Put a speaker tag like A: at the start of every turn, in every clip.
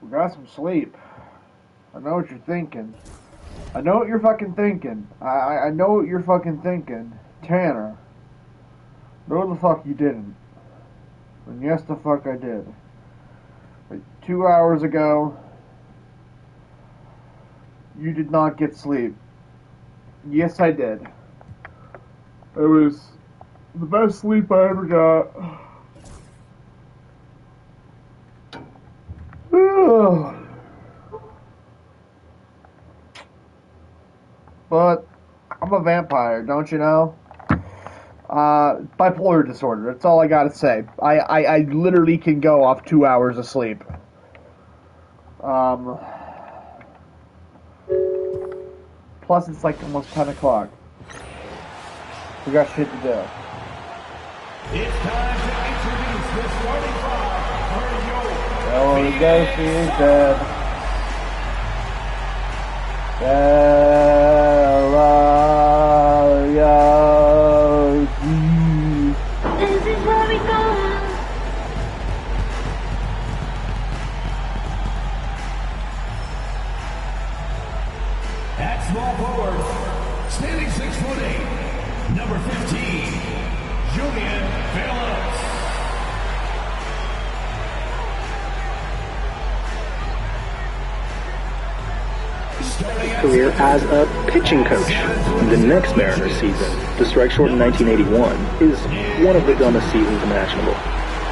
A: We got some sleep. I know what you're thinking. I know what you're fucking thinking. I know what you're fucking thinking. Tanner. No, the fuck you didn't. And yes, the fuck I did. Like 2 hours ago, you did not get sleep. Yes, I did. It was the best sleep I ever got. But I'm a vampire, don't you know? Bipolar disorder. That's all I gotta say. I literally can go off 2 hours of sleep. Plus, it's like almost 10 o'clock. We got shit to do.
B: It's time to introduce the starting five for your
A: Holy Ghost is dead.
C: This is where we go.
B: At small forward, standing 6'8", number 15, Julian Phillips.
D: Career as a pitching coach. The next Mariners season, the strike short in 1981, is one of the dumbest seasons imaginable.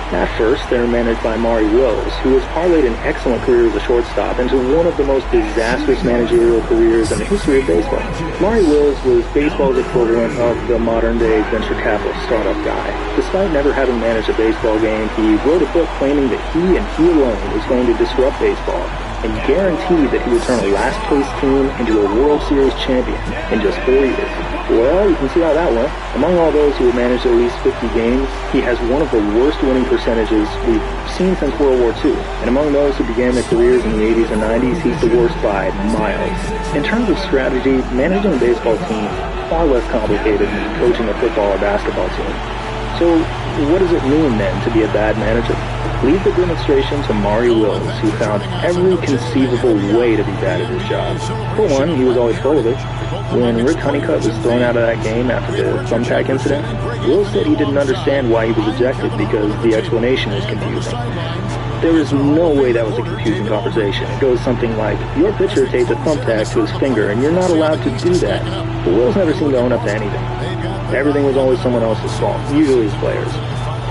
D: At first, they were managed by Maury Wills, who has parlayed an excellent career as a shortstop into one of the most disastrous managerial careers in the history of baseball. Maury Wills was baseball's equivalent of the modern-day venture capital startup guy. Despite never having managed a baseball game, he wrote a book claiming that he and he alone was going to disrupt baseball and guaranteed that he would turn a last-place team into a World Series champion in just 4 years. Well, you can see how that went. Among all those who have managed at least 50 games, he has one of the worst winning percentages we've seen since World War II. And among those who began their careers in the 80s and 90s, he's the worst by miles. In terms of strategy, managing a baseball team is far less complicated than coaching a football or basketball team. So, what does it mean, then, to be a bad manager? Leave the demonstration to Maury Wills, who found every conceivable way to be bad at his job. For one, he was always full of it. When Rick Honeycutt was thrown out of that game after the thumbtack incident, Wills said he didn't understand why he was ejected because the explanation was confusing. There is no way that was a confusing conversation. It goes something like, your pitcher taped a thumbtack to his finger and you're not allowed to do that. But Wills never seemed to own up to anything. Everything was always someone else's fault, usually his players.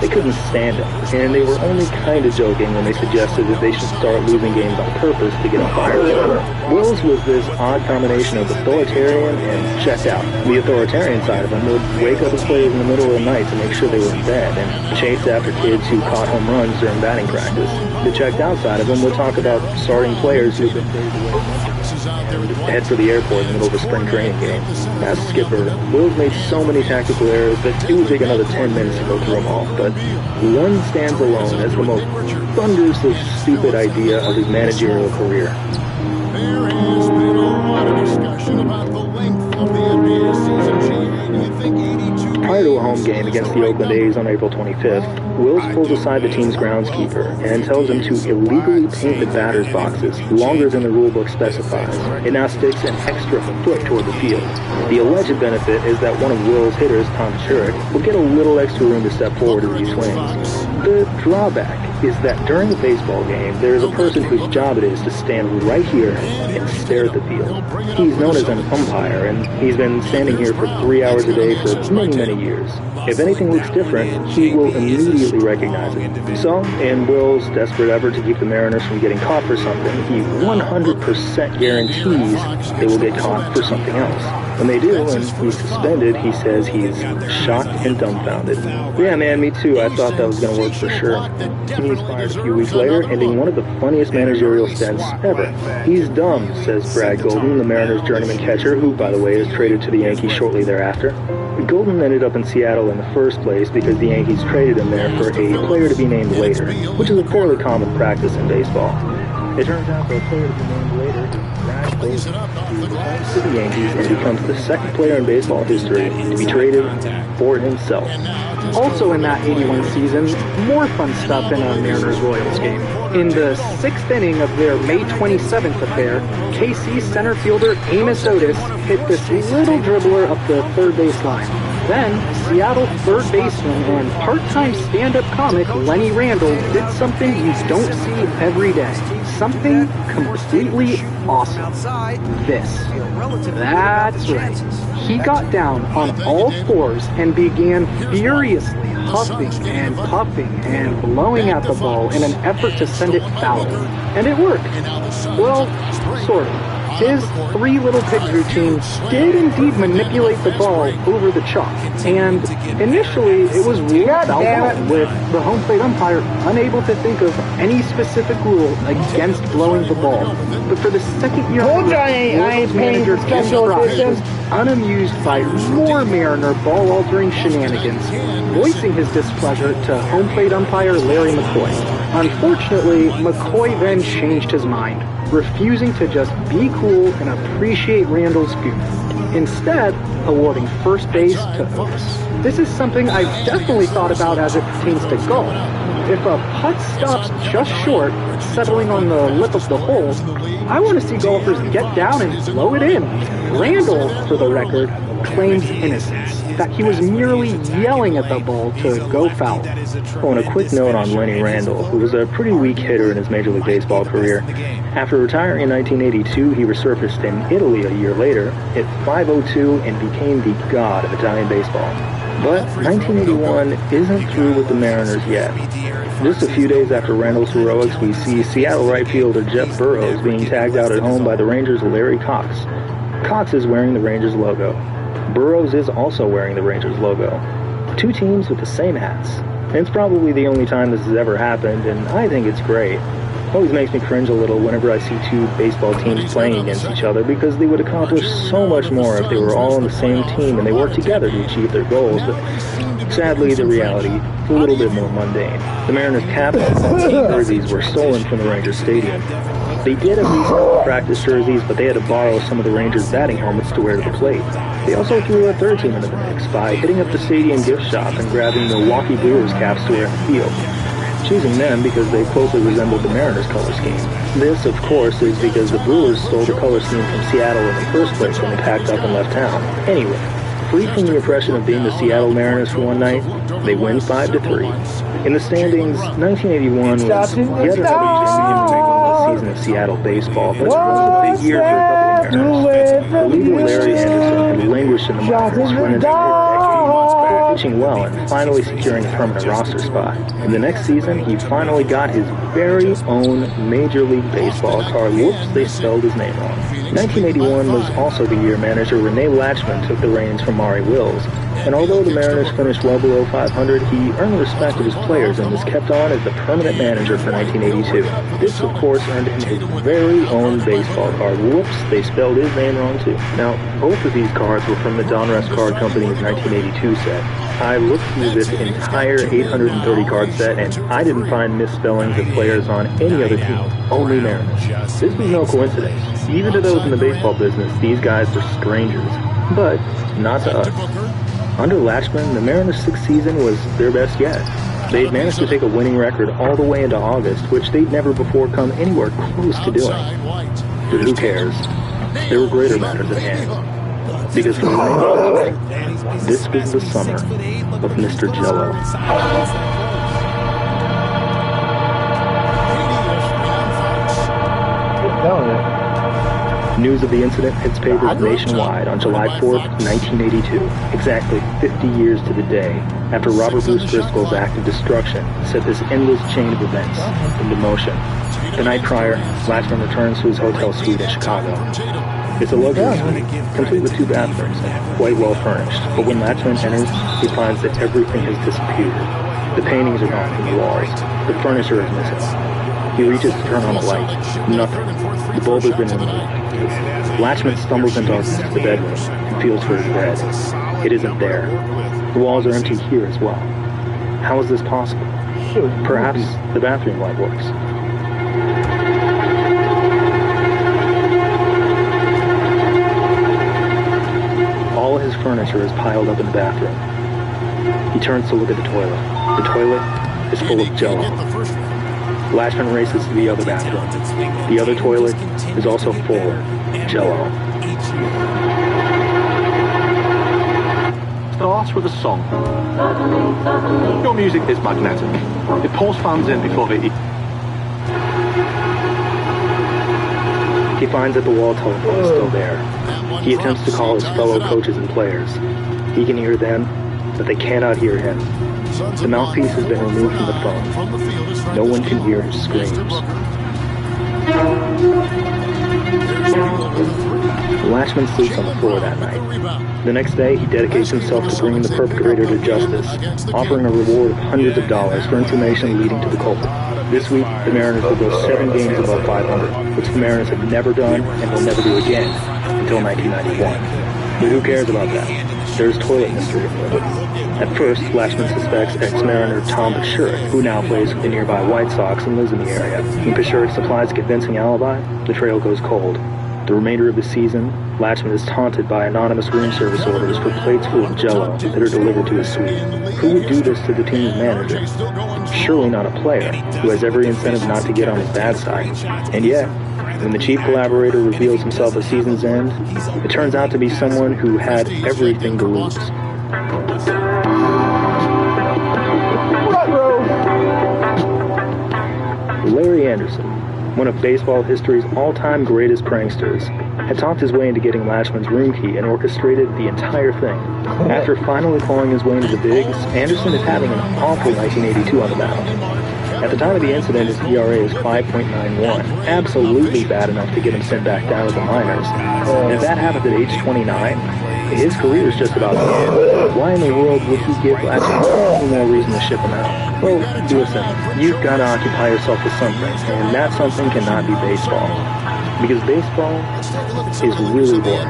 D: They couldn't stand him, and they were only kind of joking when they suggested that they should start losing games on purpose to get fired. Wills was this odd combination of authoritarian and checked out. The authoritarian side of him would wake up his players in the middle of the night to make sure they were in bed and chase after kids who caught home runs during batting practice. The checked out side of him would talk about starting players who've been traded away and head for the airport in the middle of a spring training game. As skipper, Wills made so many tactical errors that it would take another 10 minutes to go through them all, but one stands alone as the most thunderously stupid idea of his managerial career.
E: There has been a lot of discussion about the length of the NBA season. Do you think 82
D: Prior to a home game against the Oakland A's on April 25th, Wills pulls aside the team's groundskeeper and tells him to illegally paint the batter's boxes longer than the rulebook specifies. It now sticks an extra foot toward the field. The alleged benefit is that one of Wills' hitters, Tom Shurik, will get a little extra room to step forward as he swings. The drawback is that during a baseball game, there is a person whose job it is to stand right here and stare at the field. He's known as an umpire, and he's been standing here for 3 hours a day for many, many years. If anything looks different, he will immediately recognize it. So, in Will's desperate effort to keep the Mariners from getting caught for something, he 100% guarantees they will get caught for something else. When they do, and he's suspended, he says he's shocked and dumbfounded. Yeah, man, me too. I thought that was going to work for sure. He's fired a few weeks later, ending one of the funniest managerial stints ever. He's dumb, says Brad Golden, the Mariners' journeyman catcher, who, by the way, is traded to the Yankees shortly thereafter. Golden ended up in Seattle in the first place because the Yankees traded him there for a player to be named later, which is a fairly common practice in baseball. It turns out the player to be named later is Brad Rascals, he returns to the Yankees and becomes the second player in baseball history to be traded for himself.
F: Also in that 81 season, more fun stuff in a Mariners-Royals game. In the 6th inning of their May 27th affair, KC center fielder Amos Otis hit this little dribbler up the third base line. Then, Seattle third baseman and part-time stand-up comic Lenny Randle did something you don't see every day. Something completely awesome. This. That's right. He got down on all fours and began furiously huffing and puffing and blowing at the ball in an effort to send it foul. And it worked. Well, sort of. His Three Little Pigs routine did indeed manipulate the ball over the chalk, and initially it was ruled foul ball, with the home plate umpire unable to think of any specific rule against blowing the ball. But for the second year, Royals manager Ken Stride was unamused by more Mariner ball-altering shenanigans, voicing his displeasure to home plate umpire Larry McCoy. Unfortunately, McCoy then changed his mind, refusing to just be cool and appreciate Randall's goof, instead awarding first base to Otis. This is something I've definitely thought about as it pertains to golf. If a putt stops just short, settling on the lip of the hole, I want to see golfers get down and blow it in. Randall, for the record, claims innocence, that he was merely yelling at the ball to go foul.
D: Oh, and a quick note on Lenny Randle, who was a pretty weak hitter in his Major League Baseball career. After retiring in 1982, he resurfaced in Italy a year later, hit .502, and became the god of Italian baseball. But 1981 isn't through with the Mariners yet. Just a few days after Randall's heroics, we see Seattle right fielder Jeff Burroughs being tagged out at home by the Rangers' Larry Cox. Cox is wearing the Rangers logo. Burroughs is also wearing the Rangers logo. Two teams with the same hats. It's probably the only time this has ever happened, and I think it's great. It always makes me cringe a little whenever I see two baseball teams playing against each other, because they would accomplish so much more if they were all on the same team and they worked together to achieve their goals. But sadly, the reality is a little bit more mundane. The Mariners' caps and jerseys were stolen from the Rangers Stadium. They did have these practice jerseys, but they had to borrow some of the Rangers' batting helmets to wear to the plate. They also threw a third team into the mix by hitting up the stadium gift shop and grabbing Milwaukee Brewers caps to wear in the field, choosing them because they closely resembled the Mariners' color scheme. This, of course, is because the Brewers stole the color scheme from Seattle in the first place when they packed up and left town. Anyway, freed from the oppression of being the Seattle Mariners for one night, they win 5-3. In the standings, 1981 was yet another genuine season of Seattle baseball, but it was a big year for a couple of Mariners. The leader Larry Anderson had languished in the minors for an entire decade, pitching well and finally securing a permanent roster spot. In the next season, he finally got his very own Major League Baseball card. Whoops, they spelled his name wrong. 1981 was also the year manager Rene Lachemann took the reins from Maury Wills, and although the Mariners finished well below 500, he earned the respect of his players and was kept on as the permanent manager for 1982. This, of course, earned him his very own baseball card. Whoops, they spelled his name wrong too. Now, both of these cards were from the Donruss Card Company's 1982 set. I looked through this entire 830 card set, and I didn't find misspellings of players on any other team, only Mariners. This was no coincidence. Even to those in the baseball business, these guys were strangers, but not to us. Under Lachemann, the Mariners' sixth season was their best yet. They'd managed to take a winning record all the way into August, which they'd never before come anywhere close to doing. But who cares? There were greater matters at hand. Because for me, this was the summer of Mr. Jello. News of the incident hits papers nationwide on July 4th, 1982, exactly 50 years to the day after Robert Bruce Driscoll's act of destruction set this endless chain of events into motion. The night prior, Lachemann returns to his hotel suite in Chicago. It's a luxury suite, complete with 2 bathrooms, and quite well furnished, but when Lachemann enters, he finds that everything has disappeared. The paintings are gone from the walls, the furniture is missing. He reaches to turn on a light. Nothing. The bulb has been removed. Lachemann stumbles in darkness to the bedroom and feels for his bed. It isn't there. The walls are empty here as well. How is this possible? Perhaps the bathroom light works. All his furniture is piled up in the bathroom. He turns to look at the toilet. The toilet is full of Jell-O. Lashman races to the other bathroom. The other toilet is also full of Jell-O.
G: Starts with a song. Your music is magnetic. It pulls fans in before they eat.
D: He finds that the wall telephone is still there. He attempts to call his fellow coaches and players. He can hear them, but they cannot hear him. The mouthpiece has been removed from the phone. No one can hear his screams. Lashman sleeps on the floor that night. The next day, he dedicates himself to bringing the perpetrator to justice, offering a reward of hundreds of dollars for information leading to the culprit. This week, the Mariners will go 7 games above 500, which the Mariners have never done and will never do again until 1991. But who cares about that? There's toilet mystery. At first, Lashman suspects ex-Mariner Tom Paciorek, who now plays with the nearby White Sox and lives in the area. When Paciorek supplies a convincing alibi, the trail goes cold. The remainder of the season, Lashman is taunted by anonymous room service orders for plates full of Jell-O that are delivered to his suite. Who would do this to the team's manager? Surely not a player, who has every incentive not to get on his bad side. And yet, when the chief collaborator reveals himself at season's end, it turns out to be someone who had everything to lose. Larry Anderson, one of baseball history's all-time greatest pranksters, had talked his way into getting Lashman's room key and orchestrated the entire thing. After finally clawing his way into the bigs, Anderson is having an awful 1982 on the mound. At the time of the incident, his ERA is 5.91, absolutely bad enough to get him sent back down to the minors. And if that happens at age 29, his career is just about done. Why in the world would he give Lashman any more reason to ship him out? Well, listen, you've got to occupy yourself with something, and that something cannot be baseball. Because baseball is really boring.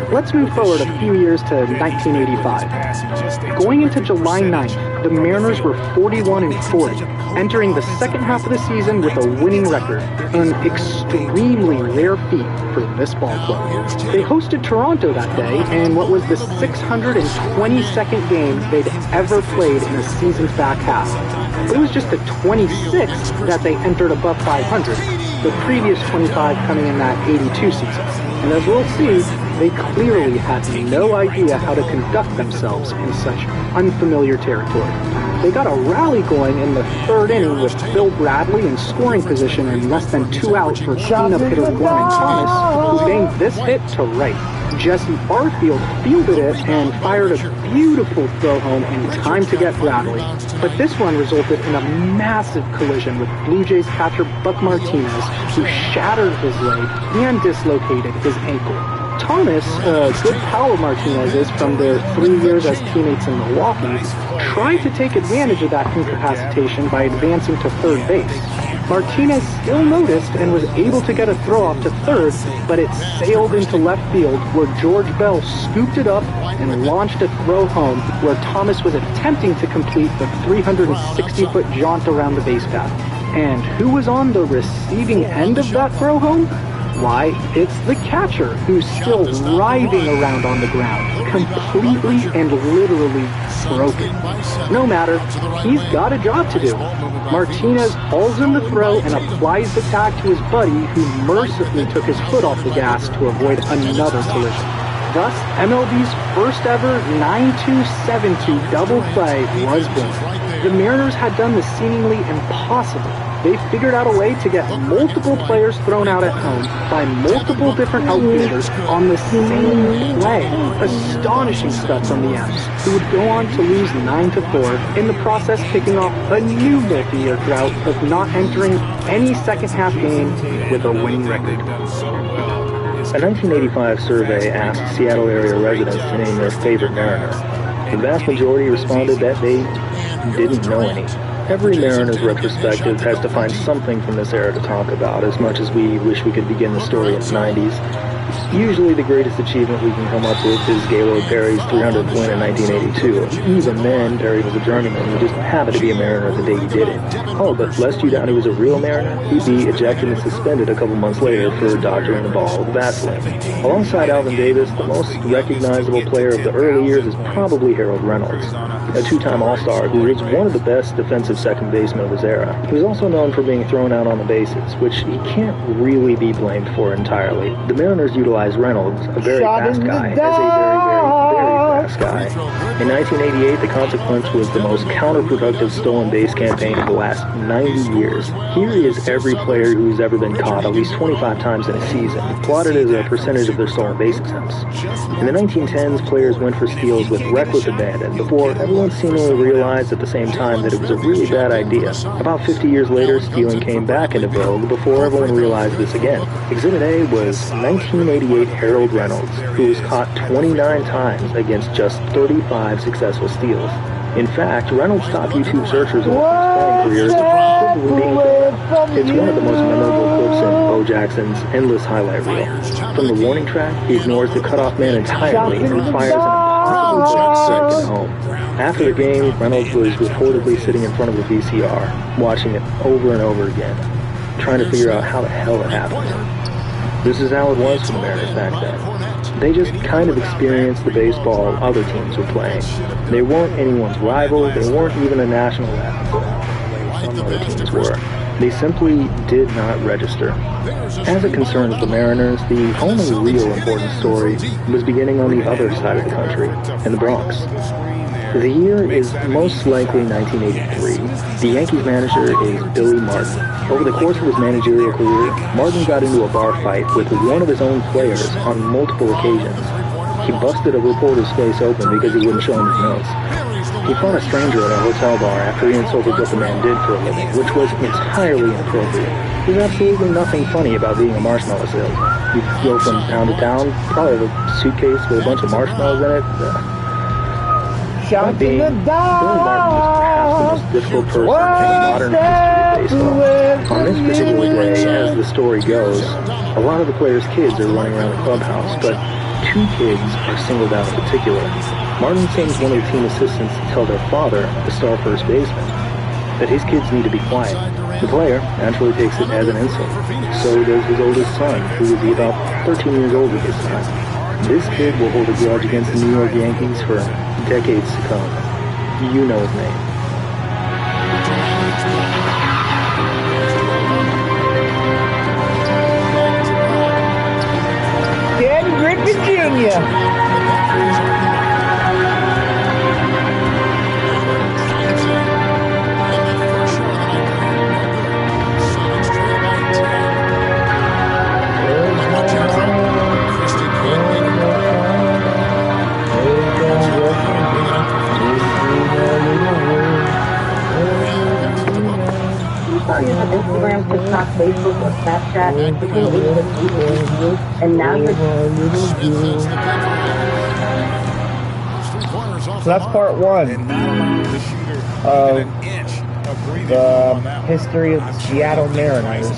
F: Let's move forward a few years to 1985. Going into July 9th, the Mariners were 41-40, entering the second half of the season with a winning record, an extremely rare feat for this ball club. They hosted Toronto that day in what was the 622nd game they'd ever played in a season's back half. It was just the 26th that they entered above 500, the previous 25 coming in that 82 season. And as we'll see, they clearly had no idea how to conduct themselves in such unfamiliar territory. They got a rally going in the third inning with Bill Bradley in scoring position and less than 2 outs for cleanup hitter Gorman Thomas, who banged this hit to right. Jesse Barfield fielded it and fired a beautiful throw home in time to get Bradley. But this one resulted in a massive collision with Blue Jays catcher Buck Martinez, who shattered his leg and dislocated his ankle. Thomas, a good pal of Martinez's from their 3 years as teammates in Milwaukee, tried to take advantage of that incapacitation by advancing to third base. Martinez still noticed and was able to get a throw off to third, but it sailed into left field where George Bell scooped it up and launched a throw home where Thomas was attempting to complete the 360-foot jaunt around the base path. And who was on the receiving end of that throw home? Why, it's the catcher, who's still writhing around on the ground, completely and literally broken. No matter, he's got a job to do. Martinez hauls in the throw and applies the tag to his buddy, who mercifully took his foot off the gas to avoid another collision. Thus, MLB's first ever 9-2-7-2 double play was born. The Mariners had done the seemingly impossible. They figured out a way to get multiple players thrown out at home by multiple different outfielders on the same play. Astonishing stuff from the M's, who would go on to lose 9-4, in the process kicking off a new multi-year drought of not entering any second-half game with a winning record.
D: A 1985 survey asked Seattle area residents to name their favorite Mariner. The vast majority responded that they didn't know any. Every Mariners retrospective has to find something from this era to talk about, as much as we wish we could begin the story in the 90s. Usually the greatest achievement we can come up with is Gaylord Perry's 300th win in 1982. Even then, Perry was a journeyman who just happened to be a Mariner the day he did it. Oh, but lest you doubt he was a real Mariner, he'd be ejected and suspended a couple months later for doctoring the ball with Vaseline. Alongside Alvin Davis, the most recognizable player of the early years is probably Harold Reynolds, a two-time All-Star who was one of the best defensive second basemen of his era. He was also known for being thrown out on the bases, which he can't really be blamed for entirely. The Mariners utilized Reynolds, a very fast guy, as a very fast guy. In 1988, the consequence was the most counterproductive stolen base campaign of the last 90 years. Here is every player who's ever been caught at least 25 times in a season, plotted as a percentage of their stolen base attempts. In the 1910s, players went for steals with reckless abandon before everyone seemingly realized at the same time that it was a really bad idea. About 50 years later, stealing came back into vogue before everyone realized this again. Exhibit A was 1988 Harold Reynolds, who was caught 29 times against just 35 successful steals. In fact, Reynolds' top YouTube searchers in his playing career is probably being filmed. It's one of the most memorable clips in Bo Jackson's endless highlight reel. From the warning track, he ignores the cutoff man entirely and fires an impossible strike at home. After the game, Reynolds was reportedly sitting in front of the VCR, watching it over and over again, trying to figure out how the hell it happened. This is how it was for the Mariners back then. They just kind of experienced the baseball other teams were playing. They weren't anyone's rival, they weren't even a national rival, some other teams were. They simply did not register. As it concerns the Mariners, the only real important story was beginning on the other side of the country, in the Bronx. The year is most likely 1983. The Yankees manager is Billy Martin. Over the course of his managerial career, Martin got into a bar fight with one of his own players on multiple occasions. He busted a reporter's face open because he wouldn't show him his notes. He fought a stranger at a hotel bar after he insulted what the man did for a living, which was entirely inappropriate. There's absolutely nothing funny about being a marshmallow salesman. You go from town to town, probably have a suitcase with a bunch of marshmallows in it. Billy Martin was perhaps the most difficult person in the modern history of baseball. On this particular day, as the story goes, a lot of the players' kids are running around the clubhouse, but two kids are singled out in particular. Martin sends one of the team assistants to tell their father, the star first baseman, that his kids need to be quiet. The player naturally takes it as an insult. So does his oldest son, who would be about 13 years old at this time. This kid will hold a grudge against the New York Yankees for decades to come. You know his name.
H: Ken Griffey Jr.
C: On Instagram, TikTok, Facebook, or Snapchat, between 8 and 8 weeks, and now you're...
H: So that's part one of the history of the Seattle Mariners.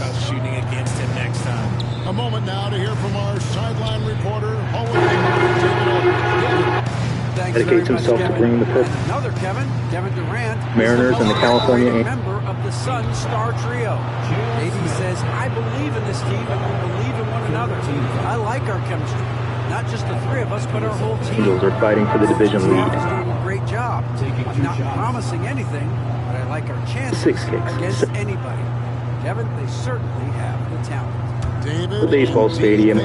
E: A moment now to hear from our sideline reporter,
D: Dedicates himself to bringing the perfect
I: Kevin Durant,
D: Mariners and the California
I: member of the Sun Star Trio. JD says, I believe in this team and we believe in one another. I like our chemistry. Not just the three of us, but our whole team.
D: Angels are fighting for the division lead.
I: Doing a great job. I'm not promising anything, but I like our chances
D: 6 kicks.
I: against anybody. Kevin, they certainly have the talent.
D: The baseball stadium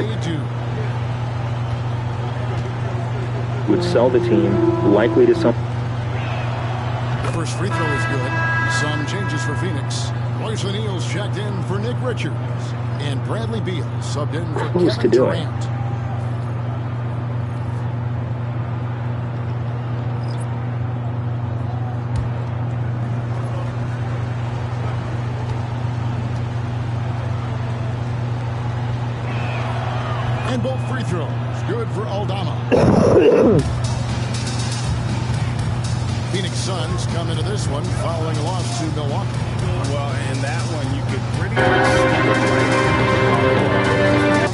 D: would sell the team, likely to some...
E: The first free throw is good. Some changes for Phoenix. Royce O'Neal's checked in for Nick Richards. And Bradley Beal subbed in for
D: Close
E: Kevin
D: to doing.
E: Durant. And both free throws good for Aldama. Phoenix Suns come into this one following a loss to Milwaukee.
B: Well, in that one, you could pretty much see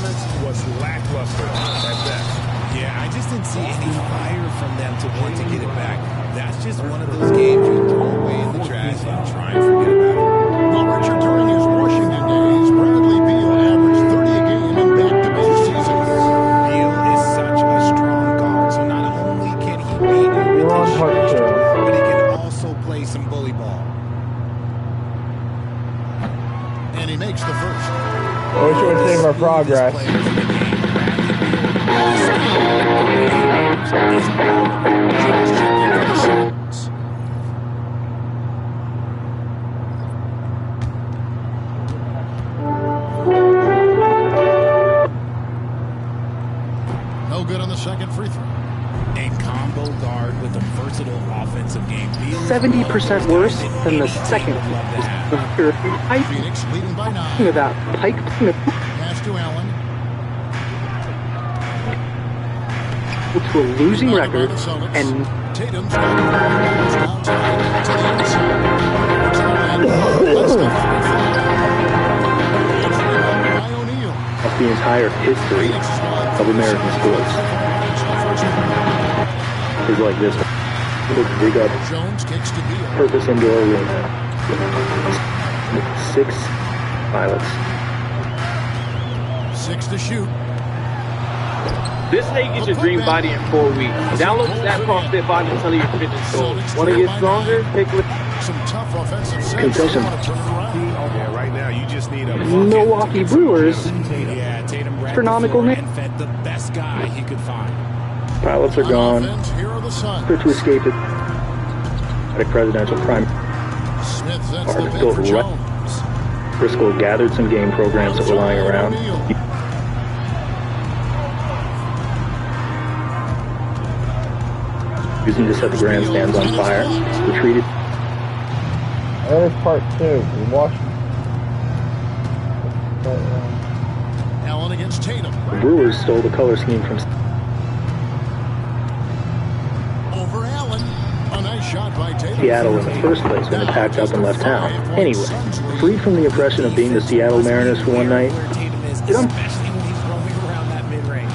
B: the was lackluster at best.
J: Yeah, I just didn't see any fire from them to want to get it back. That's just one of those games you throw away in the trash and try and forget about it.
E: Well, Richard, during his Washington days, Bradley Beal averaged 30 a game in back-to-back seasons.
J: Beal is such a strong guard, so not only can he beat you with his shooting, but he can also play some bully ball.
E: And he makes the first.
H: I wish it would save our progress.
E: No good on the second free throw.
J: A combo guard with a versatile offensive game.
F: 70% worse than the second.
E: Phoenix leading by 9.
F: About Pike.
E: Pass to Allen.
F: To a losing record, and
E: Tatum's got outside to the inside. By O'Neal.
D: Of the entire history of American sports is like this one. We'll dig up
E: Jones kicks to Beal.
D: Purpose Indoor Arena. 6 pilots.
E: 6 to shoot.
K: This is how you get your dream body in 4 weeks. Download that CrossFit Body and tell your fitness goals. Want to get stronger? Take a look.
E: Some tough offensive sets.
D: Concession.
B: Yeah, right now you just need a
F: Milwaukee Brewers.
J: Yeah, Tatum
F: Astronomical name.
J: and fed the best guy he could find.
D: Pilots are gone.
E: Offense, here are the Suns.
D: They're to escape it. At a presidential crime.
E: Smith sets the
D: Park
E: pick
D: built
E: for
D: right.
E: Jones.
D: Briscoe gathered some game programs that were lying around. Using to set the grandstands on fire. Retreated.
H: There's part 2. We watched.
E: Allen against Tatum.
D: The Brewers stole the color scheme from
E: Over Allen. A nice shot by Tatum.
D: Seattle in the first place when they packed up and left town. Anyway, freed from the oppression of being the Seattle Mariners for one night,
J: Tatum is,
D: Get him.
J: especially when he's roaming around that mid-range.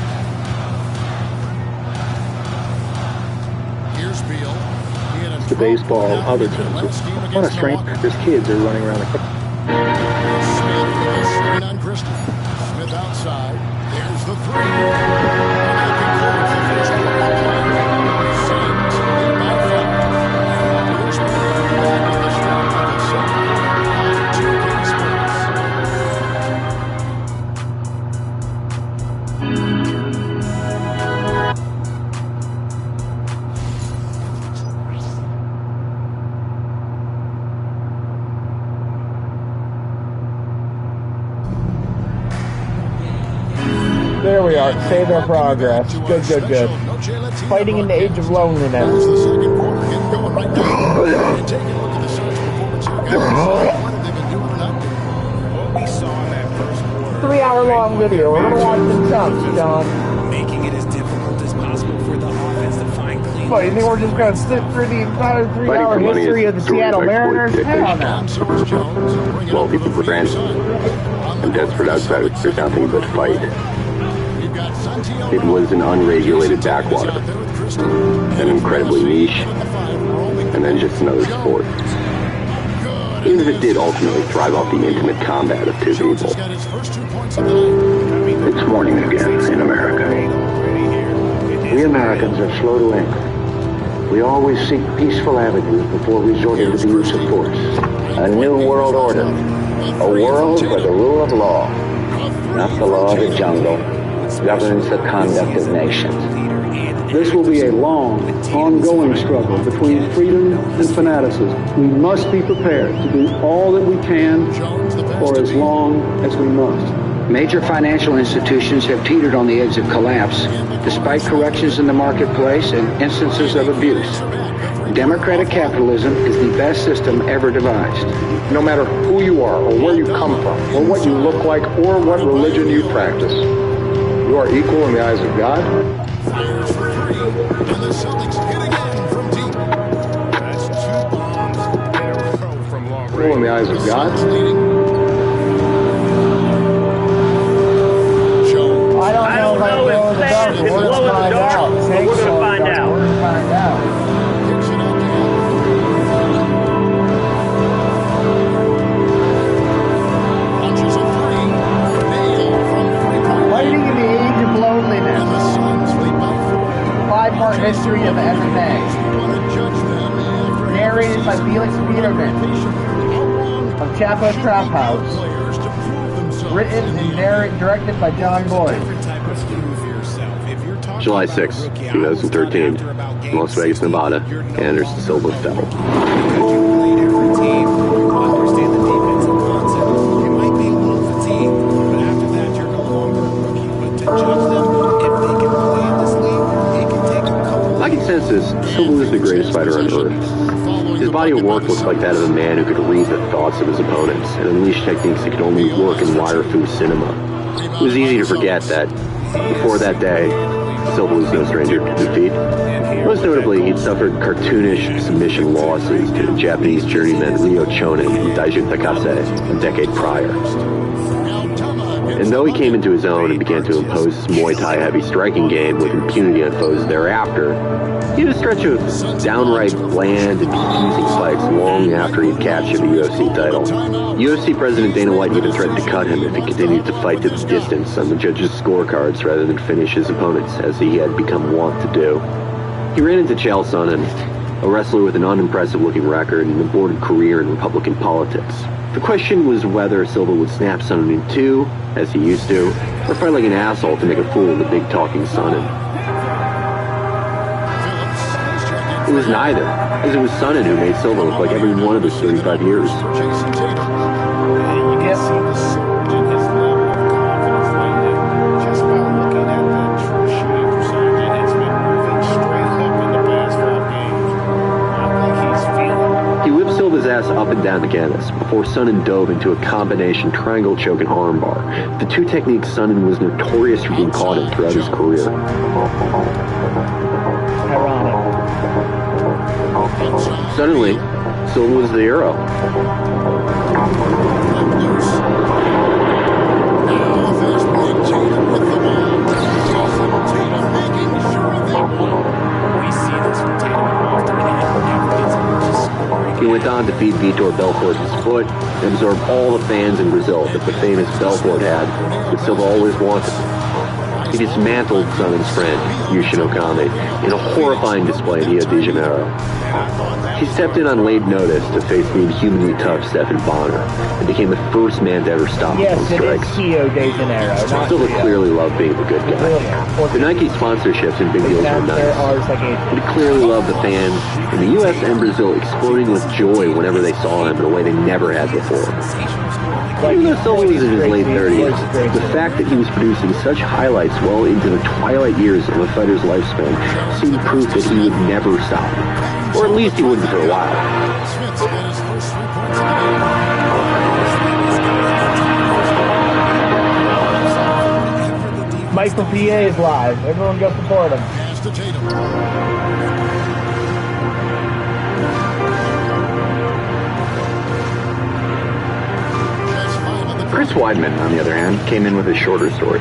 E: Here's Beal. He had a
D: the baseball,
E: drop
D: other
E: in the
D: teams.
E: last game
D: What a
E: against
D: strength.
E: Milwaukee.
D: There's kids are running around the
E: Smith with a screen on Christie. Smith outside. There's the 3. And that concludes the first quarter. Suns lead by 5. Brewers back with the start of the second on 2K Sports.
H: There we are. Saved our progress. Good, good, good. Fighting in the age of loneliness.
E: That's the second quarter getting going right now. And taking a look at the Suns' performance here, guys. What have they been doing or not doing?
J: What we saw in that first quarter.
H: 3-hour-long video. We're gonna watch some chunks, John.
J: Making it as difficult as possible for the offense to find clean.
H: What, you think we're just gonna sit through the entire 3-hour history of the Seattle Mariners? Hell no.
E: Well, people for granted.
L: And desperate outsiders, there's nothing but fight. It was an unregulated backwater, an incredibly niche, and then just another sport. Even if it did ultimately thrive off the intimate combat of two people. It's morning again in America.
M: We Americans are slow to anger. We always seek peaceful avenues before resorting to the use of force.
N: A new world order. A world where the rule of law, not the law of the jungle, governs the conduct of nations.
O: This will be a long, ongoing struggle between freedom and fanaticism. We must be prepared to do all that we can for as long as we must.
P: Major financial institutions have teetered on the edge of collapse, despite corrections in the marketplace and instances of abuse. Democratic capitalism is the best system ever devised.
Q: No matter who you are, or where you come from, or what you look like, or what religion you practice, you are equal in the eyes of God.
E: Fires for 3, and the Celtics hit again from deep.
B: That's 2 bombs in a row from long range.
Q: Equal in the eyes of God.
H: I don't know.
A: by Felix Biederman of Chapo Trap House. Written and directed by John Boyd.
L: July 6, 2013, Las Vegas, Nevada. Anderson Silva fell. By consensus, Silva was the greatest fighter on earth. His body of work looked like that of a man who could read the thoughts of his opponents and unleash techniques that could only work in wire-fu cinema. It was easy to forget that, before that day, Silva was no stranger to defeat. Most notably, he'd suffered cartoonish submission losses to Japanese journeyman Ryo Chonin and Daijun Takase a decade prior. And though he came into his own and began to impose his Muay Thai heavy striking game with impunity on foes thereafter, he had a stretch of downright bland and confusing fights long after he'd captured the UFC title. UFC President Dana White even threatened to cut him if he continued to fight to the distance on the judges' scorecards rather than finish his opponents, as he had become wont to do. He ran into Chael Sonnen, a wrestler with an unimpressive-looking record and an aborted career in Republican politics. The question was whether Silva would snap Sonnen in two, as he used to, or fight like an asshole to make a fool of the big-talking Sonnen. It was neither, as it was Sonnen who made Silva look like every one of his 35 years. He whipped Silva's ass up and down the canvas before Sonnen dove into a combination triangle choke and armbar, the two techniques Sonnen was notorious for being caught in throughout his career. Suddenly, Silva was the hero. He went on to beat Vitor Belfort his foot and absorb all the fans in Brazil that the famous Belfort had, that Silva always wanted. He dismantled Sonnen's friend, Yushin Okami, in a horrifying display in Rio de Janeiro. He stepped in on late notice to face the inhumanly tough Stephan Bonner and became the first man to ever stop him on strikes.
H: Rio de Janeiro.
L: Silva clearly loved being the good guy. The Nike sponsorships and big deals were nice. But he clearly loved the fans, and the U.S. and Brazil exploding with joy whenever they saw him in a way they never had before. Even though Silva was in his late 30s, the fact that he was producing such highlights well into the twilight years of a fighter's lifespan seemed proof that he would never stop. Or at least he wouldn't for a while.
H: Mike from PA is live. Everyone go support him.
L: Chris Weidman, on the other hand, came in with a shorter story.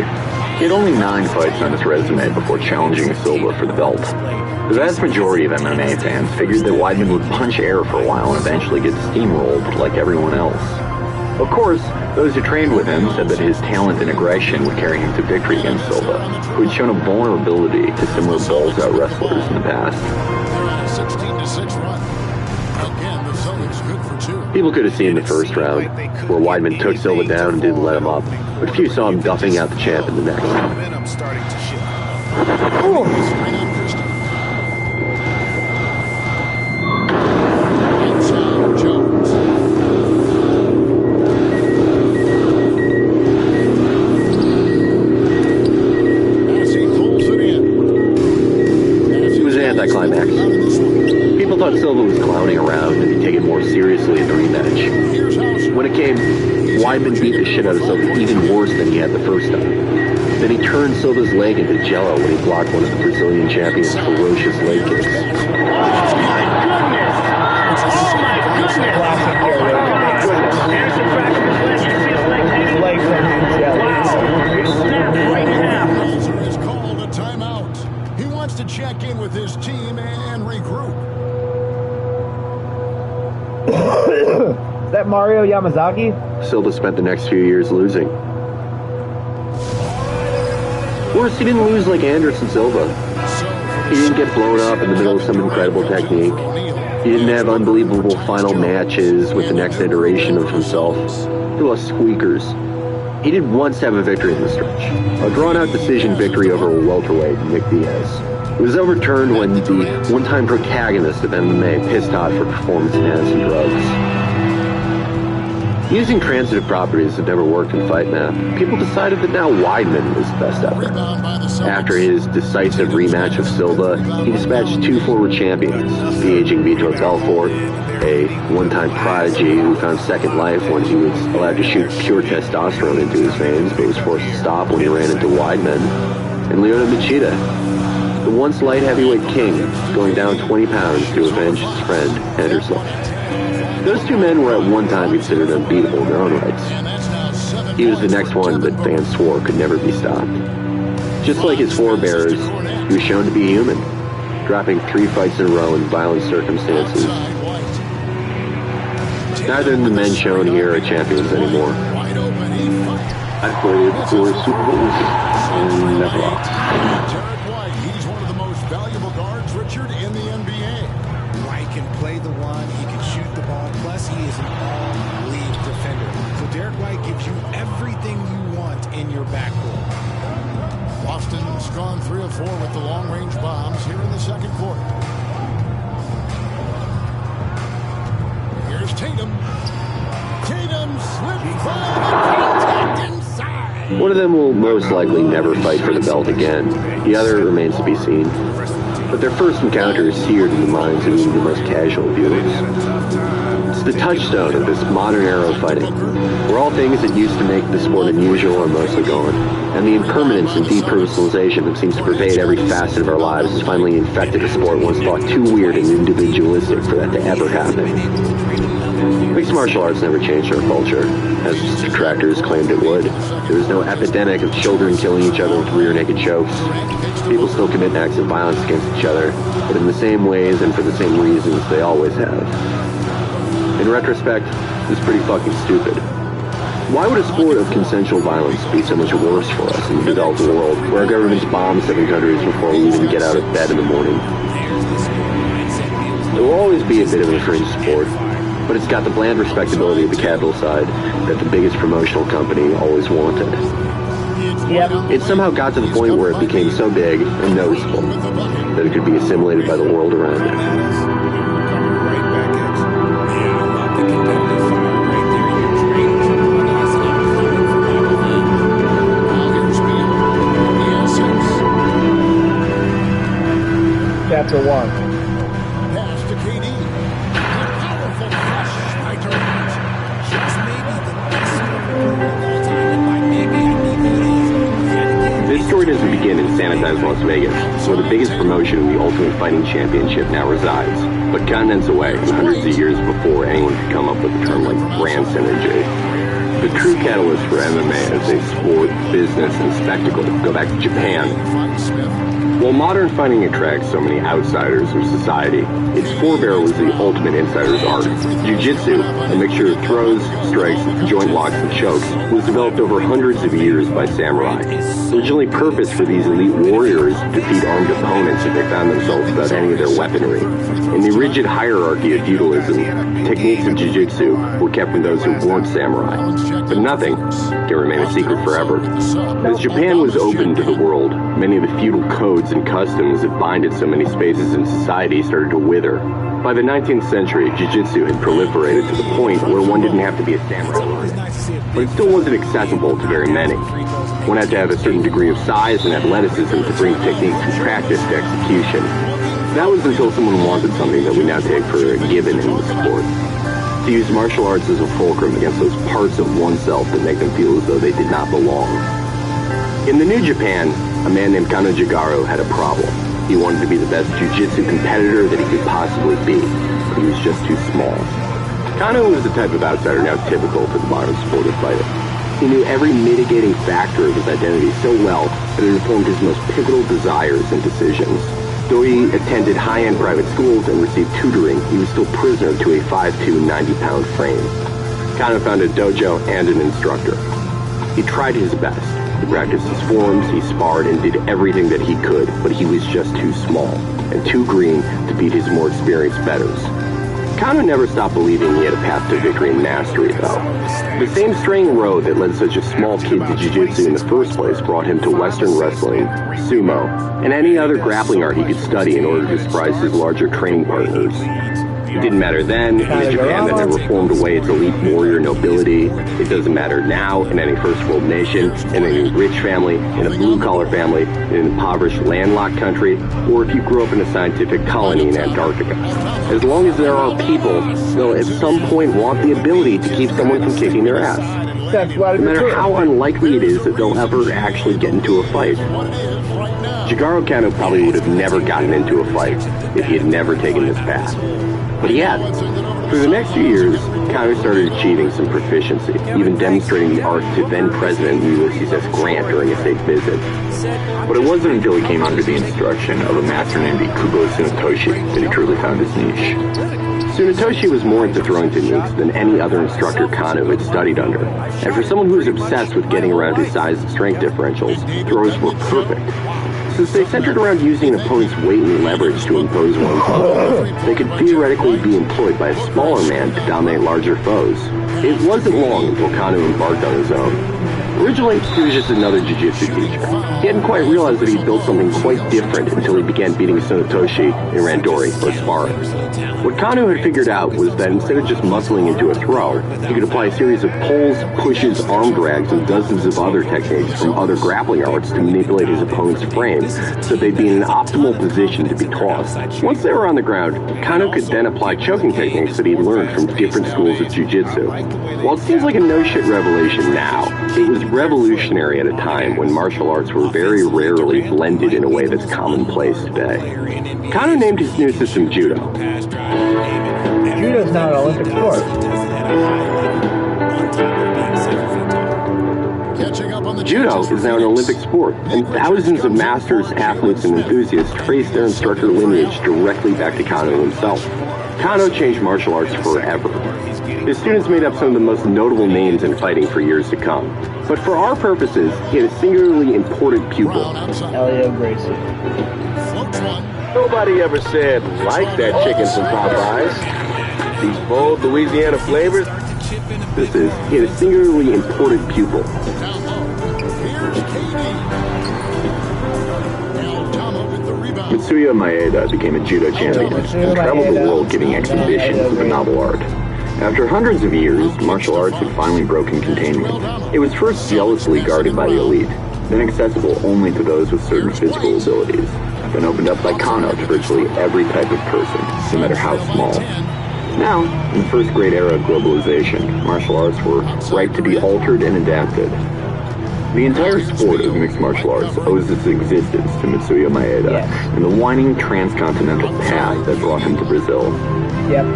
L: He had only 9 fights on his resume before challenging Silva for the belt. The vast majority of MMA fans figured that Weidman would punch air for a while and eventually get steamrolled like everyone else. Of course, those who trained with him said that his talent and aggression would carry him to victory against Silva, who had shown a vulnerability to similar balls-out wrestlers in the past. People could have seen the first round, where Weidman took Silva down and didn't let him up, but few saw him duffing out the champ in the next. It was an anticlimax. People thought Silva was clowning around and he'd take it more seriously in the rematch. When it came, Weidman beat the shit out of Silva even worse than he had the first time. Then he turned Silva's leg into jello when he blocked one of the Brazilian champion's ferocious leg kicks.
E: Is called a timeout. He wants to check in with his team and regroup.
H: Is that Mario Yamazaki?
L: Silva spent the next few years losing. Worse, he didn't lose like Anderson Silva. He didn't get blown up in the middle of some incredible technique. He didn't have unbelievable final matches with the next iteration of himself. He lost squeakers. He did once have a victory in the stretch. A drawn-out decision victory over a welterweight, Nick Diaz. It was overturned when the one-time protagonist of MMA pissed out for performance-enhancing drugs. Using transitive properties had never worked in Fight Map. People decided that now Weidman was the best ever. After his decisive rematch of Silva, he dispatched 2 former champions, the aging Vitor Belfort, a one-time prodigy who found second life when he was allowed to shoot pure testosterone into his veins, but was forced to stop when he ran into Weidman, and Lyoto Machida, the once light heavyweight king, going down 20 pounds to avenge his friend Anderson. Those 2 men were at one time considered unbeatable in their own rights. He was the next one that fans swore could never be stopped. Just like his forebears, he was shown to be human, dropping 3 fights in a row in violent circumstances. Neither of the men shown here are champions anymore. I've played 4 Super Bowls and never lost.
E: Derek White, he's one of the most valuable guards, Richard, in the NBA.
J: White can play the one, he can shoot the ball, plus he is an all-league defender. So Derek White gives you everything you want in your backcourt.
E: Boston's gone 3 of 4 with the long-range bombs here in the second quarter. Here's Tatum. Tatum slips by the contact inside.
L: One of them will most likely never fight for the belt again. The other remains to be seen. But their first encounter is seared in the minds of even the most casual viewers. It's the touchstone of this modern era of fighting, where all things that used to make the sport unusual are mostly gone, and the impermanence and depersonalization that seems to pervade every facet of our lives has finally infected a sport once thought too weird and individualistic for that to ever happen. Mixed martial arts never changed our culture, as detractors claimed it would. There was no epidemic of children killing each other with rear-naked chokes. People still commit acts of violence against each other, but in the same ways and for the same reasons they always have. In retrospect, it's pretty fucking stupid. Why would a sport of consensual violence be so much worse for us in the developed world, where our governments bomb 7 countries before we even get out of bed in the morning? It will always be a bit of a fringe sport, but it's got the bland respectability of the capital side that the biggest promotional company always wanted.
H: Yep.
L: It somehow got to the point where it became so big and noticeable that it could be assimilated by the world around it.
H: Chapter 1.
E: Pass to KD. Powerful flush by Durant.
J: Just maybe the best scorer of all time, and by maybe I mean it is.
L: This story doesn't begin in sanitized Las Vegas, where the biggest promotion in the Ultimate Fighting Championship now resides, but continents away and hundreds of years before anyone could come up with a term like brand synergy. The true catalyst for MMA as a sport, business, and spectacle go back to Japan. While modern fighting attracts so many outsiders of society, its forebear was the ultimate insider's art. Jiu-jitsu, a mixture of throws, strikes, joint locks, and chokes, was developed over hundreds of years by samurai. Originally purposed for these elite warriors to defeat armed opponents if they found themselves without any of their weaponry. In the rigid hierarchy of feudalism, techniques of jiu-jitsu were kept from those who weren't samurai. But nothing can remain a secret forever. As Japan was open to the world, many of the feudal codes and customs that binded so many spaces in society started to wither. By the 19th century, jiu-jitsu had proliferated to the point where one didn't have to be a samurai. But it still wasn't accessible to very many. One had to have a certain degree of size and athleticism to bring technique from practice to execution. That was until someone wanted something that we now take for a given in the sport. To use martial arts as a fulcrum against those parts of oneself that make them feel as though they did not belong. In the New Japan, a man named Kano Jigaro had a problem. He wanted to be the best jiu-jitsu competitor that he could possibly be, but he was just too small. Kano was the type of outsider now typical for the modern sport of fighting. He knew every mitigating factor of his identity so well that it informed his most pivotal desires and decisions. Though he attended high-end private schools and received tutoring, he was still prisoner to a 5'2", 90-pound frame. Kano found a dojo and an instructor. He tried his best. He practiced his forms, he sparred, and did everything that he could, but he was just too small and too green to beat his more experienced betters. Kano never stopped believing he had a path to victory and mastery, though. The same straying road that led such a small kid to jiu-jitsu in the first place brought him to Western wrestling, sumo, and any other grappling art he could study in order to surprise his larger training partners. It didn't matter then in a Japan that never formed away its elite warrior nobility. It doesn't matter now in any first world nation, in any rich family, in a blue-collar family, in an impoverished landlocked country, or if you grew up in a scientific colony in Antarctica. As long as there are people, they'll at some point want the ability to keep someone from kicking their ass. No matter how unlikely it is that they'll ever actually get into a fight. Jigoro Kano probably would have never gotten into a fight if he had never taken this path. But he had. For the next few years, Kano started achieving some proficiency, even demonstrating the art to then-President Ulysses S. Grant during a state visit. But it wasn't until he came under the instruction of a master named Ikubo Tsunetoshi that he truly found his niche. Tsunetoshi was more into throwing techniques than any other instructor Kano had studied under, and for someone who was obsessed with getting around his size and strength differentials, throws were perfect. Since they centered around using an opponent's weight and leverage to impose one's will, they could theoretically be employed by a smaller man to dominate larger foes. It wasn't long until Kano embarked on his own. Originally, he was just another jiu-jitsu teacher. He hadn't quite realized that he'd built something quite different until he began beating Tsunetoshi in randori, or sparring. What Kano had figured out was that instead of just muscling into a throw, he could apply a series of pulls, pushes, arm drags, and dozens of other techniques from other grappling arts to manipulate his opponent's frame so they'd be in an optimal position to be tossed. Once they were on the ground, Kano could then apply choking techniques that he'd learned from different schools of jiu-jitsu. While it seems like a no-shit revelation now, it was revolutionary at a time when martial arts were very rarely blended in a way that's commonplace today. Kano named his new system Judo.
H: Judo's now an Olympic sport.
L: Judo is now an Olympic sport, and thousands of masters, athletes, and enthusiasts trace their instructor lineage directly back to Kano himself. Kano changed martial arts forever. His students made up some of the most notable names in fighting for years to come. But for our purposes, he had a singularly important pupil.
H: Elio Gracie.
K: Nobody ever said, like that chicken from Popeyes. These bold Louisiana flavors.
L: He had a singularly important pupil. Mitsuya Maeda became a judo champion and traveled the world giving exhibitions of the novel art. After hundreds of years, martial arts had finally broken containment. It was first jealously guarded by the elite, then accessible only to those with certain physical abilities, then opened up by Kano to virtually every type of person, no matter how small. Now, in the first great era of globalization, martial arts were ripe to be altered and adapted. The entire sport of mixed martial arts owes its existence to Mitsuya Maeda and the winding transcontinental path that brought him to Brazil.
H: Yep.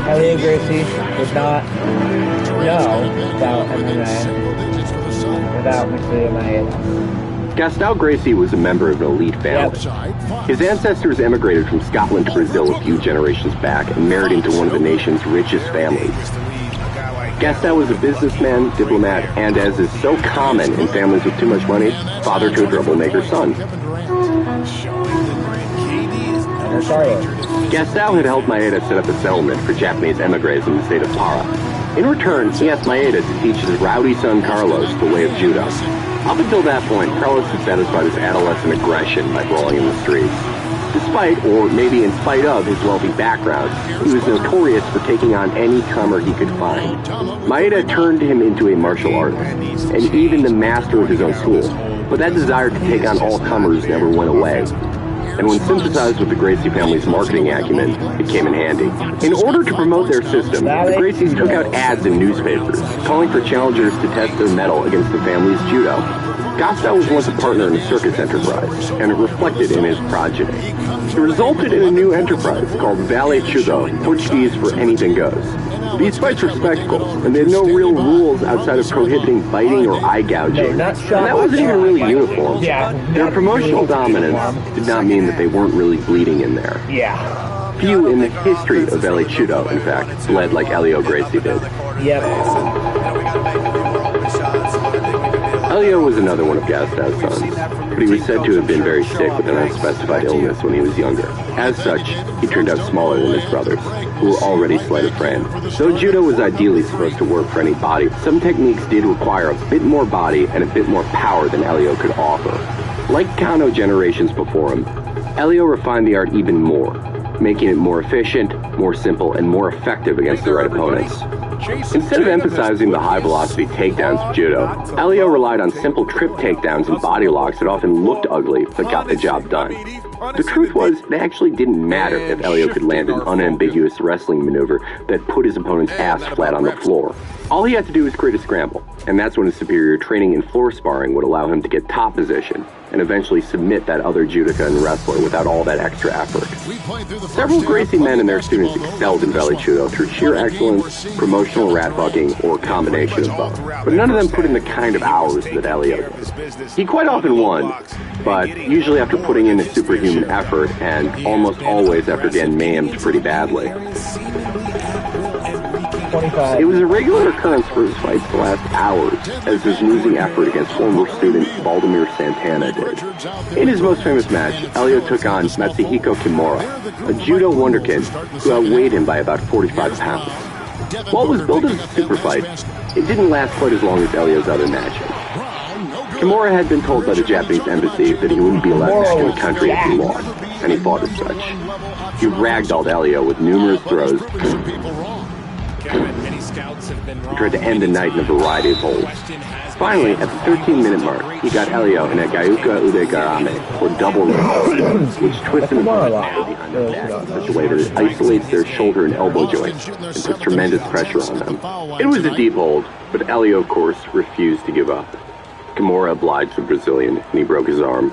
H: Elio Gracie would not know about MMA without Mitsuya Maeda.
L: Gastão Gracie was a member of an elite family. His ancestors emigrated from Scotland to Brazil a few generations back and married into one of the nation's richest families. Gastão was a businessman, diplomat, and as is so common in families with too much money, father to a troublemaker son. Gastão had helped Maeda set up a settlement for Japanese emigres in the state of Para. In return, he asked Maeda to teach his rowdy son Carlos the way of judo. Up until that point, Carlos had satisfied his adolescent aggression by brawling in the streets. Despite, or maybe in spite of, his wealthy background, he was notorious for taking on any comer he could find. Maeda turned him into a martial artist, and even the master of his own school. But that desire to take on all comers never went away. And when synthesized with the Gracie family's marketing acumen, it came in handy. In order to promote their system, the Gracies took out ads in newspapers, calling for challengers to test their mettle against the family's judo. Gastão was once a partner in a circus enterprise, and it reflected in his progeny. It resulted in a new enterprise called Vale Tudo, Portuguese for anything goes. These fights were spectacles, and they had no real rules outside of prohibiting biting or eye gouging. And that wasn't even really uniform. Their promotional dominance did not mean that they weren't really bleeding in there. Few in the history of Vale Tudo, in fact, bled like Elio Gracie did. Elio was another one of Gastão's sons, but he was said to have been very sick with an unspecified illness when he was younger. As such, he turned out smaller than his brothers, who were already sleight of hand. Though judo was ideally supposed to work for any body, some techniques did require a bit more body and a bit more power than Elio could offer. Like Kano generations before him, Elio refined the art even more, making it more efficient, more simple, and more effective against the right opponents. Instead of emphasizing the high-velocity takedowns of judo, Elio relied on simple trip takedowns and body locks that often looked ugly but got the job done. The truth was, it actually didn't matter if Elio could land an unambiguous wrestling maneuver that put his opponent's ass flat on the floor. All he had to do was create a scramble, and that's when his superior training in floor sparring would allow him to get top position and eventually submit that other judoka and wrestler without all that extra effort. Several Gracie men and their students excelled in Vale Tudo through sheer excellence, promotional rat-fucking, or a combination of both. But none of them put in the kind of hours that Elio did. He quite often won, but usually after putting in a superhuman effort, and almost always after getting maimed pretty badly.
H: 25.
L: It was a regular occurrence for his fights to last hours, as his losing effort against former student Valdemir Santana did. In his most famous match, Elio took on Matsuhiko Kimura, a judo wonderkid who outweighed him by about 45 pounds. While it was billed as a super fight, it didn't last quite as long as Elio's other matches. Kimura had been told by the Japanese embassy that he wouldn't be allowed back in the country if he lost, and he fought as such. He ragdolled Elio with numerous throws, and tried to end the night in a variety of holds. Finally, at the 13-minute mark, he got Elio in a Gyuka Ude Garame, or double ring, which twists him behind the neck in such a way that it isolates their shoulder and elbow joints and puts tremendous pressure on them. It was a deep hold, but Elio, of course, refused to give up. Kimura obliged the Brazilian, and he broke his arm.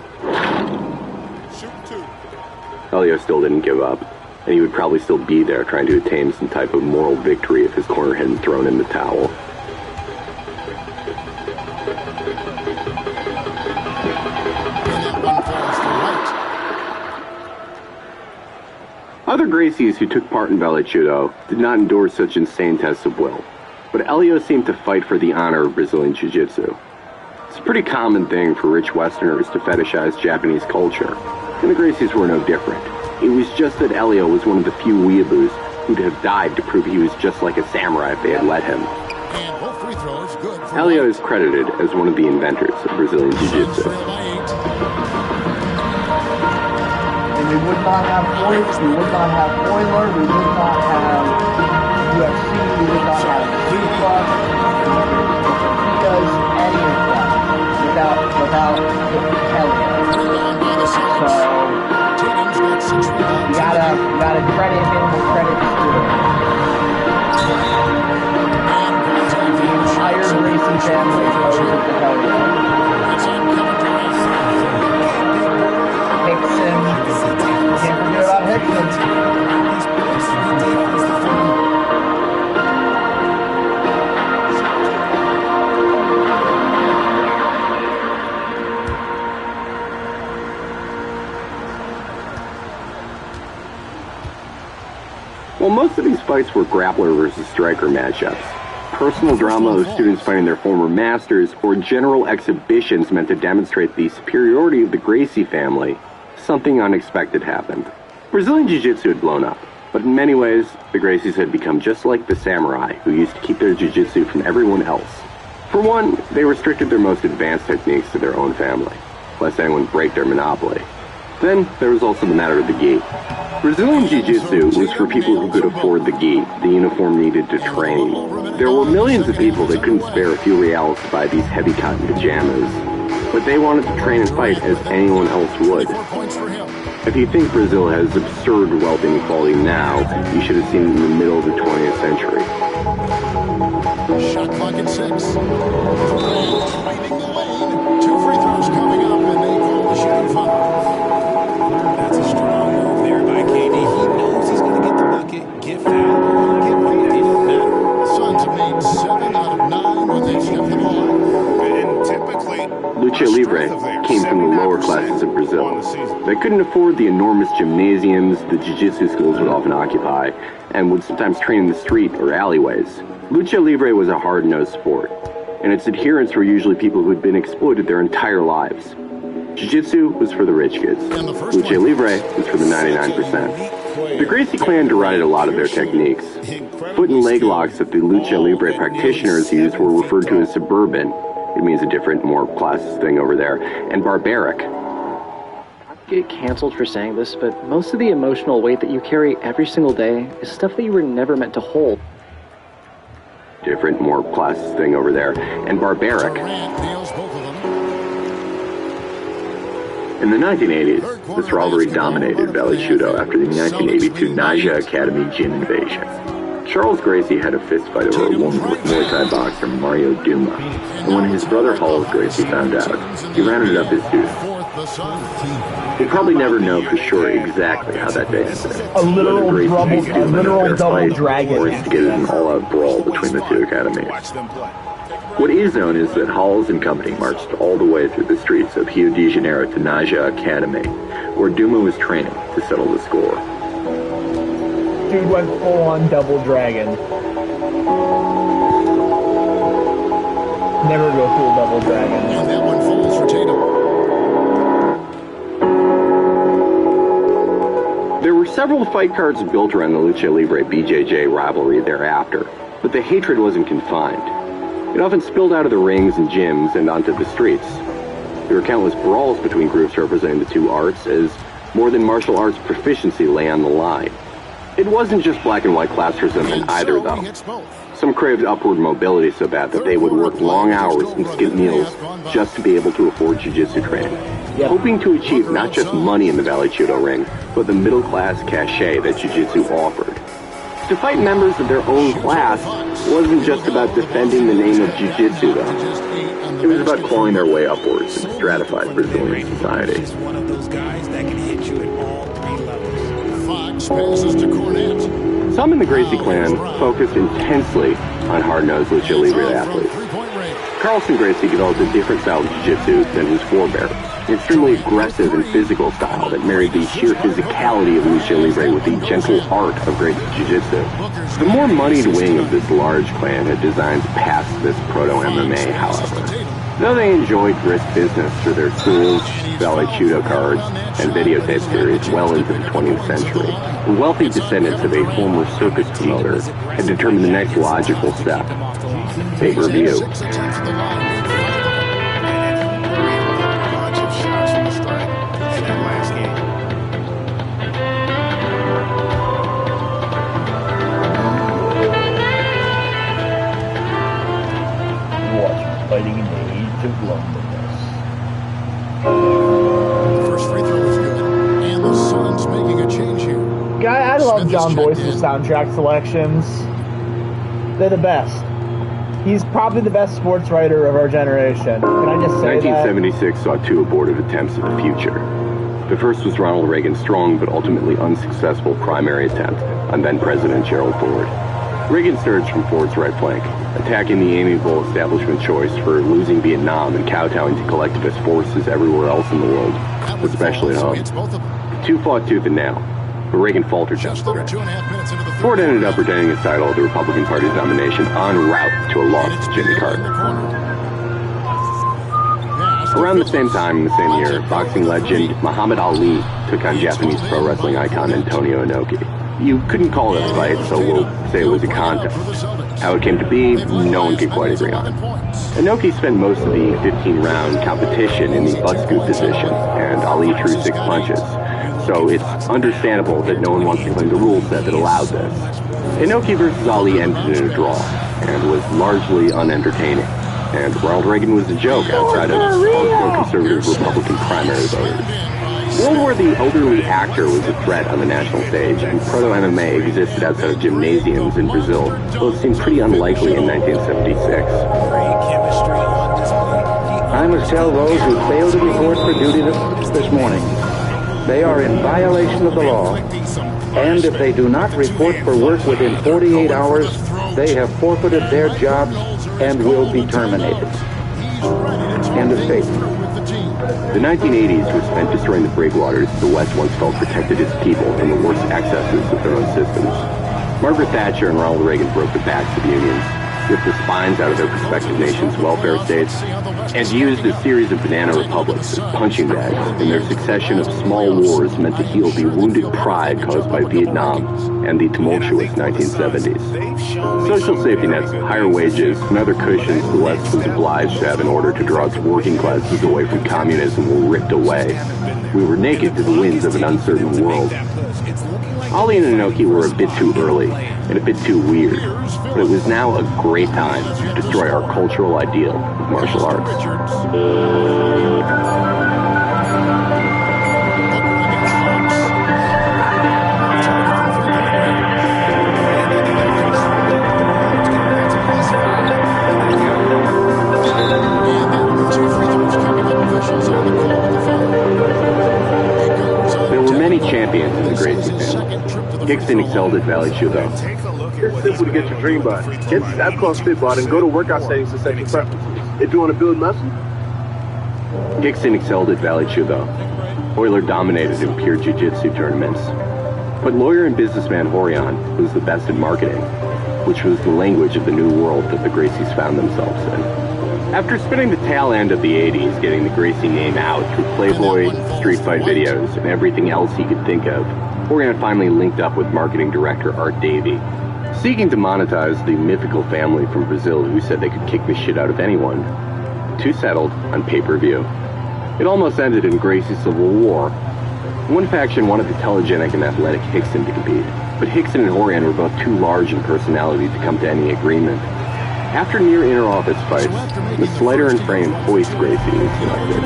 L: Elio still didn't give up, and he would probably still be there trying to attain some type of moral victory if his corner hadn't thrown in the towel. Other Gracies who took part in Vale Tudo did not endure such insane tests of will, but Elio seemed to fight for the honor of Brazilian Jiu-Jitsu. It's a pretty common thing for rich Westerners to fetishize Japanese culture, and the Gracies were no different. It was just that Elio was one of the few weeaboos who'd have died to prove he was just like a samurai if they had let him. Elio is credited as one of the inventors of Brazilian Jiu-Jitsu.
A: And we would not have points, we would not have Euler, we would not have UFC, we would not have Zuffa. He does any of that without Elio. So you gotta credit him where credit's due. The entire Gracie family owes it to Elio. Hickson, can't forget about Hickson.
L: While most of these fights were grappler versus striker matchups, personal drama of students fighting their former masters, or general exhibitions meant to demonstrate the superiority of the Gracie family, something unexpected happened. Brazilian Jiu-Jitsu had blown up, but in many ways, the Gracies had become just like the samurai who used to keep their Jiu-Jitsu from everyone else. For one, they restricted their most advanced techniques to their own family, lest anyone break their monopoly. Then, there was also the matter of the gi. Brazilian Jiu-Jitsu was for people who could afford the gi, the uniform needed to train. There were millions of people that couldn't spare a few reals to buy these heavy cotton pajamas, but they wanted to train and fight as anyone else would. If you think Brazil has absurd wealth inequality now, you should have seen it in the middle of the 20th century.
E: Shot clock at 6. Leading the lane. 2 free throws coming up, and they call the shooting foul. That's a strong move there by KD. He knows he's going to get the bucket, get fouled, get 50. Suns have made 7 out of 9 when they snip the ball. And typically,
L: Lucha Libre came from the lower classes of Brazil. They couldn't afford the enormous gymnasiums the jiu-jitsu schools would often occupy, and would sometimes train in the street or alleyways. Lucha Libre was a hard-nosed sport, and its adherents were usually people who had been exploited their entire lives. Jiu-Jitsu was for the rich kids. Lucha Libre was for the 99%. The Gracie clan derided a lot of their techniques. Foot and leg locks that the Lucha Libre practitioners used were referred to as suburban. It means a different, more classist thing over there. And barbaric.
F: Get canceled for saying this, but most of the emotional weight that you carry every single day is stuff that you were never meant to hold.
L: Different, more classist thing over there. And barbaric. In the 1980s, this rivalry dominated Valley Judo after the 1982 Naja Academy gym invasion. Charles Gracie had a fistfight over a woman with Muay Thai boxer Mario Duma, and when his brother Hall Gracie found out, he rounded up his dude. We'll probably never know for sure exactly how that day ended.
H: A literal double dragon.
L: Or instigated an all-out brawl between the two academies. What is known is that Halls and company marched all the way through the streets of Rio de Janeiro to Naja Academy, where Duma was training to settle the score.
H: Dude went full-on double dragon. Never go full double dragon.
E: And that one falls for Tatum.
L: There were several fight cards built around the Lucha Libre BJJ rivalry thereafter, but the hatred wasn't confined. It often spilled out of the rings and gyms and onto the streets. There were countless brawls between groups representing the two arts, as more than martial arts proficiency lay on the line. It wasn't just black and white classism in either, though. Some craved upward mobility so bad that they would work long hours and skip meals just to be able to afford jiu-jitsu training, hoping to achieve not just money in the Valley Judo ring, but the middle-class cachet that jiu-jitsu offered. To fight members of their own class wasn't just about defending the name of jiu-jitsu, though. It was about clawing their way upwards in a stratified Brazilian society.
J: One of those guys that can hit you at all three levels. Fox passes to Cornette.
L: Some in the Gracie clan focused intensely on hard-nosed Lucha Libre athletes. Carlson Gracie developed a different style of jiu-jitsu than his forebears. An extremely aggressive and physical style that married the sheer physicality of Lucha Libre with the gentle art of Gracie Jiu-Jitsu. The more moneyed wing of this large clan had designs past this proto-MMA, however. Though they enjoyed brisk business through their schools, Valley Judo cards, and videotape series well into the 20th century, the wealthy descendants of a former circus promoter had determined the next logical step: pay-per-view.
H: Fighting in the age of loneliness.
E: The first free throw is good, and the Suns making a change here.
H: I love John Boyce's soundtrack selections. They're the best. He's probably the best sports writer of our generation. Can I just say
L: 1976 saw two abortive attempts at the future. The first was Ronald Reagan's strong but ultimately unsuccessful primary attempt on then-President Gerald Ford. Reagan surged from Ford's right flank, attacking the amiable establishment choice for losing Vietnam and kowtowing to collectivist forces everywhere else in the world, especially at home. The two fought tooth and nail, but Reagan faltered just the Ford ended up retaining his title at the Republican Party's nomination en route to a loss to Jimmy Carter. Around the same time in the same year, boxing legend Muhammad Ali took on Japanese pro wrestling icon Antonio Inoki. You couldn't call it a fight, so we'll say it was a contest. How it came to be, no one could quite agree on. Inoki spent most of the 15-round competition in the butt scoop position, and Ali threw 6 punches. So it's understandable that no one wants to claim the rule set that allowed this. Inoki versus Ali ended in a draw, and was largely unentertaining. And Ronald Reagan was a joke outside of hardcore conservative Republican primary voters. World War the elderly actor was a threat on the national stage, and proto-MMA existed outside of gymnasiums in Brazil, though it seemed pretty unlikely in 1976.
N: I must tell those who failed to report for duty this morning, they are in violation of the law, and if they do not report for work within 48 hours, they have forfeited their jobs and will be terminated. End of statement.
L: The 1980s were spent destroying the breakwaters the West once felt protected its people from the worst excesses of their own systems. Margaret Thatcher and Ronald Reagan broke the backs of unions, ripped the spines out of their respective nations' welfare states, and used a series of banana republics as punching bags in their succession of small wars meant to heal the wounded pride caused by Vietnam and the tumultuous 1970s. Social safety nets, higher wages, and other cushions the West was obliged to have in order to draw its working classes away from communism were ripped away. We were naked to the winds of an uncertain world. Ali and Inoki were a bit too early and a bit too weird, but it was now a great time to destroy our cultural ideal of martial arts. There were many champions in the Gracie family. Hickson excelled at Valley Judo.
K: It's simple to get your dream body. Get that CrossFit body and go to workout settings to set your preferences. If you want to build muscle,
L: Hickson excelled at Valley Judo. Euler dominated in pure jiu-jitsu tournaments. But lawyer and businessman Horion was the best at marketing, which was the language of the new world that the Gracies found themselves in. After spending the tail end of the 80s getting the Gracie name out through Playboy, street fight videos, and everything else he could think of, Horion finally linked up with marketing director Art Davie. Seeking to monetize the mythical family from Brazil who said they could kick the shit out of anyone, two settled on pay-per-view. It almost ended in Gracie's Civil War. One faction wanted the telegenic and athletic Hickson to compete, but Hickson and Horion were both too large in personality to come to any agreement. After near inter-office fights, the slighter in frame Hoist Gracie was selected.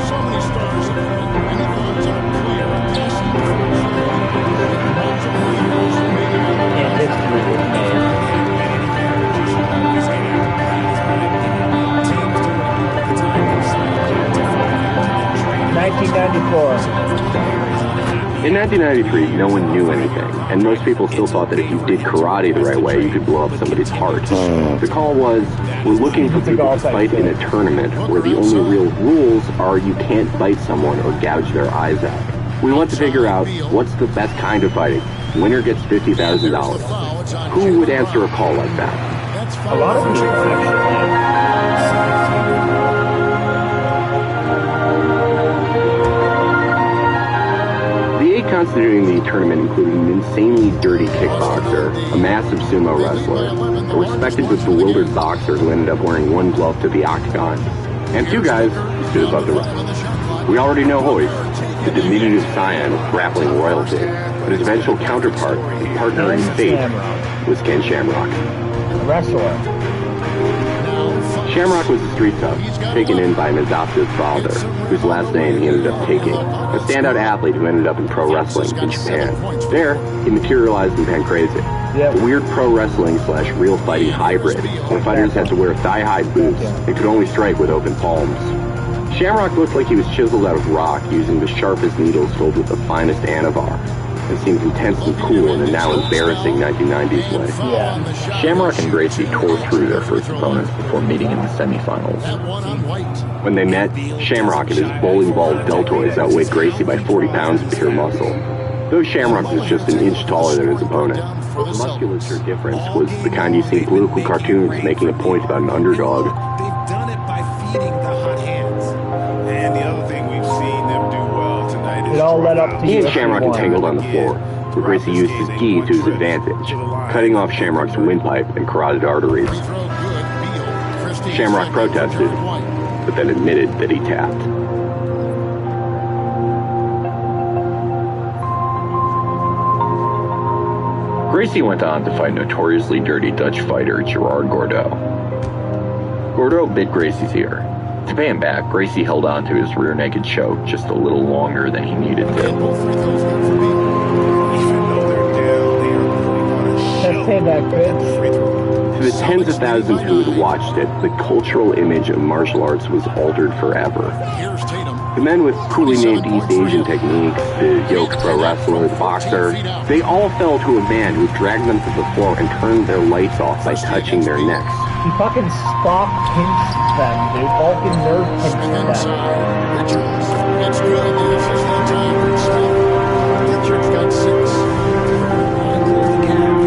L: In 1993, no one knew anything, and most people still thought that if you did karate the right way, you could blow up somebody's heart. The call was, we're looking for people to fight in a tournament where the only real rules are you can't bite someone or gouge their eyes out. We want to figure out what's the best kind of fighting. Winner gets $50,000. Who would answer a call like that?
H: A lot of people actually.
L: Constituting the tournament included an insanely dirty kickboxer, a massive sumo wrestler, a respected but bewildered boxer who ended up wearing one glove to the octagon, and two guys who stood above the rest. We already know Hoist, the diminutive scion of grappling royalty, but his eventual counterpart, his partner in fate, was Ken Shamrock.
H: A wrestler.
L: Shamrock was a street tough, taken in by an adoptive father, whose last name he ended up taking. A standout athlete who ended up in pro wrestling in Japan. There, he materialized in Pancrase, a weird pro wrestling / real fighting hybrid, where fighters had to wear thigh-high boots and could only strike with open palms. Shamrock looked like he was chiseled out of rock using the sharpest needles filled with the finest anavar, and seemed intense and cool in a now embarrassing 1990s way.
R: Shamrock and Gracie tore through their first opponents before meeting in the semifinals.
L: When they met, Shamrock and his bowling ball deltoids outweighed Gracie by 40 pounds of pure muscle. Though Shamrock was just an inch taller than his opponent, the musculature difference was the kind you see in political cartoons making a point about an underdog.
J: They've done it by feeding the hot hands. And the other thing we've seen them do well tonight is...
H: It all led up to
L: He and Shamrock entangled on the floor, where Gracie used his gi to his advantage, cutting off Shamrock's windpipe and carotid arteries. Shamrock protested, but then admitted that he tapped.
R: Gracie went on to fight notoriously dirty Dutch fighter Gerard Gordeau. Gordeau bit Gracie's ear. To pay him back, Gracie held on to his rear naked choke just a little longer than he needed to.
H: That's payback, bitch.
L: To the tens of thousands who had watched it, the cultural image of martial arts was altered forever. The men with coolly named East Asian techniques, the yoked pro wrestler, the boxer, they all fell to a man who dragged them to the floor and turned their lights off by touching their necks.
H: He fucking Spock pinched them, dude. Vulcan nerve pinched them.
E: It's good. This is the time for stuff. Richard's got 6. Close the gap.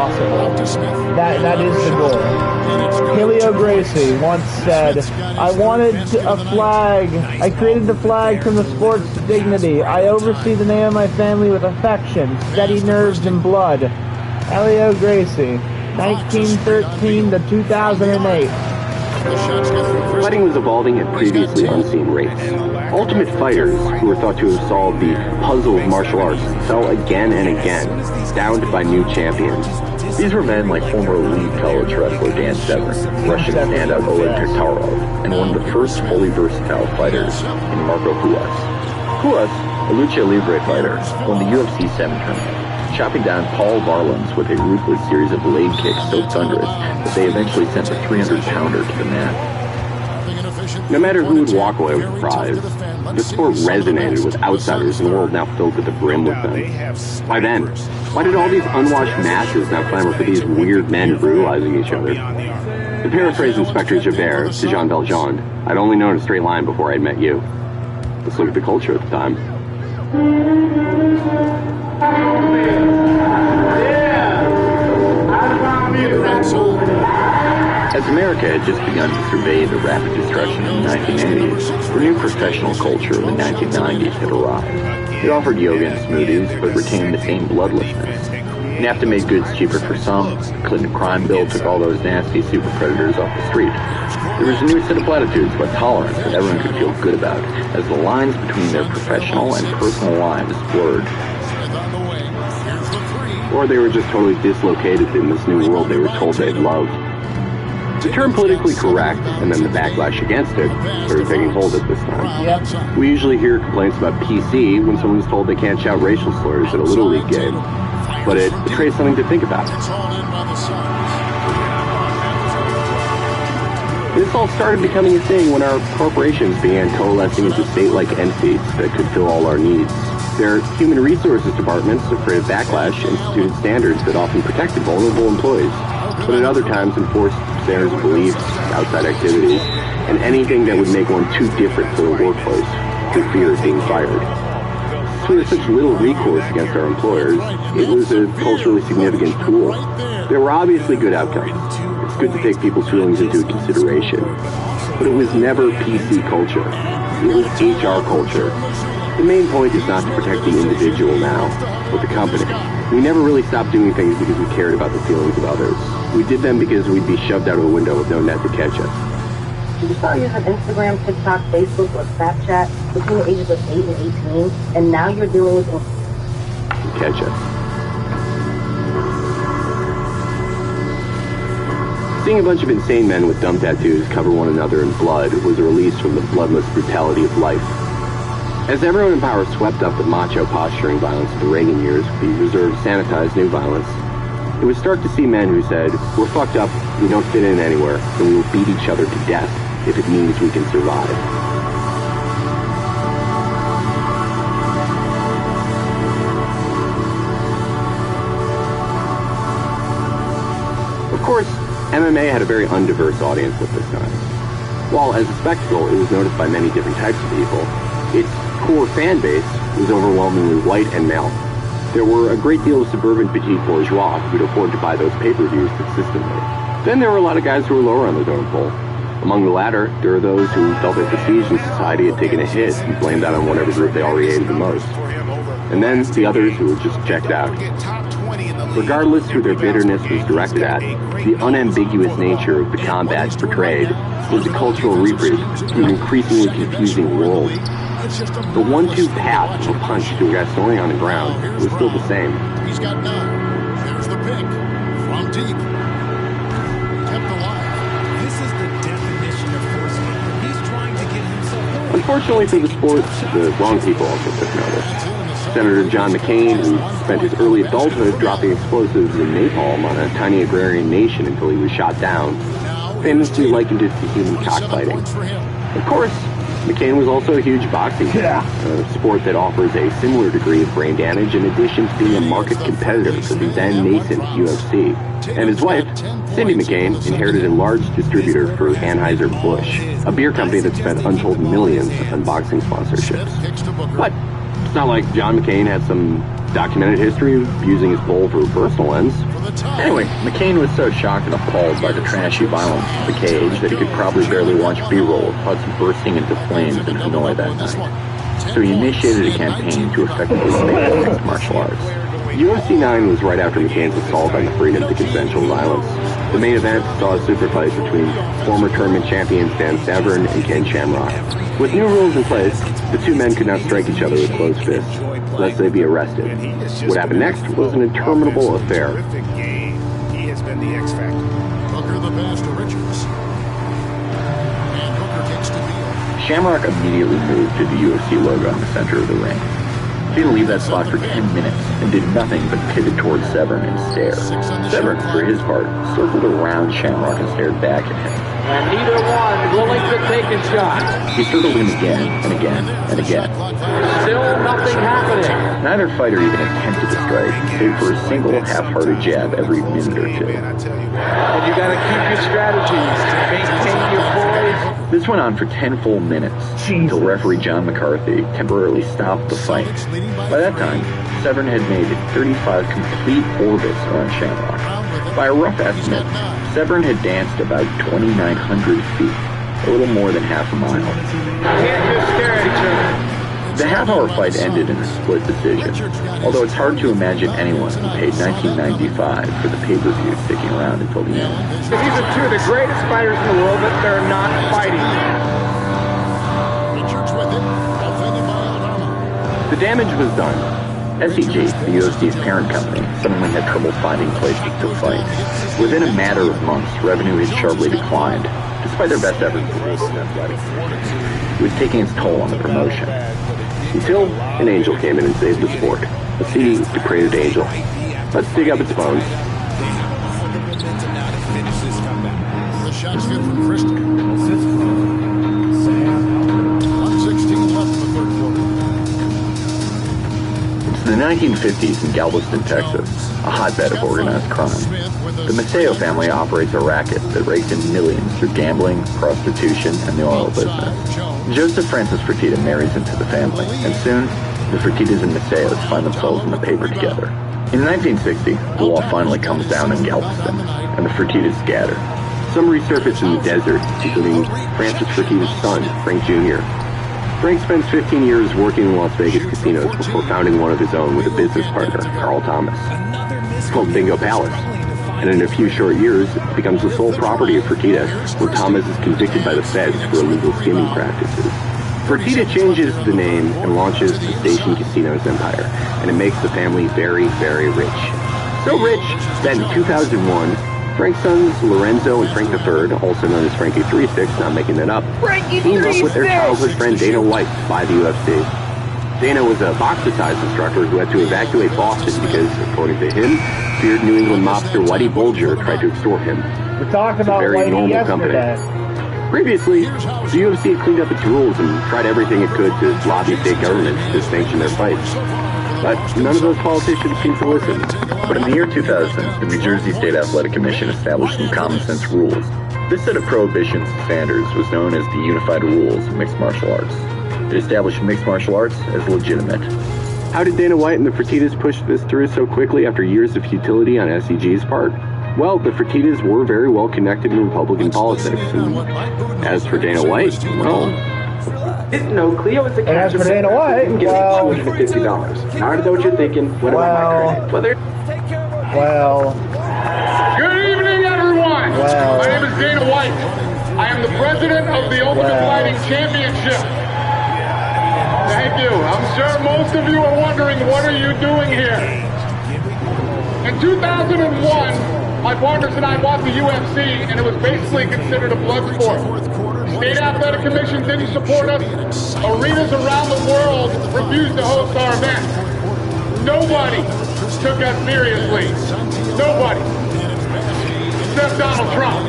H: possible. That is the goal. Helio Gracie once said, I wanted a flag. I created the flag from the sport's dignity. I oversee the name of my family with affection, steady nerves, and blood. Helio Gracie, 1913 to 2008.
L: Fighting was evolving at previously unseen rates. Ultimate fighters, who were thought to have solved the puzzle of martial arts, fell again and again, downed by new champions.
R: These were men like former elite college wrestler Dan Severn, Russian standout Oleg Tartarov, and one of the first fully versatile fighters in Marco Ruas. Ruas, a lucha libre fighter, won the UFC 7 tournament, chopping down Paul Varlins with a ruthless series of leg kicks so thunderous that they eventually sent the 300-pounder to the mat.
L: No matter who would walk away with the prize, the sport resonated with outsiders in a world now filled to the brim with them. Why then? Why did all these unwashed masses now clamor for these weird men brutalizing each other? To paraphrase Inspector Javert to Jean Valjean, I'd only known a straight line before I'd met you. Let's look at the culture at the time.
R: As America had just begun to survey the rapid destruction of the 1980s, the new professional culture of the 1990s had arrived. It offered yoga and smoothies, but retained the same bloodlessness. NAFTA made goods cheaper for some. The Clinton crime bill took all those nasty super predators off the street. There was a new set of platitudes about tolerance that everyone could feel good about, as the lines between their professional and personal lives blurred.
L: Or they were just totally dislocated in this new world they were told they'd loved. The term politically correct, and then the backlash against it, started taking hold at this time.
H: Yep.
L: We usually hear complaints about PC when someone's told they can't shout racial slurs at a Little League game. But it betrays something to think about. This all started becoming a thing when our corporations began coalescing into state-like entities that could fill all our needs. Their human resources departments of creative backlash instituted standards that often protected vulnerable employees, but at other times enforced standards of beliefs, outside activities, and anything that would make one too different for the workplace, for fear of being fired. So with such little recourse against our employers, it was a culturally significant tool. There were obviously good outcomes. It's good to take people's feelings into consideration. But it was never PC culture. It was HR culture. The main point is not to protect the individual now, but the company. We never really stopped doing things because we cared about the feelings of others. We did them because we'd be shoved out of the window with no net to catch us.
C: You start using Instagram, TikTok, Facebook, or Snapchat between the ages of 8 and 18, and now you're dealing with...
L: Catch us. Seeing a bunch of insane men with dumb tattoos cover one another in blood was a release from the bloodless brutality of life. As everyone in power swept up the macho posturing violence of the Reagan years with the reserved, sanitized new violence, it was stark to see men who said, we're fucked up, we don't fit in anywhere, and we will beat each other to death if it means we can survive. Of course, MMA had a very undiverse audience at this time. While as a spectacle, it was noticed by many different types of people, its core fan base was overwhelmingly white and male. There were a great deal of suburban petite bourgeois who could afford to buy those pay-per-views consistently. Then there were a lot of guys who were lower on the totem pole. Among the latter, there were those who felt their prestige in society had taken a hit and blamed that on whatever group they already hated the most. And then the others who were just checked out. Regardless who their bitterness was directed at, the unambiguous nature of the combat portrayed was a cultural reprieve to an increasingly confusing world. The 1-2 path of a punch to a guy snoring on the ground was still the same.
E: He's got 9. There's the pick from deep. Kept alive. This is the definition of force. He's trying to get himself.
L: Unfortunately for the sport, the wrong people also took notice. Senator John McCain, who spent his early adulthood dropping explosives in napalm on a tiny agrarian nation until he was shot down, famously likened it to human cockfighting. Of course, McCain was also a huge boxing fan, a sport that offers a similar degree of brain damage in addition to being a market competitor for the then nascent UFC. And his wife, Cindy McCain, inherited a large distributor for Anheuser-Busch, a beer company that spent untold millions on boxing sponsorships. But it's not like John McCain had some documented history of using his pull for personal ends.
R: Anyway, McCain was so shocked and appalled by the trashy violence of the cage that he could probably barely watch B-roll of Hudson bursting into flames in Hanoi that night. So he initiated a campaign to effectively ban mixed martial arts.
L: UFC 9 was right after McCain's assault on the freedom to consensual violence. The main event saw a super fight between former tournament champions Dan Severn and Ken Shamrock. With new rules in place, the two men could not strike each other with closed fists, lest they be arrested. What happened next was an interminable affair.
J: He has been the X Factor. Hooker the pass to Richards. And Hooker takes the deal.
R: Shamrock immediately moved to the UFC logo in the center of the ring. He didn't leave that spot for 10 minutes and did nothing but pivot towards Severn and stare. Severn, for his part, circled around Shamrock and stared back at him.
K: And neither one willing to take a shot.
R: He circled him again and again and again.
K: Still nothing happening.
R: Neither fighter even attempted to strike, save for a single half-hearted jab every minute or two.
K: And you gotta keep your strategies, maintain your poise.
R: This went on for 10 full minutes, until referee John McCarthy temporarily stopped the fight. By that time, Severn had made 35 complete orbits around Shamrock. By a rough estimate, Severn had danced about 2,900 feet, a little more than half a mile.
K: Can't just stare at each other.
R: The half-hour fight ended in a split decision, although it's hard to imagine anyone who paid $19.95 for the pay-per-view sticking around until the end.
K: These are two of the greatest fighters in the world, but they're not fighting.
R: The damage was done. SEG, the UFC's parent company, suddenly had trouble finding places to fight. Within a matter of months, revenue had sharply declined, despite their best efforts to raise the athletic. It was taking its toll on the promotion.
L: Until an angel came in and saved the sport. A seedy, depraved angel. Let's dig up its bones.
J: The shot's good from Christian. 1:16 left in the third quarter.
R: It's the 1950s in Galveston, Texas, a hotbed of organized crime. The Maceo family operates a racket that rakes in millions through gambling, prostitution, and the oil business. Joseph Francis Fertitta marries into the family, and soon, the Fertittas and Maceos find themselves in the paper together. In 1960, the wall finally comes down in Galveston, and the Fertittas scatter.
L: Some resurface in the desert, including Francis Fertitta's son, Frank Jr. Frank spends 15 years working in Las Vegas casinos before founding one of his own with a business partner, Carl Thomas. It's called Bingo Palace, and in a few short years, it becomes the sole property of Fertitta, where Thomas is convicted by the feds for illegal skimming practices. Fertitta changes the name and launches the Station Casinos empire, and it makes the family very, very rich. So rich that in 2001, Frank's sons Lorenzo and Frank III, also known as Frankie 36, not making that up, teamed up with their childhood friend Dana White to buy the UFC. Dana was a boxercise instructor who had to evacuate Boston because, according to him, feared New England mobster Whitey Bulger tried to extort him.
H: We're talking about Whitey yesterday.
L: Previously, the UFC had cleaned up its rules and tried everything it could to lobby state governments to sanction their fights. But none of those politicians seemed to listen.
R: But in the year 2000, the New Jersey State Athletic Commission established some common sense rules. This set of prohibitions and standards was known as the Unified Rules of Mixed Martial Arts. It established mixed martial arts as legitimate.
L: How did Dana White and the Fertittas push this through so quickly after years of futility on SEG's part? Well, the Fertittas were very well connected in Republican politics, and as for Dana White, well...
F: No, Cleo is a
H: And as for Dana White, well...
F: $250. Now I know what you're thinking. What about my credit?
H: Well...
S: Good evening, everyone!
H: Well...
S: My name is Dana White. I am the president of the Ultimate Fighting Championship. Thank you. I'm sure most of you are wondering, what are you doing here? In 2001, my partners and I bought the UFC, and it was basically considered a blood sport. State Athletic Commission didn't support us. Arenas around the world refused to host our event. Nobody took us seriously. Nobody. Except Donald Trump.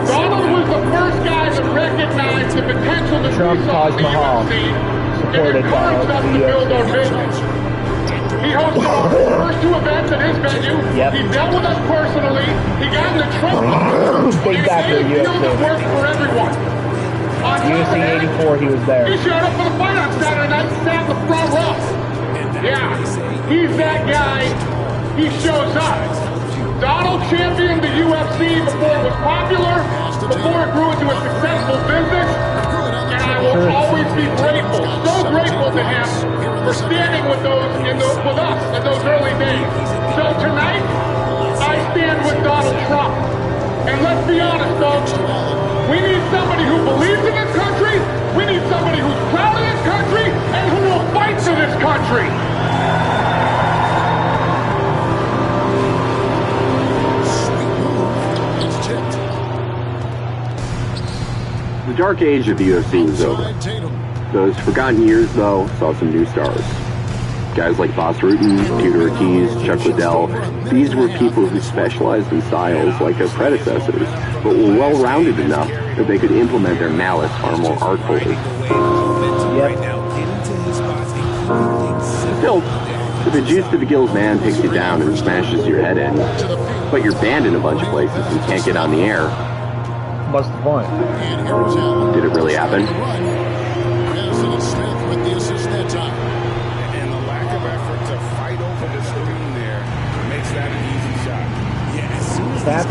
S: Donald was the first guy that recognized the potential to
H: Trump Taj Mahal, supported by the UFC.
S: He hosted our first two events at his venue.
H: Yep.
S: He dealt with us personally. He got in the trouble.
H: Big backer of UFC.
S: It worked for everyone.
H: UFC 84, he was there.
S: He showed up for the fight on Saturday night and sat in the front row. Yeah, he's that guy he shows up. Donald championed the UFC before it was popular, before it grew into a successful business, and I will always be grateful, so grateful to him for standing with with us in those early days. So tonight, I stand with Donald Trump. And let's be honest, folks, we need somebody who believes in this country, we need somebody who's proud of this country, and who will fight for this country.
L: The dark age of the UFC was over. Those forgotten years, though, saw some new stars. Guys like Bas Rutten, Peter Ortiz, Chuck Liddell, these were people who specialized in styles like their predecessors, but were well-rounded enough that they could implement their malice far more artfully. Still, if the juice to the gills man takes you down and smashes your head in, but you're banned in a bunch of places and can't get on the air,
H: what's the point?
L: Did it really happen?
E: And the lack of effort to fight over the screen there makes that an easy shot. Yeah, as soon as
H: that's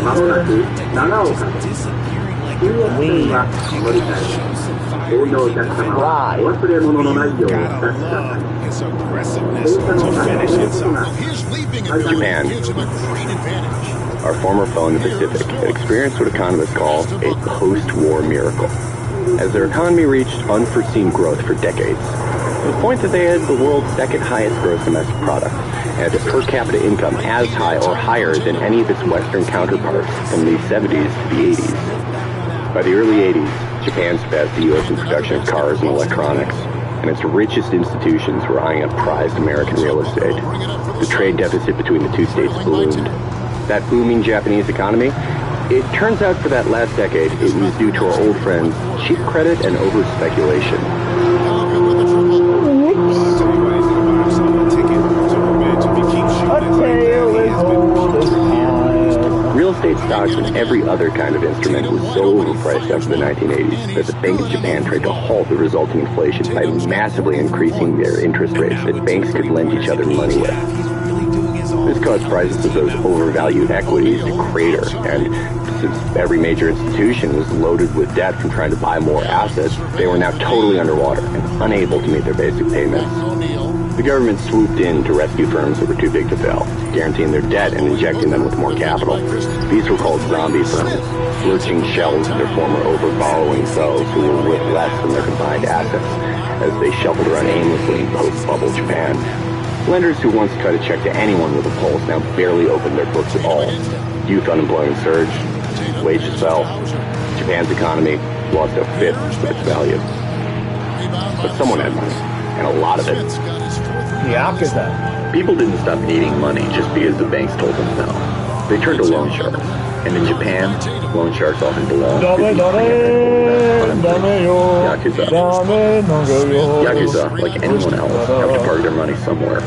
E: his aggressiveness to finish inside.
L: Japan, our former foe in the Pacific, had experienced what economists call a post-war miracle, as their economy reached unforeseen growth for decades, to the point that they had the world's second highest gross domestic product, and a per capita income as high or higher than any of its Western counterparts from the 70s to the 80s. By the early 80s, Japan surpassed the U.S. in production of cars and electronics, and its richest institutions were eyeing up prized American real estate. The trade deficit between the two states ballooned. That booming Japanese economy, it turns out for that last decade, it was due to our old friends' cheap credit and over-speculation. Real estate stocks and every other kind of instrument was so overpriced after the 1980s that the Bank of Japan tried to halt the resulting inflation by massively increasing their interest rates that banks could lend each other money with. This caused prices of those overvalued equities to crater, and since every major institution was loaded with debt from trying to buy more assets, they were now totally underwater and unable to meet their basic payments. The government swooped in to rescue firms that were too big to fail, guaranteeing their debt and injecting them with more capital. These were called zombie firms, lurching shells of their former over-borrowing selves who were worth less than their combined assets as they shuffled around aimlessly in post-bubble Japan. Lenders who once cut a check to anyone with a pulse now barely opened their books at all. Youth unemployment surged, wages fell, Japan's economy lost a fifth of its value. But someone had money, and a lot of it.
H: Yakuza.
R: People didn't stop needing money just because the banks told them no. They turned to loan sharks. And in Japan, loan sharks often belong to Yakuza. Yakuza, like anyone else, have to park their money somewhere.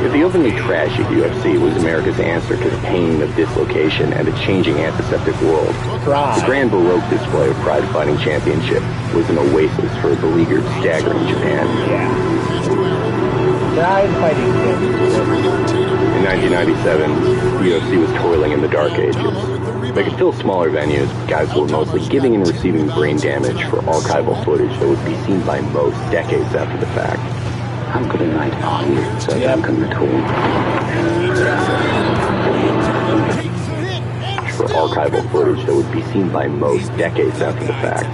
R: If the openly trashy UFC was America's answer to the pain of dislocation and a changing antiseptic world, the Grand Baroque display of Pride Fighting Championship was an oasis for a beleaguered, staggering Japan.
H: Pride Fighting
L: In 1997, the UFC was toiling in the dark ages. They could fill smaller venues, but guys were mostly giving and receiving brain damage for archival footage that would be seen by most decades after the fact.
P: How good a night are you, Sir Duncan at home?
L: For archival footage that would be seen by most decades after the fact.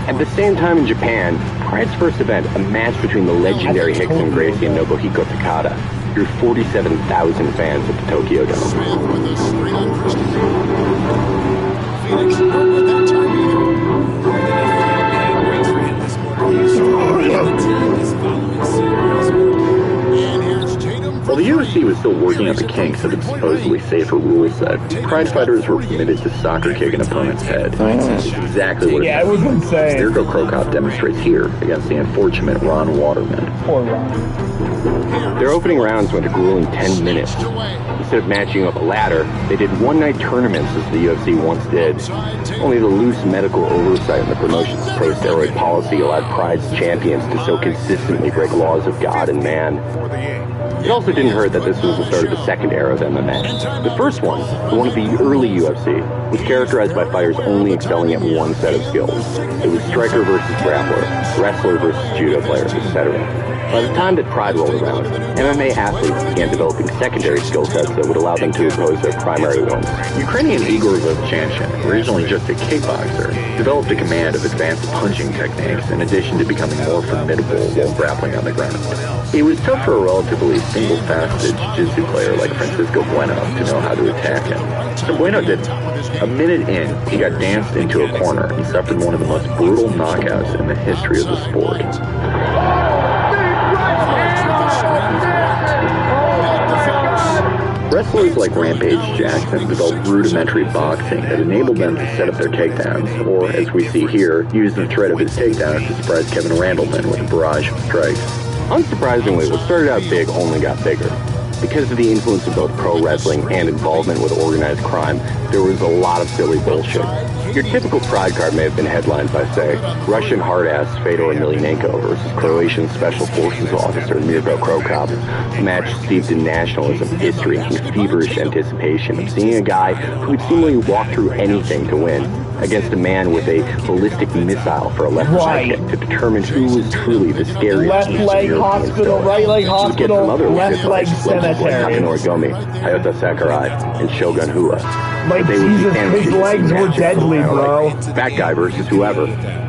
L: At the same time in Japan, Pride's first event, a match between the legendary Rickson Gracie and Nobuhiko Takada, drew 47,000 fans at the Tokyo Dome.
R: While the UFC was still working out the kinks of its supposedly safer rule set, Pride fighters were permitted to soccer kick an opponent's head. It's exactly what
H: I was insane.
R: Mirko Cro Cop demonstrates here against the unfortunate Ron Waterman.
H: Poor Ron.
L: Their opening rounds went a grueling 10 minutes. Instead of matching up a ladder, they did one-night tournaments as the UFC once did. Only the loose medical oversight in the promotion's pro-steroid policy allowed Pride's champions to so consistently break laws of God and man. It also didn't hurt that this was the start of the second era of MMA. The first one, the one of the early UFC, was characterized by fighters only excelling at one set of skills. It was striker versus grappler, wrestler versus judo player, etc. By the time that Pride rolled around, MMA athletes began developing secondary skill sets that would allow them to oppose their primary ones.
R: Ukrainian Igor Vovchanchin, originally just a kickboxer, developed a command of advanced punching techniques in addition to becoming more formidable while grappling on the ground. It was tough for a relatively single-faceted jiu-jitsu player like Francisco Bueno to know how to attack him. So Bueno didn't. A minute in, he got danced into a corner and suffered one of the most brutal knockouts in the history of the sport. Wrestlers like Rampage Jackson developed rudimentary boxing that enabled them to set up their takedowns, or, as we see here, use the threat of his takedowns to surprise Kevin Randleman with a barrage of strikes.
L: Unsurprisingly, what started out big only got bigger. Because of the influence of both pro wrestling and involvement with organized crime, there was a lot of silly bullshit. Your typical Pride card may have been headlined by, say, Russian hard-ass Fedor Emelianenko versus Croatian Special Forces officer Mirko Cro Cop, a match steeped in nationalism, history, and feverish anticipation of seeing a guy who would seemingly walk through anything to win, against a man with a ballistic missile for a left sidekick to determine who was truly the scariest.
H: Left leg hospital, right leg hospital, left leg cemetery.
L: Takanori Gomi, Hayata Sakurai, and Shogun Hua.
H: Like Jesus, his legs were deadly, bro.
L: Fat guy versus whoever.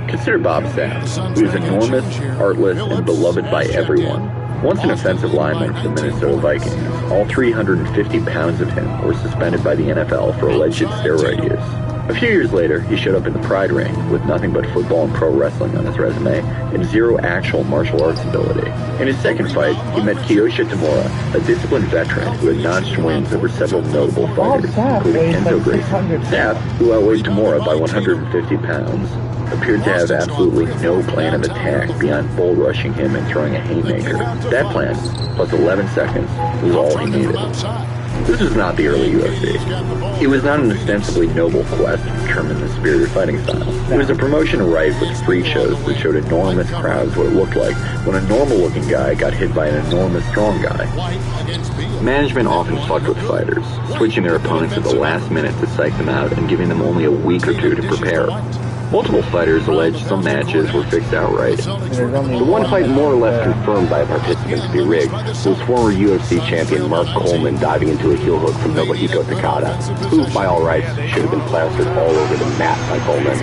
R: Consider Bob Sapp, who is enormous, heartless, and beloved by everyone. Once an offensive lineman for the Minnesota Vikings, all 350 pounds of him were suspended by the NFL for alleged steroid use. A few years later, he showed up in the Pride ring with nothing but football and pro wrestling on his resume and zero actual martial arts ability. In his second fight, he met Kiyoshi Tamura, a disciplined veteran who had notched wins over several notable fighters, including Kenzo Gracie. Sapp, who outweighed Tamura by 150 pounds, appeared to have absolutely no plan of attack beyond bull rushing him and throwing a haymaker. That plan, plus 11 seconds, was all he needed. This was not the early UFC. It was not an ostensibly noble quest to determine the superior fighting style. It was a promotion rife with freak shows that showed enormous crowds what it looked like when a normal-looking guy got hit by an enormous strong guy. Management often fucked with fighters, switching their opponents at the last minute to psych them out and giving them only a week or two to prepare. Multiple fighters alleged some matches were fixed outright.
L: The one fight more or less confirmed by participants to be rigged was former UFC champion Mark Coleman diving into a heel hook from Nobuhiko Takada, who, by all rights, should have been plastered all over the mat by Coleman.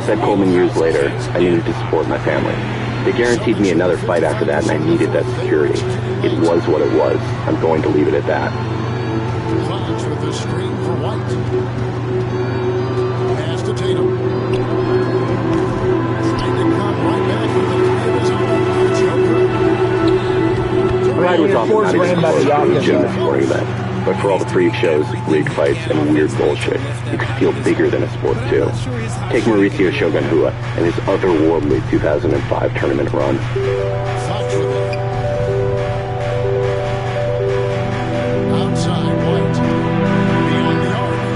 L: Said Coleman years later, I needed to support my family. They guaranteed me another fight after that, and I needed that security. It was what it was. I'm going to leave it at that.
E: With the screen for White. Pass to Tatum.
L: Pride was often not even close to a legitimate sporting event, but for all the freak shows, league fights, and weird bullshit, it could feel bigger than a sport too. Take Mauricio Shogun Hua and his otherworldly 2005 tournament run.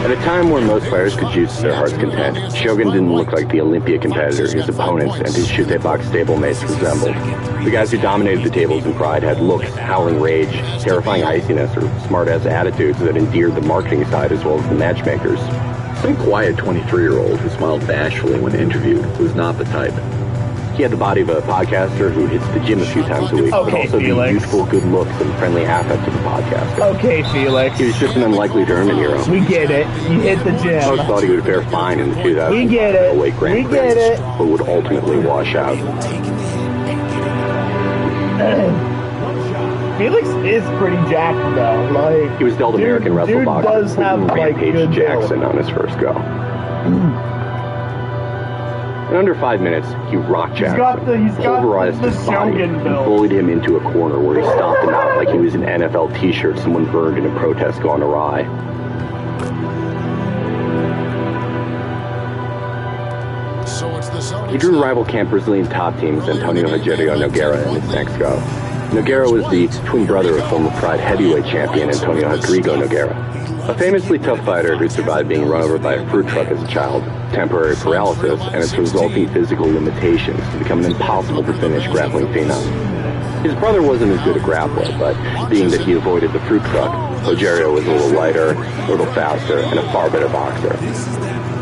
L: At a time when most players could juice to their heart's content, Shogun didn't look like the Olympia competitor his opponents and his chute box stablemates resembled. The guys who dominated the tables in Pride had looks, howling rage, terrifying iciness, or smart-ass attitudes that endeared the marketing side as well as the matchmakers.
R: Some quiet 23-year-old who smiled bashfully when interviewed was not the type.
L: He had the body of a podcaster who hits the gym a few times a week, but also the youthful good looks and friendly affect of a podcaster.
H: Okay, Felix.
L: He was just an unlikely tournament hero.
H: We get it. You hit the gym.
L: Most thought he would fare fine in the 2000
H: We get it.
L: weight Grand
H: We get it.
L: but would ultimately wash out.
H: Felix is pretty jacked though. Like
L: he was dealt American wrestle boxing
H: does have like
L: Rampage
H: good
L: Jackson on his first go.
R: In under 5 minutes, he rocked Jackson,
A: he's got
R: pulverized
A: the
R: his body,
A: Shogun
R: and
A: build.
R: bullied him into a corner where he stomped him out like he was an NFL t-shirt someone burned in a protest gone awry. He drew rival camp Brazilian top teams Antonio Rogério Nogueira and his next go. Nogueira was the twin brother of former Pride heavyweight champion Antonio Rodrigo Nogueira, a famously tough fighter who survived being run over by a fruit truck as a child, temporary paralysis, and its resulting physical limitations to become an impossible to finish grappling phenom. His brother wasn't as good a grappler, but being that he avoided the fruit truck, Rogério was a little lighter, a little faster, and a far better boxer.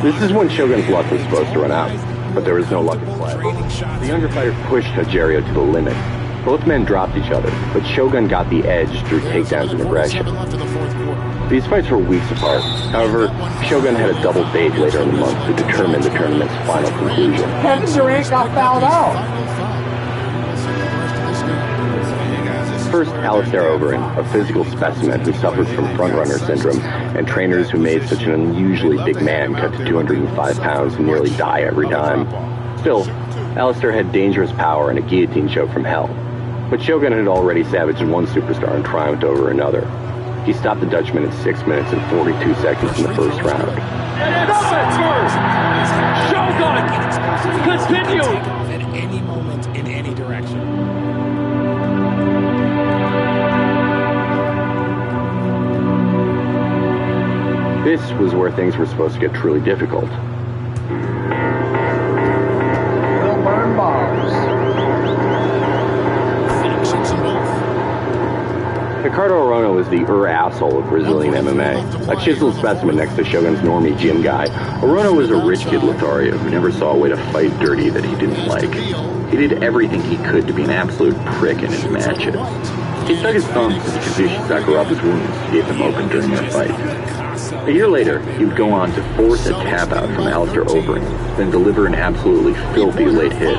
R: This is when Shogun's luck was supposed to run out, but there was no luck in play. The younger fighter pushed Rogério to the limit. Both men dropped each other, but Shogun got the edge through takedowns and aggression. These fights were weeks apart. However, Shogun had a double date later in the month to determine the tournament's final conclusion.
A: Kevin Durant got fouled out.
R: First, Alistair Overeem, a physical specimen who suffered from frontrunner syndrome, and trainers who made such an unusually big man cut to 205 pounds and nearly die every time. Still, Alistair had dangerous power and a guillotine choke from hell. But Shogun had already savaged one superstar and triumphed over another. He stopped the Dutchman in 6 minutes and 42 seconds in the first round.
K: Shogun! Continue!
J: At any moment, in any direction.
R: This was where things were supposed to get truly difficult.
A: Will burn balls.
R: Ricardo Arona was the asshole of Brazilian MMA. A chiseled specimen next to Shogun's normie gym guy, Arona was a rich kid Lothario who never saw a way to fight dirty that he didn't like. He did everything he could to be an absolute prick in his matches. He stuck his thumbs into Kazushi Sakuraga's wounds to keep them open during their fight. A year later, he would go on to force a tap-out from Alistair Overeem, then deliver an absolutely filthy late hit.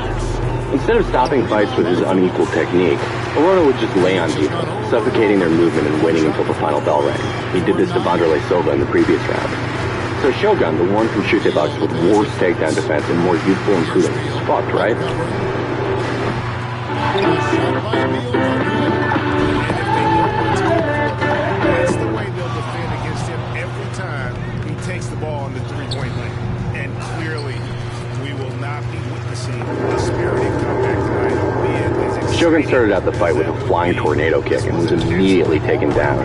R: Instead of stopping fights with his unequal technique, Arona would just lay on people, suffocating their movement and waiting until the final bell rang. He did this to Vanderlei Silva in the previous round. So Shogun, the one from Chute Box with worse takedown defense and more youthful and prudent, is fucked, right?
J: That's the way they'll defend against him every time he takes the ball on the three-point line. And clearly, we will not be witnessing a spirited comeback tonight.
R: Shogun started out the fight with a flying tornado kick and was immediately taken down.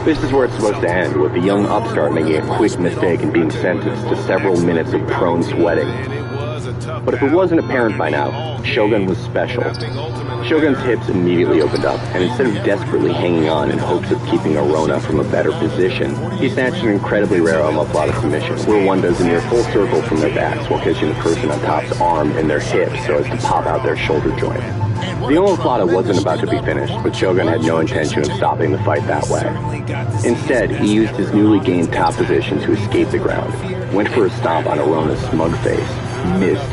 R: This is where it's supposed to end, with the young upstart making a quick mistake and being sentenced to several minutes of prone sweating. But if it wasn't apparent by now, Shogun was special. Shogun's hips immediately opened up, and instead of desperately hanging on in hopes of keeping Arona from a better position, he snatched an incredibly rare omoplata submission, where one does a near full circle from their backs while catching the person on top's arm and their hips so as to pop out their shoulder joint. The omoplata wasn't about to be finished, but Shogun had no intention of stopping the fight that way. Instead, he used his newly gained top position to escape the ground, went for a stomp on Arona's smug face, missed,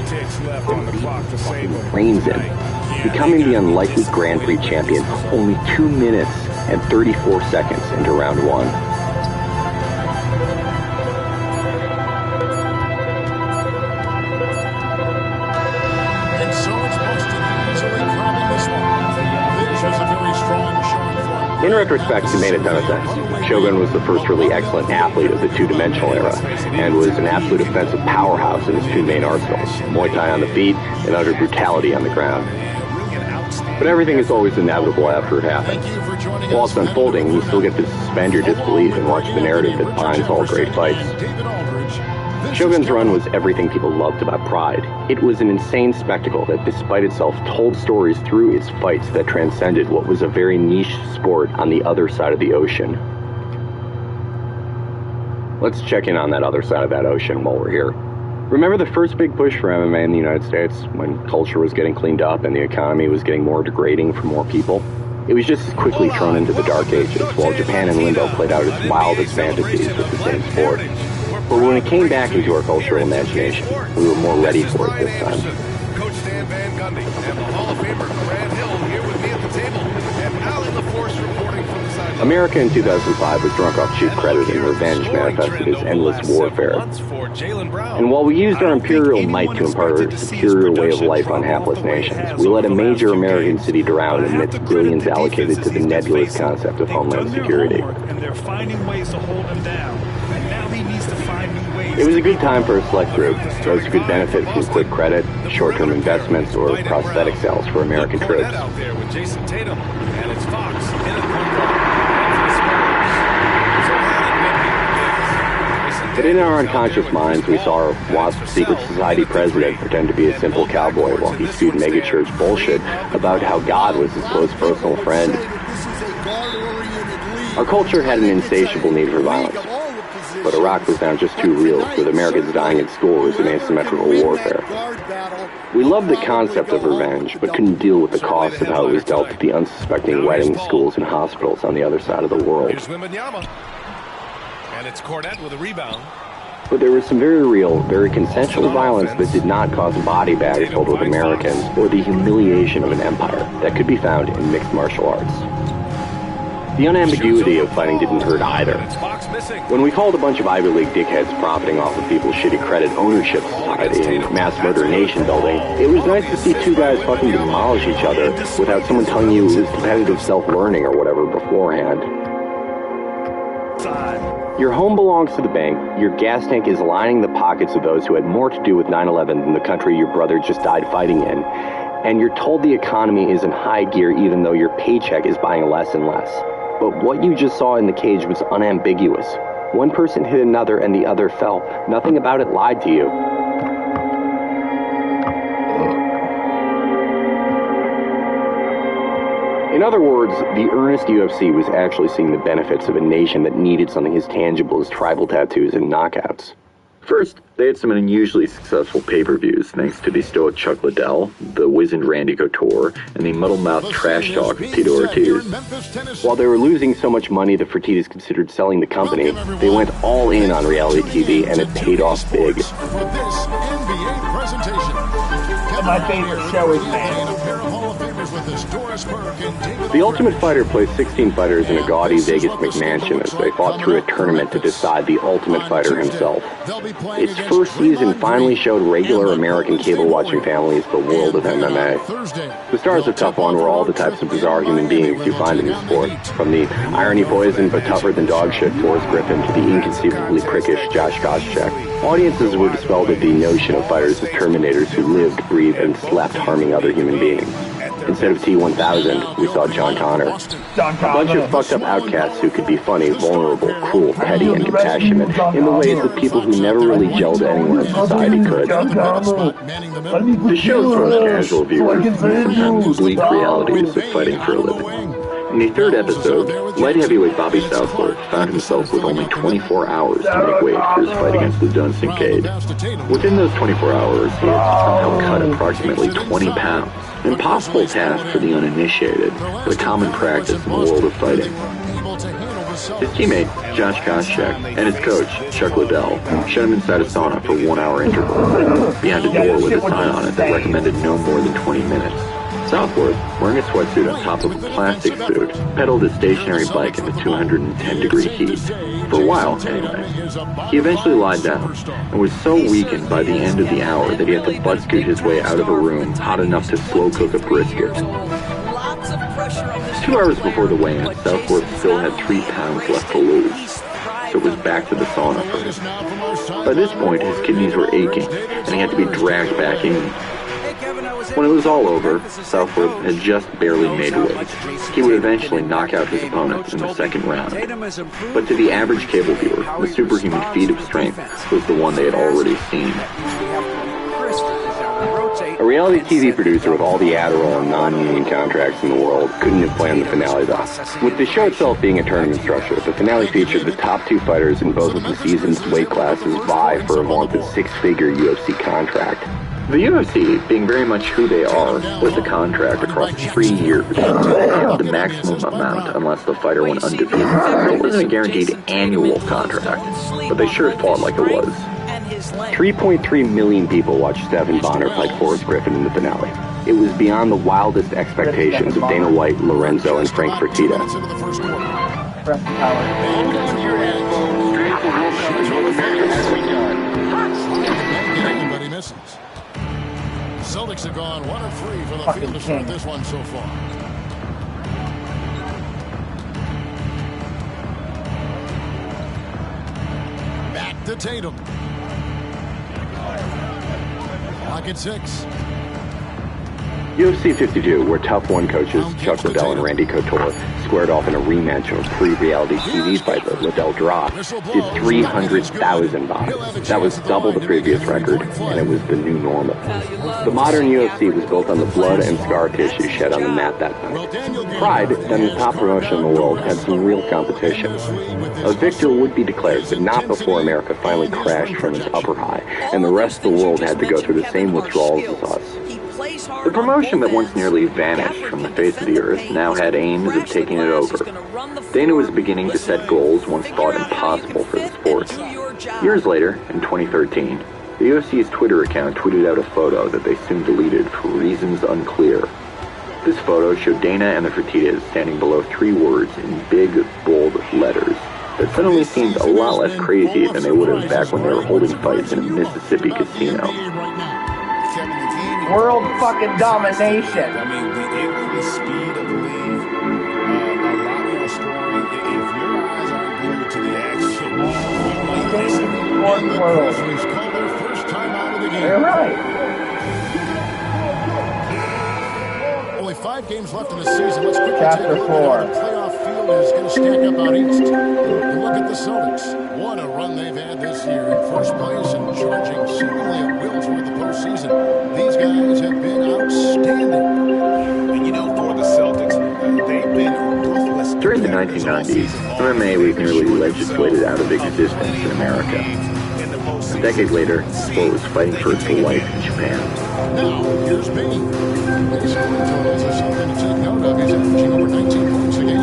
R: reins in, becoming the unlikely Grand Prix champion only 2 minutes and 34 seconds into round one.
E: And so it's Boston easily grabbing this one. This was a very strong showing for him.
R: In retrospect, it made a ton of sense. Shogun was the first really excellent athlete of the two-dimensional era, and was an absolute offensive powerhouse in his two main arsenals, Muay Thai on the feet and utter brutality on the ground. But everything is always inevitable after it happens. While it's unfolding, you still get to suspend your disbelief and watch the narrative that binds all great fights. Shogun's run was everything people loved about Pride. It was an insane spectacle that, despite itself, told stories through its fights that transcended what was a very niche sport on the other side of the ocean. Let's check in on that other side of that ocean while we're here. Remember the first big push for MMA in the United States, when culture was getting cleaned up and the economy was getting more degrading for more people? It was just as quickly thrown into the dark ages, while Japan and limbo played out its wildest fantasies with the same sport. But when it came back into our cultural imagination, we were more ready for it this time.
J: Coach Stan Van Gundy and the Hall of Famer Grant Hill here with me at the table, and Allie LaForce reporting from the sideline.
L: America in 2005 was drunk off cheap credit, and revenge manifested as endless warfare. And while we used our imperial might to impart a superior way of life on hapless nations, we let a major American city drown amidst billions allocated to the nebulous concept of homeland security.
B: And they're finding ways to hold him down. And now he needs to find new ways.
L: It was a good time for a select group, those who could benefit from quick credit, short-term investments, or prosthetic sales for American troops.
B: Out there with Jason Tatum, and it's Fox in the
L: But in our unconscious minds, we saw our WASP secret society president pretend to be a simple cowboy while he spewed megachurch bullshit about how God was his close personal friend. Our culture had an insatiable need for violence, but Iraq was now just too real, with Americans dying at schools in asymmetrical warfare. We loved the concept of revenge, but couldn't deal with the cost of how it was dealt to the unsuspecting weddings, schools, and hospitals on the other side of the world.
J: And it's Cornette with a rebound.
L: But there was some very real, very consensual violence that did not cause body bags filled with Americans or the humiliation of an empire that could be found in mixed martial arts. The unambiguity of fighting didn't hurt either. When we called a bunch of Ivy League dickheads profiting off of people's shitty credit ownership society and mass murder nation building, it was nice to see two guys fucking demolish each other without someone telling you it was competitive self-learning or whatever beforehand. Your home belongs to the bank, your gas tank is lining the pockets of those who had more to do with 9/11 than the country your brother just died fighting in, and you're told the economy is in high gear even though your paycheck is buying less and less. But what you just saw in the cage was unambiguous. One person hit another and the other fell. Nothing about it lied to you. In other words, the earnest UFC was actually seeing the benefits of a nation that needed something as tangible as tribal tattoos and knockouts. First, they had some unusually successful pay-per-views thanks to the stoic Chuck Liddell, the wizened Randy Couture, and the muddle-mouthed trash talk of Tito Ortiz. While they were losing so much money that Fertitas considered selling the company, they went all in on reality TV, and it paid off big.
H: My favorite show is Man.
L: The Ultimate Fighter plays 16 fighters in a gaudy Vegas McMansion as they fought through a tournament to decide the Ultimate Fighter himself. Its first season finally showed regular American cable-watching families the world of MMA. The stars of Tough One were all the types of bizarre human beings you find in the sport, from the irony-poisoned but tougher than dog shit Forrest Griffin to the inconceivably prickish Josh Koscheck. Audiences were dispelled of the notion of fighters as Terminators who lived, breathed, and slept harming other human beings. Instead of T-1000, we saw John Connor. A bunch of fucked-up outcasts who could be funny, vulnerable, cruel, petty, and compassionate in the ways that people who never really gelled anyone in society could. The show throws casual viewers into sometimes bleak realities of fighting for a living. In the third episode, light heavyweight Bobby Southworth found himself with only 24 hours to make weight for his fight against Lou Dunn Kincaid. Within those 24 hours, he had to somehow cut approximately 20 pounds. An impossible task for the uninitiated, but a common practice in the world of fighting. His teammate, Josh Koscheck, and his coach, Chuck Liddell, shut him inside a sauna for 1 hour interval, behind a door with a sign on it that recommended no more than 20 minutes. Southworth, wearing a sweatsuit on top of a plastic suit, pedaled his stationary bike in the 210-degree heat. For a while, anyway. He eventually lied down, and was so weakened by the end of the hour that he had to butt-scoot his way out of a room hot enough to slow-cook a brisket. 2 hours before the weigh-in, Southworth still had 3 pounds left to lose, so it was back to the sauna for him. By this point, his kidneys were aching, and he had to be dragged back in. When it was all over, Southworth had just barely made weight. He would eventually knock out his opponent in the second round. But to the average cable viewer, the superhuman feat of strength was the one they had already seen. A reality TV producer with all the Adderall and non-union contracts in the world couldn't have planned the finale though. With the show itself being a tournament structure, the finale featured the top 2 fighters in both of the season's weight classes vie for a vaunted 6-figure UFC contract. The UFC, being very much who they are, was the contract across 3 years, and the maximum amount unless the fighter went undefeated. It wasn't a guaranteed annual contract, but they sure fought like it was. 3.3 million people watched Stephan Bonnar fight Forrest Griffin in the finale. It was beyond the wildest expectations of Dana White, Lorenzo, and Frank Fertitta.
H: Preston Power.
S: Hold on to your hat, folks. Straight for World Cup North America has begun.
E: But he misses. Celtics have gone 1 of 3 for the
H: Fucking
E: field to start
H: king.
E: this one so far. Back to Tatum. Clock at 6.
L: UFC 52, where Tough One coaches Chuck Liddell and Randy Couture squared off in a rematch of a pre-reality TV fight that Liddell dropped, did 300,000 buys. That was double the previous record, and it was the new normal. The modern UFC was built on the blood and scar tissue shed on the mat that night. Pride, then the top promotion in the world, had some real competition. A victor would be declared, but not before America finally crashed from its upper high, and the rest of the world had to go through the same withdrawals as us. The promotion that once nearly vanished from the face of the earth now had aims of taking it over. Dana was beginning to set goals once thought impossible for the sport. Years later, in 2013, the UFC's Twitter account tweeted out a photo that they soon deleted for reasons unclear. This photo showed Dana and the Fertittas standing below 3 words in big, bold letters that suddenly seemed a lot less crazy than they would have back when they were holding fights in a Mississippi casino.
H: World fucking domination.
J: I mean, the increased speed of the league, a lot more scoring. If your eyes aren't glued to the action, you might miss it. And the Grizzlies call their first time out of the game.
H: You're right.
E: Only 5 games left in the season. Let's quickly
H: Chapter
E: take a look
H: 4.
E: at how the playoff field is going to stack up out east. And look at the Celtics. What a run they've had this year. In first place and charging seemingly at will toward the postseason. These guys have been outstanding. And you know, for the Celtics, they've been ruthless.
L: During the 1990s, MMA was nearly legislated out of existence in America. A decade later, the sport was fighting for its life in Japan.
E: Now, here's Bing. His scoring totals are something to take note of. He's averaging over 19 points a game.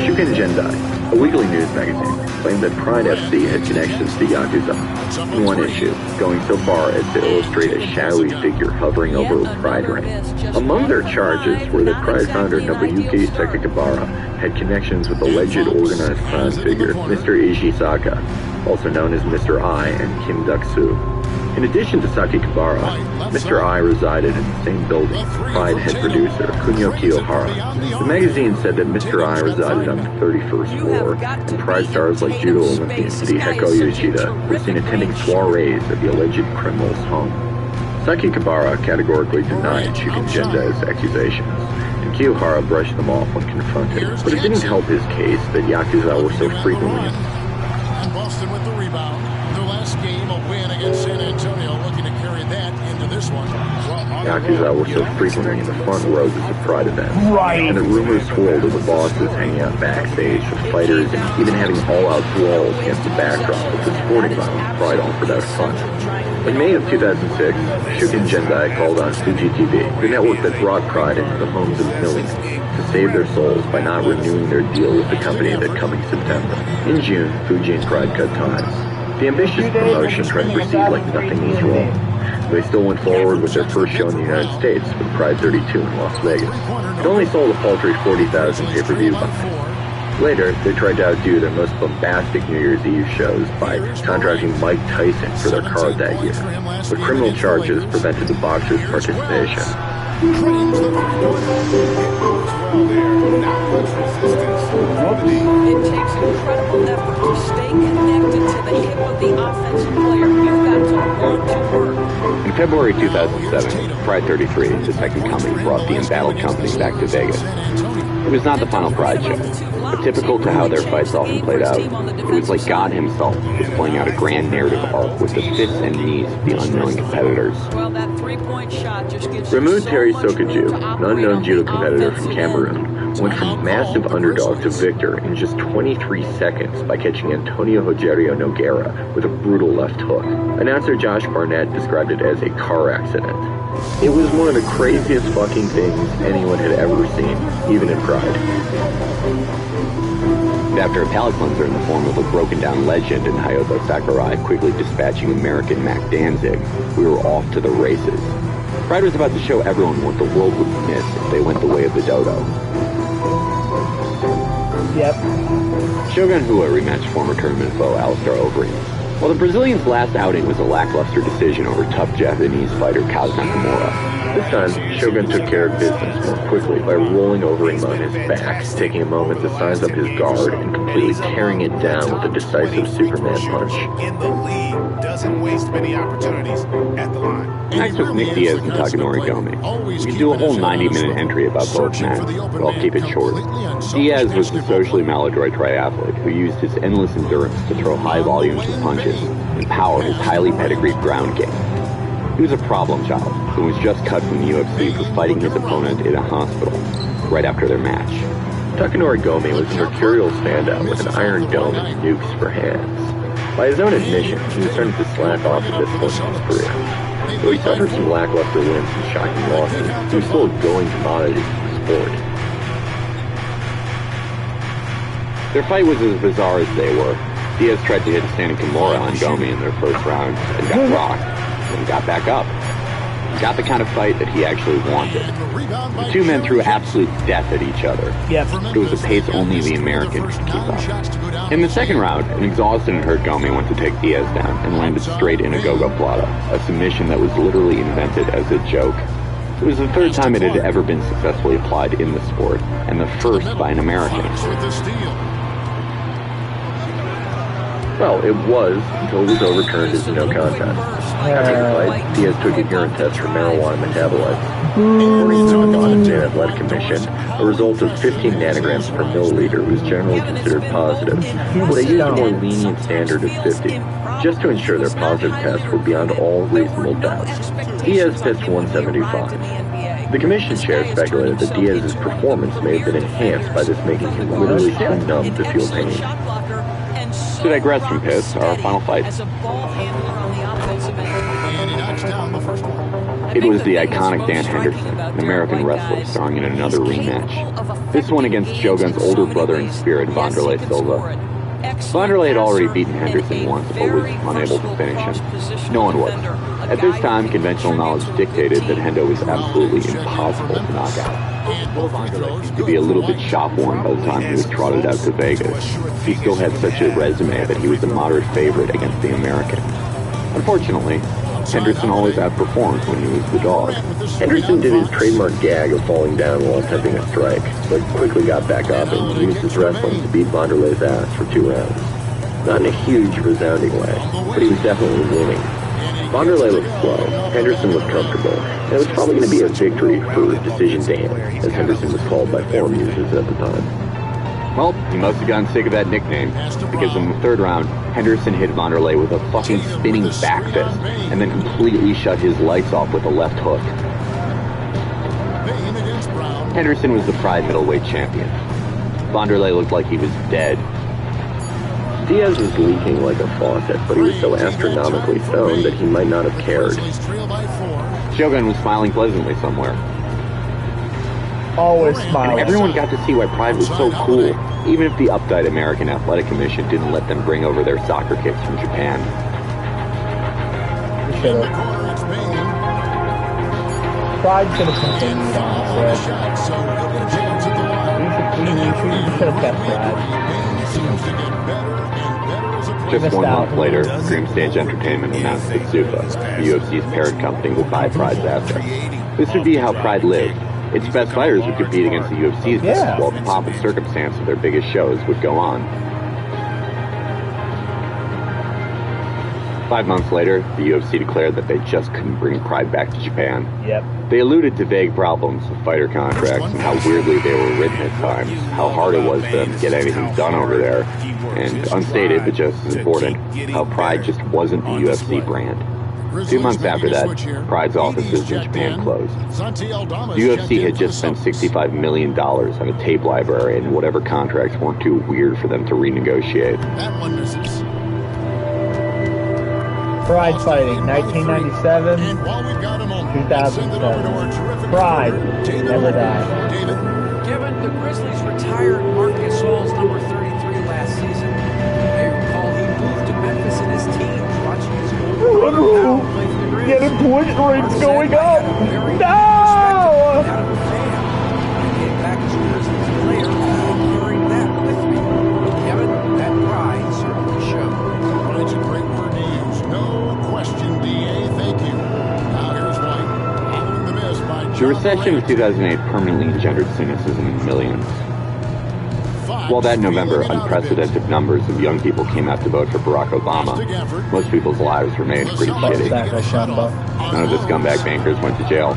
L: Shuken Jendai, a weekly news magazine, claimed that Pride FC had connections to Yakuza. In one issue, going so far as to illustrate a shadowy figure hovering over a Pride ring. Among their charges were that Pride founder Nobuyuki Sakakibara had connections with alleged organized crime figure Mr. Ishisaka, also known as Mr. I and Kim Duck-soo. In addition to Sakakibara, Mr. I resided in the same building as Pride head producer Kunio Kiyohara. The magazine said that Mr. I resided on the 31st floor, and Pride stars like judo Olympian Hideko Yoshida were seen attending soirees at the alleged criminal's home. Sakakibara categorically denied Shuken Jendai's accusations, and Kiyohara brushed them off when confronted. But it didn't help his case that Yakuza were so frequently
E: And Boston with the rebound. Their last game, a win against San Antonio, looking to carry that into this one.
L: Yakuza were so frequently in the front rows of the Pride events.
H: Right.
L: And the rumors swirled of the bosses hanging out backstage with fighters and even having all-out brawls against the backdrop of the sporting violence Pride offered out front. In May of 2006, Shuken Jendai called on Fuji TV, the network that brought Pride into the homes of millions, to save their souls by not renewing their deal with the company that coming September. In June, Fuji and Pride cut ties. The ambitious promotion tried to proceed like nothing was wrong. They still went forward with their first show in the United States with Pride 32 in Las Vegas. It only sold a paltry 40,000 pay-per-view buys. Later, they tried to outdo their most bombastic New Year's Eve shows by contracting Mike Tyson for their card that year. But criminal charges prevented the boxer's participation.
I: It takes incredible effort to stay connected to the hip of the offensive player. You've got to want to work.
L: In February 2007, Pride 33, the second company, brought the embattled company back to Vegas. It was not the final Pride show, but typical to how their fights often played out, it was like God himself was playing out a grand narrative arc with the fists and knees of the unknowing competitors.
I: Well, that three-point shot just gives
L: Ramu Terry Sokaju, an unknown judo competitor from Cameroon, went from massive underdog to victor in just 23 seconds by catching Antonio Rogerio Nogueira with a brutal left hook. Announcer Josh Barnett described it as a car accident. It was one of the craziest fucking things anyone had ever seen, even in Pride.
T: After a palate cleanser in the form of a broken-down legend in Hayato Sakurai quickly dispatching American Mac Danzig, we were off to the races. Pride was about to show everyone what the world would miss if they went the way of the dodo.
H: Yep.
T: Shogun Rua rematched former tournament foe Alistair Overeem. While the Brazilian's last outing was a lackluster decision over tough Japanese fighter Kaz Nakamura, this time, Shogun took care of business more quickly by rolling Overeem on his back, taking a moment to size up his guard, and completely tearing it down with a decisive Superman punch.
J: In the league, doesn't waste many opportunities at the line.
T: Next was Nick Diaz and Takanori Gomi. We could do a whole 90-minute entry about both men, but I'll keep it short. Diaz was a socially maladroit triathlete who used his endless endurance to throw high volumes of punches and power his highly pedigreed ground game. He was a problem child who was just cut from the UFC for fighting his opponent in a hospital right after their match. Takanori Gomi was a mercurial standout with an iron dome and nukes for hands. By his own admission, he was starting to slack off at this point in his career. Though he suffered some lackluster wins and shocking losses, he was still a going commodity in the sport. Their fight was as bizarre as they were. Diaz tried to hit a standing Kimura on Gomi in their first round and got rocked, and got back up. He got the kind of fight that he actually wanted. The two men threw absolute death at each other. It was a pace only the American could keep up. In the second round, an exhausted and hurt Gomi went to take Diaz down and landed straight in a Gogo Plata, a submission that was literally invented as a joke. It was the third time it had ever been successfully applied in the sport, and the first by an American. Well, it was, until it was overturned as a no contest. After the fight, Diaz took a urine test for marijuana metabolites. According to the Nevada Athletic Commission, a result of 15 nanograms per milliliter was generally considered positive, but they used a more lenient standard of 50, just to ensure their positive tests were beyond all reasonable doubt. Diaz pitched 175. The commission chair speculated that Diaz's performance may have been enhanced by this making him literally too numb to feel pain. To digress from piss, our final fight. It was the iconic Dan Henderson, an American wrestler, starring in another rematch. This one against Shogun's older brother in spirit, Wanderlei Silva. Wanderlei had already beaten Henderson once, but was unable to finish him. No one was. At this time, conventional knowledge dictated that Hendo was absolutely impossible to knock out. Wanderlei seemed to be a little bit shop-worn by the time he was trotted out to Vegas. He still had such a resume that he was a moderate favorite against the American. Unfortunately, Henderson always outperformed when he was the dog. Henderson did his trademark gag of falling down while attempting a strike, but quickly got back up and used his wrestling to beat Wanderlei's ass for 2 rounds. Not in a huge, resounding way, but he was definitely winning. Wanderlei looked slow, Henderson looked comfortable, and it was probably going to be a victory for Decision Dan, as Henderson was called by forum users at the time. Well, he must have gotten sick of that nickname, because in the third round, Henderson hit Wanderlei with a fucking spinning back fist, and then completely shut his lights off with a left hook. Henderson was the Pride middleweight champion. Wanderlei looked like he was dead. Diaz was leaking like a faucet, but he was so astronomically stoned that he might not have cared. Shogun was smiling pleasantly somewhere.
H: Always smiling.
T: And everyone got to see why Pride was so cool, even if the uptight American Athletic Commission didn't let them bring over their soccer kits from Japan.
H: Pride should have continued on this You should have kept Pride.
T: Just 1 month later, Dream Stage Entertainment announced that Zuffa, the UFC's parent company, would buy Pride's assets. This would be how Pride lived. Its best fighters would compete against the UFC's best, while the pomp and circumstance of their biggest shows would go on. 5 months later, the UFC declared that they just couldn't bring Pride back to Japan. They alluded to vague problems with fighter contracts and how weirdly they were written at times, how hard it was for them to get anything done over there, and unstated, but just as important, how Pride just wasn't the UFC brand. 2 months after that, Pride's offices in Japan closed. The UFC had just spent $65 million on a tape library, and whatever contracts weren't too weird for them to renegotiate.
H: Pride fighting, 1997, 2007. Pride never died.
I: Kevin, the Grizzlies retired Marc Gasol's number 33 last season. You may recall he moved to Memphis in his teens, watching his goal.
H: Getting point rates going up. No!
I: Came back as a Grizzlies player, carrying that with me.
T: recession of 2008 permanently engendered cynicism in millions. While that November unprecedented numbers of young people came out to vote for Barack Obama, most people's lives remained pretty shitty. None of the scumbag bankers went to jail.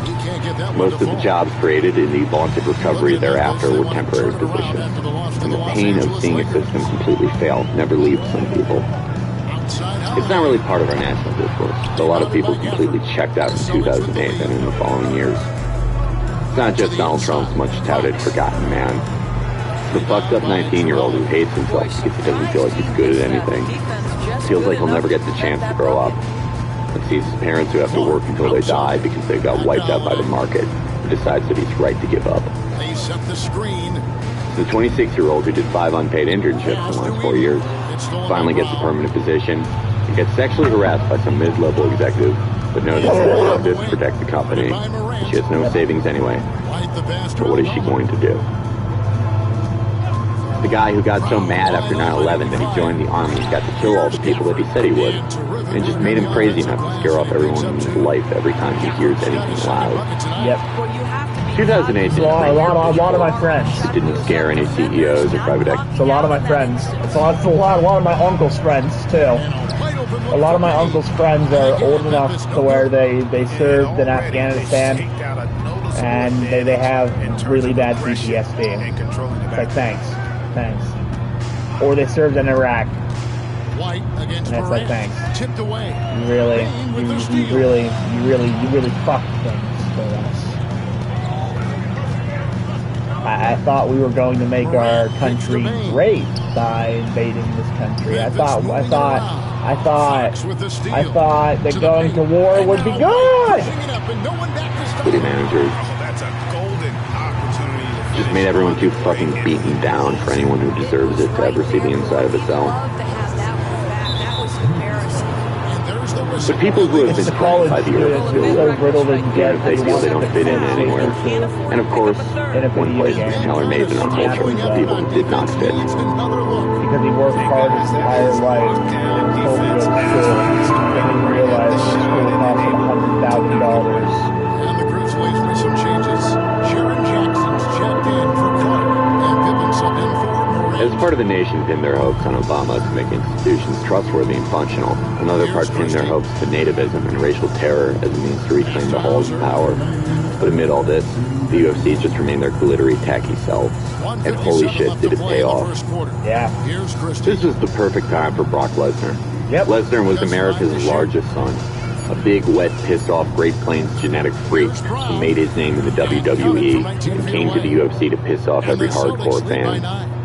T: Most of the jobs created in the vaunted recovery thereafter were temporary positions, and the pain of seeing a system completely fail never leaves some people. It's not really part of our national discourse, but a lot of people completely checked out in 2008 and in the following years. It's not just Donald Trump's much-touted forgotten man. The fucked up 19-year-old who hates himself because he doesn't feel like he's good at anything. Feels like he'll never get the chance to grow up. And sees his parents who have to work until they die because they got wiped out by the market, and decides that he's right to give up.
J: They set the screen.
T: The 26-year-old who did 5 unpaid internships in the last 4 years finally gets a permanent position and gets sexually harassed by some mid-level executive, but knows that she'll have to protect the company. She has no savings anyway. So what is she going to do? The guy who got so mad after 9/11 that he joined the army and got to kill all the people that he said he would. And it just made him crazy enough to scare off everyone in his life every time he hears anything loud.
H: Yep.
T: 2008
H: a lot of my friends.
T: It didn't scare any CEOs or private equity.
H: It's a lot of my friends. It's a lot of my uncle's friends too. A lot of my uncle's friends are old enough to where they served in Afghanistan and they have really bad PTSD. It's like thanks. Or they served in Iraq. And it's like thanks. You really fucked things for us. I thought we were going to make our country great by invading this country. I thought that going to war would be good.
T: City managers just made everyone too fucking beaten down for anyone who deserves it to ever see the inside of a cell. But people who have been threatened by the earth even if they feel they don't fit in anywhere. And of course, one place was tailor-made in our culture for people who did not fit.
H: Because he worked hard his entire life and told me to go to school, and then realized school cost him $100,000.
J: And the Grizzlies with some changes. Sharon Jackson's checked in for Clark, and Pippen sub in for Murray.
T: As part of the nation pinned their hopes on Obama to make institutions trustworthy and functional, another part pinned their hopes to nativism and racial terror as a means to reclaim the halls of power. But amid all this, the UFC just remained their glittery, tacky selves. And holy shit, did it pay off.
H: Yeah.
T: This was the perfect time for Brock Lesnar.
H: Yep.
T: Lesnar was America's largest son. A big, wet, pissed-off Great Plains genetic freak who made his name in the WWE and came to the UFC to piss off every hardcore fan.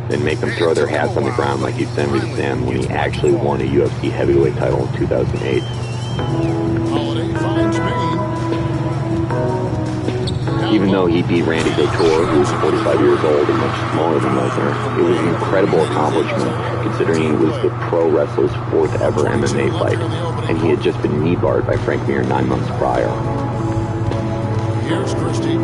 T: Then make them throw their hats on the ground like Yosemite Sam when he actually won a UFC heavyweight title in 2008. Even though he beat Randy Couture, who was 45 years old and much smaller than Lesnar, it was an incredible accomplishment considering it was the pro wrestler's 4th ever MMA fight, and he had just been knee-barred by Frank Mir 9 months prior.
J: Here's Christie.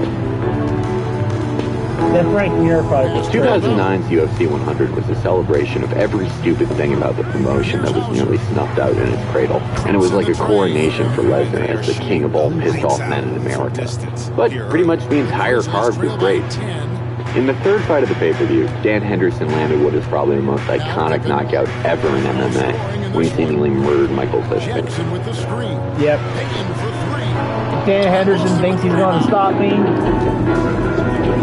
H: That Frank Mir fight was
T: 2009's UFC 100 was a celebration of every stupid thing about the promotion that was nearly snuffed out in its cradle, and it was like a coronation for Lesnar as the king of all pissed-off men in America. But pretty much the entire card was great. In the third fight of the pay-per-view, Dan Henderson landed what is probably the most iconic knockout ever in MMA, when he seemingly murdered Michael Bisping.
H: Yep. Dan Henderson thinks he's going to stop me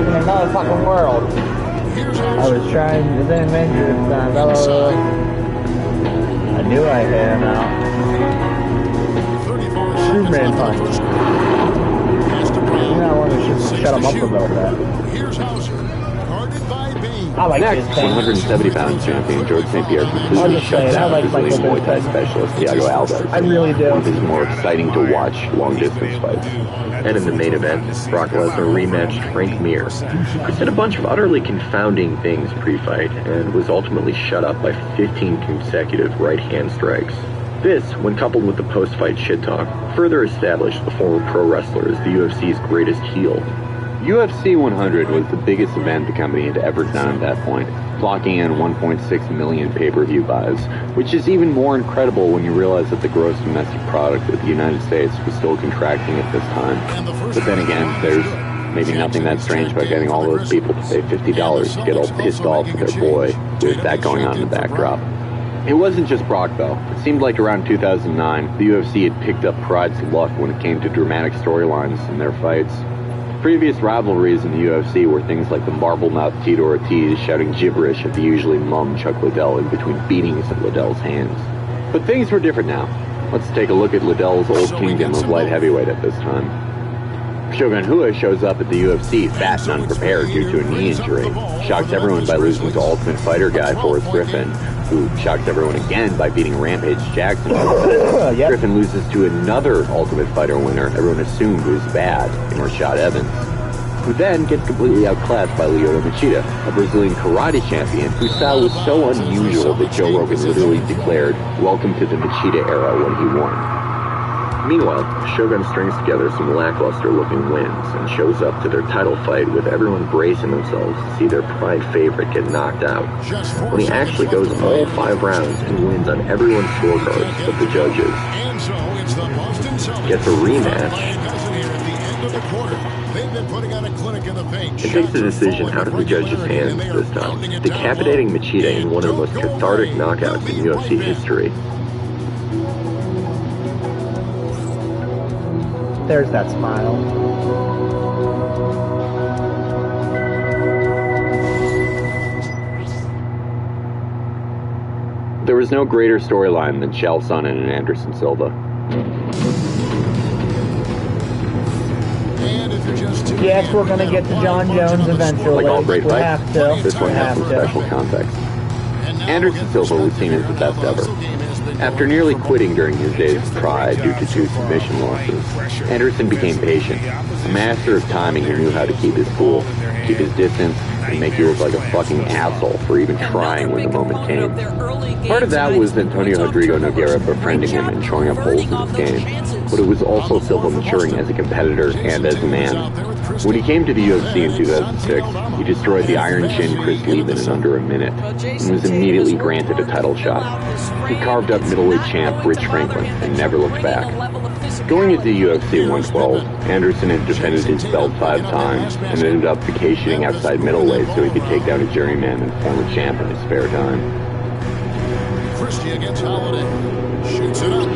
H: in another fucking world. I was trying to then venture this time. I knew I had him out. Superman punch. You know, I want to shut him up a little bit. I like
T: Next,
H: this thing.
T: 170-pound champion George St. Pierre completely shut down Brazilian Muay Thai specialist Thiago Alves.
H: I really do.
T: One of his more exciting to watch long-distance fights. And in the main event, Brock Lesnar rematched Frank Mir, who said a bunch of utterly confounding things pre-fight and was ultimately shut up by 15 consecutive right-hand strikes. This, when coupled with the post-fight shit talk, further established the former pro wrestler as the UFC's greatest heel. UFC 100 was the biggest event the company had ever done at that point, clocking in 1.6 million pay-per-view buys, which is even more incredible when you realize that the gross domestic product of the United States was still contracting at this time. But then again, there's maybe nothing that strange about getting all those people to pay $50 to get all pissed off with their boy with that going on in the backdrop. It wasn't just Brock, though. It seemed like around 2009, the UFC had picked up Pride's luck when it came to dramatic storylines in their fights. Previous rivalries in the UFC were things like the marble-mouthed Tito Ortiz shouting gibberish at the usually mum Chuck Liddell in between beatings at Liddell's hands. But things were different now. Let's take a look at Liddell's old kingdom of light heavyweight at this time. Shogun Rua shows up at the UFC fat and unprepared due to a knee injury, shocks everyone by losing to Ultimate Fighter guy Forrest Griffin, who shocks everyone again by beating Rampage Jackson. Yep. Griffin loses to another Ultimate Fighter winner everyone assumed was bad in Rashad Evans, who then gets completely outclassed by Lyoto Machida, a Brazilian karate champion whose style was so unusual that Joe Rogan literally declared, "Welcome to the Machida era" when he won. Meanwhile, Shogun strings together some lackluster-looking wins and shows up to their title fight with everyone bracing themselves to see their Pride favorite get knocked out, when he actually goes all 5 rounds and wins on everyone's scorecards but the judges. Gets a rematch. It takes the decision out of the judges' hands this time, decapitating Machida in one of the most cathartic knockouts in UFC history.
H: There's that smile.
T: There was no greater storyline than Chael Sonnen and Anderson Silva.
H: Yes, we're gonna get to John Jones eventually.
T: Like all great
H: we
T: fights,
H: have to.
T: this one has some special context. Anderson Silva was seen as the best ever. After nearly quitting during his days of Pride due to 2 submission losses, Anderson became patient, a master of timing who knew how to keep his cool, keep his distance, and make you look like a fucking asshole for even trying when the moment came. Part of that was Antonio Rodrigo Nogueira befriending him and showing up holes in his game, but it was also Silva maturing as a competitor and as a man. When he came to the UFC in 2006, he destroyed the Iron Chin Chris Lieben in under a minute, and was immediately granted a title shot. He carved up middleweight champ Rich Franklin and never looked back. Going into UFC 112, Anderson had defended his belt 5 times, and ended up vacationing outside middleweight so he could take down a journeyman and former champ in his spare time.
J: Christie against Holiday. Shoots it up.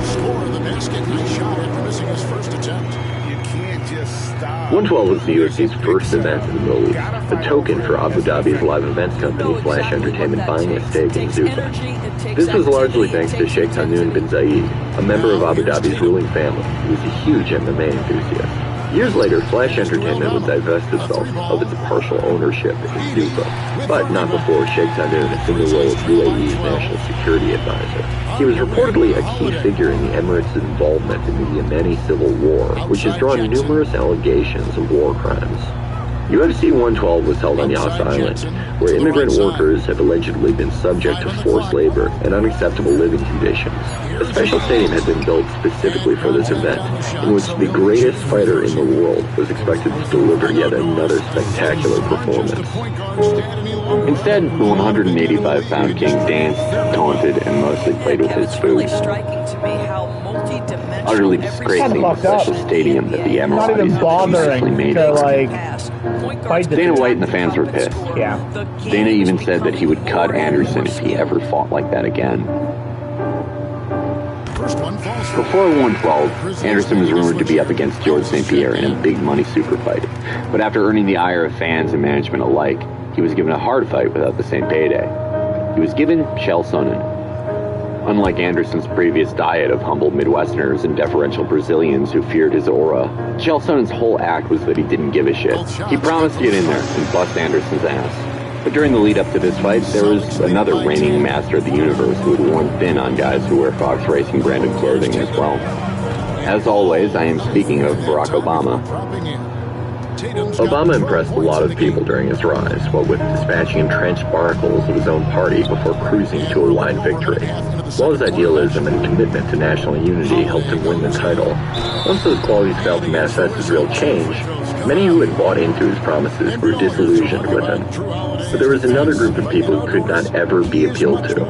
J: Score of the basket. Nice shot after missing his first attempt. You can't just stop.
T: 112 was the UFC's first event in the Middle East, a token for Abu Dhabi's live events company Flash Entertainment buying a stake in Zuffa. This was largely thanks to Sheikh Tahnoon bin Zayed, a member of Abu Dhabi's ruling family, who was a huge MMA enthusiast. Years later, Flash Entertainment would divest itself of its partial ownership in Zuffa, but not before Sheikh Tahnoon assumed the role of UAE's national security advisor. He was reportedly a key figure in the Emirates' involvement in the Yemeni civil war, which has drawn numerous allegations of war crimes. UFC 112 was held on Yas Island, where immigrant workers have allegedly been subject to forced labor and unacceptable living conditions. A special stadium had been built specifically for this event, in which the greatest fighter in the world was expected to deliver yet another spectacular performance. Instead, the 185-pound king danced, taunted, and mostly played with his food, utterly disgracing the special stadium that the
H: Not even
T: Emiratis
H: bothering
T: made
H: to,
T: for him.
H: fight the
T: Dana White and the fans were pissed.
H: Yeah.
T: Dana even said that he would cut Anderson if he ever fought like that again. Before 112, Anderson was rumored to be up against George St. Pierre in a big money super fight. But after earning the ire of fans and management alike, he was given a hard fight without the same payday. He was given Chael Sonnen. Unlike Anderson's previous diet of humble Midwesterners and deferential Brazilians who feared his aura, Chael Sonnen's whole act was that he didn't give a shit. He promised to get in there and bust Anderson's ass. But during the lead up to this fight, there was another reigning master of the universe who had worn thin on guys who wear Fox Racing branded clothing as well. As always, I am speaking of Barack Obama. Obama impressed a lot of people during his rise, what with dispatching entrenched barnacles of his own party before cruising to a wide victory. While his idealism and commitment to national unity helped him win the title, once those qualities failed to manifest as real change, many who had bought into his promises grew disillusioned with him. But there was another group of people who could not ever be appealed to.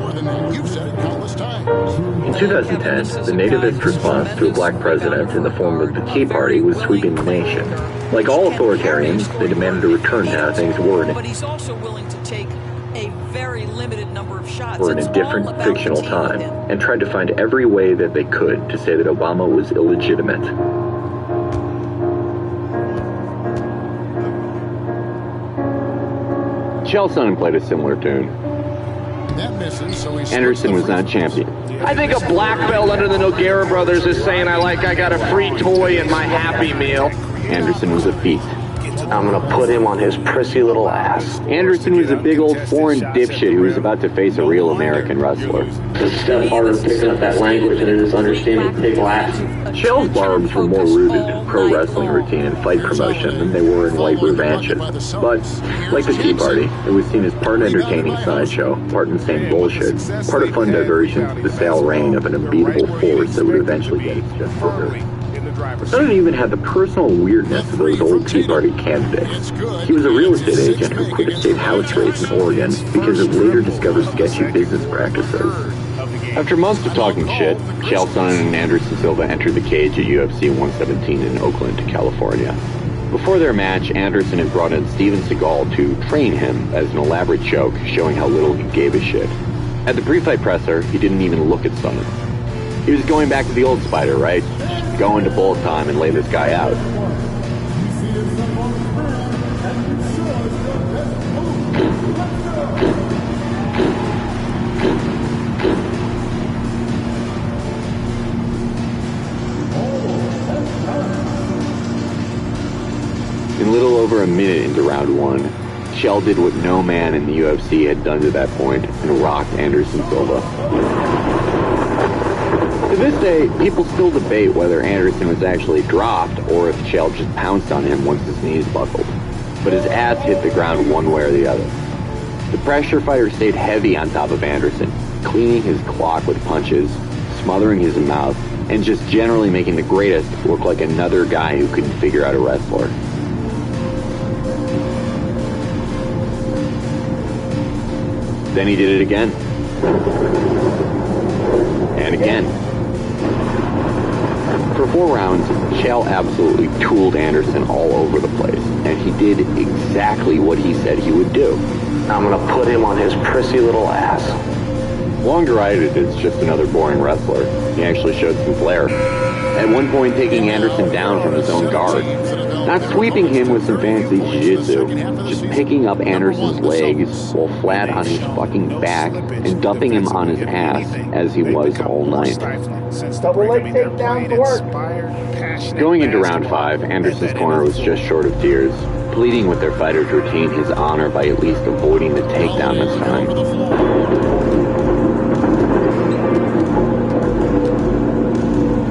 R: In 2010, the nativist response to a black president in the form of the Tea Party was sweeping the nation. Like all authoritarians, they demanded a return to how things were
U: But he's also willing to take a very limited number of shots.
R: in a different fictional time, and tried to find every way that they could to say that Obama was illegitimate.
T: Chael Sonnen played a similar tune. Anderson was not champion.
K: I think a black belt under the Nogueira brothers is saying I got a free toy in my Happy Meal.
T: Anderson was a feast.
L: I'm gonna put him on his prissy little ass.
T: Anderson was a big old foreign dipshit who was about to face a real American wrestler.
L: It's a step harder picking up that language than it is understanding pig Latin.
R: Chael's barbs were more rooted in pro wrestling routine and fight promotion than they were in white revanching. But, like the Tea Party, it was seen as part entertaining sideshow, part insane bullshit, part a fun diversion to the stale reign of an unbeatable force that would eventually get its just desserts. Sonnen even had the personal weirdness of those old Tea Party candidates. He was a real estate agent who quit a state house race in Oregon because of later discovered sketchy business practices.
T: After months of talking shit, Chael Sonnen and Anderson Silva entered the cage at UFC 117 in Oakland, California. Before their match, Anderson had brought in Steven Seagal to train him as an elaborate joke, showing how little he gave a shit. At the pre-fight presser, he didn't even look at Sonnen. He was going back to the old Spider, right? Just go into bullet time and lay this guy out. In little over a minute into round one, Chael did what no man in the UFC had done to that point and rocked Anderson Silva. To this day, people still debate whether Anderson was actually dropped or if Chael just pounced on him once his knees buckled. But his ass hit the ground one way or the other. The pressure fighter stayed heavy on top of Anderson, cleaning his clock with punches, smothering his mouth, and just generally making the greatest look like another guy who couldn't figure out a wrestler. Then he did it again. And again. For 4 rounds, Chael absolutely tooled Anderson all over the place, and he did exactly what he said he would do.
L: I'm gonna put him on his prissy little ass.
T: Longer eyed, it's just another boring wrestler. He actually showed some flair. At one point, taking Anderson down from his own guard. Not sweeping him with some fancy jiu-jitsu, just picking up Anderson's legs while flat on his fucking back and dumping him on his ass as he was all night.
H: Double leg takedown to work.
T: Going into round 5, Anderson's corner was just short of tears, pleading with their fighter to retain his honor by at least avoiding the takedown this time.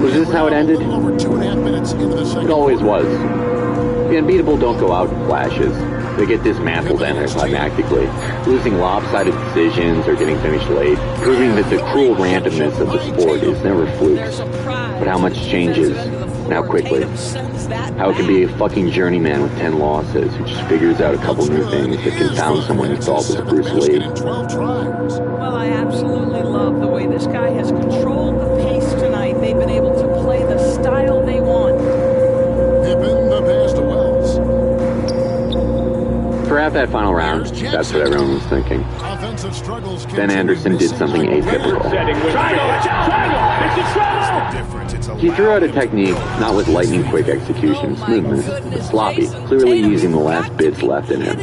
T: Was this how it ended? It always was. The unbeatable don't go out in flashes. They get dismantled anticlimactically, losing lopsided decisions or getting finished late, proving that the cruel randomness of the sport is never flukes, but how much changes, and how quickly. How it can be a fucking journeyman with 10 losses who just figures out a couple new things that confound someone who thought was Bruce Lee.
U: Well, I absolutely love the way this guy has controlled the pace tonight. They've been able to play the style they want.
T: Throughout that final round, that's what everyone was thinking. Then Anderson did something atypical. He threw out a technique not with lightning-quick execution and smoothness, but sloppy, clearly using the last bits left in him.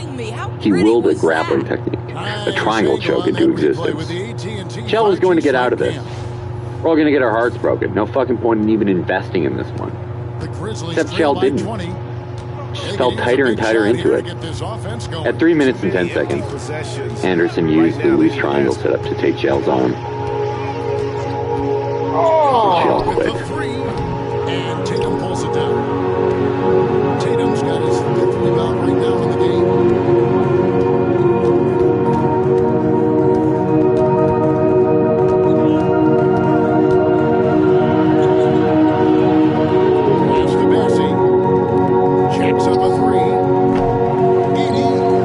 T: He willed a grappling technique, a triangle choke into existence. Chael was going to get out of this. We're all going to get our hearts broken. No fucking point in even investing in this one. Except Chael didn't. Just fell tighter and tighter into it. At 3 minutes and 10 seconds, Anderson used the loose triangle setup to take Chael's arm. Chael quit.
J: And Tatum pulls it down. Tatum's got his 5th rebound right now in the game.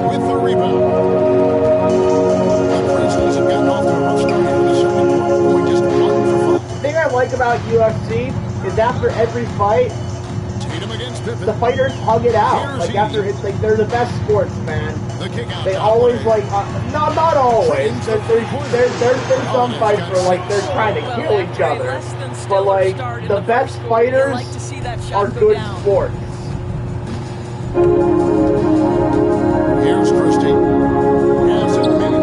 J: With the rebound. The Grizzlies have gotten off to a rough start here in the second quarter, going just 1
H: is after every fight, the fighters hug it out. Like after it's like they're the best sports, man. They always like not always. There's some fights where like they're trying to kill each other, but like the best fighters are good sports.
J: Here's Christie.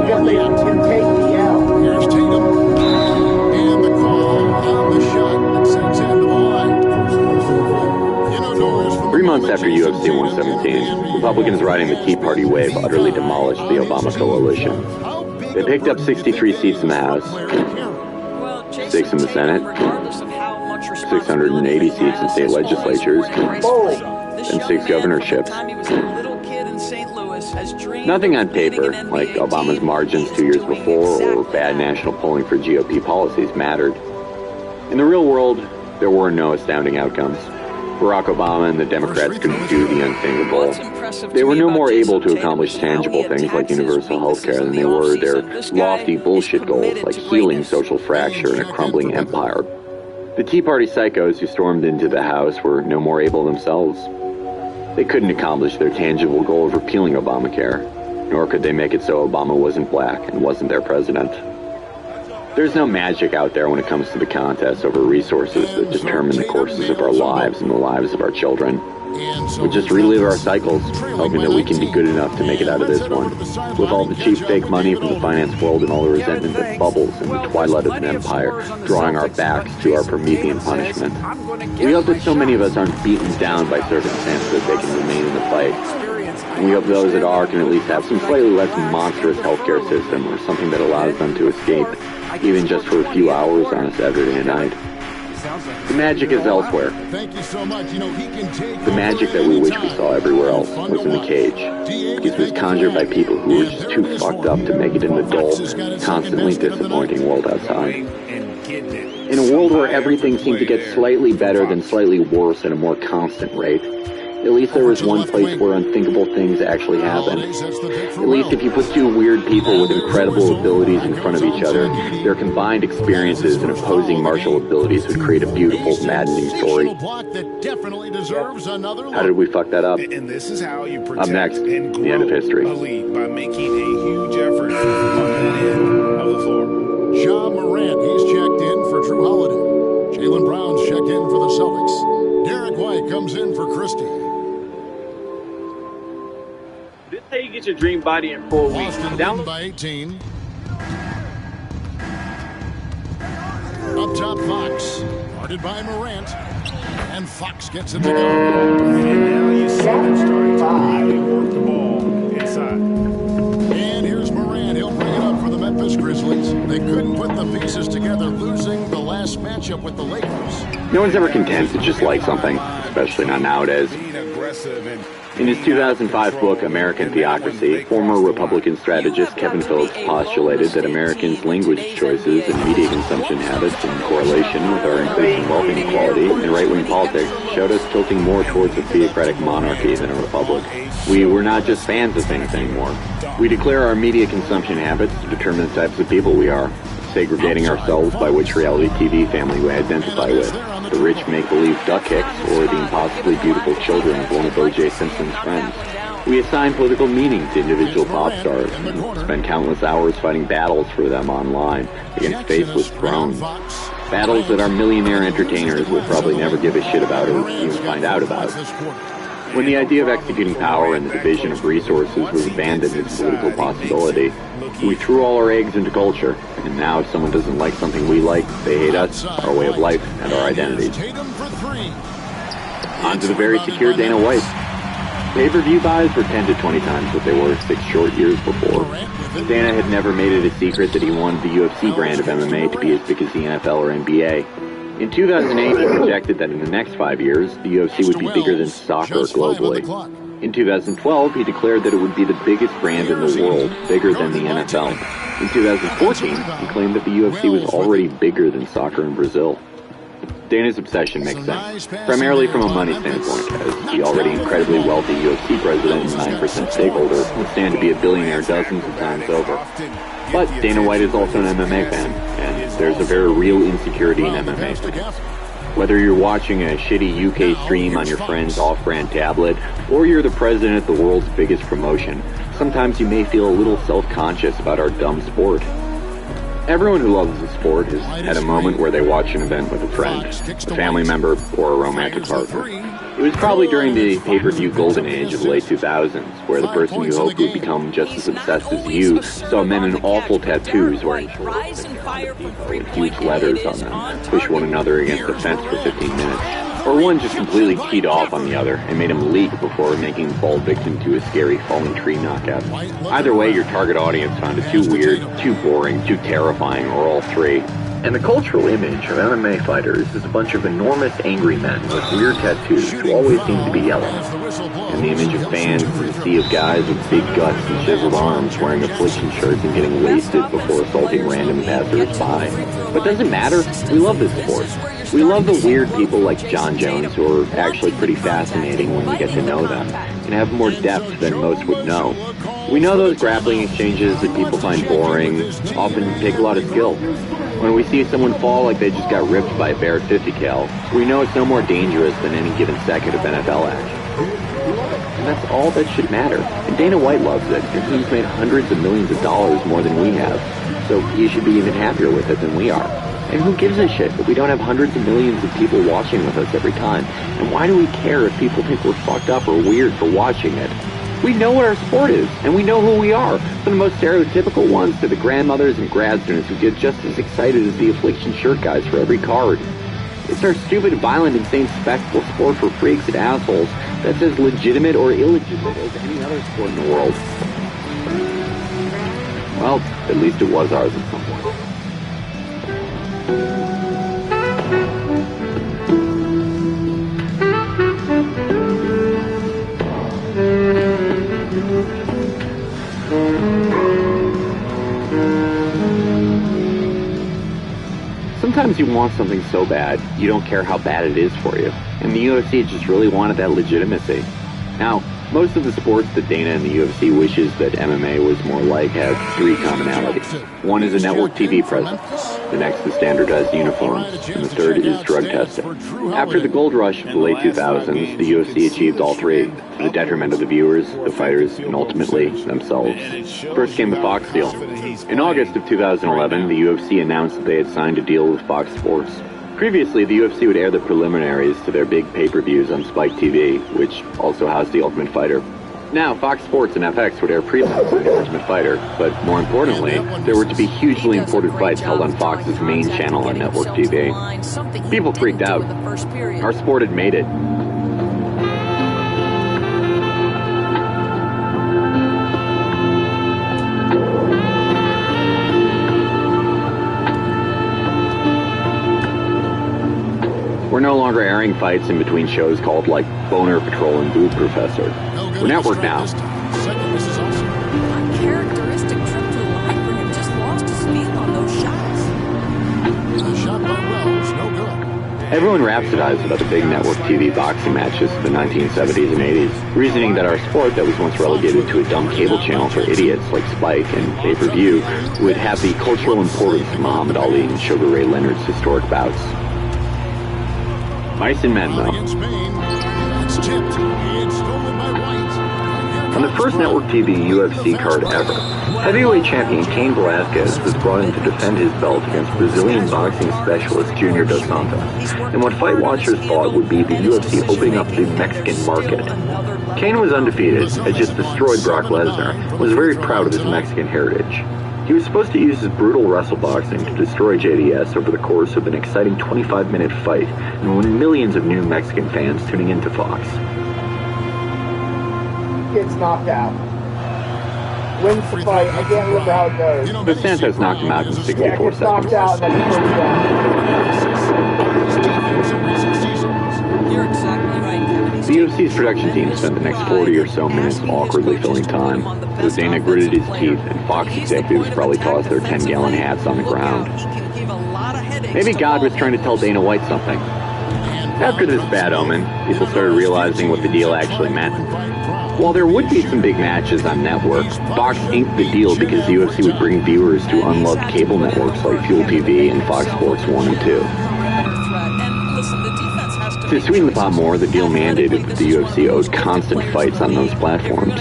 H: Because they can take the L.
J: Here's Tatum. And the call on the shot that sends him to the line.
T: 3 months after UFC 117, Republicans riding the Tea Party wave utterly demolished the Obama coalition. They picked up 63 seats in the House, 6 in the Senate, 680 seats in state legislatures, and 6 governorships. Nothing on paper, like Obama's margins 2 years before or bad national polling for GOP policies, mattered. In the real world, there were no astounding outcomes. Barack Obama and the Democrats couldn't do the unthinkable. They were no more able to accomplish tangible things like universal health care than they were their lofty bullshit goals like healing social fracture and a crumbling empire. The Tea Party psychos who stormed into the House were no more able themselves. They couldn't accomplish their tangible goal of repealing Obamacare, nor could they make it so Obama wasn't black and wasn't their president. There's no magic out there when it comes to the contest over resources that determine the courses of our lives and the lives of our children. We just relive our cycles, hoping that we can be good enough to make it out of this one. With all the cheap fake money from the finance world and all the resentment that bubbles in the twilight of an empire, drawing our backs to our Promethean punishment. We hope that so many of us aren't beaten down by circumstances that they can remain in the fight. And we hope those that are can at least have some slightly less monstrous healthcare system or something that allows them to escape, even just for a few hours on a Saturday night. The magic is elsewhere. The magic that we wish we saw everywhere else was in the cage, because it was conjured by people who were just too fucked up to make it in the dull, constantly disappointing world outside. In a world where everything seemed to get slightly better than slightly worse at a more constant rate, at least there was one place where unthinkable things actually happened. At least if you put two weird people with incredible abilities in front of each other, their combined experiences and opposing martial abilities would create a beautiful, maddening story. How did we fuck that up?
J: And this is how you
T: Up next, the end of history.
J: a lead by making a huge effort on that end of the floor. John Morant, he's checked in for Drew Holiday. Jaylen Brown's checked in for the Celtics. Derek White comes in for Christie.
K: This is how you get your dream body in 4 weeks.
J: Boston
K: Down
J: by 18. Up top, Fox. Guarded by Morant. And Fox gets it to go.
B: And now you see them starting to really work the ball inside.
J: And here's Morant. He'll bring it up for the Memphis Grizzlies. They couldn't put the pieces together, losing the last matchup with the Lakers.
T: No one's ever content to just like something, especially not nowadays. In his 2005 book, American Theocracy, former Republican strategist Kevin Phillips postulated that Americans' language choices and media consumption habits in correlation with our increasing wealth inequality and right-wing politics showed us tilting more towards a theocratic monarchy than a republic. We were not just fans of things anymore. We declare our media consumption habits to determine the types of people we are, segregating ourselves by which reality TV family we identify with, the rich make-believe duck hicks or the impossibly beautiful children of one of O.J. Simpson's friends. We assign political meaning to individual pop stars and spend countless hours fighting battles for them online against faceless drones. Battles that our millionaire entertainers will probably never give a shit about or even find out about. When the idea of executing power and the division of resources was abandoned as a political possibility, we threw all our eggs into culture, and now if someone doesn't like something we like, they hate us, our way of life, and our identities. On to the very secure Dana White. Pay-per-view buys were 10 to 20 times what they were 6 short years before. Dana had never made it a secret that he wanted the UFC brand of MMA to be as big as the NFL or NBA. In 2008, he projected that in the next 5 years, the UFC would be bigger than soccer globally. In 2012, he declared that it would be the biggest brand in the world, bigger than the NFL. In 2014, he claimed that the UFC was already bigger than soccer in Brazil. Dana's obsession makes sense, primarily from a money standpoint, as the already incredibly wealthy UFC president and 9% stakeholder would stand to be a billionaire dozens of times over. But Dana White is also an MMA fan, and there's a very real insecurity in MMA fans. Whether you're watching a shitty UK stream on your friend's off-brand tablet, or you're the president of the world's biggest promotion, sometimes you may feel a little self-conscious about our dumb sport. Everyone who loves the sport has had a moment where they watch an event with a friend, a family member, or a romantic partner. It was probably during the pay-per-view golden age of the late 2000s, where the person you hoped would become just as obsessed as you saw men in awful tattoos wearing shorts with huge letters on them, push one another against the fence for 15 minutes. Or one just completely teed off on the other and made him leap before making him fall victim to a scary falling tree knockout. Either way, your target audience found it too weird, too boring, too terrifying, or all three. And the cultural image of MMA fighters is a bunch of enormous angry men with weird tattoos who always seem to be yelling. And the image of fans is a sea of guys with big guts and chiseled arms wearing affliction shirts and getting wasted before assaulting random passers-by. But does it matter? We love this sport. We love the weird people like John Jones who are actually pretty fascinating when you get to know them and have more depth than most would know. We know those grappling exchanges that people find boring often take a lot of skill. When we see someone fall like they just got ripped by a bear at 50 cal, we know it's no more dangerous than any given second of NFL action. And that's all that should matter. And Dana White loves it, and he's made hundreds of millions of dollars more than we have. So he should be even happier with it than we are. And who gives a shit that we don't have hundreds of millions of people watching with us every time? And why do we care if people think we're fucked up or weird for watching it? We know what our sport is, and we know who we are. From the most stereotypical ones to the grandmothers and grad students who get just as excited as the affliction shirt guys for every card. It's our stupid, violent, insane spectacle sport for freaks and assholes that's as legitimate or illegitimate as any other sport in the world. Well, at least it was ours at some point. Sometimes you want something so bad, you don't care how bad it is for you. And the UFC just really wanted that legitimacy. Now, most of the sports that Dana and the UFC wishes that MMA was more like have three commonalities. One is a network TV presence, the next is standardized uniforms, and the third is drug testing. After the gold rush of the late 2000s, the UFC achieved all three, to the detriment of the viewers, the fighters, and ultimately themselves. First came the Fox deal. In August of 2011, the UFC announced that they had signed a deal with Fox Sports. Previously, the UFC would air the preliminaries to their big pay-per-views on Spike TV, which also housed The Ultimate Fighter. Now, Fox Sports and FX would air prelims of The Ultimate Fighter, but more importantly, there were to be hugely important fights held on Fox's main channel on network TV. People freaked out. Our sport had made it. We're no longer airing fights in between shows called like Boner Patrol and Boob Professor. We're network now.
U: Uncharacteristic trip to the line for him. Just lost his feel on those shots.
J: The shot by Wells, no good.
T: Everyone rhapsodized about the big network TV boxing matches of the 1970s and 80s, reasoning that our sport that was once relegated to a dumb cable channel for idiots like Spike and pay-per-view would have the cultural importance of Muhammad Ali and Sugar Ray Leonard's historic bouts. Mice and men, though. On the first network TV UFC card ever, heavyweight champion Cain Velasquez was brought in to defend his belt against Brazilian boxing specialist Junior Dos Santos, in what fight watchers thought would be the UFC opening up the Mexican market. Cain was undefeated, had just destroyed Brock Lesnar, and was very proud of his Mexican heritage. He was supposed to use his brutal wrestle boxing to destroy JDS over the course of an exciting 25-minute fight and win millions of new Mexican fans tuning into Fox.
H: Gets knocked out. Wins the fight. I can't remember how it goes.
T: But Santos knocked him out in 64
H: yeah, gets
T: seconds.
H: Knocked out and then he goes down.
U: You're exactly right, Kevin.
T: The UFC's production team spent the next 40 or so minutes awkwardly filling time, as Dana gritted his teeth and Fox executives probably tossed their 10-gallon hats on the ground. Maybe God was trying to tell Dana White something. After this bad omen, people started realizing what the deal actually meant. While there would be some big matches on network, Fox inked the deal because the UFC would bring viewers to unloved cable networks like Fuel TV and Fox Sports 1 and 2.
U: And listen,
T: To sweeten the pot more, the deal mandated that the UFC owed constant fights on those platforms.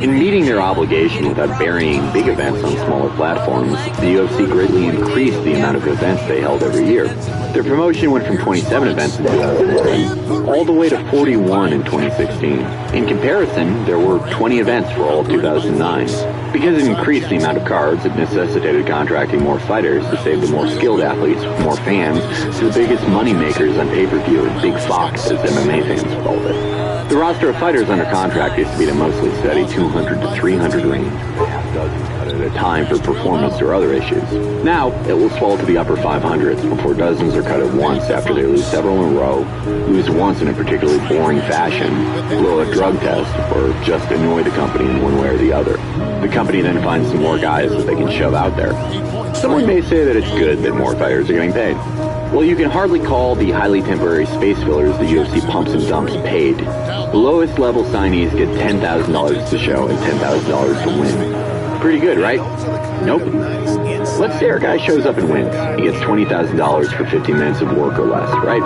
T: In meeting their obligation without burying big events on smaller platforms, the UFC greatly increased the amount of events they held every year. Their promotion went from 27 events in 2009 all the way to 41 in 2016. In comparison, there were 20 events for all of 2009. Because it increased the amount of cards, it necessitated contracting more fighters to save the more skilled athletes with more fans to the biggest money makers on pay-per-view, Big Fox, as MMA fans called it. The roster of fighters under contract used to be a mostly steady 200 to 300 range, half a dozen cut at a time for performance or other issues. Now, it will swell to the upper 500s before dozens are cut at once after they lose several in a row, lose once in a particularly boring fashion, blow a drug test, or just annoy the company in one way or the other. The company then finds some more guys that they can shove out there. Someone may say that it's good that more fighters are getting paid. Well, you can hardly call the highly temporary space fillers the UFC pumps and dumps paid. The lowest level signees get $10,000 to show and $10,000 to win. Pretty good, right? Nope. Let's say our guy shows up and wins. He gets $20,000 for 15 minutes of work or less, right?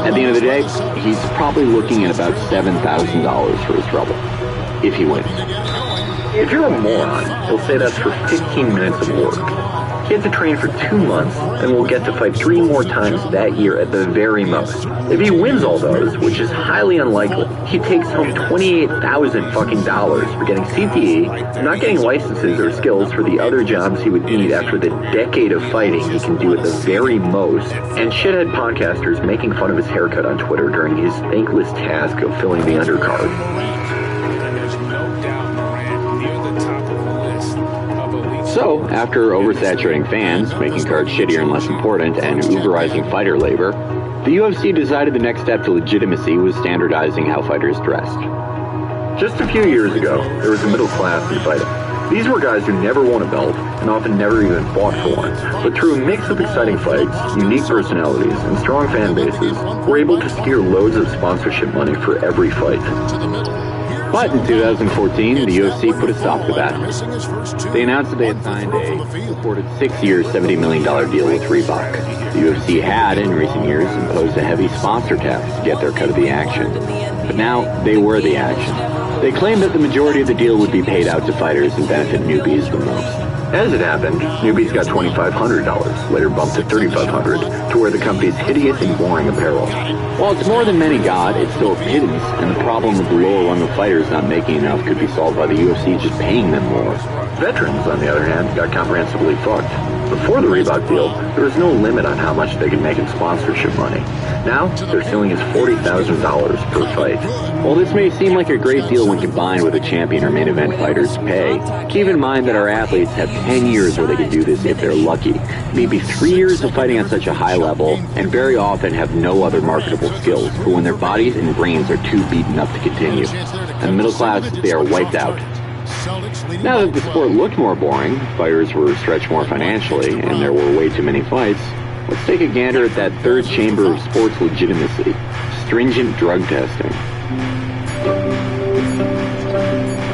T: At the end of the day, he's probably looking at about $7,000 for his trouble, if he wins. If you're a moron, he'll say that's for 15 minutes of work. He had to train for 2 months and will get to fight 3 more times that year at the very most. If he wins all those, which is highly unlikely, he takes home $28,000 fucking dollars for getting CTE, not getting licenses or skills for the other jobs he would need after the decade of fighting he can do at the very most, and shithead podcasters making fun of his haircut on Twitter during his thankless task of filling the undercard. So, after oversaturating fans, making cards shittier and less important, and Uberizing fighter labor, the UFC decided the next step to legitimacy was standardizing how fighters dressed. Just a few years ago, there was a middle class in fighting. These were guys who never won a belt, and often never even fought for one, but through a mix of exciting fights, unique personalities, and strong fan bases, were able to secure loads of sponsorship money for every fight. But in 2014, the UFC put a stop to that. They announced that they had signed a reported 6-year, $70 million deal with Reebok. The UFC had, in recent years, imposed a heavy sponsor tax to get their cut of the action. But now, they were the action. They claimed that the majority of the deal would be paid out to fighters and benefit newbies the most. As it happened, newbies got $2,500, later bumped to $3,500, to wear the company's hideous and boring apparel. While it's more than many got, it's still a pittance, and the problem with the lower rung of fighters not making enough could be solved by the UFC just paying them more. Veterans, on the other hand, got comprehensively fucked. Before the Reebok deal, there was no limit on how much they could make in sponsorship money. Now, their ceiling is $40,000 per fight. While this may seem like a great deal when combined with a champion or main event fighter's pay, keep in mind that our athletes have 10 years where they can do this if they're lucky, maybe 3 years of fighting on such a high level, and very often have no other marketable skills, but when their bodies and brains are too beaten up to continue. And the middle class, they are wiped out. Now that the sport looked more boring, fighters were stretched more financially, and there were way too many fights, let's take a gander at that third chamber of sports legitimacy, stringent drug testing.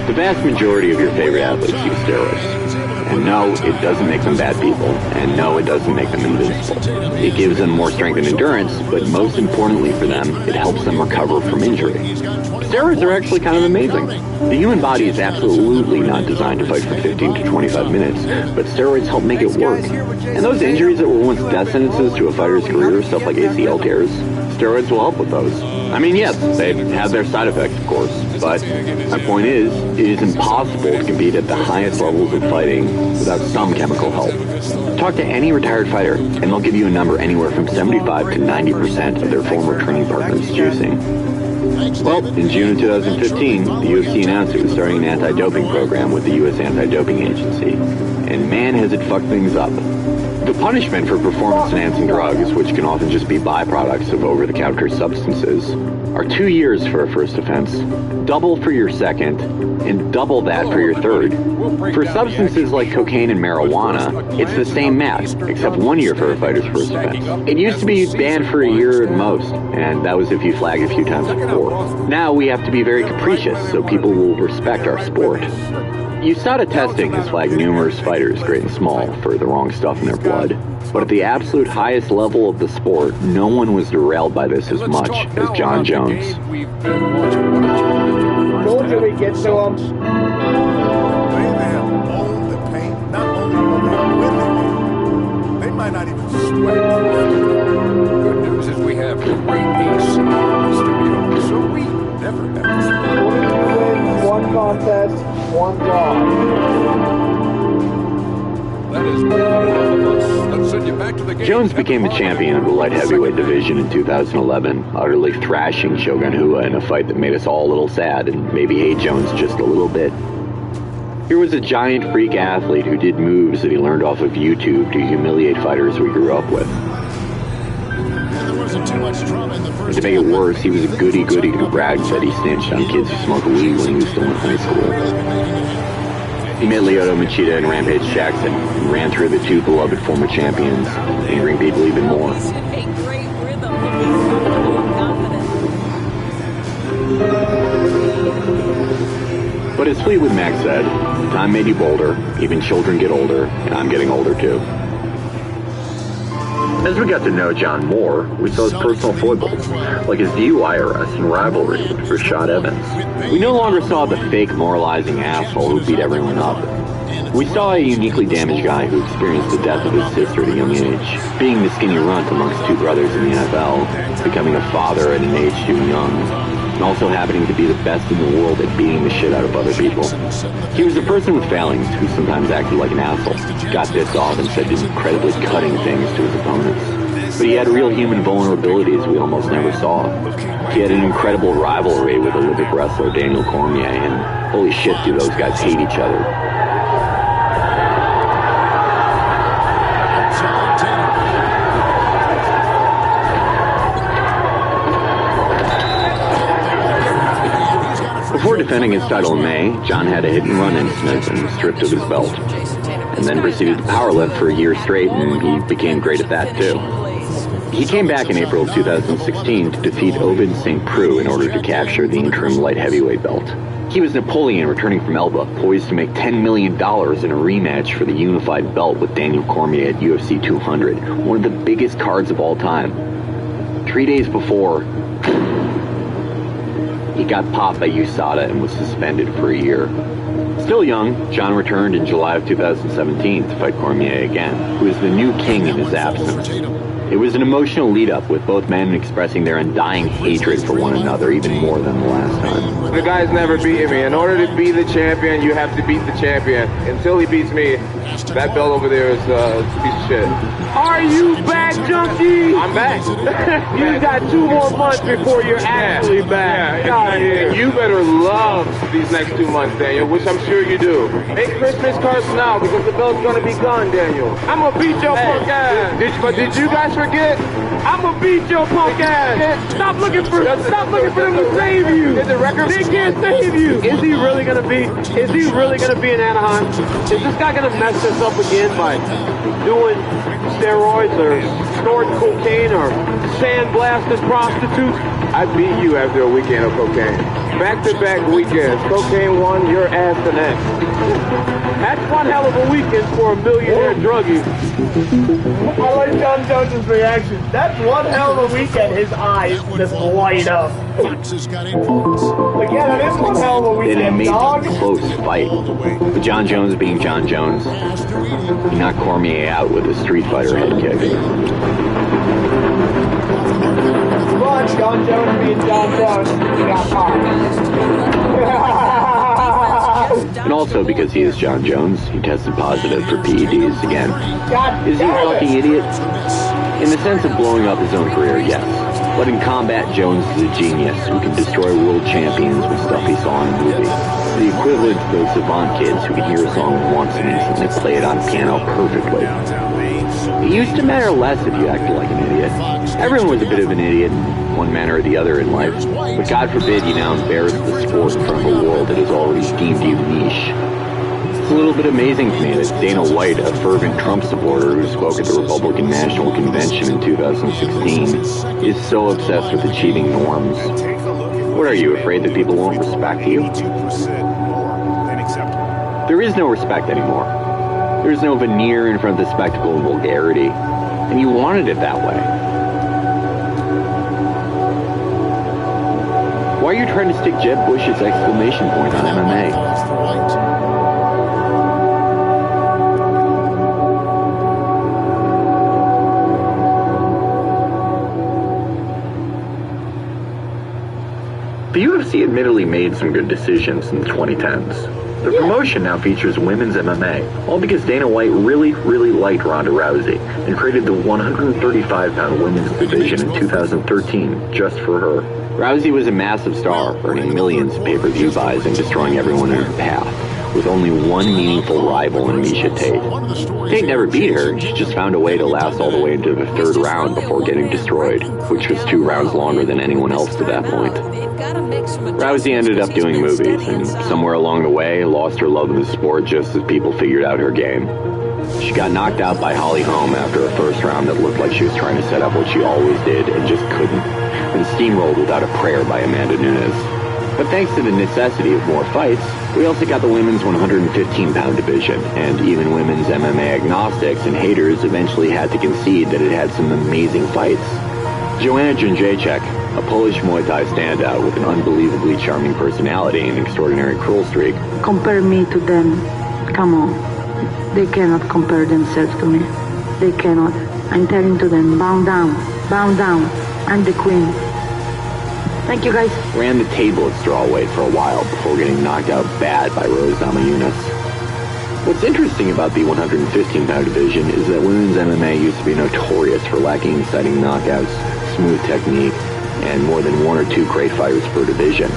T: The vast majority of your favorite athletes use steroids. And no, it doesn't make them bad people, and no, it doesn't make them invincible. It gives them more strength and endurance, but most importantly for them, it helps them recover from injury. Steroids are actually kind of amazing. The human body is absolutely not designed to fight for 15 to 25 minutes, but steroids help make it work. And those injuries that were once death sentences to a fighter's career, stuff like ACL tears, steroids will help with those. I mean, yes, they have their side effects, of course, but my point is, it is impossible to compete at the highest levels of fighting without some chemical help. Talk to any retired fighter, and they'll give you a number anywhere from 75 to 90% of their former training partners juicing. Well, in June of 2015, the UFC announced it was starting an anti-doping program with the U.S. Anti-Doping Agency. And man, has it fucked things up. The punishment for performance-enhancing drugs, which can often just be byproducts of over-the-counter substances, are 2 years for a first offense, double for your second, and double that for your third. For substances like cocaine and marijuana, it's the same math, except 1 year for a fighter's first offense. It used to be banned for a year at most, and that was if you flagged a few times before. Now we have to be very capricious so people will respect our sport. USADA testing has flagged numerous fighters, great and small, for the wrong stuff in their blood. But at the absolute highest level of the sport, no one was derailed by this as much as John Jones.
H: Told you we'd get to him.
J: They have owned the paint. Not only will they win the game, they might not even sweat.
E: Good news is we have great AC in the studio, so we never have to sweat.
H: 22 wins, 1 contest, 1 draw.
E: That is more than enough of us. Let's send you back to the game.
T: Jones became the champion of the light heavyweight division in 2011, utterly thrashing Shogun Rua in a fight that made us all a little sad and maybe hate Jones just a little bit. Here was a giant freak athlete who did moves that he learned off of YouTube to humiliate fighters we grew up with. And to make it worse, he was a goody-goody who bragged that he snitched on kids who smoked weed when he was still in high school. He met Lyoto Machida and Rampage Jackson and ran through the 2 beloved former champions, angering people even more. But as Fleetwood Mac said, time made you bolder, even children get older, and I'm getting older too. As we got to know John more, we saw his personal foibles, like his DUI arrest and rivalry with Rashad Evans. We no longer saw the fake moralizing asshole who beat everyone up. We saw a uniquely damaged guy who experienced the death of his sister at a young age, being the skinny runt amongst 2 brothers in the NFL, becoming a father at an age too young, and also happening to be the best in the world at beating the shit out of other people. He was a person with failings who sometimes acted like an asshole, got pissed off and said incredibly cutting things to his opponents. But he had real human vulnerabilities we almost never saw. He had an incredible rivalry with Olympic wrestler Daniel Cormier, and holy shit do those guys hate each other. Before defending his title in May, John had a hit-and-run incident and was stripped of his belt. And then proceeded to powerlift for a year straight, and he became great at that too. He came back in April of 2016 to defeat Ovince St. Preux in order to capture the interim light heavyweight belt. He was Napoleon returning from Elba, poised to make $10 million in a rematch for the unified belt with Daniel Cormier at UFC 200, one of the biggest cards of all time. 3 days before, he got popped by USADA and was suspended for a year. Still young, John returned in July of 2017 to fight Cormier again, who is the new king in his absence. It was an emotional lead-up, with both men expressing their undying hatred for one another even more than the last time.
K: The guy's never beaten me. In order to be the champion, you have to beat the champion. Until he beats me, that belt over there is a piece of shit. Are you back, junkie? I'm back. You got 2 more months before you're actually back. Yeah. You better love these next 2 months, Daniel, which I'm sure you do. Make Christmas cards now, because the belt's gonna be gone, Daniel. I'm gonna beat your punk ass. But did you guys forget? I'm gonna beat your punk ass. Stop looking for them to save you. They can't save you.
G: Is he really gonna be in Anaheim? Is this guy gonna mess this up again by doing steroids or snorting cocaine or sandblasting prostitutes?
K: I beat you after a weekend of cocaine. Back-to-back weekends. Cocaine 1, your ass the next.
G: That's one hell of a weekend for a millionaire druggie.
H: I like John Jones' reaction. That's one hell of a weekend. His eyes just light up. Again, that is one hell of a weekend, dog.
T: It made a close fight. But John Jones being John Jones, he knocked Cormier out with a Street Fighter head kick.
H: But John Jones being John Jones, he got popped.
T: And also because he is John Jones, he tested positive for PEDs again. Is he a fucking idiot? In the sense of blowing up his own career, yes. But in combat, Jones is a genius who can destroy world champions with stuff he saw in a movie. The equivalent to those savant kids who can hear a song once and instantly play it on piano perfectly. used to matter less if you acted like an idiot. Everyone was a bit of an idiot in one manner or the other in life, but God forbid you now embarrass the sport in front of a world that has already deemed you niche. It's a little bit amazing to me that Dana White, a fervent Trump supporter who spoke at the Republican National Convention in 2016, is so obsessed with achieving norms. What are you, afraid that people won't respect you? There is no respect anymore. There's no veneer in front of the spectacle of vulgarity, and you wanted it that way. Why are you trying to stick Jeb Bush's exclamation point on MMA? The UFC admittedly made some good decisions in the 2010s. The promotion now features women's MMA, all because Dana White really, really liked Ronda Rousey and created the 135-pound women's division in 2013 just for her. Rousey was a massive star, earning millions of pay-per-view buys and destroying everyone in her path, with only one meaningful rival in Miesha Tate. Tate never beat her, she just found a way to last all the way into the third round before getting destroyed, which was 2 rounds longer than anyone else to that point. Rousey ended up doing movies, and somewhere along the way, lost her love of the sport just as people figured out her game. She got knocked out by Holly Holm after a first round that looked like she was trying to set up what she always did and just couldn't, and steamrolled without a prayer by Amanda Nunes. But thanks to the necessity of more fights, we also got the women's 115-pound division, and even women's MMA agnostics and haters eventually had to concede that it had some amazing fights. Joanna Jędrzejczyk, a Polish Muay Thai standout with an unbelievably charming personality and extraordinary cruel streak.
C: Compare me to them. Come on. They cannot compare themselves to me. They cannot. I'm telling to them, bow down, bow down. I'm the queen. Thank you, guys.
T: Ran the table at strawweight for a while before getting knocked out bad by Rose Namajunas. What's interesting about the 115-pound division is that women's MMA used to be notorious for lacking exciting knockouts, smooth technique, and more than 1 or 2 great fighters per division.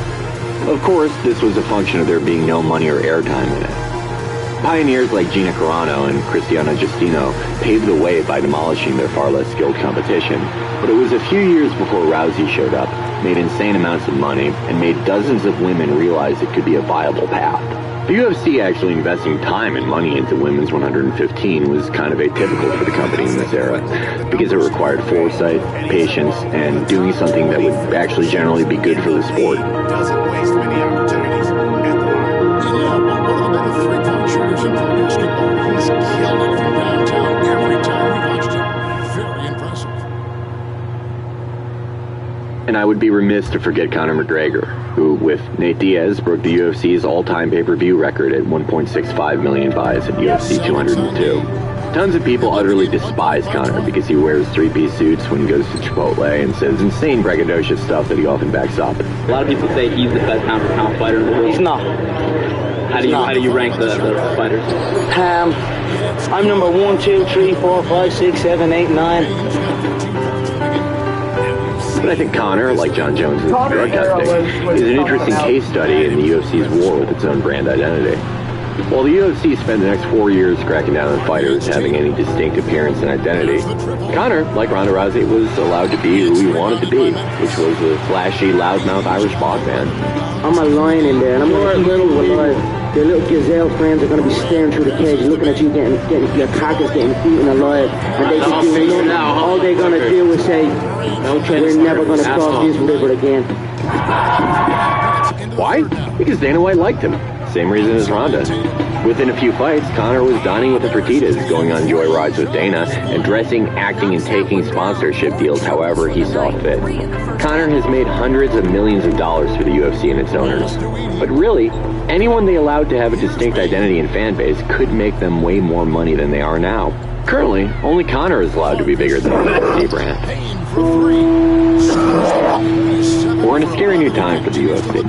T: Of course, this was a function of there being no money or airtime in it. Pioneers like Gina Carano and Cristiano Justino paved the way by demolishing their far less skilled competition, but it was a few years before Rousey showed up, made insane amounts of money, and made dozens of women realize it could be a viable path. The UFC actually investing time and money into women's 115 was kind of atypical for the company in this era, because it required foresight, patience, and doing something that would actually generally be good for the sport.
J: Doesn't waste many opportunities at the line. One of the better three-point shooters in pro basketball. He's killed it from downtown every time we watched him. Very impressive.
T: And I would be remiss to forget Conor McGregor, who, with Nate Diaz, broke the UFC's all-time pay-per-view record at 1.65 million buys at UFC 202. Tons of people utterly despise Conor because he wears 3-piece suits when he goes to Chipotle and says insane braggadocious stuff that he often backs up.
D: A lot of people say he's the best pound-for-pound fighter in the world.
V: He's not.
D: How do you rank the fighters?
V: I'm number 1, 2, 3, 4, 5, 6, 7, 8, 9.
T: But I think Conor, like John Jones' drug testing, is an interesting case study in the UFC's war with its own brand identity. While the UFC spent the next 4 years cracking down on fighters having any distinct appearance and identity, Conor, like Ronda Rousey, was allowed to be who he wanted to be, which was a flashy, loudmouth Irish boss man.
V: I'm a lion in there, and I'm going to keep you alive. Your little gazelle friends are going to be staring through the cage, looking at you, getting your carcass getting eaten alive, and they can do nothing. All they're going to do is say, we're never going to cross this river again.
T: Why? Because Dana White liked him. Same reason as Ronda. Within a few fights, Conor was dining with the Fertittas, going on joyrides with Dana, and dressing, acting, and taking sponsorship deals however he saw fit. Conor has made hundreds of millions of dollars for the UFC and its owners. But really, anyone they allowed to have a distinct identity and fan base could make them way more money than they are now. Currently, only Conor is allowed to be bigger than the UFC brand. We're in a scary new time for the UFC.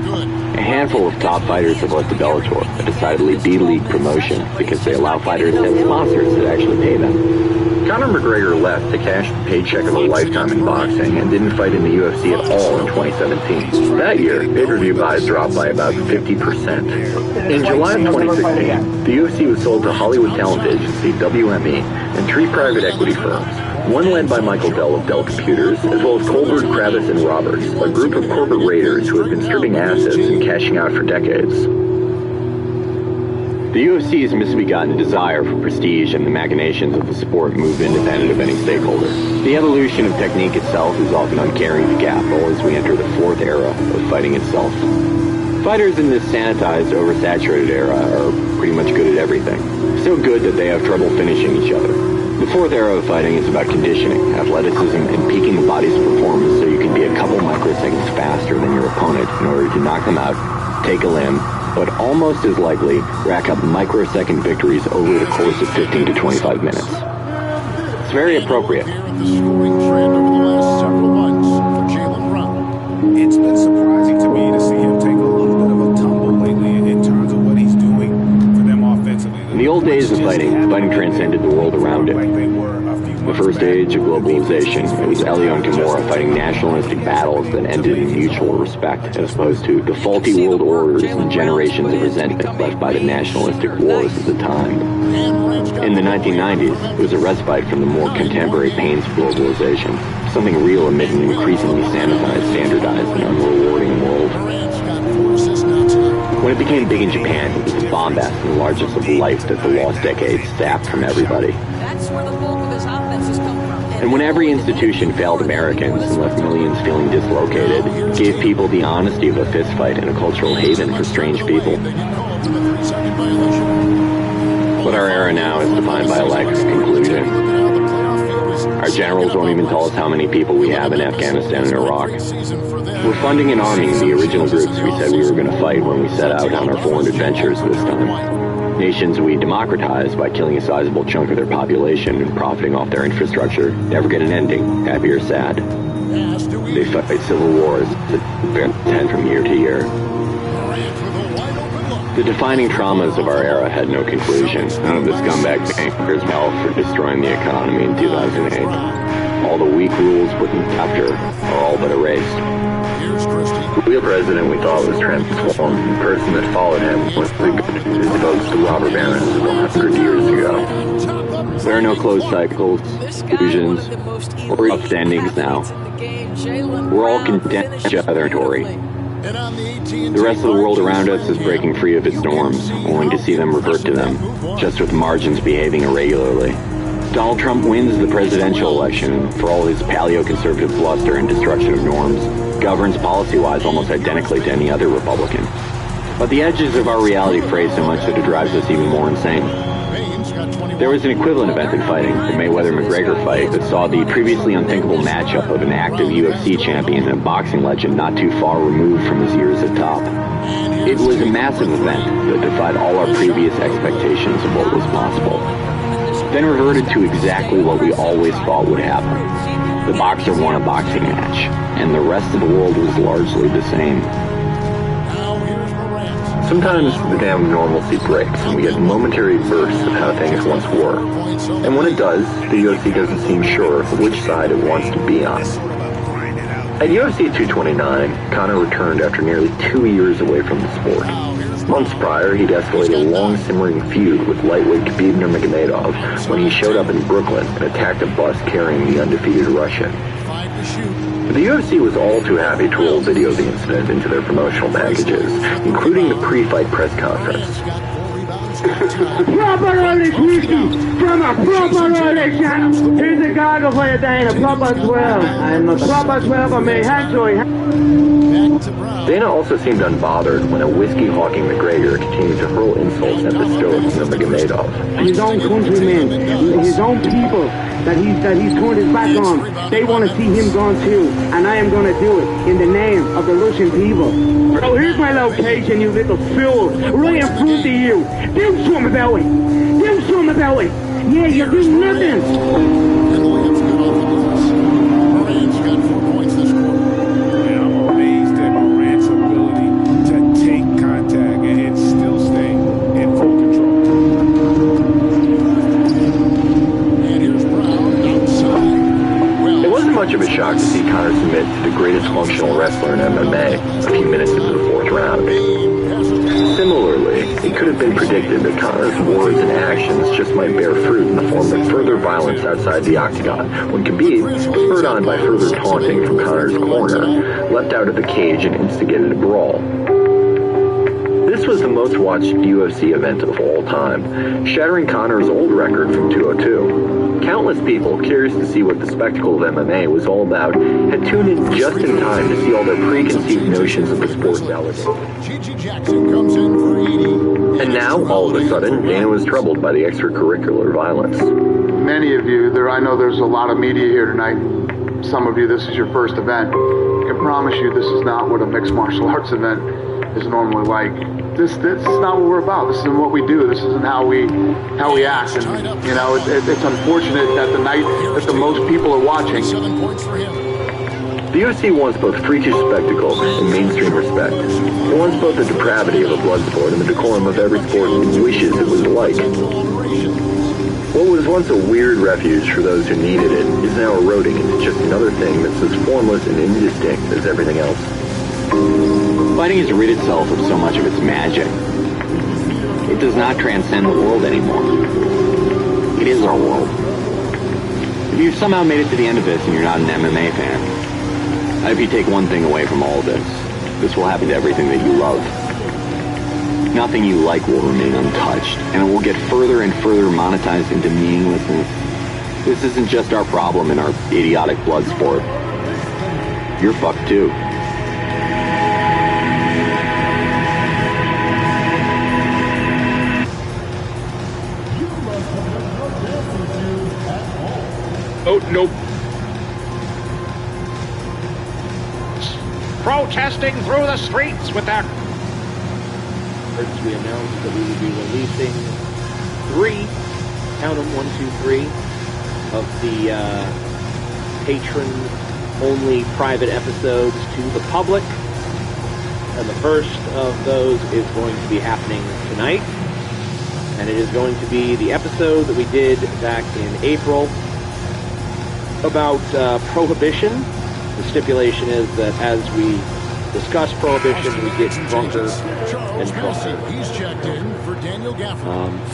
T: A handful of top fighters have left the Bellator, a decidedly B-League promotion, because they allow fighters to have sponsors that actually pay them.
R: Conor McGregor left to cash the paycheck of a lifetime in boxing and didn't fight in the UFC at all in 2017. That year, pay-per-view buys dropped by about 50%. In July of 2016, the UFC was sold to Hollywood talent agency WME and 3 private equity firms, one led by Michael Dell of Dell Computers, as well as Colbert, Kravis, and Roberts, a group of corporate raiders who have been stripping assets and cashing out for decades. The UFC's misbegotten desire for prestige and the machinations of the sport move independent of any stakeholder. The evolution of technique itself is often uncaring to capital as we enter the 4th era of fighting itself. Fighters in this sanitized, oversaturated era are pretty much good at everything. So good that they have trouble finishing each other. The 4th era of fighting is about conditioning, athleticism, and peaking the body's performance so you can be a couple microseconds faster than your opponent in order to knock them out, take a limb, but almost as likely rack up microsecond victories over the course of 15 to 25 minutes. It's very appropriate.
J: It's been surprising to me to see him take a little bit of a tumble lately in terms of what he's doing for them offensively.
R: In the old days of fighting transcended the world around it. The first age of globalization, it was Elio and Kimura fighting nationalistic battles that ended in mutual respect, as opposed to the faulty world orders and generations of resentment left by the nationalistic wars of the time. In the 1990s, it was a respite from the more contemporary pains of globalization, something real amid an increasingly sanitized, standardized, and unrewarding world. When it became big in Japan, it was the bombast and largest of life that the lost decades sapped from everybody. And when every institution failed Americans and left millions feeling dislocated, it gave people the honesty of a fistfight and a cultural haven for strange people. But our era now is defined by a lack of conclusion. Our generals won't even tell us how many people we have in Afghanistan and Iraq. We're funding and arming the original groups we said we were going to fight when we set out on our foreign adventures this time. Nations we democratize by killing a sizable chunk of their population and profiting off their infrastructure never get an ending, happy or sad. They fight civil wars that tend from year to year. The defining traumas of our era had no conclusion. None of the scumbag bankers hell for destroying the economy in 2008. All the weak rules put in chapter are all but erased. The real president we thought was transformed, the person that followed him was the good devoted to robber barons of 100 years ago. There are no closed cycles, illusions, or upstandings now. We're all condemned to each other Tory. The rest of the world around us is breaking free of its norms, only to see them revert to them, just with margins behaving irregularly. Donald Trump wins the presidential election for all his paleo-conservative bluster and destruction of norms, governs policy-wise almost identically to any other Republican. But the edges of our reality fray so much that it drives us even more insane. There was an equivalent event in fighting, the Mayweather-McGregor fight, that saw the previously unthinkable matchup of an active UFC champion and a boxing legend not too far removed from his years at top. It was a massive event that defied all our previous expectations of what was possible. Then reverted to exactly what we always thought would happen. The boxer won a boxing match, and the rest of the world was largely the same. Sometimes the dam of normalcy breaks, and we get momentary bursts of how things once were. And when it does, the UFC doesn't seem sure which side it wants to be on. At UFC 229, Conor returned after nearly 2 years away from the sport. Months prior, he'd escalated a long-simmering feud with lightweight Khabib Nurmagomedov when he showed up in Brooklyn and attacked a bus carrying the undefeated Russian. The UFC was all too happy to roll video of the incident into their promotional packages, including the pre-fight press conference.
V: Proper Ollie from a proper Ollie channel. Here's a goggle for you, Dana. Proper 12. I'm not proper 12 on me.
R: Dana also seemed unbothered when a whiskey-hawking McGregor continued to hurl insults at the stoic Nurmagomedov.
V: His own countrymen, his own people that he's turned his back on, they want to see him gone too, and I am going to do it in the name of the Russian people. So here's my location, you little fool, right in front of you. Do something about it. Do something about it. Yeah, you do nothing.
R: much of a shock to see Conor submit to the greatest functional wrestler in MMA a few minutes into the 4th round. Similarly, it could have been predicted that Conor's words and actions just might bear fruit in the form of further violence outside the octagon, when Khabib, spurred on by further taunting from Conor's corner, leapt out of the cage and instigated a brawl. This was the most watched UFC event of all time, shattering Conor's old record from 202. Countless people, curious to see what the spectacle of MMA was all about, had tuned in just in time to see all their preconceived notions of the sport validated. And now, all of a sudden, Dana was troubled by the extracurricular violence.
S: Many of you, I know there's a lot of media here tonight. Some of you, this is your first event. I can promise you this is not what a mixed martial arts event is normally like. This is not what we're about. This isn't what we do. This isn't how we act. And you know, it's unfortunate that the night that the most people are watching.
R: The UFC wants both freakish spectacle and mainstream respect. It wants both the depravity of a blood sport and the decorum of every sport it wishes it was like. What was once a weird refuge for those who needed it is now eroding into just another thing that's as formless and indistinct as everything else.
T: Fighting has rid itself of so much of its magic. It does not transcend the world anymore. It is our world. If you've somehow made it to the end of this and you're not an MMA fan, I hope you take one thing away from all of this. This will happen to everything that you love. Nothing you like will remain untouched, and it will get further and further monetized into meaninglessness. This isn't just our problem in our idiotic blood sport. You're fucked too.
M: Oh, nope. Protesting through the streets with their...
F: First, we announced that we would be releasing 3, count them, 1, 2, 3, of the patron-only private episodes to the public. And the first of those is going to be happening tonight. And it is going to be the episode that we did back in April about prohibition. The stipulation is that as we discuss prohibition, we get drunker and drunker.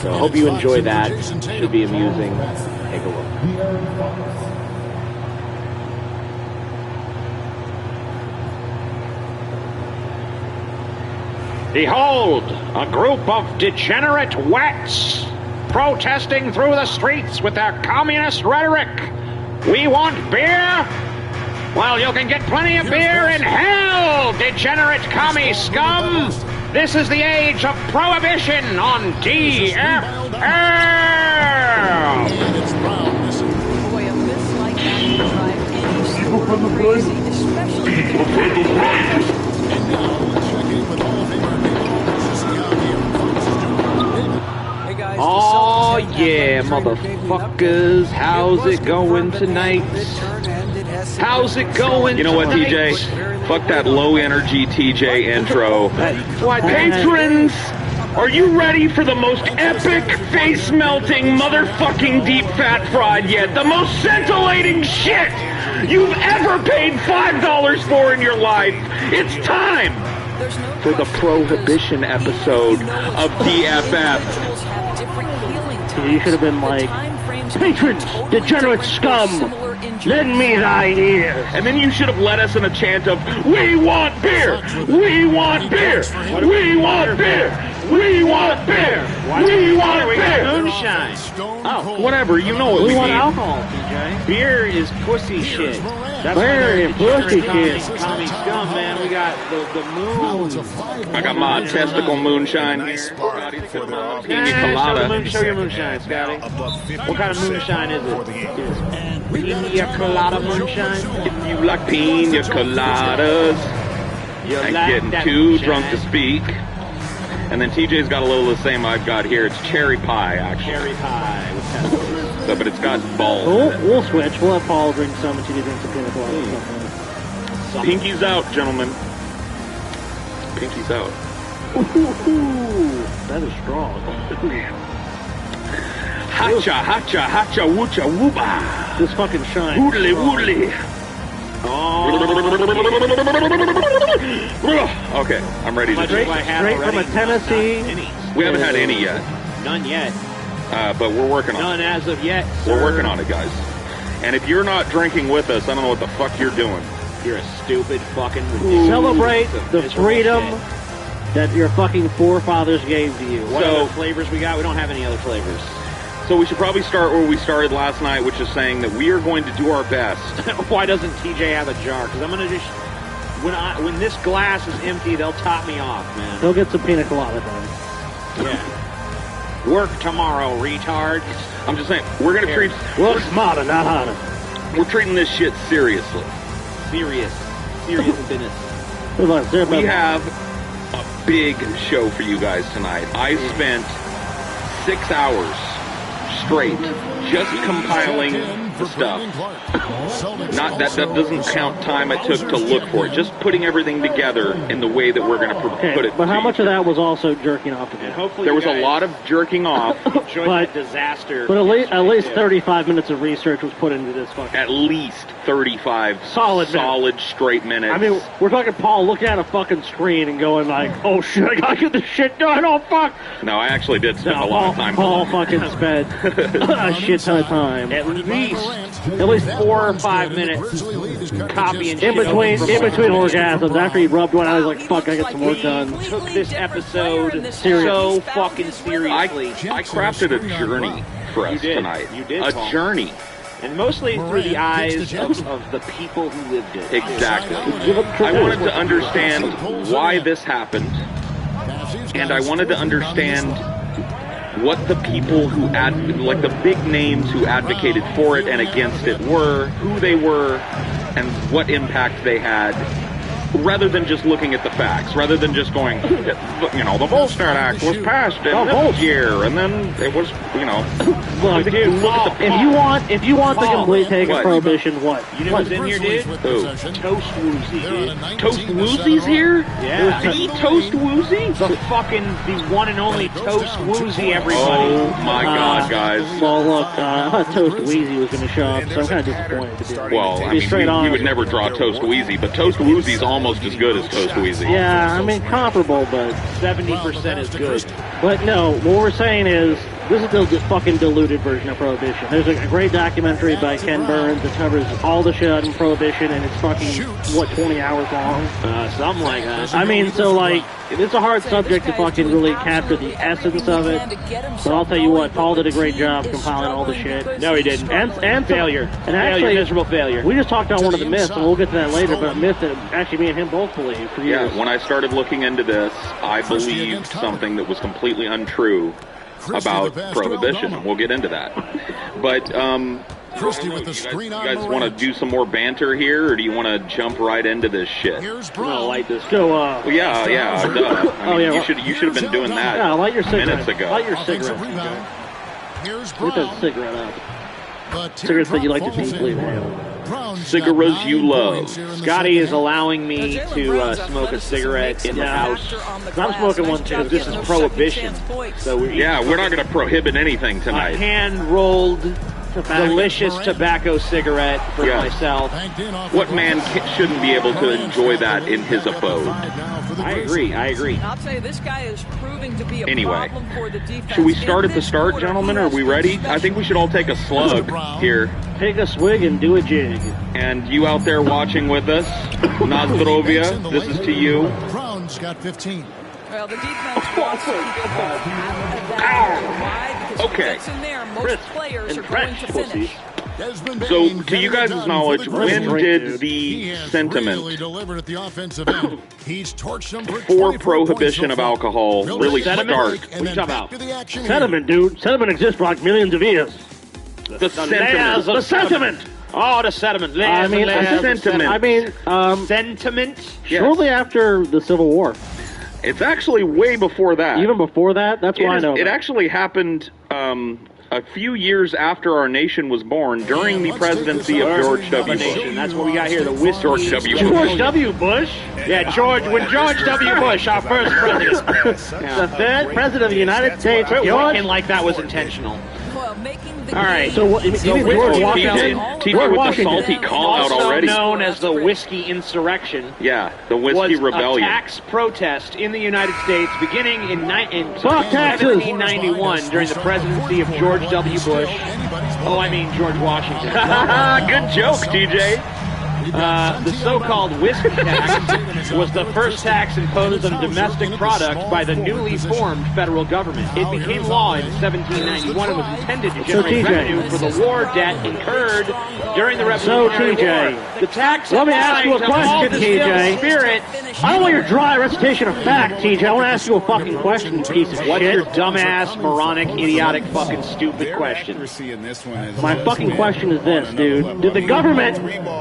F: So I hope you enjoy that. Should be amusing. Take a look.
M: Behold, a group of degenerate wets protesting through the streets with their communist rhetoric. We want beer? Well, you can get plenty of beer in hell, degenerate commie scum! This is the age of prohibition on DFL!
U: Boy, a miss like that will drive any sport crazy, especially
F: Oh yeah, motherfuckers, how's it going tonight? How's it going?
M: You know what, TJ? Fuck that low-energy TJ intro. What? Patrons, are you ready for the most epic, face-melting, motherfucking deep fat fraud yet? The most scintillating shit you've ever paid $5 for in your life. It's time for the prohibition episode of DFF.
F: You should have been like, patrons, degenerate scum, lend me thine ears.
M: And then you should have led us in a chant of, we want beer, we want beer, we want beer, we want beer, we want beer.
I: Moonshine.
M: Oh, whatever, you know what we
I: want
M: need.
I: alcohol, TJ. Beer is pussy shit. That's
F: Beer is pussy shit.
I: Commie scum, man. We got the moon.
M: I got my testicle moonshine here.
I: Show your moonshine, Scotty. What kind of moonshine is it? Pina colada moonshine?
M: If you like pina coladas, I'm getting too drunk to speak. And then TJ's got a little of the same I've got here. It's cherry pie, actually.
I: Cherry pie with
M: so, but it's got balls.
F: We'll switch. We'll have Paul drink some and TJ drink some pina colada.
M: Pinkies out, gentlemen. Pinkies out.
F: Ooh, that is strong.
M: Hacha, hacha, hacha, woocha, wooba.
F: This fucking shine.
M: Woodly, woodly. Okay, I'm ready to
F: Straight from a Tennessee.
M: We haven't had any yet.
O: None yet.
M: But we're working on it.
O: None as of yet.
M: We're working on it, guys. And if you're not drinking with us, I don't know what the fuck you're doing.
O: You're a stupid fucking ridiculous.
F: Celebrate the freedom that your fucking forefathers gave to you.
O: What other flavors we got? We don't have any other flavors.
M: So we should probably start where we started last night, which is saying that we are going to do our best.
O: Why doesn't TJ have a jar? Because I'm going to just... When this glass is empty, they'll top me off, man.
F: They'll get some pina colada done.
O: Yeah. Work tomorrow, retard.
M: I'm just saying, we're going to treat...
F: Work smarter, not harder.
M: We're treating this shit seriously.
O: Serious business.
M: We have a big show for you guys tonight. I spent 6 hours straight just compiling the stuff. Not that doesn't count time I took to look for it. Just putting everything together in the way that we're going to put it.
F: But how much of that was also jerking off again?
O: Hopefully
M: there was a lot of jerking off.
O: But disaster.
F: But at least 35 minutes of research was put into this fucking.
M: At least 35 solid straight minutes.
F: I mean, we're talking Paul looking at a fucking screen and going like, "Oh shit, I gotta get this shit done." Oh fuck.
M: No, I actually did spend a lot of time.
F: Paul fucking spent a shit ton of time.
O: At least 4 or 5 minutes copying
F: in between orgasms. After he rubbed one, I was like, "Fuck, I got some work done."
O: Took this episode so fucking seriously.
M: I crafted a journey for us tonight.
O: You did.
M: A
O: Paul.
M: journey.
O: And mostly through the eyes of the people who lived it.
M: Exactly. I wanted to understand why this happened, and I wanted to understand what the people who like the big names who advocated for it and against it were, who they were, and what impact they had, rather than just looking at the facts, rather than just going, the Volstead Act was passed in this year, and then it was,
F: Look, if you want the complete take of Prohibition, what?
O: You know who's in here, dude?
M: Who?
O: Toast Woozy, dude.
M: Toast Woozy's here?
O: Yeah.
M: The Toast Woozy?
O: The one and only Toast Woozy, everybody.
M: Oh my God, guys.
F: Well, look, I thought Toast Wheezy was going to show up, so I'm kind of disappointed.
M: Well, I mean, we would never draw Toast Wheezy, but Toast Woozy's almost as good as Toast Wheezy.
F: Yeah, I mean, comparable, but
O: 70% is good.
F: But no, what we're saying is, this is the fucking diluted version of Prohibition. There's a great documentary by Ken Burns that covers all the shit in Prohibition, and it's fucking, 20 hours long?
O: Something like that.
F: I mean, so, like, it's a hard subject to fucking really capture the essence of it, but I'll tell you what, Paul did a great job compiling all the shit.
O: No, he didn't.
F: And
O: failure.
F: And actually,
O: miserable failure.
F: We just talked about one of the myths, and we'll get to that later, but a myth that actually me and him both believe for years.
M: Yeah, when I started looking into this, I believed something that was completely untrue about Prohibition, and we'll get into that. But,
E: Christie with the
M: you guys want to do some more banter here, or do you want to jump right into this shit?
O: Light this.
F: Go,
M: well, yeah, duh. I mean, you should have been doing that
F: light your cigarette.
M: minutes ago.
F: Light your cigarette. Get that cigarette up. Cigarettes that you like to deeply inhale.
M: Cigarettes you love.
O: Scotty is allowing me to smoke a cigarette in the house.
F: I'm smoking one too.
O: This is Prohibition. So
M: we're not going to prohibit anything tonight.
O: A hand-rolled, delicious tobacco cigarette for myself.
M: What man shouldn't be able to enjoy that in his abode?
O: I agree.
U: I'll tell you, this guy is proving to be a problem for the defense.
M: Should we start at the start, gentlemen? Are we ready? I think we should all take a slug here.
F: Take a swig and do a jig.
M: And you out there watching with us, Nazdrovia, this is to you.
E: Brown's got 15.
U: Well, the defense wants to keep the ball out of that. Why? Because if it gets in there, most players are going to finish.
M: So, to you guys' knowledge, when did the sentiment for prohibition of alcohol really start?
O: What are you talking about?
F: Sentiment, dude. Sentiment exists for like millions of years.
M: The sentiment.
F: The sentiment.
O: Oh, the sentiment. Sentiment.
F: Shortly after the Civil War.
M: It's actually way before that.
F: Even before that? That's why I know.
M: It actually happened a few years after our nation was born, during the presidency of George W. Bush.
O: That's what we got here, the whiskey.
M: George W. Bush.
F: George W. Bush?
O: Yeah, when George W. Bush, our first president.
F: The third president of the United States,
O: George. Like that was intentional.
U: Well, making
O: All right.
F: So what? You mean George Washington?
M: TJ with the salty call out
O: also
M: already.
O: known as the Whiskey Insurrection.
M: Yeah, the Whiskey
O: was
M: Rebellion.
O: a tax protest in the United States beginning in
F: Fuck taxes.
O: 1791 during the presidency of George W. Bush. Oh, I mean George Washington.
M: Good joke, TJ.
O: The so-called whiskey tax was the first tax imposed on domestic products by the newly formed federal government. It became law in 1791 and was intended to generate revenue for the war debt incurred during the Revolutionary War. The tax
F: Let me ask you a question, TJ.
O: Spirit.
F: I don't want your dry recitation of fact, TJ. I want to ask you a fucking question, you piece of
O: What's
F: shit.
O: your dumbass, moronic, idiotic, fucking stupid question?
F: My fucking question is this, dude. Did the government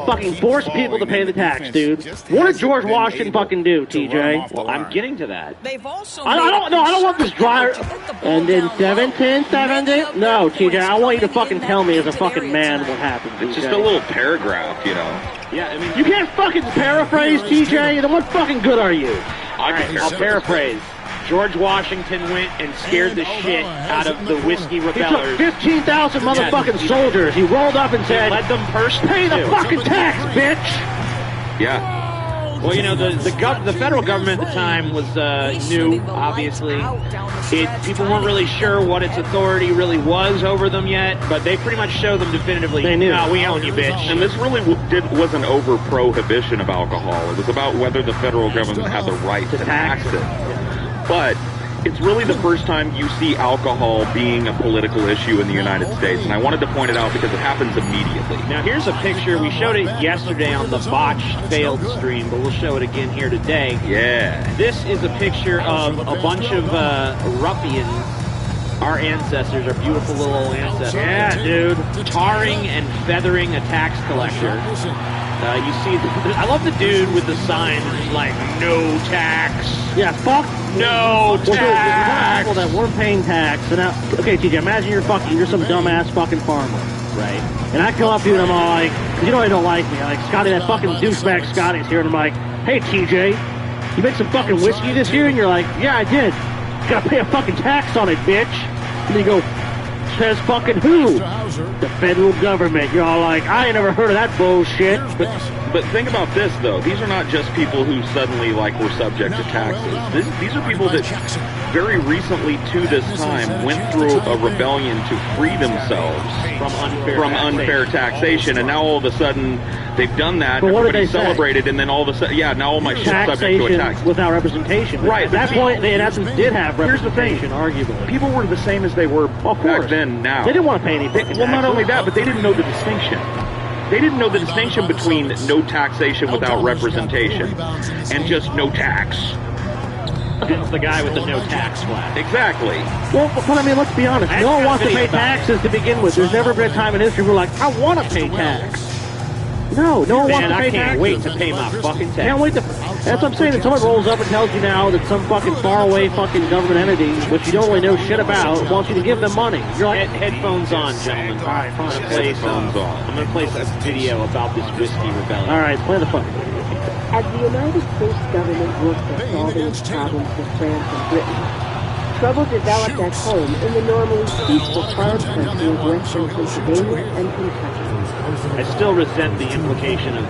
F: fucking force people to pay the tax, dude? What did George Washington fucking do, TJ?
O: Well, I'm getting to that.
U: They've also
F: I don't want this dry. And in 1770? No, TJ, I want you to fucking tell me as a fucking man what happened, TJ.
M: It's just a little paragraph, you know.
O: Yeah, I mean,
F: You can't fucking paraphrase, TJ? Then what fucking good are you?
O: I'll paraphrase. George Washington went and scared the shit out of the whiskey
F: He took
O: rebellers.
F: 15,000 motherfucking soldiers. He rolled up and said,
O: Led them personally.
F: pay the
O: too.
F: fucking tax, bitch!
M: Yeah.
O: Well, you know, the federal government at the time was new, obviously. People weren't really sure what its authority really was over them yet, but they pretty much showed them definitively,
F: They knew.
O: no, we own you, bitch.
M: And this really wasn't over prohibition of alcohol. It was about whether the federal government had the right to tax it. But it's really the first time you see alcohol being a political issue in the United States, and I wanted to point it out because it happens immediately.
O: Now, here's a picture. We showed it yesterday on the botched failed stream, but we'll show it again here today.
M: Yeah.
O: This is a picture of a bunch of ruffians. Our ancestors, our beautiful little old ancestors.
F: Yeah, dude.
O: Tarring and feathering a tax collector. You see, I love the dude with the sign like, no tax.
F: Yeah, fuck.
O: No tax.
F: People that weren't paying tax. And now, okay, TJ, imagine you're some dumbass fucking farmer.
O: Right.
F: And I come up to you and I'm all like, 'cause you know I don't like me. I'm like, Scotty, that fucking douchebag Scotty's here. And I'm like, hey, TJ, you make some fucking whiskey this year? And you're like, yeah, I did. You gotta pay a fucking tax on it, bitch. And then you go, says fucking who? The federal government. You're all like, I ain't never heard of that bullshit.
M: But think about this, though. These are not just people who suddenly, were subject to taxes. These are people that very recently to this time went through a rebellion to free themselves
O: from
M: unfair taxation. And now all of a sudden they've done that,
F: But
M: and
F: what did
M: everybody
F: they say?
M: celebrated, and then all of a sudden, now all my shit's subject to a tax.
F: Taxation without representation.
M: Right,
F: At that point, they in essence did have representation, arguably.
M: People were the same as they were back then now.
F: They didn't want to pay any fucking
M: Well, not
F: taxes.
M: only that, but they didn't know the distinction. They didn't know the distinction between no taxation without representation and just no tax.
O: It's the guy with the no tax flag.
M: Exactly.
F: Well, but I mean, let's be honest. No one wants to pay taxes to begin with. There's never been a time in history where we're like, I want to pay tax. No, no one wants to pay taxes.
O: I can't wait to pay my fucking tax.
F: Can't wait to. That's what I'm saying. If someone rolls up and tells you now that some fucking faraway fucking government entity, which you don't really know shit about, wants you to give them money, you're like,
O: headphones on, gentlemen. All right, fine. I'm going to play some video about this whiskey rebellion.
F: All right, play the fucking.
N: As the United States government worked at solving its problems with France and Britain, trouble developed at home in the normally peaceful farm country of western Pennsylvania and Kentucky.
O: I still resent the implication of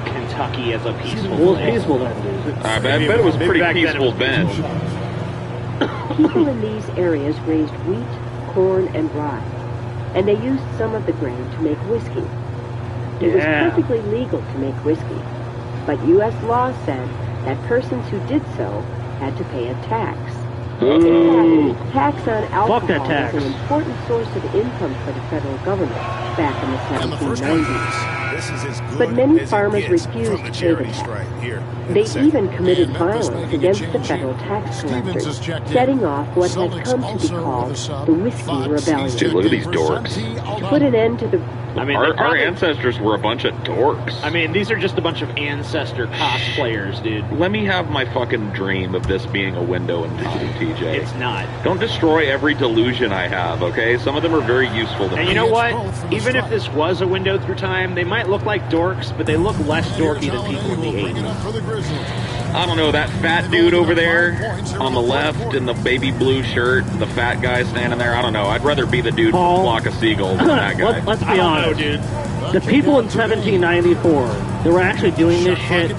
O: Kentucky as a peaceful
F: Well,
O: place.
F: peaceful then, dude.
M: I bet it was pretty peaceful then.
N: People in these areas raised wheat, corn, and rye, and they used some of the grain to make whiskey. It was
F: Yeah.
N: perfectly legal to make whiskey, but U.S. law said that persons who did so had to pay a tax.
F: Ooh.
N: In fact, tax on alcohol
F: Fuck that tax.
N: was an important source of income for the federal government back in the 1790s. But many farmers refused to pay the tax. They even committed violence against the federal tax collectors, setting off what has come to be called the Whiskey Rebellion.
M: Dude, look at these dorks.
N: To put an end to the
O: I mean,
M: our ancestors were a bunch of dorks.
O: I mean, these are just a bunch of ancestor cosplayers, dude.
M: Let me have my fucking dream of this being a window into TJ.
O: It's not.
M: Don't destroy every delusion I have, okay? Some of them are very useful to me.
O: And you know what? Even if this was a window through time, they might look like dorks, but they look less dorky than people in the 80s.
M: I don't know, that fat dude over there on the left in the baby blue shirt, the fat guy standing there, I don't know. I'd rather be the dude from Flock of Seagulls than that guy.
P: Let's be honest, dude. The people in 1794 that were actually doing this shit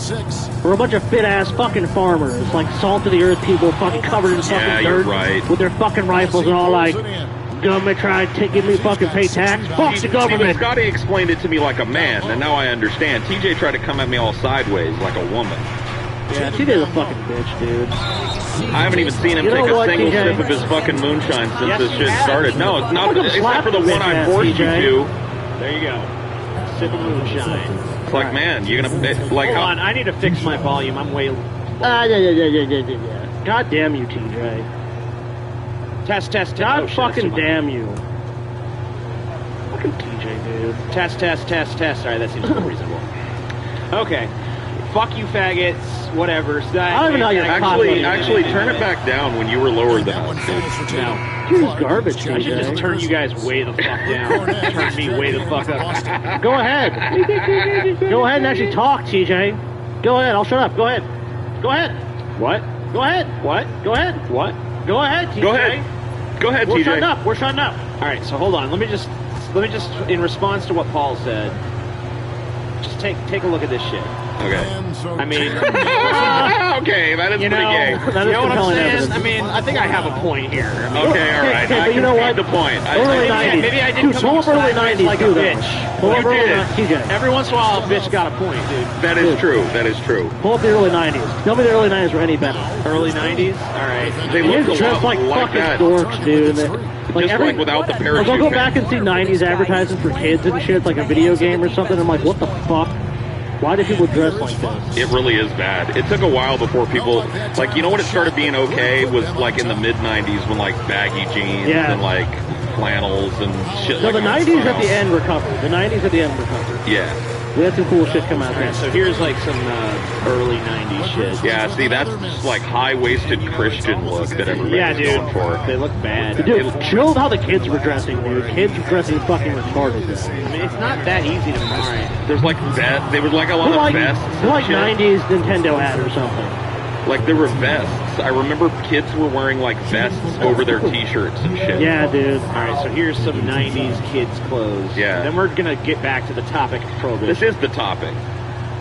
P: were a bunch of fit-ass fucking farmers, like salt-of-the-earth people fucking covered in fucking dirt with their fucking rifles and all like, government tried to give me fucking pay tax. Fuck the government.
M: Scotty explained it to me like a man, and now I understand. TJ tried to come at me all sideways like a woman.
P: Yeah, TJ's a fucking bitch, dude.
M: I haven't even seen him take a single sip of his fucking moonshine since this shit started. No, it's not, except for the one I forced you to.
O: There you go. Sip of moonshine.
M: It's like, man, you're gonna, like,
O: hold on, I need to fix my volume. I'm way...
P: Yeah. God damn you, TJ.
O: Test.
P: God fucking damn you. Fucking TJ, dude.
O: Test. Alright, that seems more reasonable. Okay. Fuck you, faggots. Whatever.
P: I don't even know you're
M: Actually, turn it back down when you were lower than us, dude.
O: No.
P: You're garbage, TJ.
O: I should just turn you guys way the fuck down. Turn me way the fuck up.
P: Go ahead. Go ahead and actually talk, TJ. Go ahead. I'll shut up. Go ahead. Go ahead.
O: What?
P: Go ahead.
O: What?
P: Go ahead.
O: What?
P: Go ahead, TJ.
M: Go ahead,
P: We're
M: TJ.
P: We're shutting up.
O: All right, so hold on. Let me just, in response to what Paul said, just take a look at this shit.
M: Okay.
O: I mean,
M: okay, that is pretty gay.
O: You know what I'm saying? I mean, I think I have a point here.
M: Okay, all right.
P: But you know what?
M: The point.
O: Maybe I didn't come off
P: early 90s
O: like a bitch.
P: Pull up early
O: TJ. Every once in a while, a bitch got a point, dude.
M: That is true. That is true.
P: Pull up the early 90s. Tell me the early 90s were any better.
O: Early 90s? All right.
M: They look
P: dressed like fucking
M: that.
P: Dorks, dude.
M: Like without the parachute.
P: I'll go back and see 90s advertisements for kids and shit, like a video game or something. I'm like, what the fuck? Why do people dress like this?
M: It really is bad. It took a while before people, like, you know when it started being okay was like in the mid-90s when like baggy jeans and like flannels and shit
P: no,
M: like
P: the 90s at the end recovered. The 90s at the end recovered.
M: Yeah.
P: We had some cool shit come out there.
O: So here's like some early 90s shit.
M: Yeah, see, that's just like high-waisted Christian look that everybody's going for.
O: They look bad.
P: Dude, chill how the kids were dressing, dude. Kids were dressing fucking retarded.
O: I mean, it's not that easy to find.
M: There's like vests. There was like a lot of vests.
P: They're like 90s Nintendo ad or something.
M: Like there were vests. I remember kids were wearing like vests over their t-shirts and shit.
P: Yeah, dude.
O: All right, so here's some 90s kids clothes.
M: Yeah.
O: Then we're going to get back to the topic of prohibition.
M: This is the topic.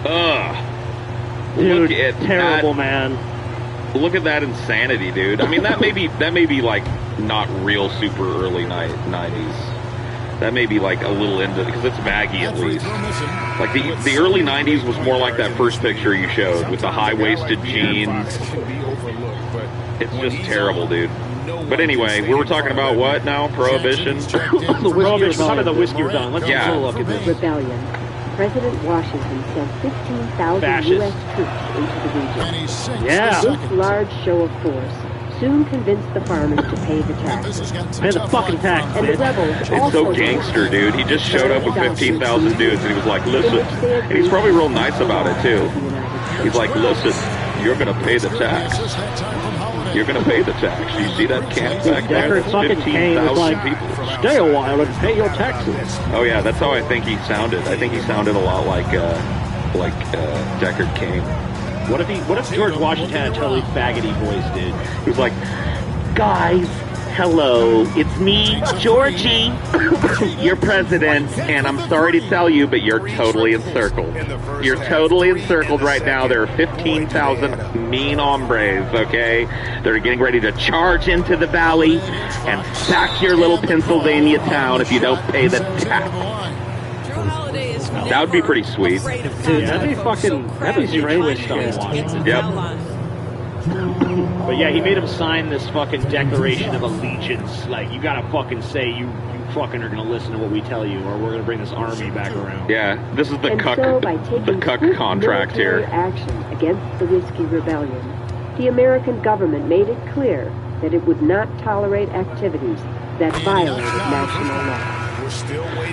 M: Ugh.
P: Dude,
M: look at
P: terrible,
M: that.
P: man.
M: Look at that insanity, dude. I mean, that may be like not real super early 90s. That may be like a little into, because it's baggy at least. Like the early 90s was more like that first picture you showed with the high-waisted jeans. It's just terrible, dude. But anyway, we were talking about what now? Prohibition?
O: Prohibition. How did the whiskey rebellion? Let's take a look at this.
N: Rebellion. President Washington sent 15,000 U.S. troops into the region.
P: Yeah.
N: This large show of force soon convinced the farmers to pay the taxes.
P: Pay the fucking tax,
N: and the rebels
M: It's so gangster, dude. He just showed up with 15,000 dudes and he was like, listen. And he's probably real nice about it, too. He's like, listen, you're going to pay the tax. You're going to pay the tax. You see that camp back there? That's 15,000 people.
P: Stay a while and pay your taxes.
M: Oh, yeah, that's how I think he sounded. I think he sounded a lot like Deckard Cain.
O: What if George Washington had a totally faggoty voice, dude?
M: He was like,
Q: guys, hello, it's me, Georgie, your president, and I'm sorry to tell you, but you're totally encircled. You're totally encircled right now. There are 15,000 mean hombres, okay? They're getting ready to charge into the valley and sack your little Pennsylvania town if you don't pay the tax.
M: That would be pretty sweet.
P: Dude, that'd be strange on Washington.
M: Yep.
O: But yeah, he made him sign this fucking Declaration of Allegiance. Like, you gotta fucking say you fucking are gonna listen to what we tell you, or we're gonna bring this army back around.
M: Yeah, this is the cuck contract here.
N: Action against the Whiskey Rebellion, the American government made it clear that it would not tolerate activities that violated national law.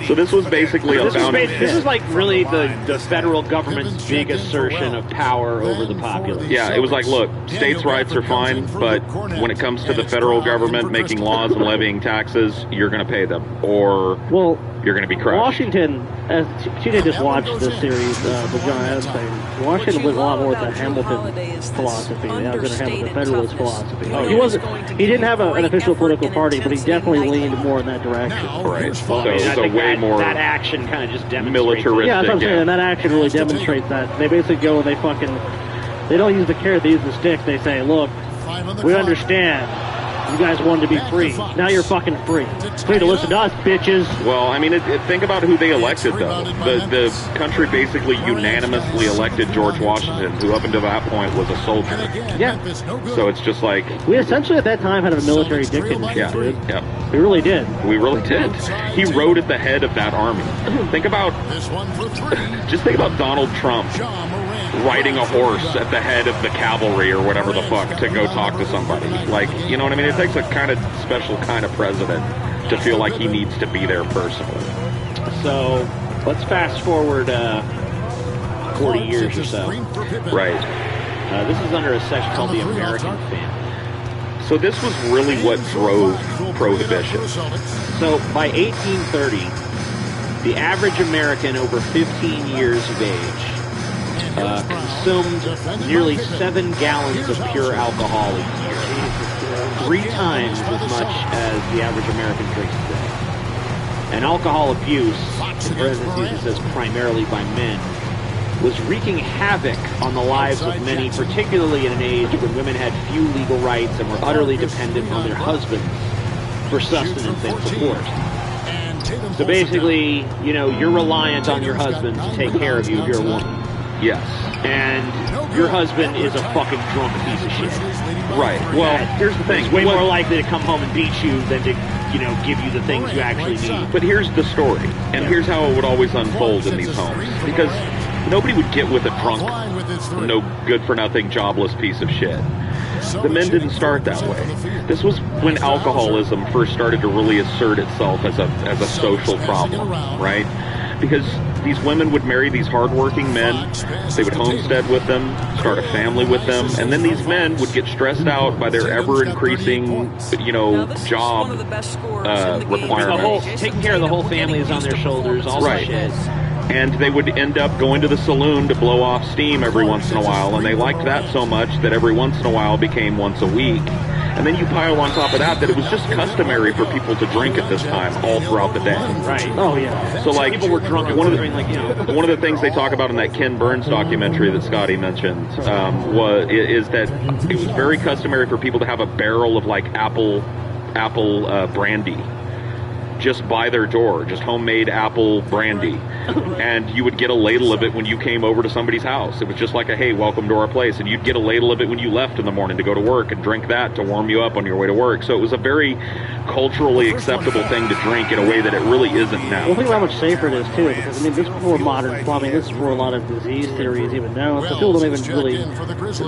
M: So this was basically a bounty.
O: This is like really the federal government's big assertion of power over the populace.
M: Yeah, it was like, look, states' rights are fine, but when it comes to the federal government making laws and levying taxes, you're going to pay them, or you're going to be crushed.
P: Washington, as TJ just watched this series, the John Adams thing, Washington was a lot more with the Hamilton philosophy, the Alexander Hamilton Federalist philosophy. He didn't have an official political party, but he definitely leaned more in that direction.
M: Right. So it was a way more
O: that action kind of just demonstrates
M: militaristic.
P: Yeah, that's what I'm saying. And that action really demonstrates that. They basically go and they don't use the carrot, they use the stick. They say, look, we understand. You guys wanted to be free. Now you're fucking free. Free to listen to us, bitches.
M: Well, I mean, think about who they elected, though. The country basically unanimously elected George Washington, who up until that point was a soldier.
P: Yeah.
M: So it's just like...
P: We essentially at that time had a military dictatorship, dude.
M: Yeah.
P: We really did.
M: We really did. He rode at the head of that army. Just think about Donald Trump riding a horse at the head of the cavalry or whatever the fuck to go talk to somebody. Like, you know what I mean? It takes a kind of special kind of president to feel like he needs to be there personally.
O: So let's fast forward 40 years or so.
M: Right.
O: This is under a section called the American Family.
M: So this was really what drove prohibition.
O: So by 1830, the average American over 15 years of age consumed nearly 7 gallons of pure alcohol a year, 3 times as much as the average American drinks today. And alcohol abuse, in parentheses it says primarily by men, was wreaking havoc on the lives of many, particularly in an age when women had few legal rights and were utterly dependent on their husbands for sustenance and support. So basically, you know, you're reliant on your husband to take care of you if you're a woman.
M: Yes.
O: And your husband is a fucking drunk piece of shit.
M: Right. Well, here's the thing.
O: He's way more likely to come home and beat you than to, you know, give you the things you actually need.
M: But here's the story, and here's how it would always unfold in these homes. Because nobody would get with a drunk, no good-for-nothing, jobless piece of shit. The men didn't start that way. This was when alcoholism first started to really assert itself as a social problem, right? Because these women would marry these hardworking men, they would homestead with them, start a family with them, and then these men would get stressed out by their ever-increasing, you know, job requirements.
O: Taking care of the whole family is on their shoulders, all that shit.
M: And they would end up going to the saloon to blow off steam every once in a while, and they liked that so much that every once in a while became once a week. And then you pile on top of that it was just customary for people to drink at this time all throughout the day.
O: Right.
P: Oh, yeah.
M: So, like,
O: people were drunk.
M: One of the things they talk about in that Ken Burns documentary that Scotty mentioned is that it was very customary for people to have a barrel of, like, apple brandy just by their door, just homemade apple brandy. And you would get a ladle of it when you came over to somebody's house. It was just like a, hey, welcome to our place. And you'd get a ladle of it when you left in the morning to go to work and drink that to warm you up on your way to work. So it was a very culturally acceptable thing to drink in a way that it really isn't now.
P: Well, think about how much safer it is, too, because, I mean, this is before modern plumbing, this is before a lot of disease theories even known, so people don't even really...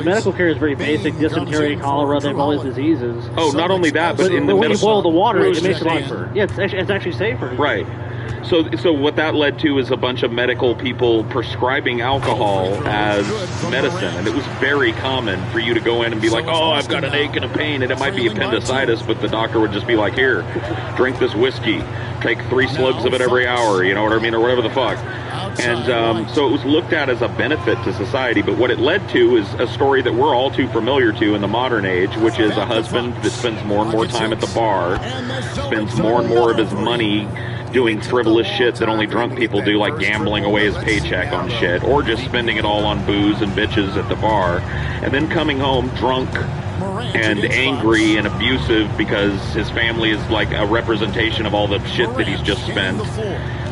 P: Medical care is very basic, dysentery, cholera, they have all these diseases.
M: Oh, not only that, but in the
P: when you boil the water, it makes it
M: safer.
P: Yeah, it's actually safer.
M: Right. So what that led to is a bunch of medical people prescribing alcohol as medicine, and it was very common for you to go in and be like, oh, I've got an ache and a pain, and it might be appendicitis, but the doctor would just be like, here, drink this whiskey, take 3 slugs of it every hour, you know what I mean, or whatever the fuck. And so it was looked at as a benefit to society, but what it led to is a story that we're all too familiar to in the modern age, which is a husband that spends more and more time at the bar, spends more and more of his money doing frivolous shit that only drunk people do, like gambling away his paycheck on shit, or just spending it all on booze and bitches at the bar, and then coming home drunk and angry and abusive because his family is like a representation of all the shit that he's just spent.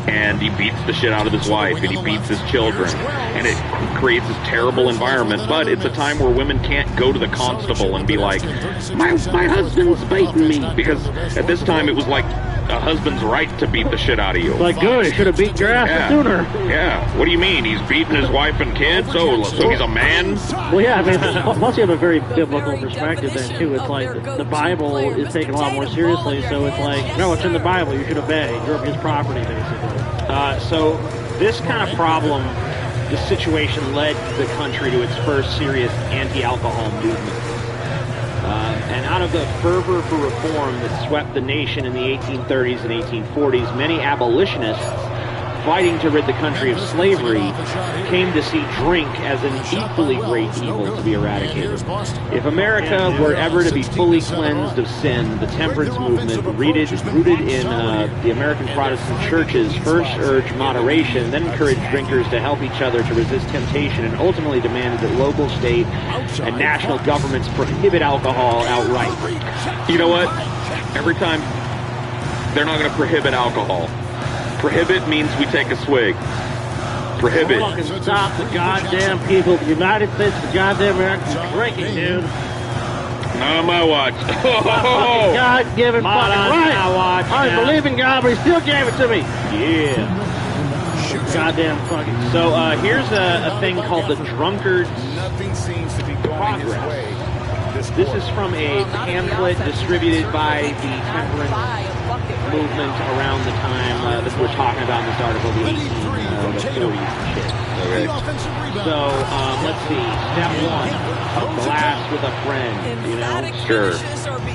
M: And he beats the shit out of his wife, and he beats his children, and it creates this terrible environment. But it's a time where women can't go to the constable and be like, my husband's biting me, because at this time it was like a husband's right to beat the shit out of you.
P: It's like, good, he should have beat your ass sooner.
M: Yeah. What do you mean? He's beating his wife and kids? Oh, so he's a man?
P: Well, yeah, I mean, plus you have a very biblical perspective then, too. It's like the Bible is taken a lot more seriously, so it's like, no, it's in the Bible, you should obey. You're his property, basically.
O: So this kind of problem, this situation led the country to its first serious anti-alcohol movement. And out of the fervor for reform that swept the nation in the 1830s and 1840s, many abolitionists fighting to rid the country of slavery came to see drink as an equally great evil to be eradicated. If America were ever to be fully cleansed of sin, the temperance movement, rooted in the American Protestant churches, first urged moderation, then encouraged drinkers to help each other to resist temptation, and ultimately demanded that local, state, and national governments prohibit alcohol outright.
M: You know what? Every time they're not going to prohibit alcohol. Prohibit means we take a swig. Prohibit.
P: Fucking stop the goddamn people of the United States, the goddamn Americans drinking, dude.
M: Not on my watch.
P: God-given fucking right. I believe in God, but he still gave it to me.
O: Yeah.
P: Goddamn fucking.
O: So here's a thing called the Drunkard's Progress. This is from a pamphlet distributed by the temperance movement around the time that we're talking about in this article, the 40s and shit.
M: Okay.
O: So, let's see. Step 1, a glass with a friend, you know?
M: Sure.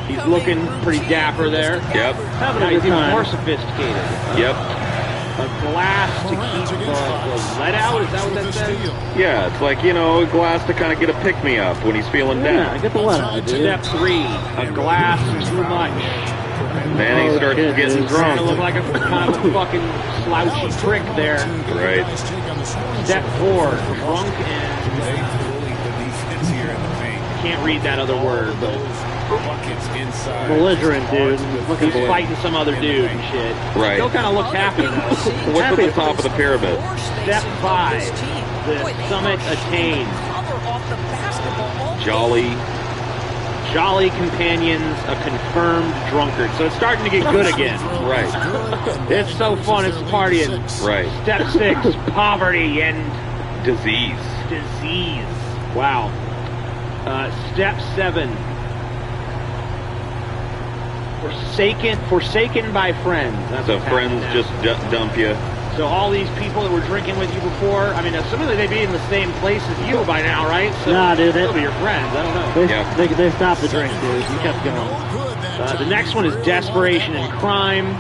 O: He's looking pretty dapper there.
M: Yep.
O: Having a good time. More sophisticated.
M: Yep.
O: A glass to keep the lead out? Is that what that says?
M: Yeah, it's like, you know, a glass to kind of get a pick-me-up when he's feeling down.
P: Yeah, get the lead out, dude.
O: Step 3, a glass too much.
M: Then he starts getting drunk.
O: Starting to look like a kind of a fucking slouchy prick there.
M: Right.
O: Step 4, drunk and... Can't read that other word, but...
P: Belligerent, dude.
O: He's fighting some other dude and shit.
M: Right.
O: Still kind of looks happy, though.
M: What's at the top of the pyramid?
O: Step 5, the summit attained. Jolly companions, a confirmed drunkard. So it's starting to get good again.
M: Right.
O: It's so fun, it's partying.
M: Right.
O: Step 6, poverty and
M: disease.
O: Wow. Step 7, forsaken by friends. That's
M: so friends just dump you.
O: So all these people that were drinking with you before, I mean, assuming they'd be in the same place as you by now, right? So
P: nah, dude,
O: they'll be your friends. I don't know.
P: They stopped the drink, dude. You kept going.
O: The next one is desperation and crime.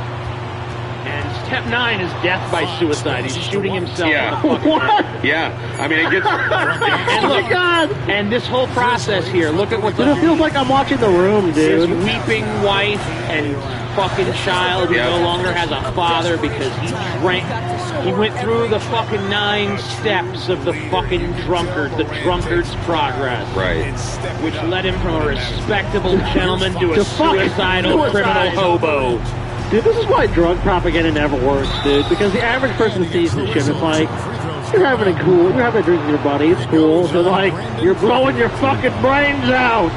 O: And step 9 is death by suicide. He's shooting himself.
M: Yeah.
O: In the fucking
M: Yeah. I mean, it gets...
O: and look, God. And this whole process here, look at what's...
P: Dude, it feels like I'm watching The Room, dude.
O: His weeping wife and fucking child who no longer has a father because he drank. He went through the fucking 9 steps of the fucking drunkard, the drunkard's progress.
M: Right.
O: Which led him from a respectable gentleman to a suicidal criminal hobo.
P: Dude, this is why drug propaganda never works, dude. Because the average person sees this shit. It's like, you're having a drink with your buddy. It's cool. So like, you're blowing your fucking brains out.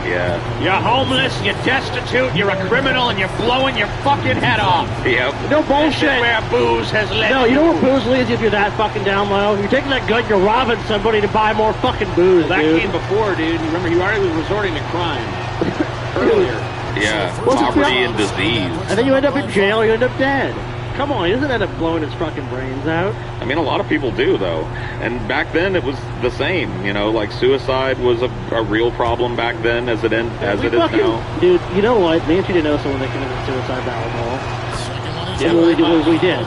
M: Yeah.
O: You're homeless, you're destitute, you're a criminal, and you're blowing your fucking head off.
M: Yep.
P: No bullshit.
O: This is where booze has led
P: you know where booze leads you if you're that fucking down low? You're taking that gun, you're robbing somebody to buy more fucking booze,
O: that
P: dude.
O: came before, dude. Remember, he already was resorting to crime earlier.
M: Yeah, poverty and disease.
P: And then you end up in jail, you end up dead. Come on, he doesn't end up blowing his fucking brains out.
M: I mean, a lot of people do, though. And back then, it was the same. You know, like suicide was a real problem back then as it is now.
P: Dude, you know what? Nancy didn't know someone that committed suicide by alcohol.
O: Yeah,
P: we did.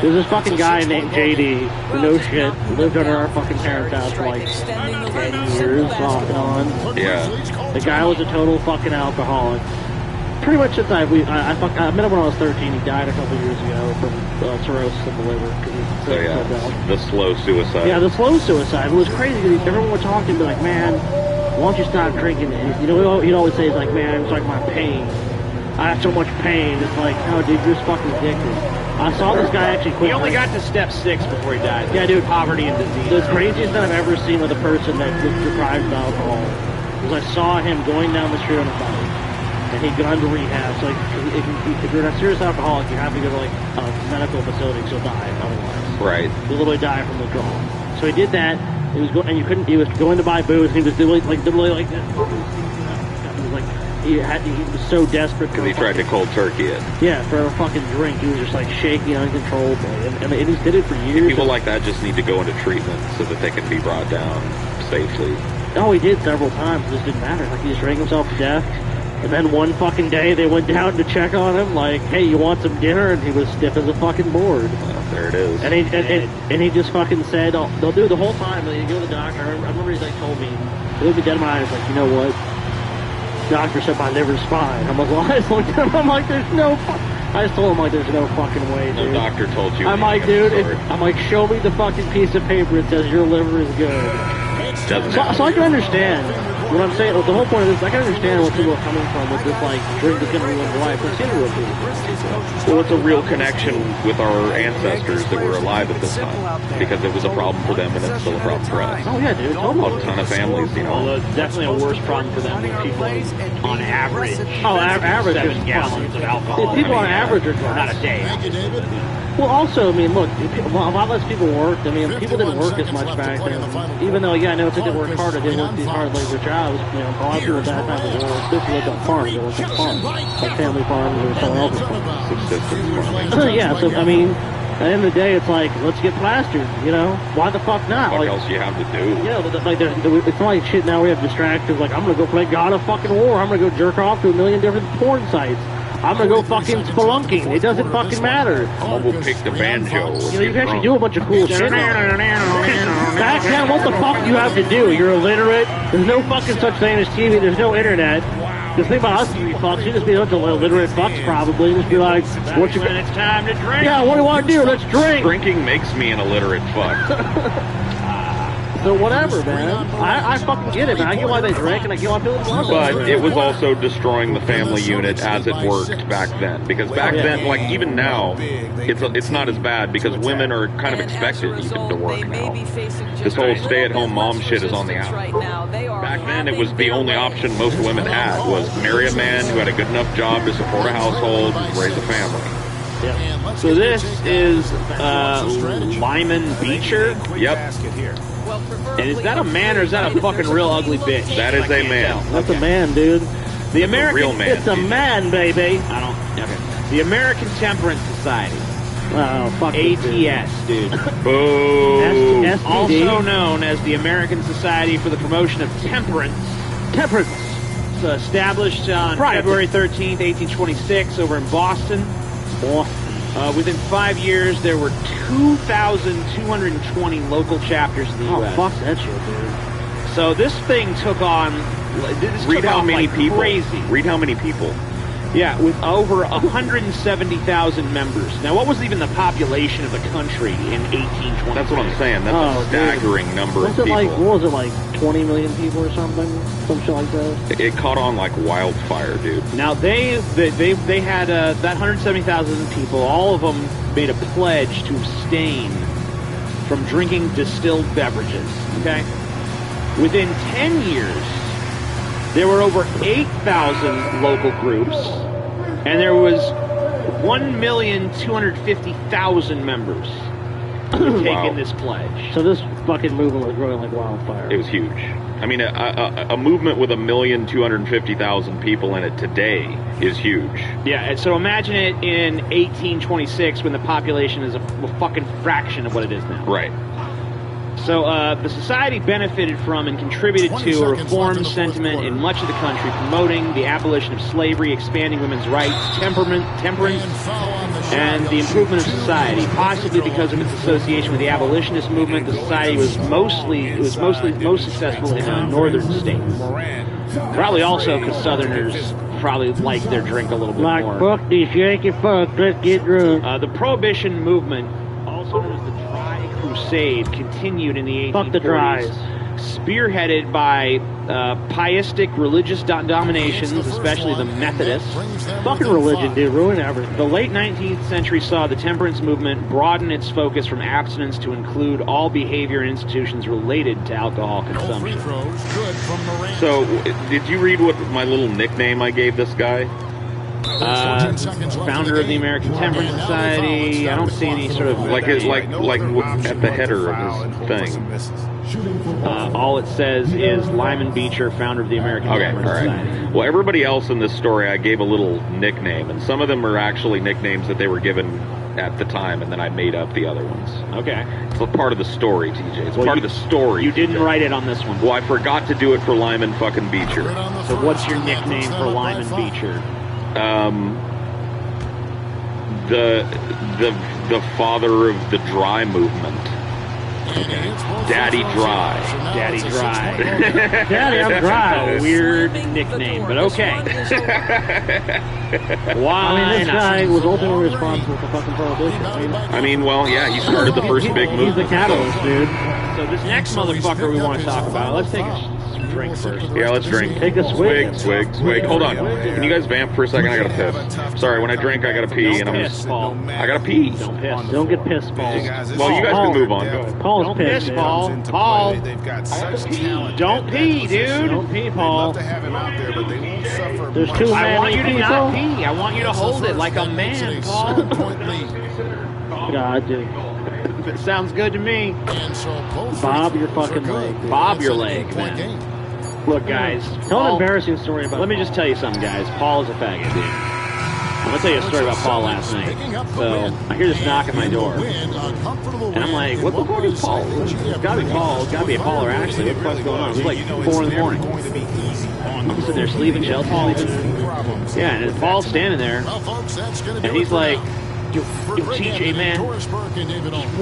P: There's this fucking guy named JD, who no shit, lived under our fucking parents' house for like 10 years off and on.
M: Yeah.
P: The guy was a total fucking alcoholic. Pretty much since I met him when I was 13. He died a couple years ago from cirrhosis of the liver.
M: So yeah, the slow suicide.
P: Yeah, the slow suicide. It was crazy because everyone would talk to him and be like, man, why don't you stop drinking? And, you know, he'd always say, it's like, man, it's like my pain. I have so much pain. It's like, oh, dude, you're just fucking addicted. I saw this guy actually quit.
O: He only got to step 6 before he died.
P: Yeah, dude.
O: Poverty and disease.
P: The craziest that I've ever seen with a person that was deprived of alcohol was I saw him going down the street on a bike. and he'd gone to rehab. So like, if you're a serious alcoholic, you have to go to like a medical facility because you'll die otherwise.
M: Right.
P: You'll literally die from withdrawal. So he did that. He was going, and you couldn't. He was going to buy booze. And he was literally like this. He was like he was so desperate
M: because he tried to cold turkey it.
P: Yeah, for a fucking drink. He was just like shaking uncontrollably, and he did it for years.
M: People like that just need to go into treatment so that they can be brought down safely.
P: Oh, he did several times. It just didn't matter. Like he just drank himself to death. And then one fucking day they went down to check on him, like, hey, you want some dinner? And he was stiff as a fucking board.
M: There it is.
P: And he just fucking said, they'll do it the whole time. They go to the doctor. I remember he like told me, he looked me dead in my eyes, like, you know what? The doctor said my liver's fine. I looked at him, I'm like, there's no I just told him, like, there's no fucking way, dude.
M: No doctor told you.
P: I'm like, dude, I'm like, show me the fucking piece of paper that says your liver is good. So I can understand what I'm saying. The whole point of this, I can understand where people are coming from with this, like, drink is going to ruin your life. Let's get real people.
M: Well, it's a real connection with our ancestors that were alive at this time, because it was a problem for them and it's still a problem for us.
P: Oh, yeah, dude. Totally.
M: A ton of families, you know.
O: Although it's definitely a worse problem for them than people on average.
P: Oh, average
O: 7 gallons of alcohol.
P: People on average are
O: not a day.
P: Well, also, I mean, look, a lot less people worked. I mean, people didn't work as much back then. Even though, yeah, I know if they did work harder, they worked these hard labor jobs. You know, a lot of people at that time of the world, especially lived on farms, they worked on farms, like family farms or someone else's farms. Yeah, so, I mean, at the end of the day, it's like, let's get plastered, you know? Why the fuck not?
M: What
P: like,
M: else do you have to do?
P: Yeah, like, it's not like shit now we have distractions, like, I'm gonna go play God of fucking War, I'm gonna go jerk off to a million different porn sites. I'm gonna go fucking spelunking. It doesn't fucking matter.
M: We'll pick the banjo.
P: You know, you can actually do a bunch of cool shit. Back then, what the fuck do you have to do? You're illiterate. There's no fucking such thing as TV. There's no internet. Just think about us TV fucks. You just be a bunch of illiterate fucks probably. Just be like,
O: what you when it's time to drink.
P: Yeah, what do you want to do? Let's drink.
M: Drinking makes me an illiterate fuck.
P: So whatever, man. I fucking get it, man. I get why they drank and I get why people love it.
M: But it was also destroying the family unit as it worked back then. Because back then, like even now, it's not as bad because women are kind of expected even to work now. This whole stay-at-home mom shit is on the out. Back then, it was the only option most women had was marry a man who had a good enough job to support a household and raise a family.
O: Yeah. So this is Lyman Beecher.
M: Yep.
O: And is that a man or is that a fucking real ugly bitch?
M: That is a man.
P: That's a man, dude.
O: The American
M: real man.
P: It's a man, baby.
O: I don't. Okay. The American Temperance Society.
P: Oh, fuck
O: ATS, dude.
M: Boo.
O: Also known as the American Society for the Promotion of Temperance.
P: Temperance.
O: So established on February 13th, 1826, over in Boston. Within 5 years, there were 2,220 local chapters in the U.S.
P: Oh, fuck that shit, dude.
O: So this thing took on...
M: Read how many people.
O: Crazy.
M: Read how many people.
O: Yeah, with over 170,000 members. Now, what was even the population of the country in 1820?
M: That's what I'm saying. That's a staggering number of people.
P: What was it, like 20 million people or something? Some shit like that?
M: It caught on like wildfire, dude.
O: Now, they had that 170,000 people, all of them made a pledge to abstain from drinking distilled beverages, okay? Within 10 years, there were over 8,000 local groups, and there was 1,250,000 members taking this pledge.
P: So this fucking movement was growing like wildfire.
M: It was huge. I mean, a movement with 1,250,000 people in it today is huge.
O: Yeah, and so imagine it in 1826 when the population is a fucking fraction of what it is now.
M: Right.
O: So the society benefited from and contributed to a reform sentiment in much of the country, promoting the abolition of slavery, expanding women's rights, temperance, and the improvement of society. Possibly because of its association with the abolitionist movement, the society was most successful in northern states. Probably also because Southerners probably like their drink a little bit more.
P: Like, fuck this, Yankee fuck, let's get drunk.
O: The Prohibition movement, also known as the Dry Crusade, continued in the 1840s.
P: Fuck the dries.
O: spearheaded by pietistic religious dominations, especially the Methodists.
P: Fucking religion, dude, ruin everything.
O: The late 19th century saw the temperance movement broaden its focus from abstinence to include all behavior and institutions related to alcohol consumption.
M: So, did you read what my little nickname I gave this guy?
O: Founder of the American Temperance Society. I don't see any sort of
M: like at the header of his thing.
O: All it says is Lyman Beecher, founder of the American Temperance Society.
M: Well, everybody else in this story, I gave a little nickname, and some of them are actually nicknames that they were given at the time, and then I made up the other ones.
O: Okay.
M: It's a part of the story, TJ. It's part of the story.
O: You didn't write it on this one.
M: Well, I forgot to do it for Lyman fucking Beecher.
O: So what's your nickname for Lyman Beecher?
M: The father of the dry movement. Daddy Dry.
O: Daddy Dry.
P: Daddy, I'm dry.
O: A weird nickname, but okay. Why?
P: I mean, this guy was ultimately responsible for fucking prohibition.
M: I mean, well, yeah, he started the first big movement.
P: He's the catalyst, dude.
O: So this next motherfucker we want to talk about, let's take a drink first.
M: Yeah, let's drink.
P: Take a swig.
M: Swig. Hold on. Can you guys vamp for a second? I gotta piss. Sorry, when I drink, I gotta pee, and I'm just. I gotta pee.
O: Don't piss.
P: Don't get pissed, Paul.
M: Well, you guys can move on. Go ahead.
P: Paul's
O: Don't
P: pissed,
O: piss, Paul. Paul. Don't pee, dude.
P: Don't pee, Paul. There's two men.
O: I want you to not pee. I want you to hold it like a man, Paul.
P: God, dude.
O: It sounds good to me.
P: Bob your fucking leg.
O: Bob your leg, man. Look, guys.
P: Tell an embarrassing story about
O: Let me just tell you something, guys. Paul is a faggot, dude. I'm going to tell you a story about Paul last night. So, I hear this knock at my door. And I'm like, what the fuck is Paul? It's got to be Paul. It's got to be a Paul or Ashley. What the fuck's going on? It's like 4 in the morning. I'm sitting there sleeping, Chelsea sleeping. Yeah, and Paul's standing there. And he's like, Yo, TJ, man,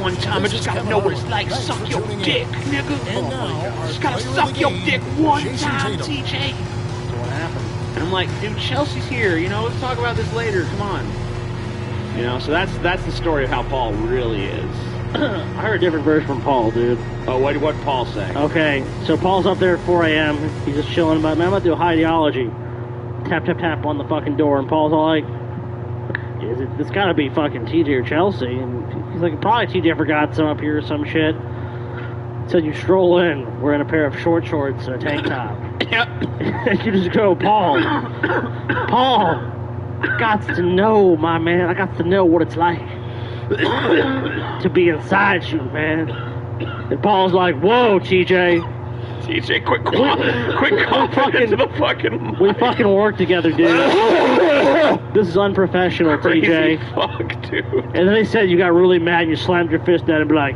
O: one time I just gotta know what it's like. Suck your dick, nigga. Just gotta suck your dick one time, TJ. So what happened? And I'm like, dude, Chelsea's here. You know, let's talk about this later. Come on. You know, so that's the story of how Paul really is.
P: I heard a different version from Paul, dude.
O: Oh, what did Paul say?
P: Okay, so Paul's up there at 4 a.m. He's just chilling. Man, I'm about to do a high ideology. Tap, tap, tap on the fucking door. And Paul's all like, it's gotta be fucking TJ or Chelsea. And he's like, probably TJ forgot some up here or some shit. So you stroll in, wearing a pair of short shorts and a tank top.
O: Yep.
P: And you just go, Paul, I got to know, my man. I got to know what it's like to be inside you, man. And Paul's like, whoa, TJ,
M: quick confidence in the fucking...
P: We fucking work together, dude. This is unprofessional,
M: Crazy
P: TJ.
M: Fuck, dude.
P: And then they said you got really mad and you slammed your fist down and be like,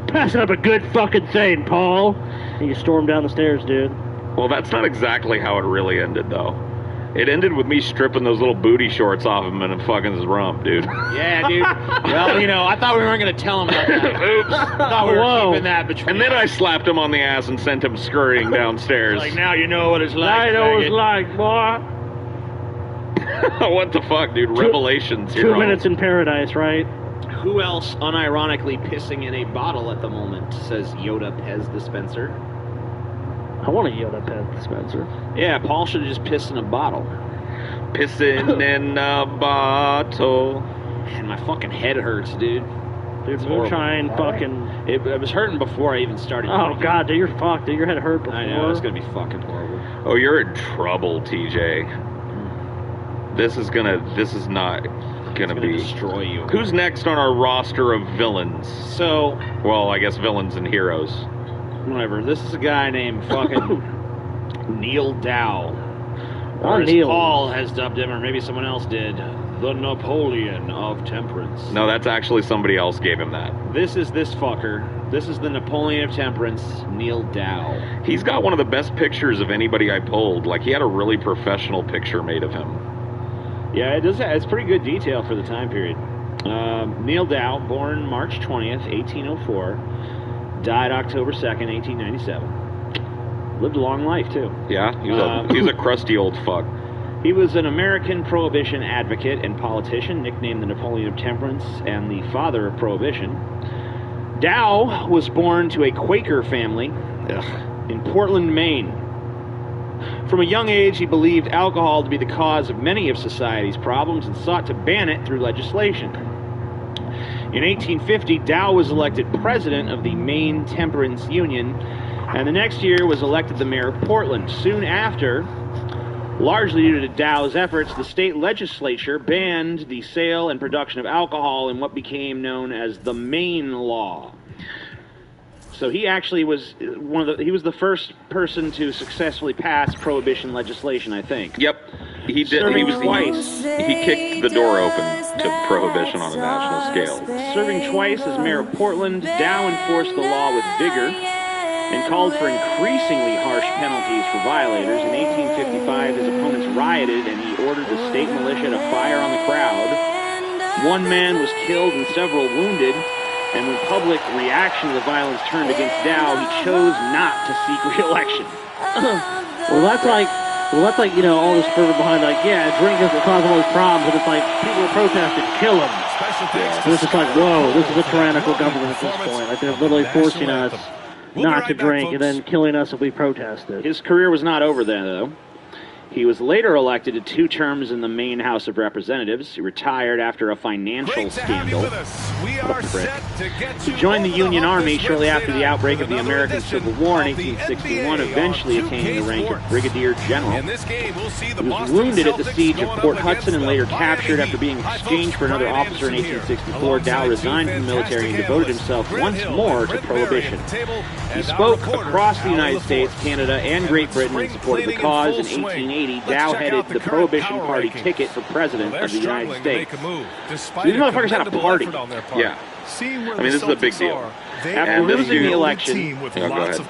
P: passing up a good fucking thing, Paul. And you stormed down the stairs, dude.
M: Well, that's not exactly how it really ended, though. It ended with me stripping those little booty shorts off him and fucking his rump, dude.
O: Yeah, dude. Well, you know, I thought we weren't going to tell him about that. Oops. I thought we were keeping that between
M: And then I slapped him on the ass and sent him scurrying downstairs.
O: Like, now you know what it's like.
P: Now you know what it's like, boy.
M: What the fuck, dude? Revelations.
P: 2 minutes in paradise, right?
O: Who else unironically pissing in a bottle at the moment, says Yoda Pez Dispenser.
P: I want a Yoda Pez Dispenser.
O: Yeah, Paul should have just pissed in a bottle.
M: Pissing in a bottle.
O: Man, my fucking head hurts, dude.
P: Dude, moonshine fucking...
O: It was hurting before I even started.
P: Oh, God, dude, you're fucked, dude. Your head hurt before.
O: I know, it's going to be fucking horrible.
M: Oh, you're in trouble, TJ. This is not gonna be...
O: destroy you.
M: Who's next on our roster of villains?
O: So...
M: Well, I guess villains and heroes.
O: Whatever. This is a guy named fucking Neil Dow. Or as
P: Neil.
O: Paul has dubbed him, or maybe someone else did, the Napoleon of Temperance.
M: No, that's actually somebody else gave him that.
O: This is this fucker. This is the Napoleon of Temperance, Neil Dow.
M: He's got one of the best pictures of anybody I pulled. Like, he had a really professional picture made of him.
O: Yeah, it does. It's pretty good detail for the time period. Neil Dow, born March 20th, 1804, died October 2nd, 1897. Lived a long life, too.
M: Yeah, he was a crusty old fuck.
O: He was an American Prohibition advocate and politician, nicknamed the Napoleon of Temperance and the father of Prohibition. Dow was born to a Quaker family. in Portland, Maine. From a young age, he believed alcohol to be the cause of many of society's problems and sought to ban it through legislation. In 1850, Dow was elected president of the Maine Temperance Union, and the next year was elected the mayor of Portland. Soon after, largely due to Dow's efforts, the state legislature banned the sale and production of alcohol in what became known as the Maine Law. So he actually was he was the first person to successfully pass prohibition legislation, I think.
M: Yep. He did.
O: Serving
M: He was
O: twice.
M: He kicked the door open to prohibition on a national scale.
O: Serving twice as mayor of Portland, Dow enforced the law with vigor and called for increasingly harsh penalties for violators. In 1855, his opponents rioted, and he ordered the state militia to fire on the crowd. One man was killed and several wounded, and when public reaction to the violence turned against Dow, he chose not to seek re-election.
P: Well, that's like, all this fervor behind, drink is the cause of all these problems, and it's like, people are protesting, kill him. And it's just like, whoa, this is a tyrannical government at this point. Like, they're literally forcing us not to drink and then killing us if we protested.
O: His career was not over then, though. He was later elected to 2 terms in the Maine House of Representatives. He retired after a financial scandal. He joined the Union Army shortly after the outbreak of the American Civil War in 1861, eventually attaining the rank of Brigadier General. He was wounded at the siege of Port Hudson and later captured. After being exchanged for another officer in 1864, Dow resigned from the military and devoted himself once more to prohibition. He spoke across the United States, Canada, and Great Britain in support of the cause. In 1880, Dow headed the Prohibition Party ticket for President of the United States. These motherfuckers had a party.
M: Yeah. I mean, this is a big deal.
O: After losing the election, he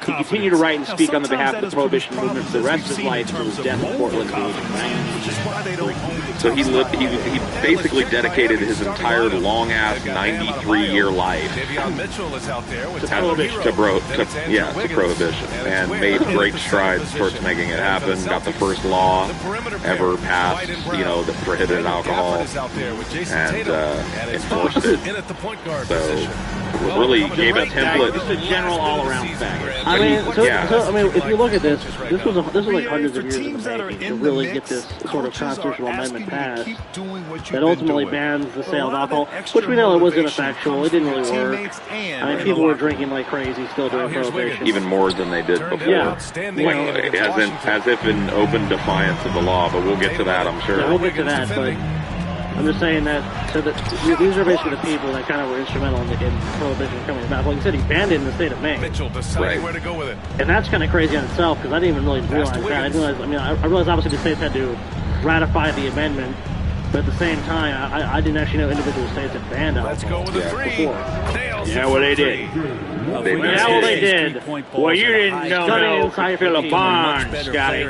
O: continued to write and speak on the behalf of the Prohibition movement for the rest of his life until his death in Portland at the age of 90.
M: So he basically dedicated his entire long-ass 93-year life to prohibition, and made great strides towards making it happen. Got the first law ever passed, that prohibited alcohol, and enforced it. So really gave a template.
O: Just a general all-around faggot.
P: I mean, if you look at this was like hundreds of years in the making to really get this sort of constitutional amendment passed that ultimately bans the sale of alcohol, which we know it was ineffectual. It didn't really work. I mean, people were drinking like crazy still during Prohibition.
M: Even more than they did before.
P: Yeah.
M: As if in open defiance of the law, but we'll get to that, I'm sure.
P: Yeah, we'll get to that, but I'm just saying that, these are basically the people that kind of were instrumental in Prohibition coming about. Like you said, he banned it in the state of Maine.
M: Right.
J: Where to go with it.
P: And that's kind of crazy on itself, because I didn't even really realize that. I realized obviously the states had to ratify the amendment, but at the same time, I didn't actually know individual states had banned alcohol.
J: Let's go with the 3.
O: Yeah, well, they did. They did. Well, you didn't know Philip Barnes, Scotty.
P: You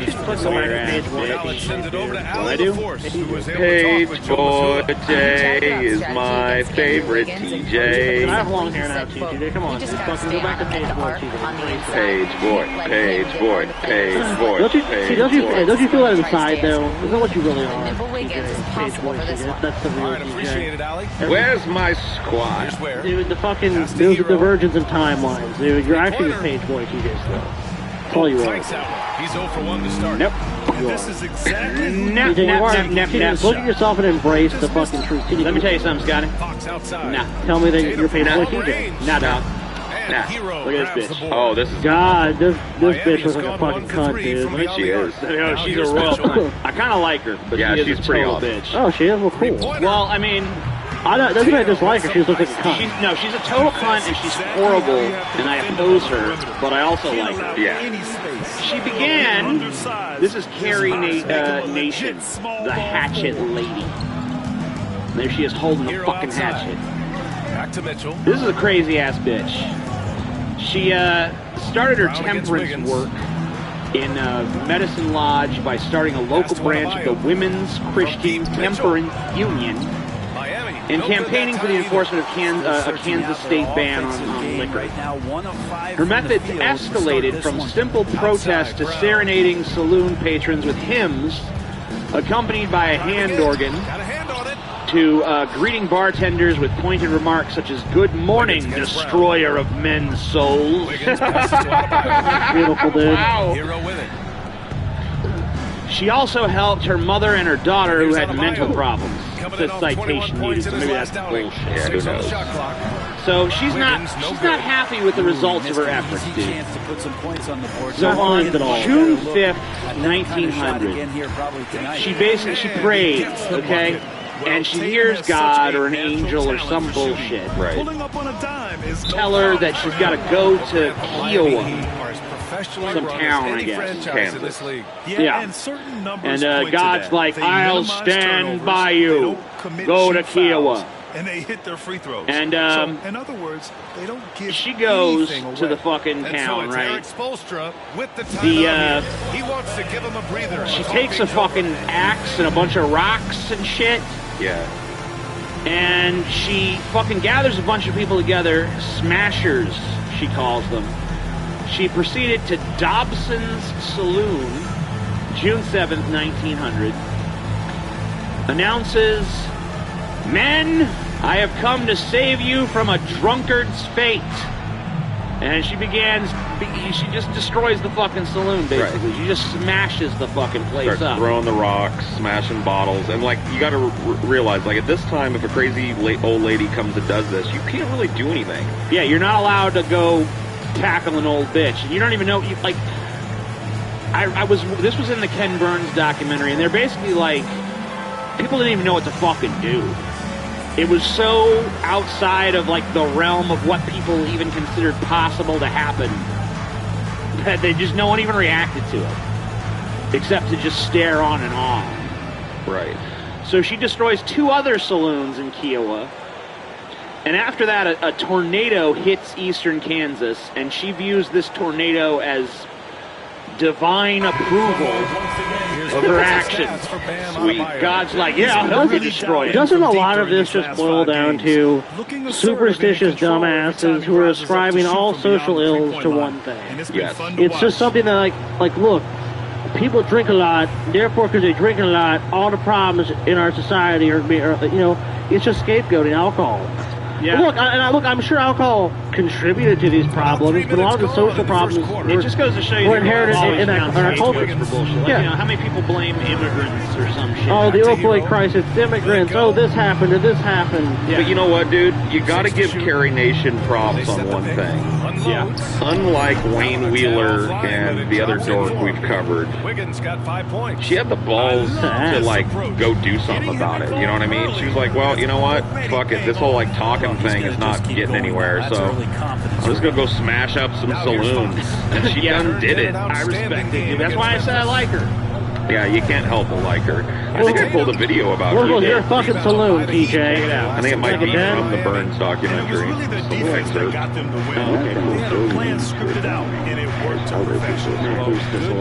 P: should put the page
O: What I do?
M: Page Boy J is my favorite TJ.
P: I have long hair now, too, TJ. Come on, fucking go back to Page Boy, TJ.
M: Page Boy, Page Boy, Page Boy.
P: Don't you feel that inside, though? Isn't that what you really are? Page Boy, TJ. That's the real TJ.
M: Where's my squad?
P: Dude, those are divergence in timelines, dude. You're actually a Page Boy, TJ, still. That's all you are.
J: He's 0 for 1 to start.
O: Nope.
J: This is exactly
P: Look at yourself and embrace the fucking truth.
O: Let me tell you something, Scotty.
P: Tell me that you're Page Boy, TJ.
O: Nah, dog. Nah. Look at this bitch.
M: Oh, this is...
P: God, this bitch looks like a fucking cunt, dude.
M: She is.
O: She's a royal cunt. I kind of like her, but
M: yeah,
O: she is
M: she's
O: a
M: pretty
O: total
M: awesome.
O: bitch.
P: Oh, she is? Well, cool.
O: Well, I mean...
P: That's why I dislike her. She just looks like a cunt.
O: She's a total cunt, and she's horrible, and I oppose her, but I also like her.
M: Yeah.
O: She began... This is Carrie Nation, the hatchet lady. There she is holding the fucking hatchet.
J: Back to Mitchell.
O: This is a crazy-ass bitch. She started her temperance work in Medicine Lodge by starting a local branch of the Women's Christian Temperance Union and campaigning for the enforcement of a Kansas state ban on liquor. Her methods escalated from simple protest to serenading saloon patrons with hymns accompanied by a hand organ to greeting bartenders with pointed remarks such as, "Good morning, destroyer of men's souls."
P: Beautiful, dude.
O: Wow. She also helped her mother and her daughter who had mental problems. The citation needed, so maybe that's bullshit.
R: Yeah, who knows?
O: So she's not happy with the results of her efforts, dude. So on June 5th, 1900, she prays, okay? And she hears God or an angel or some bullshit.
R: Right.
O: Tell her that she's got to go to Kiowa, some town, I guess.
R: Kansas.
O: Yeah. And God's like, "I'll stand by you. Go to Kiowa."
B: And they hit their free throws.
O: And
B: so, in other words, they don't give
O: she goes
B: anything
O: to the
B: away.
O: fucking
B: And so
O: town,
B: it's
O: right?
B: Eric Spoelstra with the timeout here. He wants to give him a breather.
O: She takes a fucking axe and a bunch of rocks and shit.
R: Yeah.
O: And she fucking gathers a bunch of people together, smashers, she calls them. She proceeded to Dobson's Saloon, June 7th, 1900, announces, "Men, I have come to save you from a drunkard's fate." And she just destroys the fucking saloon, basically.
R: Right.
O: She just smashes the fucking place
R: Start
O: up.
R: throwing the rocks, smashing bottles, and like you got to realize, like at this time, if a crazy old lady comes and does this, you can't really do anything.
O: Yeah, you're not allowed to go tackle an old bitch. And you don't even know, like, this was in the Ken Burns documentary, and they're basically like, people didn't even know what to fucking do. It was so outside of, like, the realm of what people even considered possible to happen that no one even reacted to it. Except to just stare on and on.
R: Right.
O: So she destroys 2 other saloons in Kiowa. And after that, a tornado hits eastern Kansas, and she views this tornado as divine approval of her actions. Sweet. God's like, "Yeah, I'll help you destroy it."
P: Doesn't a lot of this just boil down to superstitious dumbasses who are ascribing all social ills to one thing?
R: Yes.
P: It's just something that, like, look, people drink a lot, therefore, because they drink a lot, all the problems in our society are, it's just scapegoating alcohol.
O: Yeah.
P: Look, I'm sure alcohol contributed to these problems, but a lot of the social problems
O: It just goes to show you
P: were
O: that
P: inherited
O: always
P: in
O: found
P: our culture.
O: scapegoats for bullshit. Like,
P: Yeah.
O: how many people blame immigrants or some shit?
P: Oh, the opioid crisis, immigrants, oh, this happened or this happened.
O: Yeah.
R: But you know what, dude? You got to give Carrie Nation props on one thing.
O: Yeah.
R: Unlike Wayne Wheeler and the other dork we've covered,
B: Wiggins got 5 points.
R: she had the balls to, like, go do something about it. You know what I mean? She was like, "Well, you know what? Fuck it. This whole, like, talking thing is not getting anywhere, so I'm just gonna go smash up some saloons." And she done did it.
O: I respect it. That's why I said I like her.
R: Yeah, you can't help but like her. I think I pulled a video about
P: Where
R: her.
P: was your fucking saloon, TJ?
R: I think it might be from the Burns documentary.
B: The defense that got them to win. They had a plan scripted out, and it worked to perfection.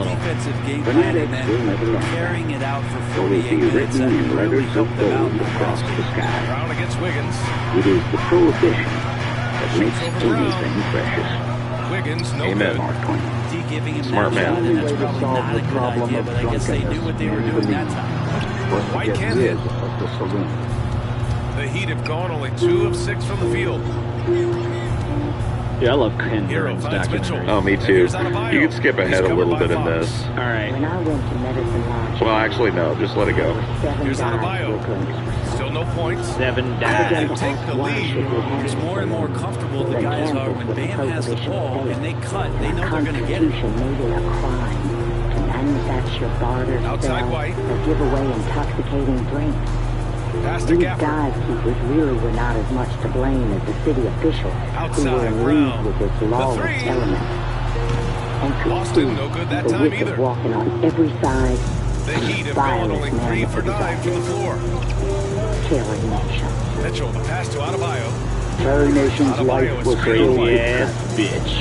I: Defensive game planning and carrying it out for 48 minutes and really helped them out in the cross the sky.
B: Brown against Wiggins.
V: It is the prohibition that makes anything precious.
B: Wiggins, no
R: Amen.
B: good.
I: Giving him
R: Smart
I: that
R: man.
I: shot, and that's probably not a good idea, but I guess they knew what they were doing that time.
B: White can't hit. The Heat have gone only 2 of 6 from the field.
O: Yeah, I love Ken
B: Hero
O: Burns
B: finds
O: documentary.
B: Mitchell.
R: Oh, me too. You can skip ahead a little bit in this.
O: All right.
V: When I went to Medicine Lodge,
R: Well, actually, no. Just let it go.
V: 7
B: Here's
V: guys
B: Adebayo.
V: were going to
B: Still no points.
O: 7
V: They
O: died.
B: Take the lead.
I: It's more and more comfortable the guys are when Bam has the ball and they cut. They know they're going to get it.
V: Constitution made it a crime to manufacture, barter,
B: Outside
V: sell,
B: White.
V: or give away intoxicating drinks.
B: Pass to
V: These
B: Gafford.
V: dive keepers really were not as much to blame as the city officials who were
B: Outside,
V: in
B: Brown.
V: league with its lawless
B: three.
V: element. And
B: Boston, no good that
V: the
B: time
V: wicked
B: either.
V: walking on every side,
B: The Heat have gone only 3 for 9 from the floor.
V: Carrie Nation.
B: Mitchell, the pass to Adebayo.
A: Carrie Nation's
B: Adebayo
A: life
B: is
A: was
B: crazy
A: filled with
O: ass
A: threats.
O: bitch.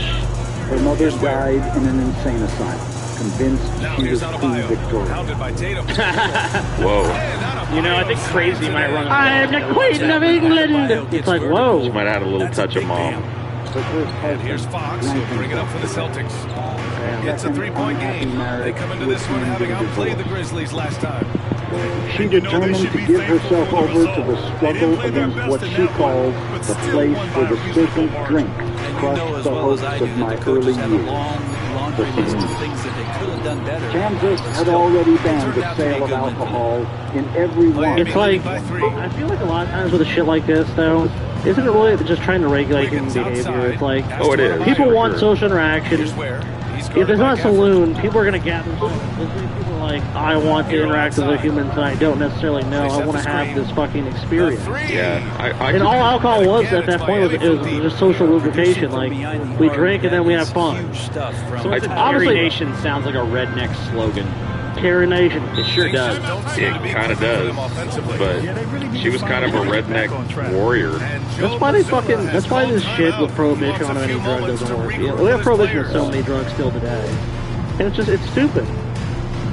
A: Her mother died in an insane asylum, convinced
B: Now
A: she
B: here's
A: was Queen
B: Adebayo.
A: Victoria.
B: Hounded by Tatum.
R: Whoa.
O: You know, I think Crazy might run.
P: I'm the Queen of England! It's like, whoa.
R: She might have had a little touch of mom.
B: And here's Fox. He'll bring it up for the Celtics. It's a 3-point game. They come into this one having outplayed the Grizzlies last time.
A: She determined to give herself over to the struggle against what she calls the place where the serpent drink crushed the hopes of my early years. The Kansas had already banned the sale of alcohol in every one.
P: It's like, I feel like a lot of times with a shit like this, though, isn't it really just trying to regulate human behavior? It's like,
M: it is.
P: People want social interaction. If there's not a saloon, people are going to gather. People are like, I want to interact with other humans, and I don't necessarily know. I want to have this fucking experience.
M: Yeah.
P: And all alcohol was at that point was just social lubrication. Like, we drink and then we have fun.
O: So Carry Nation sounds like a redneck slogan.
P: Carry Nation.
O: It sure does.
M: It kind of does. But she was kind of a redneck warrior.
P: That's why that's why this shit with prohibition on any drug doesn't work. We have prohibition on so many drugs still today. And it's stupid.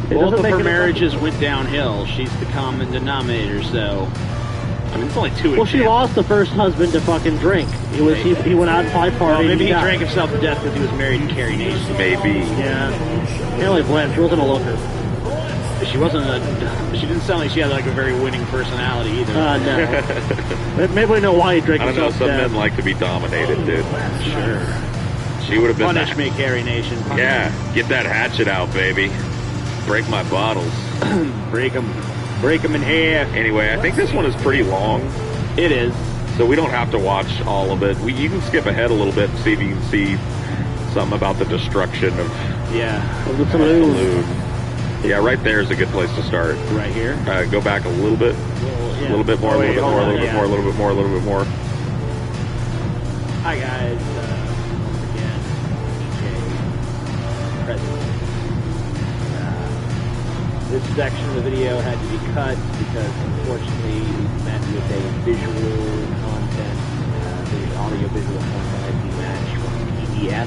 O: Both of her marriages went downhill. She's the common denominator, so... I mean, it's only two
P: Well, she lost the first husband to fucking drink. He went out and party.
O: Well, maybe he drank himself to death because he was married to Carrie Nation.
M: Maybe.
P: Yeah. Haley Blanche wasn't a looker.
O: She wasn't she didn't sound like she had like a very winning personality either.
P: No. Maybe we know why he drank
M: I don't know,
P: himself
M: some
P: to death.
M: men like to be dominated, dude.
O: Sure.
M: She would have been...
O: Punish me, Carrie Nation.
M: Yeah, get that hatchet out, baby. Break my bottles.
O: Break them in half.
M: Anyway, I think this one is pretty long.
O: It is.
M: So we don't have to watch all of it. You can skip ahead a little bit and see if you can see something about the destruction of
P: the saloon.
M: Yeah, right there is a good place to start.
O: Right here?
M: Go back a little bit. A little bit more, a little bit more, a little bit more, a little bit more, a little bit more.
O: Hi, guys. Once again, DJ President. This section of the video had to be cut because, unfortunately, we met with a visual content, the audio-visual content as we match from PBS.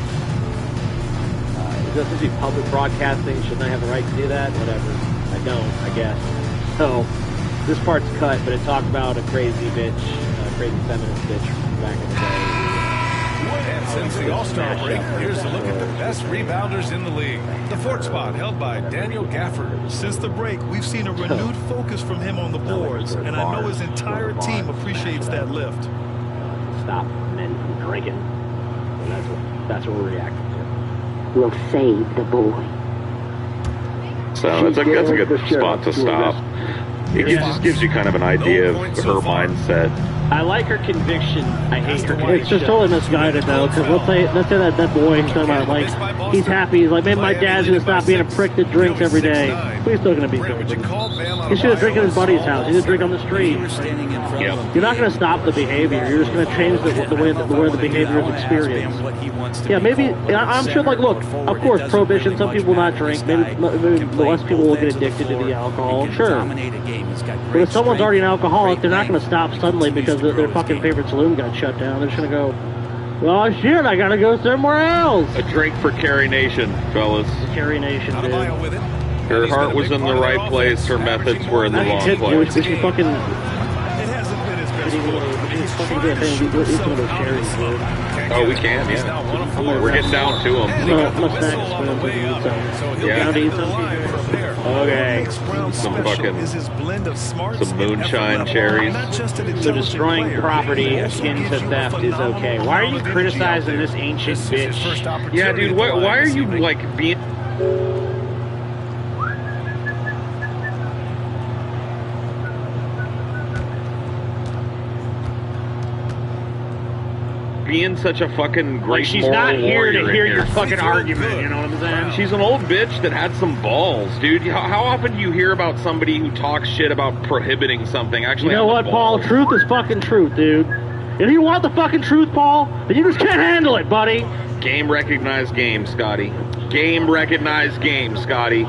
O: It's supposed to be public broadcasting. Shouldn't I have the right to do that? Whatever. I don't, I guess. So, this part's cut, but it talked about a crazy bitch, a crazy feminist bitch from back in the day.
B: And since the All-Star break, here's a look at the best rebounders in the league. The fourth spot held by Daniel Gafford. Since the break, we've seen a renewed focus from him on the boards, and I know his entire team appreciates that lift.
O: Stop men from drinking. So that's what we're reacting to.
V: We'll save the boy.
M: So that's a good spot to stop. It just gives you kind of an idea of her mindset.
O: I like her conviction. I hate her conviction.
P: It's just totally misguided, though, because let's say that boy he's talking about, like, he's happy. He's like, maybe my dad's going to stop being a prick that drinks every day. But he's still going to be drinking. He should have drank at his buddy's house. He should drink on the street. You're not going to stop the behavior. You're just going to change the way the behavior is experienced. Yeah, maybe, I'm sure, like, look, of course, prohibition, some people will not drink. Maybe less people will get addicted to the alcohol. Sure. But if someone's already an alcoholic, they're not going to stop suddenly because their fucking favorite saloon got shut down. They're just going to go, well, shit, I got to go somewhere else.
M: A drink for Carrie Nation, fellas.
P: Carrie Nation, dude.
M: Her heart was in the right place. Her methods were in the wrong place.
P: She fucking...
M: Oh, we can, yeah. We're getting down to them.
O: Okay.
M: Some moonshine cherries.
O: So destroying property akin to theft is okay. Why are you criticizing this ancient bitch?
M: Yeah, dude, why are you, like, being... being such a fucking great
O: like she's not here to hear your fucking argument, you know what I'm saying?
M: She's an old bitch that had some balls, dude. How often do you hear about somebody who talks shit about prohibiting something? Actually,
P: you know what, Paul? Truth is fucking truth, dude. If you want the fucking truth, Paul, then you just can't handle it, buddy.
M: Game recognized game, Scotty. Game recognized game, Scotty.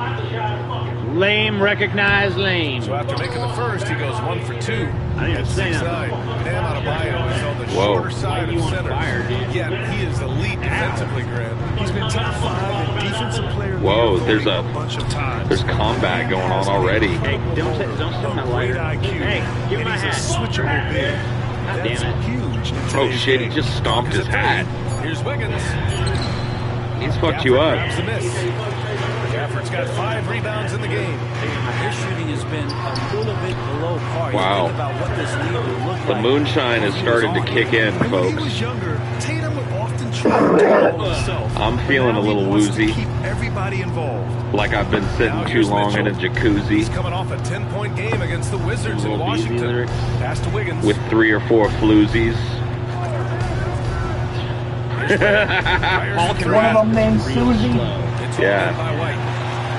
O: Lame recognized lame.
B: So after making the first, he goes 1 for 2.
O: I didn't say that.
B: Bam Adebayo is on the shorter side of center. Yet he is elite defensively, Grant. He's been top 5 in defensive player.
M: Whoa, there's combat going on already.
O: Hey, don't steal my lighter. Hey, give me my hat.
B: Switchable big.
O: God damn it.
B: Huge.
M: Oh shit, he just stomped his hat.
B: Here's Wiggins.
M: He's fucked you up.
B: Gafford's got 5 rebounds in the game.
I: Their shooting has been a little bit below par.
M: Wow.
I: You think about what this lead will look
M: The
I: like.
M: moonshine has started to kick in,
B: When he
M: folks.
B: was younger, Tatum would often try to do it all himself.
M: I'm feeling a little woozy.
B: Keep everybody involved.
M: Like I've been sitting too long in a jacuzzi.
B: He's coming off a 10-point game against the Wizards in Washington. Pass to Wiggins.
M: With 3 or 4 floozies.
H: One of them named Susie.
M: Yeah.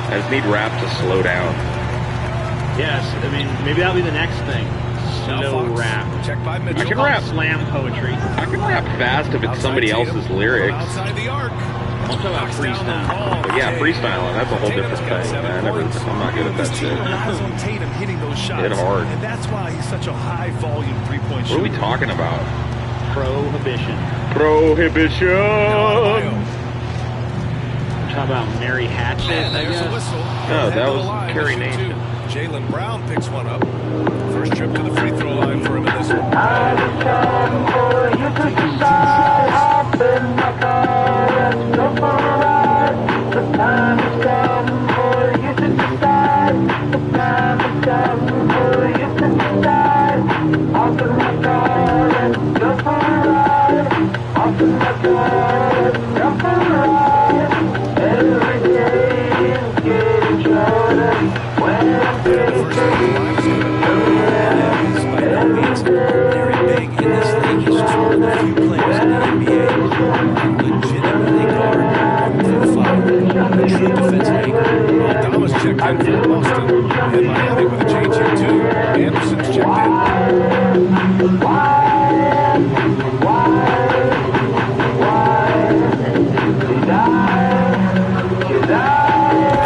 M: I just need rap to slow down.
O: Yes, I mean, maybe that'll be the next thing. Slow rap.
B: Check by Mitchell.
M: I can rap.
O: Slam poetry.
M: I can rap fast if it's somebody else's lyrics.
B: Outside the arc.
O: I'm talking about freestyle.
M: But yeah, freestyling, that's a whole different thing. I'm not good at that shit.
B: Relies on Tatum hitting those shots.
M: Hit hard.
B: And that's why he's such a high volume three-point shooter.
M: What are we talking about?
O: Prohibition.
M: Prohibition.
O: We're talking about Mary Hatchet,
B: And
O: I
B: there's
O: guess.
B: a whistle.
M: No, that was
B: Line,
M: Kerry
B: issue
M: Nation.
B: 2. Jaylen Brown picks one up. First trip to the free throw line for him in this one. Thomas checked in for Boston. And Miami with a change here, too. Anderson's checked in.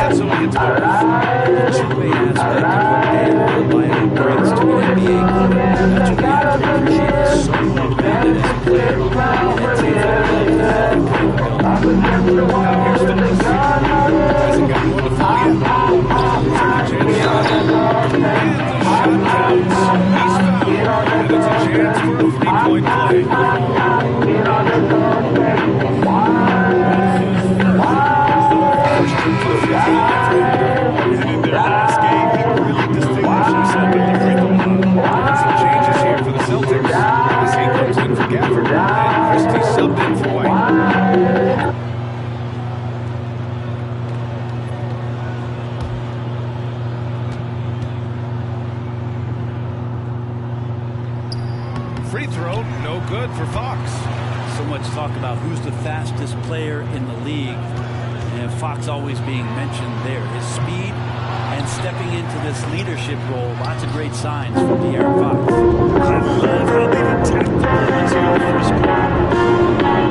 B: And so he gets both. The two-way aspect of what Dan Miami brings to an NBA club. That's what we have to appreciate so much that as a player. That team that now here's Phillips. Hasn't got one to fall yet. And the shot counts. He's fouled. And it's a chance for a three-point play. And in their last game, he really distinguished himself in the free throw line. Some changes here for the Celtics. As he comes in for Gafford. And Christie subbed in for White. Free throw, no good for Fox.
I: So much talk about who's the fastest player in the league. And Fox always being mentioned there. His speed and stepping into this leadership role. Lots of great signs from De'Aaron Fox.
B: I love how they've attacked the Bulls here in the first quarter.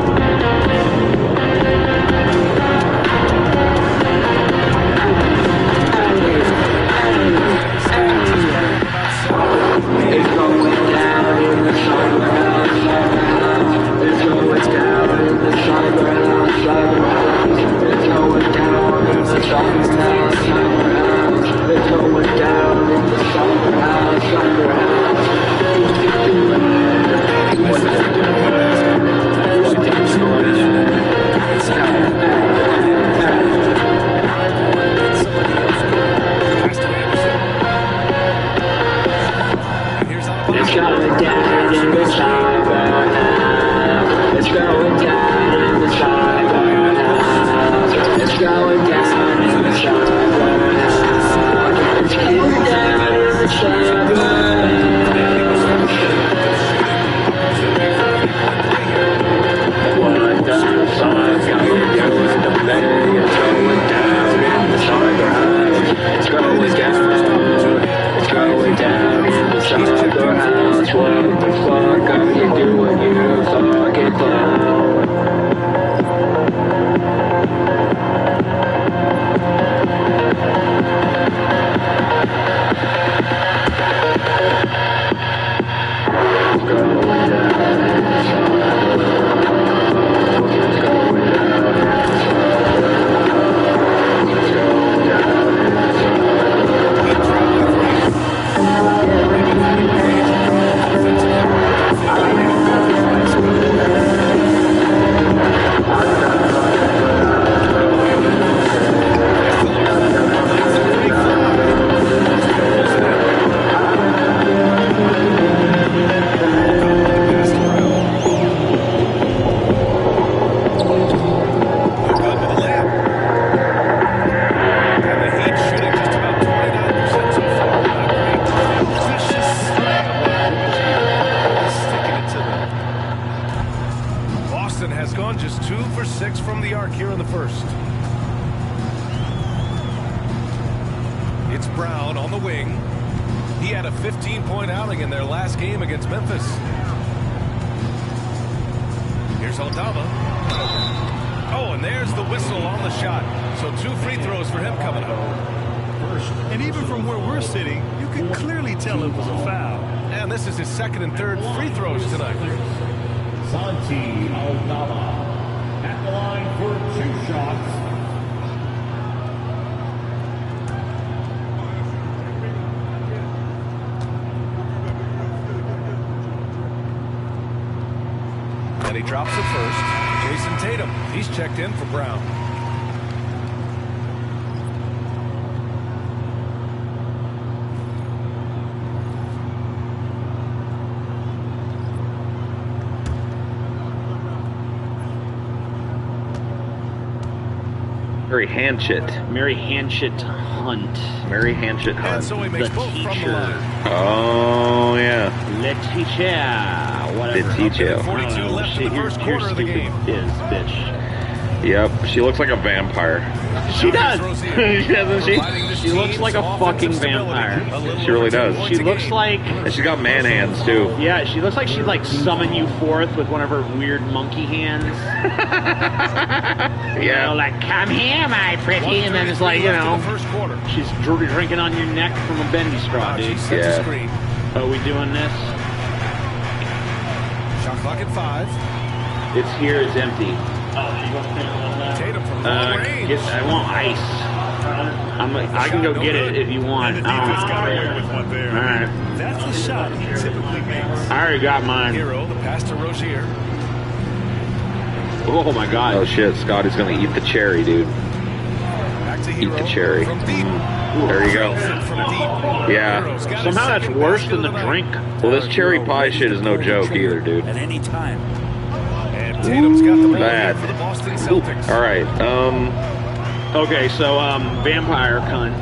B: in the first. It's Brown on the wing. He had a 15-point outing in their last game against Memphis. Here's Aldama. Oh, and there's the whistle on the shot. So 2 free throws for him coming up. And even from where we're sitting, you can clearly tell it was a foul. And this is his second and third free throws tonight.
J: Santi Aldama at the line for 2 shots.
B: And he drops it first. Jason Tatum, he's checked in for Brown.
M: Mary Hanchett.
O: Mary Hanchett Hunt.
M: Mary Hanchett Hunt.
B: And so he makes both from the line.
M: Oh, yeah.
O: Le teacher. Whatever.
M: The teacher.
B: 42 left in the first quarter of the game.
O: Is, bitch.
M: Yep, she looks like a vampire.
O: She does.
M: Doesn't she?
O: She looks like a fucking vampire.
M: She really does.
O: She looks like...
M: And she's got man hands, too.
O: Yeah, she looks like she'd, like, summon you forth with one of her weird monkey hands.
M: Yeah.
O: You know, like, come here, my pretty. And then it's like, you know, she's drinking on your neck from a bendy straw, dude.
M: Yeah.
O: Are we doing this?
B: Shot clock at 5.
O: It's here, it's empty.
B: Tatum from long range.
O: I want ice. I can go get it if you want.
B: And the defense got away with one there.
O: All right.
B: That's the shot he typically makes.
O: I already got mine.
B: Hero, the pass to Rozier.
O: Oh my God.
M: Oh shit, Scotty's gonna eat the cherry, dude.
B: Back to
M: Eat
B: Hero
M: the cherry.
B: from deep.
M: There you go.
B: From deep.
M: Yeah.
O: Somehow that's worse than the drink.
M: Well, this cherry pie shit is no joke either, dude.
I: At any time.
B: And Tatum's got the ball
M: Bad.
B: for the Boston Celtics.
M: All right.
O: Okay, so vampire cunt.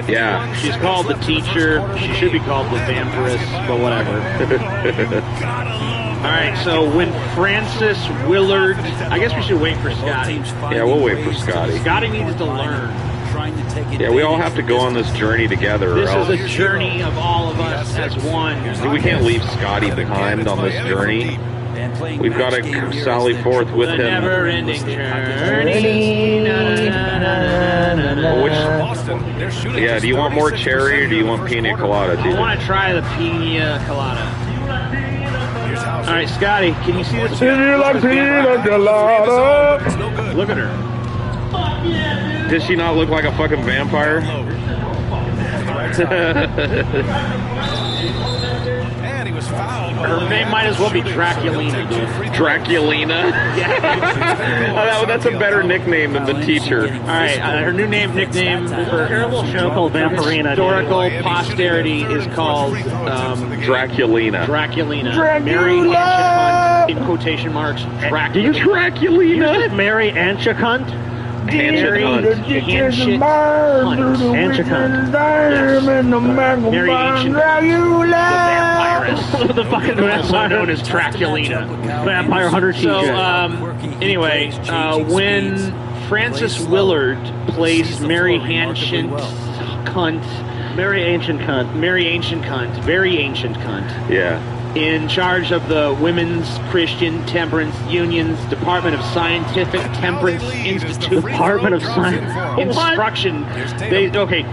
M: Yeah.
O: She's called the teacher. She should be called the vampiress, but whatever. All right, so when Francis Willard, I guess we should wait for Scotty.
M: Yeah, we'll wait for Scotty.
O: Scotty needs to learn.
I: Trying to take it.
M: Yeah, we all have to go on this journey together.
O: This
M: or
O: is
M: else
O: a journey of all of us as one.
M: we can't leave Scotty behind on this journey. We've got to sally forth with
O: The
M: him.
O: never-ending journey.
M: Yeah, do you want more cherry or do you want pina colada,
O: I
M: dude?
O: want to try the pina colada. All right, Scotty, can you see this?
H: Pina colada.
O: Look at her.
M: Does she not look like a fucking vampire?
B: And he was fouled.
O: Her name might as well be Draculina, dude.
M: Draculina? Oh, that's a better nickname than the teacher.
O: All right, her new nickname for a terrible show called Vampirina. Historical posterity is called
M: Draculina.
O: Draculina. Mary Anchikunt, in quotation marks. Draculina.
M: Draculina.
P: Mary Anchikunt?
O: Mary Anchikunt. Mary Ancient. The vampiress.
P: The fucking
O: Also
P: vampire.
O: known as Draculina.
P: Vampire Hunter
O: So,
P: teacher.
O: anyway, when Francis Willard placed Mary Ancient Cunt,
P: Very ancient cunt.
O: Mary Ancient Cunt, very ancient cunt,
M: Yeah.
O: in charge of the Women's Christian Temperance Union's Department of Scientific Temperance Institute.
P: Department of Science.
O: Instruction.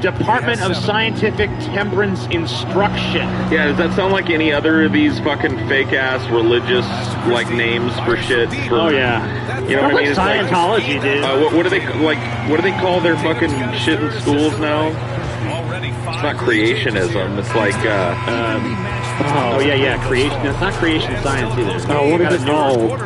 O: Department of Scientific Temperance Instruction.
M: Yeah, does that sound like any other of these fucking fake-ass religious, like, names for shit? For,
O: Oh, yeah.
M: You know what I mean? It's like,
P: Scientology, dude.
M: what do they, like, what do they call their fucking shit in schools now? It's not creationism, it's like,
O: Oh, yeah, creation. It's not creation science either.
P: Oh, what is it called?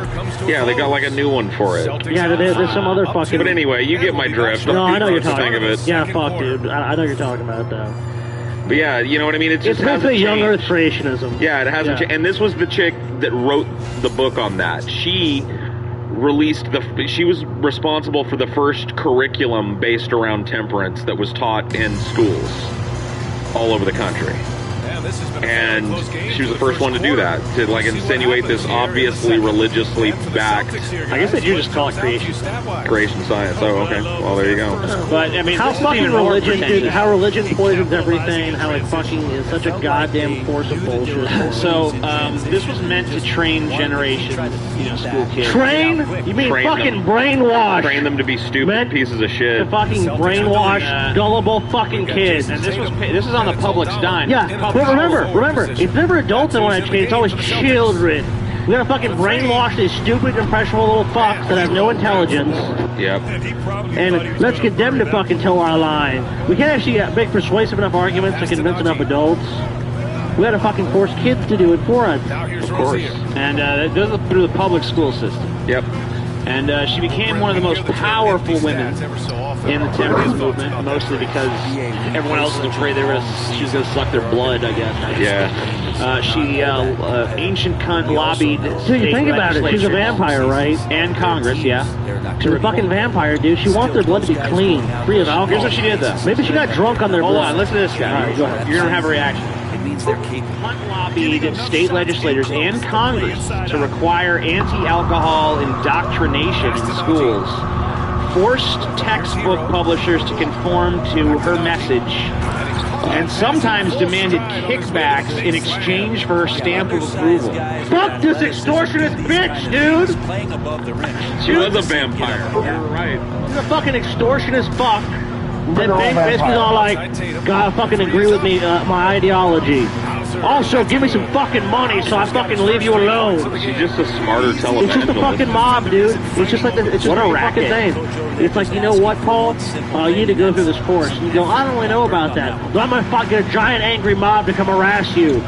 M: yeah, they got like a new one for it.
P: Yeah, there's some other fucking...
M: But anyway, you get my drift.
P: No, I know you're talking
M: Think of it.
P: Yeah, fuck, dude. I know you're talking about that.
M: But yeah, you know what I mean? It just
P: It's basically
M: hasn't
P: young
M: changed.
P: Earth creationism.
M: Yeah, it hasn't changed. And this was the chick that wrote the book on that. She she was responsible for the first curriculum based around temperance that was taught in schools all over the country. And she was the first one to do that, to like insinuate this obviously religiously backed.
O: I guess they do just call it creation
M: science. Oh, okay. Well, there you go.
O: But I mean,
P: how
O: this is
P: fucking
O: even more
P: religion, dude,
O: pretentious.
P: how religion poisons everything, how it fucking is such a goddamn force of bullshit.
O: So, this was meant to train generations, school kids.
P: Train? You mean
M: Train
P: fucking
M: them.
P: brainwash?
M: Train them to be stupid pieces of shit.
P: To fucking brainwash, gullible fucking kids.
O: And this is on the public's dime.
P: Yeah, but remember, it's never adults that want to educate, it's always children. We gotta fucking brainwash these stupid, impressionable little fucks that have no intelligence.
M: Yep.
P: And let's get them to fucking toe our line. We can't actually make persuasive enough arguments to convince enough adults. We gotta fucking force kids to do it for us.
M: Of course.
O: And that does it through the public school system.
M: Yep.
O: And she became one of the most powerful women in the temperance movement, mostly because everyone else was afraid she was going to suck their blood, I guess.
M: Yeah.
O: She, ancient cunt, lobbied
P: So you think about it, she's a vampire, right?
O: And Congress, yeah.
P: She's a fucking vampire, dude. She wants their blood to be clean, free of alcohol.
O: Here's what she did, though.
P: Maybe she got drunk on their
O: Hold
P: blood.
O: on, listen to this guy.
P: All right, go ahead.
O: You're going to have a reaction. Hunt lobbied state legislators and Congress to require anti-alcohol indoctrination in schools, forced textbook publishers to conform to her message, and sometimes demanded kickbacks in exchange for her stamp of approval.
P: Fuck this extortionist bitch, dude!
M: She was a vampire. You're right.
P: She's a fucking extortionist fuck. That basically all like, gotta fucking agree with me, my ideology. Also, give me some fucking money so I fucking leave you alone.
M: She's just a smarter televangelist.
P: It's just a fucking mob, dude. It's just like the, it's just
O: What a
P: like the fucking
O: racket.
P: thing. It's like, you know what, Paul? You need to go through this course. You go, I don't really know about that. Well, I'm gonna get a giant angry mob to come harass you.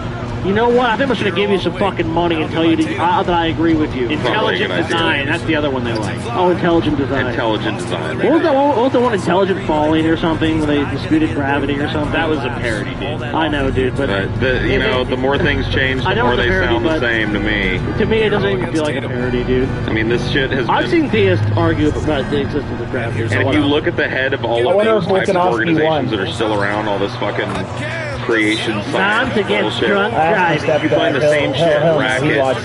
P: You know what? I think I'm just gonna give you some fucking money and tell you that I agree with you.
O: Intelligent design, that's the other one they like.
P: Oh, intelligent design.
M: Intelligent design.
P: What was the one intelligent falling or something when they disputed gravity or something?
O: That was a parody, dude.
P: I know, dude, but
M: the more things change,
P: I
M: the
P: know
M: more
P: it's a
M: they
P: parody,
M: sound the
P: but
M: same to me.
P: to me, it doesn't even feel like a parody, dude.
M: I mean, this shit has
P: I've
M: been...
P: seen theists argue about the existence of gravity.
M: And if you look at the head of all of those types of organizations that are still around, all this fucking creation science bullshit, you find the same shit, racket,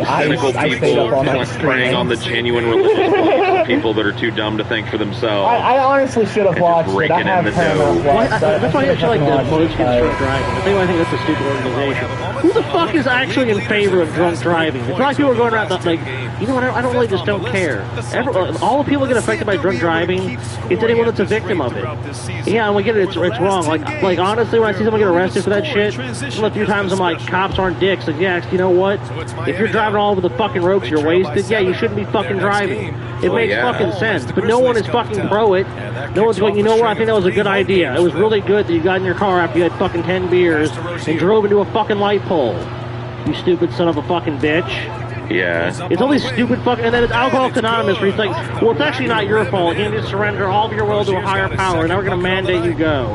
M: cynical people like preying on the genuine religious beliefs of people that are too dumb to think for themselves.
H: I honestly should have watched it. I have Paramount Plus.
P: That's why I actually like the Motorcycle Drunk Driving. I think that's a stupid organization. Who the fuck is actually in favor of drunk driving? It's like people are going around like, you know what, I don't really just don't care. All the people get affected by drunk driving, it's anyone that's a victim of it. Yeah, and we get it, it's wrong. Like honestly, when I see someone get arrested for that shit, a few times I'm like, cops aren't dicks. Like, yeah, you know what? If you're driving all over the fucking ropes, you're wasted. Yeah, you shouldn't be fucking driving. It makes fucking sense. But no one is fucking pro it. No one's going, you know what? I think that was a good idea. It was really good that you got in your car after you had fucking 10 beers and drove into a fucking light pole. You stupid son of a fucking bitch.
M: Yeah.
P: It's all these stupid fucking, and then it's Alcoholics Anonymous where it's like, well, it's actually not your fault. You need to surrender all of your will to a higher power, and now we're going to mandate you go.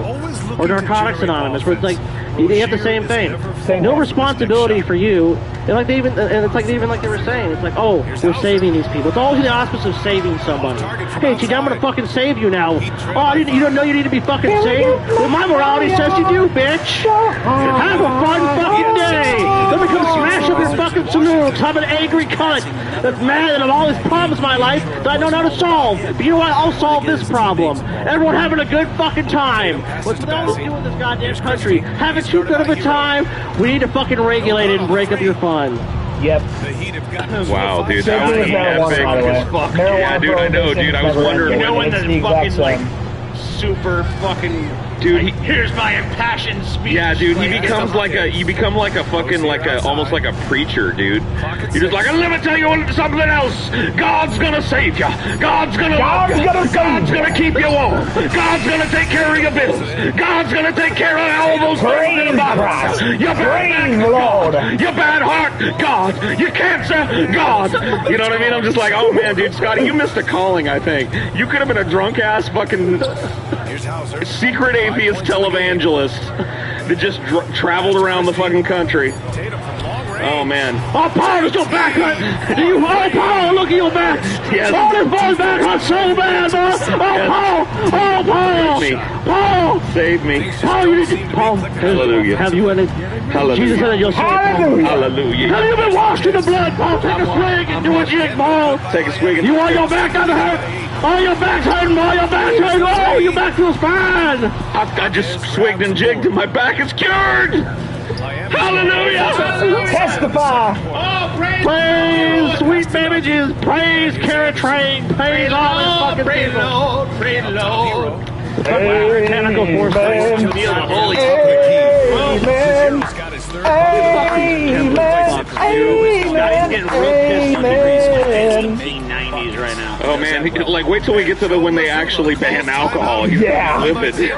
P: Or Narcotics Anonymous where it's like, you have the same thing. No responsibility for you. And like they even like they were saying, it's like, oh, we're saving these people. It's always the auspice of saving somebody. Hey, Chica, I'm gonna fucking save you now. Oh, you don't know you need to be fucking saved? Well, my morality says you do, bitch. Have a fun fucking day. Let me come smash up your fucking saloons. I'm an angry cunt that's mad that I have all these problems in my life that I don't know how to solve. But you know what? I'll solve this problem. Everyone having a good fucking time. What's the hell we do in this goddamn country? Having too good of a time? We need to fucking regulate it and break up your fun.
H: Yep.
M: Wow, dude, that would be epic as fuck. Yeah, dude, I know, dude. I was wondering
O: when the fucking, like, super fucking... Dude, here's my impassioned speech.
M: Yeah, dude, you become like a fucking, almost like a preacher, dude. You're just like, let me tell you something else. God's gonna save you. God's gonna keep you warm. God's gonna take care of your business. God's gonna take care of all those things in the Bible. Your brain, Lord. Your bad heart, God. Your cancer, God. You know what I mean? I'm just like, oh man, dude, Scotty, you missed a calling, I think. You could have been a drunk ass fucking secret atheist televangelist that just traveled around the fucking country. Oh man.
P: Oh, Paul, let's go back. Oh, Paul, look at your back.
M: Yes.
P: Oh, this boy's back hurt so bad, bro. Oh, Paul. Oh, Paul.
M: me. Paul, save me.
P: Paul, Paul,
M: hallelujah.
P: Have you any?
M: Hallelujah.
P: Jesus said you'll
M: hallelujah. Hallelujah.
P: Have you been washed in the blood, Paul? Take a swig and do a jig, Paul.
M: Take a swig and
P: you want your back down the hurt? Oh, your back's hurting, Paul. Your back's hurting. Oh, your back feels fine.
M: I just swigged and jigged and my back is cured. Hallelujah.
H: Testify.
P: Oh, praise sweet baby Jesus. Praise Carrot Train. Praise all his fucking people.
O: Lord, praise the Lord.
P: Mechanical force.
H: Amen.
O: Feel the Holy
H: Amen. Amen.
O: Right now.
M: Oh man, like wait till we get to the when they actually ban alcohol. He's livid.
O: These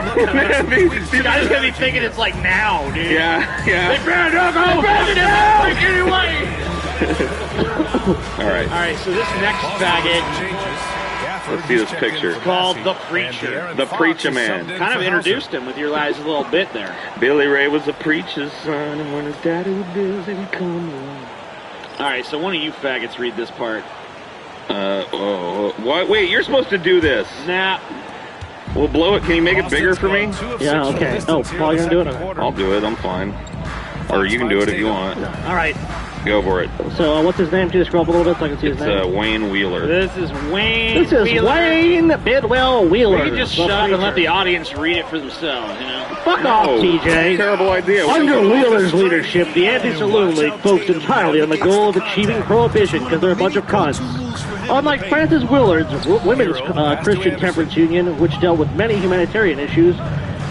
O: guys are gonna be thinking it's like now, dude.
M: Yeah.
O: They banned alcohol. They banned it anyway.
M: All right.
O: So this next faggot.
M: Let's see this picture.
O: It's called The Preacher.
M: The Preacher Man.
O: Kind of introduced him with your guys' little bit there.
M: Billy Ray was a preacher's son, and when his daddy was busy, he'd come along.
O: All right, so one of you faggots read this part.
M: What? Wait, you're supposed to do this.
O: Nah.
M: We'll blow it. Can you make it bigger for me?
P: Yeah, okay. Oh, Paul, you're gonna do it?
M: I'll do it. I'm fine. Or you can do it if you want.
P: All right.
M: Go for it.
P: So, what's his name? Can you scroll up a little bit so I can see his name?
M: It's Wayne Wheeler.
O: This is Wayne
P: Wayne Bidwell Wheeler.
O: We can just shut up and let the audience read it for themselves, you know?
P: Fuck off, TJ.
M: Terrible idea.
P: Under Wheeler's leadership, the Anti-Saloon League focused entirely on the goal of achieving prohibition because they're a bunch of cunts. Unlike Francis Willard's Women's Christian Temperance Union, which dealt with many humanitarian issues,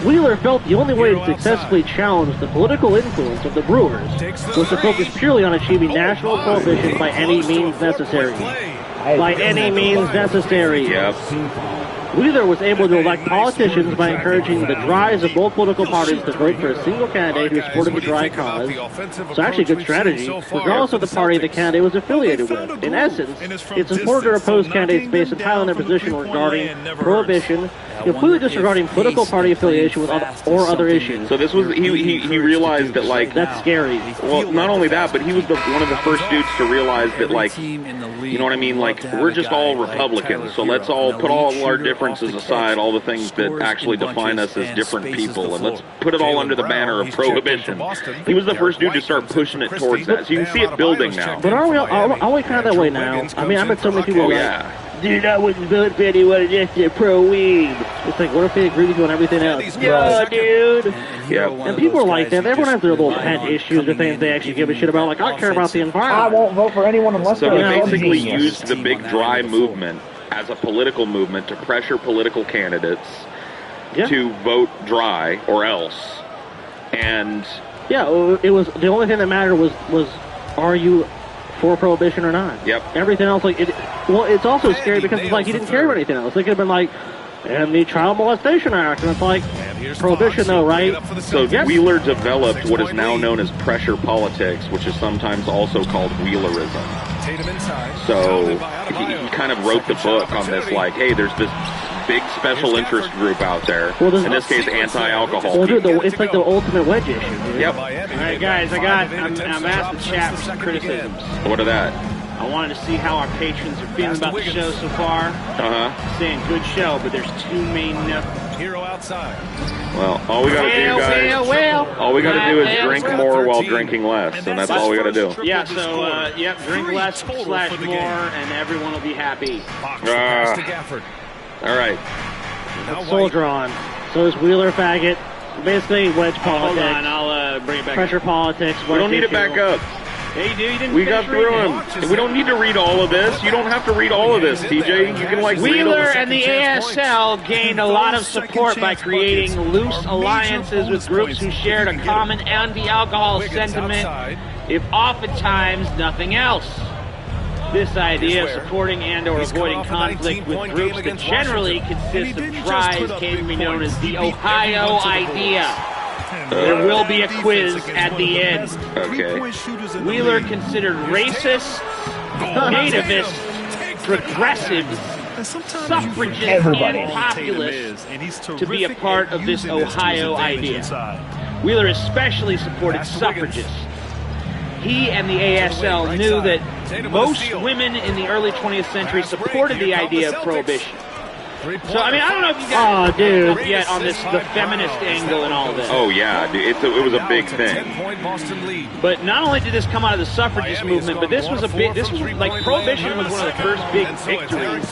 P: Wheeler felt the only way to successfully challenge the political influence of the Brewers was to focus purely on achieving national prohibition by any means necessary. By any means necessary.
M: Yep.
P: Wheeler was able to elect politicians by encouraging the Dries of both political parties to vote for a single candidate who supported the Dry cause. It's actually a good strategy, regardless of the party the candidate was affiliated with. In essence, it supported or opposed candidates based entirely on their position regarding prohibition, completely disregarding political party affiliation with or other issues.
M: So this was he realized that like
P: that's scary.
M: Well, not only that, but he was one of the first dudes to realize that like you know what I mean. Like we're just all Republicans, so let's all put all our differences aside, all the things that actually define us as different people, and let's put it all under the banner of prohibition. He was the first dude to start pushing it towards that. So you can see it building now.
P: But are we kind of that way now? I mean, I met so many people dude, I wouldn't vote for anyone just pro-weed. It's like, what if they agree with you on everything else? No, dude.
M: Yeah.
P: And people are like that. Everyone has their little pet issues or things they actually give a shit about. Like, I care about the environment.
H: I won't vote for anyone unless
M: So
H: they're
M: he basically used the Big Dry movement as a political movement to pressure political candidates to vote dry or else. And
P: yeah, it was the only thing that mattered was are you for prohibition or not?
M: Yep.
P: Everything else, like it. Well, it's also scary because it's like he didn't care about anything else. They could have been like, and the Child Molestation Act, and it's like prohibition, though, right?
M: So Wheeler developed what is now known as pressure politics, which is sometimes also called Wheelerism. So he kind of wrote the book on this, like, hey, there's this big special interest group out there. Well, in this case, anti-alcohol.
P: Well, dude, it's like the ultimate wedge issue. Dude.
M: Yep.
O: All right, guys, I'm asked the chat for some criticisms.
M: What are that?
O: I wanted to see how our patrons are feeling about the show so far. Saying good show, but there's two main
B: hero outside.
M: Well, all we gotta do, guys. All we gotta do is drink more while drinking less, and that's all we gotta do.
O: Yeah. So, drink less / more, and everyone will be happy.
M: All right.
P: Soldier on. So is Wheeler faggot. Basically, wedge politics.
O: Hold on, I'll bring it back.
P: Pressure politics.
M: We don't need to back up.
O: Yeah, you do. You didn't.
M: We got through them. We don't need to read all of this. You don't have to read all of this, TJ. You can like.
O: Wheeler and the ASL gained a lot of support by creating loose alliances with groups who shared a common anti-alcohol sentiment, if oftentimes nothing else. This idea of supporting and/or avoiding conflict with groups that generally consist of tribes came to be known as the Ohio Idea. There will be a quiz at the end.
M: Okay.
O: Wheeler considered racists, nativists, progressives, suffragists, and populists to be a part of this Ohio Idea. Wheeler especially supported suffragists. He and the ASL knew that most women in the early 20th century supported the idea of prohibition. So, I mean, I don't know if you guys dude, yet on this, the feminist angle and all this.
M: Oh, yeah, dude. It was a big thing.
O: But not only did this come out of the suffragist movement, but this was like, Prohibition was one of the first big victories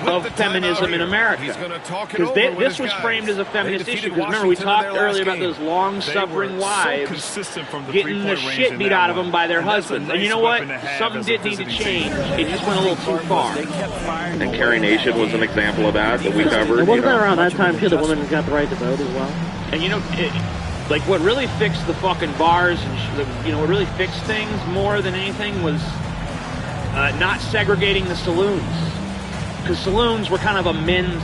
O: of feminism in America. Because this was framed as a feminist issue. Because remember, we talked earlier about those long-suffering wives getting the shit beat out of them by their husbands. And you know what? Something did need to change. It just went a little too far.
M: And Carrie Nation was an example of that we covered.
P: It wasn't around that time, too, that women got the right to vote as well.
O: And, you know, like, what really fixed the fucking bars and, you know, what really fixed things more than anything was not segregating the saloons. Because saloons were kind of a men's...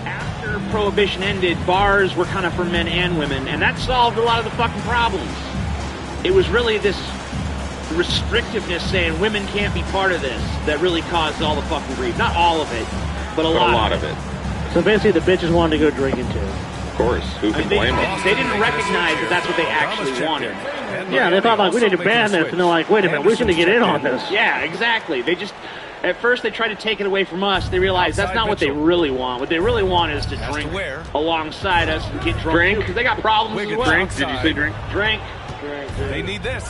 O: After Prohibition ended, bars were kind of for men and women, and that solved a lot of the fucking problems. It was really this restrictiveness saying women can't be part of this that really caused all the fucking grief. Not all of it, but a lot of it.
P: So basically the bitches wanted to go drinking too.
M: Of course. Who can blame them?
O: They didn't recognize that that's what they actually wanted.
P: Yeah, they thought, like, we need to ban this, and they're like, wait a minute, we should get in on this.
O: Yeah, exactly. They just... At first, they tried to take it away from us. They realized that's not what they really want. What they really want is to drink alongside us and get drunk. Because they got problems as well.
M: Drink? Did you say drink?
O: Drink.
B: They need this.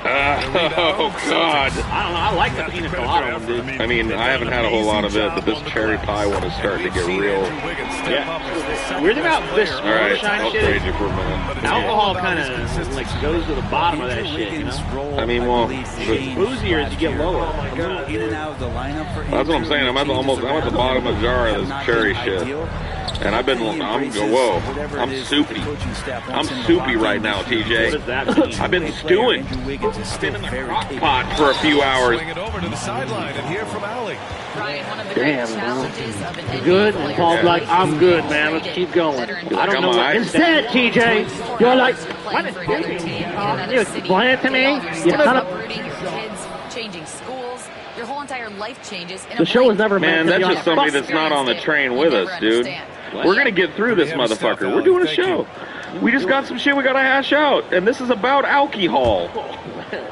M: Oh, God.
O: I don't know. I like the pina colada one, dude.
M: I mean, I haven't had a whole lot of it, but this cherry pie one is starting to get real.
O: Yeah. Weird about this moonshine
M: I'll
O: shit.
M: trade you for a minute.
O: Alcohol kind of like goes to the bottom of that shit, you know?
M: I mean, well,
O: boozier as you get lower.
M: That's what I'm saying. I'm at the bottom of the jar of this cherry shit. And I'm soupy. I'm soupy right now, TJ.
O: What does that mean?
M: I've been stewing. I've been in the crock pot for a few hours.
P: Damn, man. Good? And Paul's like, I'm good, man. Let's keep going. I don't know what. Instead, TJ, you're like, what is this? You explain it to me? You kind of...
K: Changing schools, your whole entire life changes.
P: The show was never meant to be on
M: that's just somebody that's not on the train with us, dude. We're going to get through this motherfucker. We're doing a show. We just got some shit we got to hash out. And this is about alcohol.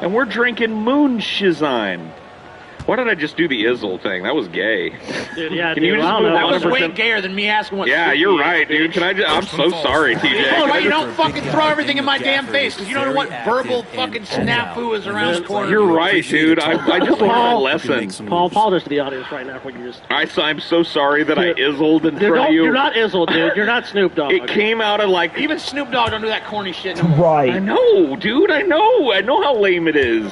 M: And we're drinking moonshine. Why did I just do the Izzle thing? That was gay.
P: Dude, yeah,
M: Can you just move
O: That was
M: 100%?
O: way gayer than me asking what
M: Yeah,
O: soup
M: you're
O: is,
M: right, dude. Can I just... I'm so sorry, TJ.
O: Oh, why you don't fucking throw everything in my damn face? Because you don't know what verbal fucking snafu is around this corner.
M: You're right, dude. I just learned a lesson.
P: Paul, apologize to the audience right now for what you just...
M: I'm so sorry that I Izzled in front of you.
P: You're not Izzled, dude. You're not Snoop Dogg.
M: It came out of like...
O: Even Snoop Dogg don't do that corny shit no more.
H: Right.
M: I know, dude. I know how lame it is.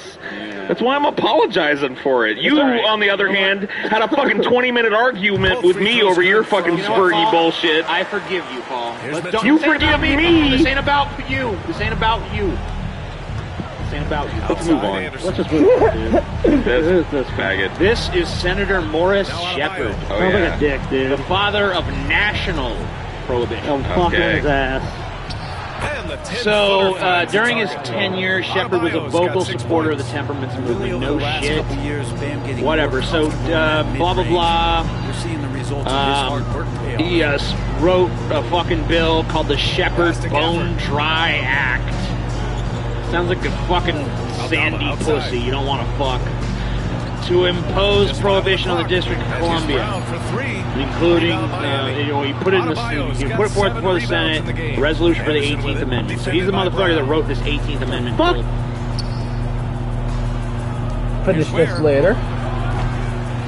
M: That's why I'm apologizing for it. You, on the other hand, had a fucking 20-minute argument with me over your fucking spurty bullshit.
O: I forgive you, Paul.
M: You forgive me.
O: This ain't about you. This ain't about you. This ain't about you.
M: Let's move on.
P: Let's just move on, dude.
M: This faggot.
O: This is Senator Morris Shepard.
M: Oh,
P: Sounds
M: yeah.
P: like a dick, dude.
O: The father of national prohibition.
P: I'm fucking his ass.
O: So, during his tenure, Shepard was a vocal supporter of the temperance movement. No shit. Whatever. So, blah, blah, blah. He wrote a fucking bill called the Shepard Bone Dry Act. Sounds like a fucking sandy pussy you don't want to fuck. To impose prohibition on the District of Columbia, including, he put it forth before the Senate, a resolution for the 18th Amendment. So he's the motherfucker that wrote this 18th Amendment.
P: Fuck!
H: Finish this later.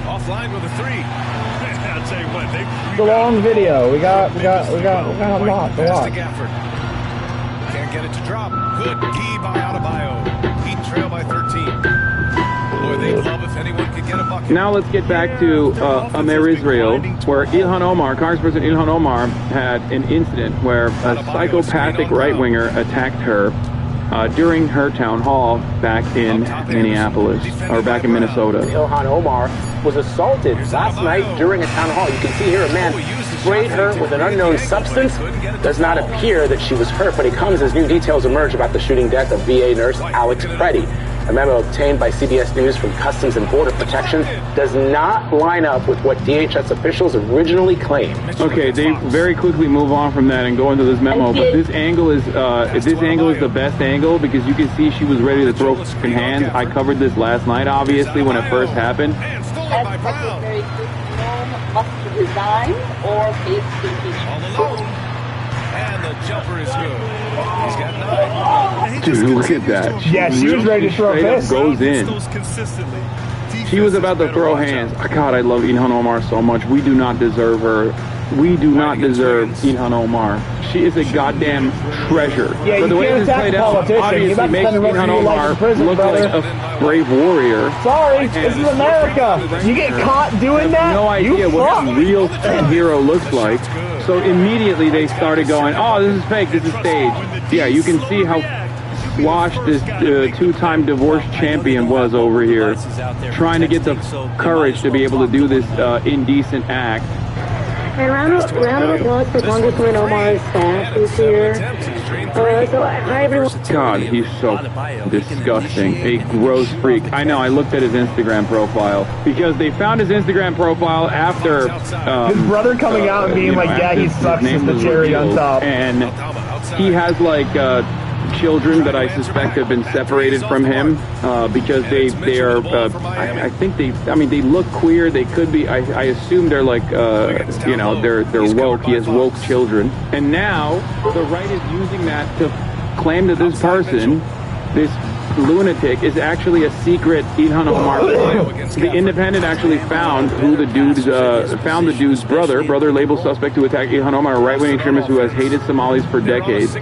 B: Offline with a three. I'll tell you what,
H: It's a long video. We got a lot.
B: Can't get it to drop. Good D by Adebayo. Heat trail by 13. Boy, they'd love if anyone could get a bucket.
L: Now let's get back to Amer Israel, where Ilhan Omar, Congressperson Ilhan Omar, had an incident where a psychopathic right-winger attacked her during her town hall back in Minneapolis, or back in Minnesota.
W: Ilhan Omar was assaulted last night during a town hall. You can see here a man sprayed her with an unknown substance. Does not appear that she was hurt, but it comes as new details emerge about the shooting death of VA nurse Alex Preddy. A memo obtained by CBS News from Customs and Border Protection does not line up with what DHS officials originally claimed.
L: Okay, they very quickly move on from that and go into this memo, but this angle is the best angle because you can see she was ready to throw fucking hands. I covered this last night, obviously, when it first happened.
N: resign or face impeachment.
B: And the jumper is good. He's got 9.
L: Dude, look at that.
H: She was ready to throw a fist.
L: Goes in. She was about to throw hands. God, I love Ilhan Omar so much. We do not deserve her. We do not deserve Ilhan Omar. She is a goddamn treasure.
H: Yeah,
L: but the way this played out obviously makes Ilhan Omar look like a brave warrior.
H: Sorry, this is America. You get caught doing that,
L: no idea what a real hero looks like. So immediately they started going, oh, this is fake, this is staged. Yeah, you can see how squashed this two-time divorce champion was over here, trying to get the courage to be able to do this indecent act.
N: And round of applause for Congressman Omar's staff who's here. Hi everyone.
L: God, he's so disgusting. A gross freak. I know, I looked at his Instagram profile because they found his Instagram profile after
H: his brother coming out and being like, yeah, he sucks as the cherry on top.
L: And he has like children that I suspect have been separated from him because they are I think they look queer. They could be. I assume they're like they're woke. He has woke children, and now the right is using that to claim that this person, this lunatic, is actually a secret Ilhan Omar. The Independent actually found who the dude's brother labeled suspect who attacked Ilhan Omar, a right-wing extremist who has hated Somalis for decades.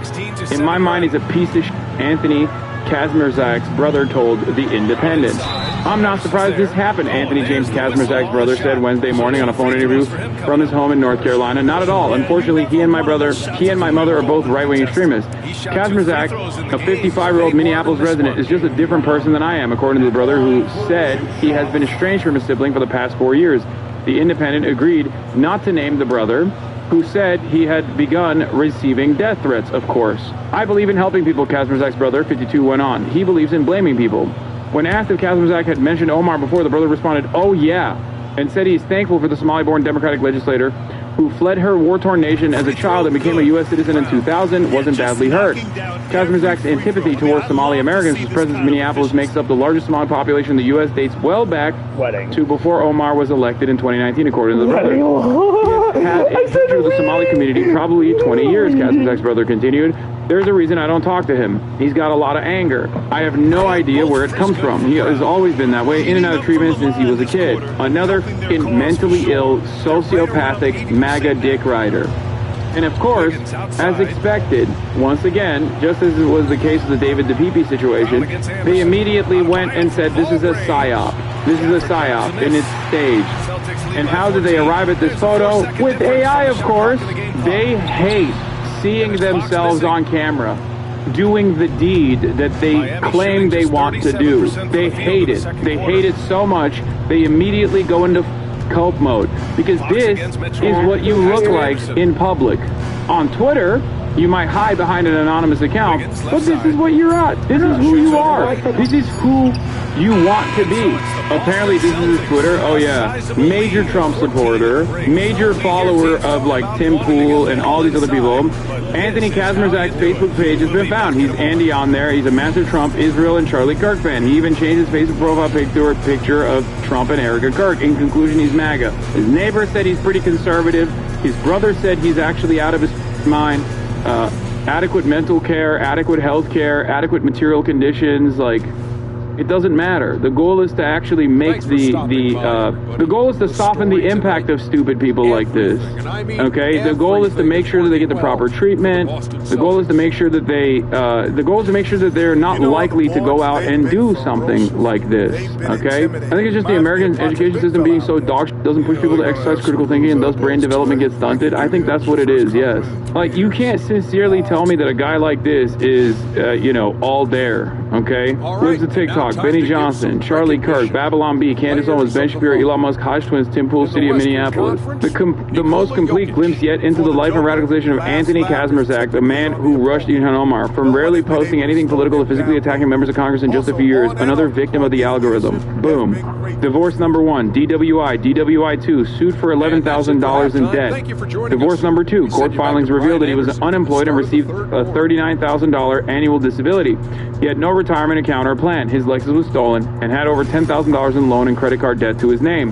L: In my mind, he's a piece of shit. Anthony Kazmierzak's brother told The Independent. I'm not surprised this happened, Anthony James Kazmierzak's brother said Wednesday morning on a phone interview from his home in North Carolina. Not at all. Unfortunately, he and my mother are both right-wing extremists. Kazmierzak, a 55-year-old Minneapolis resident, is just a different person than I am, according to the brother, who said he has been estranged from his sibling for the past 4 years. The Independent agreed not to name the brother, who said he had begun receiving death threats, of course. I believe in helping people, Kazmierzak's brother, 52, went on. He believes in blaming people. When asked if Kazmierzak had mentioned Omar before, the brother responded, oh yeah, and said he's thankful for the Somali-born Democratic legislator who fled her war-torn nation as a child and became a U.S. citizen in 2000, wasn't badly hurt. Kazmierzak's antipathy towards Somali Americans, whose presence in Minneapolis makes up the largest Somali population in the U.S., dates well back to before Omar was elected in 2019, according to the brother. He had a picture of the Somali community probably 20 years, Kazmierzak's brother continued. There's a reason I don't talk to him. He's got a lot of anger. I have no idea where it comes from. He has always been that way, in and out of treatment since he was a kid. Another mentally ill, sociopathic, MAGA dick rider. And of course, as expected, once again, just as it was the case with the David DePipe situation, they immediately went and said this is a psyop. This is a psyop, and it's staged. And how did they arrive at this photo? With AI, of course. They hate seeing themselves on camera doing the deed that they claim they want to do. They hate it. They hate it so much, they immediately go into cope mode. Because this is what you look like in public. On Twitter, you might hide behind an anonymous account, but this is what you're at. This is who you are. This is who you want to be. Apparently this is his Twitter. Oh yeah, major Trump supporter, major follower of like Tim Pool and all these other people. Anthony Kazmierzak's Facebook page has been found. He's Andy on there. He's a massive Trump, Israel, and Charlie Kirk fan. He even changed his Facebook profile pic to a picture of Trump and Erica Kirk. In conclusion, he's MAGA. His neighbor said he's pretty conservative. His brother said he's actually out of his mind. Adequate mental care, adequate health care, adequate material conditions, like, it doesn't matter. The goal is to actually make the goal is to soften the impact of stupid people like this. Okay? The goal is to make sure that they get the proper treatment. The goal is to make sure that they're not likely to go out and do something like this. Okay? I think it's just the American education system being so dog shit doesn't push people to exercise critical thinking, and thus brain development gets stunted. I think that's what it is, yes. Like, you can't sincerely tell me that a guy like this is all there. Okay? Lives to TikTok. Benny Johnson, Charlie Kirk, Babylon B, Candace Owens, Ben Shapiro, Elon Musk, Hodge Twins, Tim Pool, City of Minneapolis. The most complete glimpse yet into the life and radicalization of Anthony Kazmierzak, the man who rushed Ilhan Omar. From rarely posting anything political to physically attacking members of Congress in just a few years, another victim of the algorithm. Boom. Divorce number 1, DWI. DWI 2, sued for $11,000 in debt. Divorce number 2, court filings revealed that he was unemployed and received a $39,000 annual disability. He had no retirement account or plan. His Lexus was stolen and had over $10,000 in loan and credit card debt to his name.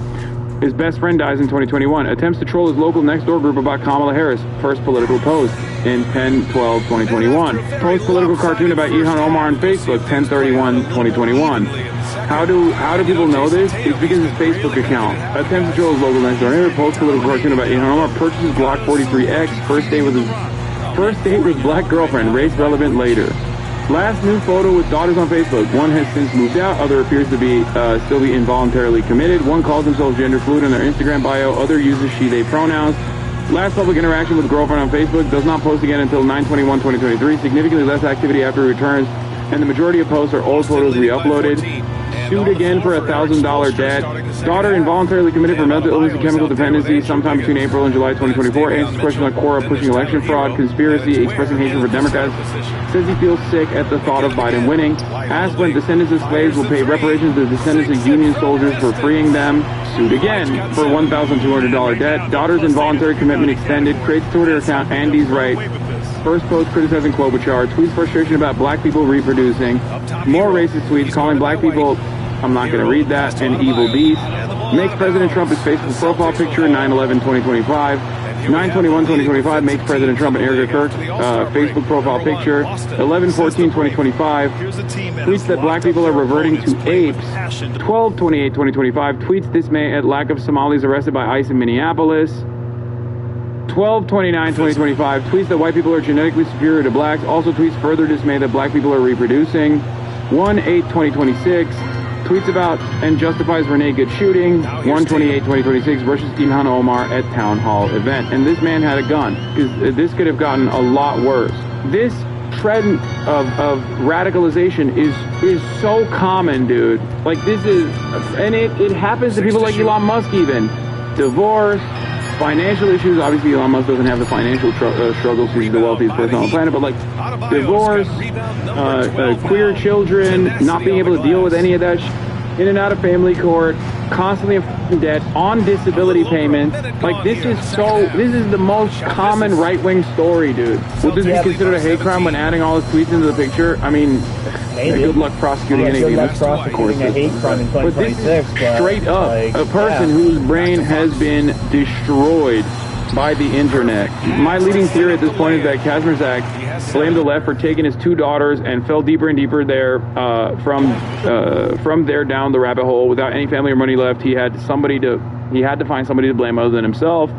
L: His best friend dies in 2021. Attempts to troll his local next-door group about Kamala Harris. First political post in 10/12/2021. Post political cartoon about Ilhan Omar on Facebook, 10/31/2021. How do people know this? It's because his Facebook account. Attempts to troll his local next-door neighbor. Post political cartoon about Ilhan Omar. Purchases Glock 43X. First date with black girlfriend. Race relevant later. Last new photo with daughters on Facebook. One has since moved out. Other appears to be still be involuntarily committed. One calls himself gender fluid in their Instagram bio. Other uses she/they pronouns. Last public interaction with girlfriend on Facebook. Does not post again until 9/21/2023. Significantly less activity after he returns. And the majority of posts are old photos re-uploaded. Sued again for $1,000 debt. Daughter involuntarily committed for mental illness and chemical dependency sometime between April and July 2024. Answers questions on Quora pushing election fraud, conspiracy, expressing hatred for Democrats. Says he feels sick at the thought of Biden winning. Asked when descendants of slaves will pay reparations to descendants of Union soldiers for freeing them. Sued again for $1,200 debt. Daughter's involuntary commitment extended. Creates Twitter account Andy's Right. First post criticizing Klobuchar. Tweets frustration about black people reproducing. More racist tweets calling black people, I'm not going to read that, an evil beast. Makes President Trump his Facebook profile picture 9/11/2025. 9/21/2025 makes President Trump and Erica Kirk Facebook profile picture. 11/14/2025 tweets that black people are reverting to apes. 12/28/2025 tweets dismay at lack of Somalis arrested by ICE in Minneapolis. 12/29/2025 tweets that white people are genetically superior to blacks. Also tweets further dismay that black people are reproducing. 1/8/2026 tweets about and justifies Renee Good shooting. 1/28/2026 versus Ilhan Omar at town hall event. And this man had a gun, because this could have gotten a lot worse. This trend of radicalization is so common, dude. Like, this is, and it happens to people like Elon Musk even. Divorce, financial issues. Obviously, Elon Musk doesn't have the financial struggles. He's the wealthiest person on the planet. But like divorce, queer children, not being able to deal with any of that, in and out of family court, constantly in debt, on disability payments. Like, this is the most common right-wing story, dude. Would this be considered a hate crime when adding all his tweets into the picture? I mean, good luck prosecuting anything. Of course,
H: a hate crime in 2026,
L: but this is straight up a person whose brain has been destroyed by the internet. My leading theory at this point is that Kazmierzak blamed the left for taking his two daughters and fell deeper and deeper there from there down the rabbit hole. Without any family or money left, he had to find somebody to blame other than himself.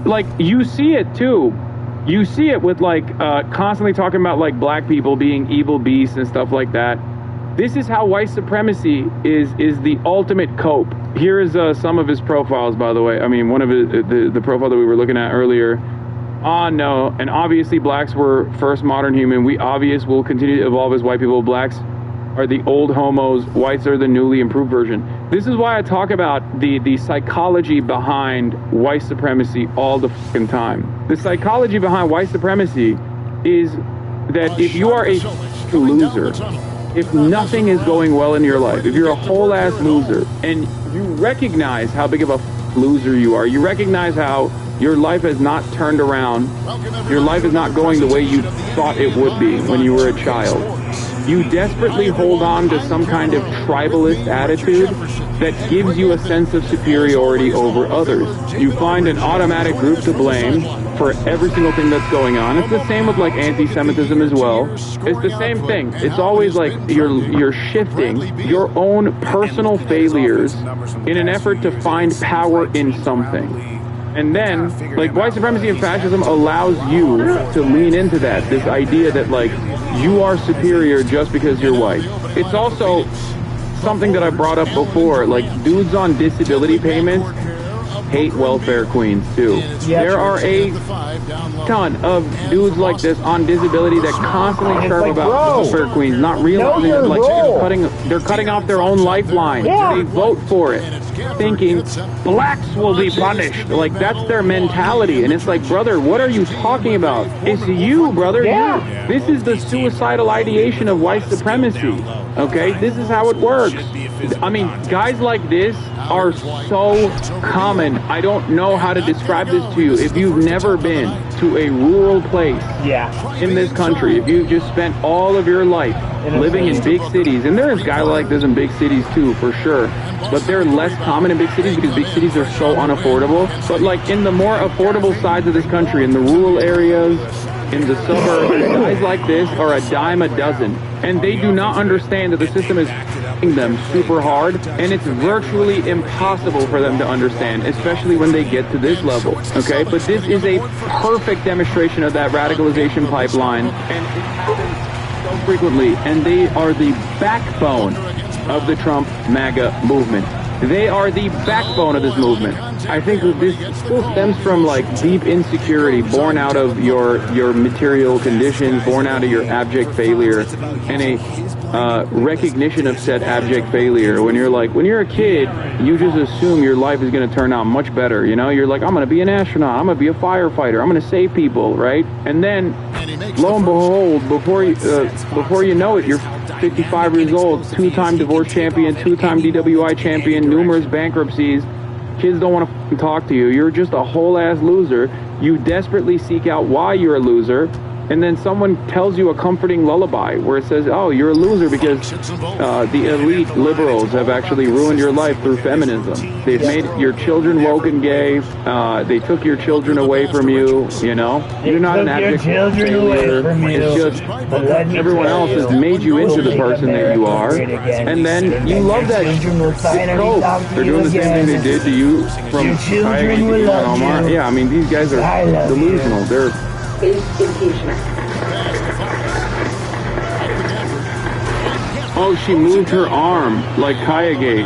L: Like, you see it too. You see it with like constantly talking about like black people being evil beasts and stuff like that. This is how white supremacy is the ultimate cope. Here is some of his profiles, by the way. I mean, one of the profile that we were looking at earlier. No, and obviously blacks were first modern human. We will continue to evolve as white people. Blacks are the old homos. Whites are the newly improved version. This is why I talk about the psychology behind white supremacy all the fucking time. The psychology behind white supremacy is that if you are a loser, if nothing is going well in your life, if you're a whole ass loser, and you recognize how big of a loser you are, you recognize how your life has not turned around, your life is not going the way you thought it would be when you were a child, you desperately hold on to some kind of tribalist attitude that gives you a sense of superiority over others. You find an automatic group to blame for every single thing that's going on. It's the same with like anti-Semitism as well. It's the same thing. It's always like you're shifting your own personal failures in an effort to find power in something. And then, like, white supremacy and fascism allows you to lean into that, this idea that, like, you are superior just because you're white. It's also something that I brought up before, like, dudes on disability payments hate welfare queens, too. There are a ton of dudes like this on disability that constantly chirp about welfare queens, not realizing that, like, they're cutting off their own lifeline. They vote for it, thinking blacks will be punished. Like, that's their mentality. And it's like, brother, what are you talking about? It's you, brother. Yeah. This is the suicidal ideation of white supremacy. Okay? This is how it works. I mean, guys like this are so common Listen, I don't know how to describe this to you. If you've never been to a rural place in this country, if you've just spent all of your life living in big cities, and there's guys like this in big cities too, for sure, but they're less common in big cities because big cities are so unaffordable. But like in the more affordable sides of this country, in the rural areas, in the suburbs, guys like this are a dime a dozen, and they do not understand that the system is them super hard, and it's virtually impossible for them to understand, especially when they get to this level. Okay, but this is a perfect demonstration of that radicalization pipeline, and it happens so frequently, and they are the backbone of the Trump MAGA movement. They are the backbone of this movement. I think that this still stems from like deep insecurity born out of your material conditions, born out of your abject failure, and a recognition of said abject failure. When you're a kid, you just assume your life is going to turn out much better. You know, you're like, I'm going to be an astronaut, I'm going to be a firefighter, I'm going to save people, right? And then, lo and behold, before you know it, you're 55 years old, two-time divorce champion, two-time DWI champion, numerous bankruptcies. Kids don't want to talk to you. You're just a whole-ass loser. You desperately seek out why you're a loser, and then someone tells you a comforting lullaby where it says, oh, you're a loser because the elite liberals have actually ruined your life through feminism. They've made your children woke and gay. They took your children away from you, you know? You're not an abject failure. It's just everyone else has made you into the person that you are. And then you love that shit. They're doing the same thing they did to you from Kayagi to Ilhan Omar. Yeah, I mean, these guys are delusional. They're
N: impeachment.
L: Oh, she moved her arm like Kayagi.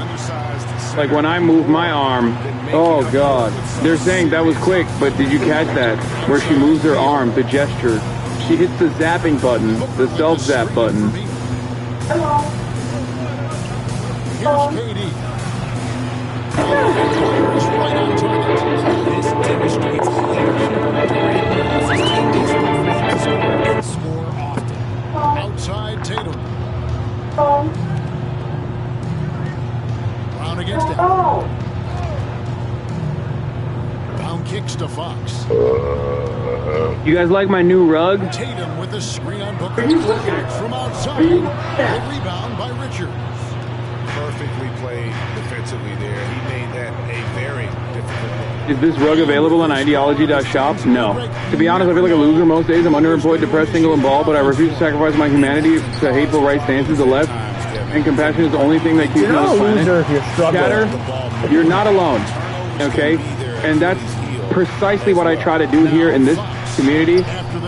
L: Like when I move my arm, oh God. They're saying that was quick, but did you catch that? Where she moves her arm, the gesture. She hits the zapping button, the self-zap button.
N: Hello.
E: Here's Katie. Right on target. This demonstrates score often. Outside Tatum. Brown against it. Brown kicks to Fox.
L: You guys like my new rug?
E: Tatum with the screen on Booker. From outside. The rebound by Richards.
J: Perfectly played defensively there. He made that a very difficult one.
L: Is this rug available on ideology.shop? No. To be honest, I feel like a loser most days. I'm underemployed, depressed, single, and bald, but I refuse to sacrifice my humanity to hateful right stances. The left and compassion is the only thing that keeps me on the planet. Chatter, you're not alone, okay? And that's precisely what I try to do here in this community,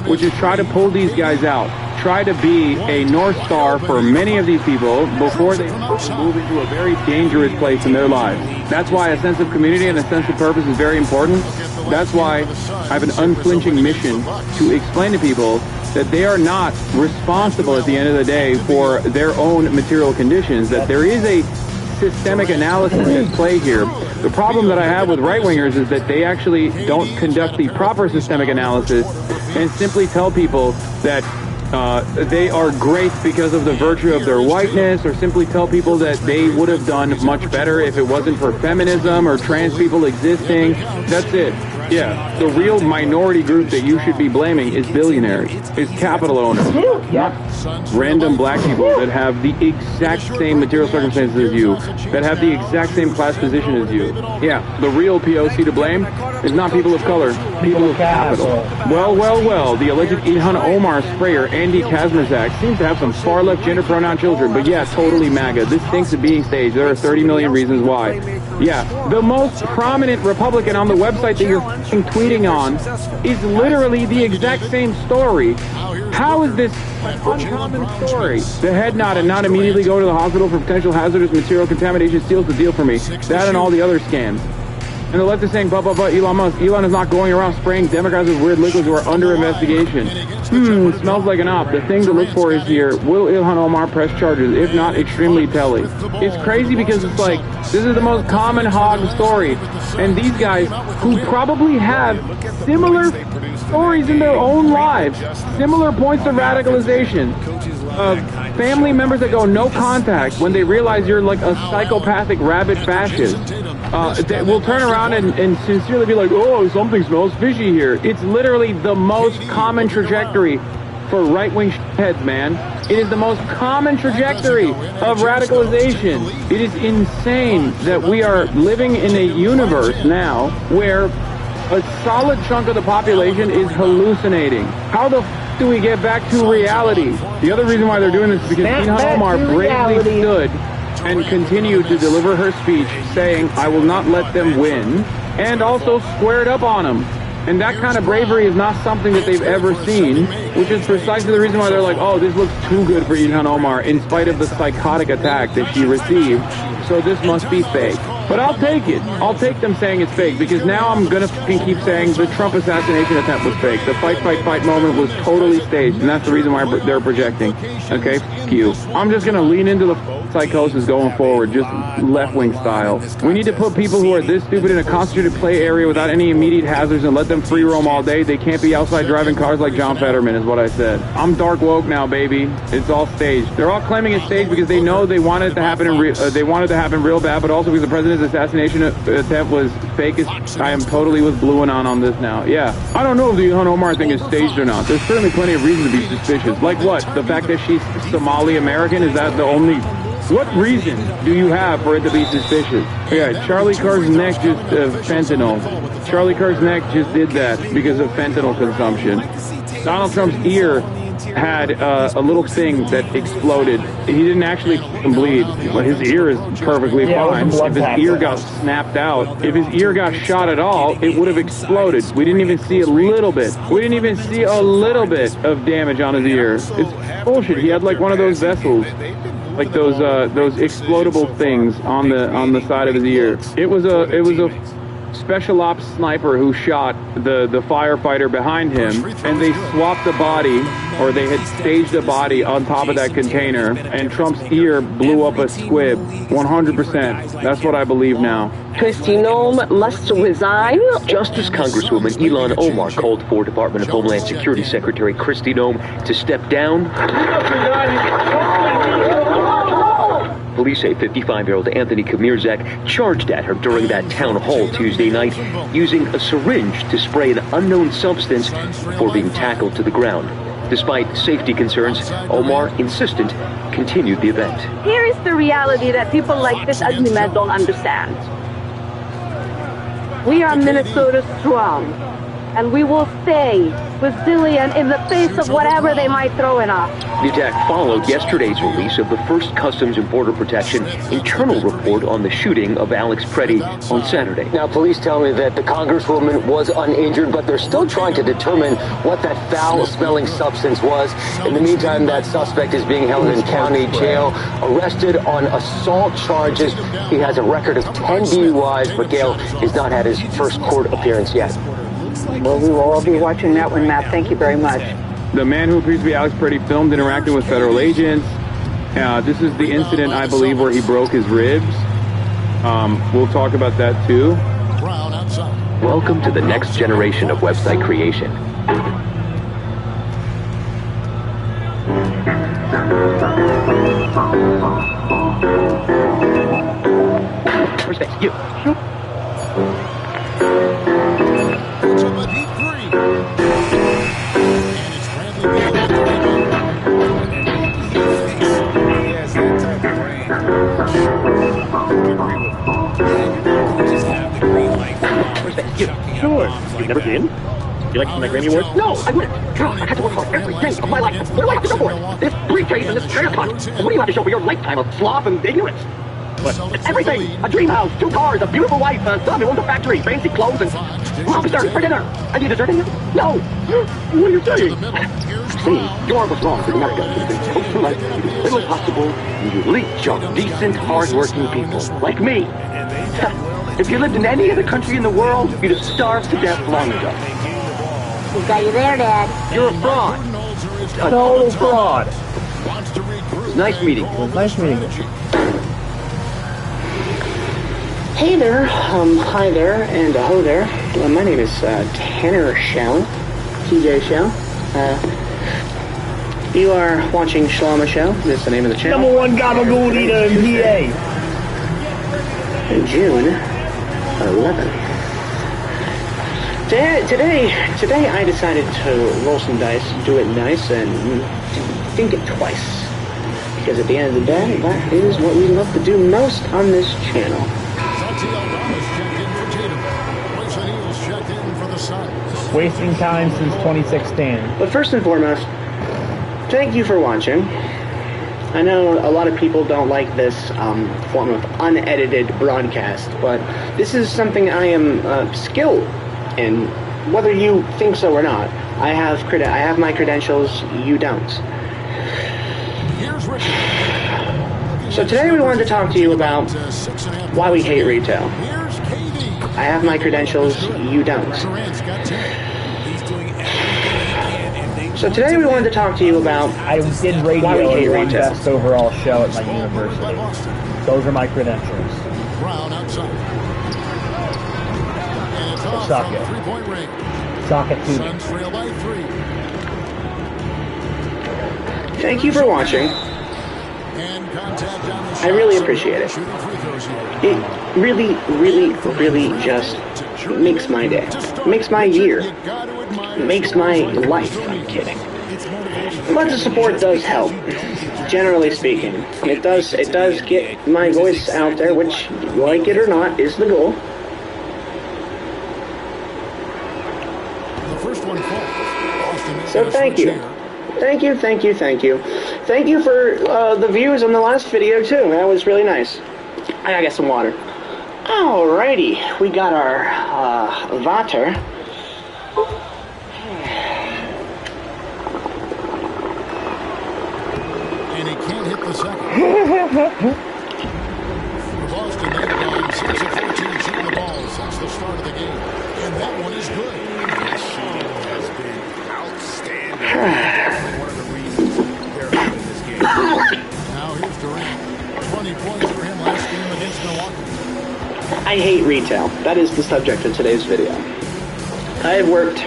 L: which is try to pull these guys out. Try to be a North Star for many of these people before they move into a very dangerous place in their lives. That's why a sense of community and a sense of purpose is very important. That's why I have an unflinching mission to explain to people that they are not responsible at the end of the day for their own material conditions, that there is a systemic analysis at play here. The problem that I have with right-wingers is that they actually don't conduct the proper systemic analysis and simply tell people that they are great because of the virtue of their whiteness, or simply tell people that they would have done much better if it wasn't for feminism or trans people existing. That's it. Yeah, the real minority group that you should be blaming is billionaires, is capital owners, not random black people that have the exact same material circumstances as you, that have the exact same class position as you. Yeah, the real POC to blame is not people of color, people of capital. Well, the alleged Ilhan Omar sprayer, Andy Kazmierzak, seems to have some far-left gender pronoun children, but yeah, totally MAGA. This stinks of being staged. There are 30 million reasons why. Yeah, the most prominent Republican on the website that you're tweeting on is literally the exact same story. How is this an uncommon story? The head nod and not immediately go to the hospital for potential hazardous material contamination seals the deal for me. That and all the other scams. And the left is saying, Elon Musk. Elon is not going around spraying Democrats with weird liquids who are under investigation. Smells like an op. The thing to look for is here, will Ilhan Omar press charges? If not, extremely telling. It's crazy because it's like, this is the most common hog story. And these guys, who probably have similar stories in their own lives, similar points of radicalization, family members that go no contact when they realize you're like a psychopathic rabid fascist. will turn around and sincerely be like, oh, something smells fishy here. It's literally the most common trajectory for right-wing heads, man. It is the most common trajectory of radicalization. It is insane that we are living in a universe now where a solid chunk of the population is hallucinating. How the f do we get back to reality? The other reason why they're doing this is because Ilhan Omar bravely stood and continued to deliver her speech saying, I will not let them win, and also squared up on them. And that kind of bravery is not something that they've ever seen, which is precisely the reason why they're like, oh, this looks too good for Ilhan Omar, in spite of the psychotic attack that she received, so this must be fake. But I'll take it. I'll take them saying it's fake, because now I'm going to keep saying the Trump assassination attempt was fake. The fight, fight, fight moment was totally staged, and that's the reason why they're projecting. Okay? F you. I'm just going to lean into the psychosis going forward, just left-wing style. We need to put people who are this stupid in a concentrated play area without any immediate hazards and let them free roam all day. They can't be outside driving cars like John Fetterman, is what I said. I'm dark woke now, baby. It's all staged. They're all claiming it's staged because they know they wanted it to happen real bad, but also because the president's assassination attempt was fake. I am totally with Blue and on this now. Yeah, I don't know if the Ilhan Omar thing is staged or not. There's certainly plenty of reason to be suspicious. Like what? The fact that she's Somali American? Is that the only? What reason do you have for it to be suspicious? Yeah, Charlie Kirk's neck just fentanyl. Charlie Kirk's neck just did that because of fentanyl consumption. Donald Trump's ear had a little thing that exploded. He didn't actually bleed, but his ear is perfectly fine. If his ear got snapped out, if his ear got shot at all, it would have exploded. We didn't even see a little bit. We didn't even see a little bit of damage on his ear. It's bullshit. He had like one of those vessels, like those explodable things on the side of his ear. It was a special ops sniper who shot the firefighter behind him, and they swapped the body, or they had staged a body on top of that container, and Trump's ear blew up a squib. 100%. That's what I believe now.
C: Kristi Noem must resign. Justice Congresswoman Ilhan Omar called for Department of Homeland Security Secretary Kristi Noem to step down. Police say 55-year-old Anthony Kamirzak charged at her during that town hall Tuesday night using a syringe to spray an unknown substance before being tackled to the ground. Despite safety concerns, Omar, insistent, continued the event.
N: Here is the reality that people like this ugly man don't understand. We are Minnesota strong, and we will stay resilient in the face of whatever they might throw in us.
C: The attack followed yesterday's release of the first Customs and Border Protection internal report on the shooting of Alex Preddy on Saturday.
W: Now, police tell me that the Congresswoman was uninjured, but they're still trying to determine what that foul-smelling substance was. In the meantime, that suspect is being held in county jail, arrested on assault charges. He has a record of 10 DUIs, but Gail has not had his first court appearance yet.
D: Well, we will all be watching that one, Matt. Thank you very much.
L: The man who appears to be Alex Preddy filmed interacting with federal agents. This is the incident, I believe, where he broke his ribs. We'll talk about that, too.
C: Welcome to the next generation of website creation. Respect you.
O: Sure. You've never been? You like my Grammy Awards?
C: No, I wouldn't. God, I had to work hard every day of my life. What do I have to show for it? This briefcase and this trailer cut. What do you have to show for your lifetime of sloth and ignorance?
O: What?
C: Everything. A dream house, 2 cars, a beautiful wife, a son who owns a factory, fancy clothes, and lobster for dinner. Are you deserting it? No.
O: What are you saying?
C: See, you're what's wrong with America. You've been supposed to life, you do as little as possible, and you leech on decent, hard-working people like me. If you lived in any other country in the world, you'd have starved to death long ago.
N: We got you there, Dad.
C: You're a fraud.
H: A total fraud.
C: Nice meeting.
H: Nice meeting you.
W: Hey there, hi there, and ho there. My name is Tanner Schoen, TJ Schoen. You are watching Shalama Show. That's the name of the channel.
H: #1 gabagool eater in PA.
W: In June, 11. Today I decided to roll some dice, do it nice, and think it twice. Because at the end of the day, that is what we love to do most on this channel.
H: Wasting time since 2016.
W: But first and foremost, thank you for watching. I know a lot of people don't like this form of unedited broadcast, but this is something I am skilled in, whether you think so or not. I have my credentials, you don't. So today we wanted to talk to you about why we hate retail. I have my credentials, you don't. So today we wanted to talk to you about
H: I did radio
W: why we hate
H: and won
W: retail.
H: best overall show at my university. Those are my credentials. Suck it. Suck it to me.
W: Thank you for watching. I really appreciate it. It really, really, really just makes my day. Makes my year. Makes my life. I'm kidding. But the support does help. Generally speaking. It does get my voice out there, which, like it or not, is the goal. So thank you. Thank you. Thank you for the views on the last video, too. That was really nice. I gotta get some water. Alrighty. We got our water.
E: And he can't hit the second. Boston, they've gone 6 of 14 shooting the ball since the start of the game. And that one is good. This shooting has been outstanding. One of the reasons they're out in this game. Now here's Durant. 20 points for him last game against Milwaukee.
W: I hate retail. That is the subject of today's video. I have worked...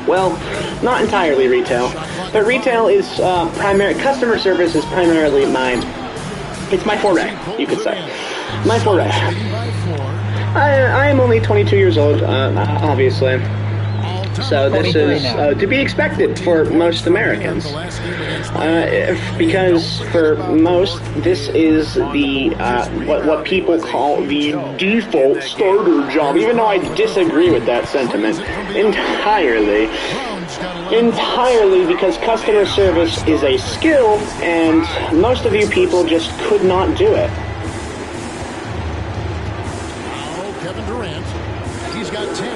W: Well, not entirely retail, but retail is customer service is primarily it's my foray, you could say. My foray. I am only 22 years old, obviously. So this is to be expected for most Americans. Because for most, this is the what people call the default starter job, even though I disagree with that sentiment entirely. Entirely because customer service is a skill, and most of you people just could not do it.
E: Kevin Durant, he's got 10.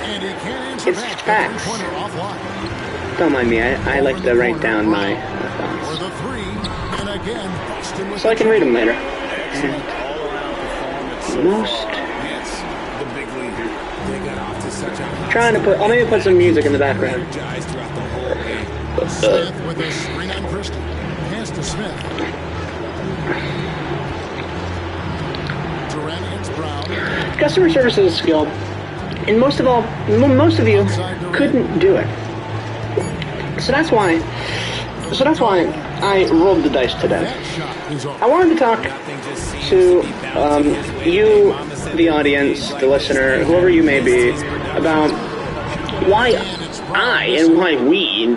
E: And he can't answer
W: It's
E: back.
W: facts. Don't mind me, I like to write down my thoughts. So I can read them later. Trying to put, I'll maybe put some music in the background.
E: Smith with a screen on Christie. Pass to Smith. Durant against Brown.
W: Customer service is a skill, and most of you couldn't do it. So that's why I rolled the dice today. I wanted to talk to you, the audience, the listener, whoever you may be, about why I and why we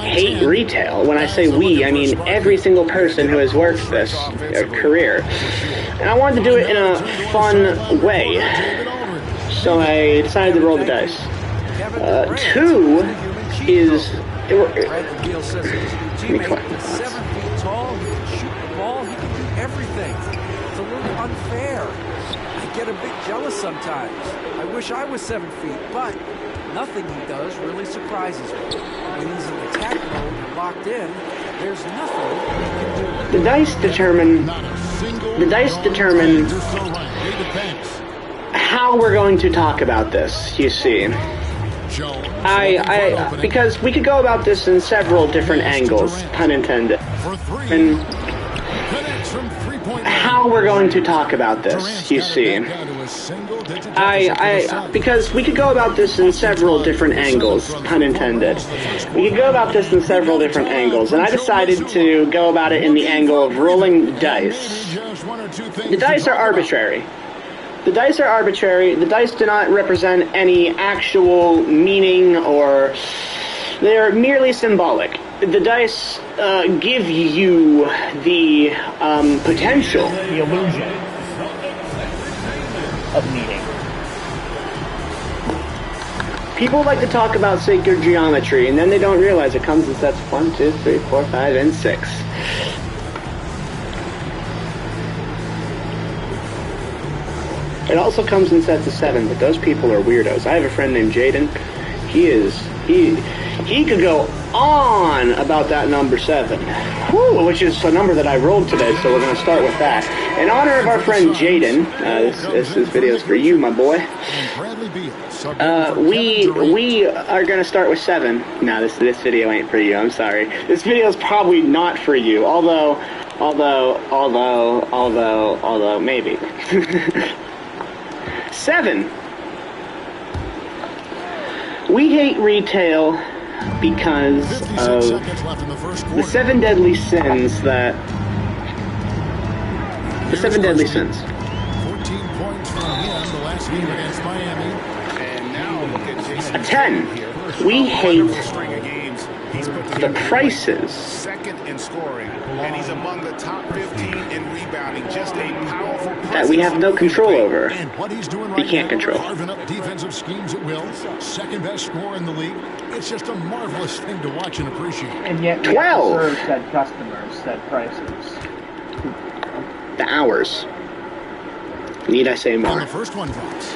W: hate retail. When I say we, I mean every single person who has worked this career. And I wanted to do it in a fun way. So I decided to roll the dice. 2 is... Let me collect the thoughts.
G: 7 feet tall, he can shoot the ball, he can do everything. It's a little unfair. I get a bit jealous sometimes. I wish I was 7 feet, but nothing he does really surprises me. When he's in attack mode and locked in, there's nothing he can do.
W: The dice determine how we're going to talk about this, you see. Because we could go about this in several different angles, pun intended. And how how we're going to talk about this, you see. Because we could go about this in several different angles, pun intended. We could go about this in several different angles, and I decided to go about it in the angle of rolling dice. The dice are arbitrary. The dice are arbitrary. The dice do not represent any actual meaning, or they're merely symbolic. The dice give you the potential,
H: the illusion of meaning.
W: People like to talk about sacred geometry, and then they don't realize it comes in sets 1, 2, 3, 4, 5, and 6. It also comes in sets of 7, but those people are weirdos. I have a friend named Jaden. He could go on about that number 7, which is a number that I rolled today, so we're going to start with that. In honor of our friend Jaden, this video is for you, my boy. We are going to start with 7. No, this video ain't for you, I'm sorry. This video is probably not for you, although, maybe. 7. We hate retail because of the 7 deadly sins that... The 7 deadly sins.
E: 14 points from him the last game against Miami. And now look at Jason.
W: A 10. We hate the prices.
J: Second in scoring, and he's among the top 15 in rebounding. Just a powerful
W: that we have no control over.
E: And what he's doing
W: we can't control.
E: Carving up defensive schemes at will. Second best scorer in the league. It's just a marvelous thing to watch and appreciate.
H: And yet,
W: 12
H: serve said customers, said prices.
W: The hours. Need I say more?
E: And the first one drops.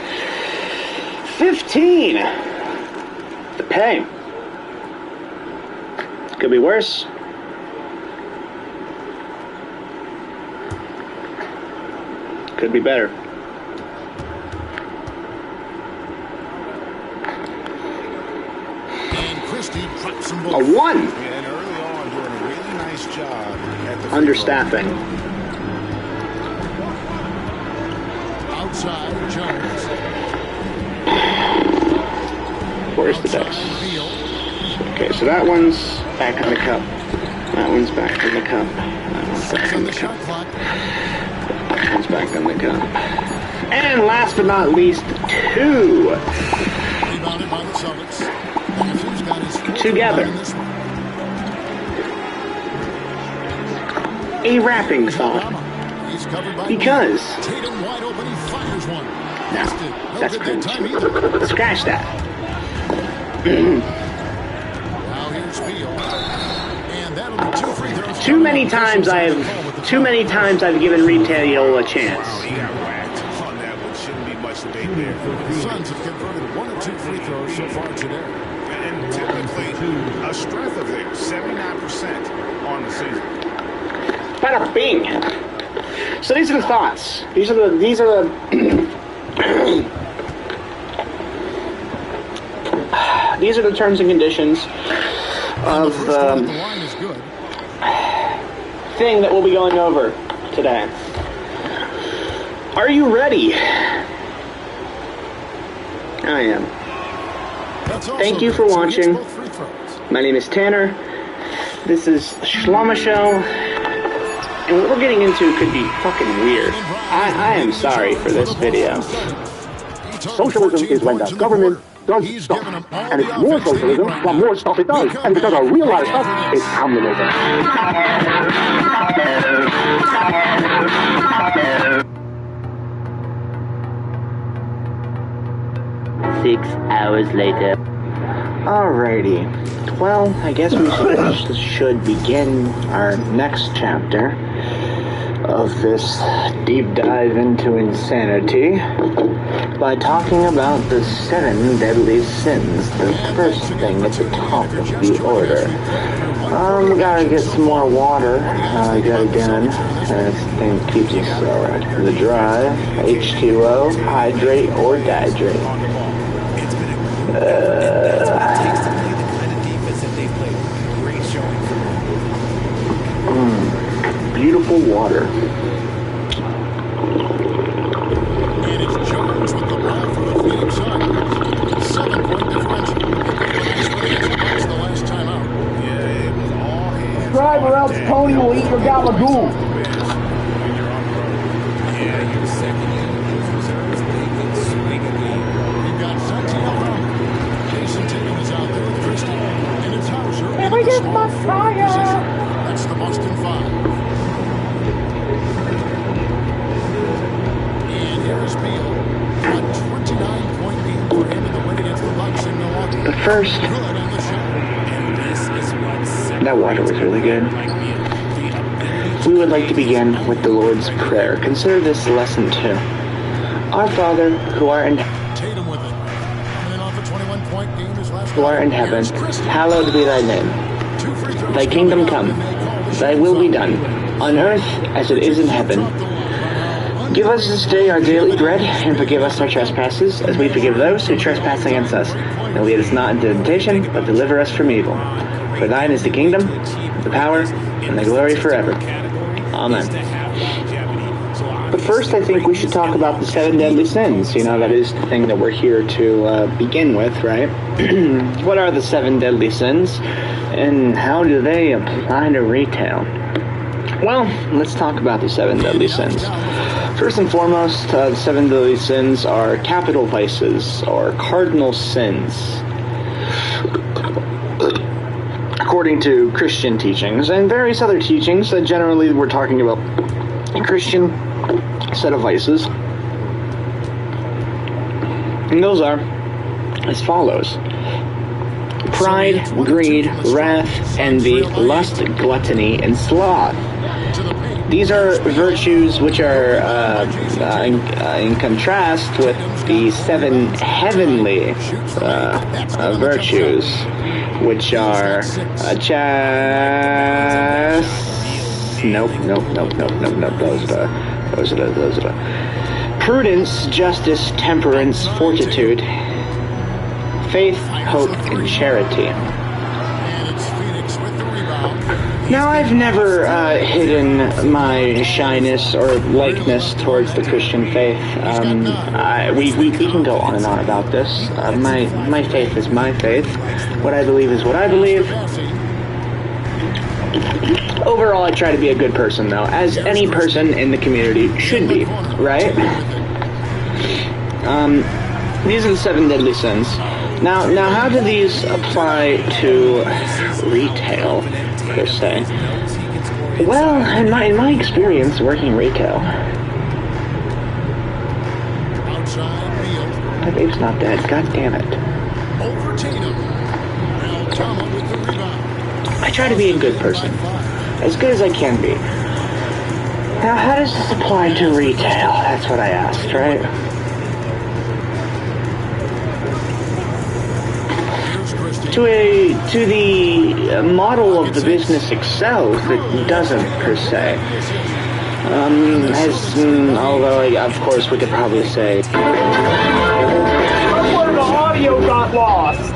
W: 15. The pay. Could be worse. Could be better.
E: And Christie drops them both.
W: A 1.
J: And early on, doing a really nice job at the
W: understaffing.
E: Outside, Jones.
W: Where's the dice? Okay, so that one's back in the cup. That one's back in the cup. That one's back in the cup. That one's back in the cup. And last but not least, 2. Together. A wrapping thought. Because... No, that's cringe. Scratch that. Too many times I've given retail a chance.
J: He got whacked on that one. Shouldn't be much debate there.
E: The Suns have converted 1 or 2 free throws so far today.
J: And typically, a strength of theirs, 79% on the season.
W: Bada bing. So these are the thoughts. These are the these are the terms and conditions of the thing that we'll be going over today. Are you ready? I am. Thank you for watching. My name is Tanner. This is Shlama Show. And what we're getting into could be fucking weird. I am sorry for this video.
A: Socialism is when the government does stuff, and it's more socialism the more stuff it does, and because a real lot of stuff is communism.
V: 6 hours later.
W: Alrighty. Well, I guess we should begin our next chapter of this deep dive into insanity by talking about the 7 deadly sins, the first thing at the top of the order. Gotta get some more water, yet again. This thing keeps us the drive. H2O, hydrate or dihydrate. Beautiful water.
V: But first, that water was really good. We would like to begin with the Lord's Prayer. Consider this lesson too. Our Father, who art in heaven, hallowed be thy name. Thy kingdom come, thy will be done, on earth as it is in heaven. Give us this day our daily bread, and forgive us our trespasses, as we forgive those who trespass against us. And lead us not into temptation, but deliver us from evil. For thine is the kingdom, the power, and the glory forever. Amen. But first, I think we should talk about the 7 deadly sins. You know, that is the thing that we're here to begin with, right? What are the 7 deadly sins, and how do they apply to retail? Well, let's talk about the 7 deadly sins. First and foremost, the 7 deadly sins are capital vices, or cardinal sins. According to Christian teachings, and various other teachings, that generally we're talking about a Christian set of vices. And those are as follows: pride, greed, wrath, envy, lust, gluttony, and sloth. These are virtues which are in contrast with the 7 heavenly virtues, which are those are prudence, justice, temperance, fortitude, faith, hope, and charity. Now, I've never hidden my shyness or likeness towards the Christian faith. We can go on and on about this. My faith is my faith. What I believe is what I believe. Overall, I try to be a good person, though, as any person in the community should be, right? These are the 7 deadly sins. Now, how do these apply to retail, per se? Well, in my experience working retail, my babe's not dead. God damn it. I try to be a good person, as good as I can be. Now, how does this apply to retail? That's what I asked, right? To the model of the business itself, it doesn't, per se. Although, of course, we could probably say...
H: Somewhere the audio got lost.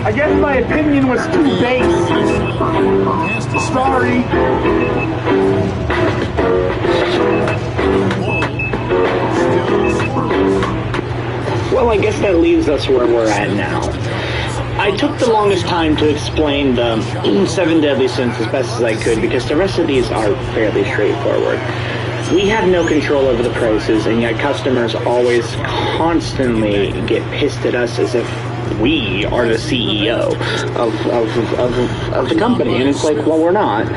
H: I guess my opinion was too base. Sorry.
V: Well, I guess that leaves us where we're at now. I took the longest time to explain the 7 deadly sins as best as I could, because the rest of these are fairly straightforward. We have no control over the prices, and yet customers always constantly get pissed at us as if we are the CEO of the company. And it's like, well, we're not.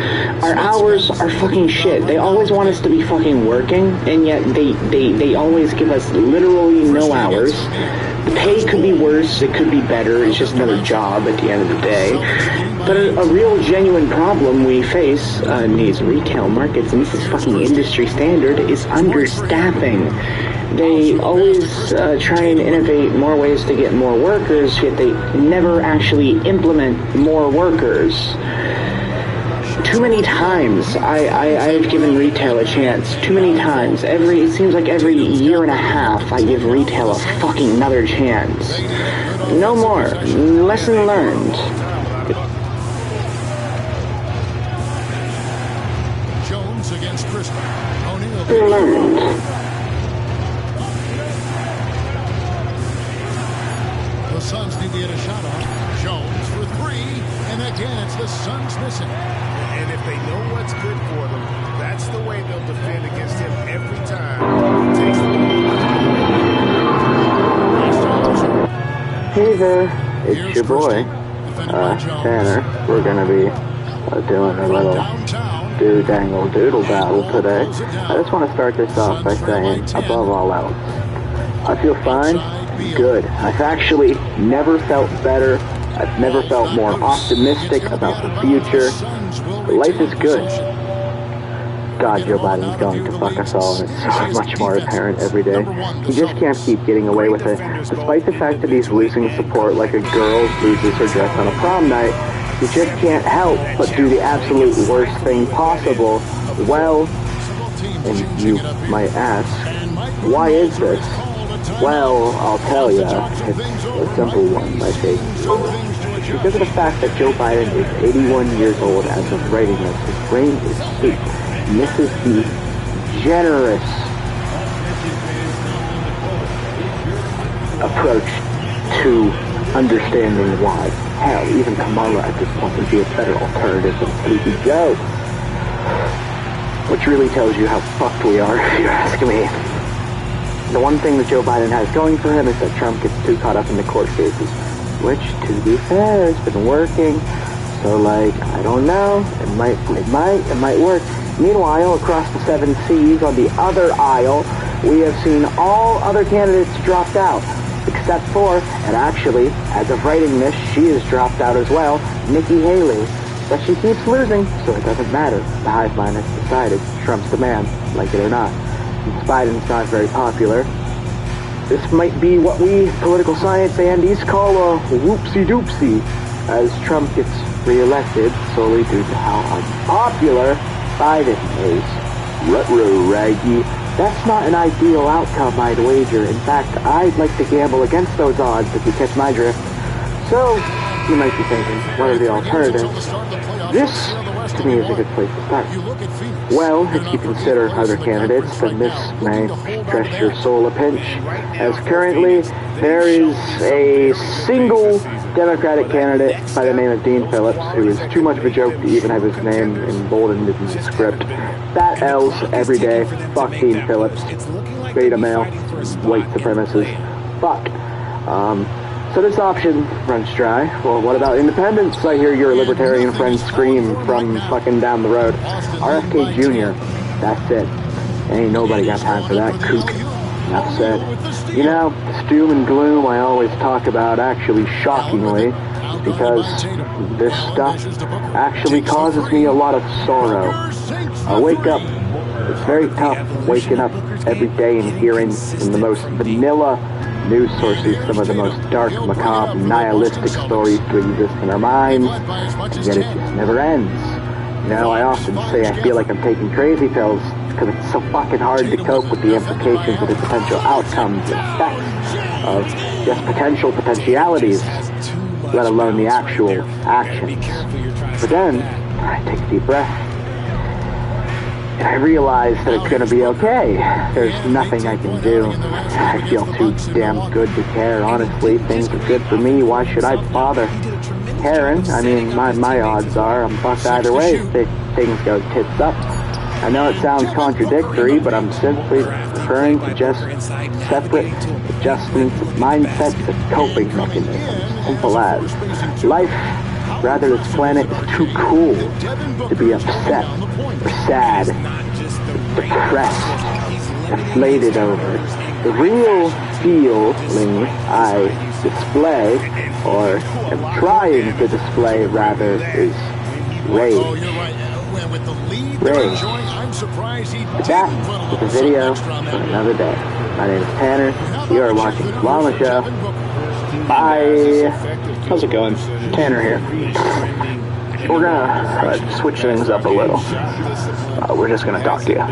V: Our hours are fucking shit. They always want us to be fucking working, and yet they always give us literally no hours. The pay could be worse, it could be better, it's just another job at the end of the day. But a real genuine problem we face in these retail markets, and this is fucking industry standard, is understaffing. They always try and innovate more ways to get more workers, yet they never actually implement more workers. Too many times I've given retail a chance. Too many times. It seems like every year and a half I give retail a fucking another chance. No more. Lesson learned.
E: Jones against Crystal.
V: Learned.
E: The Suns need to get a shot on. Jones for 3, and again it's the Suns missing. And if they know what's good for them, that's the way they'll defend against him every time.
V: Hey there, it's your boy, Tanner. We're gonna be doing a little do-dangle doodle battle today. I just want to start this off by saying, above all else, I feel fine. Good. I've actually never felt better. I've never felt more optimistic about the future. Life is good. God, Joe Biden's going to fuck us all, and it's so much more apparent every day. He just can't keep getting away with it. Despite the fact that he's losing support like a girl loses her dress on a prom night, he just can't help but do the absolute worst thing possible. Well, and you might ask, why is this? Well, I'll tell you, it's a simple one, my faith. Because of the fact that Joe Biden is 81 years old as of writing this, his brain is soup. And this is the generous approach to understanding why. Hell, even Kamala at this point would be a better alternative than Sleepy Joe. Which really tells you how fucked we are, if you're asking me. The one thing that Joe Biden has going for him is that Trump gets too caught up in the court cases. Which, to be fair, has been working. So, I don't know. It might work. Meanwhile, across the 7 seas on the other aisle, we have seen all other candidates dropped out, except for, and actually, as of writing this, she has dropped out as well, Nikki Haley. But she keeps losing, so it doesn't matter. The hive mind has decided Trump's the man, like it or not. Since Biden's not very popular, this might be what we political science andies call a whoopsie-doopsie, as Trump gets reelected solely due to how unpopular Biden is. Ruh-roh, raggy. That's not an ideal outcome, I'd wager. In fact, I'd like to gamble against those odds if you catch my drift. So, you might be thinking, what are the alternatives? This, to me, is a good place to start. Well, if you consider other candidates, then this may stress your soul a pinch, as currently there is a single Democratic candidate by the name of Dean Phillips, who is too much of a joke to even have his name emboldened in the script. Fat L's every day. Fuck Dean Phillips. Beta male. White supremacist. Fuck. So this option runs dry. Well, what about independence? I hear your libertarian friends scream from fucking down the road. RFK Jr. That's it. Ain't nobody got time for that kook. Enough said. You know, this doom and gloom I always talk about, actually shockingly, because this stuff actually causes me a lot of sorrow. I wake up, it's very tough waking up every day and hearing in the most vanilla news sources some of the most dark, macabre, nihilistic stories to exist in our minds, and yet it just never ends. You know, I often say I feel like I'm taking crazy pills because it's so fucking hard to cope with the implications of the potential outcomes and effects of just potentialities, let alone the actual actions. But then, I take a deep breath, and I realize that it's going to be okay. There's nothing I can do. I feel too damn good to care, honestly. Things are good for me. Why should I bother caring? I mean, my odds are I'm fucked either way if things go tits up. I know it sounds contradictory, but I'm simply referring to just separate adjustments of mindsets and coping mechanisms. Simple as. Life, rather, this planet is too cool to be upset or sad, depressed, deflated over. The real feeling I display, or am trying to display rather, is rage. Rage. But that is a video for another day. My name is Tanner. You are watching The Llama Show. Bye. How's it going? Tanner here. We're gonna switch things up a little. We're just gonna talk to you.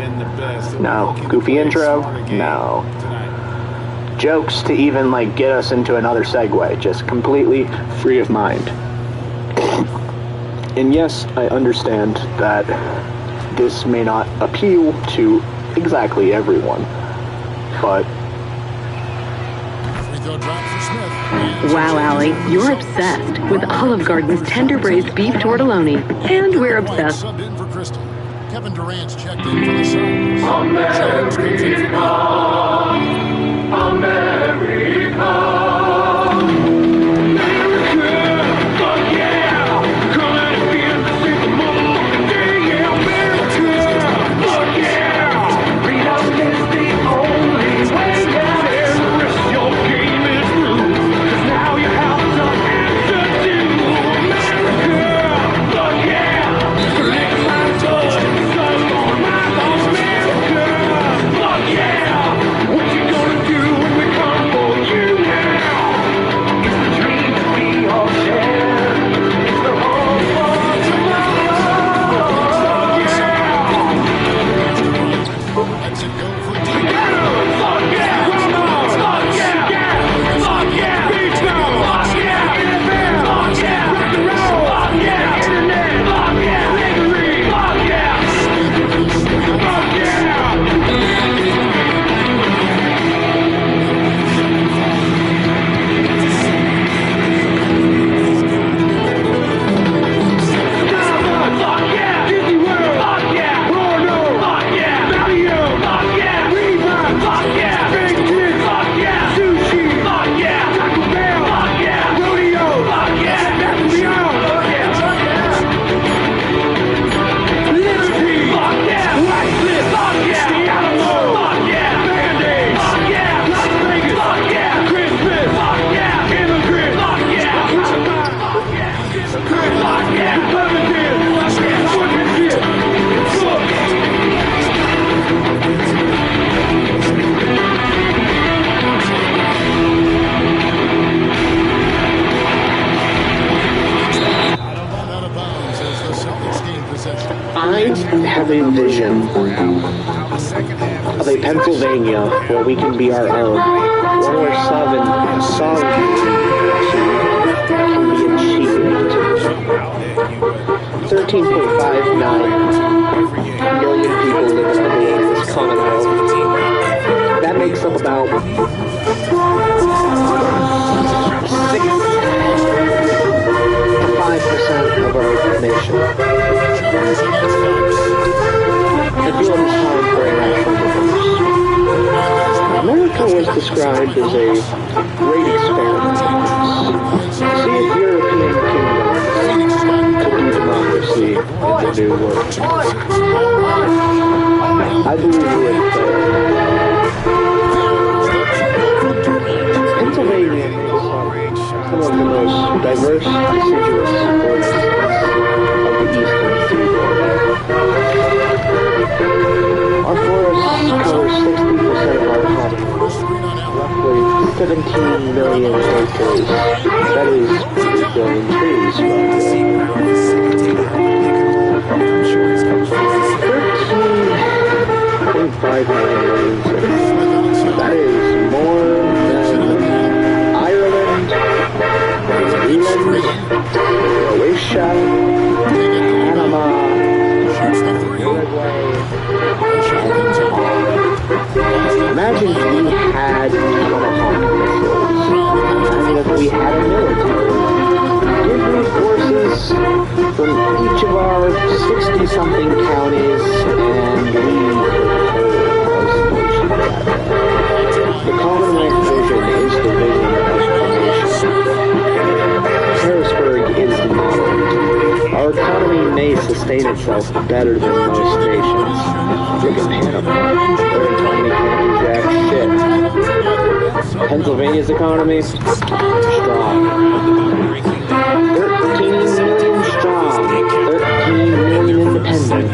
V: No goofy intro. No jokes to even get us into another segue. Just completely free of mind. And yes, I understand that this may not appeal to exactly everyone, but
S: wow, Allie, you're obsessed with Olive Garden's tender braised beef tortelloni, and we're obsessed.
E: Kevin Durant's checked in for the Suns. America.
V: have a vision of a Pennsylvania where we can be our own, one where sovereignty can be achieved. 13.59 million people live in this Commonwealth. That makes up about 6 to 5% of our nation. I feel it is time for a national divorce. America was described as a great experiment. See if European kingdoms could do democracy in the new world. I believe we would fail. Pennsylvania is some of the most diverse, deciduous forests of the eastern seaboard. Our forests cover 60% of our continent, roughly 17 million acres. That is 3 billion trees. 13.59 million cities. That is more than Ireland, Greenland, Croatia, Panama, Uruguay. Imagine if we had Tomahawk missiles. Imagine if we had a military. Give me forces from each of our 60-something counties, and we the Commonwealth vision is the vision of the nation. Harrisburg is the model. Our economy may sustain itself better than most nations. Look at Panama. Their economy can't do jack shit. Pennsylvania's economy, strong. 13 million strong. 13 million independent.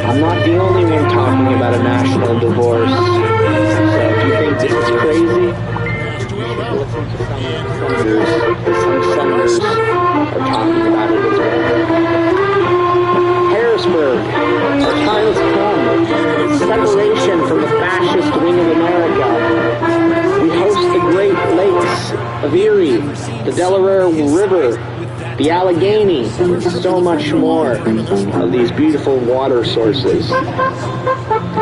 V: I'm not the only one talking about a national divorce. So if you think this is crazy, listen to some senators are talking about it as well. Harrisburg, our time has come. Separation from the fascist wing of America. We host the Great Lakes of Erie, the Delaware River, the Allegheny, and so much more of these beautiful water sources.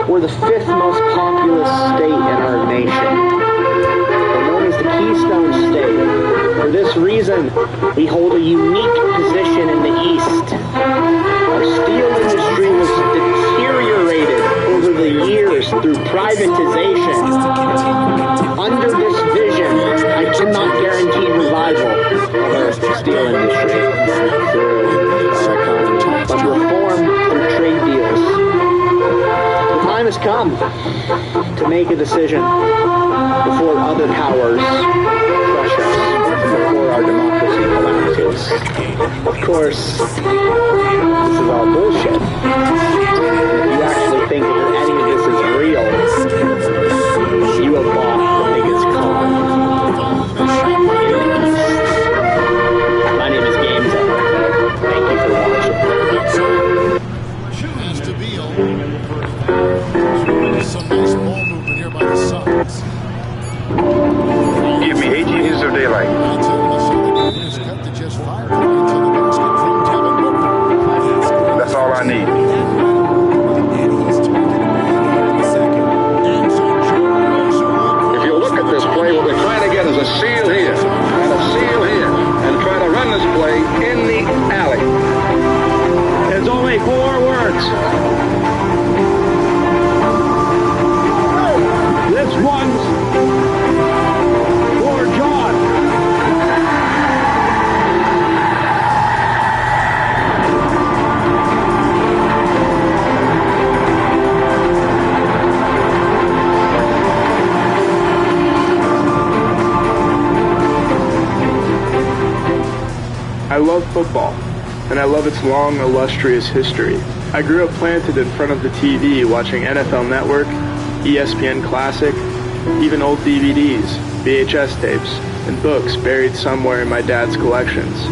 V: We're the 5th most populous state in our nation. We're known as the Keystone State. For this reason, we hold a unique position in the East. Our steel industry was deteriorated over the years through privatization. Under this vision, I cannot guarantee revival of our steel industry through our economy, but reform through trade deals. The time has come to make a decision before other powers crush us, before our democracy collapses. Of course, this is all bullshit. If you actually think that any of this is real, you have bought the biggest con. My name is Games Ever. Thank you for watching.
E: Some nice ball movement here by the Suns.
F: Give me 18 minutes of daylight. That's all I need. If you look at this play, what we're trying to get is a seal here, and a seal here, and try to run this play in the alley.
O: There's only 4 words. This one's for John.
T: I love football, and I love its long, illustrious history. I grew up planted in front of the TV watching NFL Network, ESPN Classic, even old DVDs, VHS tapes, and books buried somewhere in my dad's collections.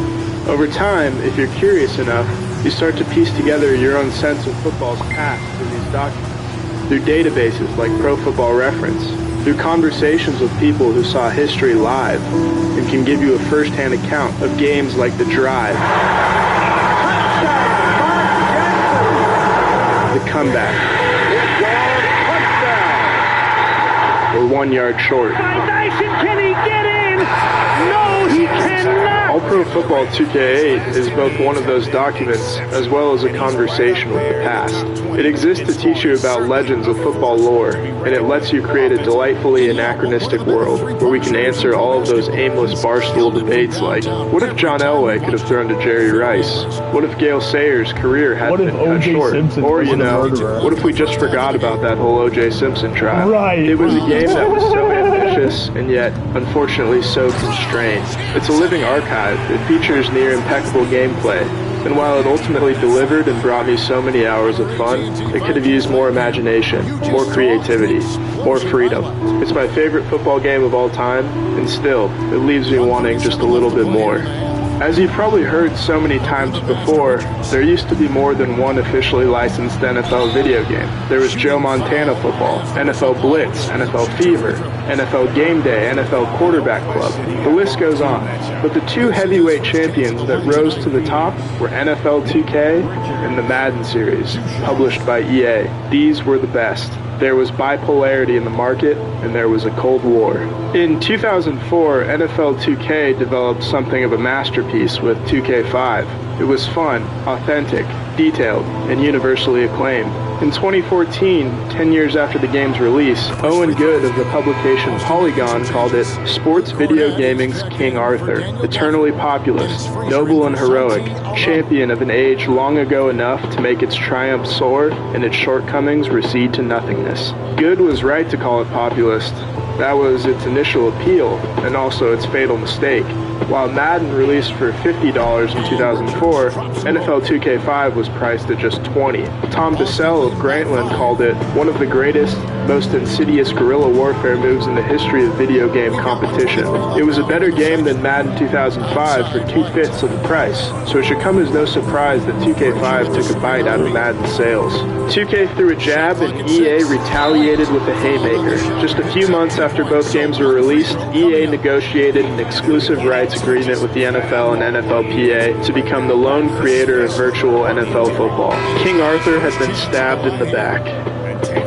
T: Over time, if you're curious enough, You start to piece together your own sense of football's past through these documents, through databases like Pro Football Reference, through conversations with people who saw history live and can give you a first-hand account of games like The Drive, The Comeback, or 1 Yard Short.
P: Can he get in? No, he cannot!
T: All Pro Football 2K8 is both one of those documents as well as a conversation with the past. It exists to teach you about legends of football lore, and it lets you create a delightfully anachronistic world where we can answer all of those aimless barstool debates like, what if John Elway could have thrown to Jerry Rice? What if Gale Sayers' career had been cut short? Or, you know, what if we just forgot about that whole O.J. Simpson trial?
H: Right.
T: It was a game that was so ambitious and yet, unfortunately, so constrained. It's a living archive. It features near impeccable gameplay, and while it ultimately delivered and brought me so many hours of fun, it could have used more imagination, more creativity, more freedom. It's my favorite football game of all time, and still, it leaves me wanting just a little bit more. As you've probably heard so many times before, there used to be more than one officially licensed NFL video game. There was Joe Montana Football, NFL Blitz, NFL Fever, NFL Game Day, NFL Quarterback Club. The list goes on. But the two heavyweight champions that rose to the top were NFL 2K and the Madden series, published by EA. These were the best. There was bipolarity in the market, and there was a Cold War. In 2004, NFL 2K developed something of a masterpiece with 2K5. It was fun, authentic, detailed, and universally acclaimed. In 2014, 10 years after the game's release, Owen Good of the publication Polygon called it Sports Video Gaming's King Arthur, eternally populist, noble and heroic, champion of an age long ago enough to make its triumphs soar and its shortcomings recede to nothingness. Good was right to call it populist. That was its initial appeal, and also its fatal mistake. While Madden released for $50 in 2004, NFL 2K5 was priced at just $20. Tom DeSalle of Grantland called it one of the greatest, most insidious guerrilla warfare moves in the history of video game competition. It was a better game than Madden 2005 for 2/5 of the price, so it should come as no surprise that 2K5 took a bite out of Madden's sales. 2K threw a jab and EA retaliated with a haymaker. Just a few months after both games were released, EA negotiated an exclusive rights agreement with the NFL and NFLPA to become the lone creator of virtual NFL football. King Arthur had been stabbed in the back.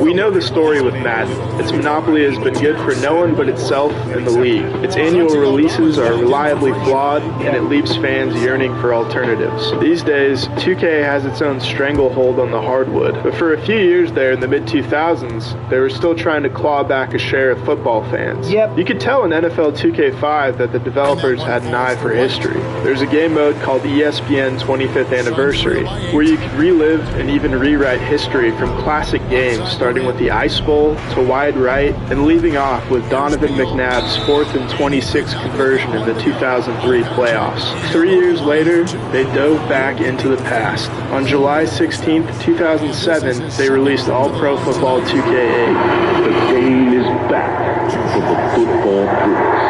T: We know the story with Madden. Its monopoly has been good for no one but itself and the league. Its annual releases are reliably flawed, and it leaves fans yearning for alternatives. These days, 2K has its own stranglehold on the hardwood, but for a few years there in the mid-2000s, they were still trying to claw back a share of football fans.
H: Yep.
T: You could tell in NFL 2K5 that the developers had an eye for history. There's a game mode called ESPN 25th Anniversary, where you could relive and even rewrite history from classic games, starting with the Ice Bowl to wide right and leaving off with Donovan McNabb's 4th and 26 conversion in the 2003 playoffs. 3 years later, they dove back into the past. On July 16, 2007, they released All Pro Football 2K8.
A: The game is back for the football bricks.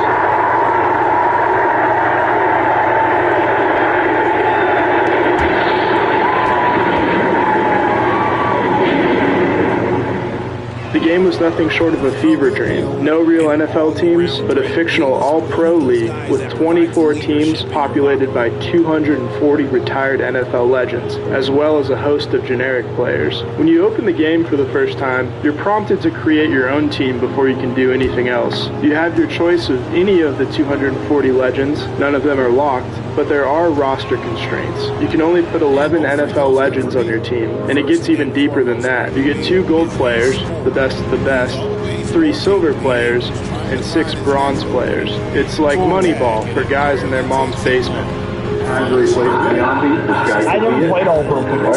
T: The game was nothing short of a fever dream. No real NFL teams, but a fictional all-pro league with 24 teams populated by 240 retired NFL legends, as well as a host of generic players. When you open the game for the first time, you're prompted to create your own team before you can do anything else. You have your choice of any of the 240 legends. None of them are locked, but there are roster constraints. You can only put 11 NFL legends on your team, and it gets even deeper than that. You get 2 gold players, the best of the best, 3 silver players, and 6 bronze players. It's like Moneyball for guys in their mom's basement.
H: I didn't play all Pro Football.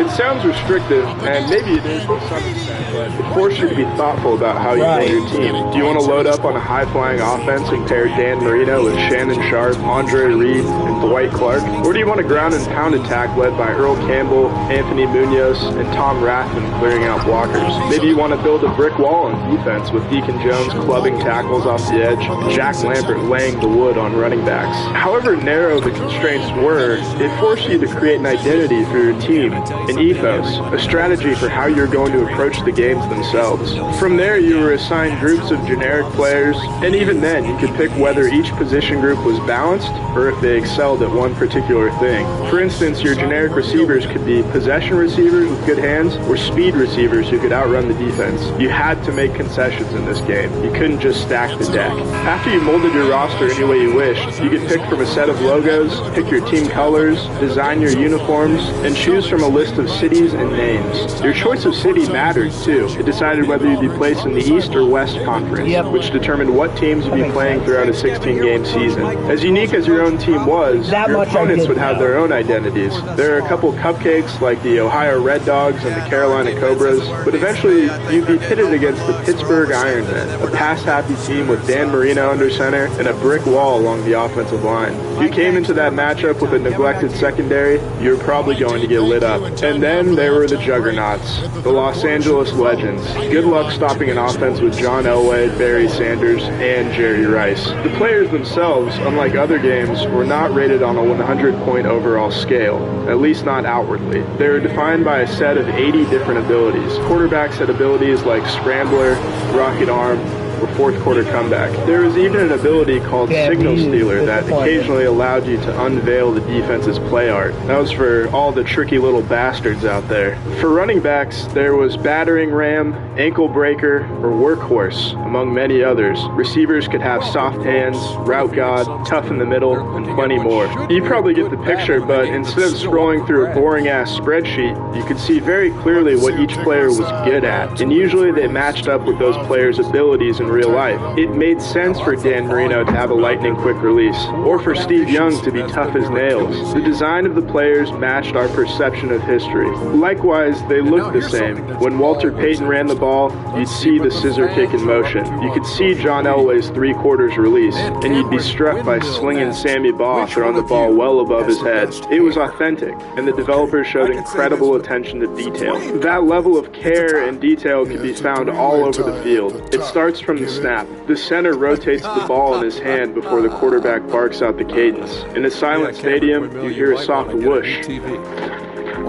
T: It's sounds restrictive, and maybe it is to some extent, but it forces you to be thoughtful about how you play your team. Do you want to load up on a high-flying offense and pair Dan Marino with Shannon Sharpe, Andre Reed, and Dwight Clark? Or do you want a ground-and-pound attack led by Earl Campbell, Anthony Munoz, and Tom Rathman clearing out blockers? Maybe you want to build a brick wall on defense with Deacon Jones clubbing tackles off the edge and Jack Lambert laying the wood on running backs. However narrow the constraints were, it forced you to create an identity for your team, an ethos, a strategy for how you're going to approach the games themselves. From there, you were assigned groups of generic players, and even then, you could pick whether each position group was balanced or if they excelled at one particular thing. For instance, your generic receivers could be possession receivers with good hands or speed receivers who could outrun the defense. You had to make concessions in this game. You couldn't just stack the deck. After you molded your roster any way you wished, you could pick from a set of logos, pick your team colors, design your uniforms, and choose from a list of cities and names. Your choice of city mattered too. It decided whether you'd be placed in the East or West Conference, which determined what teams you'd be playing throughout a 16-game season. As unique as your own team was, your opponents would have their own identities. There are a couple cupcakes like the Ohio Red Dogs and the Carolina Cobras, but eventually you'd be pitted against the Pittsburgh Ironmen, a pass-happy team with Dan Marino under center and a brick wall along the offensive line. If you came into that matchup with a neglected secondary, you were probably going to get lit up. And then there were the juggernauts, the Los Angeles Legends. Good luck stopping an offense with John Elway, Barry Sanders, and Jerry Rice. The players themselves, unlike other games, were not rated on a 100-point overall scale, at least not outwardly. They were defined by a set of 80 different abilities. Quarterbacks had abilities like Scrambler, Rocket Arm, or fourth quarter comeback. There was even an ability called Signal Stealer that occasionally allowed you to unveil the defense's play art. That was for all the tricky little bastards out there. For running backs, there was Battering Ram, Ankle Breaker, or Workhorse, among many others. Receivers could have soft hands, Route God, Tough in the Middle, and plenty more. You probably get the picture, but instead of scrolling through a boring-ass spreadsheet, you could see very clearly what each player was good at, and usually they matched up with those players' abilities in real life. It made sense for Dan Marino to have a lightning-quick release, or for Steve Young to be tough as nails. The design of the players matched our perception of history. Likewise, they looked the same. When Walter Payton ran the ball, you'd see the scissor kick in motion. You could see John Elway's three-quarters release, and you'd be struck by slinging Sammy Baugh throwing the ball well above his head. It was authentic, and the developers showed incredible attention to detail. That level of care and detail can be found all over the field. It starts from the snap. The center rotates the ball in his hand before the quarterback barks out the cadence. In a silent stadium, you hear a soft whoosh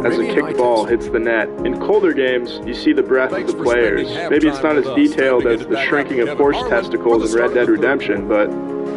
T: as a kicked ball hits the net. In colder games, you see the breath of the players. Maybe it's not as detailed as the shrinking of horse testicles in Red Dead Redemption, but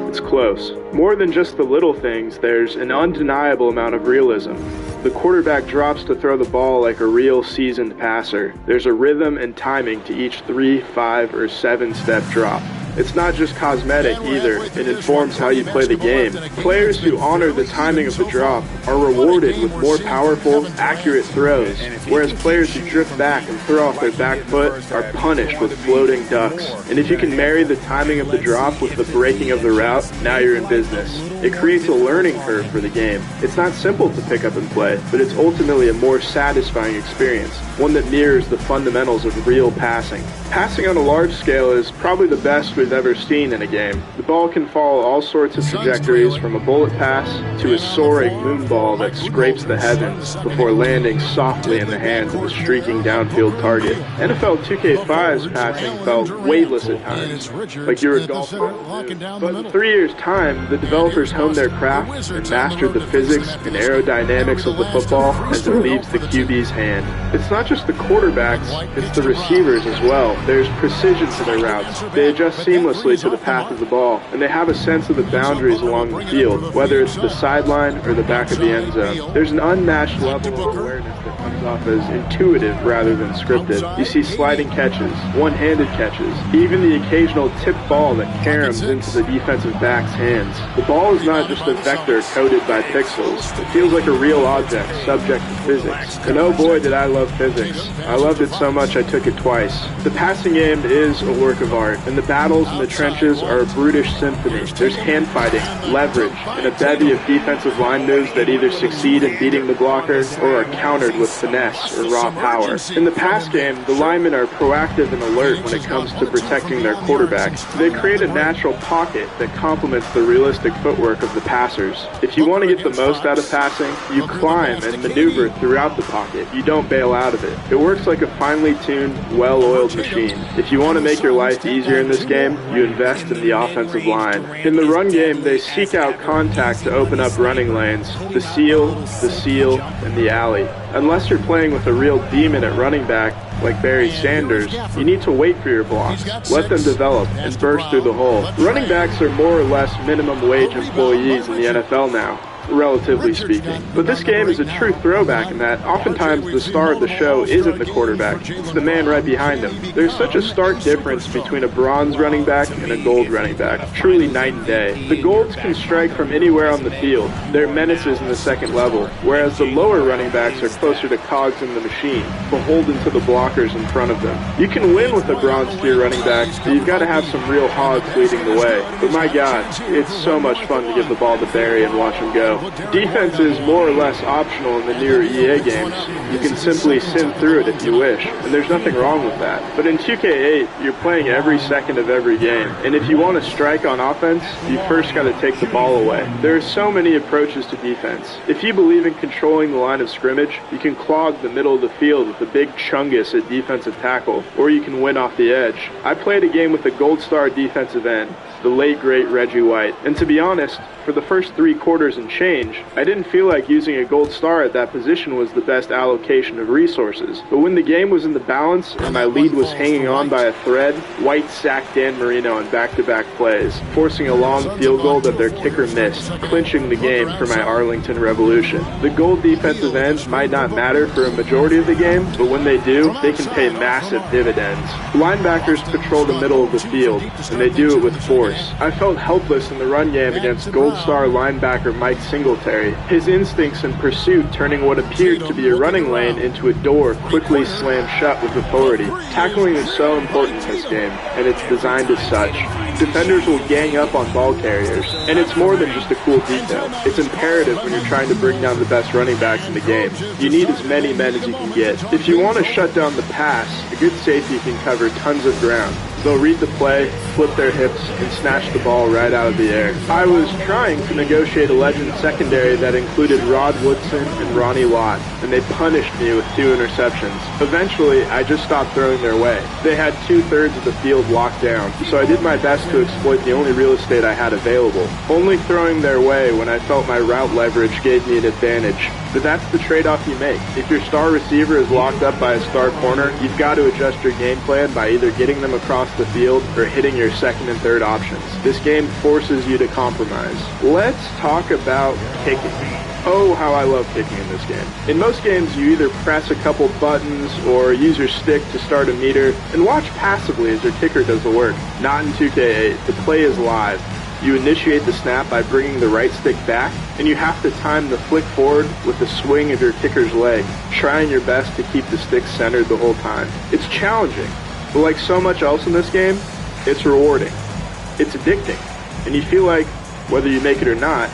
T: it's close. More than just the little things, there's an undeniable amount of realism. The quarterback drops to throw the ball like a real seasoned passer. There's a rhythm and timing to each 3, 5, or 7-step drop. It's not just cosmetic either, it informs how you play the game. Players who honor the timing of the drop are rewarded with more powerful, accurate throws, whereas players who drift back and throw off their back foot are punished with floating ducks. And if you can marry the timing of the drop with the breaking of the route, now you're in business. It creates a learning curve for the game. It's not simple to pick up and play, but it's ultimately a more satisfying experience, one that mirrors the fundamentals of real passing. Passing on a large scale is probably the best we've ever seen in a game. The ball can follow all sorts of trajectories, from a bullet pass to a soaring moon ball that scrapes the heavens before landing softly in the hands of a streaking downfield target. NFL 2K5's passing felt weightless at times, like you were a golfer. But in 3 years' time, the developers honed their craft and mastered the physics and aerodynamics of the football as it leaves the QB's hand. It's not just the quarterbacks, it's the receivers as well. There's precision to their routes. They adjust seamlessly to the path of the ball, and they have a sense of the boundaries along the field, whether it's the sideline or the back of the end zone. There's an unmatched level of awareness that comes off as intuitive rather than scripted. You see sliding catches, one-handed catches, even the occasional tipped ball that caroms into the defensive back's hands. The ball is not just a vector coded by pixels. It feels like a real object subject to physics. And oh boy, did I love physics. I loved it so much I took it twice. The passing game is a work of art, and the battles battles in the trenches are a brutish symphony. There's hand fighting, leverage, and a bevy of defensive line moves that either succeed in beating the blocker or are countered with finesse or raw power. In the pass game, the linemen are proactive and alert when it comes to protecting their quarterback. They create a natural pocket that complements the realistic footwork of the passers. If you want to get the most out of passing, you climb and maneuver throughout the pocket. You don't bail out of it. It works like a finely tuned, well-oiled machine. If you want to make your life easier in this game, you invest in the offensive line. In the run game, they seek out contact to open up running lanes, the seal, and the alley. Unless you're playing with a real demon at running back, like Barry Sanders, you need to wait for your blocks, let them develop, and burst through the hole. Running backs are more or less minimum wage employees in the NFL now, relatively speaking. But this game is a true throwback in that oftentimes the star of the show isn't the quarterback, it's the man right behind him. There's such a stark difference between a bronze running back and a gold running back, truly night and day. The golds can strike from anywhere on the field. They're menaces in the second level, whereas the lower running backs are closer to cogs in the machine, beholden to the blockers in front of them. You can win with a bronze tier running back, but you've got to have some real hogs leading the way. But my God, it's so much fun to give the ball to Barry and watch him go. Defense is more or less optional in the newer EA games. You can simply sim through it if you wish, and there's nothing wrong with that. But in 2K8, you're playing every second of every game, and if you want to strike on offense, you first got to take the ball away. There are so many approaches to defense. If you believe in controlling the line of scrimmage, you can clog the middle of the field with a big chungus at defensive tackle, or you can win off the edge. I played a game with a gold star defensive end, the late great Reggie White, and to be honest, for the first 3 quarters and change, I didn't feel like using a gold star at that position was the best allocation of resources. But when the game was in the balance and my lead was hanging on by a thread, White sacked Dan Marino in back-to-back plays, forcing a long field goal that their kicker missed, clinching the game for my Arlington Revolution. The gold defensive ends might not matter for a majority of the game, but when they do, they can pay massive dividends. Linebackers patrol the middle of the field, and they do it with force. I felt helpless in the run game against gold star linebacker Mike Singletary, his instincts in pursuit turning what appeared to be a running lane into a door quickly slammed shut with authority. Tackling is so important in this game, and it's designed as such. Defenders will gang up on ball carriers, and it's more than just a cool detail. It's imperative when you're trying to bring down the best running backs in the game. You need as many men as you can get. If you want to shut down the pass, a good safety can cover tons of ground. They'll read the play, flip their hips, and snatch the ball right out of the air. I was trying to negotiate a legend secondary that included Rod Woodson and Ronnie Lott, and they punished me with 2 interceptions. Eventually, I just stopped throwing their way. They had 2/3 of the field locked down, so I did my best to exploit the only real estate I had available, only throwing their way when I felt my route leverage gave me an advantage. But that's the trade-off you make. If your star receiver is locked up by a star corner, you've got to adjust your game plan by either getting them across the field or hitting your second and third options. This game forces you to compromise. Let's talk about kicking. Oh, how I love kicking in this game. In most games, you either press a couple buttons or use your stick to start a meter and watch passively as your kicker does the work. Not in 2K8. The play is live. You initiate the snap by bringing the right stick back, and you have to time the flick forward with the swing of your kicker's leg, trying your best to keep the stick centered the whole time. It's challenging, but like so much else in this game, it's rewarding. It's addicting, and you feel like, whether you make it or not,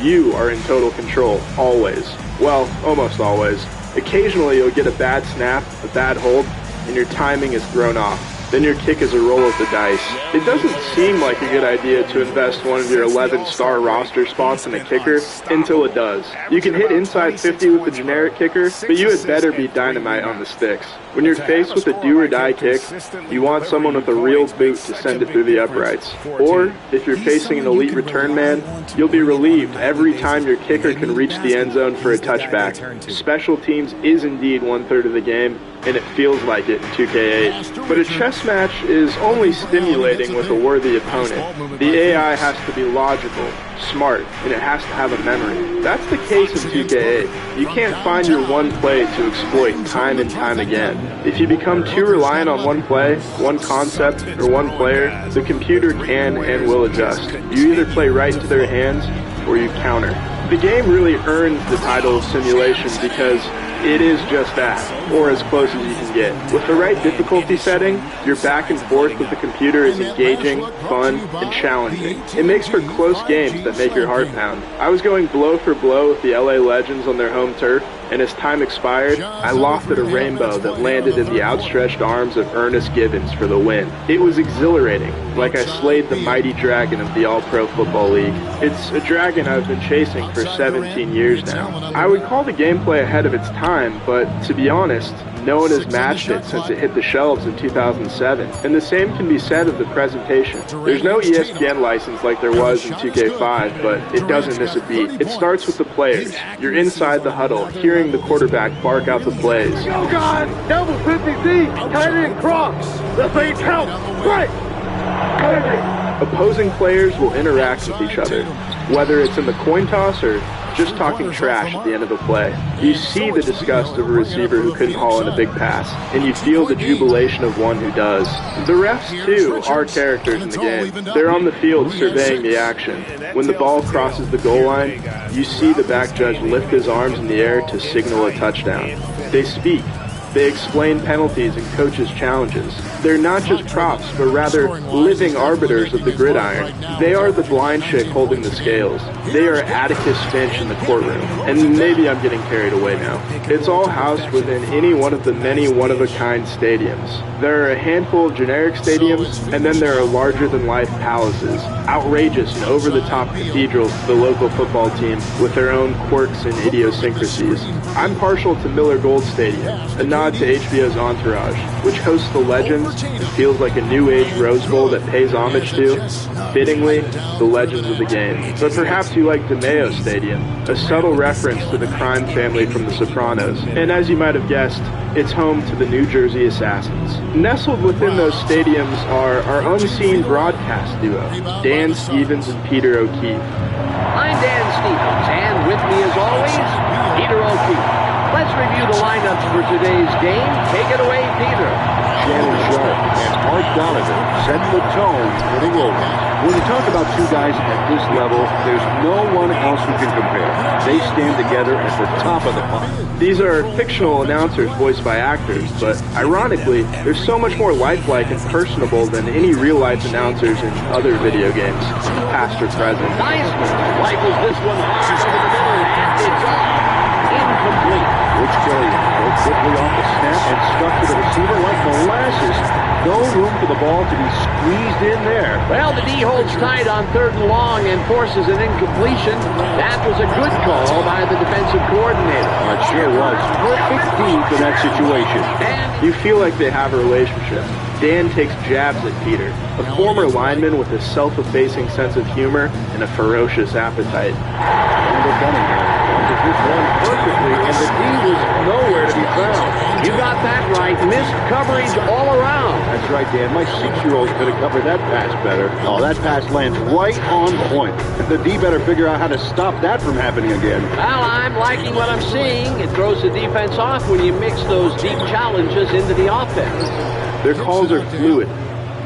T: you are in total control, always. Well, almost always. Occasionally you'll get a bad snap, a bad hold, and your timing is thrown off. Then your kick is a roll of the dice. It doesn't seem like a good idea to invest one of your 11-star roster spots in a kicker until it does. You can hit inside 50 with the generic kicker, but you had better be dynamite on the sticks. When you're faced with a do-or-die kick, you want someone with a real boot to send it through the uprights. Or, if you're facing an elite return man, you'll be relieved every time your kicker can reach the end zone for a touchback. Special teams is indeed 1/3 of the game, and it feels like it in 2K8. But a chess match is only stimulating with a worthy opponent. The AI has to be logical, smart, and it has to have a memory. That's the case in 2K8. You can't find your one play to exploit time and time again. If you become too reliant on one play, one concept, or one player, the computer can and will adjust. You either play right into their hands, or you counter. The game really earns the title of simulation because it is just that, or as close as you can get. With the right difficulty setting, your back and forth with the computer is engaging, fun, and challenging. It makes for close games that make your heart pound. I was going blow for blow with the LA Legends on their home turf, and as time expired, I lofted a rainbow that landed in the outstretched arms of Ernest Givens for the win. It was exhilarating, like I slayed the mighty dragon of the All-Pro Football League. It's a dragon I've been chasing for 17 years now. I would call the gameplay ahead of its time, but to be honest, no one has matched it since it hit the shelves in 2007. And the same can be said of the presentation. There's no ESPN license like there was in 2K5, but it doesn't miss a beat. It starts with the players. You're inside the huddle, hearing the quarterback bark out the plays.
F: Oh God! Double 50-Z! Tight end cross! The fade count! Right!
T: Opposing players will interact with each other, whether it's in the coin toss or just talking trash at the end of a play. You see the disgust of a receiver who couldn't haul in a big pass, and you feel the jubilation of one who does. The refs, too, are characters in the game. They're on the field surveying the action. When the ball crosses the goal line, you see the back judge lift his arms in the air to signal a touchdown. They speak. They explain penalties and coaches' challenges. They're not just props, but rather living arbiters of the gridiron. They are the blind chick holding the scales. They are Atticus Finch in the courtroom. And maybe I'm getting carried away now. It's all housed within any one of the many one-of-a-kind stadiums. There are a handful of generic stadiums, and then there are larger-than-life palaces, outrageous and over-the-top cathedrals to the local football team with their own quirks and idiosyncrasies. I'm partial to Miller Gold Stadium, a nod to HBO's Entourage, which hosts the Legends and feels like a new-age Rose Bowl that pays homage to, fittingly, the legends of the game. But perhaps you like DeMayo Stadium, a subtle reference to the crime family from The Sopranos. And as you might have guessed, it's home to the New Jersey Assassins. Nestled within those stadiums are our unseen broadcast duo, Dan Stevens and Peter O'Keefe.
Q: I'm Dan Stevens, and with me as always, Peter O'Keefe. Let's review the lineups for today's game. Take it away, Peter.
R: Shannon Sharpe and Art Donovan set the tone for the Wolves. When you talk about two guys at this level, there's no one else who can compare. They stand together at the top of the pile.
T: These are fictional announcers voiced by actors, but ironically, they're so much more lifelike and personable than any real-life announcers in other video games, past or present.
Q: Wiseman rifles this one hard over the middle, and it's incomplete.
R: Rich Killian broke quickly off the snap and stuck to the receiver like molasses. No room for the ball to be squeezed in there.
Q: Well, the D holds tight on 3rd and long and forces an incompletion. That was a good call by the defensive coordinator.
R: It sure was. Perfect D for that situation.
T: You feel like they have a relationship. Dan takes jabs at Peter, a former lineman with a self-effacing sense of humor and a ferocious appetite.
R: Randall Cunningham this one perfectly, and the D was nowhere to be found.
Q: You got that right. Missed coverage all around.
R: That's right, Dan. My 6-year-old could have covered that pass better. Oh, that pass lands right on point. The D better figure out how to stop that from happening again.
Q: Well, I'm liking what I'm seeing. It throws the defense off when you mix those deep challenges into the offense.
T: Their calls are fluid.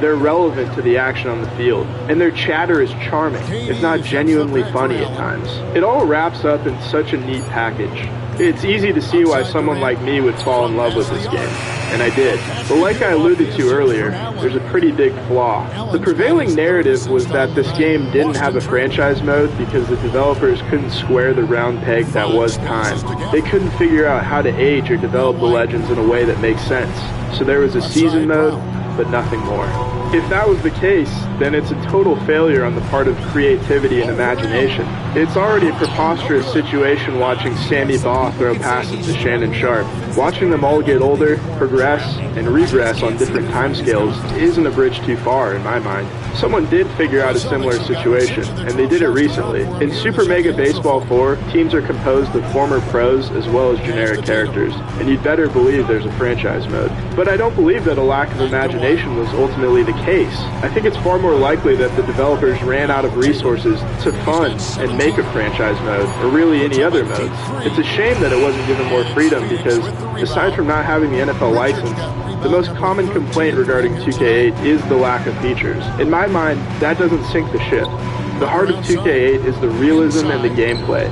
T: They're relevant to the action on the field, and their chatter is charming, if not genuinely funny at times. It all wraps up in such a neat package. It's easy to see why someone like me would fall in love with this game, and I did. But like I alluded to earlier, there's a pretty big flaw. The prevailing narrative was that this game didn't have a franchise mode because the developers couldn't square the round peg that was time. They couldn't figure out how to age or develop the Legends in a way that makes sense. So there was a season mode, but nothing more. If that was the case, then it's a total failure on the part of creativity and imagination. It's already a preposterous situation watching Sammy Baugh throw passes to Shannon Sharpe. Watching them all get older, progress, and regress on different timescales isn't a bridge too far in my mind. Someone did figure out a similar situation, and they did it recently. In Super Mega Baseball 4, teams are composed of former pros as well as generic characters, and you'd better believe there's a franchise mode. But I don't believe that a lack of imagination was ultimately the case. I think it's far more likely that the developers ran out of resources to fund and make a franchise mode, or really any other modes. It's a shame that it wasn't given more freedom because, aside from not having the NFL license, the most common complaint regarding 2K8 is the lack of features. In my mind, that doesn't sink the ship. The heart of 2K8 is the realism and the gameplay.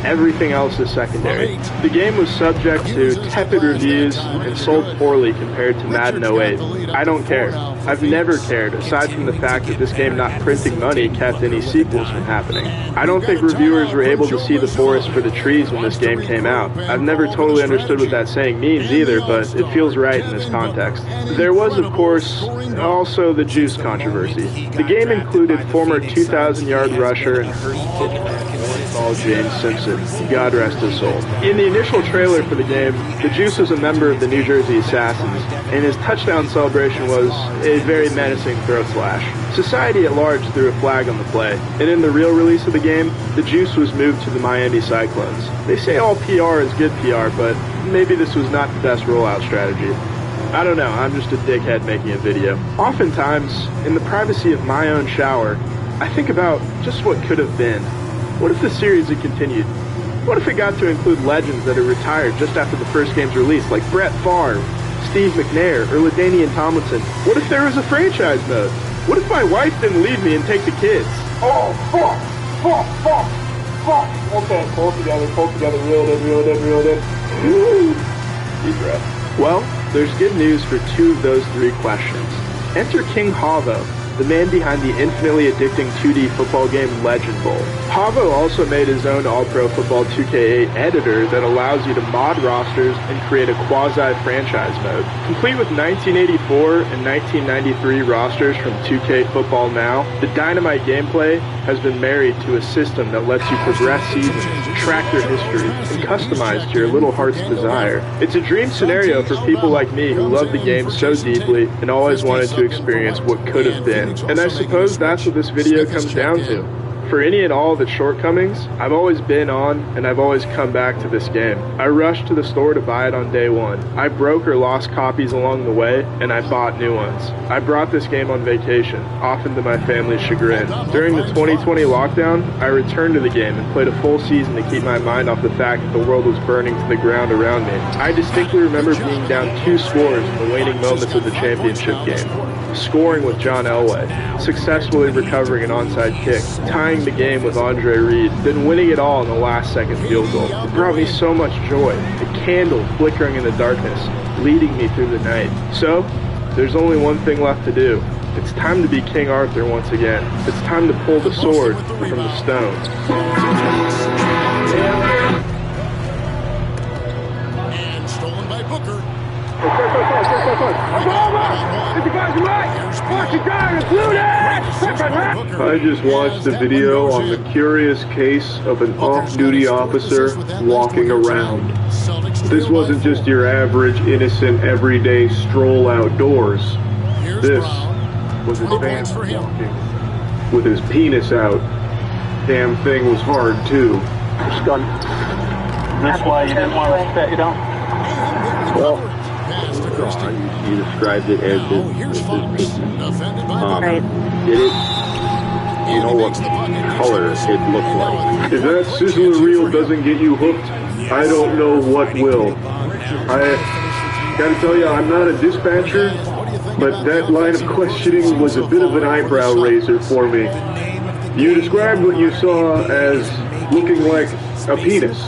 T: Everything else is secondary. The game was subject to tepid reviews and sold poorly compared to Madden 08. I don't care. I've never cared, aside from the fact that this game not printing money kept any sequels from happening. I don't think reviewers were able to see the forest for the trees when this game came out. I've never totally understood what that saying means either, but it feels right in this context. There was, of course, also the juice controversy. The game included former 2,000-yard rusher and Hurst pitchman James Simpson, God rest his soul. In the initial trailer for the game, the Juice was a member of the New Jersey Assassins, and his touchdown celebration was a very menacing throat slash. Society at large threw a flag on the play, and in the real release of the game, the Juice was moved to the Miami Cyclones. They say all PR is good PR, but maybe this was not the best rollout strategy. I don't know, I'm just a dickhead making a video. Oftentimes, in the privacy of my own shower, I think about just what could have been. What if the series had continued? What if it got to include legends that had retired just after the first game's release, like Brett Favre, Steve McNair, or LaDainian Tomlinson? What if there was a franchise mode? What if my wife didn't leave me and take the kids?
I: Oh, fuck! Okay, pull together, reel it in.
T: Deep breath. Well, there's good news for two of those three questions. Enter King Havo, the man behind the infinitely addicting 2D football game Legend Bowl. Havo also made his own All-Pro Football 2K8 editor that allows you to mod rosters and create a quasi-franchise mode. Complete with 1984 and 1993 rosters from 2K Football Now, the dynamite gameplay has been married to a system that lets you progress seasons, track your history, and customize to your little heart's desire. It's a dream scenario for people like me who love the game so deeply and always wanted to experience what could have been. And I suppose that's what this video comes down to. For any and all of its shortcomings, I've always been on and I've always come back to this game. I rushed to the store to buy it on day one. I broke or lost copies along the way, and I bought new ones. I brought this game on vacation, often to my family's chagrin. During the 2020 lockdown, I returned to the game and played a full season to keep my mind off the fact that the world was burning to the ground around me. I distinctly remember being down 2 scores in the waning moments of the championship game, scoring with John Elway, successfully recovering an onside kick, tying the game with Andre Reed, then winning it all in the last second field goal. It brought me so much joy, a candle flickering in the darkness, leading me through the night. So, there's only one thing left to do. It's time to be King Arthur once again. It's time to pull the sword from the stone.
E: And stolen by Booker.
R: I just watched a video on the curious case of an off-duty officer walking around. This wasn't just your average, innocent, everyday stroll outdoors. This was his van walking with his penis out. Damn thing was hard, too.
I: Gun. That's why you didn't want to set it down.
R: Well, you described it as his
S: Right.
R: Did it? You know what color it looked like. If that sizzler reel doesn't get you hooked, I don't know what will. I gotta tell you, I'm not a dispatcher, but that line of questioning was a bit of an eyebrow raiser for me. You described what you saw as looking like a penis.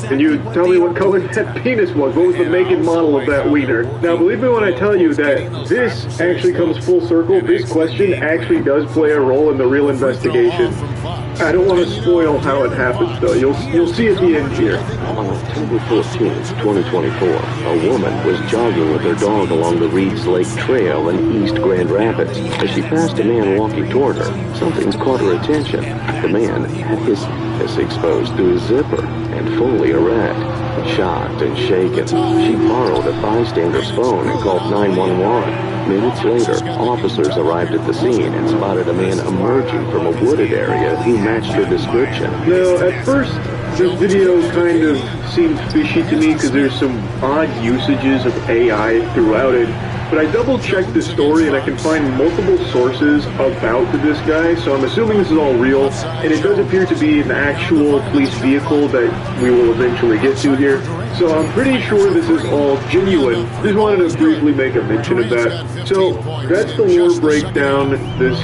R: Can you tell me what color that penis was? What was the make and model of that wiener? Now, believe me when I tell you that this actually comes full circle. This question actually does play a role in the real investigation. I don't want to spoil how it happens, though. You'll see at the end here.
C: On October 14th, 2024, a woman was jogging with her dog along the Reeds Lake Trail in East Grand Rapids. As she passed a man walking toward her, something caught her attention. The man had his penis exposed through his zipper and fully erect. Shocked and shaken, she borrowed a bystander's phone and called 911. Minutes later, officers arrived at the scene and spotted a man emerging from a wooded area who matched her description.
R: Now, at first, this video kind of seemed fishy to me because there's some odd usages of AI throughout it. But I double-checked this story and I can find multiple sources about this guy, so I'm assuming this is all real. And it does appear to be an actual police vehicle that we will eventually get to here. So I'm pretty sure this is all genuine. Just wanted to briefly make a mention of that. So that's the lore breakdown. This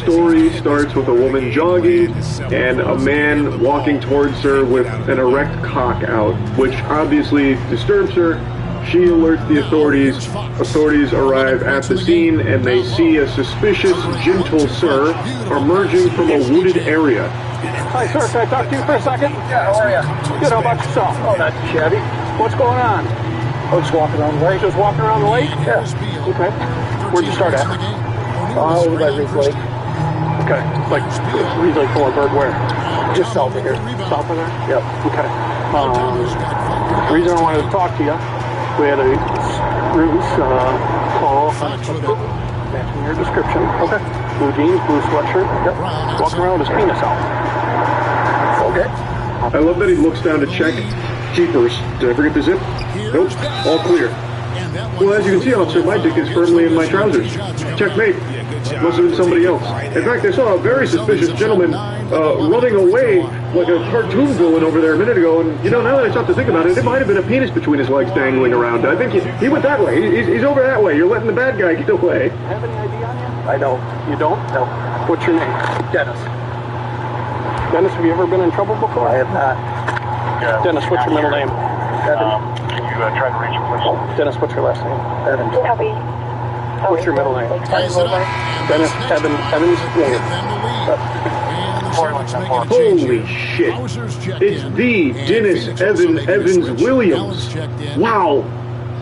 R: story starts with a woman jogging and a man walking towards her with an erect cock out, which obviously disturbs her. She alerts the authorities. Authorities arrive at the scene and they see a suspicious, gentle sir emerging from a wooded area.
W: Hi, sir. Can I talk to you for a second? Yeah, how are you? Good. How about yourself? Oh, not too shabby. What's going on? Oh, just walking around the lake. Just walking around the lake? Yeah. Okay. Where'd you start at? Over by Reef Lake. Okay. Like Reef Lake Bird where? Just south of here. South of there? Yep. Okay. The reason I wanted to talk to you, we had a ruse call matching your description. Okay. Blue jeans, blue sweatshirt. Yep. Walking around with his penis out. Okay.
R: I love that he looks down to check. Jeepers, did I forget the zip? Nope, all clear. Well, as you can see, officer, my dick is firmly in my trousers. Checkmate. Must have been somebody else. In fact, I saw a very suspicious gentleman running away like a cartoon villain over there a minute ago, and you know, now that I stop to think about it, it might have been a penis between his legs dangling around. I think he went that way. He's over that way. You're letting the bad guy get away.
W: Have any ID on you? I don't. You don't? No. What's your name? Dennis. Dennis, have you ever been in trouble before? I have not. Yeah. Dennis, what's your middle name? Evan. Can you try to reach him, please? Dennis, what's your last name? Evan. What's your middle name? Dennis Evans.
R: Holy shit. It's the Dennis Evans Williams. Wow.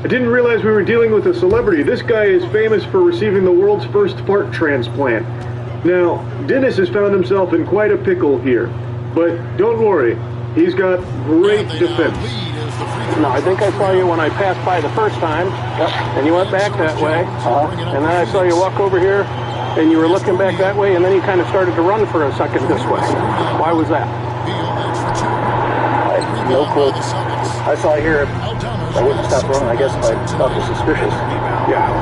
R: I didn't realize we were dealing with a celebrity. This guy is famous for receiving the world's first fart transplant. Now, Dennis has found himself in quite a pickle here. But don't worry, he's got great defense.
W: No, I think I saw you when I passed by the first time. Yep. And you went back that way. And then I saw you walk over here, and you were looking back that way, and then you kind of started to run for a second this way. Why was that? No clue. I saw you here. I wouldn't stop running, I guess, if I thought it was suspicious. Yeah.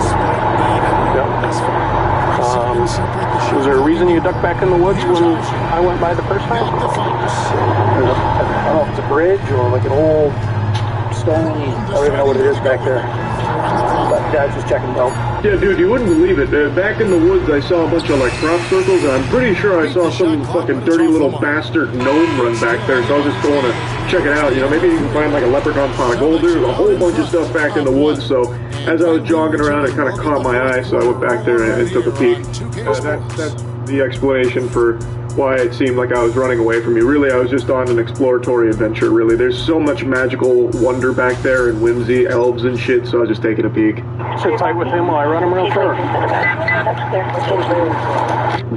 W: Was there a reason you ducked back in the woods when I went by the first time? I don't know if it's a bridge or like an old stone. I don't even know what it is back there. But yeah, I was just checking it out.
R: Yeah, dude, you wouldn't believe it. Back in the woods, I saw a bunch of, like, crop circles, and I'm pretty sure I saw some fucking dirty little bastard gnome run back there, so I was just going to check it out. You know, maybe you can find, like, a leprechaun pot of gold. There's a whole bunch of stuff back in the woods, so as I was jogging around, it kind of caught my eye, so I went back there and took a peek. That's the explanation for why it seemed like I was running away from you. Really, I was just on an exploratory adventure, really. There's so much magical wonder back there and whimsy, elves and shit, so I was just taking a peek.
W: Sit tight with him while I run him real short.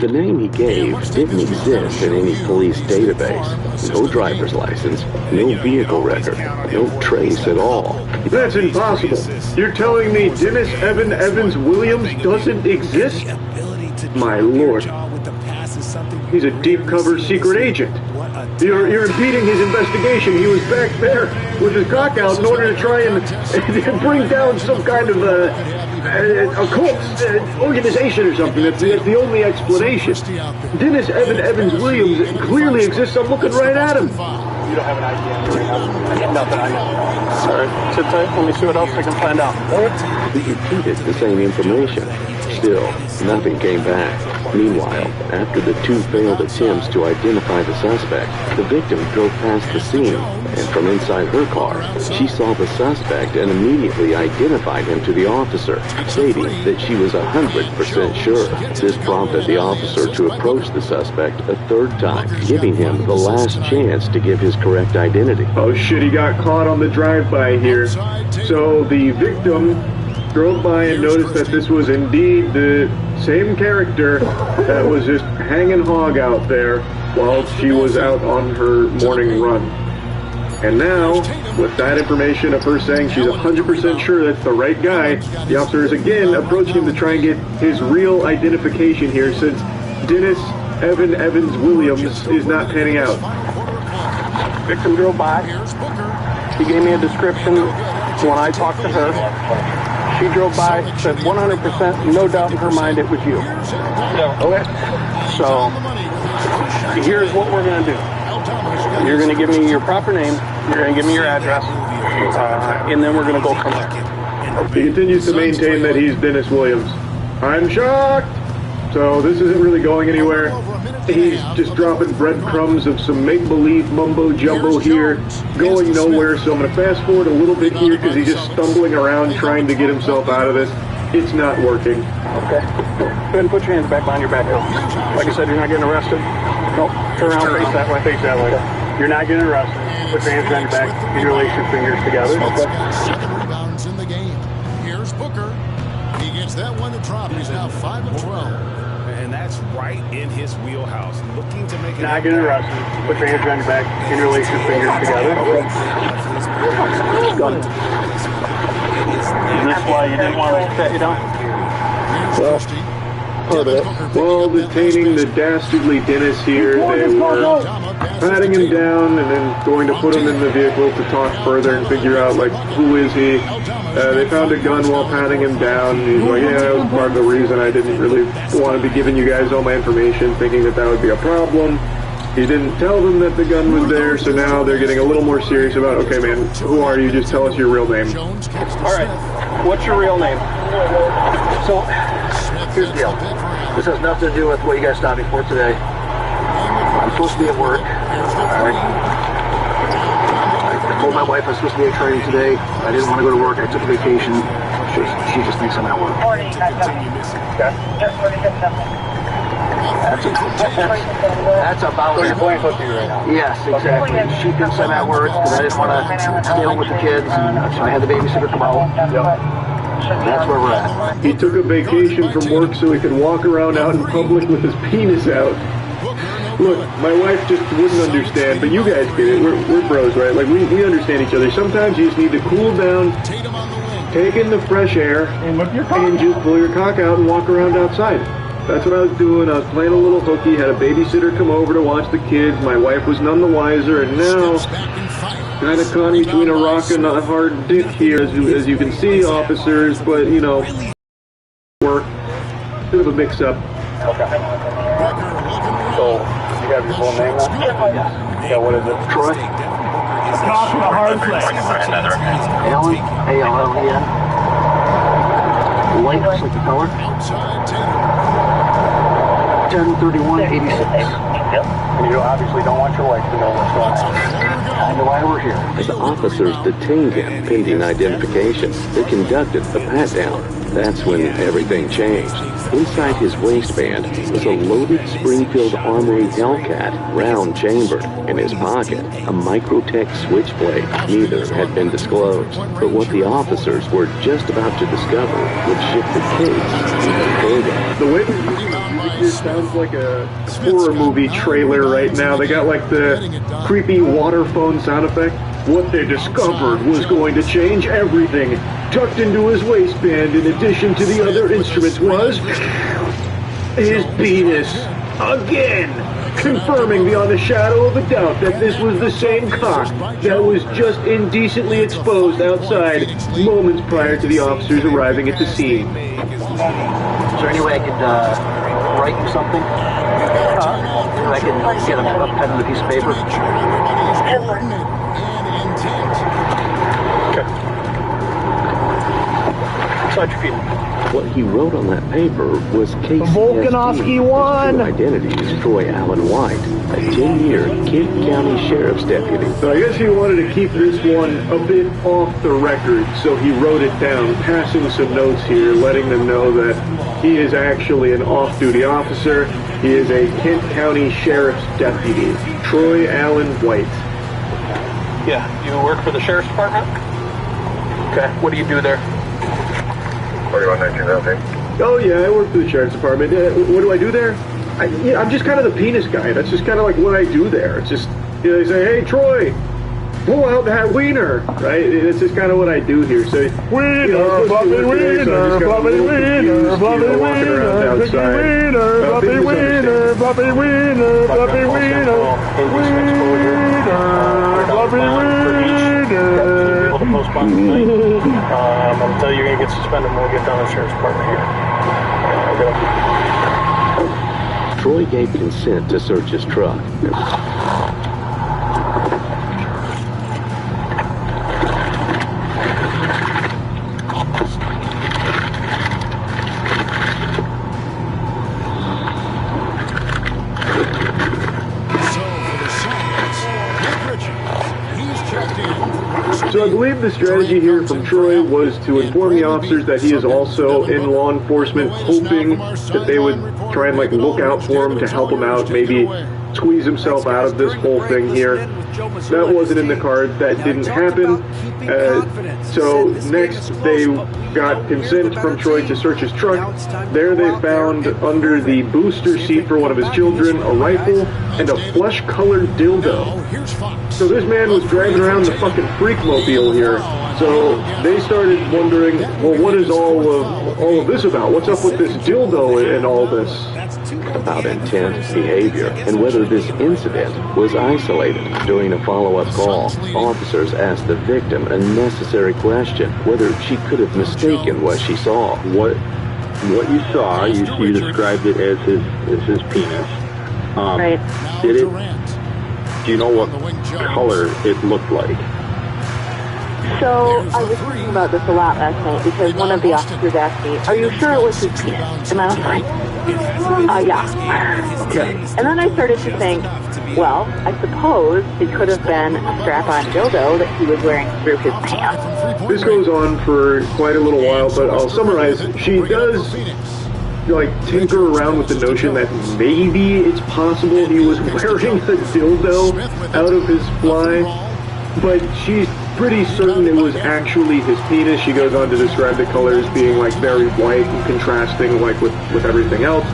C: The name he gave didn't exist in any police database. No driver's license, no vehicle record, no trace at all.
R: That's impossible. You're telling me Dennis Evans Williams doesn't exist? My lord. He's a deep-cover secret agent. You're impeding his investigation. He was back there with his cock out in order to try and bring down some kind of occult organization or something. That's the only explanation. Dennis Evans Williams clearly exists. I'm looking right at him.
W: You don't have an idea right now. I got nothing I know. All right, sit tight. Let me see what else I can find out.
C: He repeated the same information. Still, nothing came back. Meanwhile, after the two failed attempts to identify the suspect, the victim drove past the scene, and from inside her car, she saw the suspect and immediately identified him to the officer, stating that she was 100% sure. This prompted the officer to approach the suspect a third time, giving him the last chance to give his correct identity.
R: Oh shit, he got caught on the drive-by here. So the victim drove by and noticed that this was indeed the same character that was just hanging hog out there while she was out on her morning run. And now, with that information of her saying she's 100% sure that's the right guy, the officer is again approaching him to try and get his real identification here, since Dennis Evans Williams is not panning out.
W: Victim drove by. He gave me a description when I talked to her. She drove by, said 100%, no doubt in her mind it was you. Okay. So, here's what we're going to do. You're going to give me your proper name. You're going to give me your address. And then we're going to go from there.
J: He continues to maintain that he's Dennis Williams. I'm shocked! So this isn't really going anywhere. He's just dropping breadcrumbs of some make-believe mumbo-jumbo here, going nowhere. So I'm going to fast forward a little bit here because he's just stumbling around trying to get himself out of this. It's not working.
W: Okay. Go ahead and put your hands back behind your back. Like I said, you're not getting arrested. Nope. Turn around, face that way, face that way. You're not getting arrested. Put your hands behind your back. Interlace your fingers together. Okay.
E: Second rebounds in the game. Here's Booker. He gets that one to drop. He's now 5 of 12.
B: And that's right in his wheelhouse. Looking to make it.
W: Not getting arrested. Put your hands behind your back. Interlace your fingers together. Okay. Got it. Is this why you didn't want to set you down?
J: Well, detaining the dastardly Dennis here, they were patting him down and then going to put him in the vehicle to talk further and figure out, like, who is he? They found a gun while patting him down. He's like, yeah, that was part of the reason I didn't really want to be giving you guys all my information, thinking that would be a problem. He didn't tell them that the gun was there, so now they're getting a little more serious about, okay, man, who are you? Just tell us your real name.
W: All right. What's your real name? So, here's the deal. This has nothing to do with what you guys stopped me for today. I'm supposed to be at work. All right. I told my wife I was supposed to be at training today. I didn't want to go to work. I took a vacation. She just thinks I'm at work. Okay. That's about what you're playing with you right now. Yes, exactly. She thinks I'm at work because I didn't want to stay home with the kids, and so I had the babysitter come out. That's where we're at.
J: He took a vacation from work so he could walk around out in public with his penis out. Look, my wife just wouldn't understand, but you guys get it. We're bros, right? Like, we understand each other. Sometimes you just need to cool down, take in the fresh air, and just pull your cock out and walk around outside. That's what I was doing. I was playing a little hooky, had a babysitter come over to watch the kids. My wife was none the wiser, and now kind of caught between a rock and a hard dick here, as you can see, officers, but, you know, work. Bit of a mix-up.
W: Okay. So, you have your full name now? Yes. Yeah, what is it? Troy?
P: Talk the hard place.
W: Allen? A-L-L-E-N? White, just like the color? 10/31/86. And you obviously don't want your wife to know what's going on. I know why we're here.
C: As the officers detained him pending identification, they conducted a pat-down. That's when everything changed. Inside his waistband was a loaded Springfield Armory Hellcat, round-chambered. In his pocket, a Microtech switchblade. Neither had been disclosed. But what the officers were just about to discover would shift the case even further.
J: The way they're using the music here sounds like a horror movie trailer right now. They got like the creepy water phone sound effect. What they discovered was going to change everything. Tucked into his waistband, in addition to the other instruments, was his penis. Again! Confirming beyond a shadow of a doubt that this was the same cock that was just indecently exposed outside moments prior to the officers arriving at the scene.
W: Is there any way I could write you something? I can get a pen and a piece of paper? Okay. How'd you feel?
C: What he wrote on that paper was
H: Volkanovski won!
C: Identity is Troy Allen White, a 10-year Kent County Sheriff's deputy.
J: So I guess he wanted to keep this one a bit off the record, so he wrote it down, passing some notes here, letting them know that he is actually an off-duty officer. He is a Kent County Sheriff's deputy, Troy Allen White.
W: Yeah, you work for the Sheriff's Department? Okay, what do you do there?
J: 4119, oh yeah, I work for the Sheriff's Department. What do I do there? I'm just kind of the penis guy. That's just kind of like what I do there. It's just, you know, they say, hey Troy, pull out that wiener, right? It's just kind of what I do here. So, wiener, fluffy wiener, fluffy wiener, fluffy wiener, fluffy wiener, fluffy wiener, fluffy wiener, fluffy wiener.
W: Postpone tonight. I'll tell you you're going to get suspended when we get down to the Sheriff's Department here.
C: Troy gave consent to search his truck.
K: So I believe the strategy here from Troy was to inform the officers that he is also in law enforcement, hoping that they would try and like look out for him to help him out, maybe squeeze himself out of this whole thing here. That wasn't in the cards. That didn't happen. So next they got consent from Troy to search his truck. There they found under the booster seat for one of his children a rifle and a flesh-colored dildo. So this man was driving around the fucking freak-mobile here. So they started wondering, well, what is all of this about? What's up with this dildo and all this?
R: About intent, behavior, and whether this incident was isolated. During a follow-up call, officers asked the victim a necessary question, whether she could have mistaken what she saw. What you saw, you described it as his penis.
S: Right.
R: Do you know what color it looked like?
S: So I was thinking about this a lot last night because one of the officers asked me, "Are you sure it was his penis?" And I was like, yeah.
R: Okay.
S: And then I started to think, well, I suppose it could have been a strap-on dildo that he was wearing through his pants.
K: This goes on for quite a little while, but I'll summarize. She does like tinker around with the notion that maybe it's possible he was wearing a dildo out of his fly, but she's pretty certain it was actually his penis. She goes on to describe the colors being like very white and contrasting like with everything else.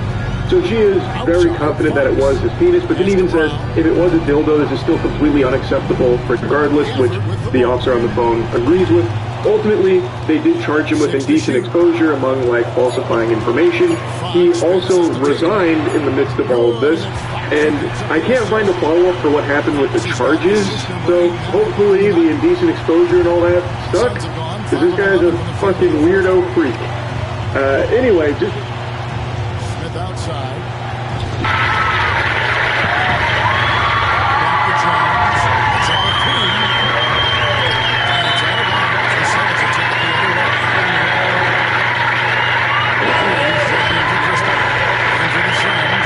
K: So she is very confident that it was his penis, but then even says if it was a dildo, this is still completely unacceptable regardless, which the officer on the phone agrees with. Ultimately, they did charge him with indecent exposure among like falsifying information. He also resigned in the midst of all of this, and I can't find a follow-up for what happened with the charges, so hopefully the indecent exposure and all that stuck, because this guy's a fucking weirdo freak. Anyway, just...
E: Smith outside.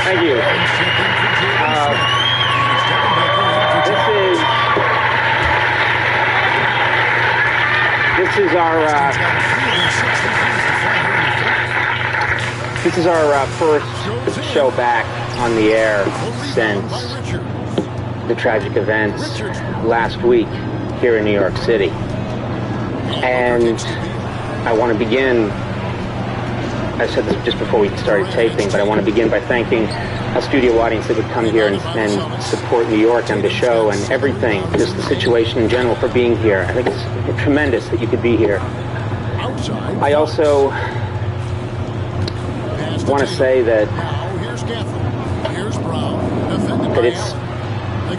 W: Thank you. This is our first show back on the air since the tragic events last week here in New York City. And I want to begin, I said this just before we started taping, but I want to begin by thanking a studio audience that would come here and support New York and the show and everything, just the situation in general, for being here. I think it's tremendous that you could be here. I also want to say that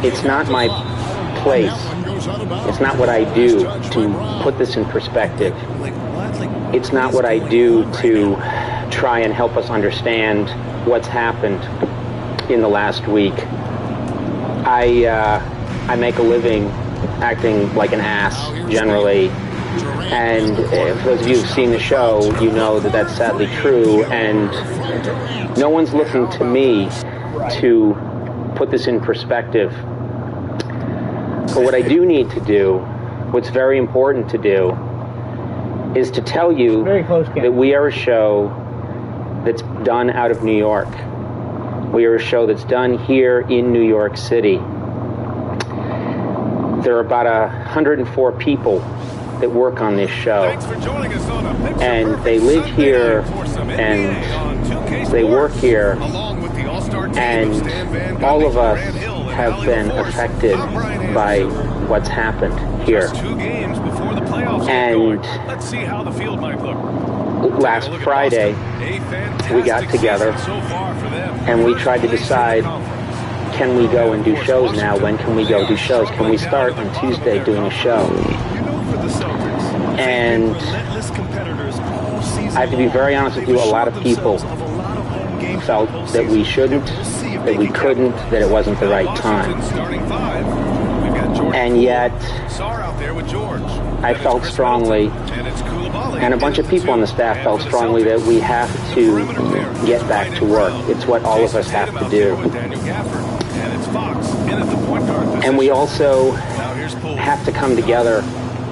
W: it's not my place, it's not what I do to put this in perspective. It's not what I do to try and help us understand what's happened in the last week. I make a living acting like an ass, generally. And for those of you who've seen the show, you know that that's sadly true. And no one's looking to me to put this in perspective. But what I do need to do, what's very important to do, is to tell you that we are a show that's done out of New York. We are a show that's done here in New York City. There are about 104 people that work on this show. And they live here and they work here. And all of us have been affected by what's happened here. And last Friday, we got together and we tried to decide, can we go and do shows now? When can we go do shows? Can we start on Tuesday doing a show? And I have to be very honest with you, a lot of people felt that we shouldn't, that we couldn't, that it wasn't the right time. And yet, I felt strongly, and a bunch of people on the staff felt strongly, that we have to get back to work. It's what all of us have to do. And we also have to come together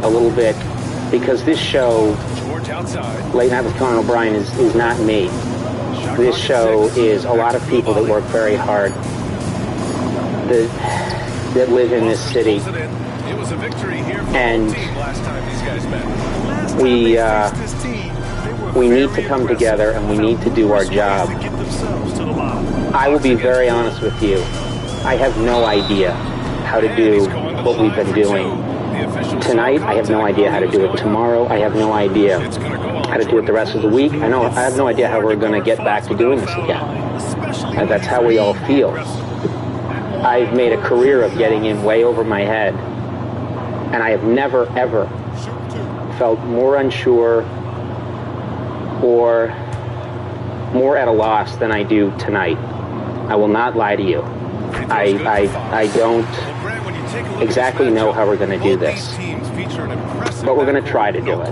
W: a little bit, because this show, Late Night with Conan O'Brien, is not me. This show is a lot of people that work very hard, that live in this city. And we need to come together and we need to do our job. I will be very honest with you. I have no idea how to do what we've been doing. Tonight, I have no idea how to do it. Tomorrow, I have no idea how to do it the rest of the week. I have no idea how we're going to get back to doing this again. And that's how we all feel. I've made a career of getting in way over my head. And I have never, ever felt more unsure or more at a loss than I do tonight. I will not lie to you. I don't exactly know how we're going to do this, but we're going to try to do it.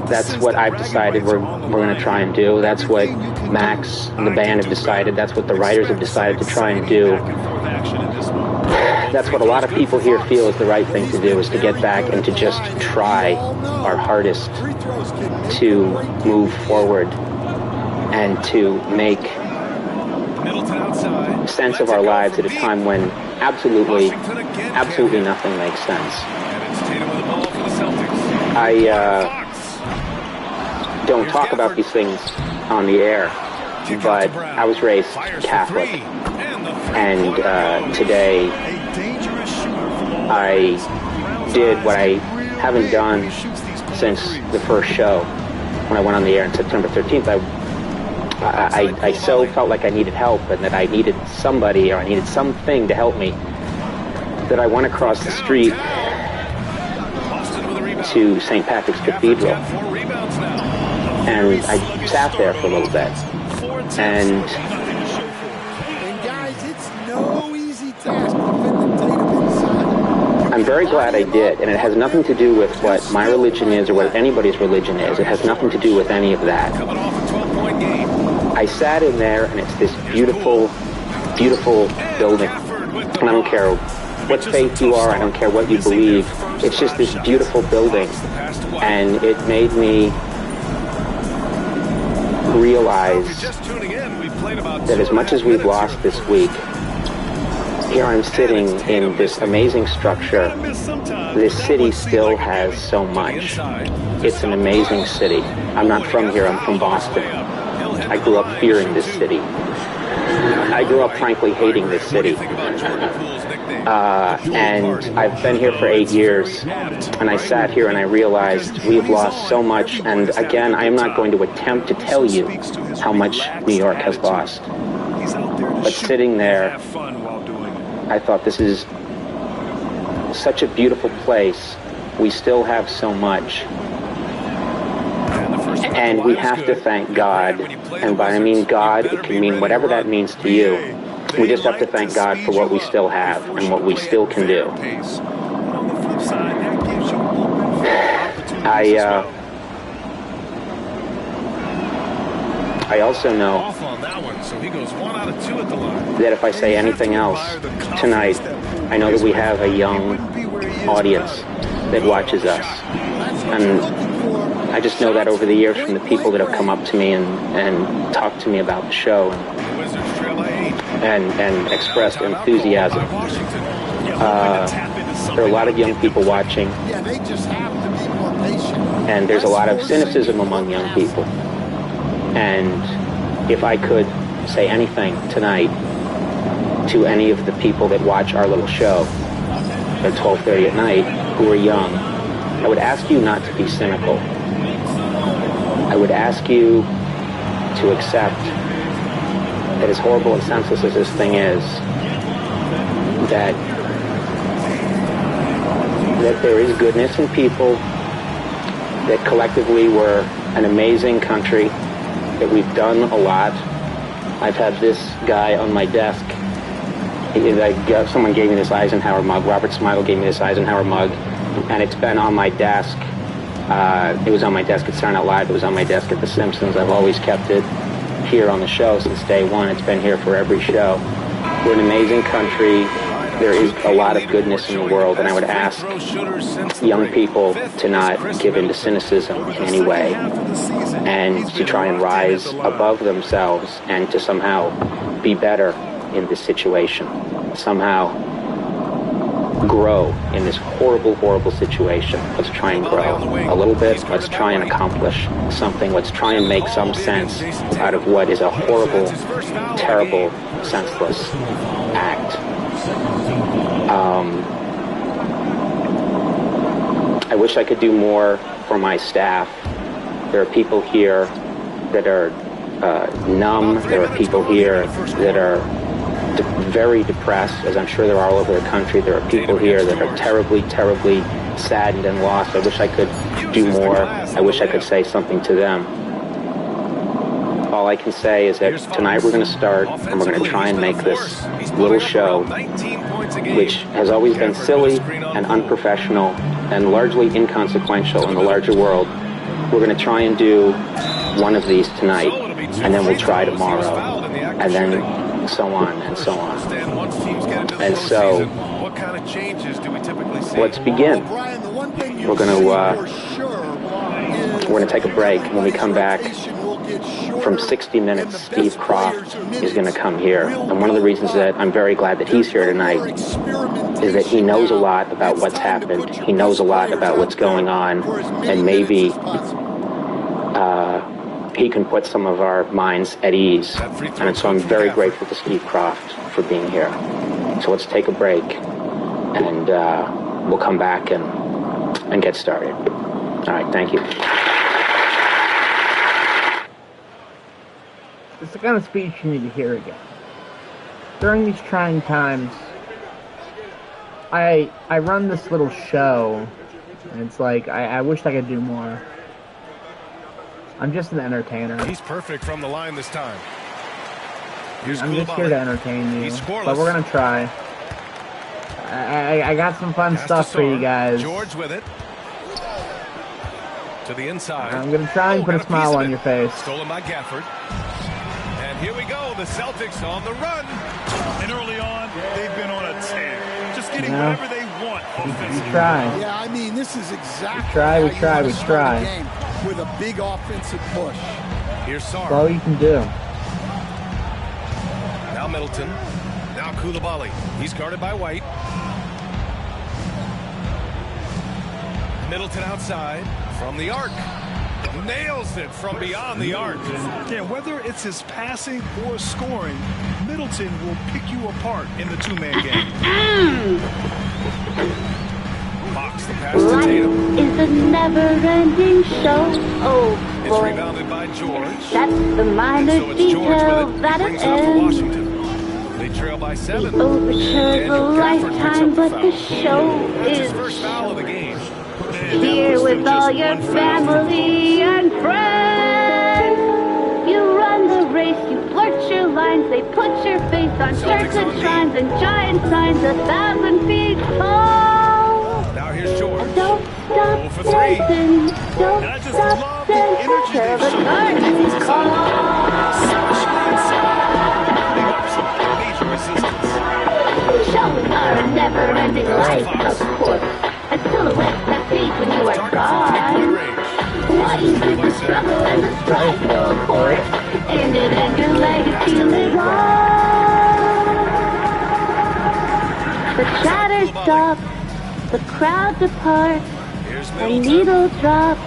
W: That's what I've decided we're going to try and do. That's what Max and the band have decided. That's what the writers have decided to try and do. That's what a lot of people here feel is the right thing to do, is to get back and to just try our hardest to move forward and to make sense of our lives at a time when absolutely nothing makes sense. I don't talk about these things on the air, but I was raised Catholic, and today I did what I haven't done since the first show. When I went on the air on September 13th, I so felt like I needed help and that I needed somebody or I needed something to help me, that I went across the street to St. Patrick's Cathedral, and I sat there for a little bit, and I'm very glad I did, and it has nothing to do with what my religion is or what anybody's religion is. It has nothing to do with any of that. I sat in there, and it's this beautiful, beautiful building. And I don't care what faith you are, I don't care what you believe. It's just this beautiful building. And it made me realize that as much as we've lost this week, here I'm sitting in this amazing structure. This city still has so much. It's an amazing city. I'm not from here, I'm from Boston. I grew up fearing this city. I grew up, frankly, hating this city. And I've been here for 8 years, and I sat here and I realized we've lost so much. And again, I am not going to attempt to tell you how much New York has lost. But sitting there, I thought, this is such a beautiful place. We still have so much. And we have to thank God. And by I mean God, it can mean whatever that means to you. We just have to thank God for what we still have and what we still can do. I also know that if I say anything else tonight, I know that we have a young audience that watches us. And I just know that over the years from the people that have come up to me and talked to me about the show and expressed enthusiasm. There are a lot of young people watching, and there's a lot of cynicism among young people. And if I could say anything tonight to any of the people that watch our little show at 12:30 at night who are young, I would ask you not to be cynical. I would ask you to accept that as horrible and senseless as this thing is, that there is goodness in people, that collectively we're an amazing country, that we've done a lot. I've had this guy on my desk. Someone gave me this Eisenhower mug. Robert Smidle gave me this Eisenhower mug, and it's been on my desk. It was on my desk at Saturday Night Live. It was on my desk at The Simpsons. I've always kept it here on the show since day one. It's been here for every show. We're an amazing country. there is a lot of goodness in the world, and I would ask young people to not give in to cynicism in any way, and to try and rise above themselves and to somehow be better in this situation, somehow grow in this horrible, horrible situation. Let's try and grow a little bit. Let's try and accomplish something. Let's try and make some sense out of what is a horrible, terrible, senseless act. I wish I could do more for my staff. There are people here that are numb. There are people here that are very depressed, as I'm sure there are all over the country. There are people here that are terribly, terribly saddened and lost. I wish I could do more. I wish I could say something to them. All I can say is that tonight we're going to start, and we're going to try and make this little show, which has always been silly and unprofessional and largely inconsequential in the larger world. We're going to try and do one of these tonight, and then we'll try tomorrow, and then so on and so on. And so, let's begin. We're going to take a break. When we come back from 60 Minutes, Steve Kroft is going to come here. And one of the reasons that I'm very glad that he's here tonight is that he knows a lot about what's happened. He knows a lot about what's going on, and maybe he can put some of our minds at ease. And so I'm very grateful to Steve Kroft for being here. So let's take a break, and we'll come back and get started. All right, thank you.
H: It's the kind of speech you need to hear again. During these trying times, I run this little show, and it's like, I wish I could do more. I'm just an entertainer.
B: He's perfect from the line this time.
H: I'm just here to entertain you, but we're gonna try. I got some fun stuff for you guys.
B: George with it. To the inside.
H: I'm gonna try and put a smile on your face.
B: Stolen by Gafford. And here we go, the Celtics on the run. And early on, they've been on a tear. Just getting whatever they want offensively.
H: We try.
E: Yeah, I mean, this is exactly
H: we try.
E: with a big offensive push.
B: Here's Sarr.
H: That's all you can do.
B: Now Middleton. Now Koulibaly. He's guarded by White. Middleton outside from the arc. Nails it from beyond the arc. Yeah, whether it's his passing or scoring, Middleton will pick you apart in the two-man game. Fox the pass to Tatum.
D: Life is a never-ending show. Oh
B: It's
D: boy,
B: rebounded by George.
D: that's the minor
B: So it's George
D: detail
B: with it.
D: that
B: Brings
D: it
B: it up for
D: ends.
B: Washington. They trail by 7.
D: The overture's a lifetime, but the show
B: That's his
D: is
B: first foul of the game.
D: here with all your family and friends. You run the race, you flirt your lines, they put your face on shirts and shines and giant signs 1,000 feet tall.
B: Now here's George.
D: Don't stop dancing, don't stop dancing till the curtains call. Shows are a never-ending life, of course. A silhouette that fades when you are gone. Why you did the struggle and the strife, of course. Ended and your legacy lives on. The chatter stops, the crowd departs, a needle drops,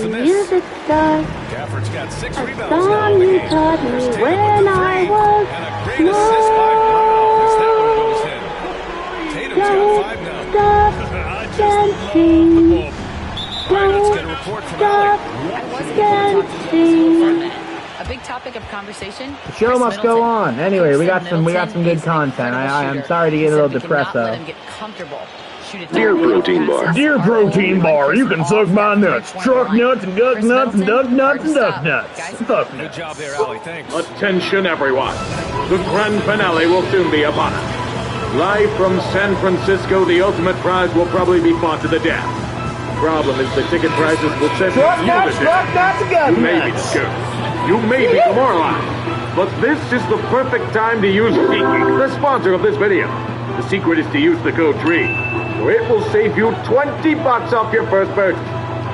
D: the music starts.
B: Gafford's got 6
D: A
B: rebounds
D: song
B: now in the
D: you
B: game.
D: taught me when I was
B: Great assist by Brown as that one goes in. Tatum's got 5 now.
D: Stop dancing.
B: Let's get a report from Allie.
D: Dancing.
M: A big topic of conversation.
H: The show must go on. Anyway, we got some good content. I'm sorry to get a little depressed though.
C: Dear Protein Bar.
H: Dear Protein Bar, you can suck my nuts. Truck nuts and duck nuts and duck nuts and duck nuts. Fuck
B: Good
H: nuts.
B: job there, Allie. Thanks.
L: Attention everyone. The grand finale will soon be upon us. Live from San Francisco, the ultimate prize will probably be fought to the death. The problem is the ticket prices will send
H: Truck
L: you
H: nuts,
L: the
H: truck
L: death.
H: nuts and gun
L: You may be
H: nuts.
L: scared. You may be demoralized. But this is the perfect time to use Tiki, the sponsor of this video.
R: The secret is to use the code DREAM, so it will save you $20 off your first purchase.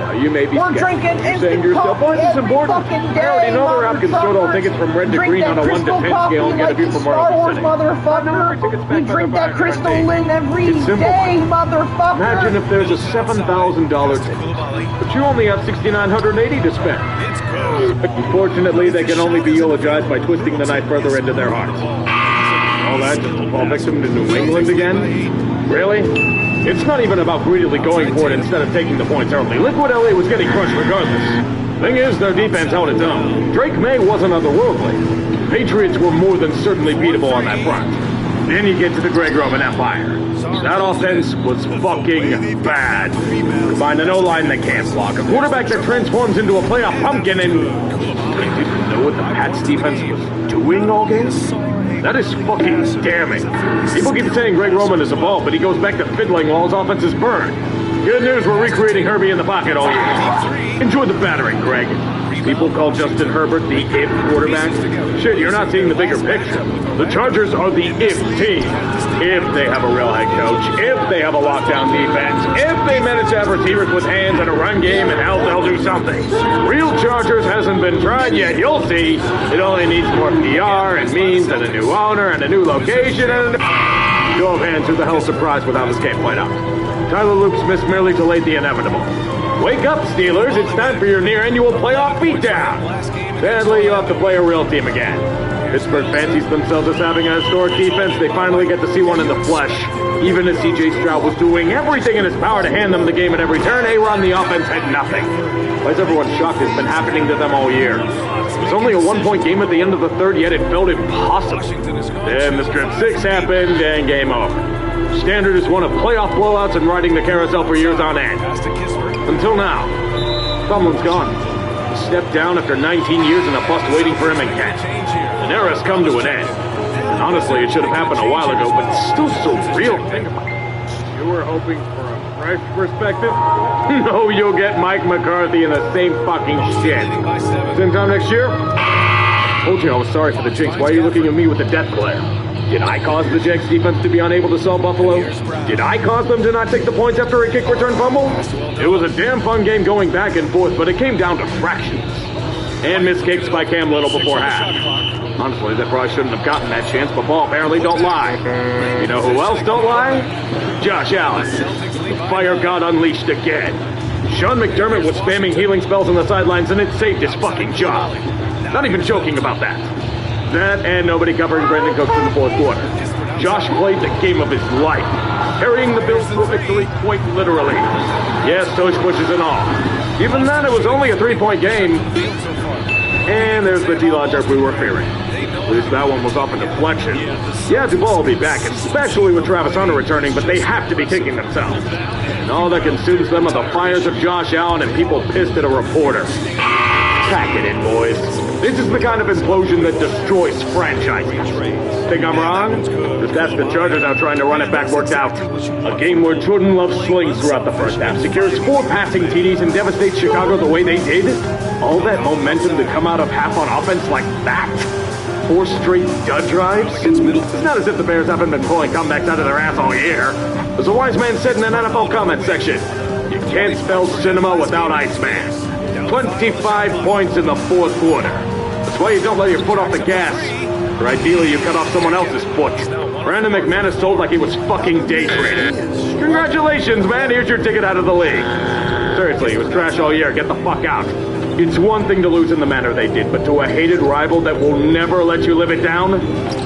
R: Now, you may be skeptical, saying to yourself, why is this important? I already know their app can sort all tickets from red to green on a 1 to 10 scale and get a view from Arlington City.
H: Motherfucker. You drink that Crystal Lynn every day, motherfucker.
R: Imagine if there's a $7,000 ticket, but you only have $6,980 to spend. Unfortunately, they can only be eulogized by twisting the knife further into their hearts. All that just to fall victim to New England again? Really? It's not even about greedily going for it instead of taking the points early. Look what LA was getting crushed regardless. Thing is, their defense held its own. Drake May wasn't otherworldly. Patriots were more than certainly beatable on that front. Then you get to the Greg Roman Empire. That offense was fucking bad. Combine an O-line that can't block, a quarterback that transforms into a playoff pumpkin, and I didn't know what the Pats defense was doing all game? That is fucking damning. People keep saying Greg Roman is evolved, but he goes back to fiddling while his offense is burned. Good news, we're recreating Herbie in the pocket all year. Enjoy the battering, Greg. People call Justin Herbert the if quarterback. Shit, you're not seeing the bigger picture. The Chargers are the if team. If they have a real head coach, if they have a lockdown defense, if they manage to have receivers with hands and a run game, and hell, they'll do something. Real Chargers hasn't been tried yet. You'll see. It only needs more PR and memes and a new owner and a new location and a show of hands. Who the hell's surprised with how this game played out? Tyler Luke Smith merely delayed the inevitable. Wake up, Steelers. It's time for your near-annual playoff beatdown. Sadly, you have to play a real team again. Pittsburgh fancies themselves as having a historic defense. They finally get to see one in the flesh. Even as C.J. Stroud was doing everything in his power to hand them the game at every turn, A-Ron, the offense, had nothing. Why is everyone shocked? It's been happening to them all year. It was only a one-point game at the end of the third, yet it felt impossible. Then the strip 6 happened, and game over. Standard is one of playoff blowouts and riding the carousel for years on end. Until now. Tomlin's gone. He stepped down after 19 years and a bust waiting for him in Kent. An era's come to an end. And honestly, it should have happened a while ago, but it's still so real. Think about it. You were hoping for a fresh perspective? No, you'll get Mike McCarthy in the same fucking shit. Same time next year? Told you I was sorry for the Jinx. Why are you looking at me with the death glare? Did I cause the Jags defense to be unable to solve Buffalo? Did I cause them to not take the points after a kick return fumble? It was a damn fun game going back and forth, but it came down to fractions. And missed kicks by Cam Little before half. Honestly, they probably shouldn't have gotten that chance, but ball apparently don't lie. You know who else don't lie? Josh Allen. The fire god unleashed again. Sean McDermott was spamming healing spells on the sidelines, and it saved his fucking job. Not even joking about that. That and nobody covering Brandon Cooks in the fourth quarter. Josh played the game of his life, carrying the Bills to a victory quite literally. Yes, tush pushes and all. Even then, it was only a 3-point game. And there's the T-Law jerk we were fearing. At least that one was off a deflection. Yeah, Duval will be back, especially with Travis Hunter returning, but they have to be kicking themselves. And all that consumes them are the fires of Josh Allen and people pissed at a reporter. Pack it in, boys. This is the kind of implosion that destroys franchises. Think I'm wrong? Just ask the Chargers how trying to run it back worked out. A game where Jordan Love slings throughout the first half, secures 4 passing TDs, and devastates Chicago the way they did. All that momentum to come out of half on offense like that. 4 straight dud drives. It's not as if the Bears haven't been pulling comebacks out of their ass all year. As a wise man said in an NFL comment section, you can't spell cinema without Iceman. 25 points in the fourth quarter. That's why you don't let your foot off the gas. Or ideally, you cut off someone else's foot. Brandon McManus told like he was fucking day trading. Congratulations, man. Here's your ticket out of the league. Seriously, he was trash all year. Get the fuck out. It's one thing to lose in the manner they did, but to a hated rival that will never let you live it down?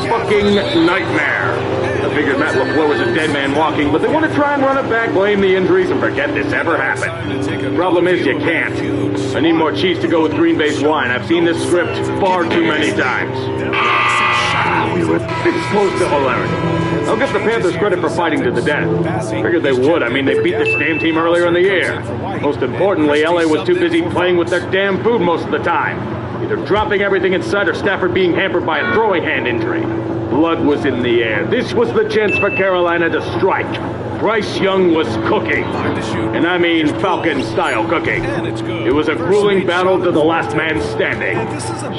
R: Fucking nightmare. I figured Matt LaFleur was a dead man walking, but they want to try and run it back, blame the injuries, and forget this ever happened. The problem is you can't. I need more cheese to go with Green Bay's wine. I've seen this script far too many times. We were this close to hilarity. I'll give the Panthers credit for fighting to the death. Figured they would. I mean, they beat this damn team earlier in the year. Most importantly, LA was too busy playing with their damn food most of the time. Either dropping everything inside or Stafford being hampered by a throwing hand injury. Blood was in the air. This was the chance for Carolina to strike. Bryce Young was cooking. And I mean Falcon-style cooking. It was a grueling battle to the last man standing.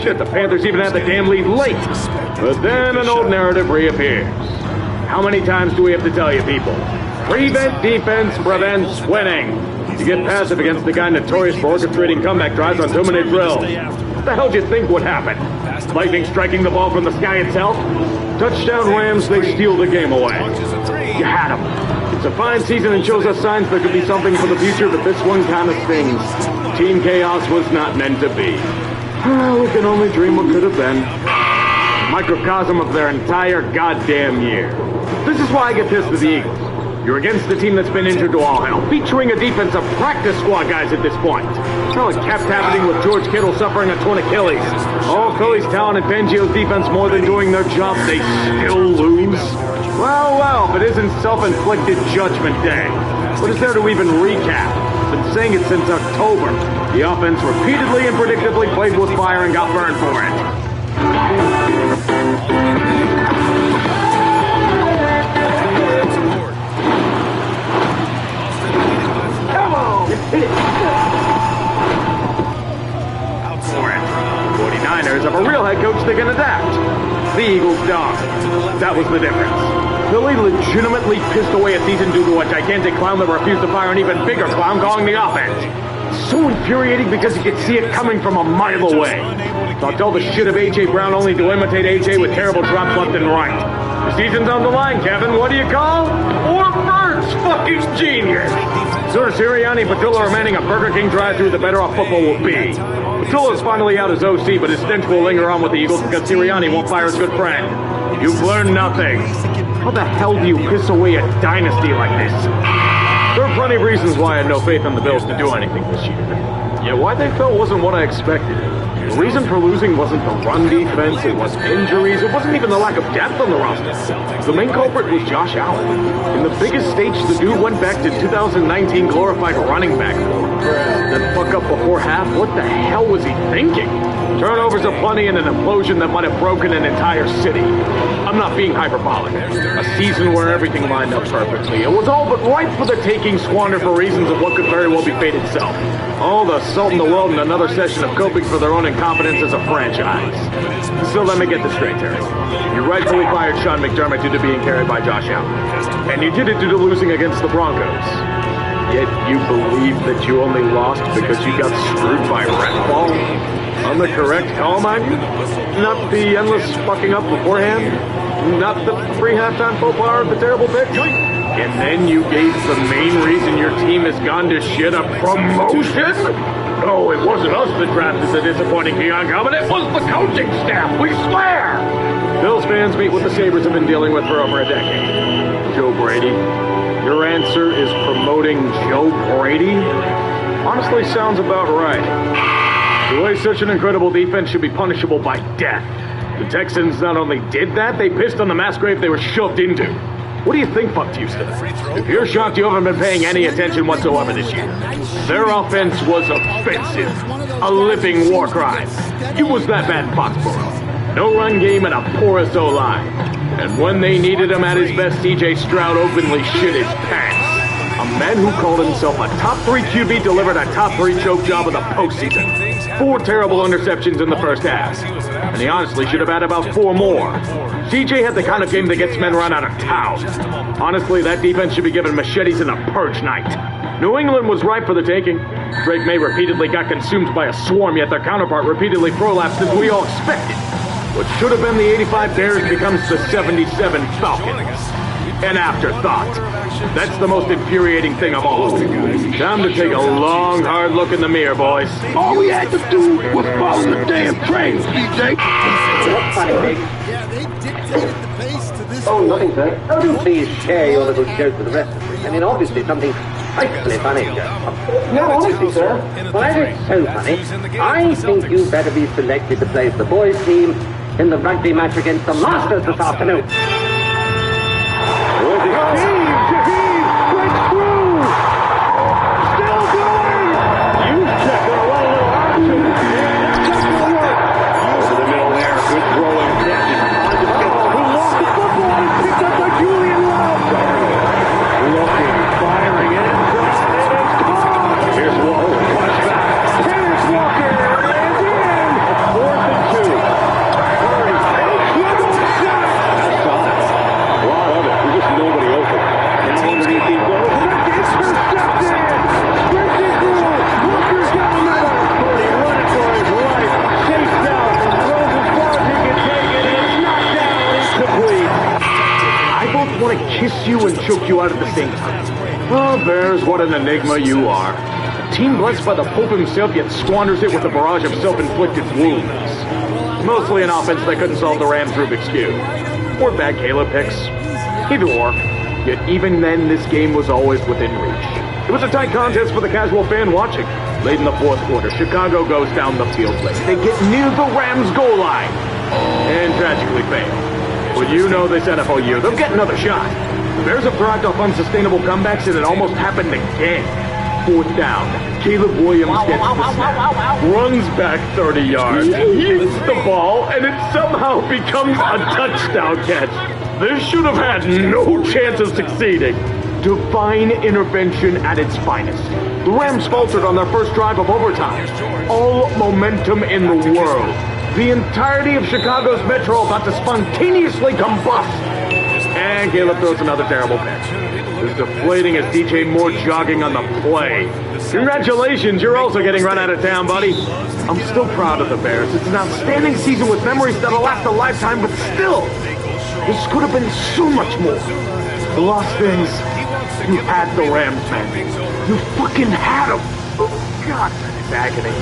R: Shit, the Panthers even had the damn lead late. But then an old narrative reappears.
L: How many times do we have to tell you, people? Prevent defense prevents winning. You get passive against the guy notorious for orchestrating comeback drives on 2-minute drills. What the hell do you think would happen? Lightning striking the ball from the sky itself? Touchdown Rams, they steal the game away. You had them. It's a fine season and shows us signs there could be something for the future, but this one kind of stings. Team chaos was not meant to be. We can only dream what could have been. Microcosm of their entire goddamn year. This is why I get pissed at the Eagles. You're against a team that's been injured to all hell, featuring a defense of practice squad guys at this point. It's not like kept happening with George Kittle suffering a torn Achilles. All Philly's talent and Fangio's defense more than doing their job, they still lose. Well, if it isn't self-inflicted Judgment Day. What is there to even recap? I've been saying it since October. The offense repeatedly and predictably played with fire and got burned for it. Hit it. 49ers have a real head coach that can adapt. The Eagles don't. That was the difference. Philly legitimately pissed away a season due to a gigantic clown that refused to fire an even bigger clown calling the offense. So infuriating because you could see it coming from a mile away. Talked all the shit of A.J. Brown only to imitate A.J. with terrible drops left and right. The season's on the line, Kevin. What do you call? Or Mertz fucking genius. Sooner Sirianni and Patullo are manning a Burger King drive-thru, the better off football will be. Patullo's finally out as OC, but his stench will linger on with the Eagles because Sirianni won't fire his good friend. You've learned nothing. How the hell do you piss away a dynasty like this? There are plenty of reasons why I had no faith in the Bills to do anything this year. Yet why they fell wasn't what I expected. The reason for losing wasn't the run defense, it wasn't injuries, it wasn't even the lack of depth on the roster. The main culprit was Josh Allen. In the biggest stage, the dude went back to 2019 glorified running back form. That fuck up before half, what the hell was he thinking? Turnovers aplenty and an implosion that might have broken an entire city. I'm not being hyperbolic. A season where everything lined up perfectly. It was all but ripe for the taking, squandered for reasons of what could very well be fate itself. All the salt in the world and another session of coping for their own incompetence as a franchise. So let me get this straight, Terry. You rightfully fired Sean McDermott due to being carried by Josh Allen. And you did it due to losing against the Broncos. Yet you believe that you only lost because you got screwed by ref ball? On the correct call, mind you? Not the endless fucking up beforehand? Not the free halftime faux pas or the terrible pick? And then you gave the main reason your team has gone to shit a promotion? No, it wasn't us that drafted the disappointing Keon Coleman. It was the coaching staff. We swear! Bills fans meet what the Sabres have been dealing with for over a decade. Joe Brady. Your answer is promoting Joe Brady? Honestly, sounds about right. The way such an incredible defense should be punishable by death. The Texans not only did that, they pissed on the mass grave they were shoved into. What do you think, Buck Houston? If you're shocked, you haven't been paying any attention whatsoever this year. Their offense was offensive. A living war crime. It was that bad in Foxborough. No run game and a porous O-line. And when they needed him at his best, C.J. Stroud openly shit his pants. A man who called himself a top 3 QB delivered a top 3 choke job of the postseason. 4 terrible interceptions in the first half. And he honestly should have had about 4 more. CJ had the kind of game that gets men run out of town. Honestly, that defense should be given machetes in a purge night. New England was ripe for the taking. Drake May repeatedly got consumed by a swarm, yet their counterpart repeatedly prolapsed as we all expected. What should have been the 85 Bears becomes the 77 Falcons. An afterthought. That's the most infuriating thing of all. Time to take a long, hard look in the mirror, boys.
F: All we had to do was follow the damn train, CJ.
V: What's funny, Big? Oh, nothing, sir. Oh, do please share your little joke with the rest of us. I mean, obviously something frightfully funny. No, honestly, sir. Why is it so funny? I think you better be selected to play for the boys' team in the rugby match against the Masters this afternoon.
R: want to kiss you and choke you out at the same time. Oh, Bears, what an enigma you are. A team blessed by the Pope himself, yet squanders it with a barrage of self-inflicted wounds. Mostly an offense that couldn't solve the Rams' Rubik's Cube. Or bad Caleb picks. Either or. Yet even then, this game was always within reach. It was a tight contest for the casual fan watching. Late in the fourth quarter, Chicago goes down the field late. They get near the Rams' goal line. And tragically fail. But you know this NFL year, they'll get another shot. The Bears have thrived off unsustainable comebacks, and it almost happened again. Fourth down. Caleb Williams gets the snap, runs back 30 yards, hits the ball, and it somehow becomes a touchdown catch. This should have had no chance of succeeding. Divine intervention at its finest. The Rams faltered on their first drive of overtime. All momentum in the world. The entirety of Chicago's metro about to spontaneously combust. And Caleb throws another terrible pitch. As deflating as DJ Moore jogging on the play. Congratulations, you're also getting run out of town, buddy. I'm still proud of the Bears. It's an outstanding season with memories that'll last a lifetime, but still, this could have been so much more. The lost things, you had the Rams, man. You fucking had them. God, that is agony.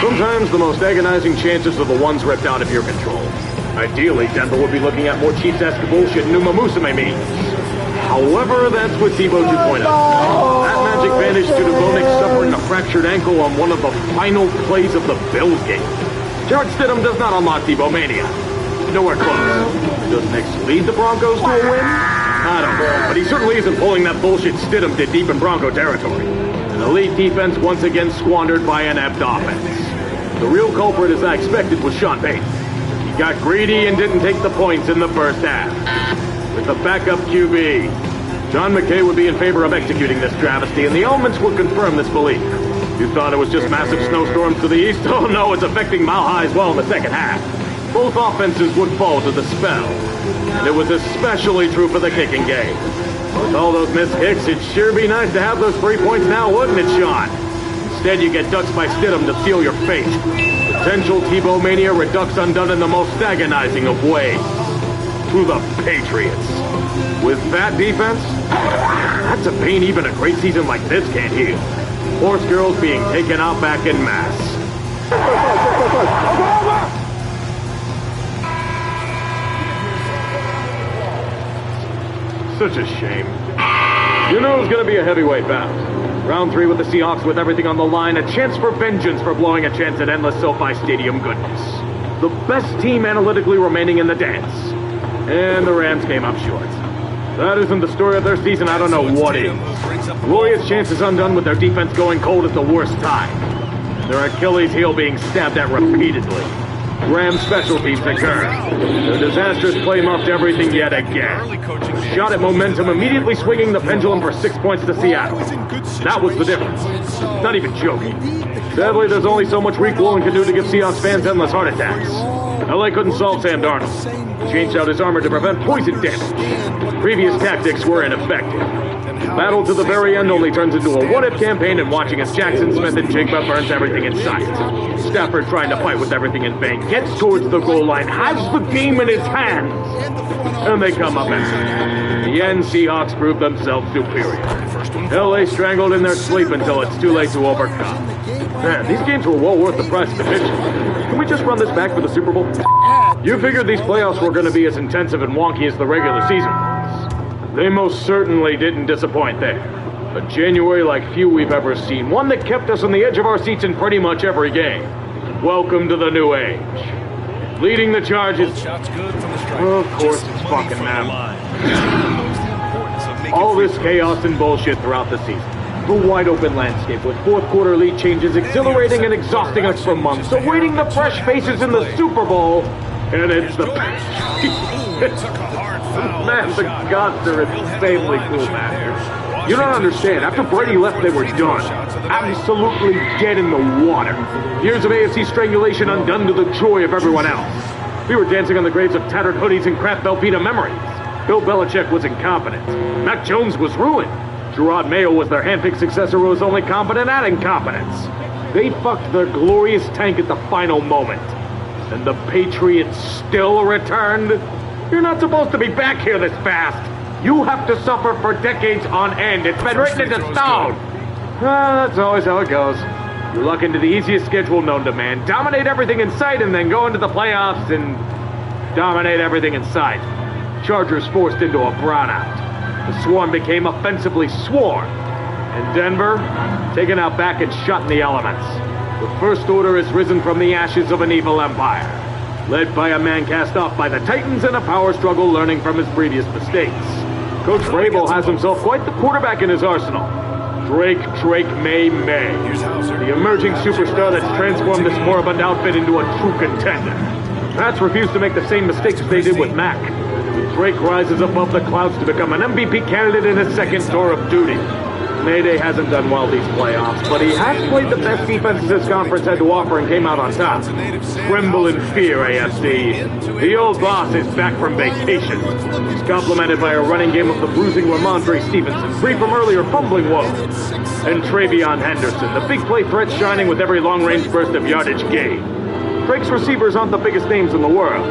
R: Sometimes the most agonizing chances are the ones ripped out of your control. Ideally, Denver would be looking at more Chiefs-esque bullshit Numa Musume means. However, that's what Tebow 2.0. That magic vanished due to Bo Nix suffering a fractured ankle on one of the final plays of the Bills game. Jarrett Stidham does not unlock Tebow mania. Nowhere close. Does Nix lead the Broncos to a win? I don't know, but he certainly isn't pulling that bullshit Stidham did deep in Bronco territory. An elite defense once again squandered by an inept offense. The real culprit, as I expected, was Sean Payton. He got greedy and didn't take the points in the first half. With the backup QB, John McKay would be in favor of executing this travesty, and the elements would confirm this belief. You thought it was just massive snowstorms to the east? Oh no, it's affecting Mile High as well in the second half. Both offenses would fall to the spell. And it was especially true for the kicking game. With all those missed kicks, it'd sure be nice to have those 3 points now, wouldn't it, Sean? Instead, you get ducks by Stidham to seal your fate. Potential Tebow mania reducts undone in the most agonizing of ways. To the Patriots. With that defense, that's a pain even a great season like this can't heal. Horse girls being taken out back in mass. Such a shame. You know it was going to be a heavyweight bout. Round 3 with the Seahawks with everything on the line, a chance for vengeance for blowing a chance at endless SoFi Stadium goodness. The best team analytically remaining in the dance. And the Rams came up short. That isn't the story of their season, I don't know what is. Glorious chances undone with their defense going cold at the worst time. Their Achilles heel being stabbed at repeatedly. Rams special teams occur. Their disastrous play muffed everything yet again. Shot at momentum, immediately swinging the pendulum for 6 points to Seattle. That was the difference. Not even joking. Sadly, there's only so much Rick Woolen can do to give Seahawks fans endless heart attacks. LA couldn't solve Sam Darnold. Changed out his armor to prevent poison damage. Previous tactics were ineffective. Battle to the very end only turns into a what-if campaign, and watching as Jackson Smith and Jigba burns everything in sight. Stafford, trying to fight with everything in vain, gets towards the goal line, has the game in his hands, and they come up empty. In the end, Seahawks prove themselves superior. LA strangled in their sleep until it's too late to overcome. Man, these games were well worth the price of admission. Can we just run this back for the Super Bowl? You figured these playoffs were going to be as intensive and wonky as the regular season was. They most certainly didn't disappoint there. A January like few we've ever seen, one that kept us on the edge of our seats in pretty much every game. Welcome to the new age. Leading the charges, of course, it's fucking them. All this chaos and bullshit throughout the season. The wide-open landscape with fourth-quarter lead changes exhilarating and exhausting us for months, awaiting the fresh faces in the Super Bowl, and it's the... Man, the gods are insanely cool, man. You don't understand. After Brady left, they were done. Absolutely dead in the water. Years of AFC strangulation undone to the joy of everyone else. We were dancing on the graves of tattered hoodies and crap Velveeta memories. Bill Belichick was incompetent. Mac Jones was ruined. Gerard Mayo was their handpicked successor who was only competent at incompetence. They fucked their glorious tank at the final moment. And the Patriots still returned? You're not supposed to be back here this fast.
G: You have to suffer for decades on end. It's been written into stone. That's always how it goes. You luck into the easiest schedule known to man, dominate everything in sight, and then go into the playoffs and dominate everything in sight. Chargers forced into a brownout. The Swarm became offensively swarm. And Denver, taken out back and shut in the elements. The First Order has risen from the ashes of an evil empire, led by a man cast off by the Titans in a power struggle, learning from his previous mistakes. Coach Vrabel has himself quite the quarterback in his arsenal. Drake May. The emerging superstar that's transformed this moribund outfit into a true contender. Pats refuse to make the same mistakes they did with Mac. Drake rises above the clouds to become an MVP candidate in his second tour of duty. Mayday hasn't done well these playoffs, but he has played the best defenses his conference had to offer and came out on top. Tremble in fear, AFC. The old boss is back from vacation. He's complimented by a running game of the bruising Ramondre Stevenson, free from earlier fumbling woes. And Travion Henderson, the big play threat shining with every long-range burst of yardage gain. Drake's receivers aren't the biggest names in the world.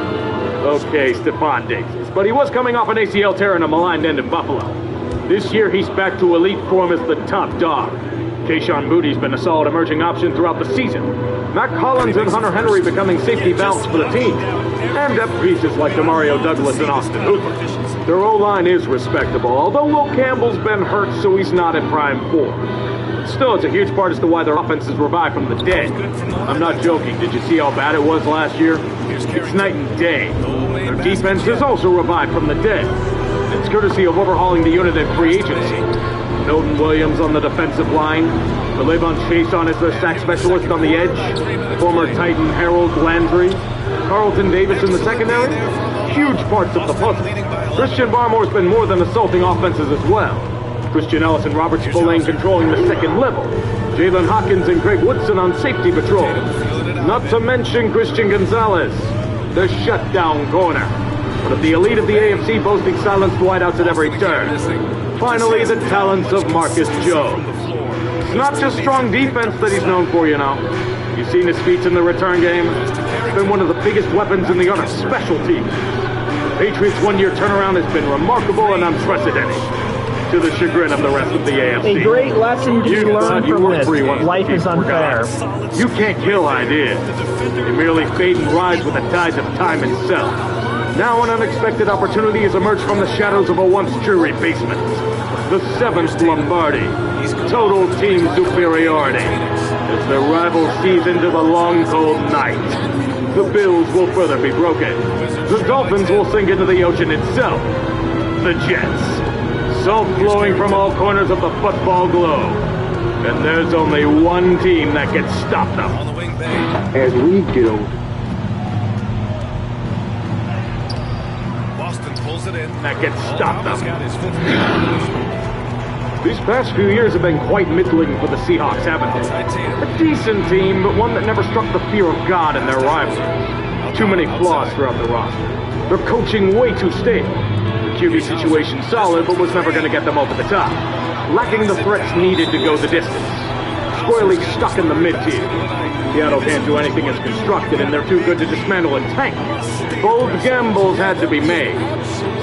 G: Okay, Stephon Diggs, but he was coming off an ACL tear in a maligned end in Buffalo. This year, he's back to elite form as the top dog. Kayshon Bouttie's been a solid emerging option throughout the season. Mac Hollins and Hunter Henry becoming safety valves for the team. And depth pieces like Demario Douglas and Austin Hooper. Their O-line is respectable, although Will Campbell's been hurt, so he's not in prime form. Still, it's a huge part as to why their offense is revived from the dead. I'm not joking. Did you see how bad it was last year? It's night and day. Their defense is also revived from the dead. It's courtesy of overhauling the unit in free agency. Milton Williams on the defensive line, Levon Chason is their sack specialist on the edge, former Titan Harold Landry, Carlton Davis in the secondary, huge parts of the puzzle. Christian Barmore's been more than assaulting offenses as well. Christian Ellis and Robert Spillane controlling the second level. Jalen Hawkins and Greg Woodson on safety patrol. Not to mention Christian Gonzalez, the shutdown corner. One of the elite of the AFC, boasting silenced wideouts at every turn. Finally, the talents of Marcus Jones. It's not just strong defense that he's known for, you know. You've seen his feats in the return game. It's been one of the biggest weapons in the art of special teams. The Patriots' one-year turnaround has been remarkable and unprecedented, to the chagrin of the rest of the AFC.
H: A great lesson to be learned from this. Life is unfair.
G: You can't kill ideas. They merely fade and rise with the tides of time itself. Now an unexpected opportunity has emerged from the shadows of a once dreary basement. The 7th Lombardi. Total team superiority. As the rivals seize into the long cold night. The Bills will further be broken. The Dolphins will sink into the ocean itself. The Jets. Salt flowing from all corners of the football globe. And there's only one team that can stop them.
R: As we go.
G: That can stop them. These past few years have been quite middling for the Seahawks, haven't they? A decent team, but one that never struck the fear of God in their rivals. Too many flaws throughout the roster. They're coaching way too stable. The QB situation solid, but was never going to get them over the top. Lacking the threats needed to go the distance. Squarely stuck in the mid-tier. Seattle can't do anything as constructed, and they're too good to dismantle and tank. Bold gambles had to be made.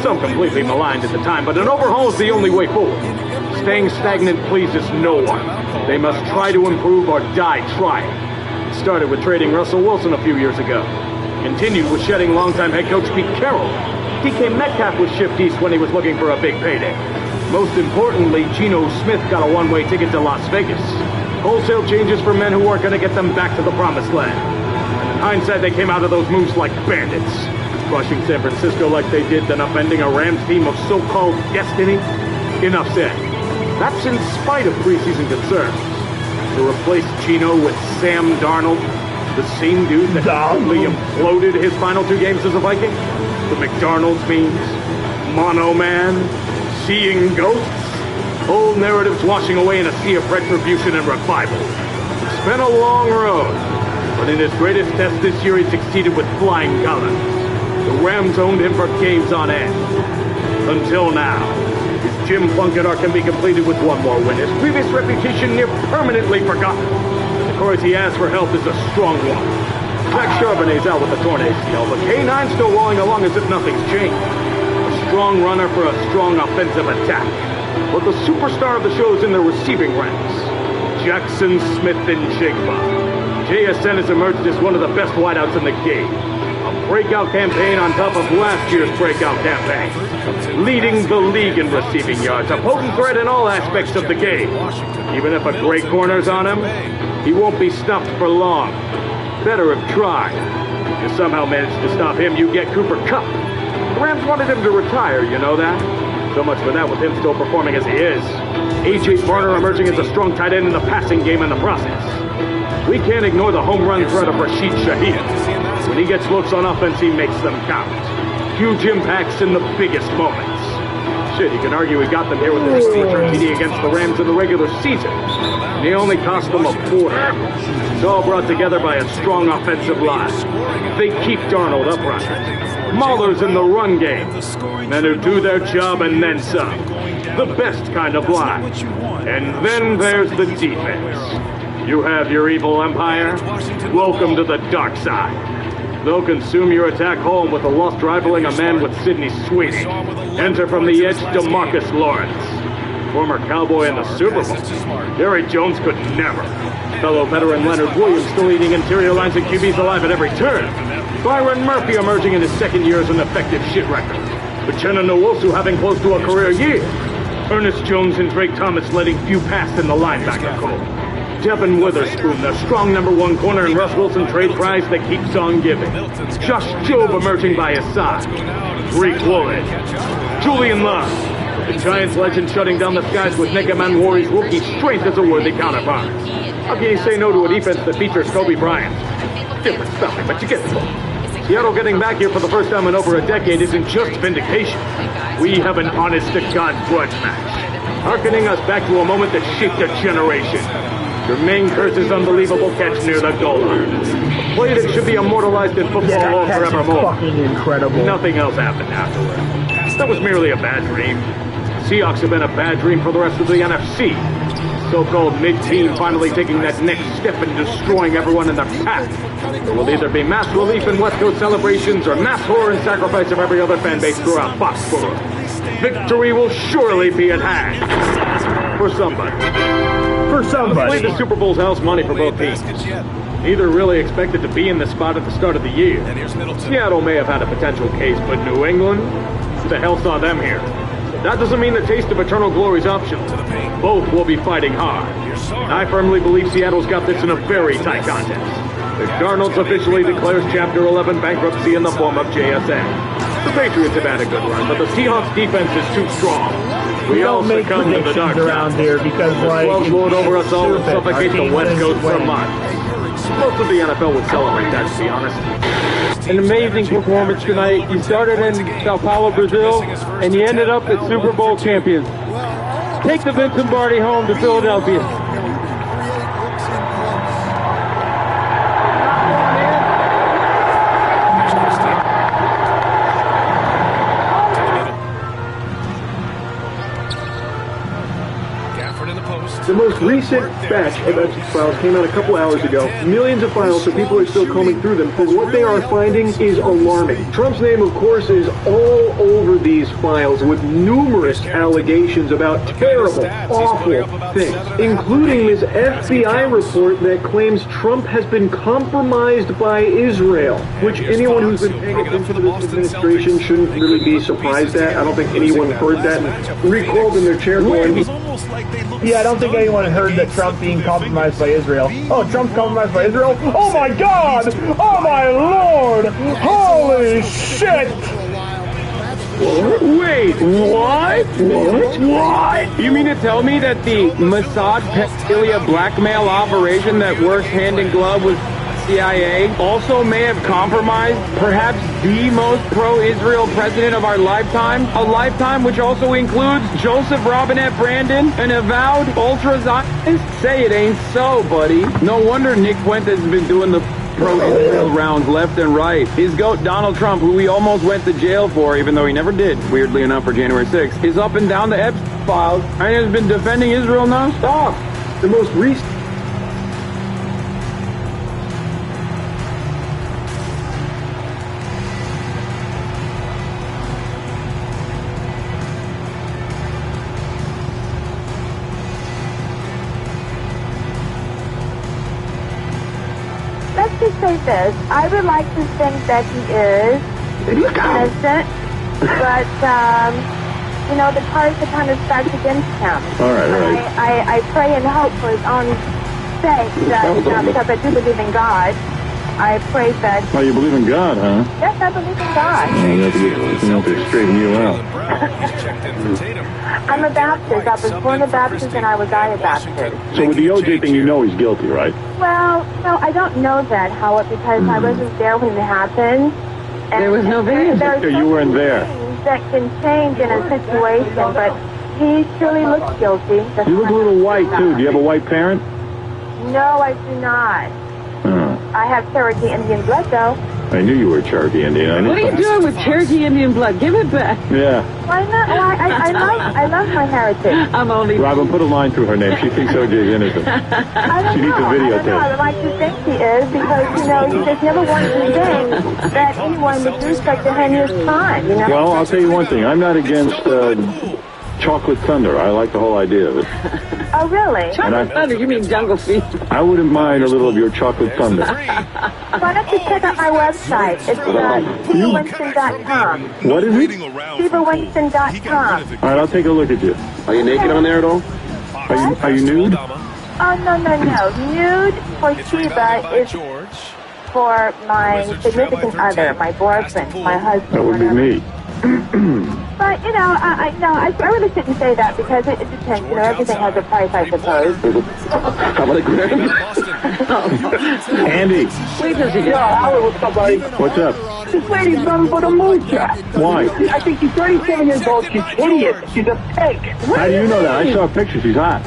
G: Some completely maligned at the time, but an overhaul is the only way forward. Staying stagnant pleases no one. They must try to improve or die trying. It started with trading Russell Wilson a few years ago. Continued with shedding longtime head coach Pete Carroll. DK Metcalf was shipped east when he was looking for a big payday. Most importantly, Geno Smith got a one-way ticket to Las Vegas. Wholesale changes for men who weren't going to get them back to the promised land. And in hindsight, they came out of those moves like bandits. Crushing San Francisco like they did, then upending a Rams team of so-called destiny. Enough said. That's in spite of preseason concerns. To replace Geno with Sam Darnold, the same dude that totally imploded his final 2 games as a Viking. The McDarnold's memes, Mono Man, seeing ghosts, old narratives washing away in a sea of retribution and revival. It's been a long road, but in his greatest test this year he succeeded with flying colors. The Rams owned him for games on end. Until now. His Jim Plunkett arc can be completed with one more win. His previous reputation near permanently forgotten. The chorus he asks for help is a strong one. Zach Charbonnet's out with a torn ACL, but K9's still rolling along as if nothing's changed. A strong strong runner for a strong offensive attack. But the superstar of the show is in the receiving ranks. Jackson Smith-Njigba. JSN has emerged as one of the best wideouts in the game. A breakout campaign on top of last year's breakout campaign. Leading the league in receiving yards, a potent threat in all aspects of the game. Even if a great corner's on him, he won't be stuffed for long. Better have tried. If you somehow manage to stop him, you get Cooper Kupp. The Rams wanted him to retire, you know that? So much for that with him still performing as he is. A.J. Barner emerging as a strong tight end in the passing game in the process. We can't ignore the home run threat of Rashid Shaheed. When he gets looks on offense, he makes them count. Huge impacts in the biggest moments. Shit, you can argue he got them here with his return TD against the Rams in the regular season. And he only cost them a quarter. It's all brought together by a strong offensive line. They keep Darnold upright. Maulers in the run game. Men who do their job and then some. The best kind of line. And then there's the defense. You have your evil empire. Welcome to the dark side. They'll consume your attack home with a lost rivaling a man with Sidney Sweeney. Enter from the edge, DeMarcus Lawrence. Former Cowboy in the Super Bowl. Jerry Jones could never. Fellow veteran Leonard Williams still leading interior lines and QBs alive at every turn. Byron Murphy emerging in his second year as an effective shit record. Uchenna Nwosu having close to a career year. Ernest Jones and Drake Thomas letting few pass in the linebacker core. Devin Witherspoon, the strong #1 corner, and Russ Wilson trade prize that keeps on giving. Josh Jobe emerging by his side. Greek Woolen. Julian Love. The Giants legend shutting down the skies with Nick Manwari's rookie strength as a worthy counterpart. How can you say no to a defense that features Kobe Bryant? Different spelling, but you get the point. Seattle getting back here for the first time in over a decade isn't just vindication. We have an honest-to-God grudge match. Harkening us back to a moment that shaped a generation. Jermaine Kearse's unbelievable catch near the goal line. A play that should be immortalized in football lore forevermore.
H: Fucking incredible.
G: Nothing else happened afterward. That was merely a bad dream. Seahawks have been a bad dream for the rest of the NFC. So-called mid-team finally taking that next step and destroying everyone in their path. There will either be mass relief in West Coast celebrations or mass horror and sacrifice of every other fan base throughout Foxborough. Victory will surely be at hand. For somebody.
H: For somebody.
G: Played the Super Bowl's house money for both teams. Neither really expected to be in this spot at the start of the year. Seattle may have had a potential case, but New England? Who the hell saw them here? That doesn't mean the taste of eternal glory is optional. Both will be fighting hard. I firmly believe Seattle's got this in a very tight contest. As Darnold officially declares Chapter 11 bankruptcy in the form of JSN. The Patriots have had a good run, but the Seahawks defense is too strong. We all
H: make
G: succumb to the dark
H: around here because, like,
G: the lord over us all will
H: stupid.
G: suffocate the West Coast for
H: Win.
G: months. Most of the NFL would celebrate that, to be honest.
L: An amazing performance tonight. You started in Sao Paulo, Brazil, and you ended up as Super Bowl champions. Take the Vince Lombardi home to Philadelphia.
K: The most recent batch of Epstein files came out a couple hours ago. Millions of files, so people are still combing through them. But what they are finding is alarming. Trump's name, of course, is all over these files with numerous allegations about terrible, awful things, including this FBI report that claims Trump has been compromised by Israel, which anyone who's been paying attention to this administration shouldn't really be surprised at. I don't think anyone heard that and recalled in their chair going,
H: yeah, I don't think anyone heard that Trump being compromised by Israel. Oh, Trump's compromised by Israel? Oh my God! Oh my Lord! Holy shit!
L: Wait, what? What? You mean to tell me that the Mossad pedophilia blackmail operation that works hand in glove with CIA also may have compromised perhaps the most pro-Israel president of our lifetime? A lifetime which also includes Joseph Robinette Brandon, an avowed ultra-Zionist? Say it ain't so, buddy. No wonder Nick Fuentes has been doing the pro-Israel rounds left and right. His goat, Donald Trump, who we almost went to jail for, even though he never did, weirdly enough, for January 6th, is up and down the Epstein files and has been defending Israel nonstop.
K: The most recent
D: just say this. I would like to think that he is innocent, but, you know, the cards are kind of stacked against him.
R: All right.
D: I pray and hope for his own sake that, because I do believe in God, I pray that...
R: Oh, you believe in God, huh?
D: Yes, I believe in God.
R: You have to straighten you out.
D: I'm a Baptist. I was born a Baptist and I will die a Baptist.
R: So with the OJ thing, you know he's guilty, right?
D: Well, no, I don't know that, Howard, because I wasn't there when it happened. And
P: there was no video.
R: You weren't there.
D: That can change in a situation, but he surely looks guilty.
R: You look a little white, too. Do you have a white parent?
D: No, I do not. I have Cherokee Indian blood, though.
R: I knew you were Cherokee Indian.
P: What are you doing with Cherokee Indian blood? Give it back.
R: Yeah.
D: Why not? Why? I love my heritage.
P: I'm only...
R: Robin, put a line through her name. She thinks OJ's innocent.
D: I don't
R: she needs
D: know.
R: a videotape.
D: I don't know. I like to think he is because, you know, you just never want to think that anyone would do such a heinous crime, you know?
R: Well, I'll tell you one thing. I'm not against chocolate thunder. I like the whole idea of it.
D: Oh, really?
P: Chocolate thunder? You mean Jungle Fever?
R: I wouldn't mind a little of your chocolate thunder.
D: Why don't you check out my website? It's ShivaWinston.com.
R: What is it?
D: ShivaWinston.com.
R: All right, I'll take a look at you.
W: Are you naked on there at all?
R: Are you nude?
D: Oh, no. Nude for Shiva is for my significant other, my boyfriend, my husband.
R: That would be me.
D: But, you know, I really shouldn't say that because it depends. You know, everything has a price, I suppose.
R: How about a grand? Andy.
P: Wait a second.
I: Yeah, Howard, what's up, buddy?
R: What's up?
I: This lady's running for the moonshot.
R: Why?
I: I think she's 37 years old. She's hideous. She's a pig.
R: How do you know that? I saw pictures. She's hot.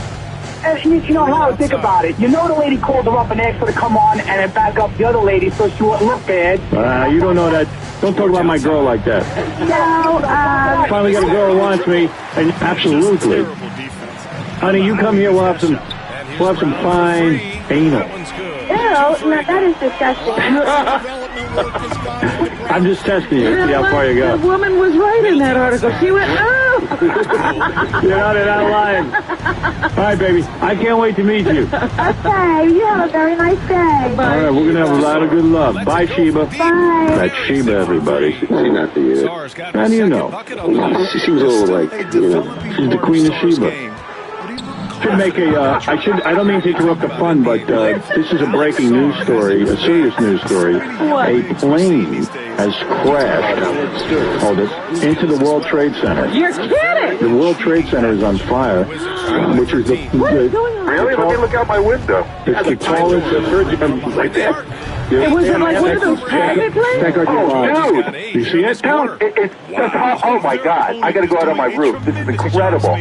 I: You know, Howard, think about it. You know the lady called her up and asked her to come on and then back up the other lady so she wouldn't look bad.
R: You don't know that. Don't talk about my girl like that.
D: No,
R: Finally got a girl who wants me, and absolutely. Honey, you come here, we'll have some fine anal.
D: Ew, no, that is disgusting.
R: I'm just testing you. See how far you go.
P: The woman was right in that article. She went, oh!
R: You're not lying. All right, baby. I can't wait to meet you.
D: Okay, you have a very nice day.
R: All right, we're going to have a lot of good love. Bye, Sheba.
D: Bye.
R: That's Sheba, everybody.
W: She's not the unit.
R: How do you know?
W: She seems a little like, you know.
R: She's the queen of Sheba. Should make I don't mean to interrupt the fun, but this is a breaking news story, a serious news story.
P: What?
R: A plane has crashed into the World Trade Center.
P: You're kidding!
R: The World Trade Center is on fire, which is
P: What is going on?
R: Really?
W: Let me look out my window.
R: It's the tallest
W: right there.
R: Yeah.
P: Was it like one of those private planes?
W: Oh, dude!
R: You see it?
W: Oh my God! I got to go out on my roof. This is incredible.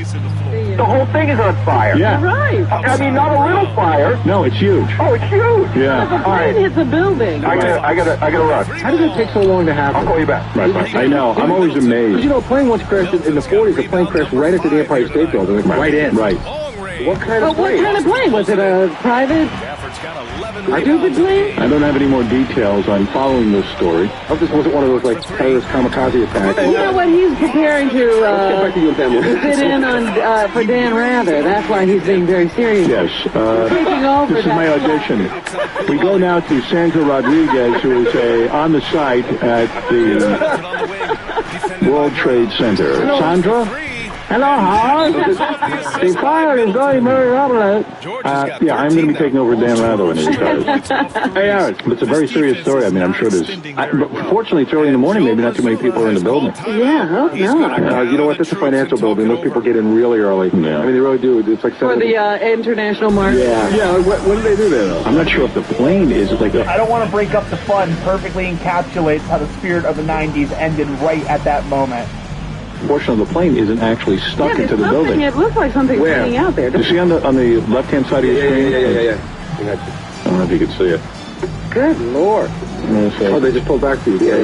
W: The whole thing is on fire.
R: Yeah.
P: Right.
W: I mean, not a little fire.
R: No, it's huge.
W: Oh, it's huge.
R: Yeah.
P: The plane hits a building.
W: I gotta run.
R: How does it take so long to happen?
W: I'll call you back.
R: Right. I know. I'm always amazed.
N: You know, a plane once crashed in the 40s. A plane crashed right into the Empire State Building, like right in.
R: Right.
N: What kind of plane?
P: What kind of plane? Was it a private? Stupid plane?
R: I don't have any more details. I'm following this story.
N: I hope this wasn't one of those like terrorist kamikaze attacks.
P: You know what? He's preparing to
N: get back to you,
P: sit in on for Dan Rather. That's why he's being very serious.
R: Yes.
P: Taking over.
R: This is my audition. We go now to Sandra Rodriguez, who is on the site at the World Trade Center. Sandra?
P: Hello, Howard.
R: The fire is going very rapidly. Yeah, I'm going to be taking over Dan Rather when he retires. Hey, Howard, it's a very serious story. I mean, I'm sure there's... But fortunately, it's early in the morning. Maybe not too many people are in the building.
P: Yeah, hope not.
N: You know what? That's a financial building. Those people get in really early.
R: Yeah.
N: I mean, they really do. It's like...
P: For the international market.
N: Yeah.
R: Yeah, what do they do there, though? I'm not sure if the plane is like a...
H: I don't want to break up the fun. Perfectly encapsulates how the spirit of the 90s ended right at that moment.
R: Portion of the plane isn't actually stuck into the building.
P: It looks like something's hanging out there.
R: You see on the left-hand side of your screen?
W: Yeah.
R: I don't know if you can see it.
P: Good Lord.
N: Oh, they just pulled back to you.
R: Yeah.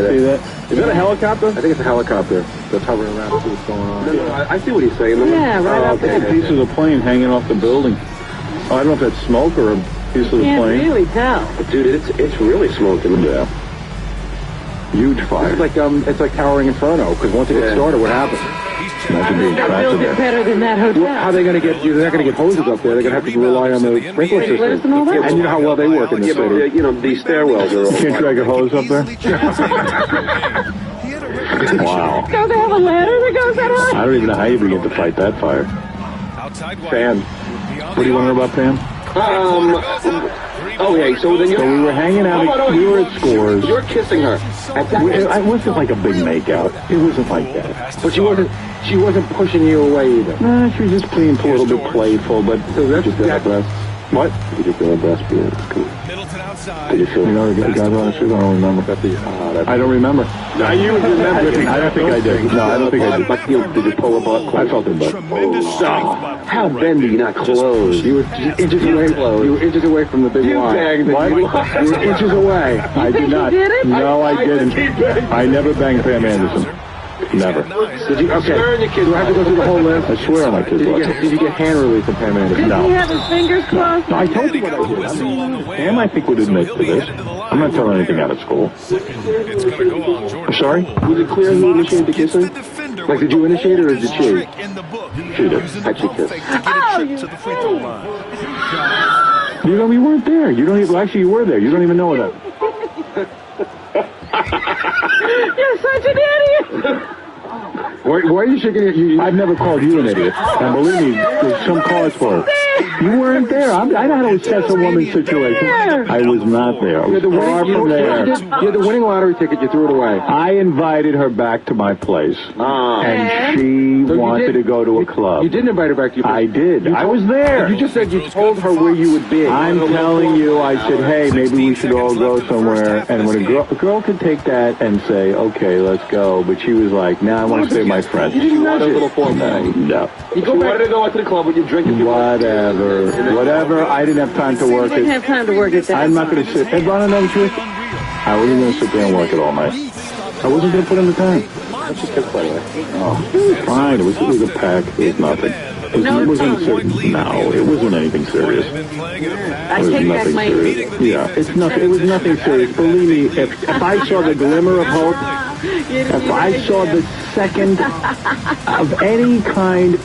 R: See that?
N: Is that a helicopter? I think it's a helicopter that's hovering around to see what's going on. No, I see what he's saying.
P: Yeah, right up there.
R: Pieces of the plane hanging off the building. I don't know if that's smoke or a piece of the
P: Can't
R: plane.
P: really tell.
W: But dude, it's really smoking.
R: Yeah. Huge fire.
N: It's like Towering Inferno, because once it gets started, what happens? Imagine being trapped in there.
P: Better than that hotel.
N: Well, how are they going to get you? They're not going to get hoses up there. They're going to have to rely on the sprinkler system. And you know how well they work in the city.
R: You know, these stairwells are all...
N: You can't drag a hose up there? Wow.
P: Don't they have a ladder that goes that high?
N: I don't even know how you begin to fight that fire. Pam, what do you want to know about Pam?
R: Okay, so then
N: So we were hanging out, we were at Scores.
R: You're kissing her.
N: It wasn't like a big makeout. It wasn't like that.
R: But she wasn't pushing you away either.
N: No, she was just being a little bit playful, but
R: Just did her best.
N: What?
R: You just did her best, being cool.
N: Did you feel, you know, the guys on the street? I don't remember. I don't remember.
R: No, you remember.
N: I don't think I did. No, I don't think I did.
R: Did you pull up?
N: I felt it, but.
R: How bendy, not closed.
N: You were inches away. You were inches away from the big line.
R: banged
N: What?
R: it.
N: You were inches away. I did not.
P: did it?
N: No, I didn't. I never banged Pam Anderson. Never.
R: Did you? Okay.
N: Do I have to go through the whole list? I swear on my kids' list.
R: Did you get hand relief from Pam Anderson?
P: Did he have his fingers crossed?
N: No, I told you what I did. Pam, I think, would admit to this. I'm not telling anything out of school. I'm sorry?
R: Was it clear who initiated the kissing? Like, did you initiate it or did she?
N: She did.
R: How'd she kiss?
P: Oh, you
N: You know, you weren't there. You don't even, well, actually, you were there. You don't even know that.
P: You're such an idiot.
N: Why are you shaking your... I've never called you an idiot. And believe me, there's some cause for it. You weren't there. I know how to assess a woman's situation. I was not there. I was far from there.
R: You had the winning lottery ticket. You threw it away.
N: I invited her back to my place. And she wanted to go to a club.
R: You didn't invite her back to your place.
N: I did. I was there.
R: You just said you told her where you would be.
N: I'm telling you, I said, hey, maybe we should all go somewhere. And when a girl could take that and say, okay, let's go. But she was like, nah, I want to stay with my friends.
R: You didn't want a little form.
N: No.
R: You wanted to go out to the club with your drink.
N: Whatever. I didn't have time to work
P: You didn't
N: it.
P: have time to work it.
N: I'm not going to sit. Hey, Ron, I know the truth. I wasn't going to sit there and work it all night. I wasn't going to put in the time.
R: Let's just kiss anyway.
N: Oh, it was fine. It was a pack. It was nothing. It wasn't anything serious.
P: I take back my...
N: Yeah, it was nothing serious. Believe me, if I saw the glimmer of hope, if I saw the second of any kind...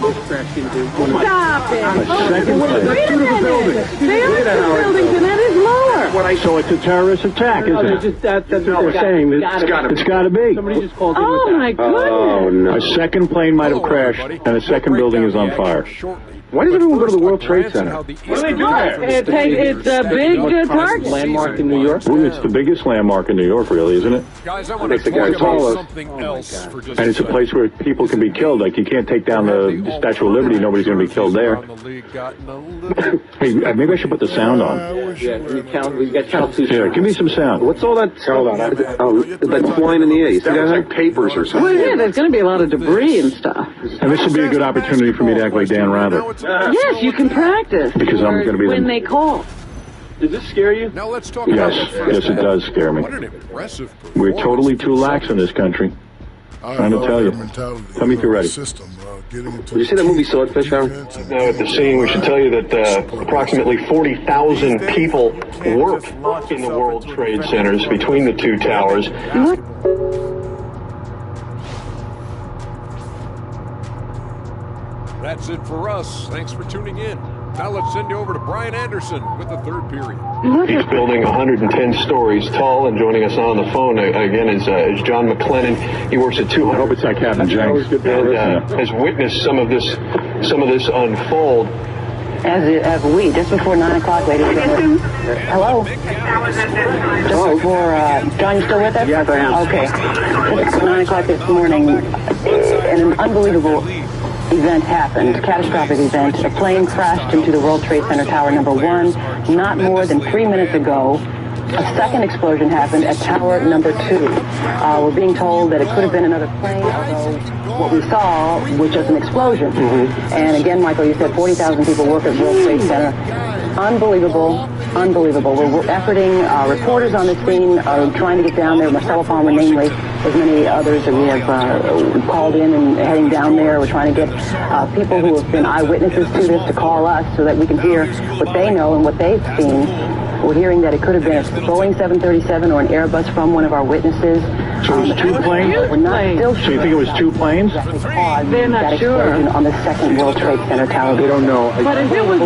P: Stop it.
N: Second
P: Wait a minute. They are two buildings and that is lower.
N: So it's a terrorist attack, isn't it?
P: That's
N: what they're saying. It's got to be.
R: Somebody just called in
P: Oh,
R: with
P: my
R: that.
P: goodness.
R: Oh, no.
N: A second plane might have crashed, and a second building is on fire.
R: Why does everyone go to the World Trade Center?
P: What do they do there? It's a big target.
R: Landmark in New York?
N: Well, it's the biggest landmark in New York, really, isn't it?
J: Guys, I want
R: Makes
J: to
R: the guy
J: talk about
R: taller.
J: something else for just
N: And it's a place where people can be killed. Like, you can't take down the Statue of Liberty. Nobody's going to be killed there. Hey, maybe I should put the sound on.
R: Yeah, we got count two.
N: Here, give me some sound.
R: What's all that? Hold on. That's flying in the air. You see that? Like papers or something.
P: Well, yeah, there's going to be a lot of debris and stuff.
N: And this would be a good opportunity for me to act like Dan Rather.
P: Yes, you can practice.
N: Because I'm going to be
P: when
N: the...
P: they call.
R: Does this scare you?
J: Now let's talk
N: Yes,
J: about
N: yes, it does scare me.
J: What an impressive
N: We're totally too lax in this country. Trying to tell you. Tell me if you're ready.
R: Did you see that movie Swordfish, Aaron?
A: Now at the scene, we should tell you that approximately 40,000 people work in the World Trade Centers between the two towers.
J: That's it for us. Thanks for tuning in. Now let's send you over to Brian Anderson with the third period.
A: He's building 110 stories tall, and joining us on the phone again is John McLennan. He works at 200.
N: I hope it's not Captain Jenks.
A: And has witnessed some of this unfold.
O: As we, just before 9 o'clock, ladies and gentlemen. Hello? Just before, John, you still with us?
R: Yes, I am.
O: Okay. Just before 9 o'clock this morning, an unbelievable event happened, a catastrophic event. A plane crashed into the World Trade Center Tower number 1 not more than 3 minutes ago. A second explosion happened at Tower number 2. We're being told that it could have been another plane, although what we saw was just an explosion. And again, Michael, you said 40,000 people work at World Trade Center. Unbelievable. We're efforting reporters on the scene, trying to get down there. Marcella Palmer, namely, as many others that we have called in and heading down there. We're trying to get people who have been eyewitnesses to this to call us so that we can hear what they know and what they've seen. We're hearing that it could have been a Boeing 737 or an Airbus from one of our witnesses.
N: So it was two planes?
O: We're not still
N: So you think it was two planes?
O: They're not sure. On the second World Trade Center tower.
N: They don't know.
Q: But if it was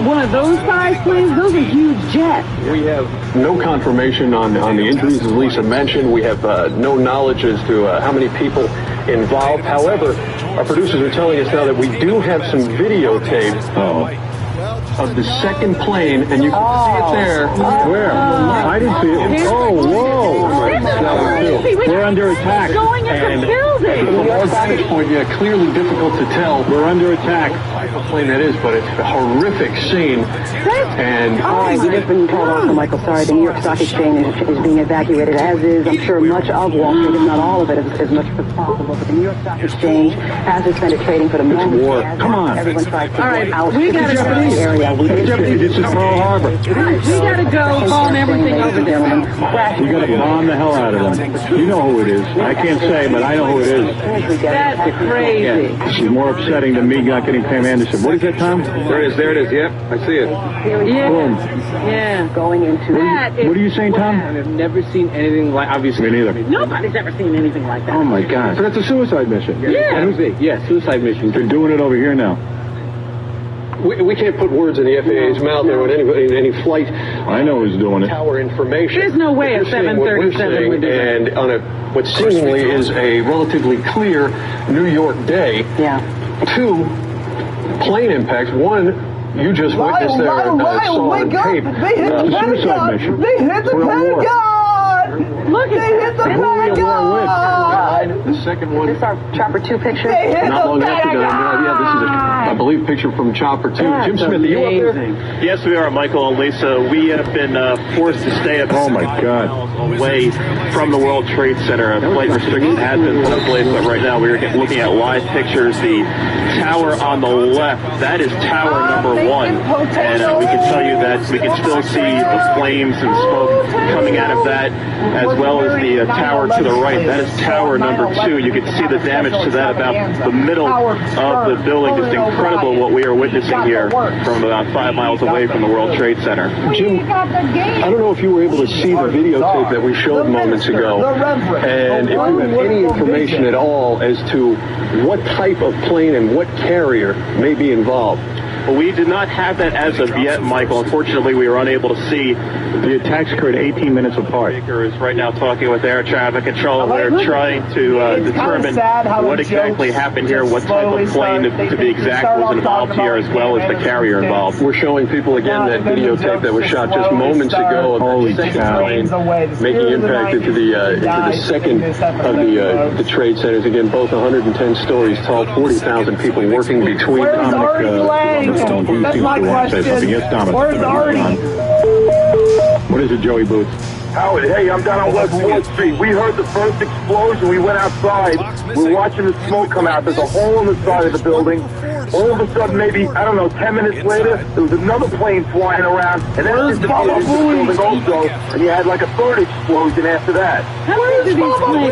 Q: one of those size planes, those are huge jets.
A: We have no confirmation on the injuries, as Lisa mentioned. We have no knowledge as to how many people involved. However, our producers are telling us now that we do have some videotape of the second plane, and you can see it there.
N: Where? I didn't see it. Oh, whoa. We're under attack.
Q: Going into the building.
A: From our vantage point, clearly difficult to tell.
N: We're under attack.
A: What type of plane that is, but it's a horrific scene. And
O: we just been told also, Michael, sorry, the New York Stock Exchange is being evacuated, as is, I'm sure, much of Wall Street, if not all of it, as much as possible. But the New York Stock Exchange has suspended trading for the moment.
N: War. Come on.
O: Everyone tries to
Q: All
O: out.
Q: we gotta go.
O: Area.
N: This is Pearl Harbor.
Q: We gotta go bomb everything over there.
N: We gotta bomb the hell out of them. You know who it is. I can't say, but I know who it is.
Q: That's crazy.
N: Yeah. This is more upsetting than me not getting Pam Anderson. What is that, Tom?
F: There it is. There it is. Yep, I see it.
Q: Yeah.
N: Boom.
Q: Yeah.
O: Going into
N: What are you saying, Tom?
W: I've never seen anything like, obviously.
N: Me neither.
Q: Nobody's ever seen anything like that.
N: Oh, my God. So that's a suicide mission.
W: Yeah. Yeah, suicide mission.
N: They're doing it over here now.
A: we can't put words in the FAA's mouth or in any flight.
N: I know who's doing it.
A: Tower information.
Q: There's no way a 737 would do that.
A: And on what seemingly is a relatively clear New York day.
O: Yeah.
A: 2 plane impacts. 1, you just witnessed there and saw on tape.
H: They hit the Pentagon! They hit the Pentagon!
Q: Look,
H: they hit the Pentagon!
A: The second one.
O: Is this our Chopper 2 picture?
H: They hit
A: Not
H: the
A: long after
H: Pentagon!
A: that. Yeah, this is I believe picture from Chopper 2.
Q: That's
A: Jim Smith, are you up there?
T: Yes, we are, Michael and Lisa. We have been forced to stay about
N: Oh my God.
T: away from the World Trade Center. A flight restriction has been put in place, but right now we are looking at live pictures. The tower on the left, that is tower number 1. And we can tell you that we can still see the flames and smoke coming out of that, as well as the tower to the right. That is tower number 2. You can see the damage to that about the middle of the building. Just incredible what we are witnessing here from about 5 miles away from the World Trade Center.
A: Jim, I don't know if you were able to see the videotape that we showed moments ago, and if you have any information at all as to what type of plane and what carrier may be involved.
T: Well, we did not have that as of yet, Michael. Unfortunately, we were unable to see.
N: The attacks occurred 18 minutes apart.
T: Baker is right now talking with air traffic control. They're trying to determine what exactly happened here, what type of plane, to be exact, was involved here, as well as the carrier involved.
A: We're showing people again that videotape that was shot just moments ago of the second plane making impact into the second of the trade centers. Again, both 110 stories tall, 40,000 people working between.
H: That's my question. Where's Artie?
N: What is it, Joey Boots?
U: Howard, hey, I'm down on West Wall Street. We heard the first explosion. We went outside. We're watching the smoke come out. There's a hole in the side of the building. All of a sudden, maybe, 10 minutes later, there was another plane flying around. And then it disappeared into the building also. And you had like a third explosion after that.
Q: How many did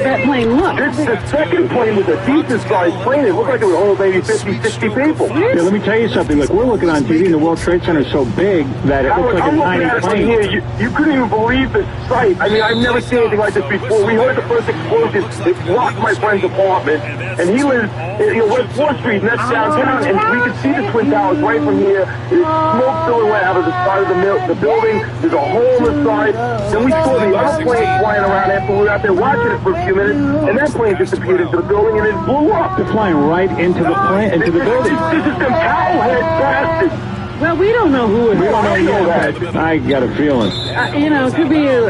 Q: that plane look?
U: The second plane was a decent-sized plane. It looked like it would hold maybe 50, 60 people.
N: Yeah, let me tell you something. Look, we're looking on TV, and the World Trade Center is so big that it looks like a tiny plane.
U: Here. You couldn't even believe the sight. I mean, I've never seen anything like this before. We heard the first explosion. It rocked my friend's apartment, and he lives in West 4th Street, and that's downtown, and we could see the Twin Towers right from here. There's smoke silhouette out of the side of the building. There's a hole in the side. Then we saw the other plane flying around after we were out there watching it for a few minutes, and that plane disappeared into the building, and it blew up.
N: They're flying right into the plane, into the building.
U: This is them cowhead bastards.
Q: Well, we don't know who it is.
N: We don't know that. I got a feeling.
Q: It could be
U: you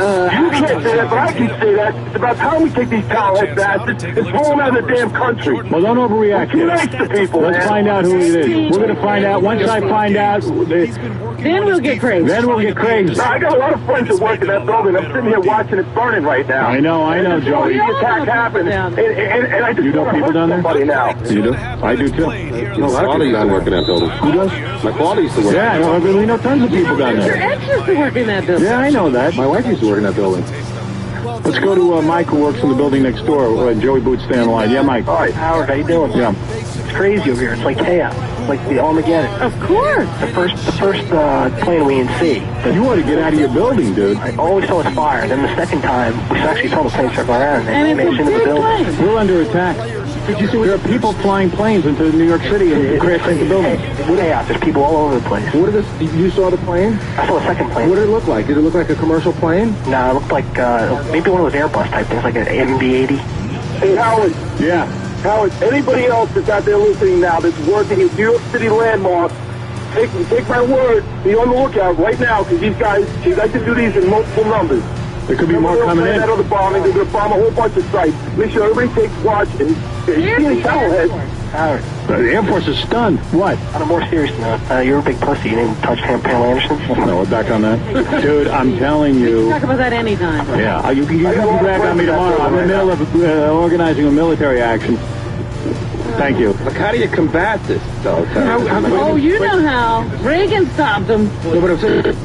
U: can't say that, but I can say that. It's about time we take these cowhead bastards and pull them out of the damn country.
N: Well, don't overreact.
U: We're too nice to people,
N: Let's find out who it is. We're going to find out. Once I find out,
Q: then we'll get crazy.
N: Then we'll get crazy.
U: Now, I got a lot of friends that work in that building. I'm sitting here watching it burning right now.
N: I know, Joey.
U: The attack happened, and I just
N: you know people down there?
U: Now.
N: You do? I do too.
U: No,
N: my
U: father used to work in that building.
N: Who does?
U: My father used to work.
N: Yeah, we know tons of people down
Q: Your
N: there.
Q: ex used to work in that building.
N: Yeah, I know that. My wife used to work in that building. Let's go to Mike, who works in the building next door. Joey Boots, stay on the line. Yeah, Mike.
X: All right, Howard, how you doing?
N: Yeah.
X: It's crazy over here. It's like chaos.
I: like the Armageddon.
Q: Of course.
I: The first plane we didn't see.
N: You want to get out of your building, dude.
I: All we saw was fire. Then the second time, we actually saw the plane circle around and
Q: And it's
I: smashed
Q: a
I: into the
Q: big
I: building.
Q: plane.
N: We're under attack. Did you see? There are people flying planes into New York City and crashing into buildings.
I: Yeah, there's people all over the place.
N: What did this? You saw the plane?
I: I saw the second plane.
N: What did it look like? Did it look like a commercial plane?
I: No, it looked like maybe one of those Airbus type things, like an MD-80.
U: Hey, Howard.
N: Yeah.
U: Howard, anybody else that's out there listening now that's working at New York City Landmark, take my word, be on the lookout right now, because these guys, they like to do these in multiple numbers.
N: There could be more coming in.
U: That other bombing, they're going to bomb a whole bunch of sites. Make sure everybody takes watch and see any towelheads.
I: Howard.
N: The Air Force is stunned. What?
I: On a more serious note, you're a big pussy. You didn't touch Pamela Anderson?
N: No, we're back on that. Dude, I'm telling
Q: We can
N: you.
Q: talk about that anytime.
N: Yeah, you can brag on me tomorrow. I'm in the middle of organizing a military action. Thank you.
R: Look, how do you combat this, though?
Q: Oh, you know how. Reagan stopped them.
R: No, but I'm saying,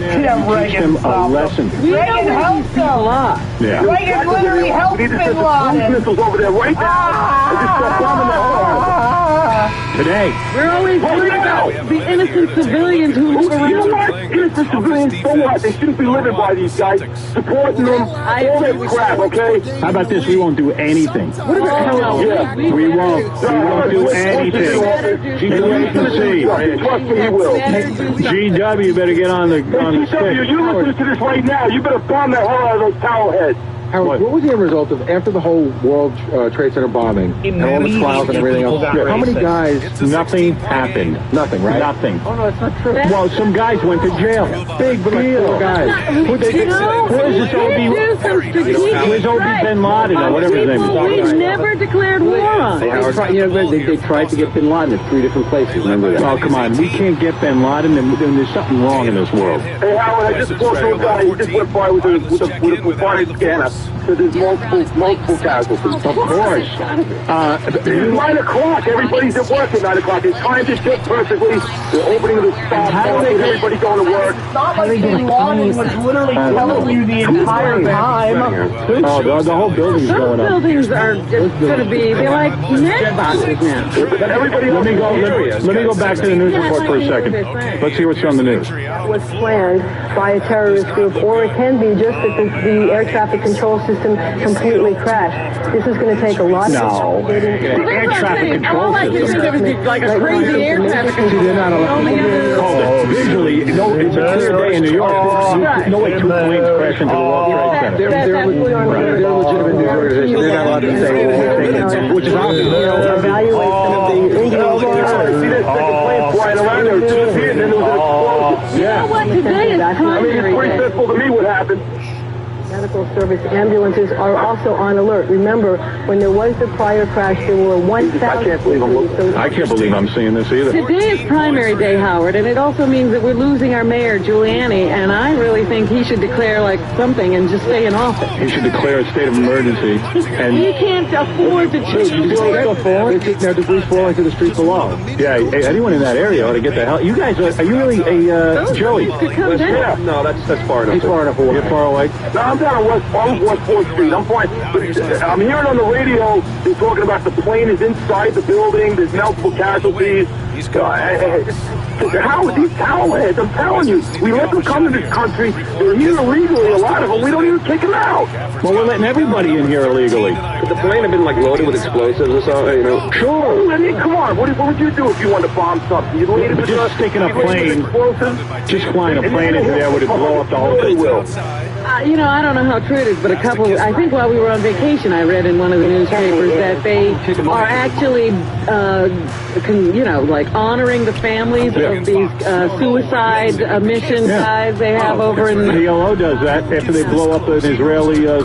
N: Teach them a lesson.
Q: We know where these people are.
N: Yeah.
U: Reagan literally helped Bin Laden. Missiles over there right now. I just start bombing that hard.
N: Today.
Q: We're always worried about the innocent civilians who look
U: You know
Q: around.
U: what? Innocent civilians, so what? They shouldn't be living by these guys, supporting them, all that crap, okay?
N: How about this? We won't do anything.
U: What the hell? Yeah.
N: We won't do anything. Wait and see.
U: Trust me, he will.
N: GW better get on the stick.
U: You listen to this right now. You better bomb that hell out of those towel heads.
R: Howard, what was the end result of after the whole World Trade Center bombing and all the trials and everything else? How many guys?
N: Nothing happened.
R: Nothing, right?
N: Nothing.
R: Oh no, it's not true.
N: Well, some guys went to jail. Big deal.
R: Guys.
N: Where's this Where's Obi Bin Laden or whatever his name is?
Q: We never declared war on.
R: They tried to get Bin Laden at 3 different places. Remember that?
N: Oh, come on. We can't get Bin Laden, and there's something wrong in this world.
U: Hey, Howard, I just spoke to a guy. He just went by with a body scanner. So there's multiple casualties.
N: Of course.
U: It's 9 o'clock. Everybody's at work at 9 o'clock. It's timed just perfectly. The opening of the stop sign, everybody going to work.
H: Not like Bin Laden was literally telling you the entire time.
N: Oh, the whole building's
Q: Some
N: going up.
Q: buildings are just going to be, they're like net boxes now.
N: Let me go back to the news report for a second. Let's see what's on the news.
O: Was planned by a terrorist group, or it can be just that the air traffic control system completely crashed. This is going to take a lot
N: No.
O: of
N: Air traffic control
Q: All I could
N: system.
Q: think of is like a crazy air traffic control.
N: They're not allowed. Visually, no, it's a clear day in New York. No way 2 planes crash into the World Trade Center.
R: They're legitimate news organizations. They're not allowed to say
N: Which is obvious.
O: evaluate some of the
U: See that second plane flying around there, disappeared, and then there was an explosion.
Q: You know what? Today is
U: I mean,
Q: primary
U: it's pretty
Q: day.
U: simple to me what happened.
O: medical service ambulances are also on alert. Remember, when there was the prior crash, there were 1,000.
N: I can't believe I'm seeing this either.
Q: Today is primary day, Howard, and it also means that we're losing our mayor, Giuliani, and I really think he should declare like something and just stay in office.
N: He should declare a state of emergency. And
Q: He can't afford to change
R: Now debris falling to the street below.
N: yeah, anyone in that area ought to get the hell. You guys, are you really a Joey?
Q: come down.
R: No, that's far enough. He's far enough away.
N: You're far away.
U: No, I'm down on West 4th Street. I'm fine. But I'm hearing on the radio, they're talking about the plane is inside the building. There's multiple casualties. How are these towelheads? I'm telling you, we let them come to this country. They're here illegally, a lot of them. We don't even kick them out.
N: Well, we're letting everybody in here illegally.
R: Could the plane have been like loaded with explosives or something? You know?
U: Sure. I mean, come on. What would you do if you wanted to bomb something? You'd lead it with
N: Just sticking a plane, just flying a plane into there would it blow up the whole thing?
Q: You know, I don't know how true it is, but I think while we were on vacation, I read in one of the newspapers that they are actually, like honoring the families of these suicide mission guys they have over in
N: the PLO does that after they blow up an Israeli,
Q: the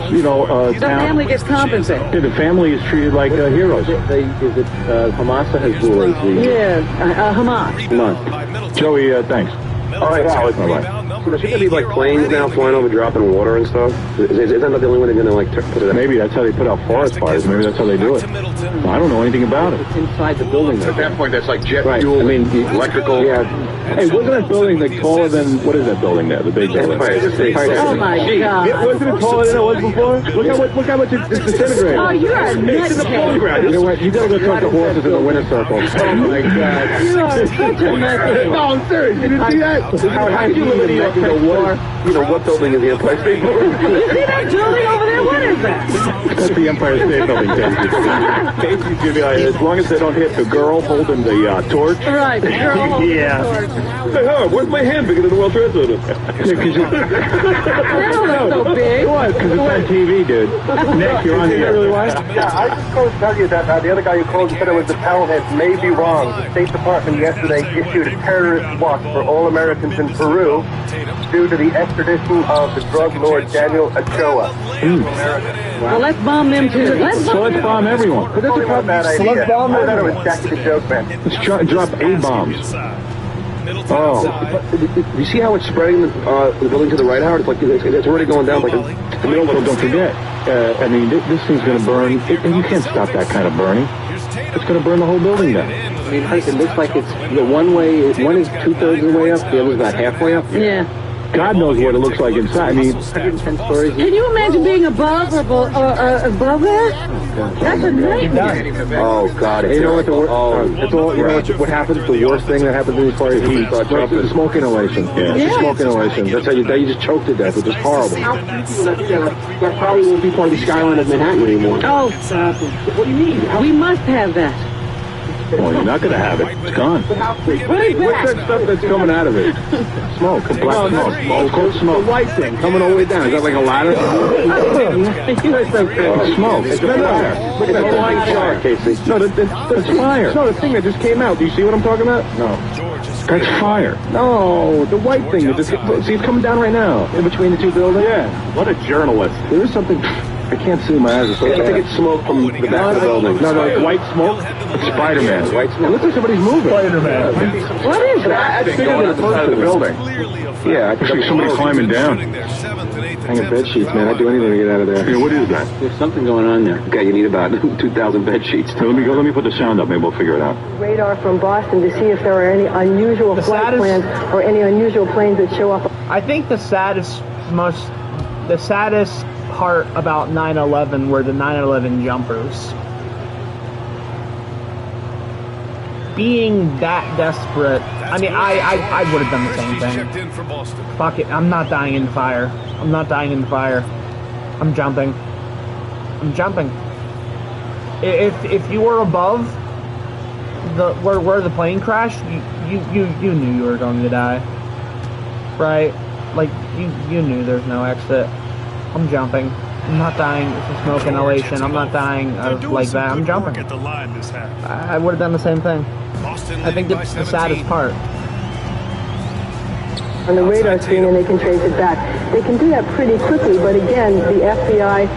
N: town.
Q: family gets compensated.
N: Yeah, the family is treated like heroes.
R: Is it Hamas or Hezbollah?
Q: Yeah, Hamas.
N: Joey, thanks.
U: All right, Howard.
N: Bye-bye.
E: Shouldn't there be like planes now flying over dropping water and stuff? Is that not the only way they're going to like put it out?
N: Maybe that's how they put out forest fires. Maybe that's how they do it. I don't know anything about it.
R: It's inside the building.
F: At that point, that's like jet
N: Right.
F: fuel,
N: I mean,
F: electrical.
N: Yeah. Hey, wasn't that building like taller than, what is that building there? The big building?
Q: Oh my God.
N: Wasn't it taller than it was before? Look how much it's disintegrated.
Q: Oh, you are a nutcase.
N: You know what? You gotta go talk to horses in the winter circle. Oh my God.
Q: You are such a nutcase.
N: No, I'm serious. You didn't see that?
E: How do you even know what building is the Empire State Building?
Q: You see that building over there? What is that?
N: That's the Empire State Building, Casey. Casey's gonna be like, as long as they don't hit the girl holding the torch.
Q: Right, the girl holding
N: Yeah.
Q: the torch.
E: Hey, huh, where's my hand bigger than the World Trade Center?
Q: That was so big.
N: What? Because it's on TV, dude. Nick, you're on the air. Really why?
U: Yeah, I just going to tell you that the other guy who called and said it was the Taliban may be wrong. The State Department yesterday issued a terrorist watch for all Americans in Peru due to the extradition of the drug lord Daniel Ochoa to America.
Q: Well, let's bomb them too.
N: So let's bomb everyone.
U: But that's a bad idea.
H: let's bomb
U: I thought it
H: everyone.
U: was Jackie the Joke Man.
N: Let's drop A-bombs.
E: Oh. You see how it's spreading the building to the right, Howard? It's like it's already going down like the middle
N: So
E: of
N: don't forget, I mean, this thing's going to burn, and you can't stop that kind of burning. It's going to burn the whole building down.
R: I mean, it looks like it's the one is 2/3 of the way up, the other's about halfway up.
Q: Yeah.
N: God knows what it looks like inside. I mean,
R: 110 stories.
Q: Can you imagine being above above that? That's a nightmare.
E: Oh God!
N: you know what it's all. You know what happens? The worst thing that happens in these parties is the smoke inhalation. Yeah,
Q: Yeah.
N: the smoke inhalation. That's how you just choke to death. It's just horrible.
R: That probably won't be part of the skyline of Manhattan anymore.
Q: Oh, stop it. What do you mean? We must have that.
N: Well, you're not going to have it. It's gone.
Q: Put it
N: What's
Q: back.
N: that stuff that's coming out of it? Smoke. Black smoke. Cold smoke. The white thing coming all the way down. Is that like a ladder? Smoke. It's fire. Look at that flying shark, Casey. No, that's fire. No, the thing that just came out. Do you see what I'm talking about? No. That's fire. No, the white thing. That just, see, it's coming down right now. In between the two buildings? Yeah. What a journalist. There is something... I can't see my eyes.
E: I think it's smoke from the back of the building.
N: No, white smoke. It's Spider-Man. White smoke. It looks like somebody's moving. Spider-Man.
Q: What is that?
N: That's bigger than the front of the building.
E: Yeah, I think
N: somebody's climbing down. Hanging bed sheets, man. I'd do anything to get out of there. Yeah, what is that?
R: There's something going on there.
E: Okay, you need about 2,000 bed sheets.
N: So let me put the sound up. Maybe we'll figure it out.
O: Radar from Boston to see if there are any unusual flight plans or any unusual planes that show up.
H: I think the saddest part about 9/11 were the 9/11 jumpers. Being that desperate, I mean, I would have done the same thing. Fuck it, I'm not dying in the fire. I'm not dying in the fire. I'm jumping. I'm jumping. If you were above where the plane crashed, you knew you were going to die, right? Like you knew there's no exit. I'm jumping. I'm not dying from smoke inhalation. I'm not dying of like that. I'm jumping. I would have done the same thing. I think it's the saddest part.
O: On the radar screen, and they can trace it back. They can do that pretty quickly, but again, the FBI,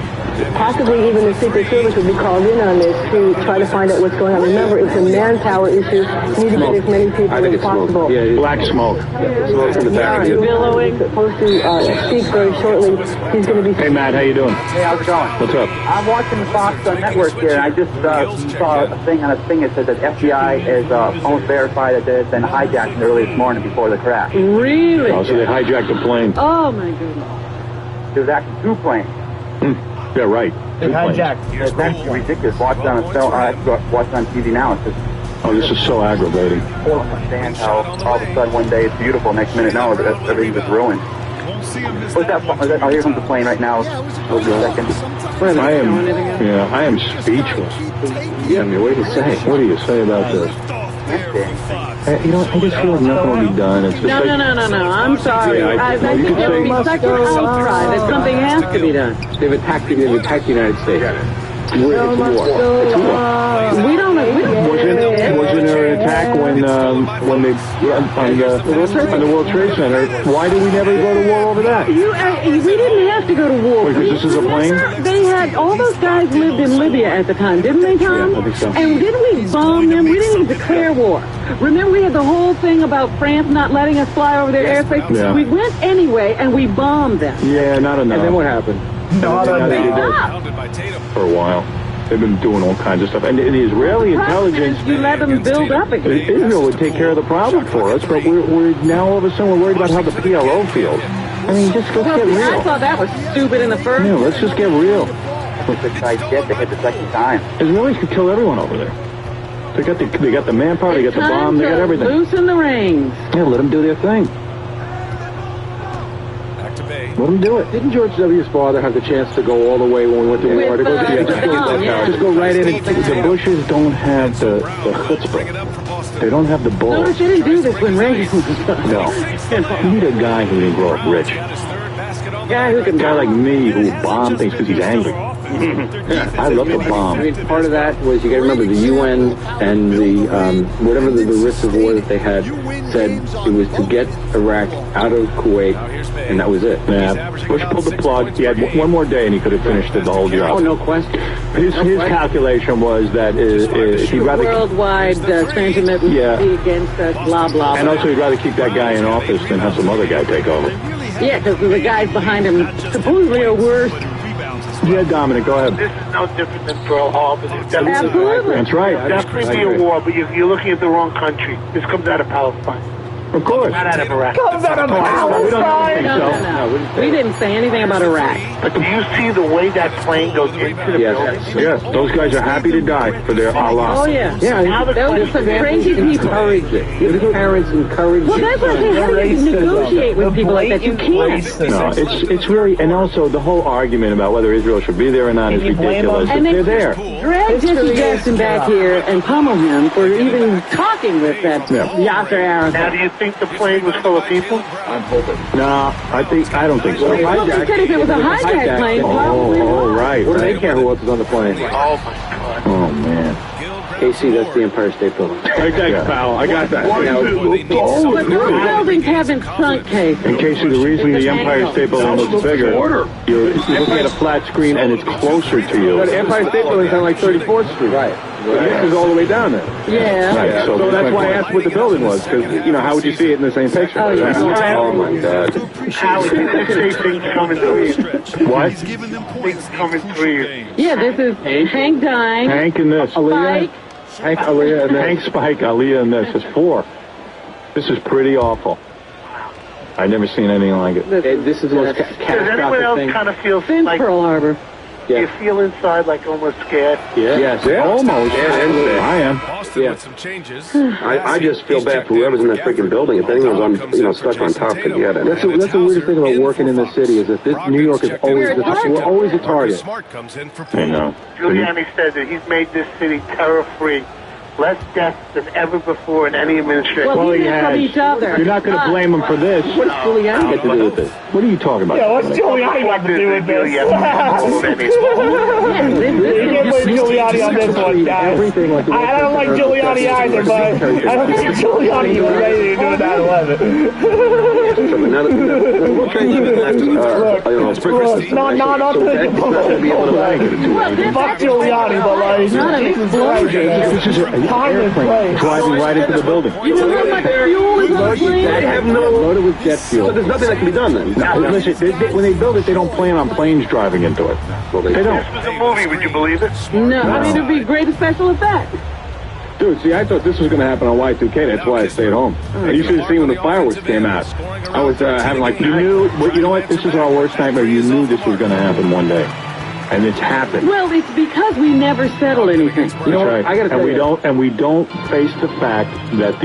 O: possibly even the Secret Service, would be called in on this to try to find out what's going on. Remember, it's a manpower issue. You need to get as many people as possible.
N: Yeah, black smoke.
E: Smoke from the back.
O: Billowing. Supposed to speak very shortly. He's going to be.
N: Hey, Matt, how you doing?
M: Hey, how's it going?
N: What's up?
M: I'm watching the Fox Network here, and I just saw a thing on a thing that says that FBI is almost verified that they had been hijacked early this morning before the crash.
Q: Really?
N: Oh, so they hijacked the plane.
Q: Oh my goodness.
M: There was actually two planes.
N: Yeah, right.
H: They hijacked.
M: That's ridiculous. Watch it on TV now. It's just
N: this is so aggravating.
M: I don't understand how all of a sudden one day it's beautiful, next minute no, everything was ruined. What's that? Oh, here comes the plane right now. Hold on a second.
N: I am speechless. Yeah, I mean, what do you say? What do you say about this? I just feel like nothing will be done. It's just
Q: No. I'm sorry.
N: Yeah,
Q: I think there will be such an outcry that something has to be done.
R: They've attacked the United States.
Q: We don't.
N: Wasn't there an attack when when they on the World Trade Center. Why did we never go to war over that?
Q: We didn't have to go to war.
N: Because this is a plane?
Q: Remember, they had, all those guys lived in Libya at the time, didn't they, Tom?
N: Yeah, I think so.
Q: And didn't we bomb them? We didn't even declare war. Remember we had the whole thing about France not letting us fly over their airspace?
N: Yeah.
Q: We went anyway, and we bombed them.
N: Yeah, not enough.
V: And then what happened?
H: Not
Q: Stop.
N: For a while. They've been doing all kinds of stuff. And the Israeli intelligence...
Q: You let them build up again.
N: Israel would take care of the problem for us, but we're now all of a sudden we're worried about how the PLO feels. I mean, just let's get real.
Q: I thought that was stupid in the first.
N: Yeah, let's just get real.
M: That's what the guys did. They hit the second time.
N: Israelis could kill everyone over there. They got the manpower, they got the bomb, they got everything.
Q: Loosen the reins.
N: Yeah, let them do their thing. Let them do it.
V: Didn't George W.'s father have the chance to go all the way when we went to war?
N: Just go right in. The Bushes don't have the chutzpah. They don't have the balls.
Q: No, she didn't do this when Reagan was
N: No. You need a guy who didn't grow up rich. A guy like me who will bomb things because he's angry. I love to bomb.
V: I mean, part of that was, you got to remember, the UN and the whatever the risks of war that they had said it was to get Iraq out of Kuwait, and that was it.
N: Yeah, Bush pulled the plug. He had one more day, and he could have finished the whole job.
V: Oh, no question.
N: His calculation was that he'd rather
Q: worldwide transmittancy against us, blah blah.
N: And also, he'd rather keep that guy in office than have some other guy take over.
Q: Yeah, because the guys behind him supposedly are worse.
N: Yeah, Dominic, go ahead.
U: This is no different than Pearl Harbor.
Q: Absolutely.
N: That's right.
U: There'll definitely be a war, but you're looking at the wrong country. This comes out of Palestine.
N: Of course.
U: Not out of Iraq.
H: Comes out of Palestine.
Q: No. We didn't say anything about Iraq.
U: But do you see the way that plane goes into the building?
N: Yes, those guys are happy to die for their Allah.
Q: Oh, yeah.
U: Yeah,
Q: those are some crazy people.
V: Encourage it. Your parents encourage it.
Q: Well, that's what I say. How do you negotiate with people like that? You can't.
N: No, it's really, and also the whole argument about whether Israel should be there or not is ridiculous.
Q: And
N: they're there.
Q: Drag Jesse Jackson back here and pummel him for even talking with that Yasser Arafat.
U: Now, do you think the plane was full of people?
V: I'm hoping.
N: No, I don't think so.
Q: Well, he said if it was a hijacked plane, probably.
N: Oh, right.
V: What do they care who else is on the plane?
U: Oh, my God.
N: Oh, man.
V: KC, that's the Empire State Building.
N: Thanks, pal. I got that.
Q: But those buildings haven't sunk, Casey.
N: In case of the reason the Empire State Building looks bigger, you're looking at a flat screen and it's closer to you.
V: The Empire State Building's on like 34th Street. Right.
N: This is all the way down there.
Q: Yeah.
N: Right, so that's why I asked what the building was, because, how would you see it in the same picture?
U: Oh,
N: my God.
U: How is this thing coming through?
N: What?
U: Things coming through.
Q: Yeah, this is Hank dying.
N: Hank and this.
Q: Spike.
N: Hank, Aaliyah, and Hank, Spike, Aaliyah, and this. It's 4. This is pretty awful. I've never seen anything like it.
V: This is the most
U: Does anyone else kind of feel
Q: Since
U: like...
Q: Pearl Harbor.
U: Do you feel inside like almost scared?
N: Yes, almost. I am.
J: Yeah. With some changes.
E: I just feel bad for whoever's in that freaking building. If anyone's on, stuck on top, could get it.
V: That's the weirdest thing about working in the city is that New York is always we're always a target.
N: I know.
U: Giuliani said that he's made this city terror-free. Less deaths than ever before in any administration.
Q: Well, he has. From each other.
N: You're not going to blame him for this.
V: What does Giuliani get to do with this?
N: What are you talking about?
H: Yeah, what's Giuliani got to do with this? You can't blame Giuliani on this one, guys. I don't like Giuliani either, but I don't think Giuliani was ready to do 9/11. Not to the fuck Giuliani, but like,
Q: not an explosion.
N: This is an airplane driving right into the building.
Q: You know how much fuel is on the plane?
E: They have
V: loaded with jet fuel.
E: So there's nothing that can be done then.
N: Listen, when they build it, they don't plan on planes driving into it.
E: Well,
N: they don't.
U: This was a movie, would you believe it?
Q: No, I mean, it'd be great special effect.
L: Dude, see, I thought this was going to happen on Y2K. That's why I stayed home. And you should have seen when the fireworks came out. I was having like...
N: You knew... Well, you know what? This is our worst nightmare. You knew this was going to happen one day. And it's happened.
Q: Well, it's because we never settle anything.
N: You know, right. I gotta tell you. And we don't face the fact that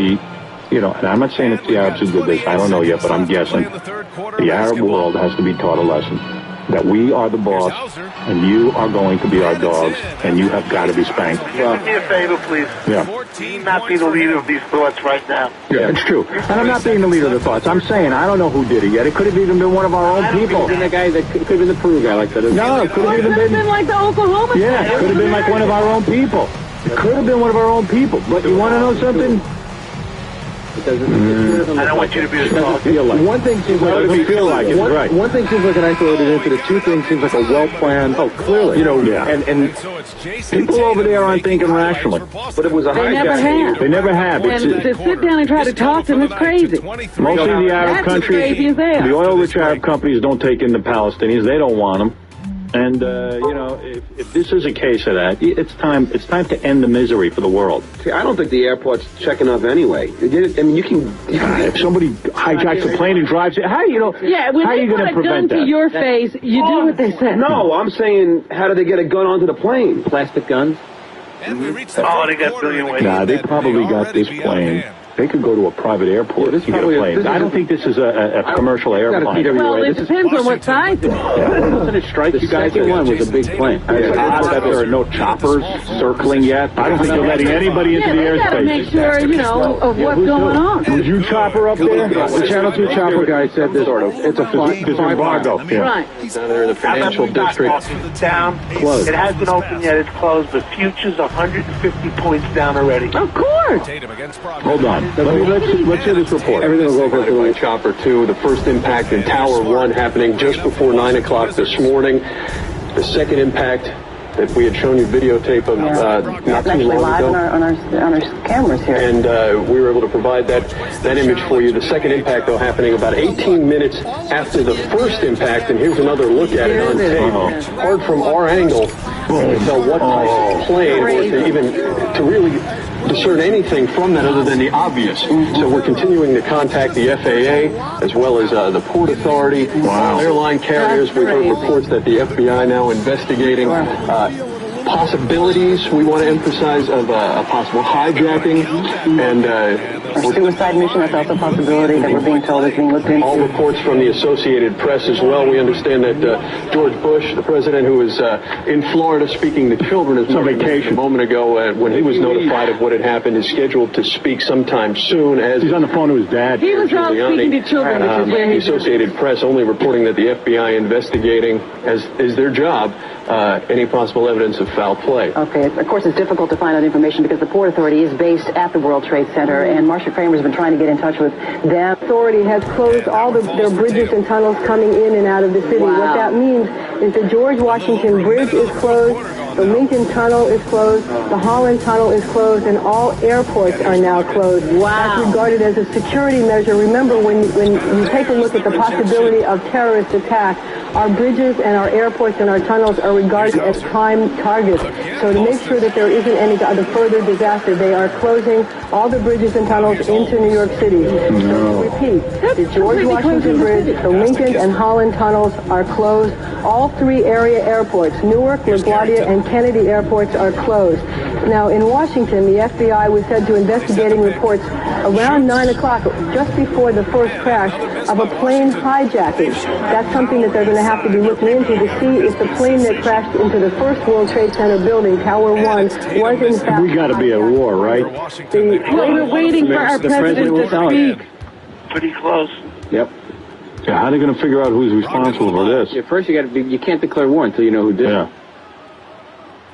N: and I'm not saying it's the Arabs who did this. I don't know yet, but I'm guessing. The Arab world has to be taught a lesson. That we are the boss, and you are going to be our dogs, and you have got to be spanked.
U: Do me a favor, please.
N: Yeah.
U: Not be the leader of these thoughts right now.
N: Yeah, it's true. And I'm not being the leader of the thoughts. I'm saying I don't know who did it yet. It could have even been one of our own people.
V: The guy that could have been the Peru guy like that.
N: No, it could have even
Q: been like the Oklahoma.
N: Yeah, it could have been like one of our own people. It could have been one of our own people. But you want to know something? It doesn't.
U: I don't want you to be a
N: doesn't feel like. One thing seems like
E: doesn't feel like it. Right.
N: One thing seems like an isolated incident. Two things seems like a well-planned. Oh, clearly. You know, and people over there aren't thinking rationally.
E: But it was a
Q: They never have.
N: They never have.
Q: And to sit down and try to talk to them is crazy.
N: Most of the Arab
Q: That's
N: countries,
Q: as crazy as they are.
N: the oil-rich Arab companies don't take in the Palestinians. They don't want them. And you know, if this is a case of that, it's time to end the misery for the world.
E: See, I don't think the airport's checking up anyway. I mean, you can
N: if somebody hijacks a plane and drives it, how
Q: Yeah, when
N: how are
Q: they
N: you
Q: put
N: going to
Q: a gun
N: prevent
Q: to
N: that?
Q: your face, you do what they say.
E: No, I'm saying, how do they get a gun onto the plane?
N: Plastic guns?
U: Oh, they got billion ways.
N: Nah, they probably got this plane. They could go to a private airport to get a plane. I don't think this is a commercial airplane.
Q: Well, it depends on what size it is.
N: Wasn't it strike you guys? The second one was a big plane. It's odd that there are no choppers circling yet. I don't think they're letting anybody into the
Q: they gotta
N: airspace.
Q: make sure, you know, of what's going on.
N: Was you chopper up there? The Channel 2 chopper guy said this. It's a embargo.
Q: Right.
A: Down there in the financial district.
U: Down.
N: Closed.
U: It hasn't opened yet. It's closed, but futures 150 points down already.
Q: Of course.
N: Hold on. Let's hear this report. Everything will go over
A: By Chopper 2, the first impact in Tower 1 happening just before 9 o'clock this morning. The second impact that we had shown you videotape of not too
O: Actually
A: long
O: live
A: ago.
O: on our cameras here.
A: And we were able to provide that image for you. The second impact, though, happening about 18 minutes after the first impact. And here's another look at it on tape. Hard from our angle to tell what type of plane, or to really discern anything from that other than the obvious. So we're continuing to contact the FAA as well as the Port Authority, airline carriers. We've heard reports that the FBI now investigating possibilities, we want to emphasize, of a possible hijacking and
O: Or suicide mission, that's also a possibility that we're being told is being looked into.
A: all reports from the Associated Press as well. We understand that George Bush, the president, who was in Florida speaking to children on vacation a moment ago, when he was notified of what had happened, is scheduled to speak sometime soon. As
N: he's on the phone to his dad.
Q: He was out speaking to children, which is where
A: the
Q: he's
A: Associated Press only reporting that the FBI investigating, as is their job, any possible evidence of foul play.
O: Okay, of course it's difficult to find out information because the Port Authority is based at the World Trade Center, and Marcia Kramer's been trying to get in touch with them.
B: Authority has closed all their bridges and tunnels coming in and out of the city.
O: Wow.
B: What that means is the George Washington Bridge is closed, the Lincoln Tunnel is closed, the Holland Tunnel is closed, and all airports are now closed.
Q: Wow.
B: That's regarded as a security measure. Remember, when you take a look at the possibility of terrorist attack, our bridges and our airports and our tunnels are regarded as prime targets. So to make sure that there isn't any other further disaster, they are closing all the bridges and tunnels into New York City. So to repeat, the George Washington Bridge, the Lincoln and Holland tunnels are closed. All three area airports, Newark, LaGuardia, and Kennedy airports are closed. Now, in Washington, the FBI was said to investigating reports around 9 o'clock, just before the first crash, of a plane hijacking. That's something that they're going to have to be looking into to see if the plane that crashed into the first World Trade Center building, Tower 1, was in fact...
N: We got to be at war, right?
Q: we're waiting for our president to speak.
U: Pretty close.
N: Yep. Yeah, how are they going to figure out who's responsible for this?
L: First, you can't declare war until you know who did it.
N: Yeah.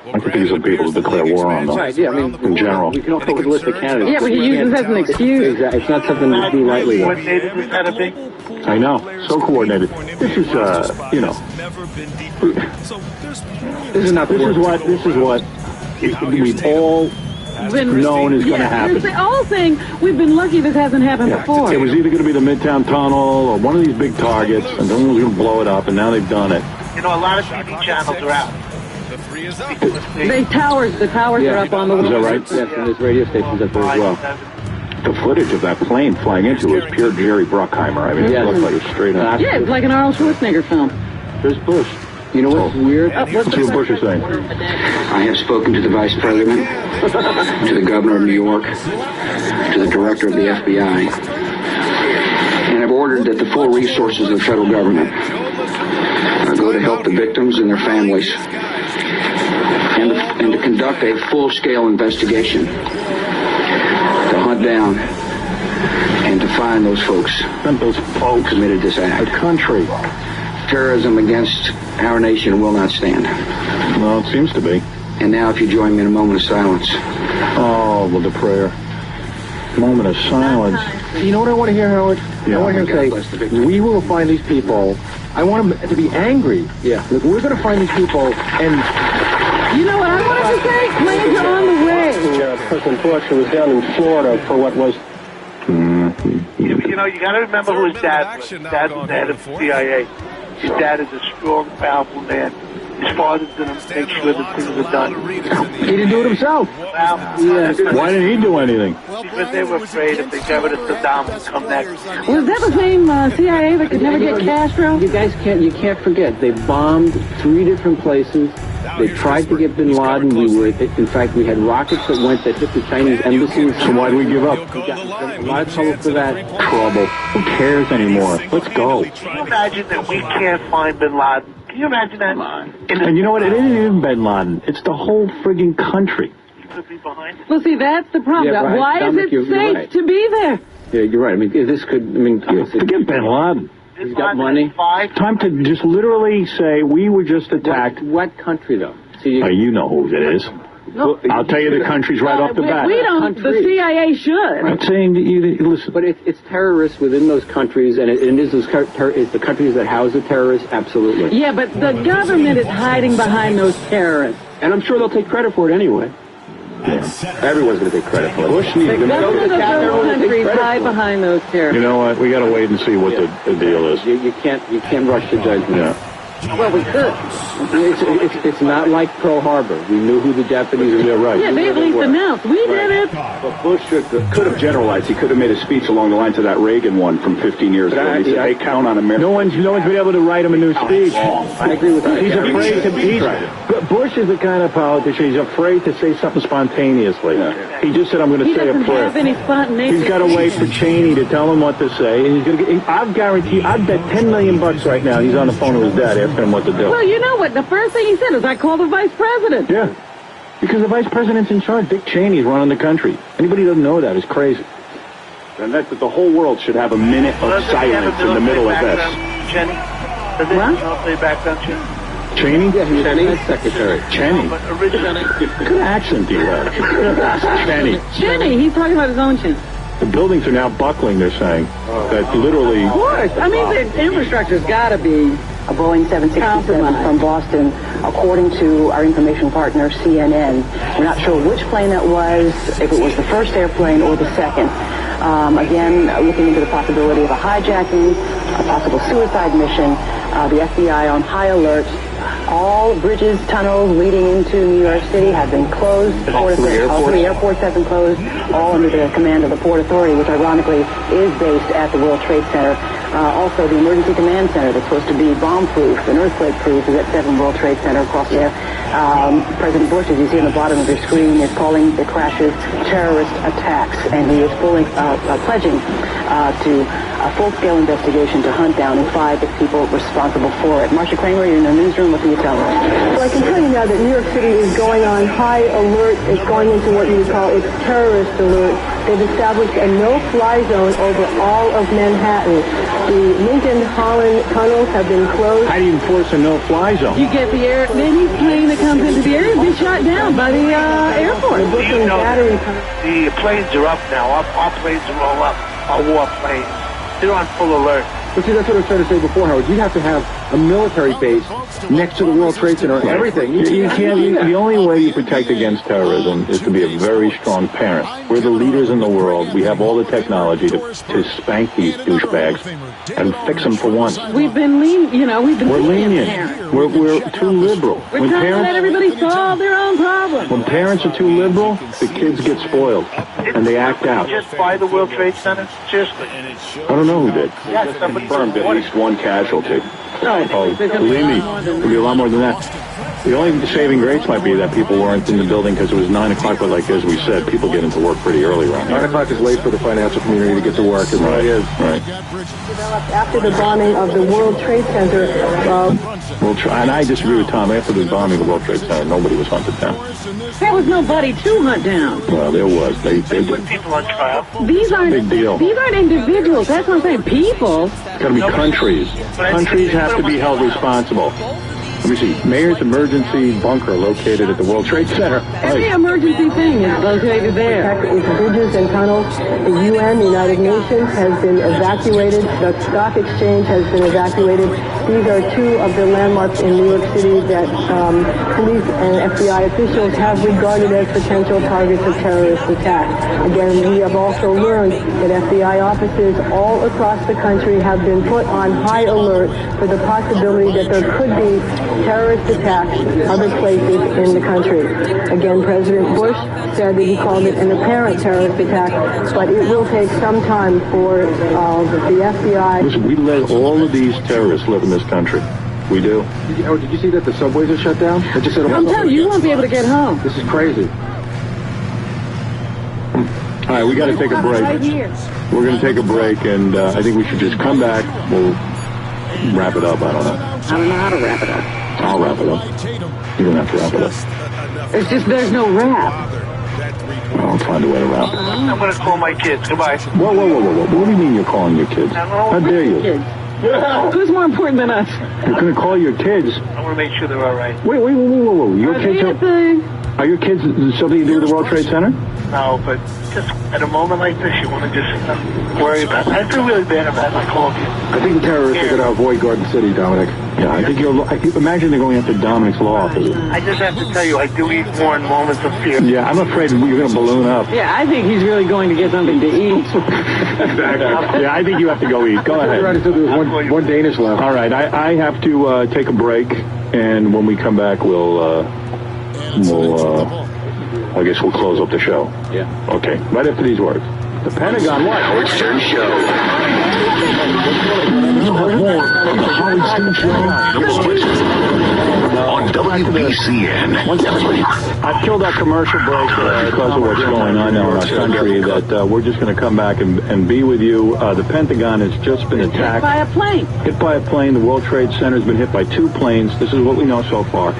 N: I think these are people to declare war on, though.
L: Right, yeah, I mean,
N: in general.
L: We can all take a list of candidates.
Q: Yeah, but you use this as an excuse.
L: Exactly. It's not something to do lightly.
U: What day did this had to be?
N: I know. So coordinated. This is, you know. This is what we've all known is going to happen.
Q: They're all saying we've been lucky this hasn't happened before.
N: It was either going to be the Midtown Tunnel or one of these big targets, and someone was going to blow it up, and now they've done it.
U: You know, a lot of TV channels are out.
Q: The towers are up on the wall.
N: Is that right?
L: Yes, and there's radio stations up there as well.
N: The footage of that plane flying into it was pure Jerry Bruckheimer. I mean, it looked like it was straight up.
Q: Yeah, it's like an Arnold Schwarzenegger film.
N: There's Bush.
L: You know what's weird?
N: Let's see what Bush is saying.
C: I have spoken to the Vice President, to the Governor of New York, to the Director of the FBI, and have ordered that the full resources of the federal government go to help the victims and their families, and to conduct a full-scale investigation to hunt down and to find those folks who committed this act.
N: The country.
C: Terrorism against our nation will not stand.
N: Well, it seems to be.
C: And now, if you join me in a moment of silence.
N: Oh, with the prayer. moment of silence.
G: You know what I want to hear, Howard?
N: Yeah.
G: I want to hear him say, we will find these people. I want him to be angry. Yeah. Look, we're going to find these people, and...
Q: You know what I wanted to say? Planes are on the way.
A: President Bush, who was down in Florida for what was...
K: You know, you got to remember who his dad was. His dad was the head of the CIA. His dad is a strong, powerful man. His father's going to make sure that things are done.
G: He didn't do it himself.
K: Well,
N: Why didn't he do anything?
K: Because they were afraid if they gave it to Saddam would come next.
Q: Was that the same CIA that could never get Castro?
G: You guys can't forget, they bombed 3 different places. They tried to get bin Laden. In fact, we had rockets that hit the Chinese embassy.
N: So why did we give up?
G: We got a lot of trouble for that.
N: Trouble. Who cares anymore? Let's go.
K: Can you imagine that we can't find bin Laden? Can you imagine that?
N: And you know what? It isn't even bin Laden. It's the whole frigging country.
K: He could be behind it.
Q: Well, see, that's the problem.
G: Yeah, right.
Q: Why
G: Dominic,
Q: is it safe
G: right.
Q: to be there?
G: Yeah, you're right. I mean, this could...
N: Forget bin Laden.
G: He's got money.
N: Time to just literally say we were just attacked.
G: What country, though?
N: You know who it is.
Q: No.
N: I'll tell you the countries right off the bat.
Q: We don't. The CIA should.
N: I'm saying that you listen.
G: But it's terrorists within those countries, and it is the countries that house the terrorists. Absolutely.
Q: Yeah, but the government is hiding behind those terrorists.
G: And I'm sure they'll take credit for it anyway.
N: Yeah.
G: Everyone's going to take credit for it.
N: Bush needs
Q: The government of those countries hide behind those terrorists.
N: You know what? We got to wait and see what the deal is.
G: You can't rush the judgment.
N: Yeah.
Q: Well, we could.
G: It's not like Pearl Harbor. We knew who the Japanese were.
N: Yeah, right.
Q: Yeah, they at least announced. We did it.
R: But Bush could have generalized. He could have made a speech along the lines of that Reagan one from 15 years ago. He said, they count on America.
N: No one's been able to write him a new speech.
G: I agree with that.
N: He's afraid to. Bush is the kind of politician. He's afraid to say something spontaneously. Yeah. He just said, "I'm going to say a prayer."
Q: He doesn't have any spontaneity.
N: He's got to wait for Cheney to tell him what to say, and he's going to get. I guarantee. I'd bet $10 million right now. He's on the phone with his dad asking him what to do.
Q: Well, you know what? The first thing he said is, "I call the vice president."
N: Yeah, because the vice president's in charge. Dick Cheney's running the country. Anybody who doesn't know that is crazy.
R: And that the whole world should have a minute of silence in the middle of this.
K: Jenny? Does he have a military background, Jenny?
N: Cheney?
G: Yeah, he was Defense Secretary.
N: Cheney.
K: But originally...
N: Good accent do you have? Cheney.
Q: Cheney, he's talking about his own chin.
N: The buildings are now buckling, they're saying. That literally...
Q: Of course. I mean, the infrastructure's got to be...
O: A Boeing 767 from Boston, according to our information partner, CNN. We're not sure which plane that was, if it was the first airplane or the second. Again, looking into the possibility of a hijacking, a possible suicide mission, the FBI on high alert. All bridges, tunnels leading into New York City have been closed. All 3 airports have been closed, all under the command of the Port Authority, which ironically is based at the World Trade Center. Also, the Emergency Command Center that's supposed to be bomb-proof and earthquake-proof is at 7 World Trade Center across there. President Bush, as you see on the bottom of your screen, is calling the crashes terrorist attacks, and he is pledging to a full-scale investigation to hunt down and find the people responsible for it. Marcia Kramer, you're in the newsroom. What can you tell us?
B: Well, I can tell you now that New York City is going on high alert. It's going into what you would call its terrorist alert. They've established a no-fly zone over all of Manhattan. The Lincoln Holland tunnels have been closed.
N: How do you enforce a no-fly zone?
Q: You get the any plane that comes into the area will be shot down by the airport.
K: You know, the planes are up now. Our planes are all up. Our war planes. They're on full alert.
G: But see, that's what I was trying to say before, Howard. You'd have to have a military base next to the World Trade Center, everything.
N: You can't. The only way you protect against terrorism is to be a very strong parent. We're the leaders in the world. We have all the technology to spank these douchebags and fix them for once.
Q: We've been
N: We're lenient. We're too liberal.
Q: We're trying to let everybody solve their own problems.
N: When parents are too liberal, the kids get spoiled and they act out.
K: Just buy the World Trade Center? Seriously.
N: I don't know who did.
K: Yeah, somebody
R: confirmed at least one casualty.
N: Oh, believe me, it'll be a lot more than that. The only saving grace might be that people weren't in the building because it was 9 o'clock, but like as we said, people get into work pretty early around here.
G: 9 o'clock is late for the financial community to get to work, and
N: right,
G: it is.
N: Right.
B: Developed after the bombing of the World Trade Center.
N: And I disagree with Tom. After the bombing of the World Trade Center, nobody was hunted down.
Q: There was nobody to hunt down.
N: Well, there was. They
K: put people on trial.
Q: These aren't
N: big deal.
Q: These aren't individuals. That's what I'm saying. People.
N: It's got to be countries. Countries have to be held responsible. me see. Mayor's emergency bunker located at the World Trade Center.
Q: Every emergency thing is located there.
B: It's bridges and tunnels. The UN, the United Nations, has been evacuated. The stock exchange has been evacuated. These are two of the landmarks in New York City that police and FBI officials have regarded as potential targets of terrorist attacks. Again, we have also learned that FBI offices all across the country have been put on high alert for the possibility that there could be terrorist attacks other places in the country. Again, President Bush said that he called it an apparent terrorist attack, but it will take some time for the FBI.
N: Listen, we let all of these terrorists live in this country. We do.
R: Did you see that the subways are shut down? I just said
Q: I'm telling you, you won't be able to get home.
R: This is crazy.
N: All right, we got to take a break.
Q: Right here.
N: We're going to take a break, and I think we should just come back. We'll wrap it up. I don't know.
Q: I don't know how to wrap it up.
N: I'll wrap it up. You don't have to wrap it up.
Q: It's just there's no wrap.
N: I'll find a way to wrap it.
K: I'm going to call my kids. Goodbye.
N: Whoa. What do you mean you're calling your kids? How dare you?
Q: Kids. Who's more important than us?
N: You're going to call your kids?
K: I want to make sure they're all right.
N: Wait. Your kids are your kids something to do with the World Trade Center?
K: No, but just at a moment like this, you want to just worry about it. I feel really bad about my call.
R: I think the terrorists are going to avoid Garden City, Dominic.
N: Yeah, I think imagine they're going after Dominic's law office.
K: I just have to tell you, I do eat more in moments of fear.
N: Yeah, I'm afraid you're going to balloon up.
Q: Yeah, I think he's really going to get something to eat.
N: Exactly. Yeah, I think you have to go eat. Go ahead.
R: There's one Danish left.
N: All right, I have to take a break, and when we come back, I guess we'll close up the show.
R: Yeah.
N: Okay, right after these words. The Pentagon, what?
F: Howard Stern Show.
N: Howard Stern Show.
F: On WBCN.
N: I've killed our commercial break because of what's going on now in our country, that we're just going to come back and be with you. The Pentagon has just been attacked.
Q: Hit by a plane.
N: Hit by a plane. The World Trade Center has been hit by 2 planes. This is what we know so far.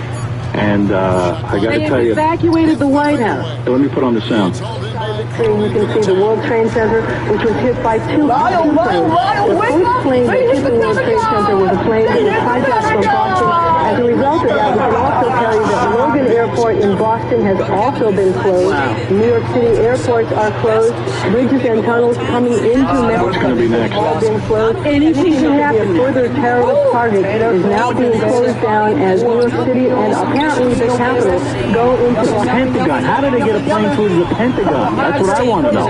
N: And I got to tell you...
Q: They evacuated the White House.
N: Let me put on the sound.
B: You can see the World Trade Center, which was hit by 2 planes. The first plane that hit the World Trade Center was a plane that was hijacked from Boston. As a result of that, we can also tell you that Logan Airport in Boston has also been closed. New York City airports are closed. Bridges and tunnels coming into Manhattan have all been closed. Anything that could be a further terrorist target is now being closed down as New York City and apparently the capital go into
N: the Pentagon. How did they get a plane through the Pentagon? That's what I want to know.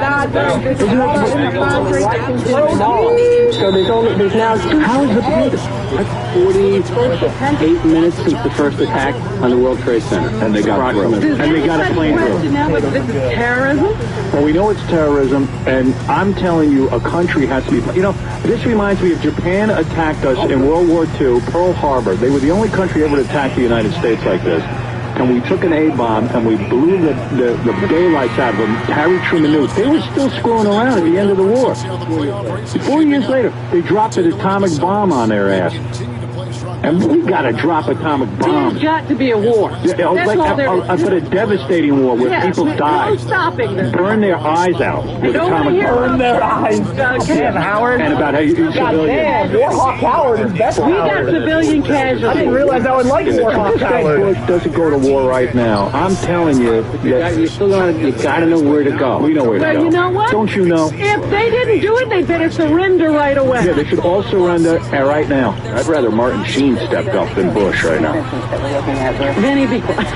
B: So there's now 2.
G: How is the Pentagon? That's 48 minutes since the first attack on the World Trade Center.
N: And they got through. And they got a plane through.
Q: Now, but this is terrorism?
N: Well, we know it's terrorism, and I'm telling you, a country has to be... You know, this reminds me of Japan attacked us in World War II, Pearl Harbor. They were the only country ever to attack the United States like this. And we took an A-bomb, and we blew the daylights out of them. Harry Truman knew. They were still screwing around at the end of the war. 4 years later, they dropped an atomic bomb on their ass. And we got to drop atomic bombs.
Q: There's got to be a war.
N: But a devastating war where people die.
Q: No stopping them.
N: Burn their eyes out with atomic bombs.
H: Burn their eyes. Damn, Howard.
N: And about how you civilians.
H: Damn, Warhawk Howard is best.
Q: We got civilian casualties.
H: I didn't realize I would like Warhawk Howard.
N: Bush doesn't go to war right now. I'm telling you.
G: You got to know where to go.
N: We know where to go.
Q: Well, you know what?
N: Don't you know?
Q: If they didn't do it, they better surrender right away.
N: Yeah, they should all surrender right now. I'd rather Martin Sheen stepped up than Bush right now.
Q: Vinny, be quiet.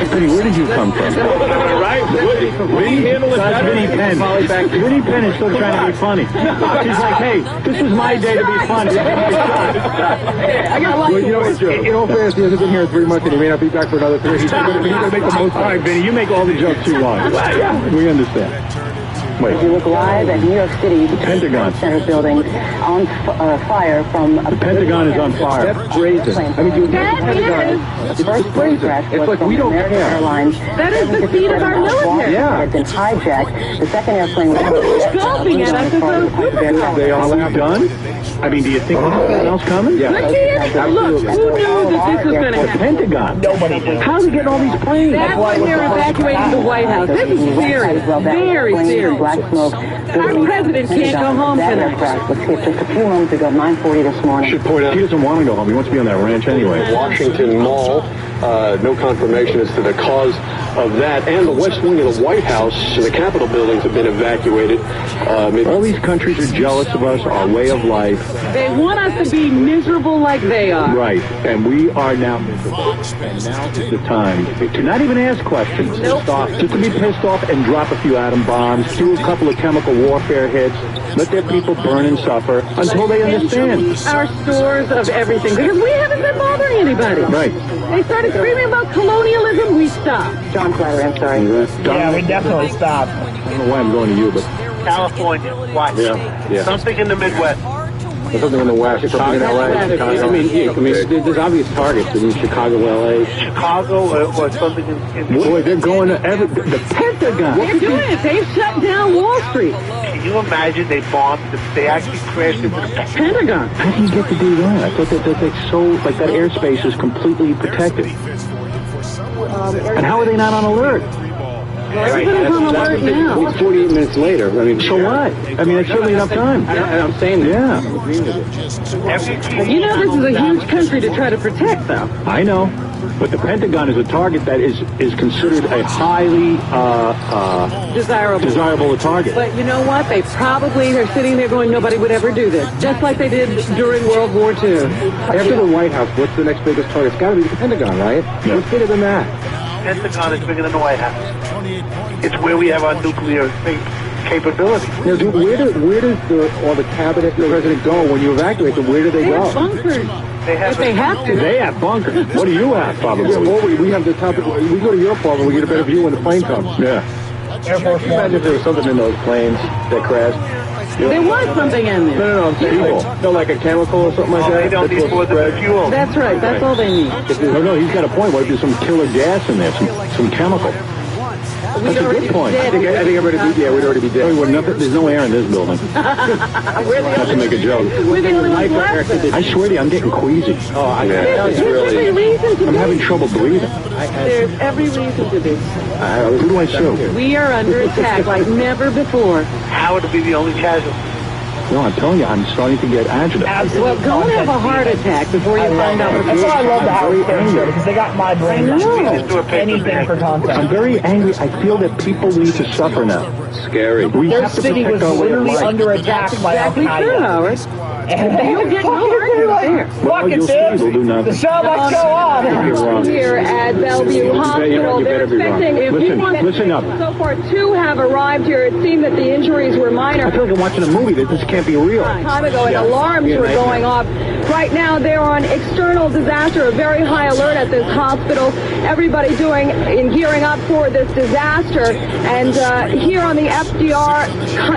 N: Vinny, where did you come from?
T: Right?
N: That's Vinny Penn. Vinny Penn is still trying to be funny. She's like, hey, this is my day to be funny.
R: In all fairness, he hasn't been here 3 months, and he may not be back for another 3. He's going to make the most
N: All right, Vinny, you make all the jokes you want. We understand. Wait.
O: If you look live at New York City, the
N: Pentagon
O: Center building on fire from
N: the Pentagon is on fire.
R: That's crazy. I mean, the Pentagon.
O: The first plane crash was
R: like
O: from
R: we don't
O: American
R: care.
O: Airlines.
Q: That is the seat of our military.
R: Yeah.
O: Had been hijacked. The second airplane was
Q: Scoffing at us as though
R: They all
N: done? I mean, do you think there's something else coming?
Q: Yeah. Look, who knew that this was going to happen?
N: The Pentagon.
H: Nobody did.
N: How's he getting all these planes?
Q: That's why they're evacuating the White House. This is serious. Very serious. Our president can't go home tonight.
O: Was hit just a few moments ago, 9:40 this morning.
A: Should point out
N: He doesn't want to go home. He wants to be on that ranch anyway.
A: Washington Mall. No confirmation as to the cause of that. And the west wing of the White House, the Capitol buildings have been evacuated.
N: All these countries are jealous of us, our way of life.
Q: They want us to be miserable like they are.
N: Right. And we are now miserable. And now is the time to not even ask questions.
Q: Nope.
N: Just to be pissed off and drop a few atom bombs, do a couple of chemical warfare hits, let their people burn and suffer until they understand.
Q: Our stores of everything, because we haven't been bothering anybody.
N: Right.
Q: They started screaming about colonialism, we stopped.
O: John Flattery, I'm sorry.
H: Yeah, we definitely stopped.
N: I don't know why I'm going to you, but
K: California, watch.
N: yeah.
K: Something in the Midwest.
N: There's something in the West, something in LA, Chicago.
G: I mean, there's obvious targets in Chicago, LA.
K: Chicago or something in
N: Boy, they're going to the Pentagon.
Q: They're doing it. They've shut down Wall Street.
K: Can you imagine they bombed, they actually crashed into the
Q: Pentagon.
N: How do you get to do that? I thought that that airspace is completely protected. And how are they not on alert?
Q: Everybody's on alert now.
G: It's 48 minutes later. I mean,
N: So what? I mean, it's certainly enough time.
G: I'm saying that.
N: Yeah.
G: I'm agreeing with you.
Q: You know this is a huge country to try to protect, though.
N: I know. But the Pentagon is a target that is considered a highly desirable target.
Q: But you know what? They're sitting there going, nobody would ever do this. Just like they did during World War II.
G: After the White House, what's the next biggest target? It's got to be the Pentagon, right?
N: Yeah.
G: What's bigger than that?
K: Pentagon is bigger than the White House. It's where we have our nuclear capability.
G: Now, dude, where does all the cabinet and the president go when you evacuate them? Where do they
Q: They
G: go?
Q: have bunkers. If they have to.
N: They have bunkers. What do you have, probably?
G: Yeah, well, we have the top. We go to your apartment, we get a better view when the plane comes.
N: Yeah.
H: Air Force One.
G: Imagine if there was something in those planes that crashed.
Q: There was something in there.
G: No, I'm saying like a chemical or something like that.
K: They don't need more than the fuel.
Q: That's right. That's all they need.
N: No, he's got a point. What if there's some killer gas in there, some chemical? That's a good point.
G: I think everybody would be, we'd already be dead.
N: There's no air in this building. Not to make a joke.
Q: We're the only ones left.
N: I swear to you, I'm getting queasy.
Q: There's every reason to
N: I'm having trouble breathing.
Q: There's every reason to be.
N: Who do I sue?
Q: We are under attack like never before.
K: Howard would be the only casualty.
N: No, I'm telling you, I'm starting to get agitated.
Q: Well, don't have a heart attack before you find out what
H: That's why I love the Howard Stern show, because they got my brain.
Q: I know.
H: Anything for content.
N: I'm very angry. I feel that people need to suffer now.
G: Scary.
N: We
H: Their
N: have to
H: city was
N: protect our way of
H: literally
N: life.
H: under attack by
Q: Exactly true,
H: Al-Qaeda.
Q: Howard.
H: And they
Q: You'll get no argument there.
H: Fuck it,
N: you'll see,
H: Sid.
N: they'll do nothing.
H: The show must go on.
N: You're wrong.
Q: Here at Bellevue Hospital,
N: you
Q: they're
N: better be wrong.
Q: expecting.
N: Listen up.
Q: So far, 2 have arrived here. It seemed that the injuries were minor.
N: I feel like I'm watching a movie. This can't be real.
Q: Time ago, and alarms were going off. Right now, they're on external disaster, a very high alert at this hospital. Everybody gearing up for this disaster. And here on the FDR,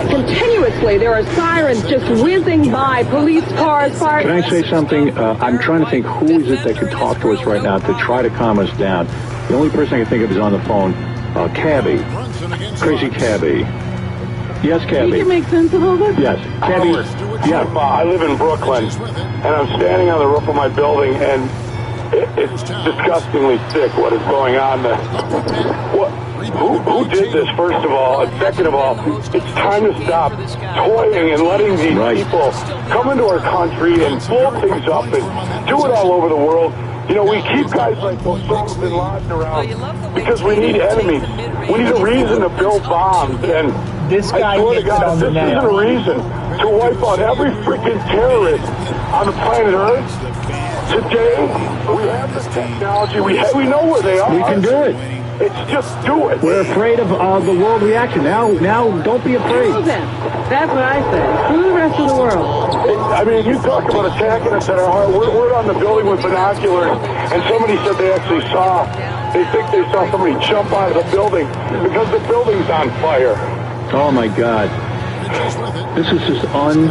Q: continuously, there are sirens just whizzing by, police cars, fire.
N: Can I say something? I'm trying to think who is it that could talk to us right now to try to calm us down. The only person I can think of is on the phone. Cabby. Crazy Cabby. Yes, Cabby.
Q: Can you make sense of all this?
N: Yes. Cabby. Yeah.
U: I live in Brooklyn, and I'm standing on the roof of my building, and it's disgustingly sick what is going on there. Who did this, first of all? And second of all, it's time to stop toying and letting these people come into our country and blow things up and do it all over the world. You know, we keep guys like Osama bin Laden around because we need enemies. We need a reason to build bombs. And
H: this guy
U: I swear to
H: hits it
U: God,
H: on the
U: this
H: nail.
U: isn't a reason to wipe out every freaking terrorist on the planet Earth. Today, we have the technology. We know where they are.
N: We can do it.
U: It's just do it.
N: We're afraid of the world reaction. Now, don't be afraid.
Q: Screw them. That's what I say. Screw the rest of the world.
U: I mean, you talk about attacking us at our heart. We're on the building with binoculars, and somebody said they actually they think they saw somebody jump out of the building because the building's on fire.
N: Oh, my God. This is just I'm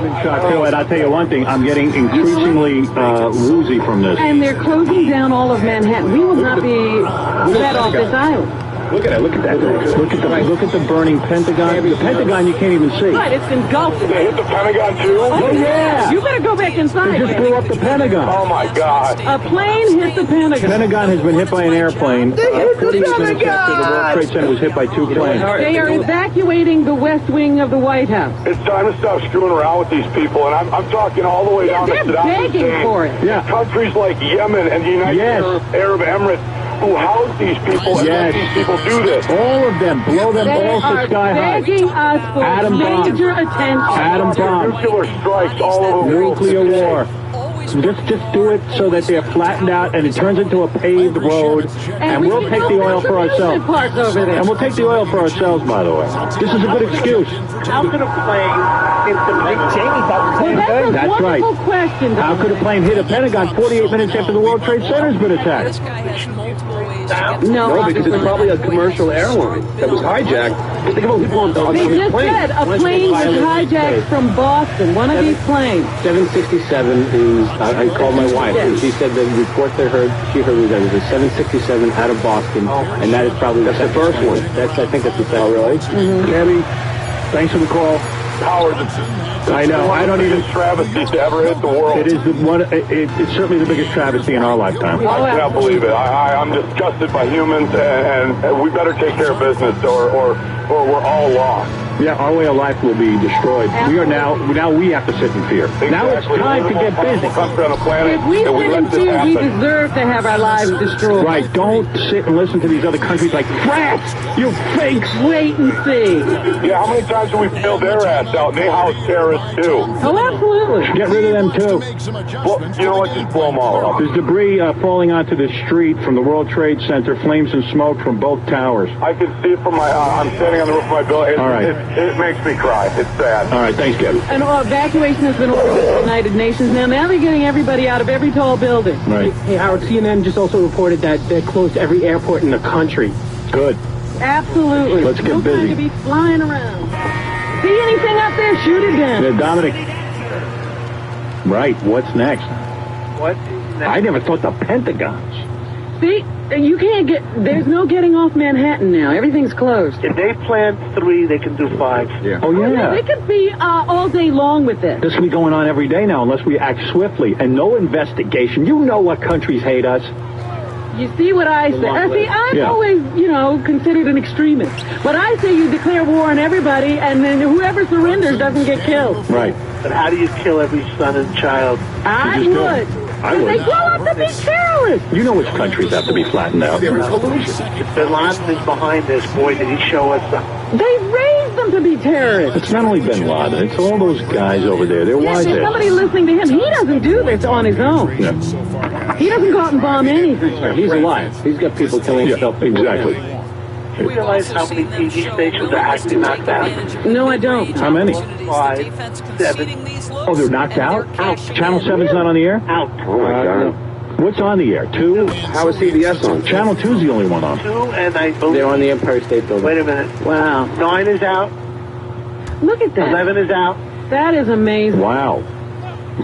N: in shock, too, and I'll tell you one thing. I'm getting increasingly woozy from this.
Q: And they're closing down all of Manhattan. We will not be let off this island.
N: Look at it. Look at that. Look at the burning Pentagon. The Pentagon you can't even see.
Q: Right, it's engulfed.
U: They hit the Pentagon too?
Q: Oh,
N: yeah.
Q: You better go back inside.
N: They just blew up the Pentagon.
U: Oh my God.
Q: A plane hit the Pentagon.
N: The Pentagon has been hit by an airplane. 48 minutes after the World Trade Center was hit by 2 planes.
Q: They are evacuating the west wing of the White House.
U: It's time to stop screwing around with these people, and I'm talking all the way down to
Q: They're
U: Saddam
Q: begging
U: Hussein.
Q: for it.
N: Yeah.
U: Countries like Yemen and the United Arab Emirates who house these people and let these people do this.
N: All of them. Blow them
Q: They
N: all to
Q: are
N: sky high.
Q: begging us for
N: Atom bomb.
Q: major attention.
N: Atom bomb.
U: Nuclear strikes all over the world.
N: Nuclear war. Just do it so that they're flattened out and it turns into a paved road, and we'll take the oil for ourselves. And we'll take the oil for ourselves, by the way. This is a good excuse.
K: How could a plane hit the Jamie thought the same thing?
N: That's right.
Q: Question.
N: How could a plane hit a Pentagon 48 minutes after the World Trade Center's been attacked?
E: No, because it's probably a commercial airline that was hijacked. Think about people on
Q: They
E: these
Q: just
E: planes.
Q: said a plane was hijacked from Boston, one of these planes.
G: 767 is, I called my wife, and she said the report she heard was that it was a 767 out of Boston, and that is probably the first one. I think that's the second.
E: Oh, really?
N: Gabby, thanks for the call.
U: Howard,
N: I know. I don't even.
U: Travesty to ever hit the world.
N: It is the one. It's certainly the biggest travesty in our lifetime.
U: I cannot believe it. I'm disgusted by humans, and we better take care of business, or we're all lost.
N: Yeah, our way of life will be destroyed. We are now we have to sit in fear. Now it's time to get busy.
U: Country on the planet,
Q: If we
U: and we
Q: sit
U: let
Q: in
U: this
Q: fear, we
U: happen.
Q: deserve to have our lives destroyed.
N: Right, don't sit and listen to these other countries like France, you fakes.
Q: Wait and see.
U: Yeah, how many times have we bailed their ass out? They house terrorists too.
Q: Oh, absolutely.
N: Get rid of them too.
U: Well, you know what? Just blow them all up.
N: There's debris falling onto the street from the World Trade Center, flames and smoke from both towers.
U: I can see it from my. I'm standing on the roof of my building.
N: All right.
U: It makes me cry. It's sad.
N: All right, thanks, Gabby.
Q: An evacuation has been ordered by the United Nations. Now they're getting everybody out of every tall building.
N: Right.
G: Hey, Howard, CNN just also reported that they closed every airport in the country.
N: Good.
Q: Absolutely.
N: Let's get
Q: no
N: busy.
Q: time to be flying around. See anything up there? Shoot it down.
N: Yeah, Dominic. Right, what's next?
K: What?
N: I never thought the Pentagons.
Q: See, you can't get. There's no getting off Manhattan now. Everything's closed.
K: If they plan 3, they can do 5.
E: Yeah.
N: Oh, yeah.
Q: They could be all day long with this.
N: This will be going on every day now unless we act swiftly and no investigation. You know what countries hate us.
Q: You see what I say? See, I'm
N: Yeah.
Q: always, considered an extremist. But I say you declare war on everybody, and then whoever surrenders doesn't get killed.
N: Right.
K: But how do you kill every son and child?
Q: I
N: just do
Q: would.
N: it. I
Q: But
N: would.
Q: they grow up to be terrorists.
N: You know which countries have to be flattened out.
K: If Bin Laden is behind this, boy, did he show us something.
Q: They raised them to be terrorists.
N: It's not only Bin Laden. It's all those guys over there. They're
Q: Yes,
N: wise
Q: there's
N: there.
Q: somebody listening to him. He doesn't do this on his own.
N: Yeah.
Q: He doesn't go out and bomb anything.
G: He's alive. He's got people killing himself.
N: Exactly.
K: Do you realize how many TV stations are actually knocked out?
Q: No, I don't.
N: How many?
K: 5, 7.
N: Oh, they're knocked out? Channel 7's not on the air?
K: Out.
E: Oh, my God.
N: What's on the air? 2?
E: How is CBS on?
N: Channel 2's the only one on.
K: 2, and I believe...
G: They're on the Empire State Building.
K: Wait a minute.
Q: Wow.
K: 9 is out.
Q: Look at that.
K: 11 is out.
Q: That is amazing.
N: Wow.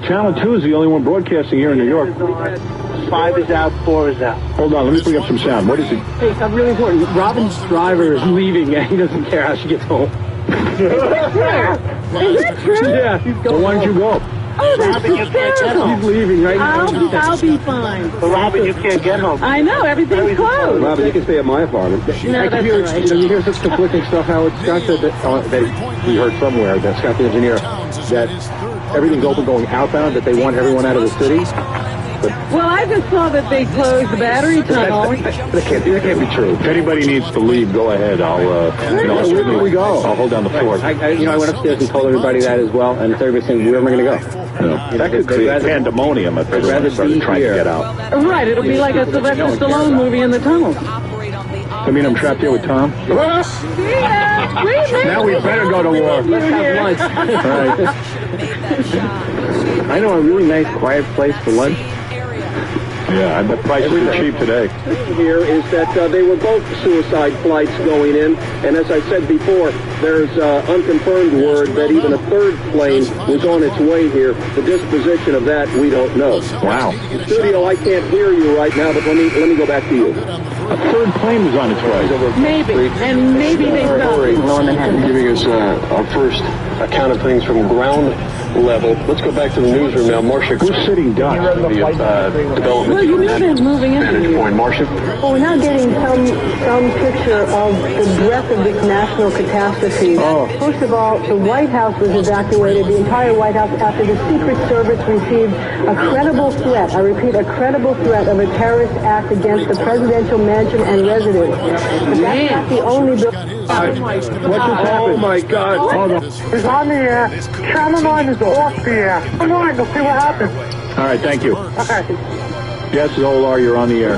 N: Channel 2 is the only one broadcasting here in New York.
K: 5 is out. 4 is out.
N: Hold on, let me bring up some sound. What is it?
G: Hey, really important. Robin's driver is leaving, and he doesn't care how she gets home.
Q: Is that true?
G: Yeah.
N: So why don't you go?
Q: Oh, that's hysterical.
G: He's leaving right now.
Q: I'll be fine.
K: But Robin, you can't get home.
Q: I know, everything's closed.
E: Robin, you can stay at my apartment.
Q: No, that's all right.
N: You hear such conflicting stuff. Howard Scott said that he heard somewhere, that Scott the engineer, that everything's open going outbound, that they want everyone out of the city.
Q: Well, I just saw that they closed the battery tunnel.
N: That can't be true. If anybody needs to leave, go ahead. Where can we go? I'll hold down the fort.
G: I went upstairs and told everybody that as well, and everybody's saying, where am I going to go?
N: That could create pandemonium if everyone started trying to get out.
Q: Right, it'll be like a Sylvester Stallone movie in the tunnel.
N: I mean, I'm trapped here with Tom.
Q: Yeah,
N: Now we better go to war.
Q: Let's have lunch.
N: All right.
G: I know a really nice, quiet place for lunch.
N: Yeah, the prices are cheap today.
E: Here is that they were both suicide flights going in, and as I said before, there's unconfirmed word that even a third plane was on its way here. The disposition of that we don't know.
N: Wow.
E: Studio, I can't hear you right now, but let me go back to you.
N: A third plane was on its way.
D: Maybe, and maybe they fell.
A: Giving us our first account of things from ground level. Let's go back to the newsroom now. Marcia,
N: who's sitting duck?
A: The development.
D: Well, you know they're moving in.
A: Vantage point, Marcia.
B: Well, we're now getting some picture of the breadth of this national catastrophe. First of all, the White House was evacuated, the entire White House, after the Secret Service received a credible threat, I repeat, a credible threat of a terrorist act against the presidential mansion and residence. But that's not the only building.
N: What just happened?
U: Oh my God. It's on the air. Channel 9 is off the air. Come on, we'll see what happens.
N: All right, thank you.
U: All right.
N: Yes, Zolar, you're on the air.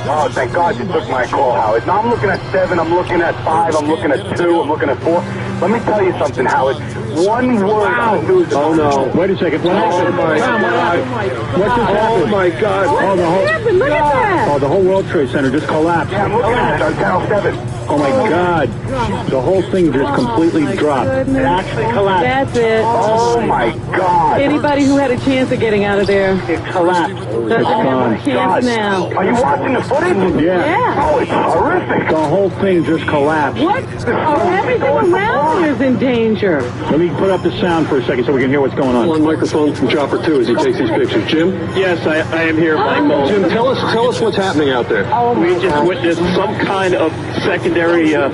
U: Oh, thank God you took my call, Howard. Now I'm looking at 7, I'm looking at 5, I'm looking at 2, I'm looking at 4. Let me tell you something, Howard. One word on the news.
N: Oh, no. Wait a second. What happened?
U: My God.
N: What just happened?
U: Oh, my God.
N: Oh, the whole,
D: happened? Look at that.
N: oh, the whole World Trade Center just collapsed.
U: Yeah, I'm looking at it on Channel 7.
N: Oh, my God. The whole thing just completely dropped.
D: Goodness.
U: It actually collapsed.
D: That's it.
U: Oh, my God.
D: Anybody who had a chance of getting out of there
U: It collapsed.
D: doesn't have a chance now.
U: Are you watching the footage?
N: Yeah.
U: Oh, it's horrific.
N: The whole thing just collapsed.
D: What? Oh, everything around here is in danger.
N: Let me put up the sound for a second so we can hear what's going on.
A: One microphone from Chopper 2 as he takes these pictures. Jim?
T: Yes, I am here, Michael.
A: Jim, tell us what's happening out there.
T: We just witnessed some kind of secondary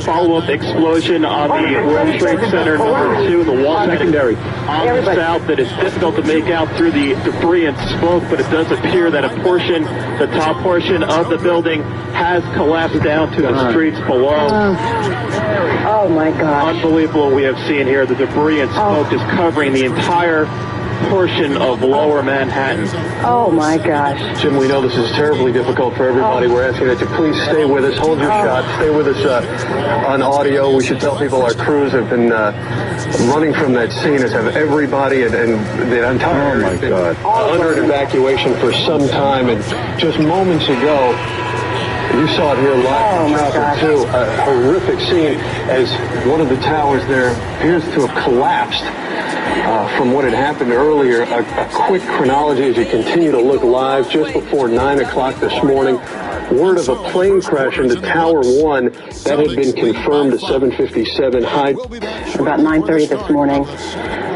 T: follow-up explosion on the World Trade Center number 2, the wall
N: Secondary.
T: on the south that is difficult to make out through the debris and smoke, but it does appear that a portion, the top portion of the building has collapsed down to the streets below.
O: Oh, my God.
T: Unbelievable what we have seen here. The debris and smoke is covering the entire portion of lower Manhattan.
O: Oh, my gosh.
A: Jim, we know this is terribly difficult for everybody. We're asking that you please stay with us. Hold your shot. Stay with us on audio. We should tell people our crews have been running from that scene, as have everybody, and the entire area has been under an evacuation for some time. And just moments ago, you saw it here live from Chopper 2, a horrific scene as one of the towers there appears to have collapsed. From what had happened earlier, a quick chronology as you continue to look live. Just before 9 o'clock this morning, word of a plane crash into Tower 1 that had been confirmed at 7:57 high.
O: About 9:30 this morning.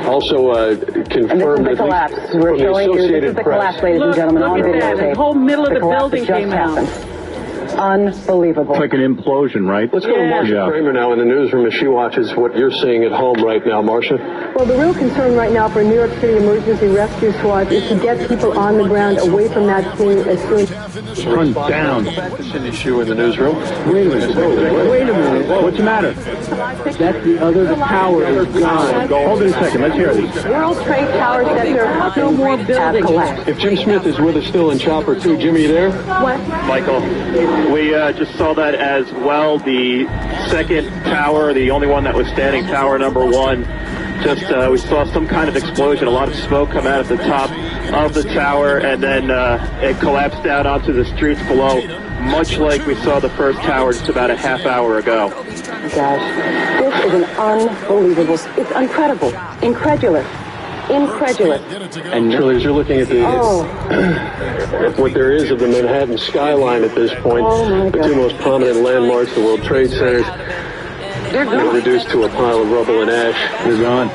A: Also confirmed
O: and this is the collapse. We're showing you, this is the collapse, ladies and gentlemen, on videotape.
D: The whole middle of the building came out.
O: Unbelievable.
N: It's like an implosion, right?
A: Let's go to Marcia Kramer now in the newsroom as she watches what you're seeing at home right now, Marcia.
B: Well, the real concern right now for New York City Emergency Rescue Squad is to get people on the ground away from that scene as soon as
N: Run down.
A: Back to Cindy Shu in the newsroom.
H: Wait a minute. What's the matter? That's the other tower is gone.
N: Hold it a second. Let's hear this.
B: World Trade Tower Center, no more buildings.
A: If Jim Smith is with us still in Chopper 2, Jimmy, you there?
B: What?
T: Michael, we just saw that as well. The second tower, the only one that was standing, tower number 1, just we saw some kind of explosion, a lot of smoke come out at the top of the tower, and then it collapsed down onto the streets below, much like we saw the first tower just about a half hour ago.
O: Gosh, this is an unbelievable, it's incredible, incredulous.
A: And truly, as you're looking at at what there is of the Manhattan skyline at this point, the two most prominent landmarks, the World Trade Centers, they're reduced to a pile of rubble and ash.
N: They're gone.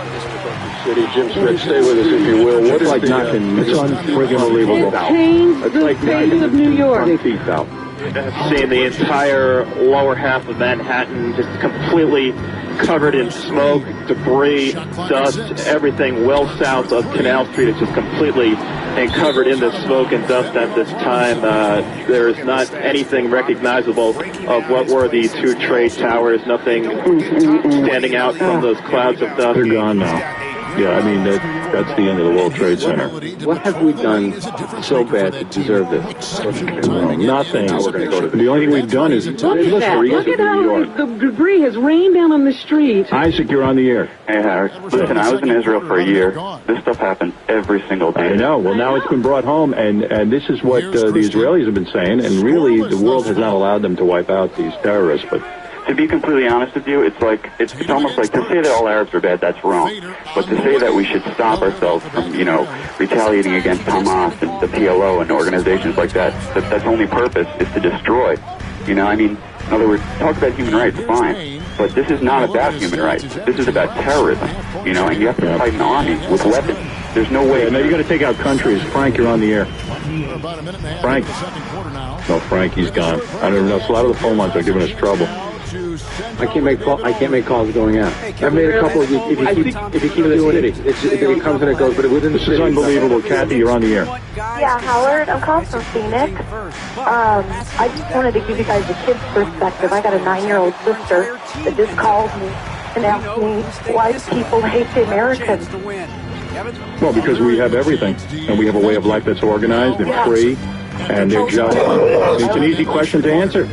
A: City. Jim Smith, stay with us if you will.
N: What is like nothing. It's unbelievable.
D: It changed the face of New York.
T: Seeing the entire lower half of Manhattan just completely covered in smoke, debris, dust, everything well south of Canal Street is just completely covered in the smoke and dust at this time. There is not anything recognizable of what were the two trade towers, nothing standing out from those clouds of dust.
N: They're gone now. Yeah, I mean, that's the end of the World Trade Center.
G: What have we done so bad to deserve this?
N: Nothing. The only thing we've done is...
D: Look at that. Look at how the debris has rained down on the street.
N: Isaac, you're on the air.
M: Hey, Howard. Listen, I was in Israel for a year. This stuff happens every single day.
N: I know. Well, now it's been brought home, and this is what the Israelis have been saying, and really the world has not allowed them to wipe out these terrorists, but...
M: To be completely honest with you, it's like it's almost like to say that all Arabs are bad, that's wrong. But to say that we should stop ourselves from, retaliating against Hamas and the PLO and organizations like that, that's only purpose is to destroy. You know, I mean, in other words, talk about human rights, fine. But this is not about human rights. This is about terrorism. You know, and you have to fight an army with weapons. There's no way.
N: Yeah, no, you got to take out countries. Frank, you're on the air. Frank. No, Frank, he's gone. I don't know. A lot of the phone lines are giving us trouble.
G: I can't make calls going out. I've made a couple. If you keep doing it, it comes and it goes. But within
N: this is unbelievable. Kathy, you're on the air.
P: Yeah, Howard. I'm calling from Phoenix. I just wanted to give you guys a kid's perspective. I got a 9-year-old sister that just called me and asked me why people hate the Americans.
N: Well, because we have everything, and we have a way of life that's organized and free, and they're just. It's an easy question to answer.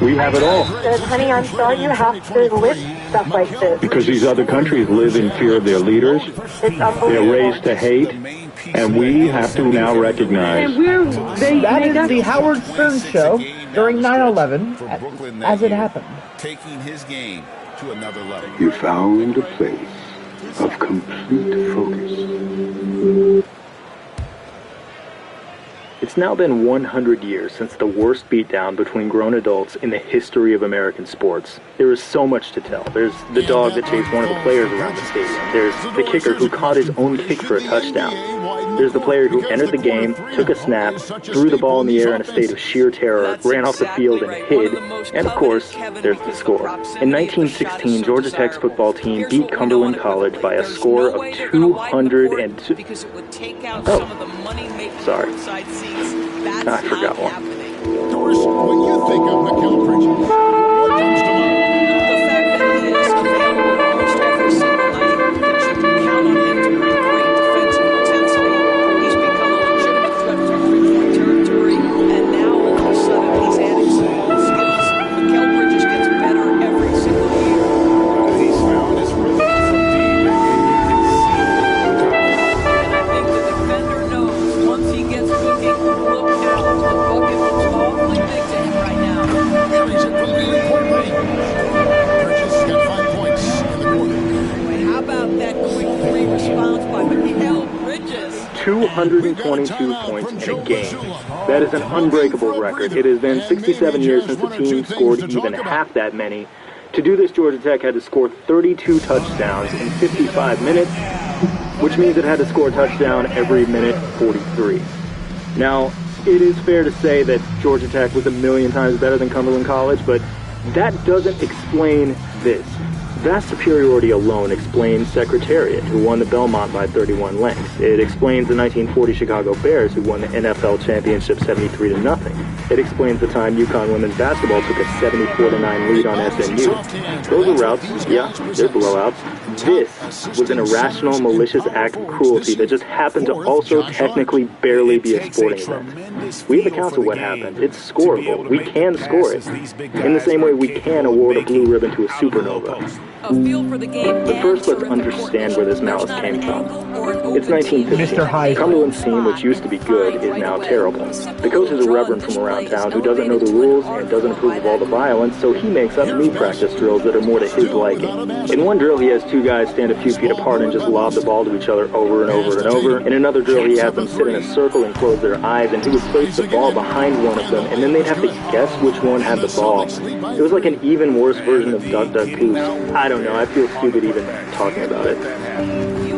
N: We have it all.
P: I said, honey, I'm sorry you have to list stuff like this.
N: Because these other countries live in fear of their leaders.
P: It's unbelievable.
N: They're raised to hate, and we have to now recognize.
H: That is the Howard Stern Show during 9/11, as it happened.
J: Taking his game to another level.
S: You found a place of complete focus.
W: It's now been 100 years since the worst beatdown between grown adults in the history of American sports. There is so much to tell. There's the dog that chased one of the players around the stadium. There's the kicker who caught his own kick for a touchdown. There's the player who entered the game, took a snap, threw the ball in the air in a state of sheer terror, ran off the field and hid, and of course, there's the score. In 1916, Georgia Tech's football team beat Cumberland College by a score of 202. Oh, sorry. I forgot one.
J: Doris, when you think of Mikal Bridges, what comes to mind?
X: The fact that he is available almost every single night, that you can count on him to bring great defensive intensity. He's become a legitimate threat for three-point territory, and now all of a sudden he's adding some ball skills. Mikal Bridges gets better every single year.
J: He's found his rhythm from deep.
X: And I think the defender knows once he gets cooking, look out. The bucket looks awfully big to him right now.
J: Carries it for the three-point lead. Bridges got 5 points in the quarter.
X: Wait, how about that quick three response by Mikal Bridges?
W: 222 points in a game. That is an unbreakable record. It has been 67 years since the team scored even half that many. To do this, Georgia Tech had to score 32 touchdowns in 55 minutes, which means it had to score a touchdown every minute 43. Now, it is fair to say that Georgia Tech was a million times better than Cumberland College, but that doesn't explain this. That superiority alone explains Secretariat, who won the Belmont by 31 lengths. It explains the 1940 Chicago Bears, who won the NFL championship 73-0. It explains the time UConn women's basketball took a 74-9 lead on SMU. Those are routes, yeah, they're blowouts. This was an irrational, malicious act of cruelty that just happened to also technically barely be a sporting event. We have accounts of what happened. It's scoreable. We can score it. In the same way we can award a blue ribbon to a supernova. But first, let's understand where this malice came from. It's 1915. Cumberland's team, which used to be good, is now terrible. The coach is a reverend from around town who doesn't know the rules and doesn't approve of all the violence, so he makes up new practice drills that are more to his liking. In one drill, he has two guys stand a few feet apart and just lob the ball to each other over and over and over. In another drill, he has them sit in a circle and close their eyes, and he would place the ball behind one of them, and then they'd have to guess which one had the ball. It was like an even worse version of Duck Duck Goose. I don't know, I feel stupid even talking about it.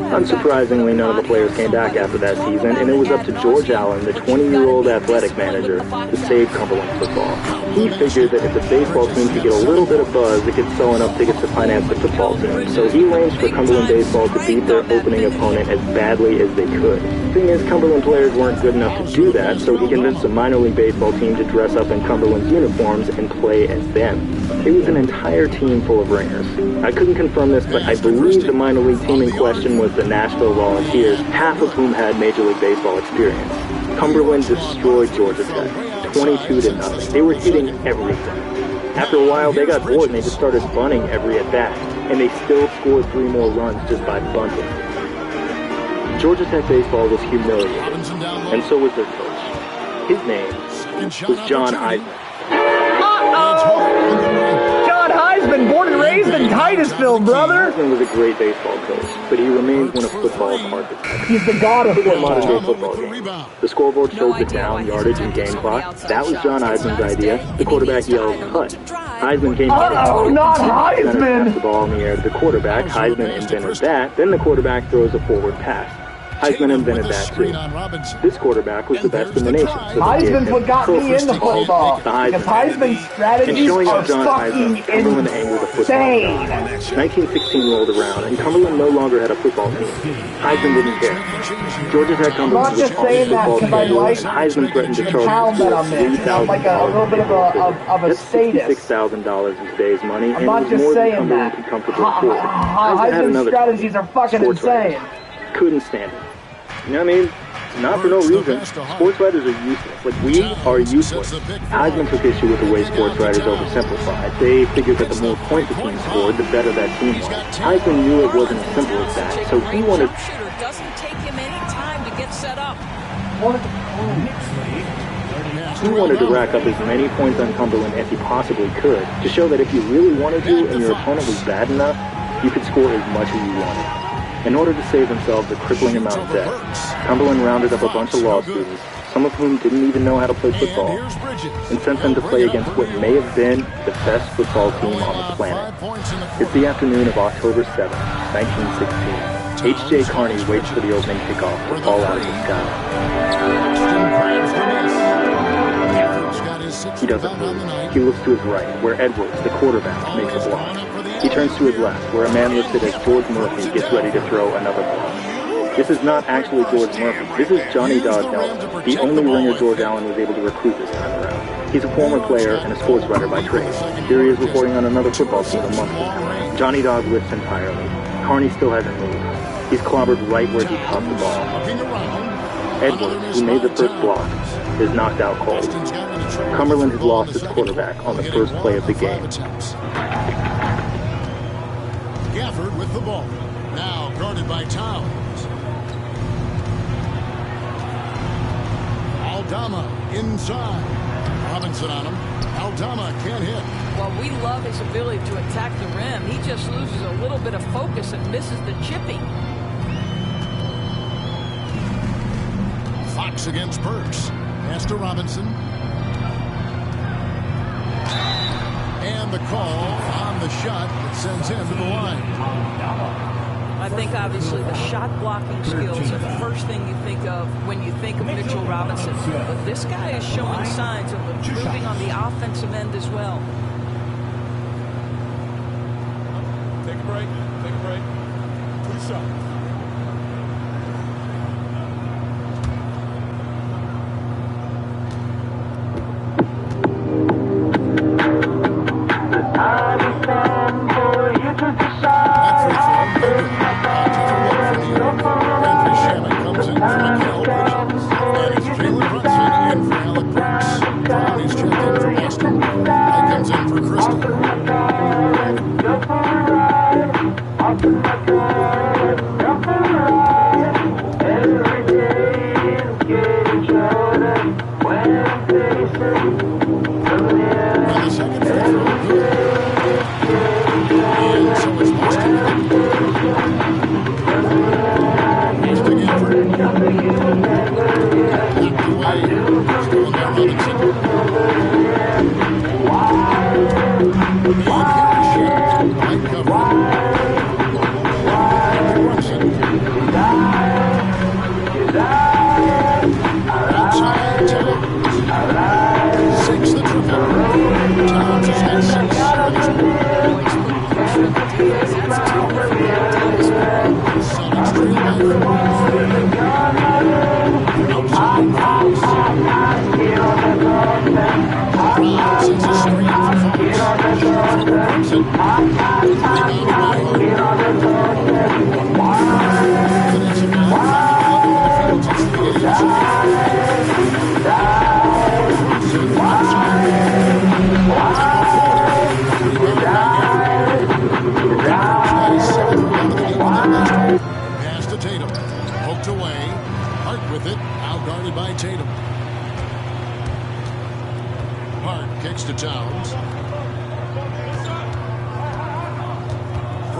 W: Unsurprisingly, none of the players came back after that season, and it was up to George Allen, the 20-year-old athletic manager, to save Cumberland football. He figured that if the baseball team could get a little bit of buzz, it could sell enough tickets to finance the football team. So he arranged for Cumberland baseball to beat their opening opponent as badly as they could. The thing is, Cumberland players weren't good enough to do that, so he convinced the minor league baseball team to dress up in Cumberland's uniforms and play as them. It was an entire team full of ringers. I couldn't confirm this, but I believe the minor league team in question was the Nashville Volunteers, half of whom had Major League Baseball experience. Cumberland destroyed Georgia Tech, 22-0. They were hitting everything. After a while, they got bored and they just started bunting every at-bat, and they still scored 3 more runs just by bunting. Georgia Tech baseball was humiliated, and so was their coach. His name was John Heisman.
H: John Heisman, born and raised in Titusville. Titusville, brother.
W: Heisman was a great baseball coach, but he remains one of football's hardest.
H: He's the god of
W: football. Modern day football game. The scoreboard shows the down, yardage, and game clock. That was John Heisman's idea. The quarterback yells, cut. Heisman came
H: oh, not Heisman!
W: The ball in the air to the quarterback. Heisman invented that. Then the quarterback throws a forward pass. Heisman invented that too. This quarterback was the best in the nation. So
H: Heisman's what got me into football. Because Heisman's strategies are fucking insane.
W: 1916 rolled around, and Cumberland no longer had a football team. Heisman didn't care. Georgia Tech Cumberland
H: was just saying that because I like
W: Heisman threatened to charge
H: town that I'm in. I'm like a little bit of a sadist.
W: $66,000 in today's money,
H: I'm not just saying that. Heisman's strategies are fucking insane.
W: Couldn't stand it. You know what I mean? Not for no reason. Sports writers are useless. Like, we are useless. Heisman took issue with the way sports writers oversimplified. They figured that the more points a team scored, the better that team was. Heisman knew it wasn't as simple as that, so he wanted...
X: doesn't take him any time to get set up.
W: He wanted to rack up as many points on Cumberland as he possibly could, to show that if you really wanted to and your opponent was bad enough, you could score as much as you wanted. In order to save themselves a crippling amount of debt, Cumberland rounded up a bunch of law students, some of whom didn't even know how to play football, and sent them to play against what may have been the best football team on the planet. It's the afternoon of October 7, 1916. H.J. Carney waits for the opening kickoff to fall out of the sky. He doesn't move. He looks to his right, where Edwards, the quarterback, makes a block. He turns to his left, where a man listed as George Murphy gets ready to throw another block. This is not actually George Murphy. This is Johnny Dog Nelson, the only ringer George Allen was able to recruit this time around. He's a former player and a sports writer by trade. Here he is reporting on another football team a month from now. Johnny Dog lifts entirely. Carney still hasn't moved. He's clobbered right where he caught the ball. Edwards, who made the first block, is knocked out cold. Cumberland has lost its quarterback on the first play of the game.
J: Gafford with the ball. Now guarded by Towns. Aldama inside. Robinson on him. Aldama can't hit.
X: Well, we love his ability to attack the rim. He just loses a little bit of focus and misses the chipping.
J: Fox against Burks. Pass to Robinson. And the call on the shot that sends him to the line.
X: I think obviously the shot blocking skills are the first thing you think of when you think of Mitchell Robinson. But this guy is showing signs of improving on the offensive end as well.
J: Take a break. Take a break. 2 shots.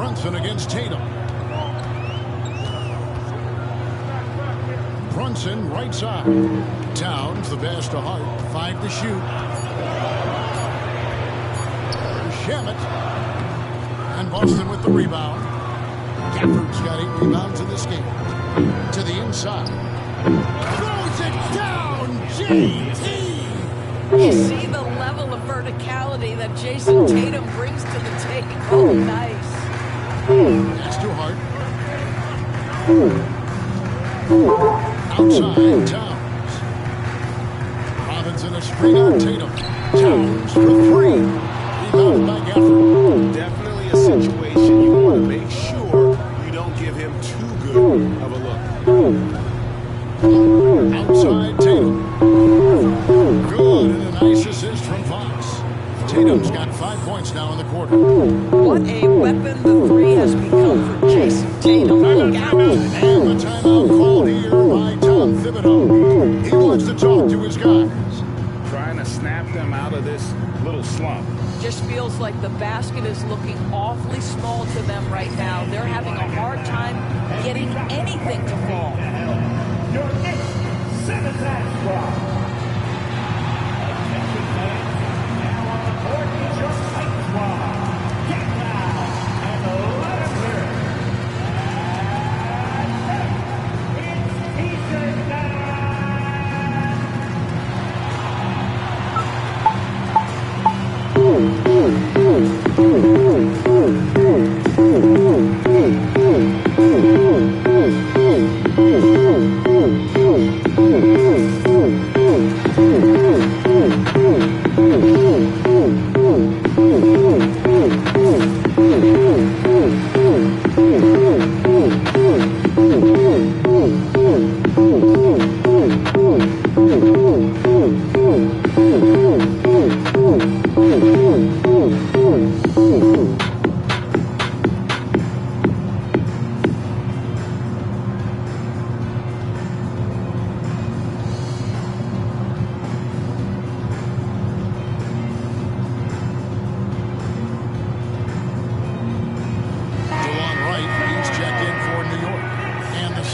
J: Brunson against Tatum. Brunson right side. Towns the pass to Hart. 5 to shoot. Shamet. And Boston with the rebound. Gafford's got 8 rebounds in this game. To the inside. Throws it down. JT.
X: You see the level of verticality that Jason Tatum brings to the table. Oh, nice.
J: That's too hard. Outside, Towns. Robinson a screen on Tatum. Towns for 3. Rebound by Gafford.
C: Definitely a situation you want to make sure you don't give him too good of a look.
J: Outside, Tatum. Good, and a nice assist from Fox. Tatum's got 5 points now in the quarter.
X: What a weapon the 3 has become for Jason Tatum. Look out.
J: And the timeout called here by Tom Thibodeau. He wants to talk to his guys.
C: Trying to snap them out of this little slump.
X: Just feels like the basket is looking awfully small to them right now. They're having a hard time getting anything to fall.
I: Your next 7-man squad. Now on the court is your fight squad. Get down and let him hear it. It's Eastern time.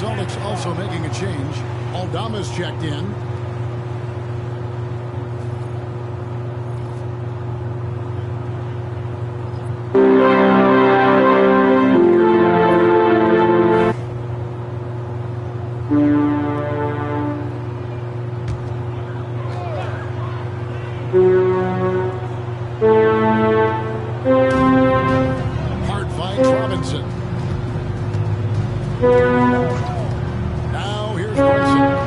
J: Celtics also making a change. Aldama's checked in. Hard fight, Robinson. Now here's Brunson.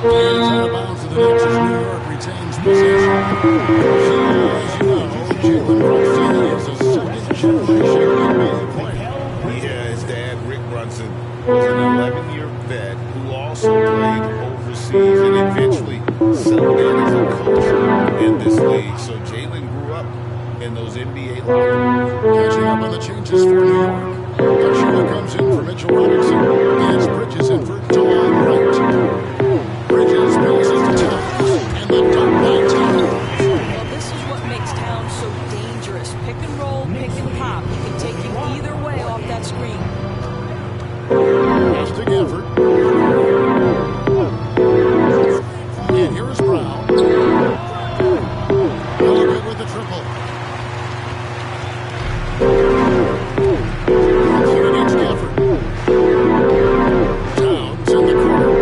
J: It's out of bounds to the Knicks as New York retains possession. As you know, Jalen Brunson is a second-generation NBA player.
C: Yeah, his dad, Rick Brunson, was an 11-year vet who also played overseas and eventually settled in as a coach in this league. So Jalen grew up in those NBA locker rooms.
J: Catching up on the changes for New York. Achua comes in for Mitchell Robinson. As Bridges in for Delon Wright. Bridges passes to Towns. And the dunk by Towns.
X: Well, this is what makes Towns so dangerous. Pick and roll, pick and pop. He can take you either way off that screen.
J: Pass to Gafford. And here is Brown. Really good with the triple. Brunson against Gafford. Towns in the corner.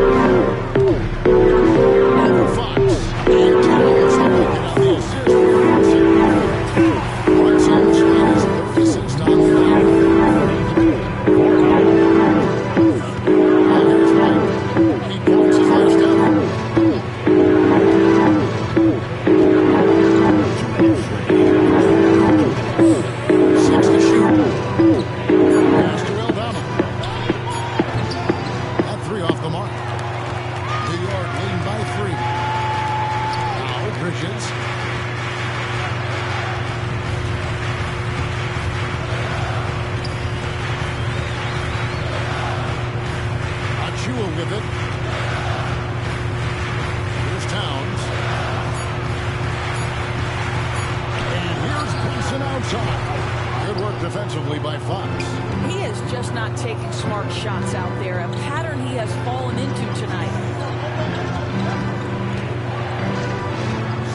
J: defensively by Fox.
X: He is just not taking smart shots out there, a pattern he has fallen into tonight.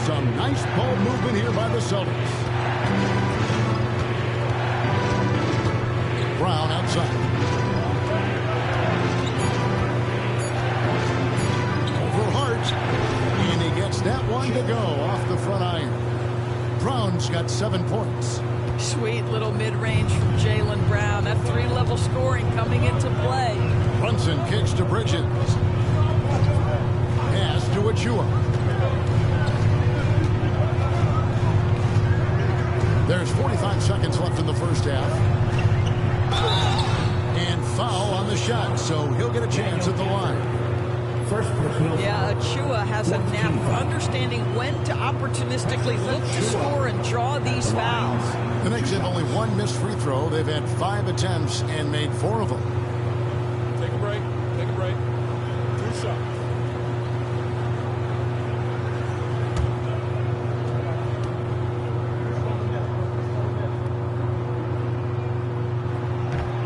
J: Some nice ball movement here by the Celtics. Brown outside. Over Hart. And he gets that one to go off the front iron. Brown's got 7 points.
X: Sweet little mid-range from Jaylen Brown. That 3-level scoring coming into play.
J: Brunson kicks to Bridges. Pass to Achua. There's 45 seconds left in the first half. And foul on the shot, so he'll get a chance at the line.
X: Yeah, Achua has a knack for understanding when to opportunistically look to score and draw these fouls.
J: The Knicks have only 1 missed free throw. They've had 5 attempts and made 4 of them.
I: Take a break. Take a break. 2 shots.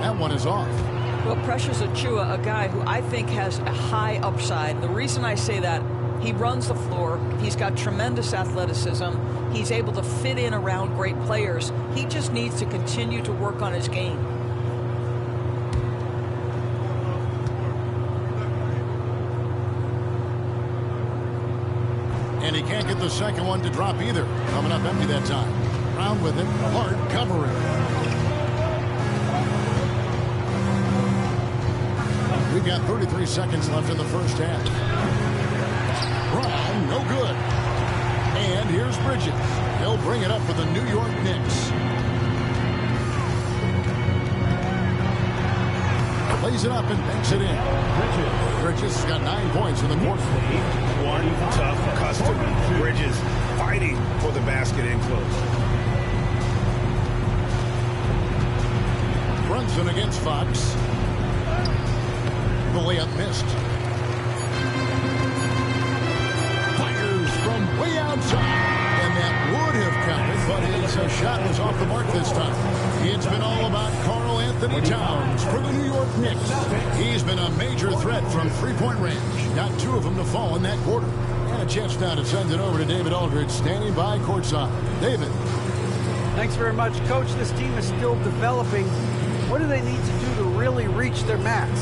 J: That one is off.
X: Well, Precious Achua, a guy who I think has a high upside. The reason I say that, he runs the floor. He's got tremendous athleticism. He's able to fit in around great players. He just needs to continue to work on his game.
J: And he can't get the second one to drop either. Coming up empty that time. Brown with it. Hart covering. We've got 33 seconds left in the first half. Brown, no good. And here's Bridges. He'll bring it up for the New York Knicks. Plays it up and banks it in. Bridges has got 9 points in the quarter.
C: One tough customer. Bridges fighting for the basket in close.
J: Brunson against Fox. The layup missed. Fires from way outside. And that would have counted, but his shot was off the mark this time. It's been all about Karl Anthony Towns for the New York Knicks. He's been a major threat from three-point range. Got 2 of them to fall in that quarter. And a chance now to send it over to David Aldridge, standing by courtside. David.
F: Thanks very much, Coach. This team is still developing. What do they need to do to really reach their max?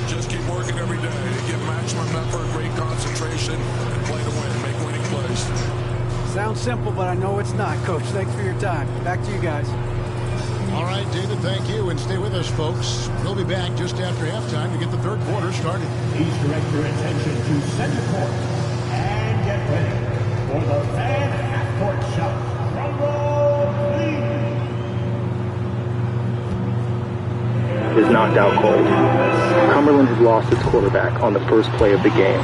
I: Just keep working every day. Get maximum effort, great concentration, and play to win. Make winning plays.
F: Sounds simple, but I know it's not, Coach. Thanks for your time. Back to you guys.
J: All right, David, thank you. And stay with us, folks. We'll be back just after halftime to get the third quarter started.
I: Please direct your attention to center court and get ready for the fan half-court shot. Drum roll, please.
W: Is knocked out cold. Cumberland has lost its quarterback on the first play of the game.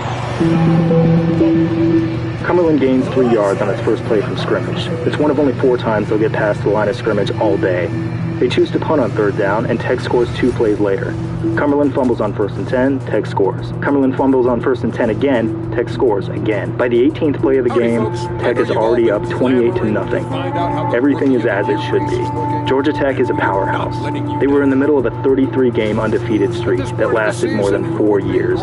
W: Cumberland gains 3 yards on its first play from scrimmage. It's one of only 4 times they'll get past the line of scrimmage all day. They choose to punt on 3rd down, and Tech scores 2 plays later. Cumberland fumbles on 1st and 10, Tech scores. Cumberland fumbles on 1st and 10 again, Tech scores again. By the 18th play of the game, Tech is already up 28-0. Everything is as it should be. Georgia Tech is a powerhouse. They were in the middle of a 33-game undefeated streak that lasted more than 4 years.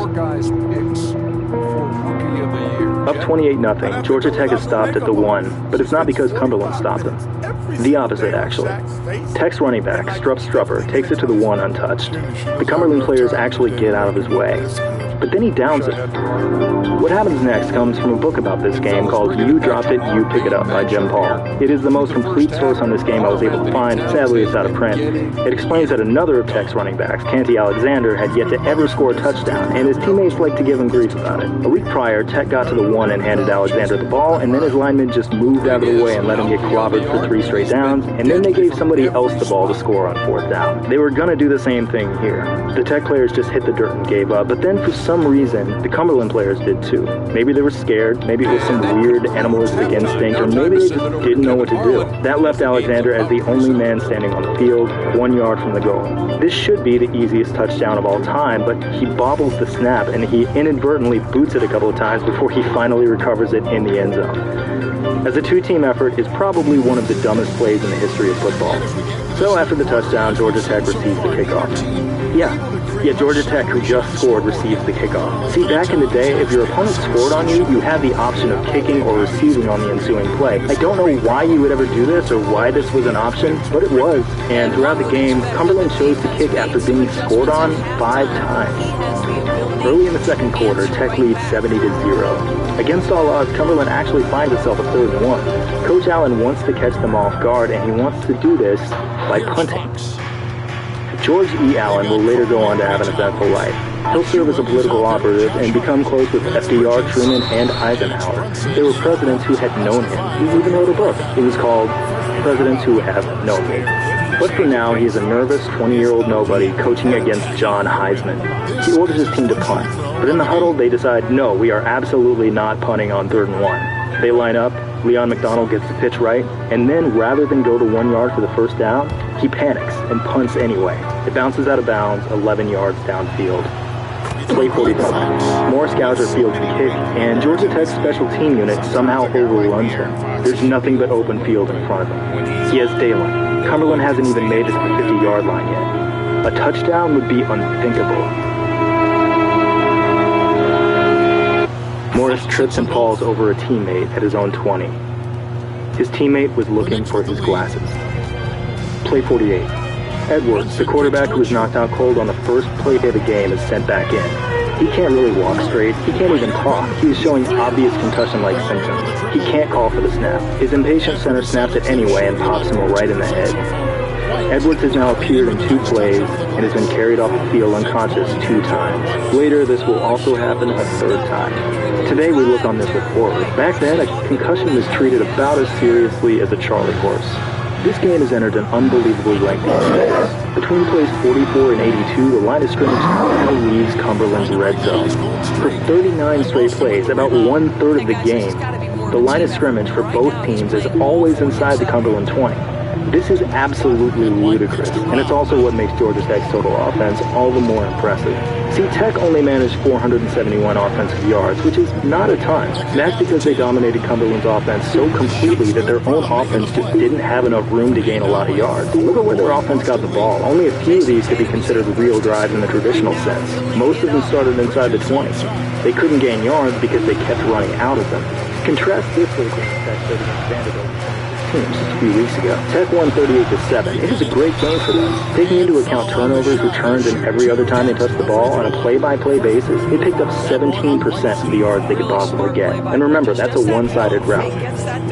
W: Up 28-0, Georgia Tech is stopped at the 1, but it's not because Cumberland stopped them. The opposite, actually. Tech's running back, Strupper, takes it to the 1 untouched. The Cumberland players actually get out of his way. But then he downs it. What happens next comes from a book about this game called You Dropped It, You Pick It Up by Jim Paul. It is the most complete source on this game I was able to find. Sadly, it's out of print. It explains that another of Tech's running backs, Canty Alexander, had yet to ever score a touchdown, and his teammates like to give him grief about it. A week prior, Tech got to the 1 and handed Alexander the ball, and then his linemen just moved out of the way and let him get clobbered for 3 straight downs, and then they gave somebody else the ball to score on 4th down. They were gonna do the same thing here. The Tech players just hit the dirt and gave up, but then for some some reason, the Cumberland players did too. Maybe they were scared, maybe it was some weird animalistic instinct, or maybe they just didn't know what to do. That left Alexander as the only man standing on the field, 1 yard from the goal. This should be the easiest touchdown of all time, but he bobbles the snap and he inadvertently boots it a couple of times before he finally recovers it in the end zone. As a two-team effort, it's probably one of the dumbest plays in the history of football. So after the touchdown, Georgia Tech receives the kickoff. Yeah, Georgia Tech, who just scored, receives the kickoff. See, back in the day, if your opponent scored on you, you had the option of kicking or receiving on the ensuing play. I don't know why you would ever do this or why this was an option, but it was. And throughout the game, Cumberland chose to kick after being scored on 5 times. Early in the second quarter, Tech leads 70-0. Against all odds, Cumberland actually finds itself a 3rd and 1. Coach Allen wants to catch them off guard, and he wants to do this by punting. George E. Allen will later go on to have an eventful life. He'll serve as a political operative and become close with FDR, Truman, and Eisenhower. They were presidents who had known him. He even wrote a book. It was called Presidents Who Have Known Me. But for now, he is a nervous 20-year-old nobody coaching against John Heisman. He orders his team to punt. But in the huddle, they decide, no, we are absolutely not punting on 3rd and 1. They line up, Leon McDonald gets the pitch right, and then rather than go to 1 yard for the first down, he panics and punts anyway. It bounces out of bounds 11 yards downfield. Play 45. Morris Gouger fields the kick, and Georgia Tech's special team unit somehow overruns him. There's nothing but open field in front of him. He has daylight. Cumberland hasn't even made it to the 50-yard line yet. A touchdown would be unthinkable. Morris trips and falls over a teammate at his own 20. His teammate was looking for his glasses. Play 48. Edwards, the quarterback who was knocked out cold on the first play of the game, is sent back in. He can't really walk straight. He can't even talk. He is showing obvious concussion-like symptoms. He can't call for the snap. His impatient center snaps it anyway and pops him right in the head. Edwards has now appeared in 2 plays and has been carried off the field unconscious 2 times. Later, this will also happen a 3rd time. Today, we look on this with horror. Back then, a concussion was treated about as seriously as a Charlie horse. This game has entered an unbelievably lengthy phase. Between plays 44 and 82, the line of scrimmage now leaves Cumberland's red zone. For 39 straight plays, about 1/3 of the game, the line of scrimmage for both teams is always inside the Cumberland 20. This is absolutely ludicrous, and it's also what makes Georgia Tech's total offense all the more impressive. See, Tech only managed 471 offensive yards, which is not a ton. That's because they dominated Cumberland's offense so completely that their own offense just didn't have enough room to gain a lot of yards. Look at where their offense got the ball. Only a few of these could be considered real drives in the traditional sense. Most of them started inside the 20. They couldn't gain yards because they kept running out of them. Contrast this with the game Tech showed against Vanderbilt just a few weeks ago. Tech won 38-7. It was a great game for them. Taking into account turnovers, returns, and every other time they touched the ball on a play-by-play basis, they picked up 17% of the yards they could possibly get. And remember, that's a one-sided route.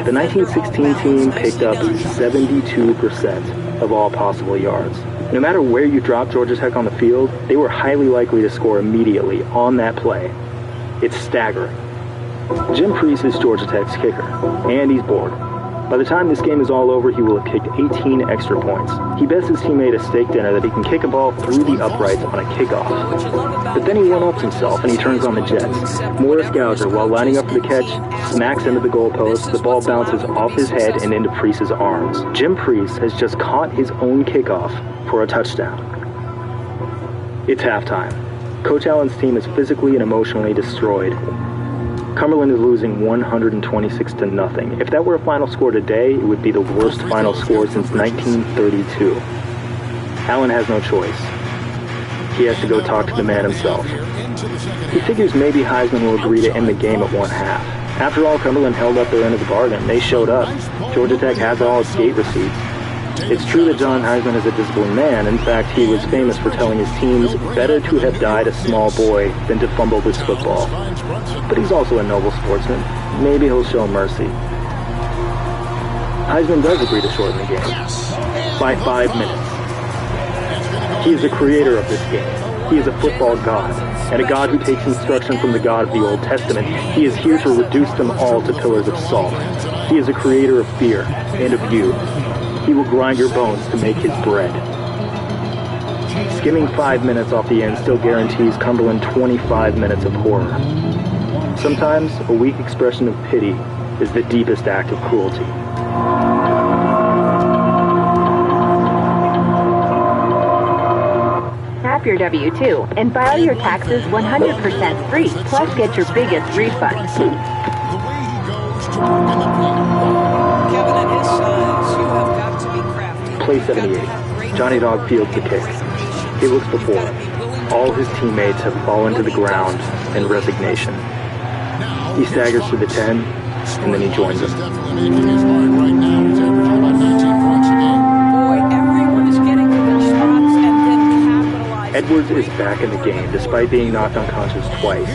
W: The 1916 team picked up 72% of all possible yards. No matter where you dropped Georgia Tech on the field, they were highly likely to score immediately on that play. It's staggering. Jim Priest is Georgia Tech's kicker, and he's bored. By the time this game is all over, he will have kicked 18 extra points. He bets his teammate a steak dinner that he can kick a ball through the uprights on a kickoff. But then he one-ups himself and he turns on the Jets. Morris Gouger, while lining up for the catch, smacks into the goalpost. The ball bounces off his head and into Priest's arms. Jim Priest has just caught his own kickoff for a touchdown. It's halftime. Coach Allen's team is physically and emotionally destroyed. Cumberland is losing 126-0. If that were a final score today, it would be the worst final score since 1932. Allen has no choice. He has to go talk to the man himself. He figures maybe Heisman will agree to end the game at 1/2. After all, Cumberland held up their end of the bargain. They showed up. Georgia Tech has all its gate receipts. It's true that John Heisman is a disciplined man. In fact, he was famous for telling his teams better to have died a small boy than to fumble this football. But he's also a noble sportsman. Maybe he'll show mercy. Heisman does agree to shorten the game by 5 minutes. He is the creator of this game. He is a football god, and a god who takes instruction from the God of the Old Testament. He is here to reduce them all to pillars of salt. He is a creator of fear and of you. He will grind your bones to make his bread. Skimming 5 minutes off the end still guarantees Cumberland 25 minutes of horror. Sometimes a weak expression of pity is the deepest act of cruelty.
K: Tap your W-2 and file your taxes 100% free, plus get your biggest refund.
X: Kevin, at his size, you have got to be crafty.
W: Play 78. Johnny Dog fields the kick. He looks before him. All his teammates have fallen to the ground in resignation. He staggers to the 10, and then he joins them. Edwards is back in the game, despite being knocked unconscious twice.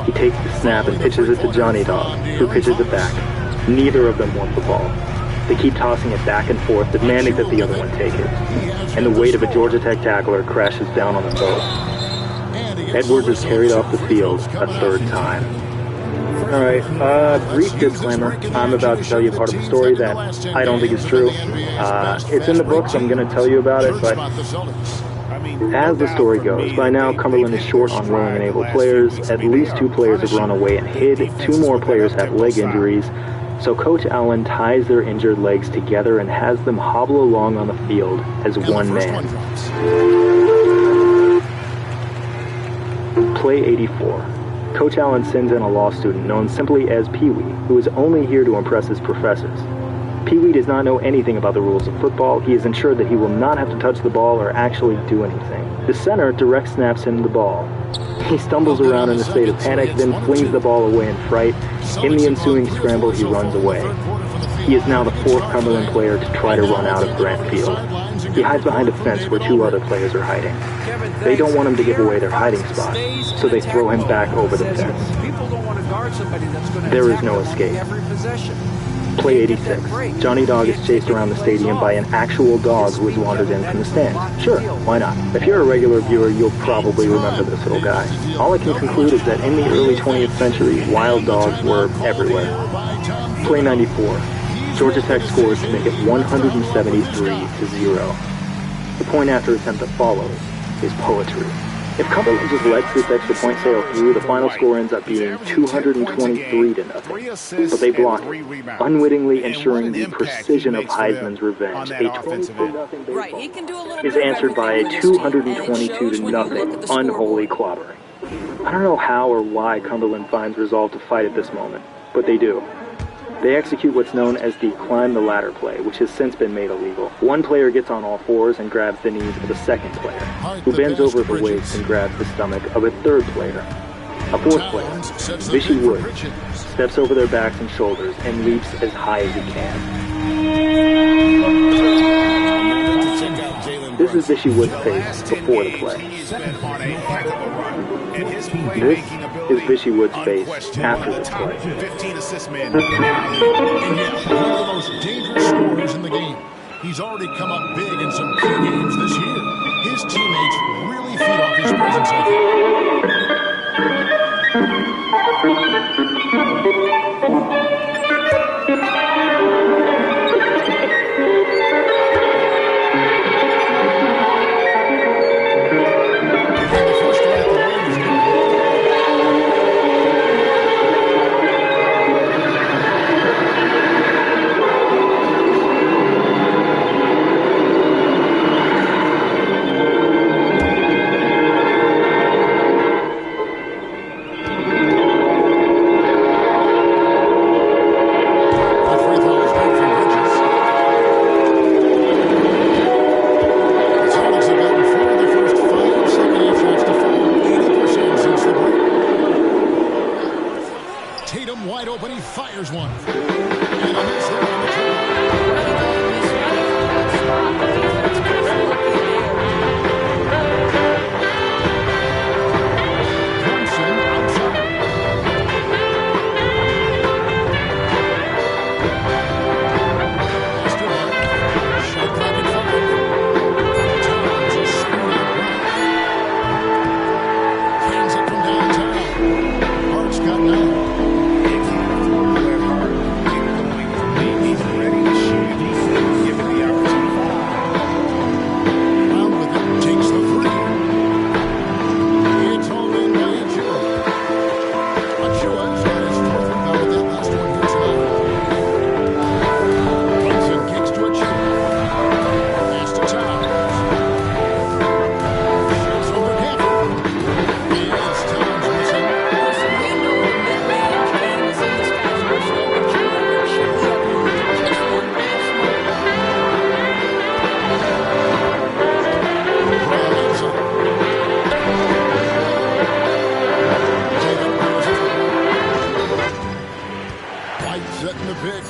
W: He takes the snap and pitches it to Johnny Dog, who pitches it back. Neither of them want the ball. They keep tossing it back and forth, demanding that the other one take it. And the weight of a Georgia Tech tackler crashes down on them both. Edwards is carried off the field a third time. Alright, brief disclaimer. I'm about to tell you part of the story that I don't think is true. It's in the books, I'm going to tell you about it, but as the story goes, by now Cumberland is short on willing and able players. At least 2 players have run away and hid. 2 more players have leg injuries. So Coach Allen ties their injured legs together and has them hobble along on the field as one man. Play 84. Coach Allen sends in a law student known simply as Pee-wee, who is only here to impress his professors. Pee-wee does not know anything about the rules of football. He is ensured that he will not have to touch the ball or actually do anything. The center direct snaps him the ball. He stumbles around in a state of panic, then flings the ball away in fright. In the ensuing scramble, he runs away. He is now the 4th Cumberland player to try to run out of Grant Field. He hides behind a fence where 2 other players are hiding. They don't want him to give away their hiding spot, so they throw him back over the fence. There is no escape. Play 86. Johnny Dog is chased around the stadium by an actual dog who has wandered in from the stands. Sure, why not? If you're a regular viewer, you'll probably remember this little guy. All I can conclude is that in the early 20th century, wild dogs were everywhere. Play 94. Georgia Tech scores to make it 173-0. The point after attempt that follows is poetry. If Cumberland just lets this extra point sail through, the final score ends up being 223-0. But they block it, unwittingly ensuring the precision of Heisman's revenge. A 24-0 baseball is answered by a 222-0 unholy clobbering. I don't know how or why Cumberland finds resolve to fight at this moment, but they do. They execute what's known as the climb the ladder play, which has since been made illegal. One player gets on all fours and grabs the knees of a second player, who bends over at the waist and grabs the stomach of a third player. A fourth player, Vishy Woods, steps over their backs and shoulders and leaps as high as he can. This is Vishy Woods' face before the play. This is Vishy Woods' face after this play.
J: 15 assist man. And yes, one of the most dangerous scorers in the game. He's already come up big in some key games this year. His teammates really feed off his presence out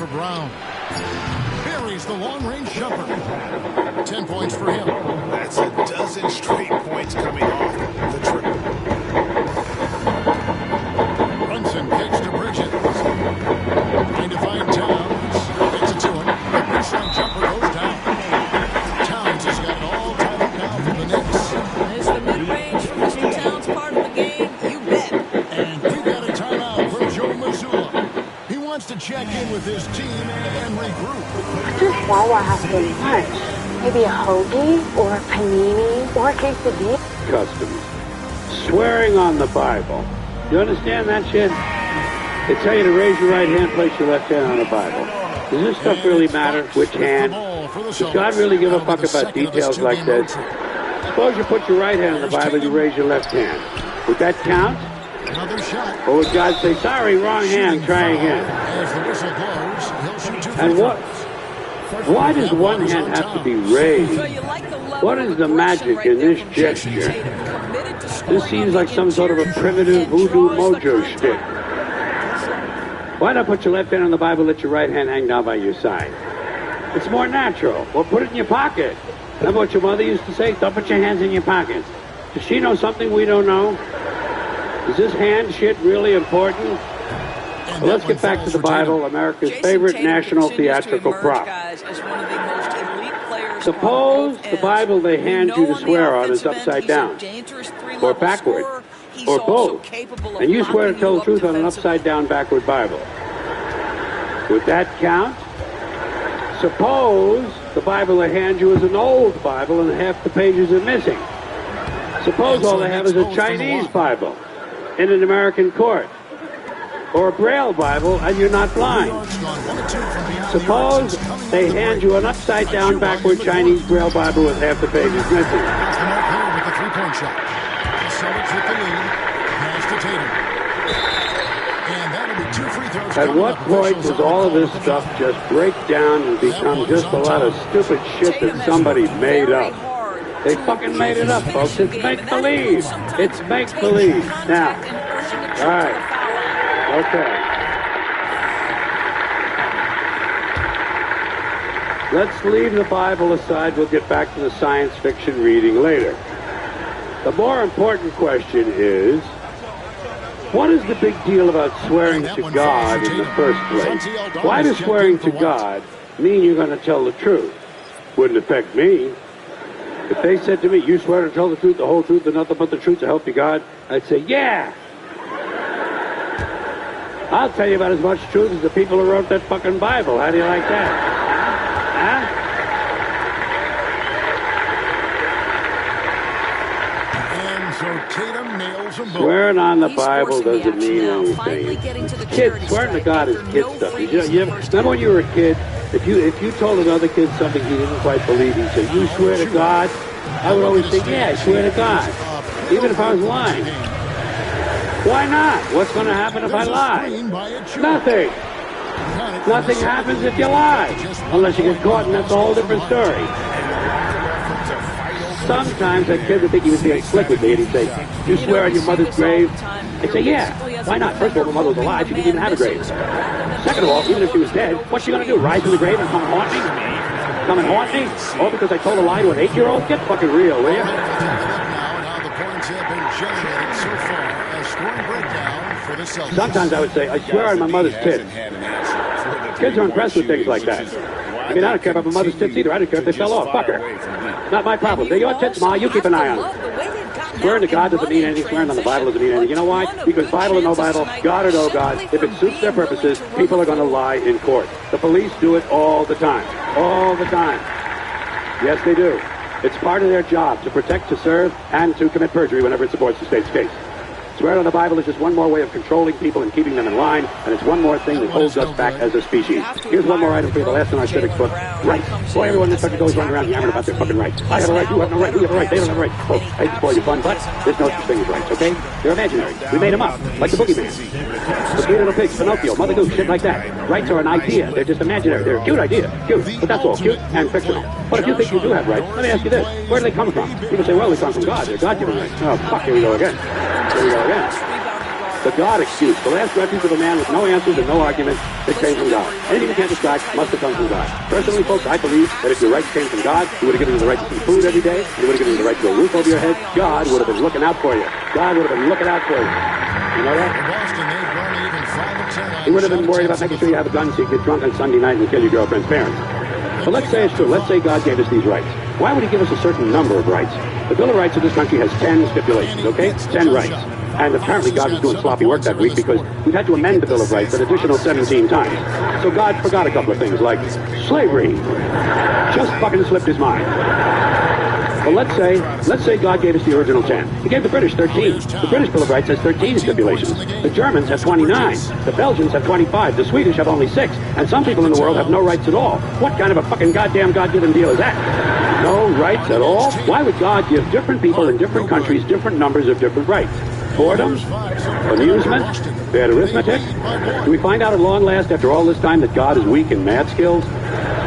J: for Brown. Buries the long-range jumper. 10 points for him.
C: That's a dozen straight points coming off the triple.
J: Brunson kicks to Bridges. Trying to find Towns. Gets it to him. The baseline jumper goes down. Towns has got it all tied up now for the Knicks.
X: Is the mid-range for Mr. Towns part of the game? You bet.
J: And we got a timeout for Joe Mazzulla. He wants to check in with his team and regroup.
P: Just Wawa after lunch. Maybe a hoagie or a panini or a quesadilla.
L: Customs. Swearing on the Bible. You understand that shit? They tell you to raise your right hand, place your left hand on the Bible. Does this stuff really matter? Which hand? Does God really give a fuck about details like this? Suppose you put your right hand on the Bible, you raise your left hand. Would that count?
J: Another shot.
L: Or would God say, sorry, wrong hand, try again?
J: As the whistle blows, he'll shoot 2 free
L: And what?
J: throws.
L: Why does one hand have to be raised? What is the magic in this gesture? This seems like some sort of a primitive voodoo mojo shtick. Why not put your left hand on the Bible, let your right hand hang down by your side? It's more natural. Or put it in your pocket. Remember what your mother used to say? Don't put your hands in your pockets. Does she know something we don't know? Is this hand shit really important? Well, let's get back to the Bible, America's favorite national theatrical prop. Suppose the Bible they hand you to swear on is upside down, or backward, or both, and you swear to tell the truth on an upside-down, backward Bible. Would that count? Suppose the Bible they hand you is an old Bible and half the pages are missing. Suppose all they have is a Chinese Bible in an American court, or a Braille Bible and you're not blind. Suppose they hand you an upside-down, backward Chinese Braille Bible with half the pages missing.
J: With the three-point shot. Celtics with the lead. Pass to Tatum. And that'll be 2 free throws.
L: At what point does all of this stuff just break down and become just a lot of stupid shit that somebody made up? They fucking made it up, folks. It's make-believe. It's make-believe. Now, all right. Okay. Let's leave the Bible aside. We'll get back to the science fiction reading later. The more important question is, what is the big deal about swearing to God in the first place? Why does swearing to God mean you're going to tell the truth? Wouldn't affect me. If they said to me, you swear to tell the truth, the whole truth, and nothing but the truth to help you God, I'd say, yeah. I'll tell you about as much truth as the people who wrote that fucking Bible. How do you like that? Huh?
J: And so Tatum nails them both.
L: Swearing on the Bible doesn't mean anything. Kids, swearing to God is kid stuff. Remember when you were a kid, if you told another kid something he didn't quite believe, he'd say, you swear to God? I would always say, yeah, I swear to God. Even if I was lying. Why not? What's going to happen if I lie? Nothing. Nothing happens if you lie. Unless you get caught, and that's a whole different story. Sometimes a kid would think he was being slick with me, and he'd say, you swear on your mother's grave? I'd say, yeah. Why not? First of all, my mother was alive. She didn't even have a grave. Second of all, even if she was dead, what's she going to do? Rise from the grave and come and haunt me? Come and haunt me? Oh, because I told a lie to an 8-year-old? Get fucking real, will you? Sometimes I would say, I swear on my mother's tits. Kids are impressed with things like that. I mean, I don't care about my mother's tits either. I don't care if they fell off. Fuck her. Not my problem. They're your tits, Ma. You keep an eye on them. Swearing to God doesn't mean anything. Swearing on the Bible doesn't mean anything. You know why? Because Bible or no Bible, God or no God, if it suits their purposes, people are going to lie in court. The police do it all the time. All the time. Yes, they do. It's part of their job to protect, to serve, and to commit perjury whenever it supports the state's case. Swearing on the Bible is just one more way of controlling people and keeping them in line, and it's one more thing that holds us back as a species. Here's one more item for you, the last in our civics book. Rights. Boy, everyone in this country goes running around yammering about their fucking rights. I have a right, you have no right, we have a right, they don't have a right. Oh, I hate to spoil your fun, but there's no such thing as rights, okay? They're imaginary. We made them up, like the boogeyman. The Three Little Pigs, Pinocchio, Mother Goose, shit like that. Rights are an idea. They're just imaginary. They're a cute idea. Cute. But that's all. Cute and fictional. But if you think you do have rights, let me ask you this. Where do they come from? People say, well, they come from God. They're God-given rights. Oh, fuck, here we go again. Here we go again. The God excuse. The last refuge of a man with no answers and no arguments that came from God. Anything you can't describe must have come from God. Personally, folks, I believe that if your rights came from God, He would have given you the right to some food every day. He would have given you the right to a roof over your head. God would have been looking out for you. God would have been looking out for you. You know that? He would have been worried about making sure you have a gun so you get drunk on Sunday night and kill your girlfriend's parents. But let's say it's true. Let's say God gave us these rights. Why would He give us a certain number of rights? The Bill of Rights of this country has 10 stipulations, okay? 10 rights. And apparently God was doing sloppy work that week because we've had to amend the Bill of Rights an additional 17 times. So God forgot a couple of things like slavery. Just fucking slipped His mind. Well, let's say God gave us the original 10. He gave the British 13. The British Bill of Rights has 13 stipulations. The Germans have 29. The Belgians have 25. The Swedish have only 6. And some people in the world have no rights at all. What kind of a fucking goddamn God-given deal is that? No rights at all? Why would God give different people in different countries different numbers of different rights? Boredom? Amusement? Bad arithmetic? Do we find out at long last after all this time that God is weak in math skills?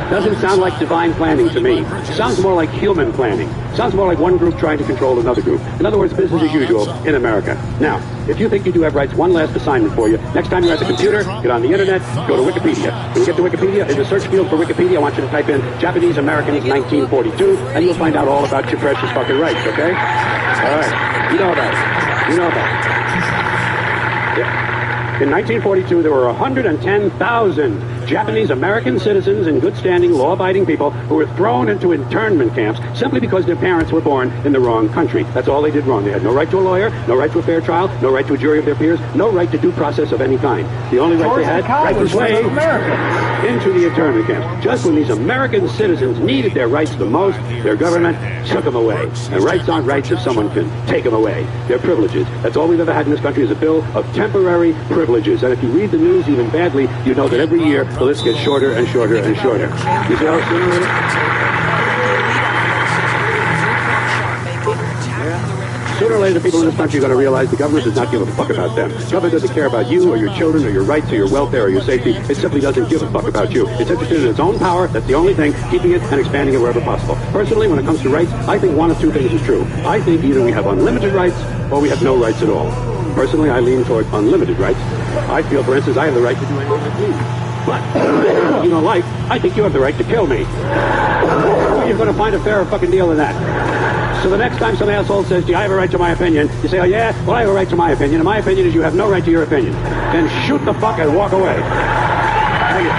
L: Doesn't sound like divine planning to me. Sounds more like human planning. Sounds more like one group trying to control another group. In other words, business as usual in America. Now, if you think you do have rights, one last assignment for you. Next time you're at the computer, get on the internet, go to Wikipedia. When you get to Wikipedia, in the search field for Wikipedia, I want you to type in Japanese Americans 1942, and you'll find out all about your precious fucking rights, okay? All right. You know about it. You know about it. Yeah. In 1942, there were 110,000 Japanese American citizens and good-standing, law-abiding people who were thrown into internment camps simply because their parents were born in the wrong country. That's all they did wrong. They had no right to a lawyer, no right to a fair trial, no right to a jury of their peers, no right to due process of any kind. The only right they had, right to slave, into the internment camps. Just when these American citizens needed their rights the most, their government took them away. And rights aren't rights if someone can take them away. They're privileges. That's all we've ever had in this country is a bill of temporary privileges. And if you read the news even badly, you know that every year the list gets shorter and shorter and shorter. You see how sooner or later, people in this country are going to realize the government does not give a fuck about them. The government doesn't care about you or your children or your rights or your welfare or your safety. It simply doesn't give a fuck about you. It's interested in its own power. That's the only thing, keeping it and expanding it wherever possible. Personally, when it comes to rights, I think one of two things is true. I think either we have unlimited rights or we have no rights at all. Personally, I lean toward unlimited rights. I feel, for instance, I have the right to do anything I please. But if you don't like, I think you have the right to kill me. You're going to find a fairer fucking deal than that. So the next time some asshole says, gee, I have a right to my opinion, you say, oh yeah, well I have a right to my opinion, and my opinion is you have no right to your opinion. Then shoot the fuck and walk away. Thank you.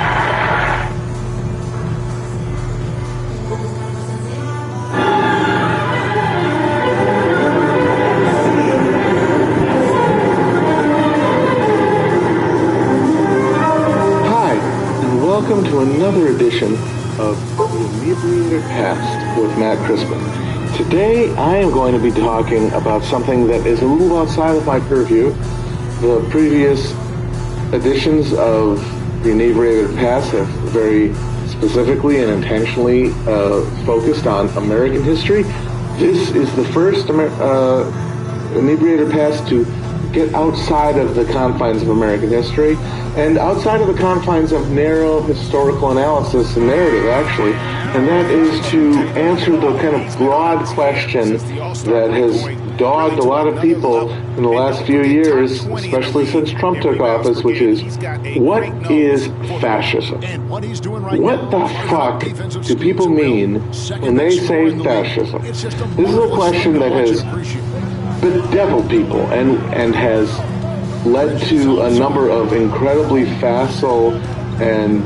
E: Welcome to another edition of The Inebriated Past with Matt Crispin. Today I am going to be talking about something that is a little outside of my purview. The previous editions of The Inebriated Past have very specifically and intentionally focused on American history. This is the first Inebriated Past to get outside of the confines of American history and outside of the confines of narrow historical analysis and narrative, actually, and that is to answer the kind of broad question that has dogged a lot of people in the last few years, especially since Trump took office, which is, what is fascism? What the fuck do people mean when they say fascism? This is a question that has bedeviled people and has led to a number of incredibly facile and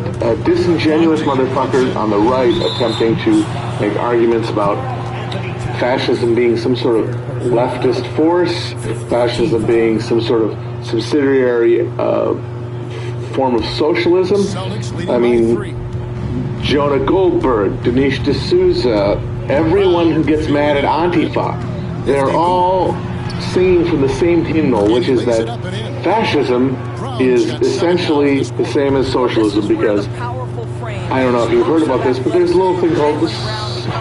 E: disingenuous motherfuckers on the right attempting to make arguments about fascism being some sort of leftist force, fascism being some sort of subsidiary form of socialism. I mean, Jonah Goldberg, Dinesh D'Souza, everyone who gets mad at Antifa, they're all singing from the same hymnal, which is that fascism is essentially the same as socialism, because I don't know if you've heard about this, but there's a little thing called the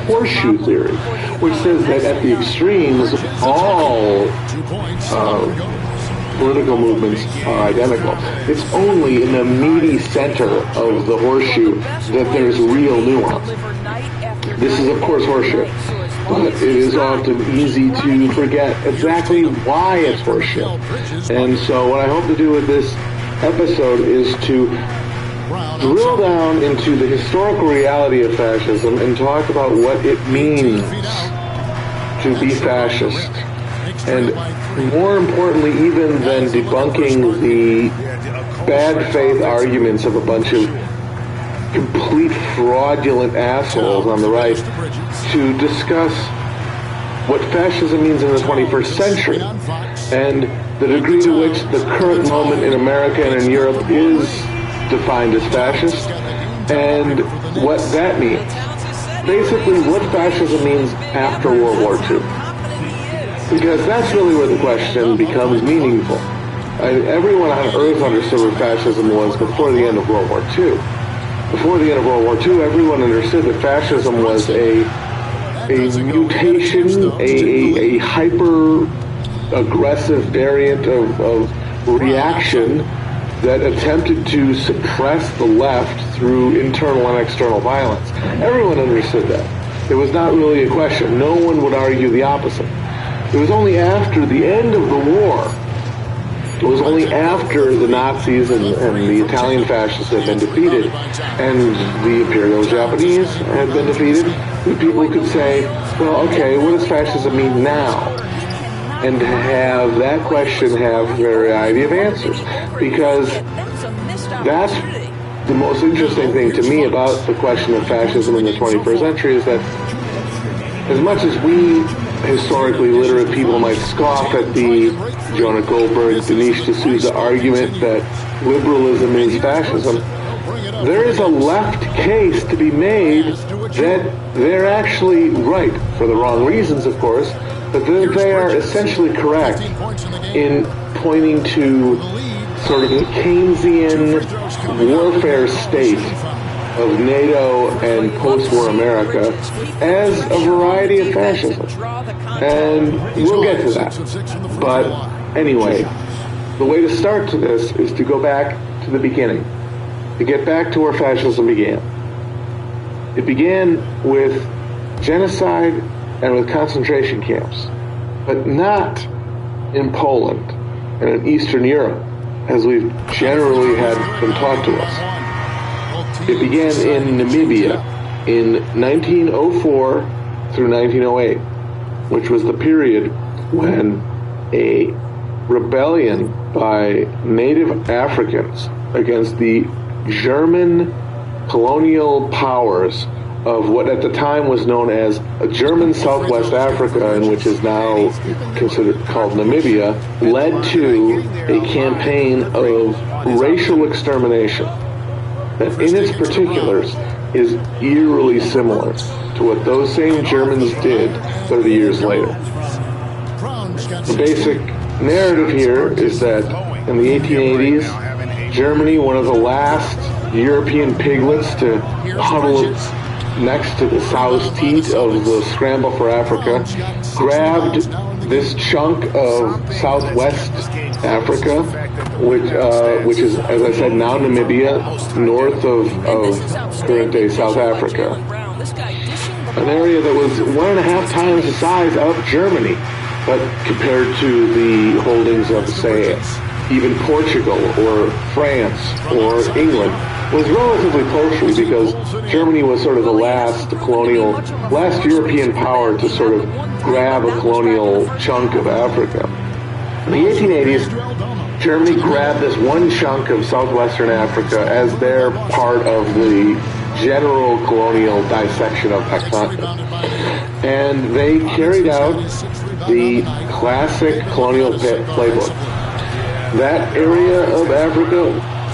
E: horseshoe theory, which says that at the extremes, all political movements are identical. It's only in the meaty center of the horseshoe that there's real nuance. This is, of course, horseshit. but it is often easy to forget exactly why it's horseshit. And so what I hope to do with this episode is to drill down into the historical reality of fascism and talk about what it means to be fascist. And more importantly, even than debunking the bad faith arguments of a bunch of complete fraudulent assholes on the right, to discuss what fascism means in the 21st century and the degree to which the current moment in America and in Europe is defined as fascist and what that means. Basically, what fascism means after World War II. Because that's really where the question becomes meaningful. Everyone on Earth understood what fascism was before the end of World War II. Before the end of World War II, everyone understood that fascism was a mutation, a hyper-aggressive variant of reaction that attempted to suppress the left through internal and external violence. Everyone understood that. It was not really a question. No one would argue the opposite. It was only after the end of the war, it was only after the Nazis and the Italian fascists had been defeated and the Imperial Japanese had been defeated, that people could say, well, okay, what does fascism mean now? And have that question have a variety of answers. Because that's the most interesting thing to me about the question of fascism in the 21st century is that as much as we historically literate people might scoff at the Jonah Goldberg, Dinesh D'Souza argument that liberalism is fascism, there is a left case to be made that they're actually right, for the wrong reasons, of course, but they are essentially correct in pointing to sort of a Keynesian warfare state of NATO and post-war America as a variety of fascism. And we'll get to that. But anyway, the way to start to this is to go back to the beginning, to get back to where fascism began. It began with genocide and with concentration camps, but not in Poland and in Eastern Europe, as we've generally had been taught to us. It began in Namibia in 1904 through 1908, which was the period when a rebellion by native Africans against the German colonial powers of what at the time was known as German Southwest Africa, and which is now called Namibia, led to a campaign of racial extermination that in its particulars is eerily similar to what those same Germans did 30 years later. The basic narrative here is that in the 1880s, Germany, one of the last European piglets to huddle next to the sow's teat of the scramble for Africa, grabbed this chunk of southwest Africa, which is, as I said, now Namibia, north of current-day South Africa. An area that was 1.5 times the size of Germany, but compared to the holdings of, say, even Portugal or France or England, was relatively paltry because Germany was sort of the last European power to sort of grab a colonial chunk of Africa. In the 1880s, Germany grabbed this one chunk of southwestern Africa as their part of the general colonial dissection of that continent. And they carried out the classic colonial playbook. That area of Africa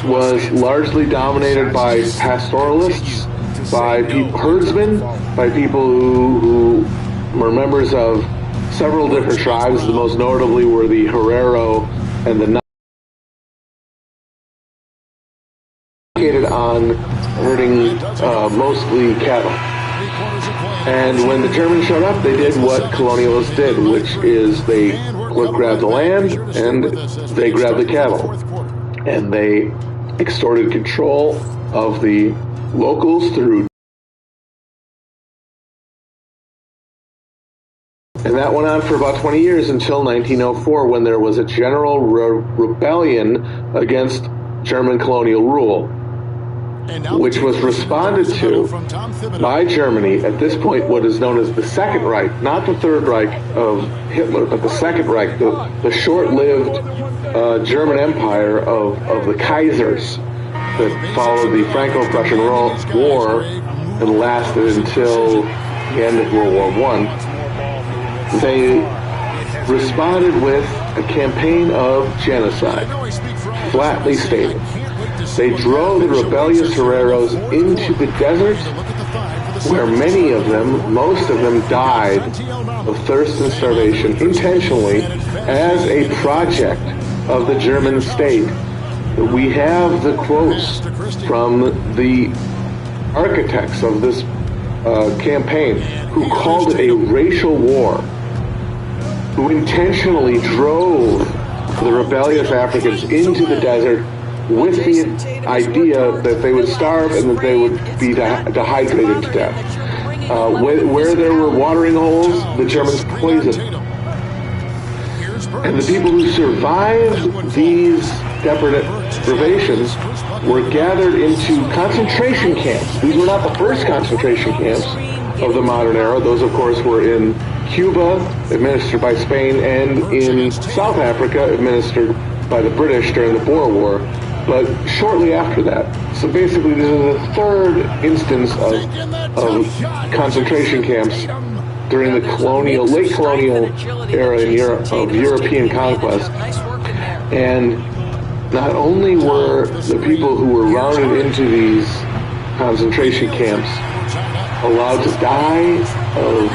E: was largely dominated by pastoralists, by herdsmen, by people who were members of several different tribes. The most notably were the Herero and the on herding mostly cattle. And when the Germans showed up, they did what colonialists did, which is they grabbed the land and they grabbed the cattle. And they extorted control of the locals through And that went on for about 20 years until 1904, when there was a general rebellion against German colonial rule, which was responded to by Germany. At this point, what is known as the Second Reich, not the Third Reich of Hitler, but the Second Reich, the short-lived German Empire of the Kaisers that followed the Franco-Prussian War and lasted until the end of World War I. They responded with a campaign of genocide, flatly stated. They drove the rebellious Herreros into the desert, where many of them, most of them, died of thirst and starvation intentionally as a project of the German state. We have the quotes from the architects of this campaign, who called it a racial war, who intentionally drove the rebellious Africans into the desert with the idea that they would starve and that they would be dehydrated to death. Where there were watering holes, the Germans poisoned. And the people who survived these deprivations were gathered into concentration camps. These were not the first concentration camps of the modern era. Those, of course, were in Cuba, administered by Spain, and in South Africa, administered by the British during the Boer War, but shortly after that. So basically, this is the third instance of concentration camps during the late colonial era in Europe, of European conquest. And not only were the people who were rounded into these concentration camps allowed to die of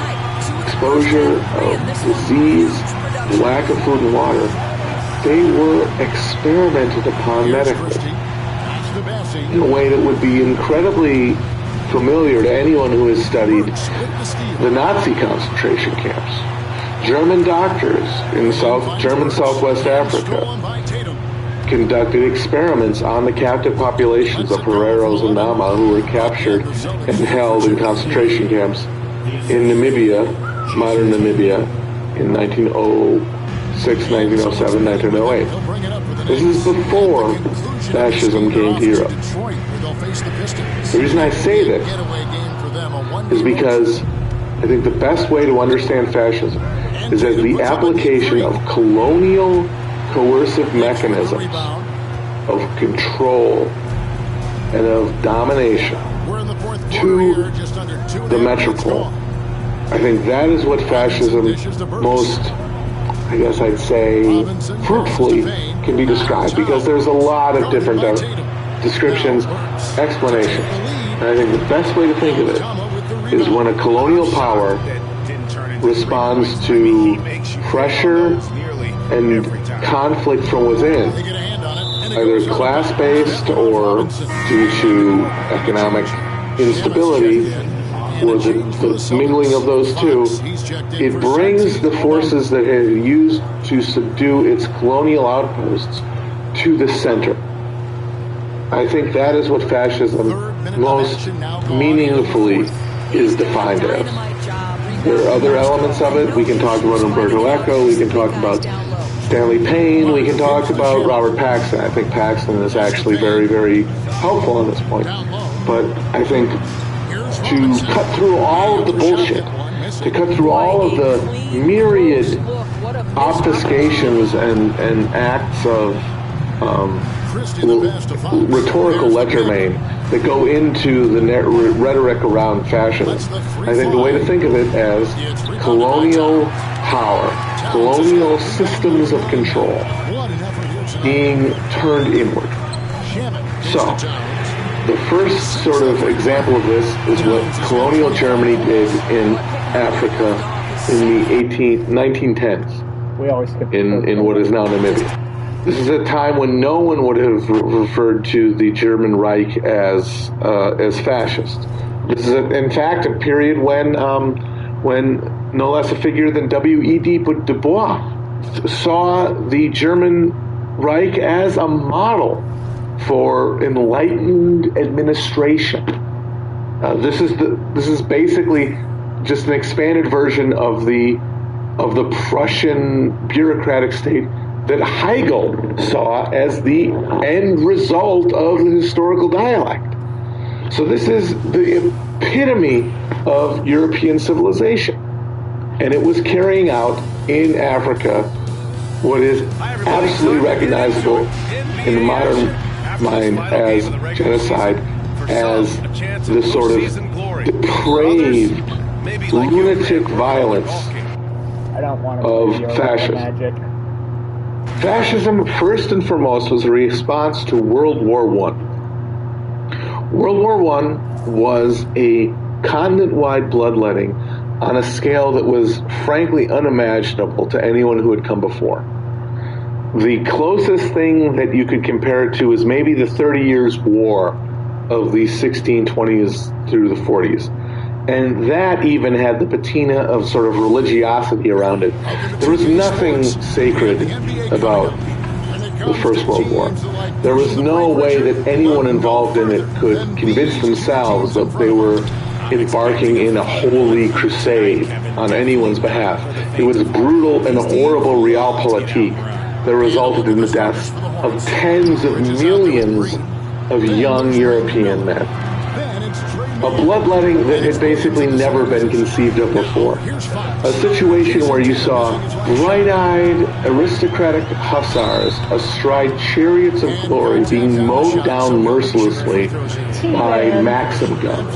E: exposure, of disease, lack of food and water, they were experimented upon medically in a way that would be incredibly familiar to anyone who has studied the Nazi concentration camps. German doctors in German Southwest Africa conducted experiments on the captive populations of Herreros and Nama, who were captured and held in concentration camps in Namibia, modern Namibia, in 1906, 1907, 1908. This is before fascism came to Europe. The reason I say this is because I think the best way to understand fascism is as the application of colonial coercive mechanisms of control and of domination to the metropole. I think that is what fascism most, I guess I'd say, fruitfully can be described, because there's a lot of different descriptions, explanations. And I think the best way to think of it is when a colonial power responds to pressure and conflict from within, either class-based or due to economic instability, or the mingling of those two, it brings the forces that it used to subdue its colonial outposts to the center. I think that is what fascism most meaningfully is defined as. There are other elements of it. We can talk about Umberto Eco, we can talk about Stanley Payne, we can talk about Robert Paxton. I think Paxton is actually very, very helpful on this point. But I think to cut through all of the bullshit, to cut through all of the myriad obfuscations and acts of rhetorical legerdemain that go into the rhetoric around fascism, I think the way to think of it as colonial power, colonial systems of control being turned inward. So, the first sort of example of this is what colonial Germany did in Africa in the 1910s,
H: we always skip
E: in what is now Namibia. This is a time when no one would have referred to the German Reich as fascist. This is, in fact, a period when no less a figure than W.E.B. Du Bois saw the German Reich as a model for enlightened administration. This is basically just an expanded version of the of the Prussian bureaucratic state that Hegel saw as the end result of the historical dialect. So this is the epitome of European civilization. And it was carrying out in Africa what is absolutely recognizable in the modern mind as genocide, as the sort of depraved, lunatic violence of fascism. Fascism, first and foremost, was a response to World War I. World War I was a continent-wide bloodletting on a scale that was frankly unimaginable to anyone who had come before. The closest thing that you could compare it to is maybe the 30 Years' War of the 1620s through the 40s. And that even had the patina of sort of religiosity around it. There was nothing sacred about the First World War. There was no way that anyone involved in it could convince themselves that they were embarking in a holy crusade on anyone's behalf. It was brutal and horrible realpolitik that resulted in the deaths of tens of millions of young European men. A bloodletting that had basically never been conceived of before. A situation where you saw bright-eyed, aristocratic hussars astride chariots of glory being mowed down mercilessly by Maxim guns.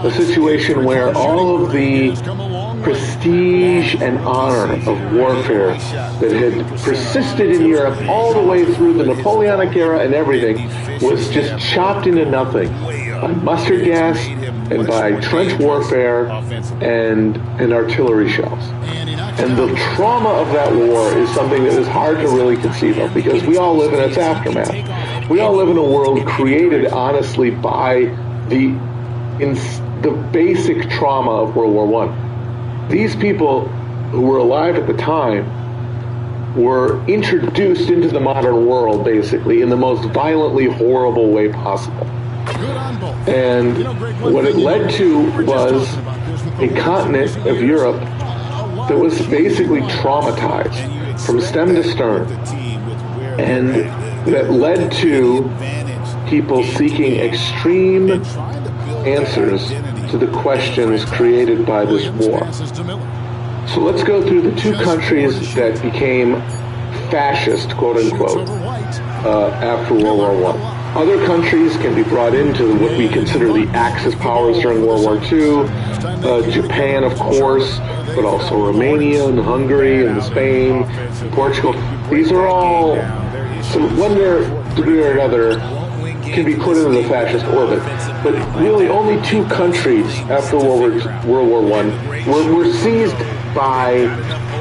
E: A situation where all of the prestige and honor of warfare that had persisted in Europe all the way through the Napoleonic era and everything was just chopped into nothing by mustard gas and by trench warfare and artillery shells. And the trauma of that war is something that is hard to really conceive of because we all live in its aftermath. We all live in a world created honestly by the basic trauma of World War I. These people who were alive at the time were introduced into the modern world, basically, in the most violently horrible way possible. And what it led to was a continent of Europe that was basically traumatized from stem to stern. And that led to people seeking extreme answers to the questions created by this war. So let's go through the two countries that became fascist, quote unquote, after World War I. Other countries can be brought into what we consider the Axis powers during World War II. Japan, of course, but also Romania and Hungary and Spain, and Portugal. These are all, to one degree or another, can be put into the fascist orbit. But really only two countries after World War I were seized by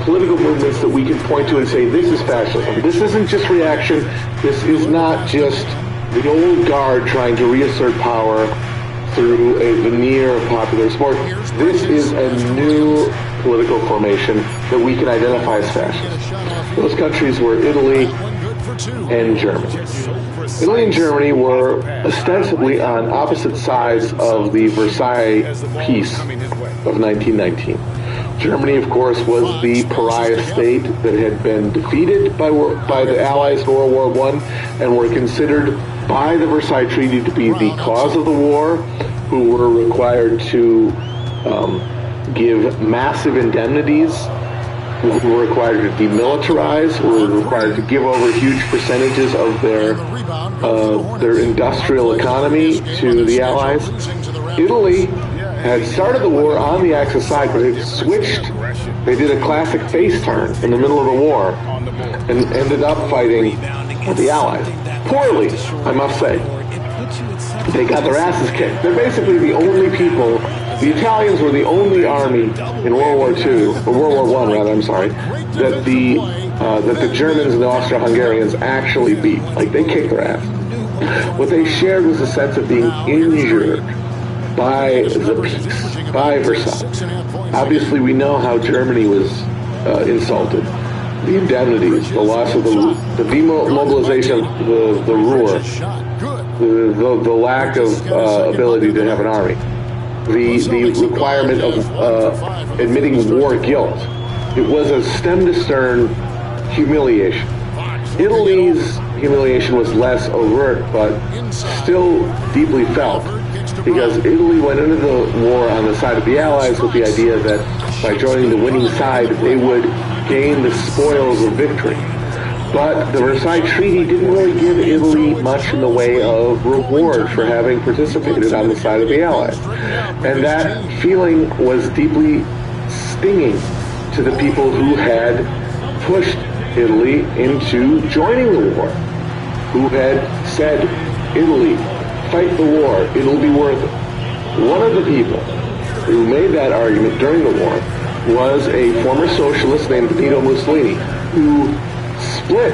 E: political movements that we can point to and say, this is fascism. This isn't just reaction. This is not just the old guard trying to reassert power through a veneer of popular support. This is a new political formation that we can identify as fascist. Those countries were Italy and Germany. Italy and Germany were ostensibly on opposite sides of the Versailles Peace of 1919. Germany, of course, was the pariah state that had been defeated by the Allies in World War I and were considered by the Versailles Treaty to be the cause of the war, who were required to give massive indemnities, who were required to demilitarize, who were required to give over huge percentages of their industrial economy to the Allies. Italy had started the war on the Axis side, but it switched. They did a classic face turn in the middle of the war and ended up fighting the Allies. Poorly, I must say. They got their asses kicked. They're basically the only people. The Italians were the only army in World War II, or World War I, rather, I'm sorry, that the Germans and the Austro-Hungarians actually beat. Like, they kicked their ass. What they shared was a sense of being injured by the peace, by Versailles. Obviously, we know how Germany was insulted. The indemnities, the loss of the demobilization of the Ruhr, the lack of ability to have an army, the requirement of admitting war guilt It was a stem-to-stern humiliation. Italy's humiliation was less overt, but still deeply felt, because Italy went into the war on the side of the Allies with the idea that by joining the winning side, they would gain the spoils of victory. But the Versailles Treaty didn't really give Italy much in the way of reward for having participated on the side of the Allies. And that feeling was deeply stinging to the people who had pushed Italy into joining the war, who had said, Italy, fight the war, it'll be worth it. One of the people who made that argument during the war was a former socialist named Benito Mussolini, who split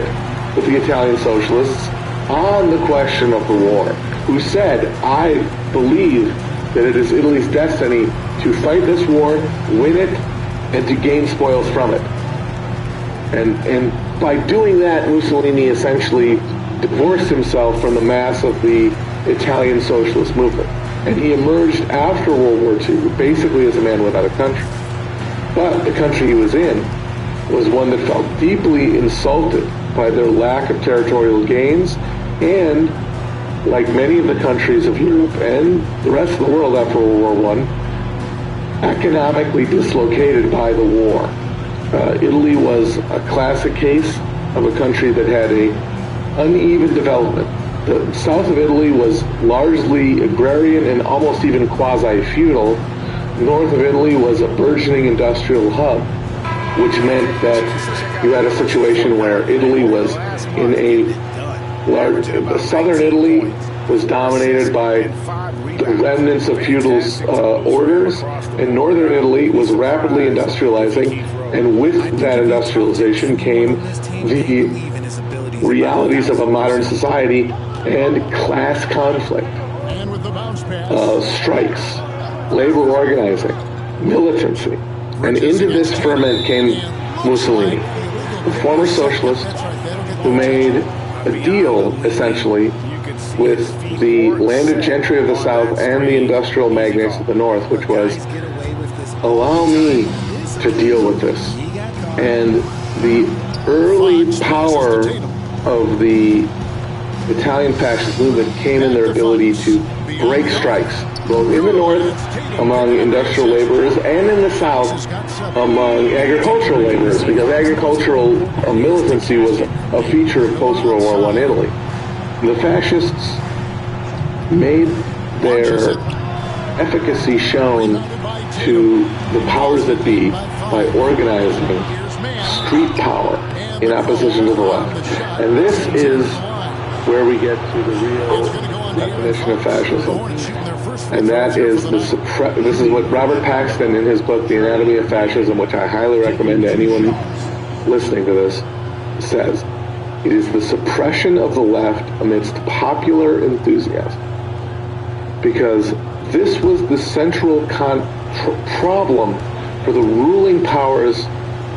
E: with the Italian socialists on the question of the war, who said, I believe that it is Italy's destiny to fight this war, win it, and to gain spoils from it. And by doing that, Mussolini essentially divorced himself from the mass of the Italian socialist movement. And he emerged after World War II basically as a man without a country. But the country he was in was one that felt deeply insulted by their lack of territorial gains, and like many of the countries of Europe and the rest of the world after World War I, economically dislocated by the war. Italy was a classic case of a country that had a uneven development. The south of Italy was largely agrarian and almost even quasi-feudal. North of Italy was a burgeoning industrial hub, which meant that you had a situation where Italy was in a large, southern Italy was dominated by the remnants of feudal orders, and northern Italy was rapidly industrializing, and with that industrialization came the realities of a modern society and class conflict, strikes, labor organizing, militancy. And into this ferment came Mussolini, the former socialist who made a deal, essentially, with the landed gentry of the South and the industrial magnates of the North, which was, allow me to deal with this. And the early power of the Italian fascist movement came in their ability to break strikes, both in the North among industrial laborers and in the South among agricultural laborers, because agricultural militancy was a feature of post-World War I Italy. The fascists made their efficacy shown to the powers that be by organizing street power in opposition to the left. And this is where we get to the real definition of fascism. And that is this is what Robert Paxton in his book, The Anatomy of Fascism, which I highly recommend to anyone listening to this, says. It is the suppression of the left amidst popular enthusiasm. Because this was the central problem for the ruling powers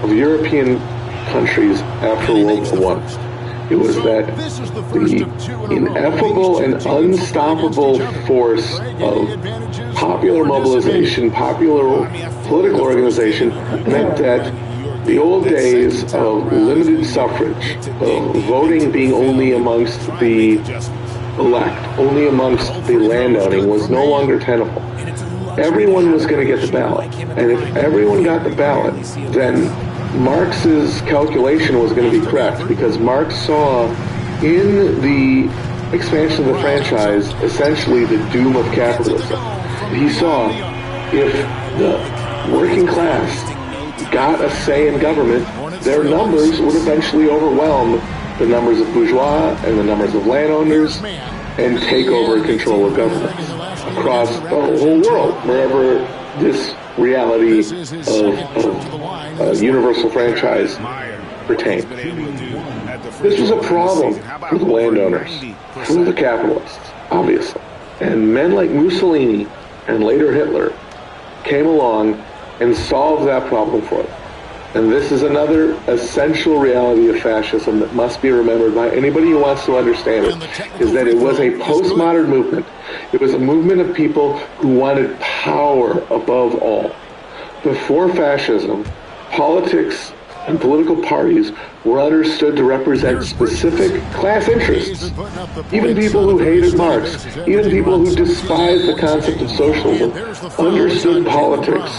E: of European countries after World War I. It was that the ineffable and unstoppable force of popular mobilization, popular political organization, meant that the old days of limited suffrage, of voting being only amongst the elect, only amongst the landowning, was no longer tenable. Everyone was going to get the ballot. And if everyone got the ballot, then Marx's calculation was going to be correct, because Marx saw in the expansion of the franchise essentially the doom of capitalism. He saw if the working class got a say in government, their numbers would eventually overwhelm the numbers of bourgeois and the numbers of landowners and take over control of governments across the whole world, wherever this reality of universal franchise pertained. This was a problem for the landowners, for the capitalists, obviously. And men like Mussolini and later Hitler came along and solved that problem for them. And this is another essential reality of fascism that must be remembered by anybody who wants to understand it, is that it was a postmodern movement. It was a movement of people who wanted power above all. Before fascism, politics and political parties were understood to represent specific class interests. Even people who hated Marx, even people who despised the concept of socialism, understood politics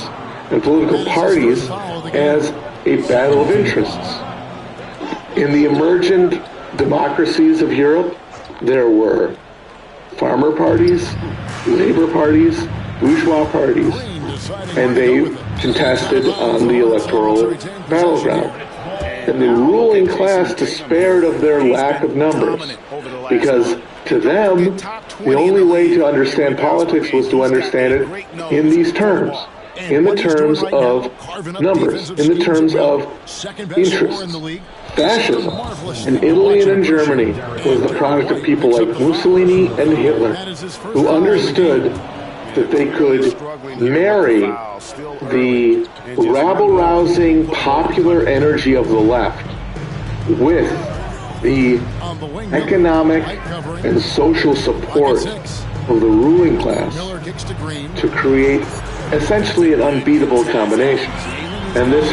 E: and political parties as a battle of interests. In the emergent democracies of Europe, there were farmer parties, labor parties, bourgeois parties, and they contested on the electoral battleground. And the ruling class despaired of their lack of numbers, because to them, the only way to understand politics was to understand it in these terms, in the terms of numbers, in the terms of interests. Fascism in Italy and in Germany was the product of people like Mussolini and Hitler, who understood that they could marry the rabble-rousing popular energy of the left with the economic and social support of the ruling class to create essentially an unbeatable combination. And this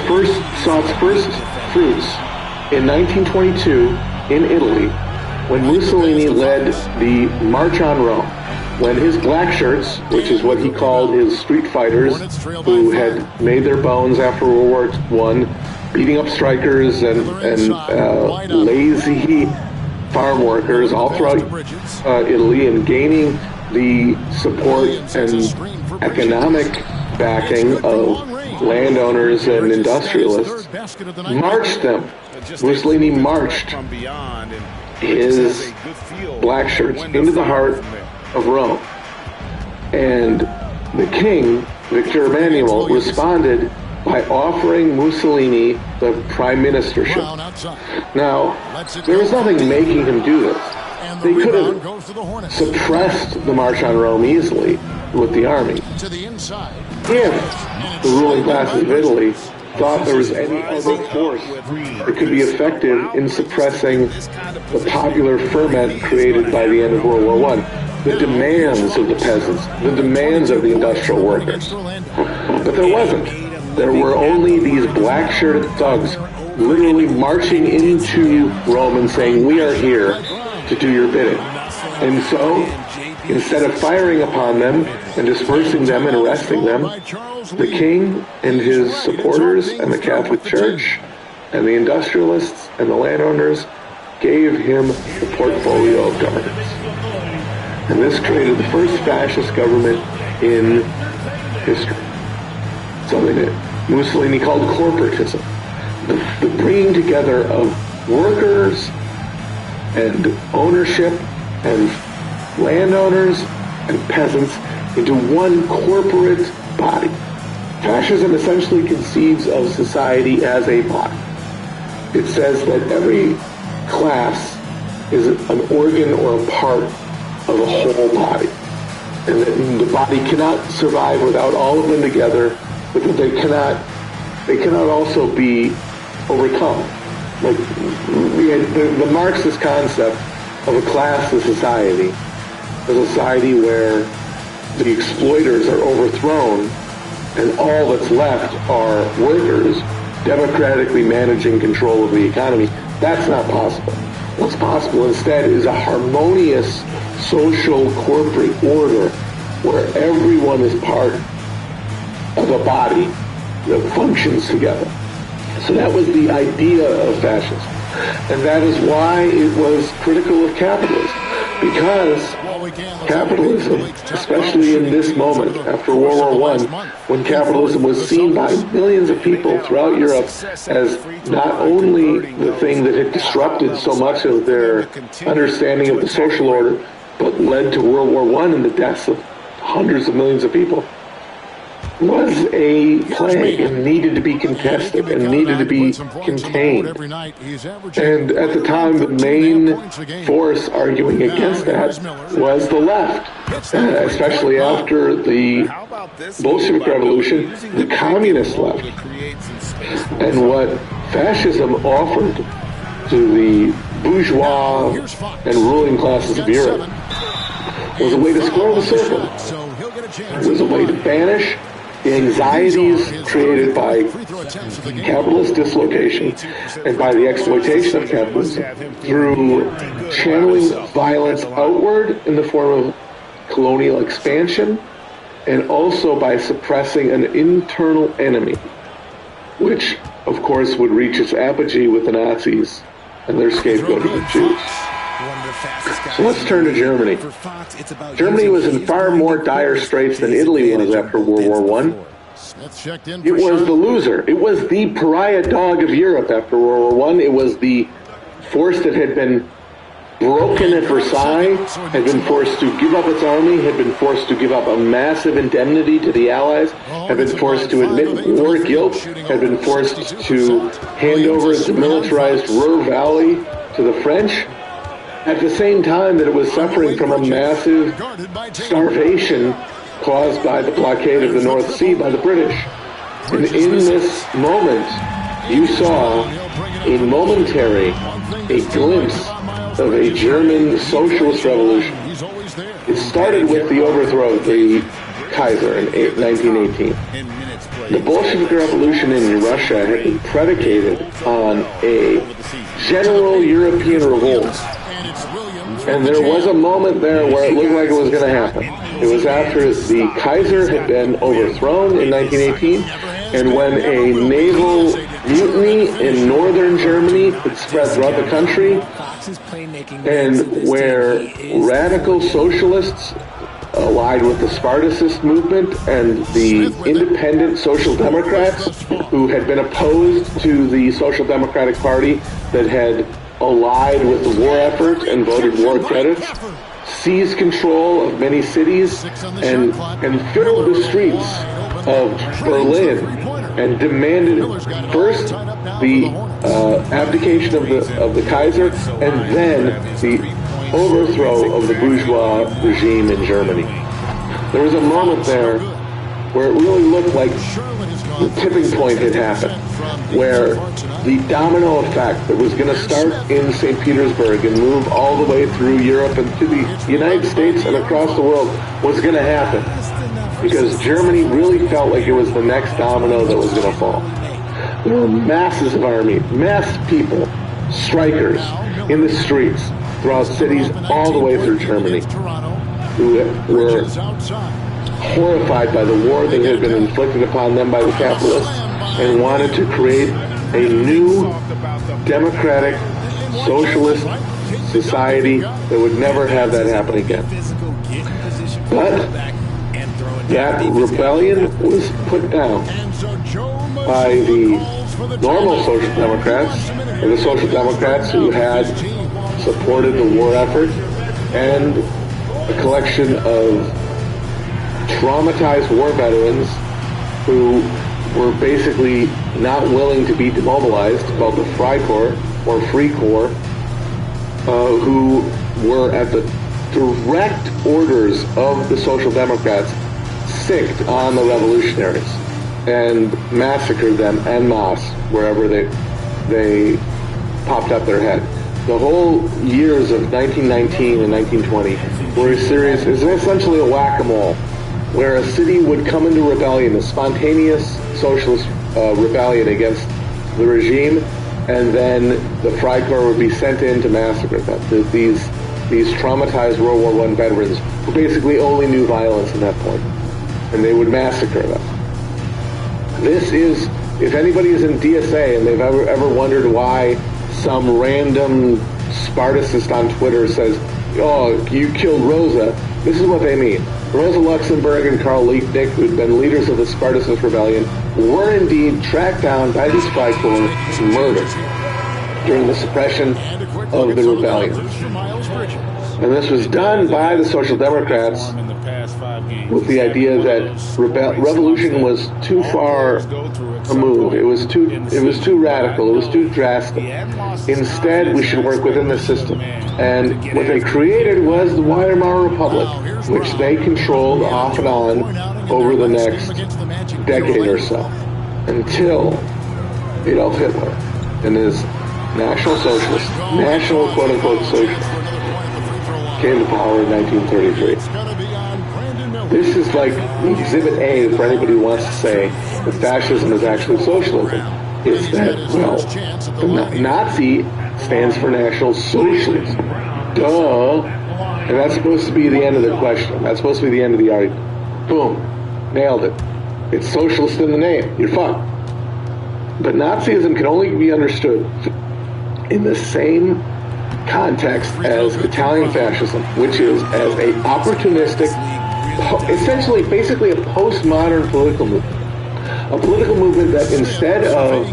E: saw its first fruits in 1922 in Italy, when Mussolini led the March on Rome, when his black shirts, which is what he called his street fighters, who had made their bones after World War I, beating up strikers and lazy farm workers all throughout Italy, and gaining the support and economic backing of landowners and industrialists, marched them. Mussolini marched his black shirts into the heart of Rome. And the king, Victor Emmanuel, responded by offering Mussolini the prime ministership. Now, there was nothing making him do this. They could have suppressed the March on Rome easily with the army. If the ruling classes of Italy thought there was any other force that could be effective in suppressing the popular ferment created by the end of World War I, the demands of the peasants, the demands of the industrial workers. But there wasn't. There were only these black-shirted thugs literally marching into Rome and saying, "We are here to do your bidding." And so, instead of firing upon them and dispersing them and arresting them, the king and his supporters and the Catholic Church and the industrialists and the landowners gave him the portfolio of governance. And this created the first fascist government in history. Something that Mussolini called corporatism. The bringing together of workers and ownership and landowners and peasants into one corporate body. Fascism essentially conceives of society as a body. It says that every class is an organ or a part of a whole body, and that the body cannot survive without all of them together, but that they cannot also be overcome. Like the Marxist concept of a classless society, a society where the exploiters are overthrown and all that's left are workers democratically managing control of the economy, that's not possible. What's possible instead is a harmonious social corporate order where everyone is part of a body that functions together. So that was the idea of fascism. And that is why it was critical of capitalism. Because capitalism, especially in this moment after World War I, when capitalism was seen by millions of people throughout Europe as not only the thing that had disrupted so much of their understanding of the social order, but led to World War I and the deaths of hundreds of millions of people, was a plague and needed to be contested and needed to be contained. And at the time, the main force arguing against that was the left, especially after the Bolshevik Revolution, the communist left. And what fascism offered to the bourgeois and ruling classes of Europe was a way to square the circle. It was a way to banish The anxieties created by capitalist dislocation and by the exploitation of capitalism through channeling violence outward in the form of colonial expansion, and also by suppressing an internal enemy, which, of course, would reach its apogee with the Nazis and their scapegoat of the Jews. So let's turn to Germany. Germany was in far more dire straits than Italy was after World War I. It was the loser. It was the pariah dog of Europe after World War I. It was the force that had been broken at Versailles, had been forced to give up its army, had been forced to give up a massive indemnity to the Allies, had been forced to admit war guilt, had been forced to hand over its demilitarized Ruhr Valley to the French, at the same time that it was suffering from a massive starvation caused by the blockade of the North Sea by the British. And in this moment, you saw a glimpse of a German socialist revolution. It started with the overthrow of the Kaiser in 1918. The Bolshevik Revolution in Russia had been predicated on a general European revolt. And there was a moment there where it looked like it was going to happen. It was after the Kaiser had been overthrown in 1918, and when a naval mutiny in northern Germany had spread throughout the country, and where radical socialists allied with the Spartacist movement and the independent Social Democrats, who had been opposed to the Social Democratic Party that had allied with the war effort and voted war credits, seized control of many cities and filled the streets of Berlin and demanded first the abdication of the Kaiser and then the overthrow of the bourgeois regime in Germany. There was a moment there where it really looked like the tipping point had happened, where the domino effect that was going to start in St. Petersburg and move all the way through Europe and to the United States and across the world was going to happen, because Germany really felt like it was the next domino that was going to fall. There were masses of army, mass people, strikers in the streets throughout cities all the way through Germany, who were horrified by the war that had been inflicted upon them by the capitalists and wanted to create a new democratic socialist society that would never have that happen again. But that rebellion was put down by the normal Social Democrats, and the Social Democrats who had supported the war effort, and a collection of traumatized war veterans who were basically not willing to be demobilized, called the Freikorps or Free Corps, who were at the direct orders of the Social Democrats, sicked on the revolutionaries and massacred them en masse wherever they popped up their head. The whole years of 1919 and 1920 were essentially a whack-a-mole, where a city would come into rebellion, a spontaneous socialist rebellion against the regime, and then the Freikorps would be sent in to massacre them. These traumatized World War I veterans who basically only knew violence at that point, and they would massacre them. This is, if anybody is in DSA and they've ever wondered why some random Spartacist on Twitter says, "Oh, you killed Rosa," this is what they mean. Rosa Luxemburg and Karl Liebknecht, who had been leaders of the Spartacist rebellion, were indeed tracked down by the Freikorps and murdered during the suppression of the rebellion. And this was done by the Social Democrats with the idea that revolution was too far a move. It was too radical. It was too drastic. Instead, we should work within the system. And what they created was the Weimar Republic, which they controlled off and on over the next decade or so, until Adolf Hitler and his National Socialist, national quote-unquote socialist, came to power in 1933. This is like Exhibit A for anybody who wants to say that fascism is actually socialism. It's that, well, the Nazi stands for National Socialism. Duh. And that's supposed to be the end of the question. That's supposed to be the end of the argument. Boom. Nailed it. It's socialist in the name. You're fucked. But Nazism can only be understood in the same context as Italian fascism, which is as a opportunistic, essentially, basically a postmodern political movement. A political movement that instead of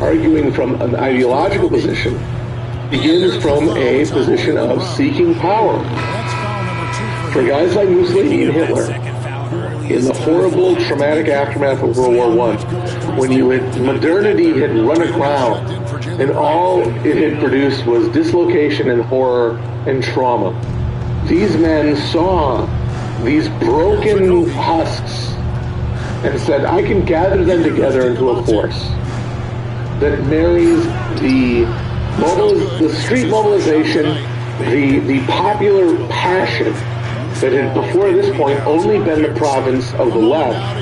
E: arguing from an ideological position, begins from a position of seeking power. For guys like Mussolini and Hitler, in the horrible, traumatic aftermath of World War I, when modernity had run aground and all it had produced was dislocation and horror and trauma, these men saw these broken husks and said, I can gather them together into a force that marries the street mobilization, the popular passion that had before this point only been the province of the left,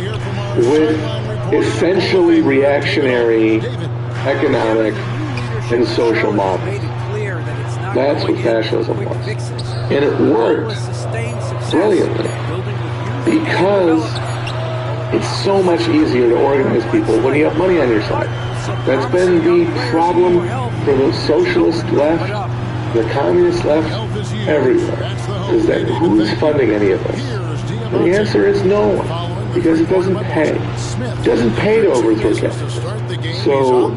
E: with essentially reactionary economic and social models. That's what fascism was. And it worked brilliantly because it's so much easier to organize people when you have money on your side. That's been the problem for the socialist left, the communist left, everywhere, is that who's funding any of this? And the answer is no one, because it doesn't pay. It doesn't pay to overthrow capitalism. So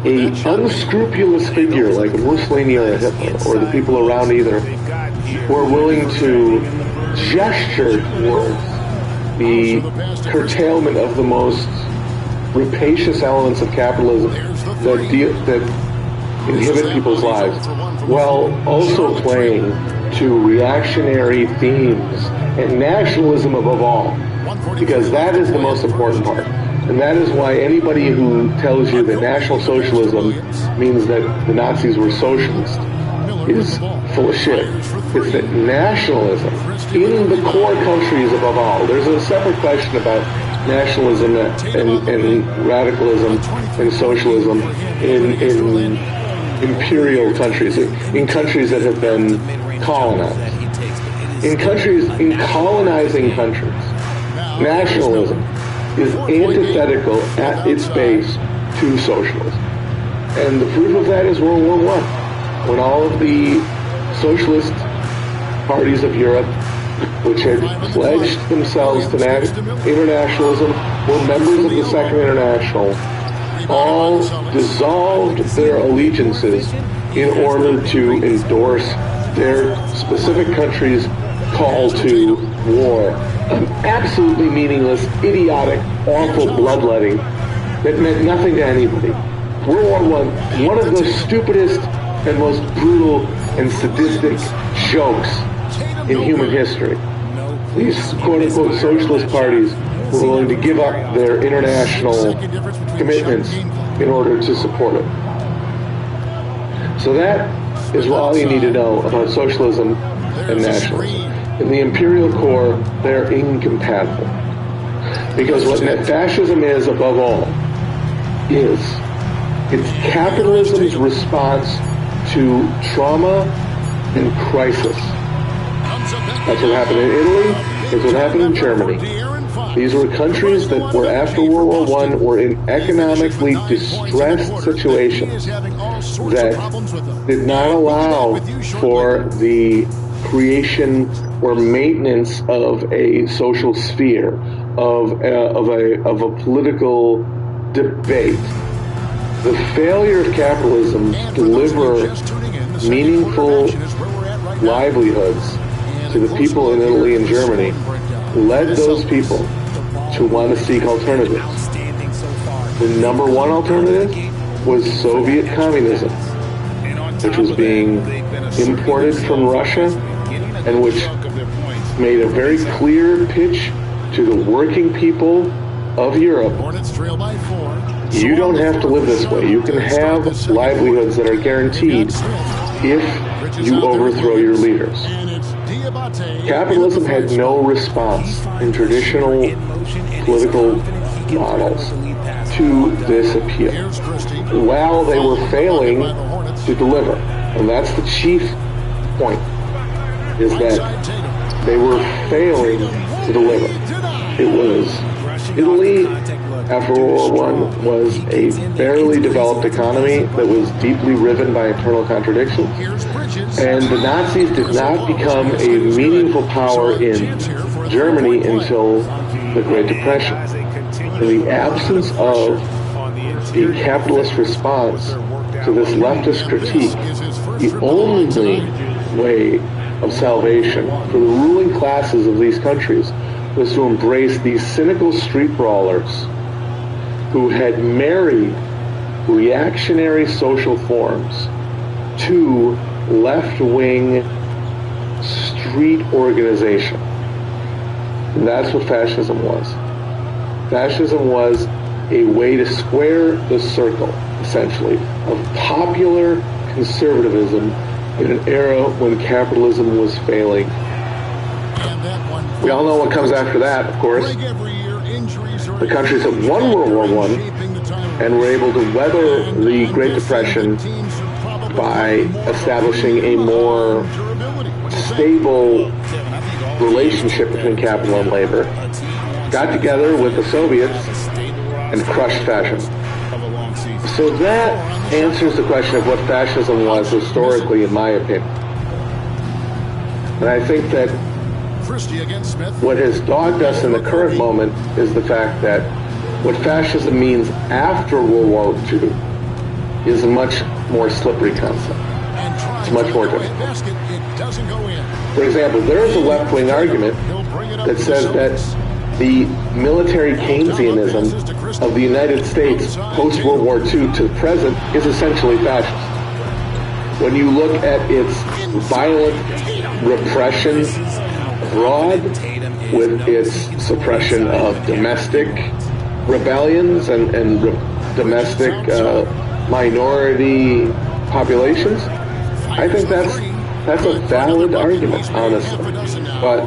E: a unscrupulous figure like Mussolini or Hitler, or the people around either, who are willing to gesture towards the curtailment of the most rapacious elements of capitalism that inhibit people's lives, while also playing to reactionary themes and nationalism above all, because that is the most important part. And that is why anybody who tells you that National Socialism means that the Nazis were socialist is full of shit. It's that nationalism in the core countries above all. There's a separate question about nationalism and radicalism and socialism in imperial countries, in countries that have been colonized. In colonizing countries, nationalism is antithetical at its base to socialism. And the proof of that is World War I, when all of the socialist parties of Europe, which had pledged themselves to internationalism, were members of the Second International, all dissolved their allegiances in order to endorse their specific country's call to war. An absolutely meaningless, idiotic, awful bloodletting that meant nothing to anybody. World War I, one of the stupidest and most brutal and sadistic jokes in human history. These quote-unquote socialist parties were willing to give up their international commitments in order to support it. So that is all you need to know about socialism and nationalism. In the imperial core, they're incompatible. Because what fascism is, above all, is it's capitalism's response to trauma and crisis. That's what happened in Italy. That's what happened in Germany. These were countries that were, after World War I, were in economically distressed situations that did not allow for the creation or maintenance of a social sphere, of a political debate. The failure of capitalism to deliver meaningful livelihoods to the people in Italy and Germany led those people to want to seek alternatives. The number one alternative was Soviet communism, which was being imported from Russia and which made a very clear pitch to the working people of Europe. You don't have to live this way. You can have livelihoods that are guaranteed if you overthrow your leaders. Capitalism had no response in traditional political models to this appeal, while they were failing to deliver. And that's the chief point, is that they were failing to deliver. It was Italy, after World War I, was a barely developed economy that was deeply riven by internal contradictions. And the Nazis did not become a meaningful power in Germany until the Great Depression. In the absence of a capitalist response to this leftist critique, the only way of salvation for the ruling classes of these countries was to embrace these cynical street brawlers who had married reactionary social forms to left-wing street organization. And that's what fascism was. Fascism was a way to square the circle, essentially, of popular conservatism in an era when capitalism was failing. We all know what comes after that, of course. The countries that won World War I and were able to weather the Great Depression by establishing a more stable relationship between capital and labor, got together with the Soviets and crushed fascism. So that answers the question of what fascism was historically, in my opinion. And I think that what has dogged us in the current moment is the fact that what fascism means after World War II is a much more slippery concept. It's much more difficult. For example, there is a left-wing argument that says that the military Keynesianism of the United States post-World War II to the present is essentially fascist. When you look at its violent repression abroad, with its suppression of domestic rebellions and domestic minority populations, I think that's a valid argument, honestly. But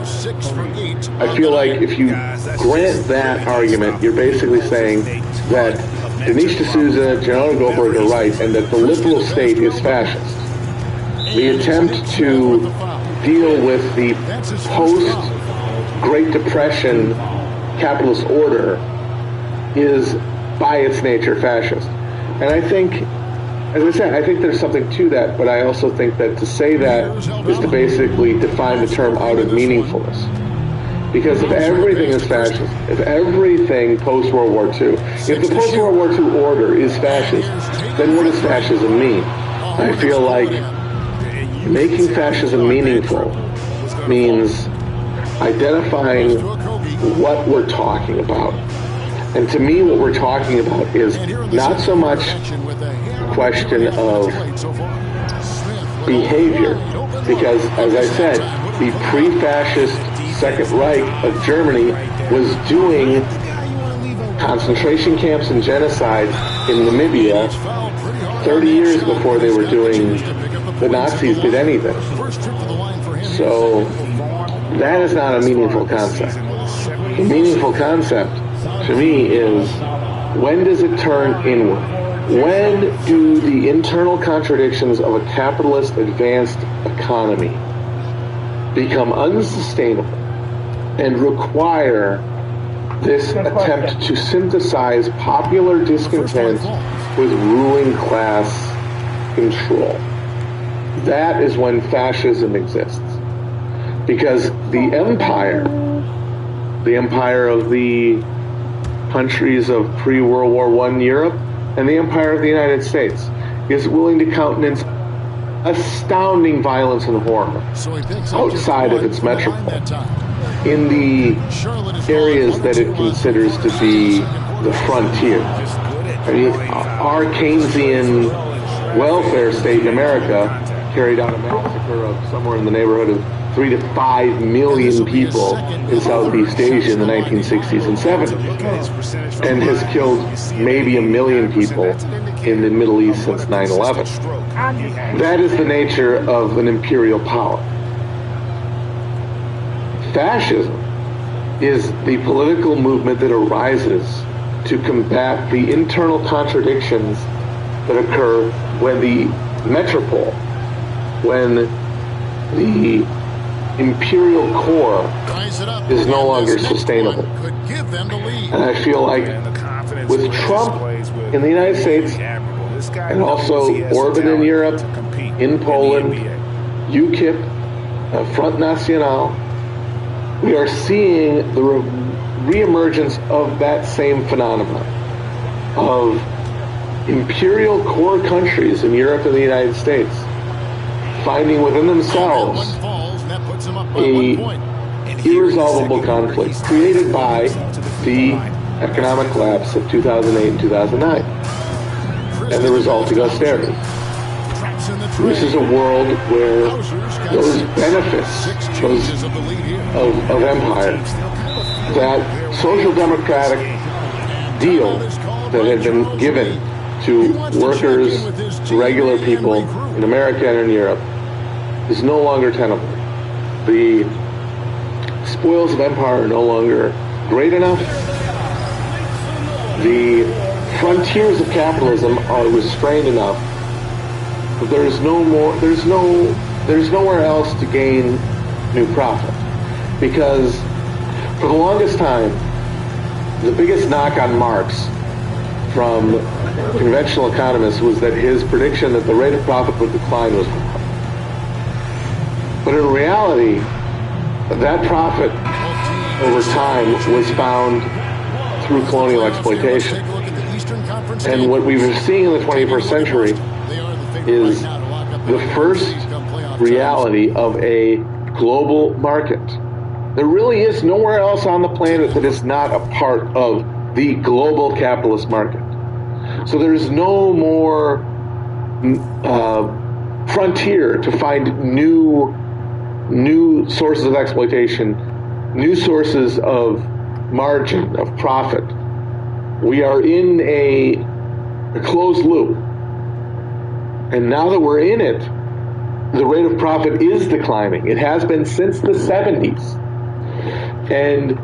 E: I feel like if you grant that argument, you're basically saying that Dinesh D'Souza, Jonah Goldberg are right, and that the liberal state is fascist. The attempt to deal with the post-Great Depression capitalist order is, by its nature, fascist. And I think, as I said, I think there's something to that, but I also think that to say that is to basically define the term out of meaningfulness. Because if everything is fascist, if everything post-World War II, if the post-World War II order is fascist, then what does fascism mean? I feel like making fascism meaningful means identifying what we're talking about. And to me, what we're talking about is not so much a question of behavior, because, as I said, the pre-fascist Second Reich of Germany was doing concentration camps and genocides in Namibia 30 years before they were doing, the Nazis did anything. So that is not a meaningful concept. The meaningful concept to me is, when does it turn inward? When do the internal contradictions of a capitalist advanced economy become unsustainable and require this attempt to synthesize popular discontent with ruling class control? That is when fascism exists. Because the empire of the countries of pre-World War I Europe and the empire of the United States is willing to countenance astounding violence and horror outside of its metropole, in the areas that it considers to be the frontier. I mean, our Keynesian welfare state in America carried out a massacre of somewhere in the neighborhood of 3 to 5 million people in Southeast Asia in the 1960s and 70s, and has killed maybe 1 million people in the Middle East since 9/11. That is the nature of an imperial power. Fascism is the political movement that arises to combat the internal contradictions that occur when the metropole, when the imperial core is no longer sustainable. And I feel like with Trump in the United States, and also Orban in Europe, in Poland, UKIP, Front National, we are seeing the reemergence of that same phenomenon of imperial core countries in Europe and the United States finding within themselves a irresolvable conflict created by the economic collapse of 2008 and 2009 and the resulting austerity. This is a world where those benefits of empire, that social democratic deal that had been given to workers, regular people in America and in Europe, is no longer tenable. The spoils of empire are no longer great enough. The frontiers of capitalism are restrained enough that there's nowhere else to gain new profit. Because for the longest time, the biggest knock on Marx from conventional economists was that his prediction that the rate of profit would decline was wrong. But in reality, that profit over time was found through colonial exploitation. And what we've been seeing in the 21st century is the first reality of a global market. There really is nowhere else on the planet that is not a part of the global capitalist market. So there's no more frontier to find new sources of exploitation, new sources of margin, of profit. We are in a closed loop. And now that we're in it, the rate of profit is declining. It has been since the 70s. And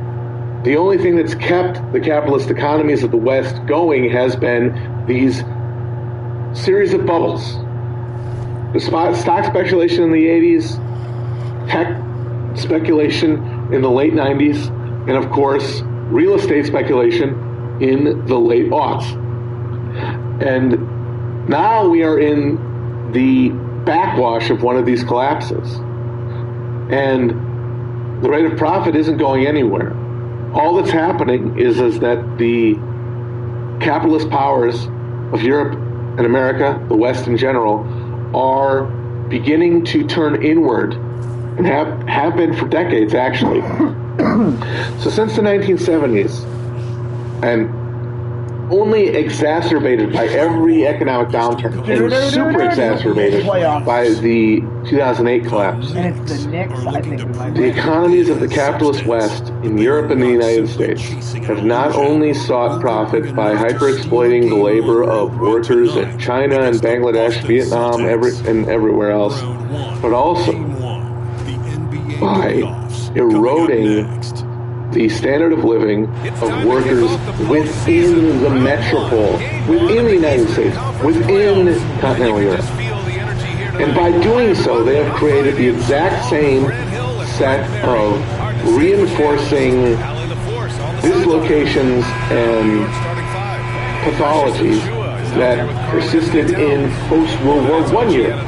E: the only thing that's kept the capitalist economies of the West going has been these series of bubbles. The stock speculation in the 80s, tech speculation in the late 90s, and of course, real estate speculation in the late aughts. And now we are in the backwash of one of these collapses. And the rate of profit isn't going anywhere. All that's happening is that the capitalist powers of Europe and America, the West in general, are beginning to turn inward, and have been for decades, actually. So since the 1970s, and only exacerbated by every economic downturn, and super exacerbated by the 2008 collapse.
H: And it's the Knicks, I think.
E: The economies of the capitalist West in Europe and the United States have not only sought profit by hyper-exploiting the labor of workers in China and Bangladesh, Vietnam, and everywhere else, but also by eroding the standard of living of workers within the metropole, within the United States, within continental Europe. And by doing so, they have created the exact same set of reinforcing dislocations and pathologies that persisted in post-World War I Europe.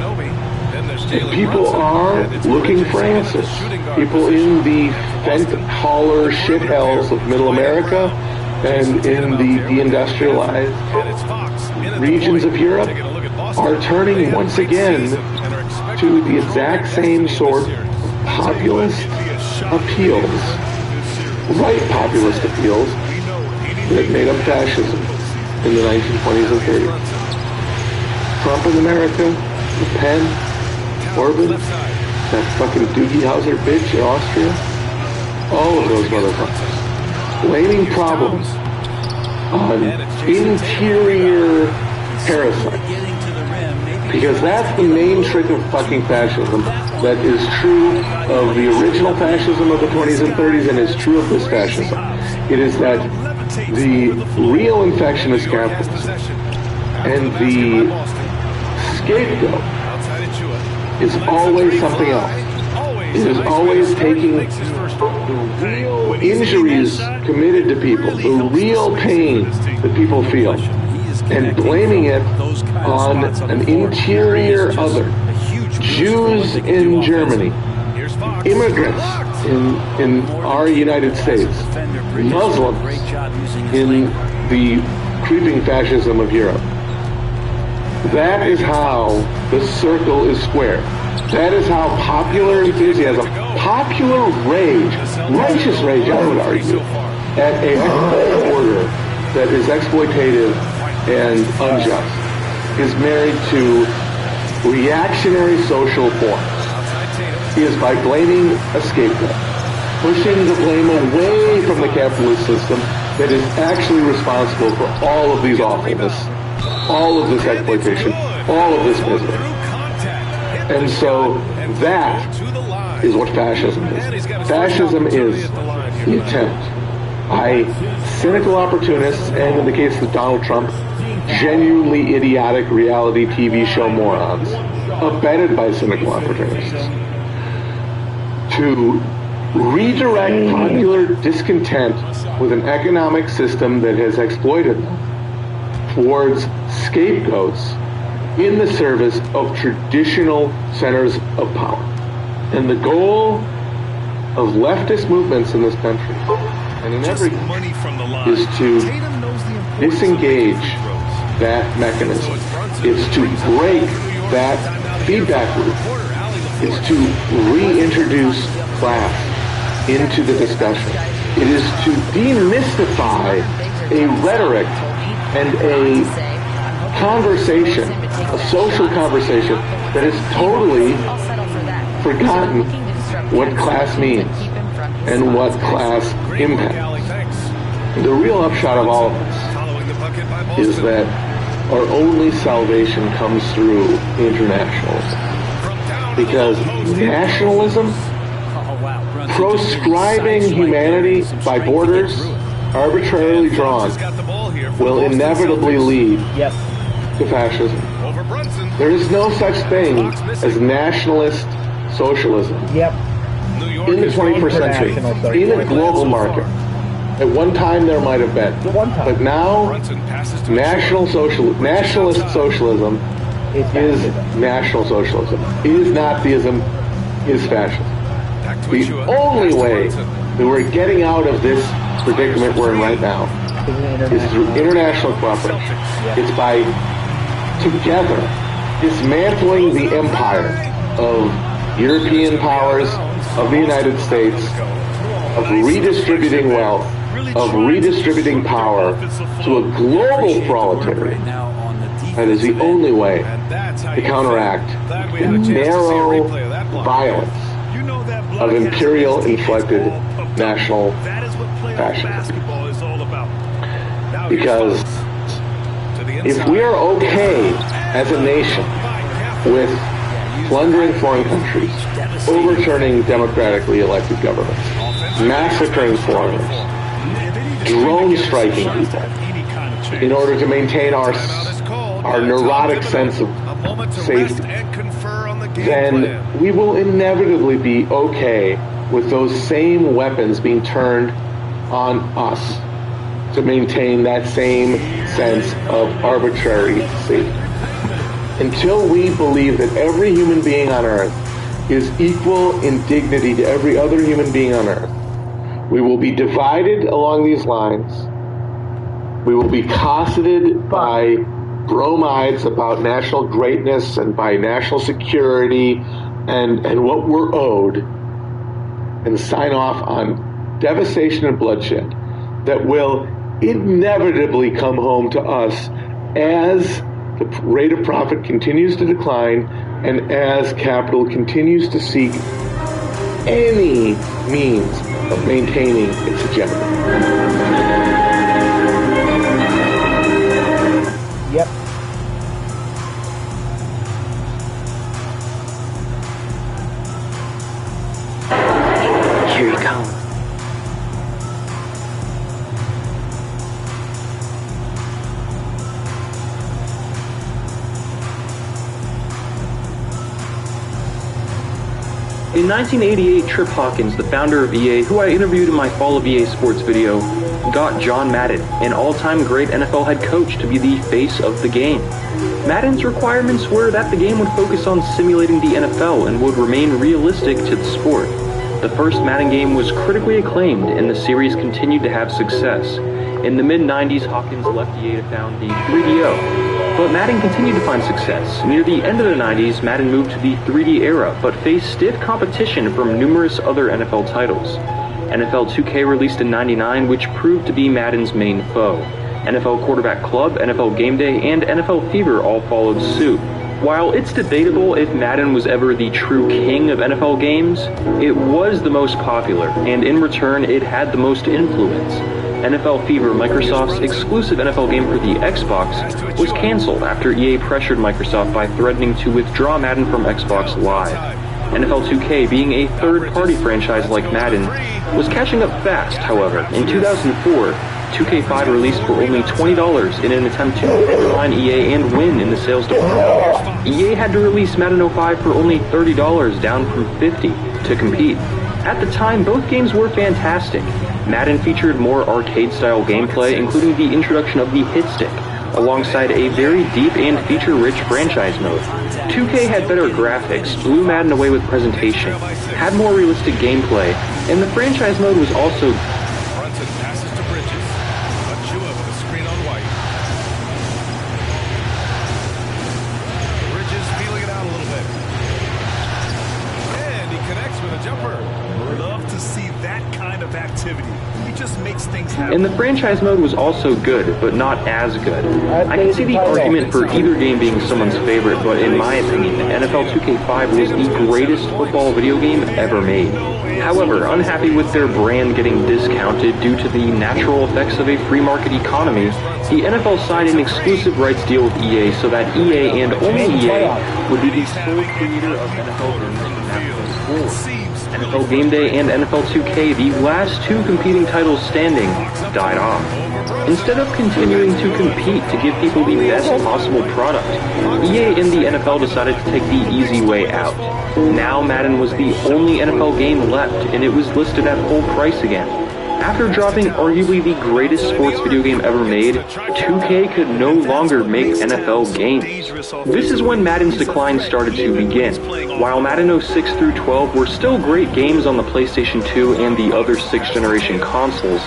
E: And people are looking for answers. People in the fent-holler shithells of Middle America and in the deindustrialized regions of Europe are turning once again to the exact same sort of populist appeals, right populist appeals, that made up fascism in the 1920s and 30s. Trump in America, Le Pen, Orban, that fucking Doogie Howser bitch in Austria, all of those motherfuckers blaming problems on interior parasites Because that's the main trick of fucking fascism that is true of the original fascism of the 20s and 30s and is true of this fascism. It is that the real infection is capitalism. And the scapegoat is always something else. It is always taking the real injuries committed to people, the real pain that people feel, and blaming it on an interior other. Jews in Germany, immigrants in our United States, Muslims in the creeping fascism of Europe. That is how the circle is square. That is how popular enthusiasm, popular rage, righteous rage, I would argue, at a order that is exploitative and unjust, is married to reactionary social forms. Is by blaming a scapegoat, pushing the blame away from the capitalist system that is actually responsible for all of these awfulness, all of this exploitation, all of this misery. And so that is what fascism is. Fascism is the attempt by cynical opportunists, and in the case of Donald Trump, genuinely idiotic reality TV show morons, abetted by cynical opportunists, to redirect popular discontent with an economic system that has exploited them towards scapegoats in the service of traditional centers of power. And the goal of leftist movements in this country and in every is to disengage that mechanism. It's to break that feedback loop. It's to reintroduce class into the discussion. It is to demystify a rhetoric and a conversation, a social conversation that has totally forgotten what class means and what class impacts. The real upshot of all of this is that our only salvation comes through internationalism. Because nationalism, proscribing humanity by borders arbitrarily drawn, will inevitably lead to fascism. There is no such thing as nationalist socialism in the 21st century, in a global market. At one time there might have been, but now nationalist socialism is national socialism. Is Nazism, is fascism. The only way that we're getting out of this predicament we're in right now is through international cooperation. It's by together dismantling the empire of European powers, of the United States, of redistributing wealth, of redistributing power to a global proletariat. That is the only way to counteract the narrow violence of imperial-inflected national fascism. Because if we are okay as a nation with plundering foreign countries, overturning democratically elected governments, massacring foreigners, drone striking people in order to maintain our neurotic sense of safety, then we will inevitably be okay with those same weapons being turned on us to maintain that same sense of arbitrary safety. Until we believe that every human being on earth is equal in dignity to every other human being on earth, we will be divided along these lines. We will be cosseted by bromides about national greatness and by national security and what we're owed, and sign off on devastation and bloodshed that will inevitably come home to us as the rate of profit continues to decline and as capital continues to seek any means of maintaining its hegemony.
Q: Here he comes.
R: In 1988, Trip Hawkins, the founder of EA, who I interviewed in my Fall of EA Sports video, got John Madden, an all-time great NFL head coach, to be the face of the game. Madden's requirements were that the game would focus on simulating the NFL and would remain realistic to the sport. The first Madden game was critically acclaimed, and the series continued to have success. In the mid-90s, Hawkins left EA to found the 3DO, but Madden continued to find success. Near the end of the 90s, Madden moved to the 3D era, but faced stiff competition from numerous other NFL titles. NFL 2K released in '99, which proved to be Madden's main foe. NFL Quarterback Club, NFL Game Day, and NFL Fever all followed suit. While it's debatable if Madden was ever the true king of NFL games, it was the most popular, and in return, it had the most influence. NFL Fever, Microsoft's exclusive NFL game for the Xbox, was canceled after EA pressured Microsoft by threatening to withdraw Madden from Xbox Live. NFL 2K, being a third-party franchise like Madden, was catching up fast, however. In 2004, 2K5 released for only $20 in an attempt to headline EA and win in the sales department. EA had to release Madden 05 for only $30, down from $50, to compete. At the time, both games were fantastic. Madden featured more arcade-style gameplay, including the introduction of the hit stick, alongside a very deep and feature-rich franchise mode. 2K had better graphics, blew Madden away with presentation, had more realistic gameplay, and the franchise mode was also
J: Brunson passes to Bridges. Achua with a screen on White. Bridges feeling it out a little bit. And he connects with a jumper. Love to see that kind of activity. He just makes things happen.
R: And the franchise mode was also good, but not as good. I can see the argument for either game being someone's favorite, but in my opinion, NFL 2K5 was the greatest football video game ever made. However, unhappy with their brand getting discounted due to the natural effects of a free market economy, the NFL signed an exclusive rights deal with EA so that EA and only EA would be the sole creator of NFL games from that point forward. NFL Game Day and NFL 2K, the last two competing titles standing, died off. Instead of continuing to compete to give people the best possible product, EA and the NFL decided to take the easy way out. Now Madden was the only NFL game left, and it was listed at full price again. After dropping arguably the greatest sports video game ever made, 2K could no longer make NFL games. This is when Madden's decline started to begin. While Madden 06 through 12 were still great games on the PlayStation 2 and the other 6th generation consoles,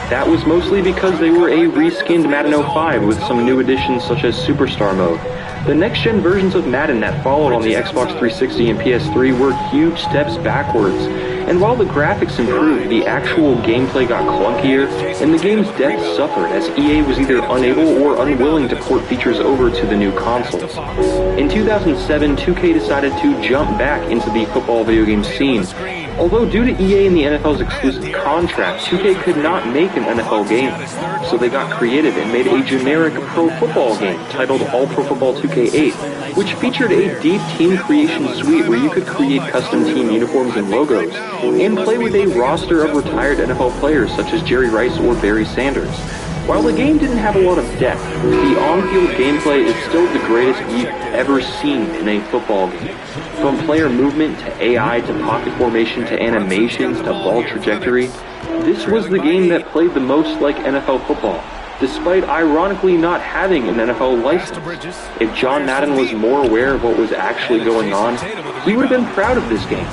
R: that was mostly because they were a reskinned Madden 05 with some new additions such as Superstar Mode. The next-gen versions of Madden that followed on the Xbox 360 and PS3 were huge steps backwards, and while the graphics improved, the actual gameplay got clunkier, and the game's depth suffered as EA was either unable or unwilling to port features over to the new consoles. In 2007, 2K decided to jump back into the football video game scene. Although due to EA and the NFL's exclusive contract, 2K could not make an NFL game, so they got creative and made a generic pro football game titled All Pro Football 2K8, which featured a deep team creation suite where you could create custom team uniforms and logos, and play with a roster of retired NFL players such as Jerry Rice or Barry Sanders. While the game didn't have a lot of depth, the on-field gameplay is still the greatest you've ever seen in a football game. From player movement to AI to pocket formation to animations to ball trajectory, this was the game that played the most like NFL football, despite ironically not having an NFL license. If John Madden was more aware of what was actually going on, he would have been proud of this game.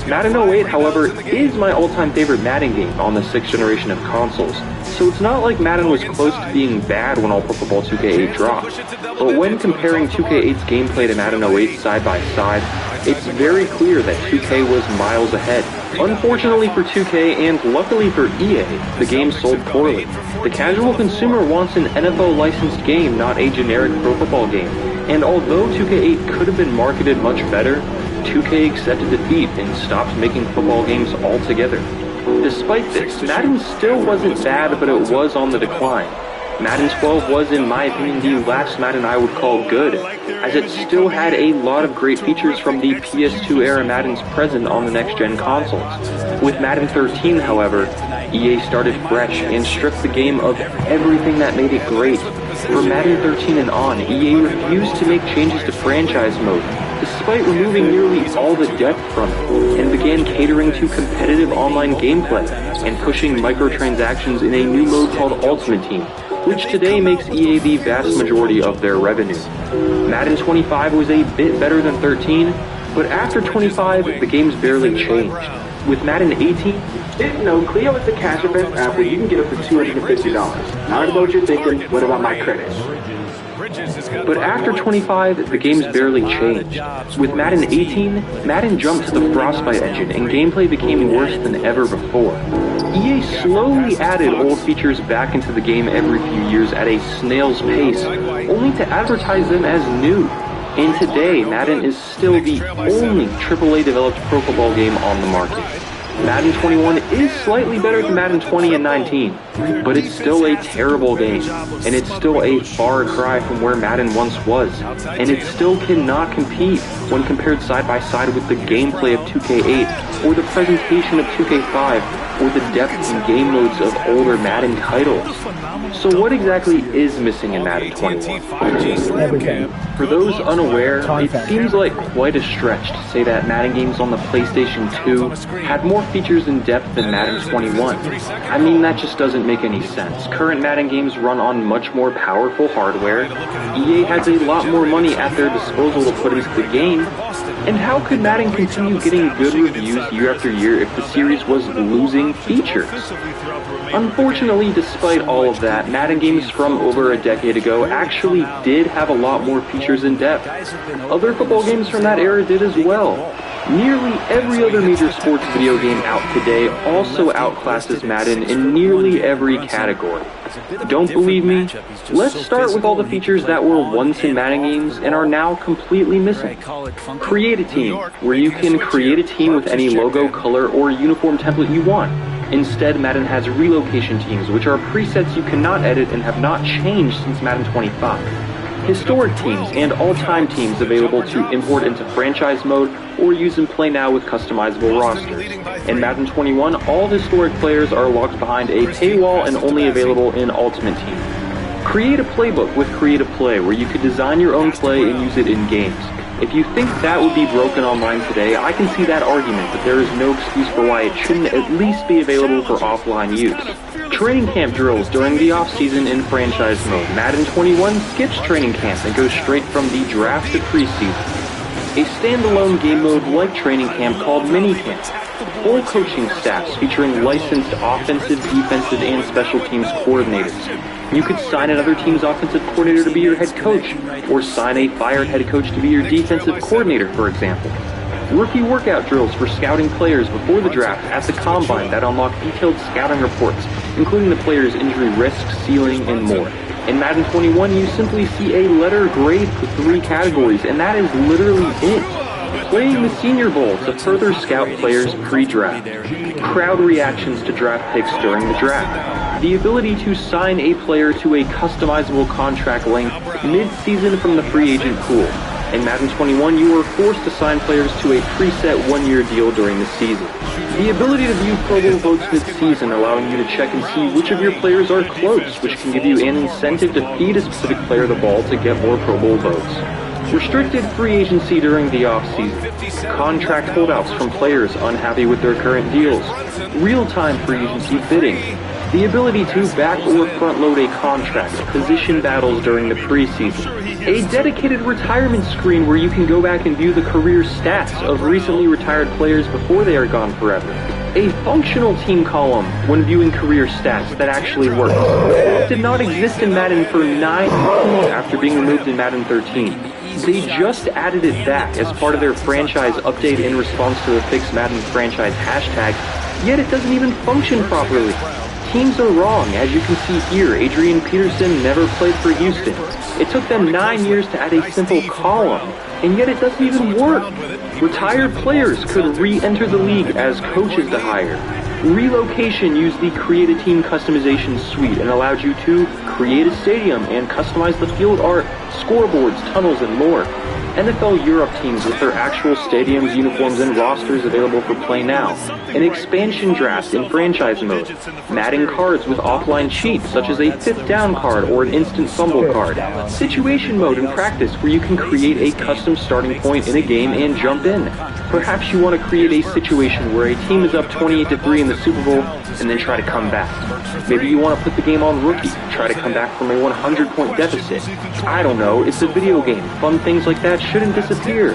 R: Madden 08, however, is my all-time favorite Madden game on the 6th generation of consoles, so it's not like Madden was close to being bad when All Pro Football 2K8 dropped. But when comparing 2K8's gameplay to Madden 08 side by side, it's very clear that 2K was miles ahead. Unfortunately for 2K and luckily for EA, the game sold poorly. The casual consumer wants an NFL licensed game, not a generic pro football game. And although 2K8 could have been marketed much better, 2K accepted defeat and stopped making football games altogether. Despite this, Madden still wasn't bad, but it was on the decline. Madden 12 was, in my opinion, the last Madden I would call good, as it still had a lot of great features from the PS2 era Maddens present on the next-gen consoles. With Madden 13, however, EA started fresh and stripped the game of everything that made it great. From Madden 13 and on, EA refused to make changes to franchise mode, despite removing nearly all the depth from it, and began catering to competitive online gameplay and pushing microtransactions in a new mode called Ultimate Team, which today makes EA the vast majority of their revenue. Madden 25 was a bit better than 13, but after 25, the games barely changed. With Madden 18,
L: no, Clio is the cash advance app where you can get up to $250. Now I know what you're thinking, what about my credits?
R: But after 25, the games barely changed. With Madden 18, Madden jumped to the Frostbite engine and gameplay became worse than ever before. EA slowly added old features back into the game every few years at a snail's pace, only to advertise them as new. And today, Madden is still the only AAA developed pro football game on the market. Madden 21 is slightly better than Madden 20 and 19, but it's still a terrible game, and it's still a far cry from where Madden once was, and it still cannot compete when compared side by side with the gameplay of 2K8, or the presentation of 2K5, or the depth and game modes of older Madden titles. So what exactly is missing in Madden 21?
H: Everything.
R: For those unaware, it seems like quite a stretch to say that Madden games on the PlayStation 2 had more features and depth than Madden 21. I mean, that just doesn't make any sense. Current Madden games run on much more powerful hardware. EA has a lot more money at their disposal to put into the game. And how could Madden continue getting good reviews year after year if the series was losing features? Unfortunately, despite all of that, Madden games from over a decade ago actually did have a lot more features and depth. Other football games from that era did as well. Nearly every other major sports video game out today also outclasses Madden in nearly every category. Don't believe me? Let's start with all the features that were once in Madden games and are now completely missing. Create a team, where you can create a team with any logo, color, or uniform template you want. Instead, Madden has relocation teams, which are presets you cannot edit and have not changed since Madden 25. Historic teams and all-time teams available to import into franchise mode or use and play now with customizable rosters. In Madden 21, all historic players are locked behind a paywall and only available in Ultimate Team. Create a playbook with Create a Play, where you could design your own play and use it in games. If you think that would be broken online today, I can see that argument, but there is no excuse for why it shouldn't at least be available for offline use. Training camp drills during the off-season in franchise mode. Madden 21 skips training camp and goes straight from the draft to preseason. A standalone game mode like training camp called minicamp. Full coaching staffs featuring licensed offensive, defensive, and special teams coordinators. You could sign another team's offensive coordinator to be your head coach, or sign a fired head coach to be your defensive coordinator, for example. Rookie workout drills for scouting players before the draft at the Combine that unlock detailed scouting reports, including the player's injury risk, ceiling, and more. In Madden 21, you simply see a letter grade for 3 categories, and that is literally it. Playing the Senior Bowl to further scout players pre-draft. Crowd reactions to draft picks during the draft. The ability to sign a player to a customizable contract length mid-season from the free agent pool. In Madden 21, you were forced to sign players to a preset 1-year deal during the season. The ability to view Pro Bowl votes mid-season, allowing you to check and see which of your players are close, which can give you an incentive to feed a specific player the ball to get more Pro Bowl votes. Restricted free agency during the off-season. Contract holdouts from players unhappy with their current deals. Real-time free agency bidding. The ability to back or front-load a contract, position battles during the preseason. A dedicated retirement screen where you can go back and view the career stats of recently retired players before they are gone forever. A functional team column when viewing career stats that actually works. It did not exist in Madden for 9 months after being removed in Madden 13. They just added it back as part of their franchise update in response to the Fix Madden franchise hashtag, yet it doesn't even function properly. Teams are wrong. As you can see here, Adrian Peterson never played for Houston. It took them 9 years to add a simple column, and yet it doesn't even work. Retired players could re-enter the league as coaches to hire. Relocation used the Create a Team customization suite and allowed you to create a stadium and customize the field art, scoreboards, tunnels, and more. NFL Europe teams with their actual stadiums, uniforms, and rosters available for play now. An expansion draft in franchise mode. Madden cards with offline cheats such as a 5th down card or an instant fumble card. Situation mode in practice where you can create a custom starting point in a game and jump in. Perhaps you want to create a situation where a team is up 28-3 in the Super Bowl and then try to come back. Maybe you want to put the game on rookie, try to come back from a 100-point deficit. I don't know, it's a video game. Fun things like that shouldn't disappear.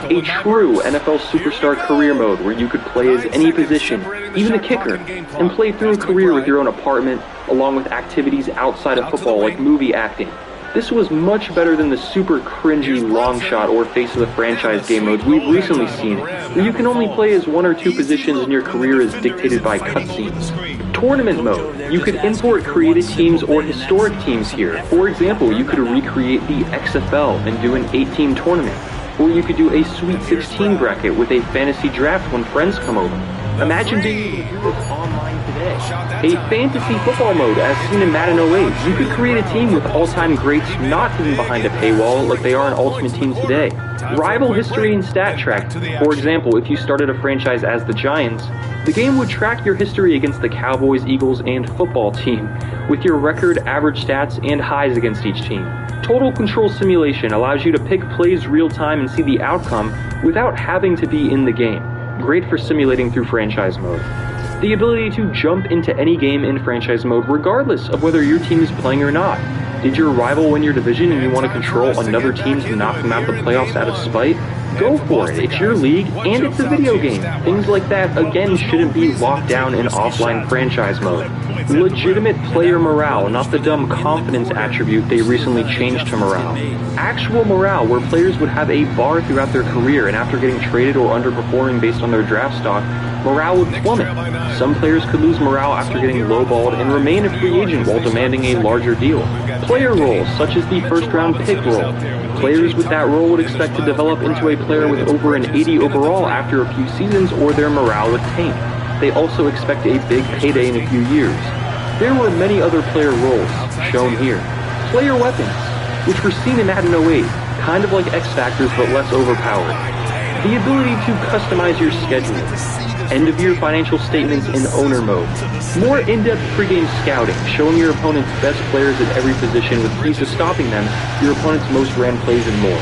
R: A true NFL superstar career mode where you could play as any position, even a kicker, and play through a career with your own apartment, along with activities outside of football like movie acting. This was much better than the super cringy long shot or face of the franchise game modes we've recently seen, where you can only play as 1 or 2 positions and your career is dictated by cutscenes. Tournament mode. You could import created teams or historic teams here. For example, you could recreate the XFL and do an 8-team tournament. Or you could do a Sweet 16 bracket with a fantasy draft when friends come over. Imagine being able to do this online today. A fantasy football mode as seen in Madden 08. You could create a team with all-time greats not hidden behind a paywall like they are in Ultimate Team today. Rival history and stat track. For example, if you started a franchise as the Giants, the game would track your history against the Cowboys, Eagles, and football team, with your record, average stats, and highs against each team. Total Control Simulation allows you to pick plays real time and see the outcome without having to be in the game. Great for simulating through franchise mode. The ability to jump into any game in franchise mode regardless of whether your team is playing or not. Did your rival win your division and you want to control another team to knock them out the playoffs out of spite? Go for it. It's your league and it's a video game. Things like that, again, shouldn't be locked down in offline franchise mode. Legitimate player morale, not the dumb confidence attribute they recently changed to morale. Actual morale, where players would have a bar throughout their career and after getting traded or underperforming based on their draft stock, morale would plummet. Some players could lose morale after getting lowballed and remain a free agent while demanding a larger deal. Player roles, such as the first-round pick role. Players with that role would expect to develop into a player with over an 80 overall after a few seasons or their morale would tank. They also expect a big payday in a few years. There were many other player roles, shown here. Player weapons, which were seen in Madden 08, kind of like X Factors but less overpowered. The ability to customize your schedule. End-of-year financial statements in owner mode. More in-depth pregame scouting, showing your opponent's best players at every position with keys to stopping them, your opponent's most ran plays, and more.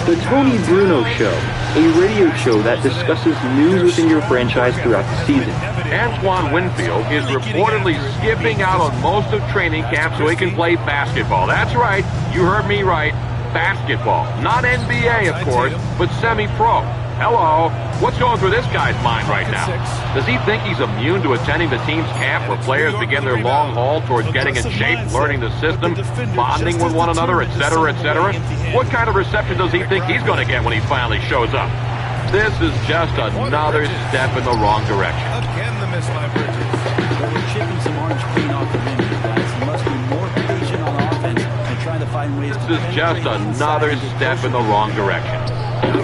R: The Tony Bruno Show, a radio show that discusses news within your franchise throughout the season.
B: Antoine Winfield is reportedly skipping out on most of training camp so he can play basketball. That's right, you heard me right, basketball. Not NBA, of course, but semi-pro. Hello, what's going through this guy's mind right now? Does he think he's immune to attending the team's camp where players begin their long haul towards getting in shape, learning the system, bonding with one another, etc., etc.? What kind of reception does he think he's going to get when he finally shows up? This is just another step in the wrong direction.
F: Again, the miss by Bridges. But we're chipping some orange paint off the vineyard, guys. You must be more patient on offense and trying to find ways to...
B: This is just another step in the wrong direction. All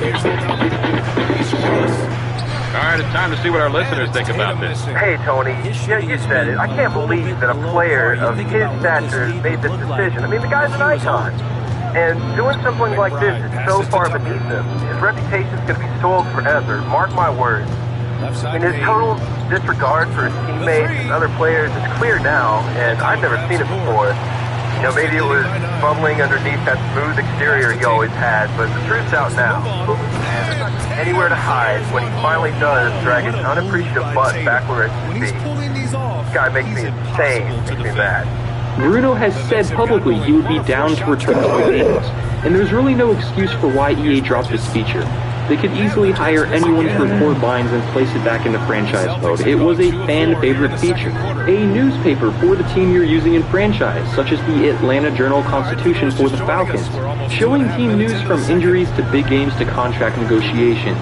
B: right, it's time to see what our listeners think about this.
Q: Hey, Tony, yeah, you said it. I can't believe that a player of his stature made this decision. I mean, the guy's an icon. And doing something like this is so far beneath him. His reputation's going to be soiled forever. Mark my words. I mean, his total disregard for his teammates and other players is clear now, and I've never seen it before. You know, maybe it was bubbling underneath that smooth exterior he always had, but the truth's out now. And there's not anywhere to hide when he finally does drag his unappreciative butt back where it should be. This guy makes me insane, makes me mad.
R: Bruno has said publicly he would be down to return to the games, and there's really no excuse for why EA dropped this feature. They could easily hire anyone to record lines and place it back into franchise mode. It was a fan-favorite feature. A newspaper for the team you're using in franchise, such as the Atlanta Journal-Constitution for the Falcons, showing team news from injuries to big games to contract negotiations.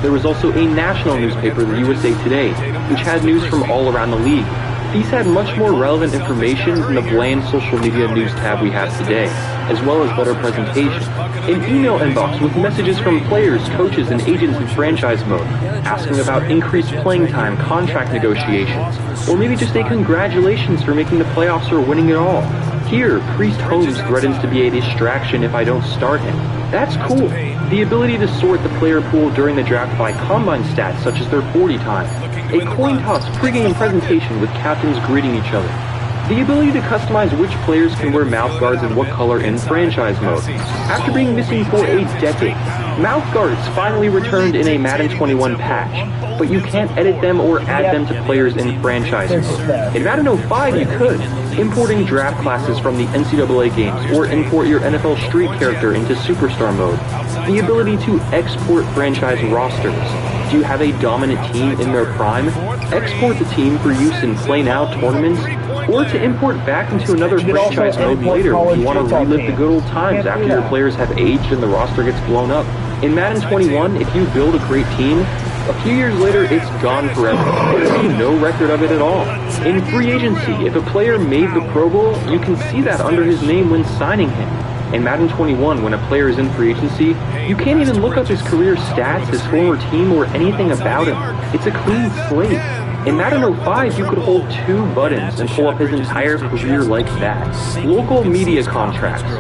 R: There was also a national newspaper, the USA Today, which had news from all around the league. These had much more relevant information than the bland social media news tab we have today, as well as better presentation. An email inbox with messages from players, coaches, and agents in franchise mode, asking about increased playing time, contract negotiations, or maybe just a congratulations for making the playoffs or winning it all. Here, Priest Holmes threatens to be a distraction if I don't start him. That's cool. The ability to sort the player pool during the draft by combine stats such as their 40 time. A coin toss pregame presentation with captains greeting each other. The ability to customize which players can wear mouth guards and what color in franchise mode. After being missing for a decade, mouth guards finally returned in a Madden 21 patch, but you can't edit them or add them to players in franchise mode. In Madden 05 you could, importing draft classes from the NCAA games or import your NFL Street character into Superstar mode. The ability to export franchise rosters. Do you have a dominant team in their prime? Export the team for use in Play Now tournaments, or to import back into another franchise mode later if you want to relive the good old times after your players have aged and the roster gets blown up. In Madden 21, if you build a great team, a few years later it's gone forever. There'll be no record of it at all. In free agency, if a player made the Pro Bowl, you can see that under his name when signing him. In Madden 21, when a player is in free agency, you can't even look up his career stats, his former team, or anything about him. It's a clean slate. In Madden 05, you could hold 2 buttons and pull up his entire career like that. Local media contracts.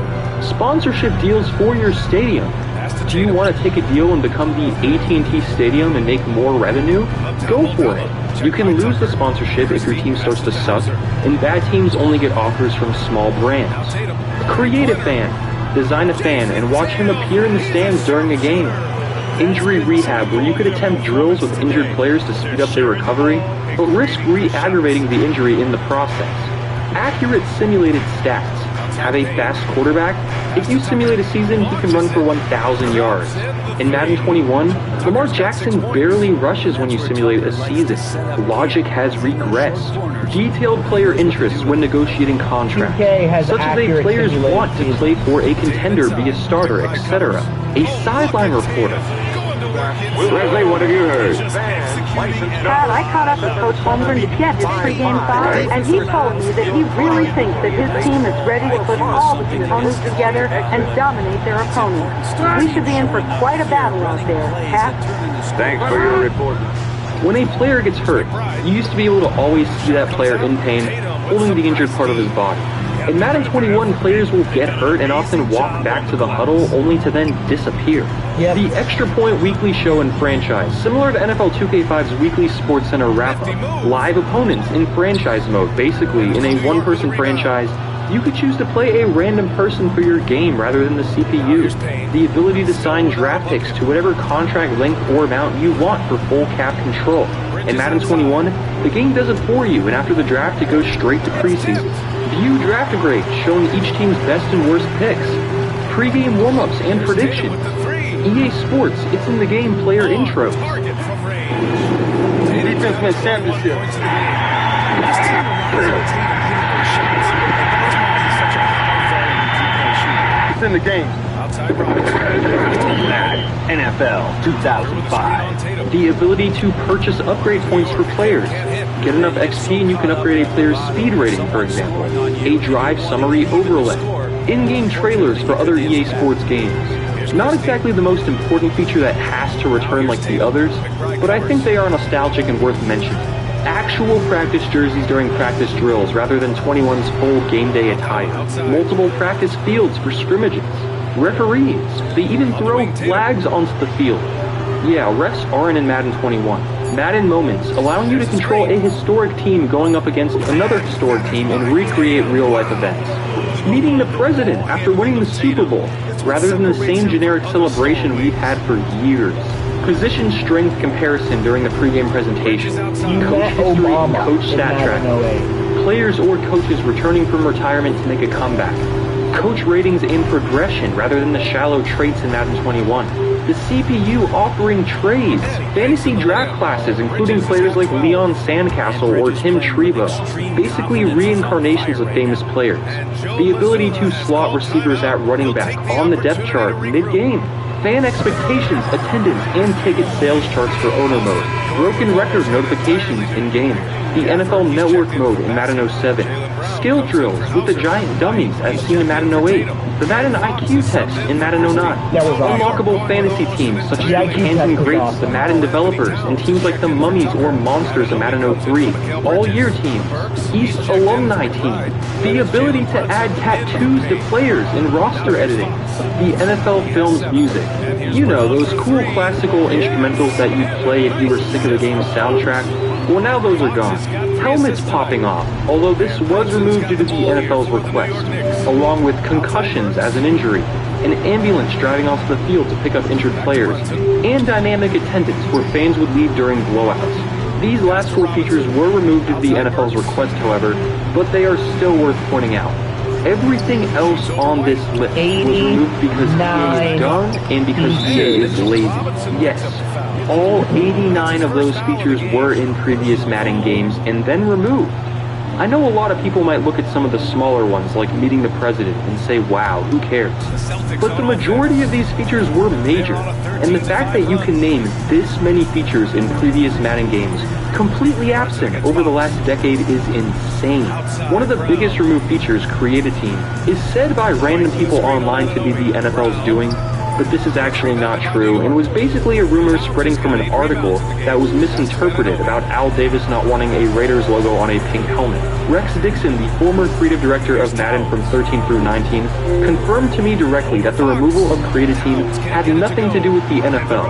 R: Sponsorship deals for your stadium. Do you want to take a deal and become the AT&T Stadium and make more revenue? Go for it. You can lose the sponsorship if your team starts to suck, and bad teams only get offers from small brands. Create a fan. Design a fan and watch him appear in the stands during a game. Injury rehab, where you could attempt drills with injured players to speed up their recovery, but risk re-aggravating the injury in the process. Accurate simulated stats. Have a fast quarterback? If you simulate a season, he can run for 1,000 yards. In Madden 21, Lamar Jackson barely rushes when you simulate a season. Logic has regressed. Detailed player interests when negotiating contracts, such as a player's want to play for a contender, be a starter, etc. A sideline reporter.
B: Leslie, what have you heard?
P: Pat, I caught up with Coach Holmgren to get his pregame thoughts, and he told me that he really thinks that his team is ready to put all the components together and dominate their opponents. We should be in for quite a battle out there, Pat.
B: Thanks for your report.
R: When a player gets hurt, you used to be able to always see that player in pain, holding the injured part of his body. In Madden 21, players will get hurt and often walk back to the huddle only to then disappear. The Extra Point Weekly Show in franchise, similar to NFL 2K5's weekly SportsCenter wrap-up. Live opponents in franchise mode. Basically, in a one-person franchise, you could choose to play a random person for your game rather than the CPU. The ability to sign draft picks to whatever contract length or amount you want for full cap control. In Madden 21, the game does it for you, and after the draft, it goes straight to preseason. View draft grades showing each team's best and worst picks. Pre-game warm-ups and predictions. EA Sports, it's in the game player intros.
G: Defenseman championship. It's in the game.
R: NFL 2005. The ability to purchase upgrade points for players. Get enough XP and you can upgrade a player's speed rating, for example. A drive summary overlay. In-game trailers for other EA Sports games. Not exactly the most important feature that has to return like the others, but I think they are nostalgic and worth mentioning. Actual practice jerseys during practice drills rather than 21's full game day attire. Multiple practice fields for scrimmages. Referees. They even throw flags onto the field. Yeah, refs aren't in Madden 21. Madden Moments, allowing you to control a historic team going up against another historic team and recreate real-life events. Meeting the president after winning the Super Bowl, rather than the same generic celebration we've had for years. Position strength comparison during the pregame presentation. Coach history and coach stat track. Players or coaches returning from retirement to make a comeback. Coach ratings and progression rather than the shallow traits in Madden 21. The CPU offering trades, fantasy draft classes including players like Leon Sandcastle or Tim Tebow, basically reincarnations of famous players. The ability to slot receivers at running back on the depth chart mid-game. Fan expectations, attendance, and ticket sales charts for owner mode. Broken record notifications in-game. the NFL Network mode in Madden 07, skill drills with the giant dummies as seen in Madden 08, the Madden IQ test in Madden 09, unlockable fantasy teams such as the Canton Greats, the Madden developers, and teams like the Mummies or Monsters in Madden 03, all-year teams, East alumni team, the ability to add tattoos to players in roster editing, the NFL Films music. You know, those cool classical instrumentals that you'd play if you were sick of the game's soundtrack. Well, now those are gone. Helmets popping off, although this was removed due to the NFL's request, along with concussions as an injury, an ambulance driving onto the field to pick up injured players, and dynamic attendance where fans would leave during blowouts. These last 4 features were removed due to the NFL's request, however, but they are still worth pointing out. Everything else on this list was removed because EA is done and because EA is lazy. Yes, all 89 of those features were in previous Madden games and then removed. I know a lot of people might look at some of the smaller ones like meeting the president and say, wow, who cares? But the majority of these features were major, and the fact that you can name this many features in previous Madden games completely absent over the last decade is insane. One of the biggest removed features, Create a Team, is said by random people online to be the NFL's doing, but this is actually not true and was basically a rumor spreading from an article that was misinterpreted about Al Davis not wanting a Raiders logo on a pink helmet. Rex Dixon, the former creative director of Madden from 13 through 19, confirmed to me directly that the removal of Create a Team had nothing to do with the NFL.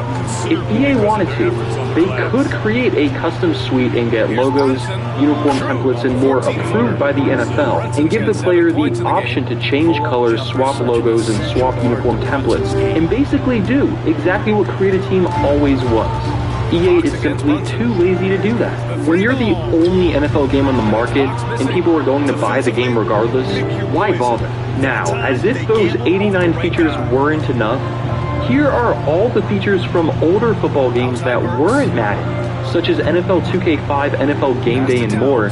R: If EA wanted to, they could create a custom suite and get logos, uniform templates, and more approved by the NFL, and give the player the option to change colors, swap logos, and swap uniform templates, and basically do exactly what Create a Team always was. EA is simply too lazy to do that. When you're the only NFL game on the market, and people are going to buy the game regardless, why bother? Now, as if those 89 features weren't enough, here are all the features from older football games that weren't Madden, such as NFL 2K5, NFL Game Day, and more,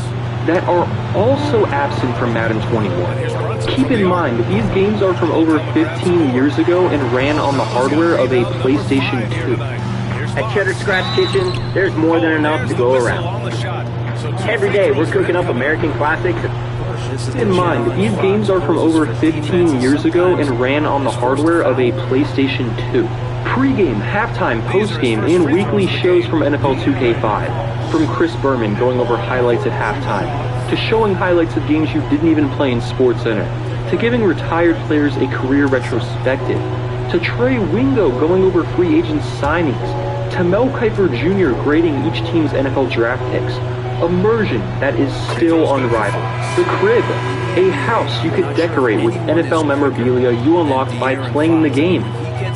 R: that are also absent from Madden 21. Keep in mind, these games are from over 15 years ago and ran on the hardware of a PlayStation 2.
G: At Cheddar Scratch Kitchen, there's more than enough to go around. Every day, we're cooking up American classics.
R: Keep in mind, these games are from over 15 years ago and ran on the hardware of a PlayStation 2. Pre-game, halftime, post-game, and weekly shows from NFL 2K5. From Chris Berman going over highlights at halftime, to showing highlights of games you didn't even play in SportsCenter, to giving retired players a career retrospective, to Trey Wingo going over free agent signings, to Mel Kiper Jr. grading each team's NFL draft picks. Immersion that is still unrivaled. The Crib, a house you could decorate with NFL memorabilia you unlock by playing the game.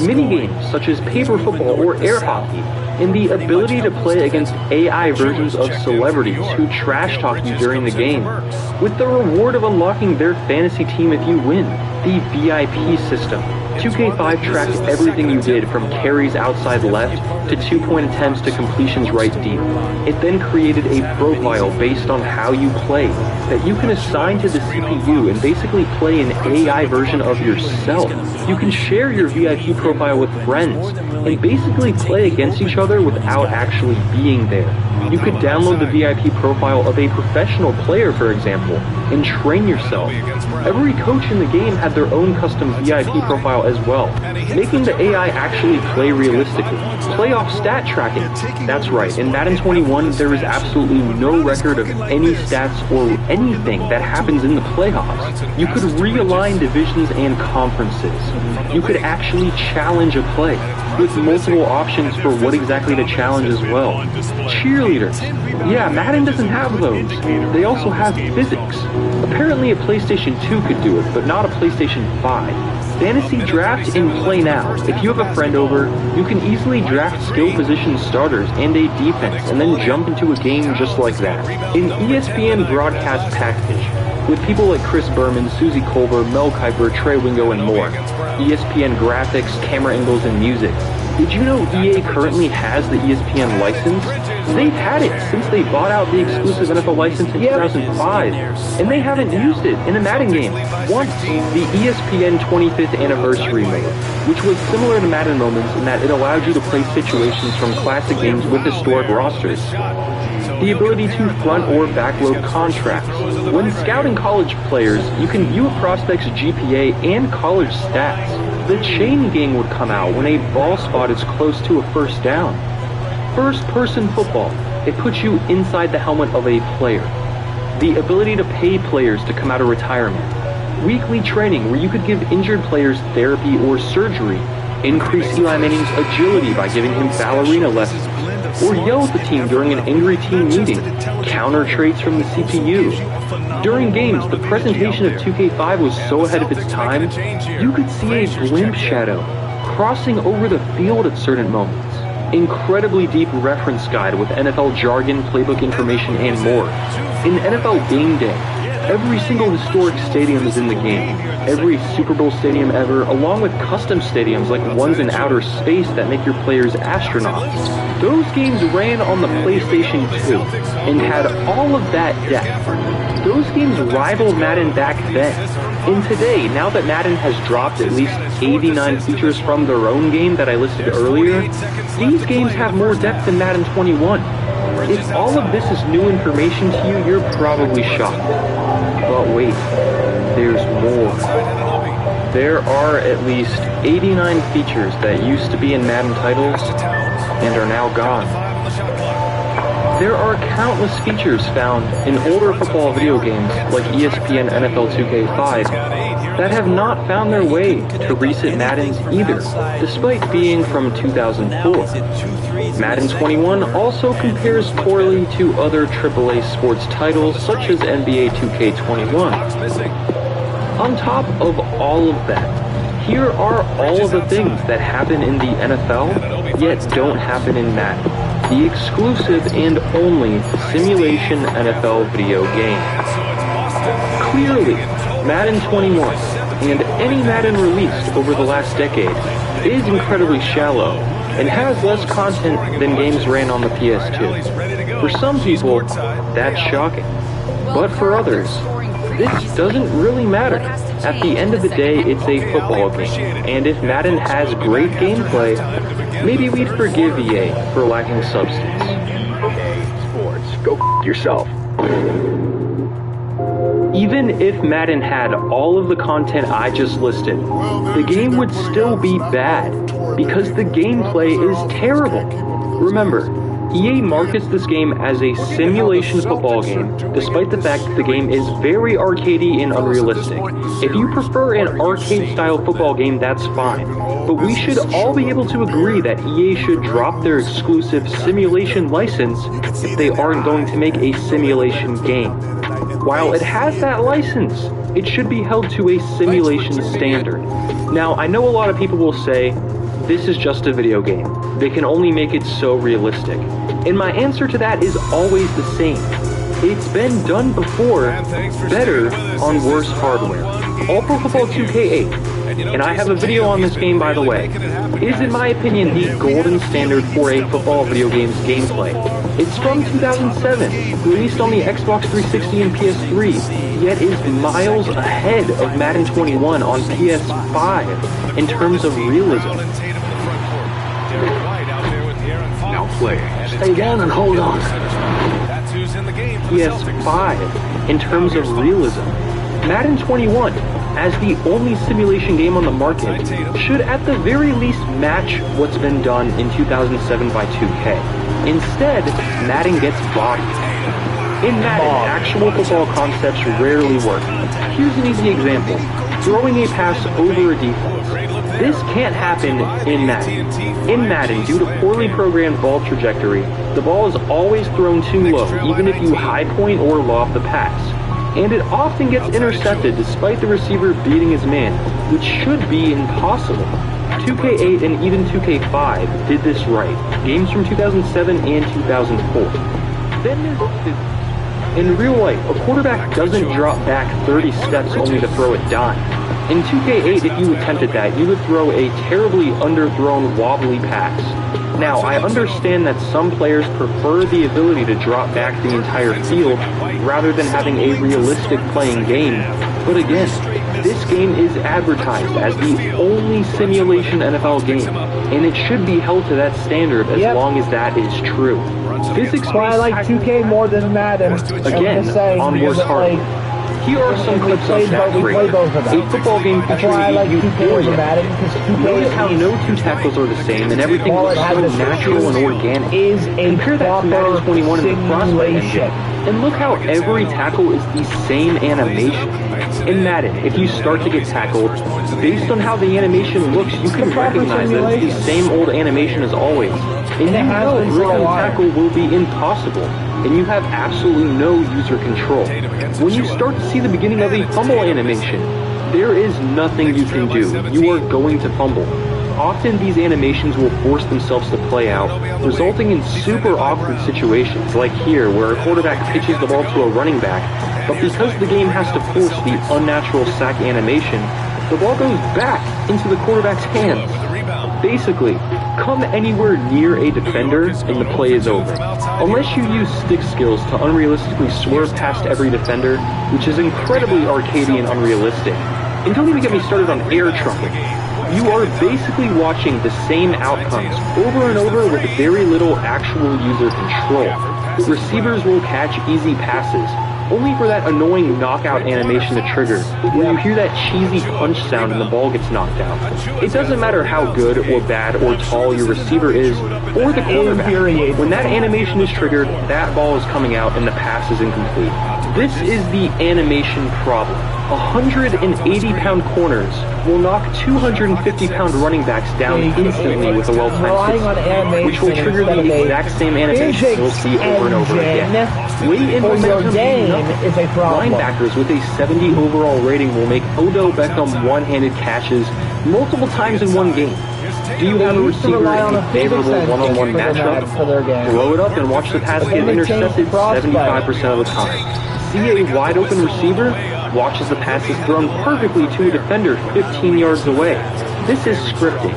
R: Minigames such as paper football or air hockey, and the ability to play against AI versions of celebrities who trash talk you during the game, with the reward of unlocking their fantasy team if you win. The VIP system. 2K5 tracked everything you did from carries outside left to 2-point attempts to completions right deep. It then created a profile based on how you play that you can assign to the CPU and basically play an AI version of yourself. You can share your VIP profile with friends and basically play against each other without actually being there. You could download the VIP profile of a professional player, for example, and train yourself. Every coach in the game had their own custom VIP profile as well, making the AI actually play realistically. Playoff stat tracking. That's right, in Madden 21, there is absolutely no record of any stats or anything that happens in the playoffs. You could realign divisions and conferences. You could actually challenge a play, with multiple options for what exactly to challenge as well. Cheerleaders. Yeah, Madden doesn't have those. They also have physics. Apparently a PlayStation 2 could do it, but not a PlayStation 5. Fantasy Draft in Play Now. If you have a friend over, you can easily draft skill position starters and a defense, and then jump into a game just like that. An ESPN broadcast package, with people like Chris Berman, Suzy Kolber, Mel Kiper, Trey Wingo, and more. ESPN graphics, camera angles, and music. Did you know EA currently has the ESPN license? They've had it since they bought out the exclusive NFL license in 2005, and they haven't used it in a Madden game once. The ESPN 25th Anniversary mode, which was similar to Madden Moments in that it allowed you to play situations from classic games with historic rosters. the ability to front or backload contracts. When scouting college players, you can view a prospect's GPA and college stats. The chain gang would come out when a ball spot is close to a first down. First-person football, it puts you inside the helmet of a player. The ability to pay players to come out of retirement. Weekly training where you could give injured players therapy or surgery. Increase Eli Manning's agility by giving him ballerina lessons. Or yell at the team during an angry team meeting. Counter traits from the CPU. During games, the presentation of 2K5 was so ahead of its time, you could see a blimp shadow crossing over the field at certain moments. Incredibly deep reference guide with NFL jargon, playbook information, and more. In NFL Game Day, every single historic stadium is in the game. Every Super Bowl stadium ever, along with custom stadiums like ones in outer space that make your players astronauts. Those games ran on the PlayStation 2 and had all of that depth. Those games rivaled Madden back then. And today, now that Madden has dropped at least 89 features from their own game that I listed earlier, these games have more depth than Madden 21. If all of this is new information to you, you're probably shocked. But wait, there's more. There are at least 89 features that used to be in Madden titles and are now gone. There are countless features found in older football video games like ESPN NFL 2K5 that have not found their way to recent Maddens either, despite being from 2004. Madden 21 also compares poorly to other AAA sports titles such as NBA 2K21. On top of all of that, here are all of the things that happen in the NFL, yet don't happen in Madden. The exclusive and only simulation NFL video game. Clearly, Madden 21 and any Madden released over the last decade is incredibly shallow and has less content than games ran on the PS2. For some people, that's shocking. But for others, this doesn't really matter. At the end of the day, it's a football game, and if Madden has great gameplay, maybe we'd forgive EA for lacking substance.
L: Okay, sports, go f*** yourself.
R: Even if Madden had all of the content I just listed, the game would still be bad, because the gameplay is terrible. Remember, EA markets this game as a simulation football game, despite the fact that the game is very arcadey and unrealistic. If you prefer an arcade-style football game, that's fine. But we should all be able to agree that EA should drop their exclusive simulation license if they aren't going to make a simulation game. While it has that license, it should be held to a simulation standard. Now, I know a lot of people will say, this is just a video game. They can only make it so realistic. And my answer to that is always the same. It's been done before, better, on worse hardware. All Pro Football 2K8, and I have a video on this game by the way, is in my opinion the golden standard for a football video game's gameplay. It's from 2007, released on the Xbox 360 and PS3, yet is miles ahead of Madden 21 on PS5 in terms of realism.
L: Now play. Stay down and hold on.
R: PS5 in terms of realism. Madden 21, as the only simulation game on the market, should at the very least match what's been done in 2007 by 2K. Instead, Madden gets bodied. In Madden, actual football concepts rarely work. Here's an easy example. Throwing a pass over a defense. This can't happen in Madden. In Madden, due to poorly programmed ball trajectory, the ball is always thrown too low, even if you high point or loft the pass. And it often gets intercepted despite the receiver beating his man, which should be impossible. 2K8 and even 2K5 did this right. Games from 2007 and 2004. Then there's in real life, a quarterback doesn't drop back 30 steps only to throw a dime. In 2K8, if you attempted that, you would throw a terribly underthrown wobbly pass. Now, I understand that some players prefer the ability to drop back the entire field rather than having a realistic playing game, but again, this game is advertised as the only simulation NFL game, and it should be held to that standard as long as that is true. Physics
H: That's why I like 2K more than Madden.
R: Again, on worse hardware. Here are some clips of that
H: we play both of them.
R: A football game
H: That's
R: featuring
H: why I like
R: a
H: 2K over Madden, because 2K
R: Notice how no two tackles are the same, and everything looks so natural and organic.
H: Is a
R: Compare that to Madden 21 and the Frostbite engine, and look how every tackle is the same animation. In Madden, if you start to get tackled, based on how the animation looks, you can recognize that it's the same old animation as always. And you know breaking a tackle will be impossible, and you have absolutely no user control. When you start to see the beginning of a fumble animation, there is nothing you can do. You are going to fumble. Often these animations will force themselves to play out, resulting in super awkward situations, like here, where a quarterback pitches the ball to a running back, but because the game has to force the unnatural sack animation, the ball goes back into the quarterback's hands. Basically, come anywhere near a defender and the play is over. Unless you use stick skills to unrealistically swerve past every defender, which is incredibly arcadey and unrealistic. And don't even get me started on air trucking. You are basically watching the same outcomes over and over with very little actual user control. Receivers will catch easy passes, only for that annoying knockout animation to trigger, where you hear that cheesy punch sound and the ball gets knocked out. It doesn't matter how good or bad or tall your receiver is, or the quarterback. When that animation is triggered, that ball is coming out and the pass is incomplete. This is the animation problem. 180-pound corners will knock 250-pound running backs down instantly with a well-timed system, which will trigger the exact same animation you'll see over and over again. Weight and momentum being nothing. Linebackers with a 70 overall rating will make Odell Beckham one-handed catches multiple times in one game. Do you have a receiver in a favorable one-on-one matchup? Throw it up and watch the pass get intercepted 75% of the time. See a wide-open receiver? Watch as the pass is thrown perfectly to a defender 15 yards away. This is scripting.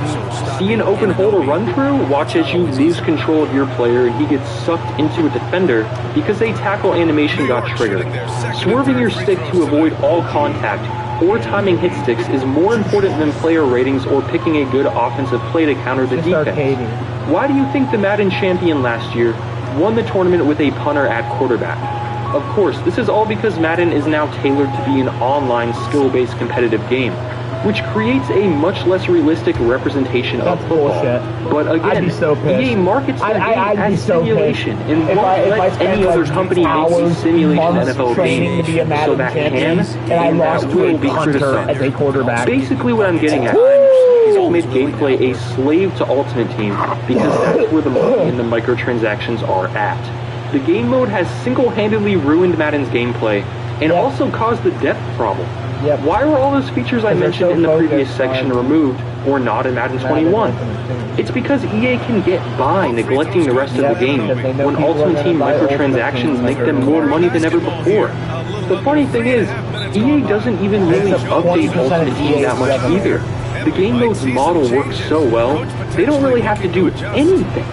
R: See an open hole to run through? Watch as you lose control of your player and he gets sucked into a defender because a tackle animation got triggered. Swerving your stick to avoid all contact or timing hit sticks is more important than player ratings or picking a good offensive play to counter the defense. Why do you think the Madden champion last year won the tournament with a punter at quarterback? Of course, this is all because Madden is now tailored to be an online, skill-based competitive game, which creates a much less realistic representation of football. But again, EA markets the game as simulation and won't let any other company make a simulation NFL game so that can and that will be criticized. Basically what I'm getting at is it's made gameplay a slave to Ultimate Team because that's where the money and the microtransactions are at. The game mode has single-handedly ruined Madden's gameplay and also caused the depth problem. Why were all those features I mentioned in the previous section removed or not in Madden 21? It's because EA can get by neglecting the rest of the game when Ultimate Team microtransactions make them more money than ever before. The funny thing is, EA doesn't even really update Ultimate Team that much either. The game mode's model works so well, they don't really have to do anything.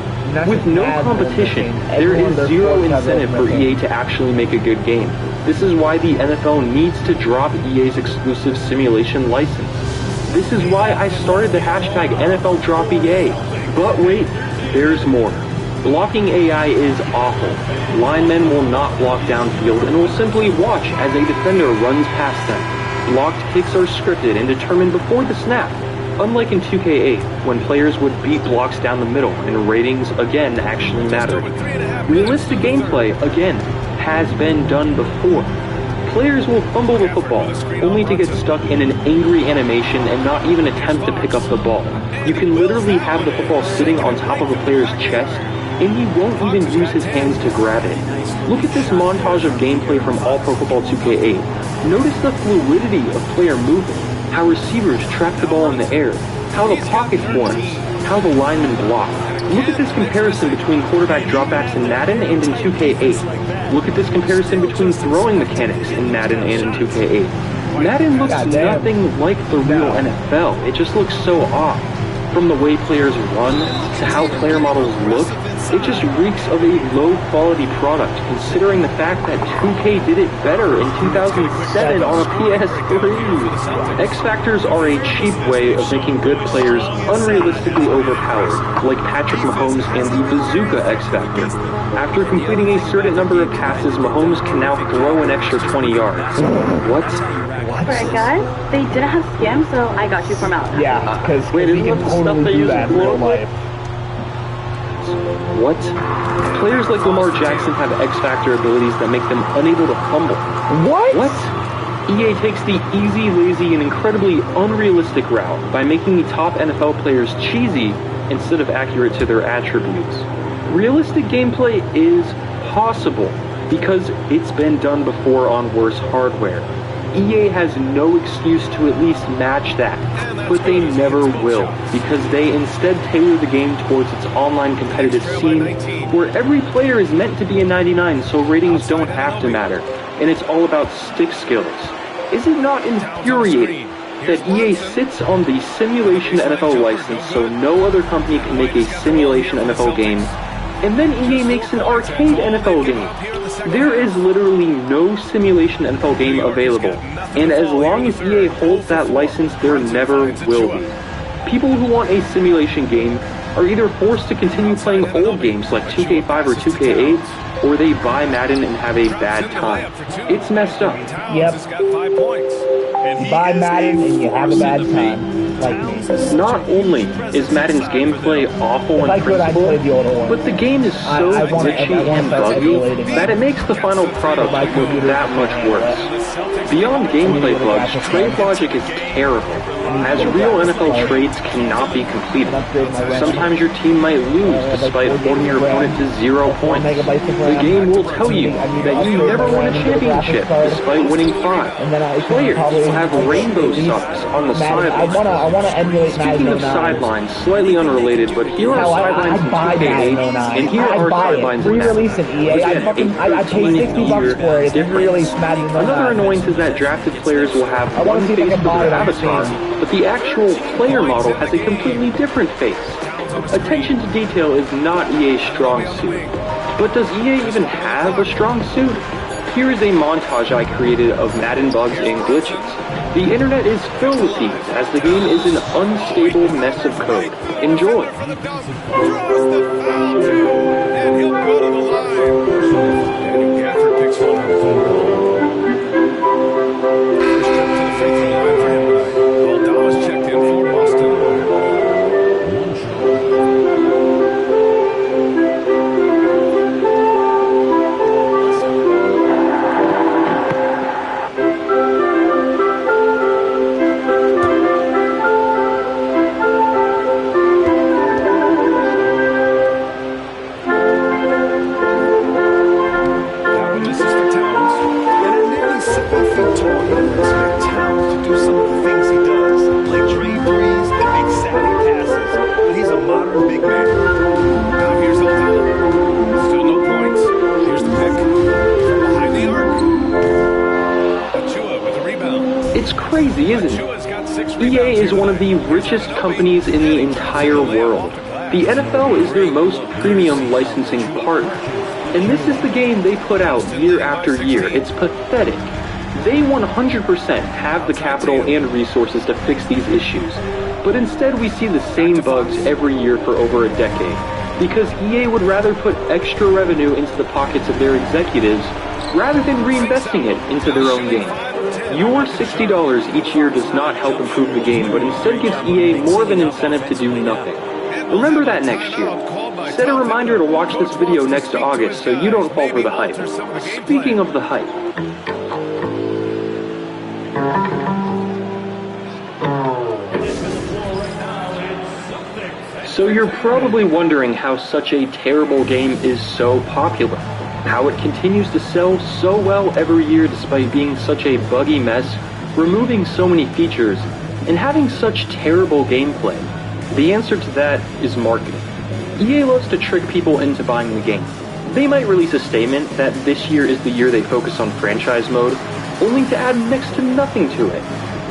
R: With no competition, there is zero incentive for EA to actually make a good game. This is why the NFL needs to drop EA's exclusive simulation license. This is why I started the hashtag NFL Drop EA. But wait, there's more. Blocking AI is awful. Linemen will not block downfield and will simply watch as a defender runs past them. Blocked kicks are scripted and determined before the snap. Unlike in 2K8, when players would beat blocks down the middle and ratings, again, actually mattered. Realistic gameplay, again, has been done before. Players will fumble the football, only to get stuck in an angry animation and not even attempt to pick up the ball. You can literally have the football sitting on top of a player's chest, and he won't even use his hands to grab it. Look at this montage of gameplay from All Pro Football 2K8. Notice the fluidity of player movement. How receivers track the ball in the air, how the pocket forms, how the linemen block. Look at this comparison between quarterback dropbacks in Madden and in 2K8. Look at this comparison between throwing mechanics in Madden and in 2K8. Madden looks nothing like the real NFL. It just looks so off. From the way players run, to how player models look, It just reeks of a low-quality product, considering the fact that 2K did it better in 2007 on a PS3. X Factors are a cheap way of making good players unrealistically overpowered, like Patrick Mahomes and the Bazooka X Factor. After completing a certain number of passes, Mahomes can now throw an extra 20 yards. What?
A: Alright guys, they didn't have scams, so I got you from out.
H: Yeah, because we can totally do that in real life.
R: What? Players like Lamar Jackson have X-Factor abilities that make them unable to fumble.
H: What?
R: What? EA takes the easy, lazy, and incredibly unrealistic route by making the top NFL players cheesy instead of accurate to their attributes. Realistic gameplay is possible because it's been done before on worse hardware. EA has no excuse to at least match that, but they never will, because they instead tailor the game towards its online competitive scene, where every player is meant to be a 99, so ratings don't have to matter, and it's all about stick skills. Is it not infuriating that EA sits on the Simulation NFL license so no other company can make a Simulation NFL game, and then EA makes an arcade NFL game? There is literally no Simulation NFL game available, and as long as EA holds that license, there never will be. People who want a simulation game are either forced to continue playing old games like 2K5 or 2K8, or they buy Madden and have a bad time. It's messed up.
H: Yep. You buy Madden and you have a bad time, like me.
R: Not only is Madden's gameplay awful in principle, but the game is so glitchy and buggy that it makes the final product look that much worse. Beyond gameplay bugs, trade logic is terrible, as real NFL trades cannot be completed. Sometimes your team might lose despite holding your opponent to 0 points. The game will tell you that you never won a championship despite winning 5. Players will have rainbow socks on the sidelines.
H: I want to emulate
R: Speaking of sidelines, slightly unrelated, but here are sidelines in 2K8, and here are sidelines in Madden.
H: Re-release in EA. I paid $60 for it. It's re-released Madden.
R: Another annoyance is that drafted players will have one face for their avatar, but the actual player model has a completely different face. Attention to detail is not EA's strong suit. But does EA even have a strong suit? Here is a montage I created of Madden bugs and glitches. The internet is filled with these, as the game is an unstable mess of code. Enjoy! It's crazy, isn't it? EA is one of the richest companies in the entire world. The NFL is their most premium licensing partner. And this is the game they put out year after year. It's pathetic. They 100% have the capital and resources to fix these issues. But instead we see the same bugs every year for over a decade. Because EA would rather put extra revenue into the pockets of their executives rather than reinvesting it into their own game. Your $60 each year does not help improve the game, but instead gives EA more of an incentive to do nothing. Remember that next year. Set a reminder to watch this video next August so you don't fall for the hype. Speaking of the hype. So you're probably wondering how such a terrible game is so popular. How it continues to sell so well every year despite being such a buggy mess, removing so many features, and having such terrible gameplay. The answer to that is marketing. EA loves to trick people into buying the game. They might release a statement that this year is the year they focus on franchise mode, only to add next to nothing to it.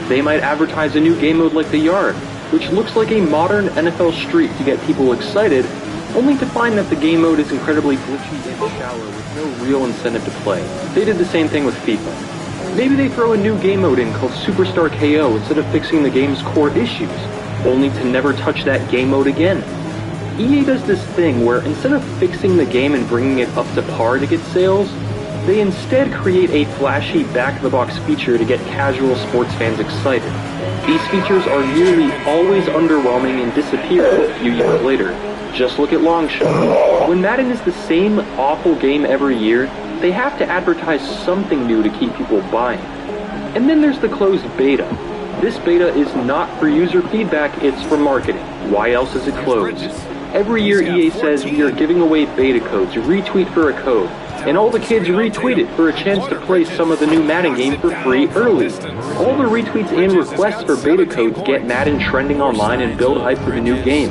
R: They might advertise a new game mode like The Yard, which looks like a modern NFL street to get people excited, only to find that the game mode is incredibly glitchy and shallow with no real incentive to play. They did the same thing with FIFA. Maybe they throw a new game mode in called Superstar KO instead of fixing the game's core issues, only to never touch that game mode again. EA does this thing where instead of fixing the game and bringing it up to par to get sales, they instead create a flashy back-of-the-box feature to get casual sports fans excited. These features are nearly always underwhelming and disappear a few years later. Just look at Longshot. When Madden is the same awful game every year, they have to advertise something new to keep people buying. And then there's the closed beta. This beta is not for user feedback, it's for marketing. Why else is it closed? Every year EA says we are giving away beta codes, retweet for a code, and all the kids retweet it for a chance to play some of the new Madden game for free early. All the retweets and requests for beta codes get Madden trending online and build hype for the new game.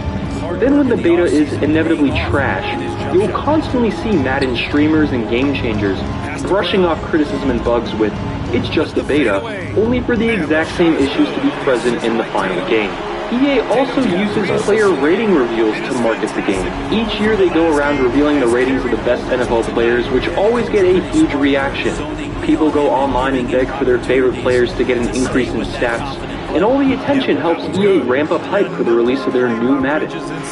R: Then when the beta is inevitably trash, you'll constantly see Madden streamers and game changers brushing off criticism and bugs with, "It's just a beta," only for the exact same issues to be present in the final game. EA also uses player rating reveals to market the game. Each year they go around revealing the ratings of the best NFL players, which always get a huge reaction. People go online and beg for their favorite players to get an increase in stats, and all the attention helps EA ramp up hype for the release of their new Madden.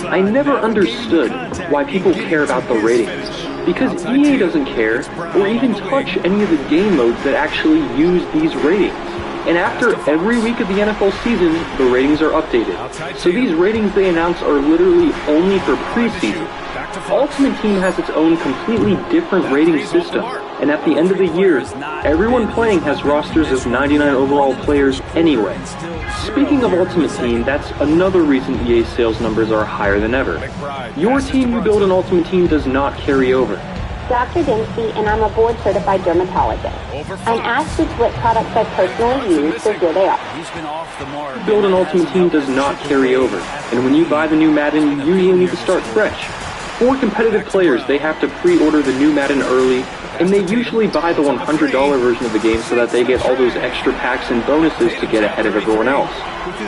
R: I never understood why people care about the ratings, because EA doesn't care or even touch any of the game modes that actually use these ratings. And after every week of the NFL season, the ratings are updated. So these ratings they announce are literally only for preseason. Ultimate Team has its own completely different rating system, and at the end of the year, everyone playing has rosters of 99 overall players anyway. Speaking of Ultimate Team, that's another reason EA's sales numbers are higher than ever. Your team you build in Ultimate Team does not carry over.
O: Dr. Dempsey, and I'm a board-certified dermatologist. I'm asked which lip products I personally use, so here they are.
R: Build an Ultimate Team does not carry over, and when you buy the new Madden, you usually need to start fresh. For competitive players, they have to pre-order the new Madden early, and they usually buy the $100 version of the game so that they get all those extra packs and bonuses to get ahead of everyone else.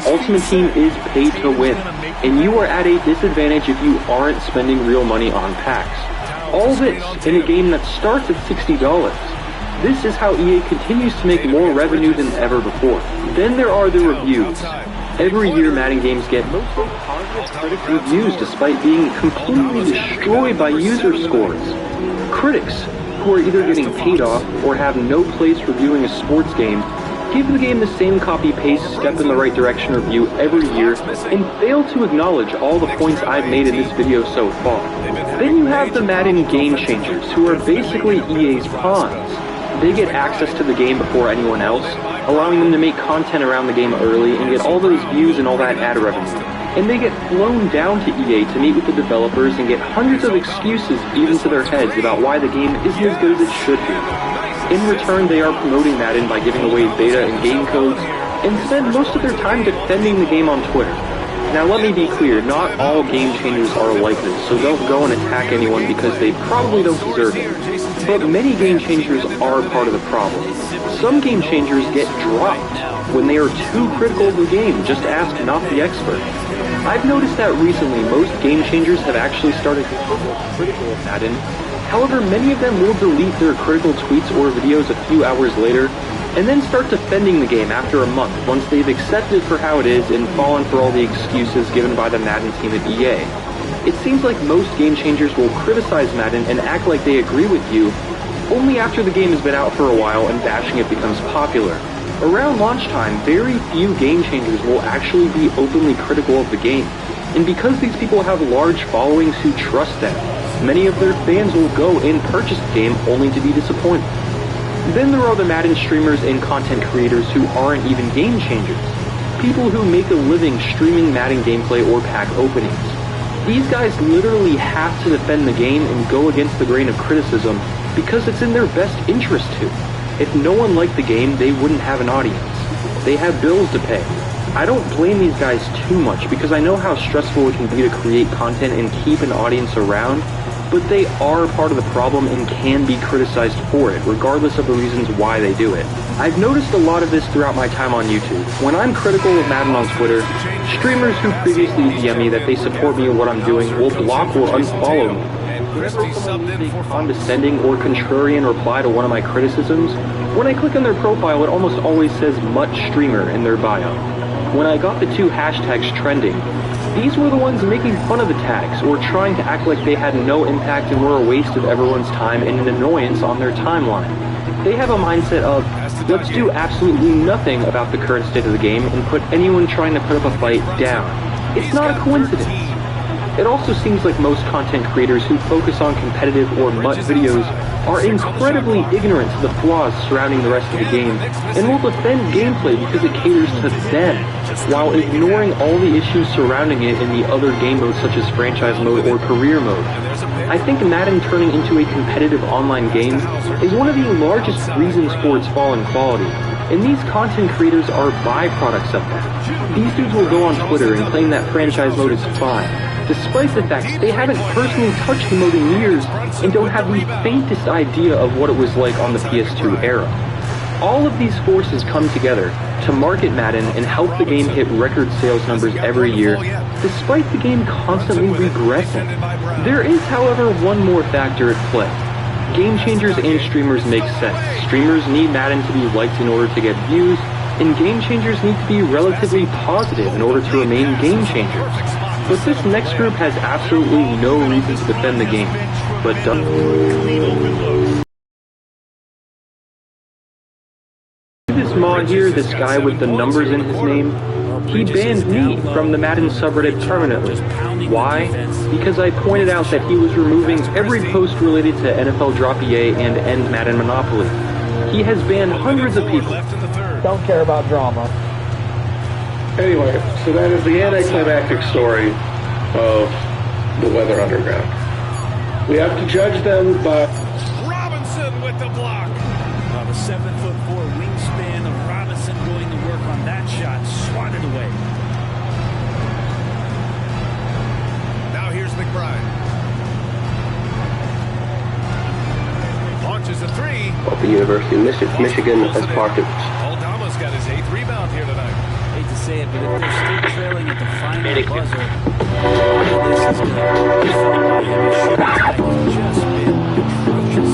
R: Ultimate Team is paid to win, and you are at a disadvantage if you aren't spending real money on packs. All this in a game that starts at $60. This is how EA continues to make more revenue than ever before. Then there are the reviews. Every year Madden games get mostly positive critic reviews despite being completely destroyed by user scores. Critics, who are either getting paid off or have no place reviewing a sports game, give the game the same copy-paste step in the right direction review every year and fail to acknowledge all the points I've made in this video so far. Then you have the Madden Game Changers, who are basically EA's pawns. They get access to the game before anyone else, allowing them to make content around the game early and get all those views and all that ad revenue. And they get flown down to EA to meet with the developers and get hundreds of excuses beaten to their heads about why the game isn't as good as it should be. In return, they are promoting Madden by giving away beta and game codes, and spend most of their time defending the game on Twitter. Now let me be clear, not all game changers are like this, so don't go and attack anyone because they probably don't deserve it. But many game changers are part of the problem. Some game changers get dropped when they are too critical of the game, just ask not the expert. I've noticed that recently most game changers have actually started to get critical of Madden. However, many of them will delete their critical tweets or videos a few hours later, and then start defending the game after a month once they've accepted for how it is and fallen for all the excuses given by the Madden team at EA. It seems like most game changers will criticize Madden and act like they agree with you only after the game has been out for a while and bashing it becomes popular. Around launch time, very few game changers will actually be openly critical of the game, and because these people have large followings who trust them, many of their fans will go and purchase the game only to be disappointed. Then there are the Madden streamers and content creators who aren't even game changers. People who make a living streaming Madden gameplay or pack openings. These guys literally have to defend the game and go against the grain of criticism because it's in their best interest to. If no one liked the game, they wouldn't have an audience. They have bills to pay. I don't blame these guys too much because I know how stressful it can be to create content and keep an audience around, but they are part of the problem and can be criticized for it, regardless of the reasons why they do it. I've noticed a lot of this throughout my time on YouTube. When I'm critical of Madden on Twitter, Streamers who previously DM me that they support me in what I'm doing will block or unfollow me. Whenever someone leaves a condescending or contrarian reply to one of my criticisms, when I click on their profile, it almost always says Mutt Streamer in their bio. When I got the 2 hashtags trending, these were the ones making fun of the tags or trying to act like they had no impact and were a waste of everyone's time and an annoyance on their timeline. They have a mindset of, let's do absolutely nothing about the current state of the game and put anyone trying to put up a fight down. It's not a coincidence. It also seems like most content creators who focus on competitive or MUT videos are incredibly ignorant to the flaws surrounding the rest of the game and will defend gameplay because it caters to them, while ignoring all the issues surrounding it in the other game modes such as franchise mode or career mode. I think Madden turning into a competitive online game is one of the largest reasons for its fall in quality, and these content creators are byproducts of that. These dudes will go on Twitter and claim that franchise mode is fine, despite the fact they haven't personally touched the mode in years and don't have the faintest idea of what it was like on the PS2 era. All of these forces come together to market Madden and help the game hit record sales numbers every year, despite the game constantly regressing. There is, however, one more factor at play. Game changers and streamers make sense. Streamers need Madden to be liked in order to get views, and game changers need to be relatively positive in order to remain game changers. But this next group has absolutely no reason to defend the game, but does. This mod here, this guy with the numbers in his name, he banned me from the Madden subreddit permanently. Why? Because I pointed out that he was removing every post related to NFL Drop EA and End Madden Monopoly. He has banned hundreds of people.
H: Don't care about drama.
E: Anyway, so that is the anticlimactic story of the Weather Underground. We have to judge them by...
F: Robinson with the block. The 7'4" wingspan of Robinson going to work on that shot. Swatted away.
J: Now here's McBride. Launches a 3.
D: Of the University of Michigan as part of...
J: Aldama's got his 8th rebound here tonight.
F: Hate to say it, but if they're still trailing at the final buzzer, this is going to be fun. Just been atrocious.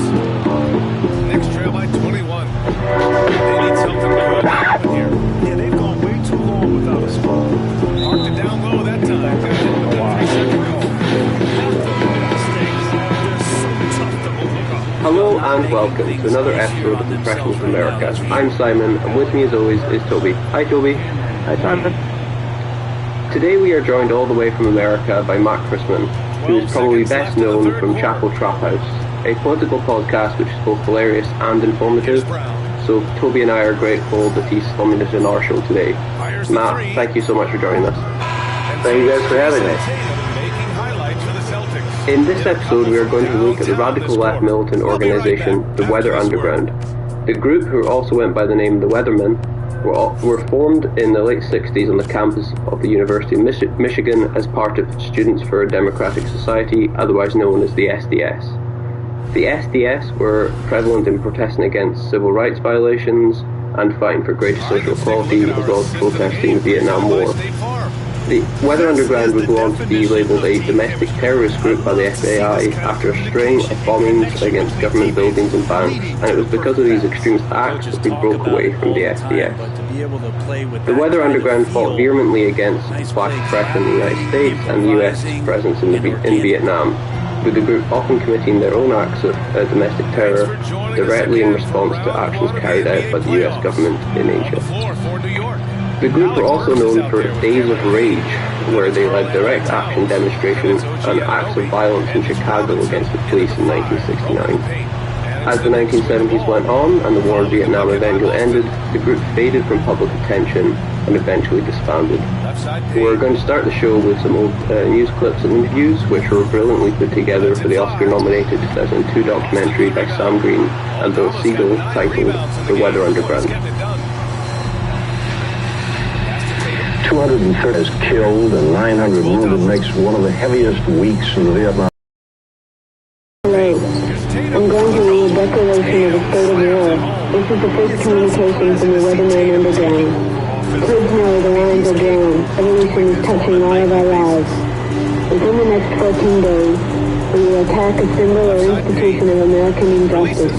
J: Next trail by 21. They need something good to happen here. Yeah, they've gone way too long without a spot. Marked it down low that time. Got hit with that 3-second call.
D: Hello and welcome to another episode of Impressions from America. I'm Simon, and with me as always is Toby. Hi Toby.
H: Hi Simon.
D: Today we are joined all the way from America by Matt Christman, who is probably best known from Chapel Trap House, a political podcast which is both hilarious and informative. So Toby and I are grateful that he's coming on our show today. Matt, thank you so much for joining us.
G: Thank you guys for having me.
D: In this episode, we are going to look at the radical left militant organisation, the Weather Underground. The group, who also went by the name the Weathermen, were formed in the late 60s on the campus of the University of Michigan as part of Students for a Democratic Society, otherwise known as the SDS. The SDS were prevalent in protesting against civil rights violations and fighting for greater social equality, as well as protesting the Vietnam War. The Weather Underground would go on to be labelled a domestic terrorist group by the FBI after a string of bombings against government buildings and banks, and it was because of these extremist acts that they broke away from the SDS. The Weather Underground fought vehemently against flash pressure in the United States and the US presence in Vietnam, with the group often committing their own acts of domestic terror directly in response to actions carried out by the US government in Asia. The group were also known for Days of Rage, where they led direct action demonstrations and acts of violence in Chicago against the police in 1969. As the 1970s went on and the war in Vietnam eventually ended, the group faded from public attention and eventually disbanded. We're going to start the show with some old news clips and interviews, which were brilliantly put together for the Oscar-nominated 2002 documentary by Sam Green and Bill Siegel titled The Weather Underground.
T: 230 is killed and 900 wounded makes one of the heaviest weeks in the Vietnam.
O: I'm going to read a declaration of the state of war. This is the first communication from the Weatherman Underground.
P: Kids know the lines are drawn. Evolution is touching all of our lives. Within the next 14 days, we will attack a symbol or institution of American injustice.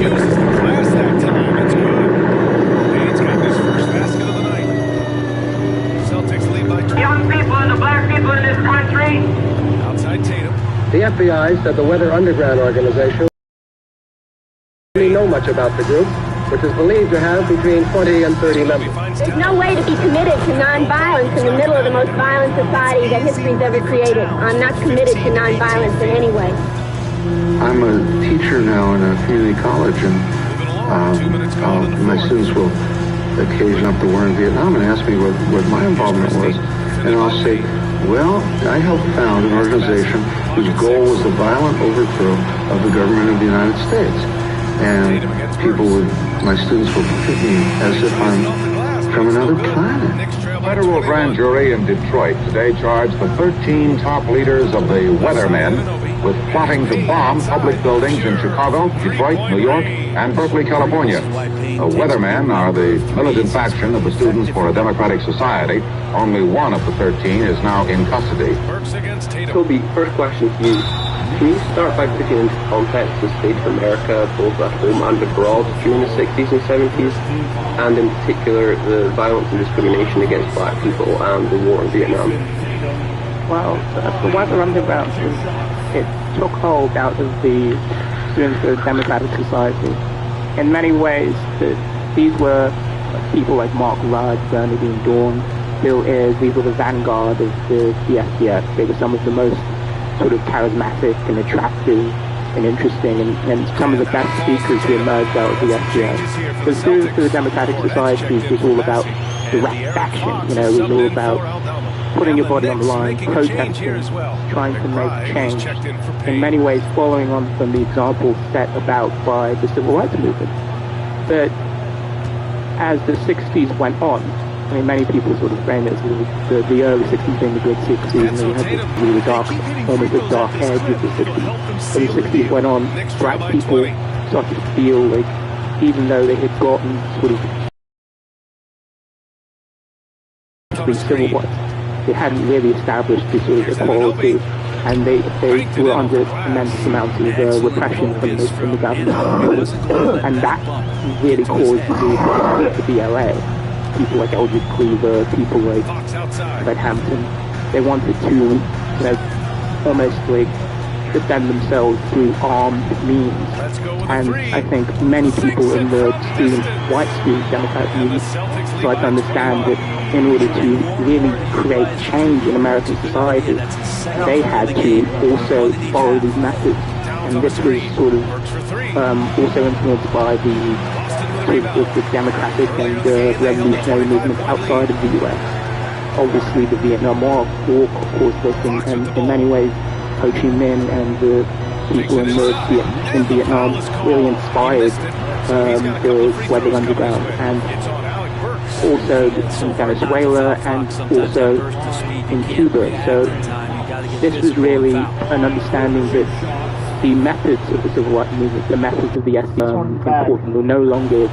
J: Last that time, it's good. Baines got his first basket of the night. Celtics lead by 20.
M: Young people and the black people in this country.
J: Outside Tatum.
N: The FBI said the Weather Underground organization didn't really know much about the group, which is believed to have between 20 and 30 members.
O: There's no way to be committed to nonviolence in the middle of the most violent society that history's ever created. I'm not committed to nonviolence in any way.
S: I'm a teacher now in a community college, and my students will occasion up the war in Vietnam and ask me what my involvement was. And I'll say, well, I helped found an organization whose goal was the violent overthrow of the government of the United States. And my students will look at me as if I'm from another planet.
U: Federal grand jury in Detroit today charged the 13 top leaders of the Weathermen with plotting to bomb public buildings in Chicago, Detroit, New York, and Berkeley, California. The Weathermen are the militant faction of the Students for a Democratic Society. Only one of the 13 is now in custody.
D: Toby, first question to you. Can you start by putting into context the state of America, both at home and abroad, during the 60s and 70s, and in particular the violence and discrimination against black people and the war in Vietnam?
W: Well, the Weather Underground, it took hold out of the Students for a Democratic Society. In many ways, these were people like Mark Rudd, Bernardine Dawn, Bill Ayers. These were the vanguard of the SDS. They were some of the most sort of charismatic and attractive and interesting, and some of the best speakers who emerged out of the SDS. The Students for the Democratic Society was all about direct action, it was all about putting your body on the line, protesting, trying to make change, in many ways following on from the example set about by the Civil Rights Movement. But as the 60s went on, many people sort of frame it as the early 60s being the good 60s, and then you had this really dark, almost a dark edge of the 60s. As the 60s went on, black people started to feel like, even though they had gotten sort of civil rights, they hadn't really established this sort of equality, and they were under immense amounts of repression from the government, and that really caused the BLA. People like Eldridge Cleaver, people like Fred Hampton, they wanted to, almost like defend themselves through armed means. And I think many people in the white student Democratic movement tried to understand that in order to really create change in American society, they had to also follow these methods. And this was sort of also influenced by the democratic and revolutionary movements outside of the US. Obviously, the Vietnam War caused this, and in many ways, Ho Chi Minh and the people in Vietnam really inspired the Weather Underground, and also in Venezuela and also in Cuba. So this was really an understanding that the methods of the civil rights movement, the methods of the SDS, important, were no longer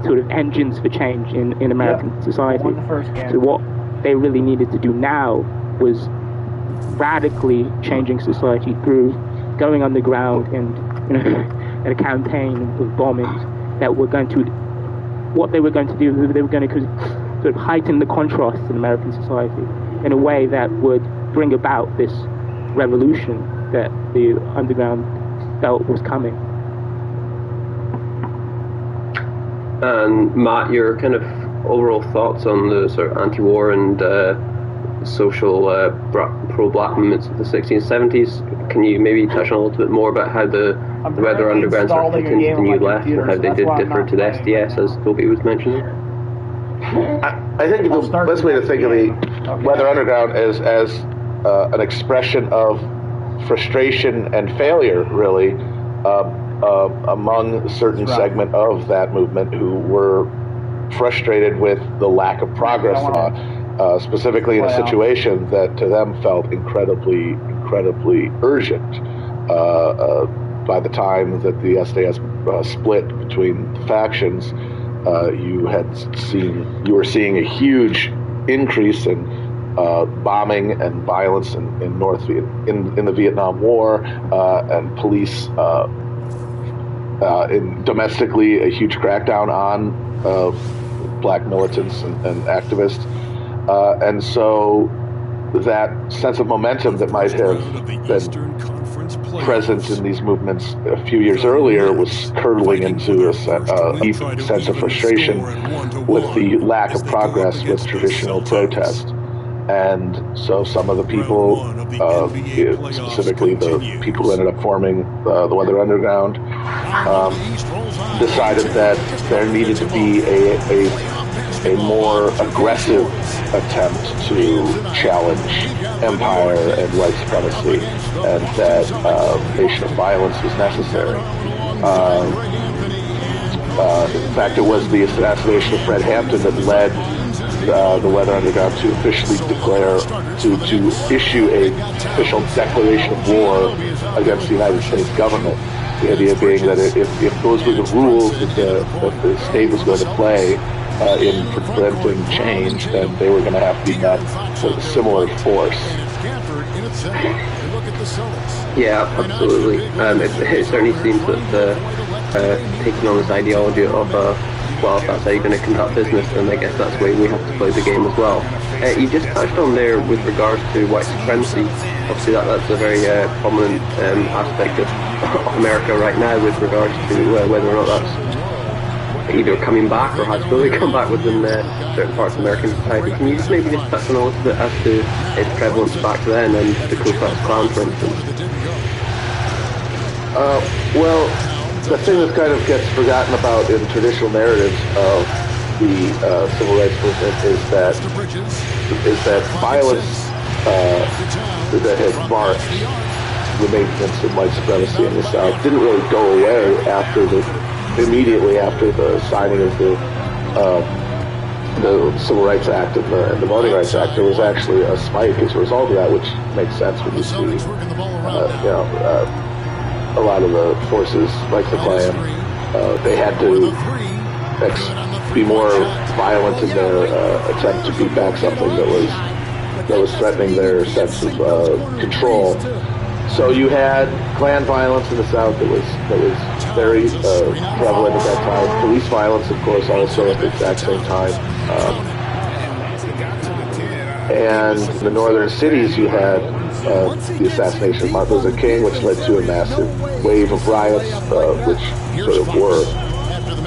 W: sort of engines for change in American society. So what they really needed to do now was radically changing society through going underground and in a campaign of bombings that were going to, what they were going to do, they were going to sort of heighten the contrast in American society in a way that would bring about this revolution that the underground felt was coming.
D: And Matt, your kind of overall thoughts on the sort of anti-war and social pro-black movements of the 60s and 70s. Can you maybe touch on a little bit more about how the Weather Underground sort of fit into the New Left and how they did differ to the SDS, as Toby was mentioning?
E: I think the best way to think of the Weather Underground is as an expression of frustration and failure, really, among a certain segment of that movement who were frustrated with the lack of progress, specifically in a situation that to them felt incredibly urgent. By the time that the SDS split between the factions, you were seeing a huge increase in bombing and violence in the Vietnam War, and police domestically a huge crackdown on black militants and activists, and so that sense of momentum that might have been present in these movements a few years earlier was curdling into a deep sense of frustration with the lack of progress with traditional protest. And so some of the people, specifically the people who ended up forming the Weather Underground, decided that there needed to be a more aggressive attempt to challenge empire and white supremacy, and that nation of violence was necessary. In fact, it was the assassination of Fred Hampton that led the Weather Underground to officially declare, to issue a official declaration of war against the United States government. The idea being that if those were the rules that the state was going to play in preventing change, then they were going to have to be met with a similar force.
D: Yeah, absolutely. It certainly seems that taking on this ideology of well, if that's how you're going to conduct business, then I guess that's the way we have to play the game as well. You just touched on there with regards to white supremacy. Obviously, that's a very prominent aspect of America right now with regards to whether or not that's either coming back or has fully come back within certain parts of American society. Can you just maybe just touch on a little bit as to its prevalence back then and the Ku Klux Klan, for instance?
E: Well, the thing that kind of gets forgotten about in traditional narratives of the civil rights movement is that violence that had marked the maintenance of white supremacy in the South didn't really go away immediately after the signing of the Civil Rights Act and the Voting Rights Act. There was actually a spike as a result of that, which makes sense when you see a lot of the forces, like the Klan, they had to be more violent in their attempt to beat back something that was threatening their sense of control. So you had Klan violence in the South that was very prevalent at that time. Police violence, of course, also at the exact same time. And in the northern cities, you had the assassination of Martin Luther King, which led to a massive wave of riots, which sort of were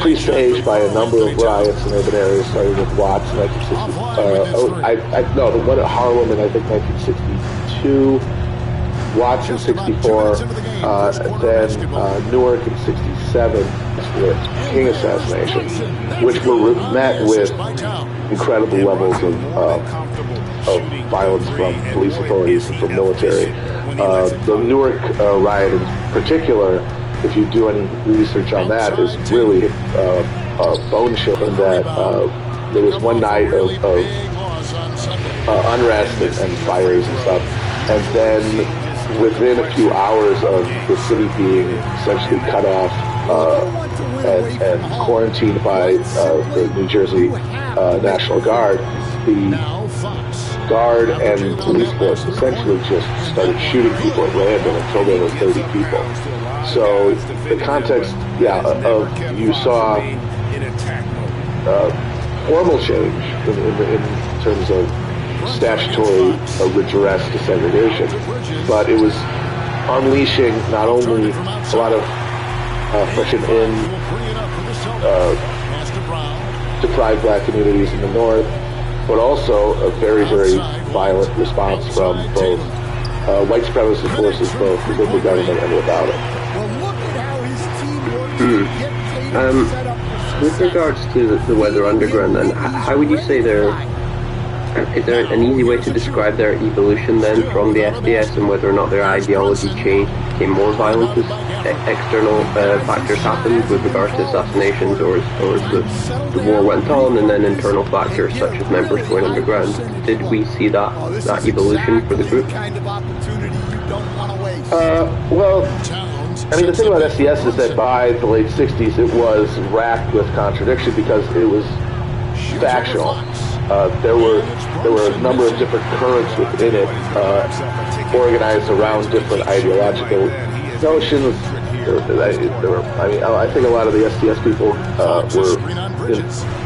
E: presaged by a number of riots in urban areas, starting with Watts in 1960. The one at Harlem in, I think, 1962. Watts in 64, then Newark in 67, the King assassination, which were met with incredible levels of violence from police authorities and from military. The Newark riot in particular, if you do any research on that, is really bone-chilling. That there was one night of unrest and fires and stuff, and then within a few hours of the city being essentially cut off and quarantined by the New Jersey National Guard, the Guard and police force essentially just started shooting people at random until there were 30 people. So the context, you saw formal change in terms of statutory redress to segregation, but it was unleashing not only a lot of friction in deprived black communities in the North, but also a very, very violent response from both white supremacist forces, both within the government and without
D: it. With regards to the Weather Underground, then, how would you say is there an easy way to describe their evolution then from the SDS, and whether or not their ideology changed, became more violent as external factors happened with regards to assassinations, or as the war went on, and then internal factors such as members going underground? Did we see that evolution for the group?
E: Well, I mean, the thing about SDS is that by the late 60s, it was racked with contradiction because it was factional. There were a number of different currents within it, organized around different ideological notions. I think a lot of the SDS people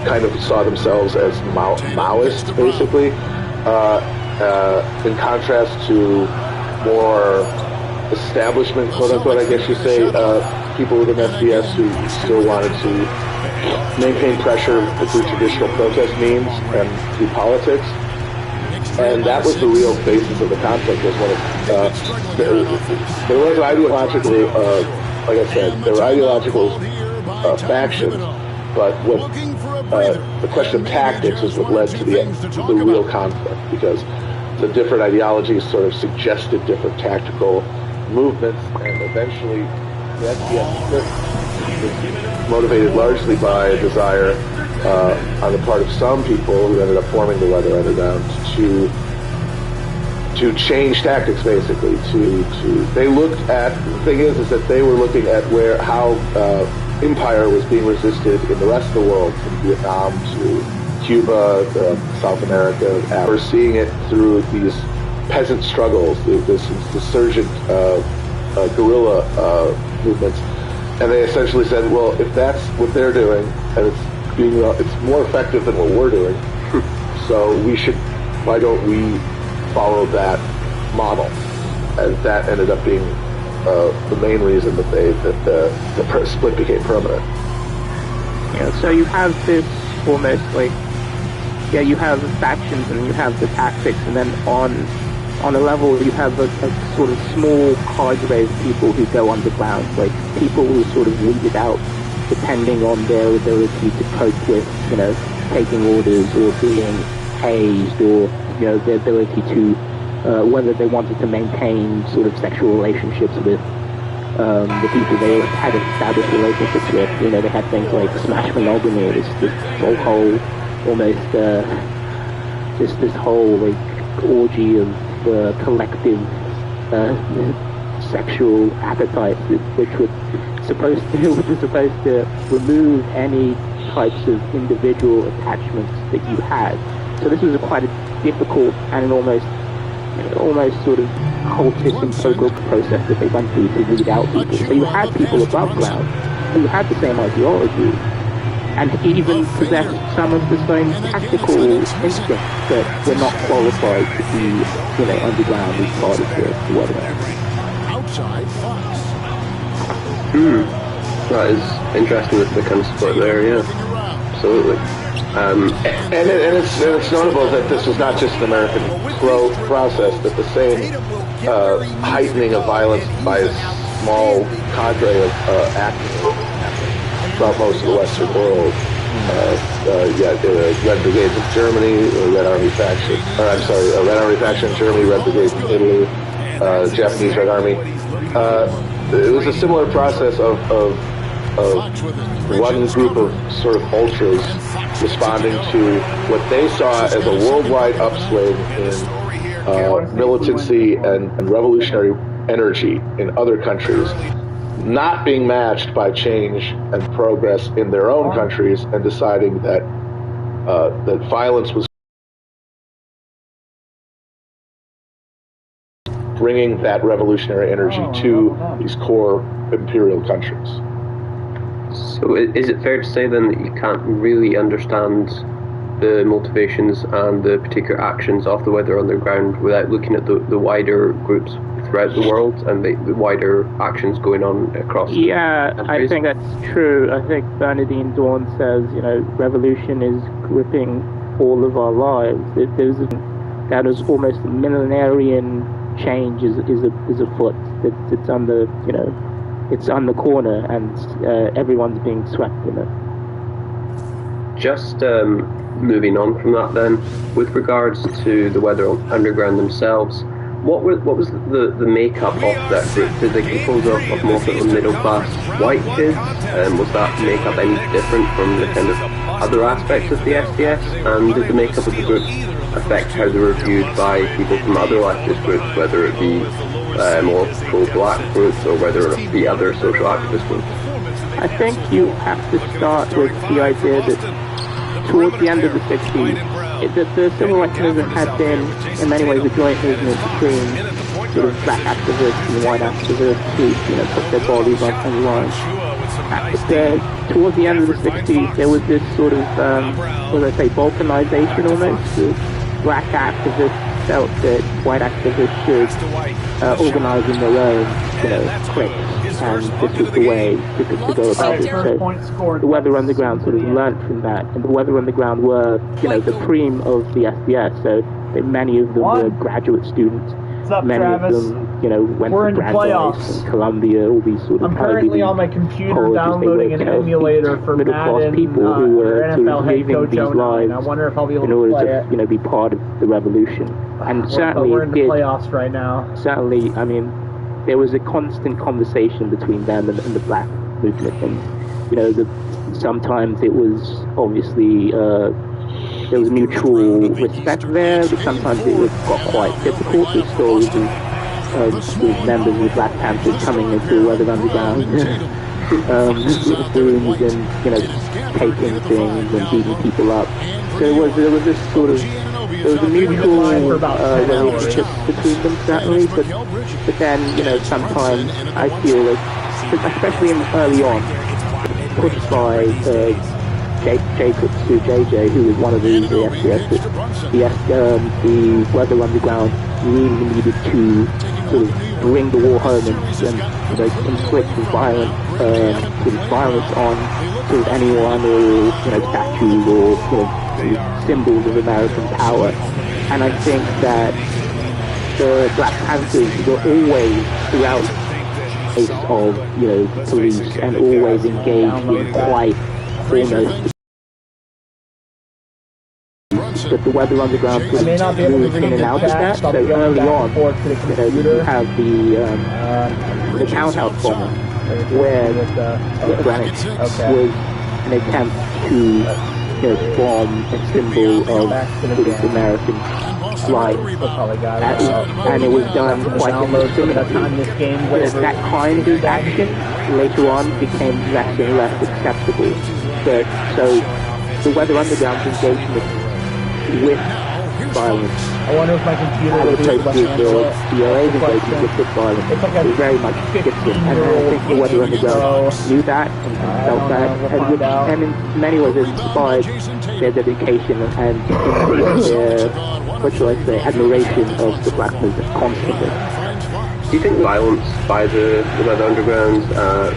E: kind of saw themselves as Maoists, basically, in contrast to more establishment, quote-unquote, I guess you say, people within SDS who still wanted to maintain pressure through traditional protest means and through politics. And that was the real basis of the conflict, was when there was ideologically, like I said, there were ideological factions, but what the question of tactics is what led to the real conflict, because the different ideologies sort of suggested different tactical movements, and eventually the SDS was motivated largely by a desire on the part of some people who ended up forming the Weather Underground to change tactics, basically. They looked at, the thing is that they were looking at how empire was being resisted in the rest of the world, from Vietnam to Cuba, South America. We're seeing it through these peasant struggles, this insurgent guerrilla movements, and they essentially said, well, if that's what they're doing, and it's more effective than what we're doing, so why don't we follow that model? And that ended up being the main reason that the split became permanent.
C: Yeah, so you have this almost like, you have the factions and you have the tactics, and then on a level you have a sort of small cadre of people who go underground, like people who sort of weed it out depending on their ability to cope with, taking orders or being hazed, or, their ability to, whether they wanted to maintain sort of sexual relationships with the people they had established relationships with. They had things like smash monogamy, this whole almost just this whole like orgy of collective sexual appetite, which was supposed to remove any types of individual attachments that you had. So this was quite a difficult and an almost sort of cultist and political process that they went through to weed out people. So you had people above ground who had the same ideology and even possessed some of the same tactical instincts, but were not qualified to be, underground as part of the weather.
J: Outside Fox.
D: That is interesting, the kind of split there, yeah. Absolutely.
E: And it's notable that this was not just an American process, that the same heightening of violence by a small cadre of activists throughout most of the Western world. Red Brigades in Germany, Red Army faction, Red Army faction in Germany, Red Brigades in Italy, Japanese Red Army. It was a similar process of one group of sort of ultras responding to what they saw as a worldwide upswing in militancy and revolutionary energy in other countries, not being matched by change and progress in their own countries, and deciding that that violence was bringing that revolutionary energy to these core imperial countries.
D: So is it fair to say then that you can't really understand the motivations and the particular actions of the Weather Underground without looking at the wider groups throughout the world and the wider actions going on across countries?
C: I think that's true. I think Bernardine Dawn says, revolution is gripping all of our lives. That is almost a millenarian change is afoot. It's on the, it's on the corner, and everyone's being swept in it.
D: Just moving on from that then, with regards to the Weather Underground themselves, what was the makeup of that group? Did they compose of mostly middle-class white kids? Was that makeup any different from the kind of other aspects of the SDS? And did the makeup of the group affect how they were viewed by people from other leftist groups, whether it be more pro-black groups or whether it be other social activist groups?
C: I think you have to start with the idea that towards the end of the 60s, the civil rights movement had been, in many ways, a joint movement between sort of black activists and white activists who, put their bodies on the line. Towards the end of the 60s, there was this sort of, balkanization almost. Black activists felt that white activists should organize in their own, cliques, and this was the way to go about it. So the Weather Underground sort of learned from that, and the Weather Underground were, the cream of the SDS, so many of them were graduate students. Many of them, went to Brandeis and Columbia, all these sort of
H: I'm currently on my computer downloading an emulator for Madden,
C: people who were
H: NFL
C: sort of
H: head
C: living
H: coach
C: these
H: 09.
C: lives
H: I wonder if I'll be able
C: in
H: to
C: order
H: play
C: to, be part of the revolution. And certainly
H: we're in the
C: it did.
H: playoffs right now.
C: Certainly, I mean, there was a constant conversation between them and the black movement, and sometimes it was obviously there was mutual respect there, but sometimes it got quite difficult. There's stories of members of the Black Panthers coming into the Weather Underground rooms and taking things and beating people up. So there was this sort of a mutual relationship between them, certainly, but then sometimes I feel like, especially early on, pushed by JJ, who was one of the SDS, the Weather Underground really needed to sort of bring the war home and inflict violence on sort of anyone or statues or symbols of American power. And I think that the Black Panthers were always throughout the case of police and always engaged in quite almost. But the Weather Underground sort of moved in and out of that. So early on, you have the townhouse bombing, where Granite was an attempt to bomb a symbol of American life, and it was done quite indiscriminately. That kind of action later on became less and less acceptable. But so the Weather Underground's engagement with violence.
H: I wonder if my computer will do
C: DOA's engagement with violence is very much different, and I think the Weather Underground knew that and felt that, and in many ways it inspired their dedication and their, admiration of the black movement constantly.
D: Do you think violence by the Weather Underground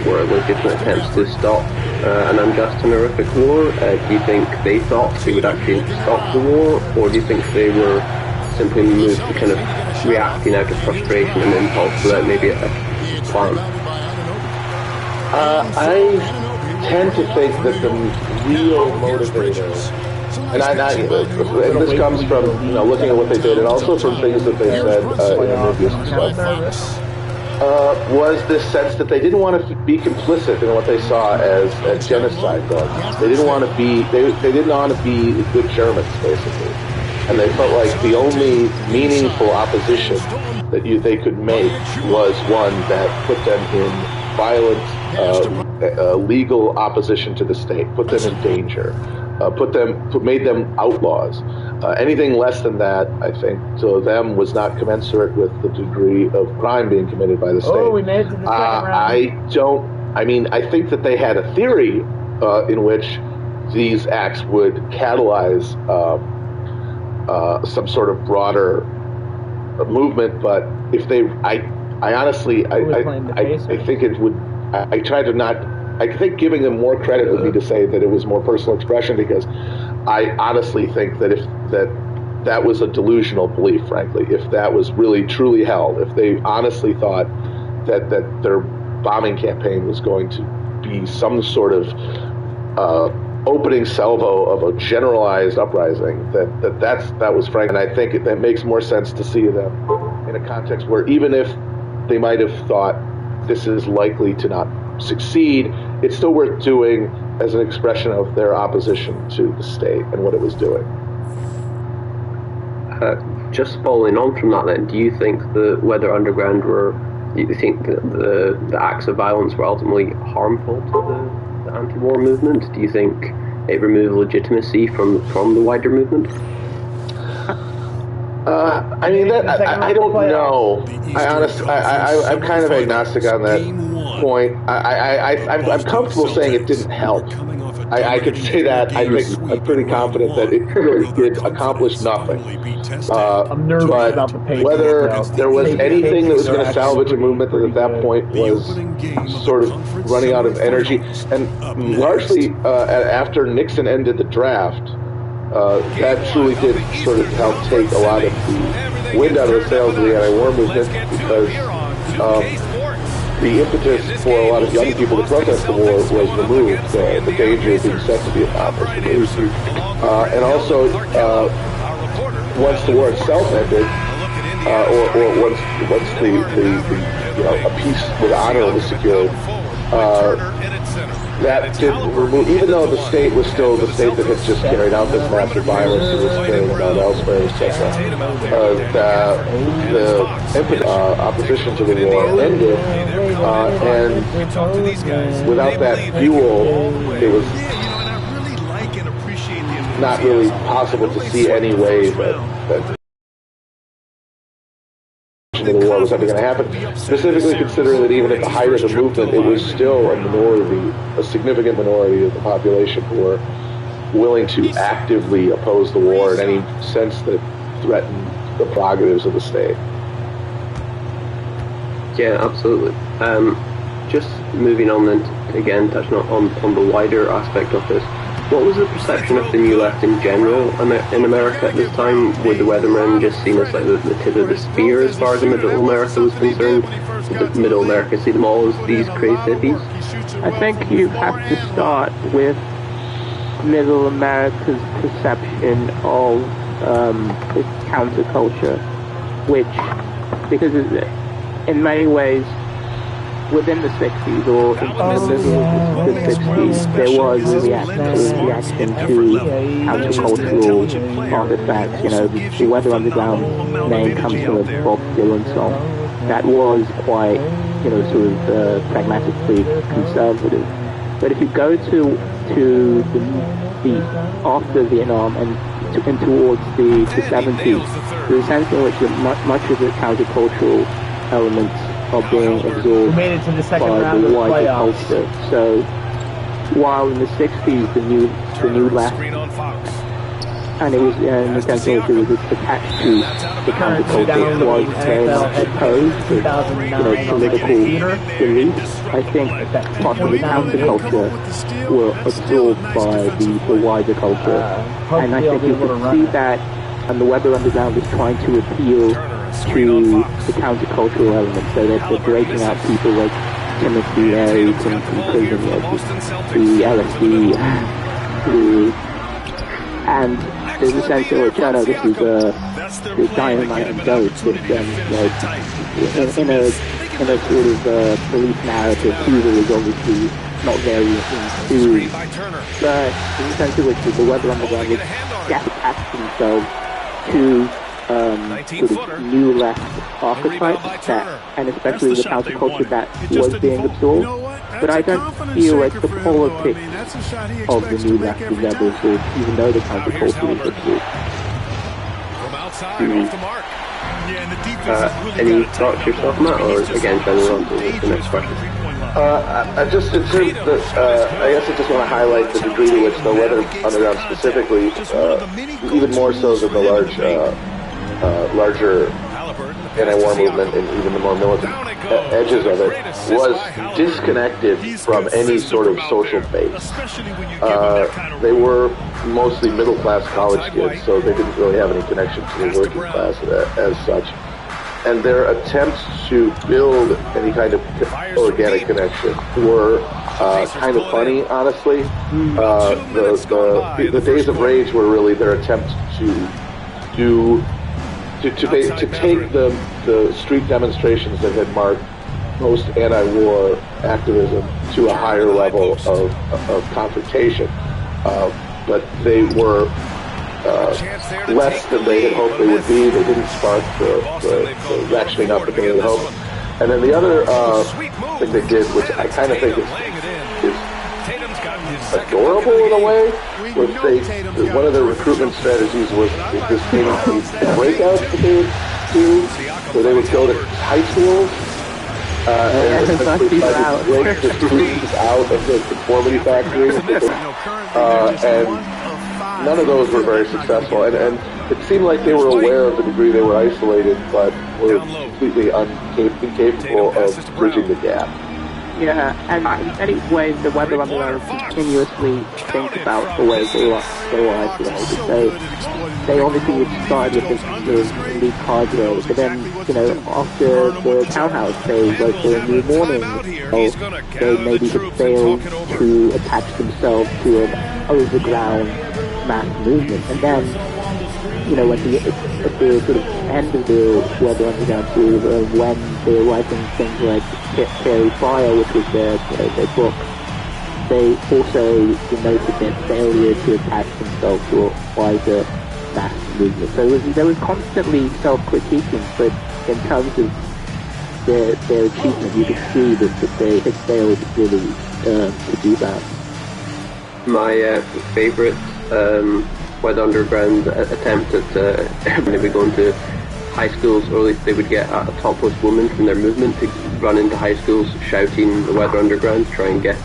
D: were legitimate attempts to stop an unjust and horrific war? Do you think they thought they would actually stop the war, or do you think they were simply moved to kind of reacting out of frustration and impulse without maybe a plan?
E: I tend to think that the real motivator, and this comes from looking at what they did, and also from things that they said in interviews and stuff, was this sense that they didn't want to be complicit in what they saw as genocide going. They didn't want to be they didn't want to be good Germans, basically, and they felt like the only meaningful opposition that they could make was one that put them in violent, legal opposition to the state, put them in danger. Made them outlaws. Anything less than that, I think, to them was not commensurate with the degree of crime being committed by the state.
H: Oh, we made it to the second round.
E: I think that they had a theory in which these acts would catalyze some sort of broader movement, but if they, I honestly, I think it would, I try to not. I think giving them more credit would be to say that it was more personal expression, because I honestly think that if that was a delusional belief, frankly, if that was really truly held, if they honestly thought that their bombing campaign was going to be some sort of opening salvo of a generalized uprising, that was frank, and I think that makes more sense to see them in a context where even if they might have thought this is likely to not succeed, it's still worth doing as an expression of their opposition to the state and what it was doing.
D: just following on from that, then, do you think the Weather Underground do you think that the acts of violence were ultimately harmful to the anti-war movement? Do you think it removed legitimacy from the wider movement?
E: I mean, I don't know. I'm kind of agnostic on that point. I'm comfortable saying it didn't help. I could say that. I'm pretty confident that it really did accomplish nothing. But whether there was anything that was going to salvage a movement that at that point was sort of running out of energy, and largely after Nixon ended the draft, that truly did sort of help take a lot of the wind out of the sails of the anti-war movement, because the impetus for a lot of young people to protest the war was removed. The danger of being set to be accomplished. And also, once the war itself ended, or once the a peace with honor was secured, that did remove, even though the state was still the state that had just carried out this massive violence and was carrying it out elsewhere, etc. The opposition to the war ended, and without that fuel, it was not really possible to see any way that the war was ever going to happen, specifically considering that even at the height of the movement, it was still a significant minority of the population who were willing to actively oppose the war in any sense that threatened the prerogatives of the state.
D: Yeah, absolutely. Just moving on then, again, touching on the wider aspect of this, what was the perception of the New Left in general in America at this time? Were the Weathermen just seen as like the tip of the spear as far as the Middle America was concerned? Did the Middle America see them all as these crazy hippies?
C: I think you have to start with Middle America's perception of the counterculture, which, because in many ways, within the 60s or in the middle of the 60s, there was a reaction to countercultural artifacts. You know, the Weather Underground name comes from a Bob Dylan song that was quite, you know, sort of pragmatically conservative. But if you go to the after Vietnam and towards the 70s, there's a sense in which much of the countercultural elements are being absorbed by the wider culture. So while in the 60s the new left, and it was in the sense in which it was attached to the counterculture, was very much opposed to political beliefs, I think part of the counterculture were absorbed by the wider culture. And I think you can see that, and the Weather Underground is trying to appeal to the countercultural elements, so that they're breaking out people like Timothy Leary from prison, the LSD, and there's a sense in which, I know this is the dynamite and dose, in a sort of police narrative. Cuba is obviously not very enthused, but there's a sense in which the Weather Underground would attach themselves to sort of new left archetypes, and especially the counterculture that was being absorbed. But I don't feel like the politics of the new left is ever absorbed, even though the counterculture is absorbed.
D: Any thoughts yourself, Matt, or again, shall we move on to the next question?
E: I guess I just want to highlight the degree to which the Weather Underground specifically, even more so than the larger anti-war movement and even the more militant edges of it, was disconnected from any sort of social base. They were mostly middle-class college kids, so they didn't really have any connection to the working class as such. And their attempts to build any kind of organic connection were kind of funny, honestly. The Days of Rage were really their attempt to take the street demonstrations that had marked most anti-war activism to a higher level of confrontation. But they were less than they had hoped they would be. They didn't spark the ratcheting up that they had hoped. And then the other thing they did, which I kind of think is adorable in a way, was one of their recruitment strategies was this thing, these breakouts that they would do, where they would go to high schools and essentially try to break the students out of the conformity factory. And none of those were very successful. And it seemed like they were aware of the degree they were isolated, but were completely incapable of bridging the gap.
C: Yeah, and in many ways, the Weather Underground continuously think about the ways they were isolated. They obviously would start with the elite cadre, but then, after the townhouse, they go for a new morning, or they maybe could fail to attach themselves to an overground mass movement. And then, at the sort of end of the Weather Underground series, when they were writing things like Fairy Fire, which was their book, they also denoted their failure to attach themselves to a wider mass movement. So there was constantly self-critiquing, but in terms of their achievement, you could see that they had failed really to do that.
D: My favourite Weather Underground attempt at when they would go into high schools, or at least they would get a topless woman from their movement to run into high schools shouting the Weather Underground, to try and get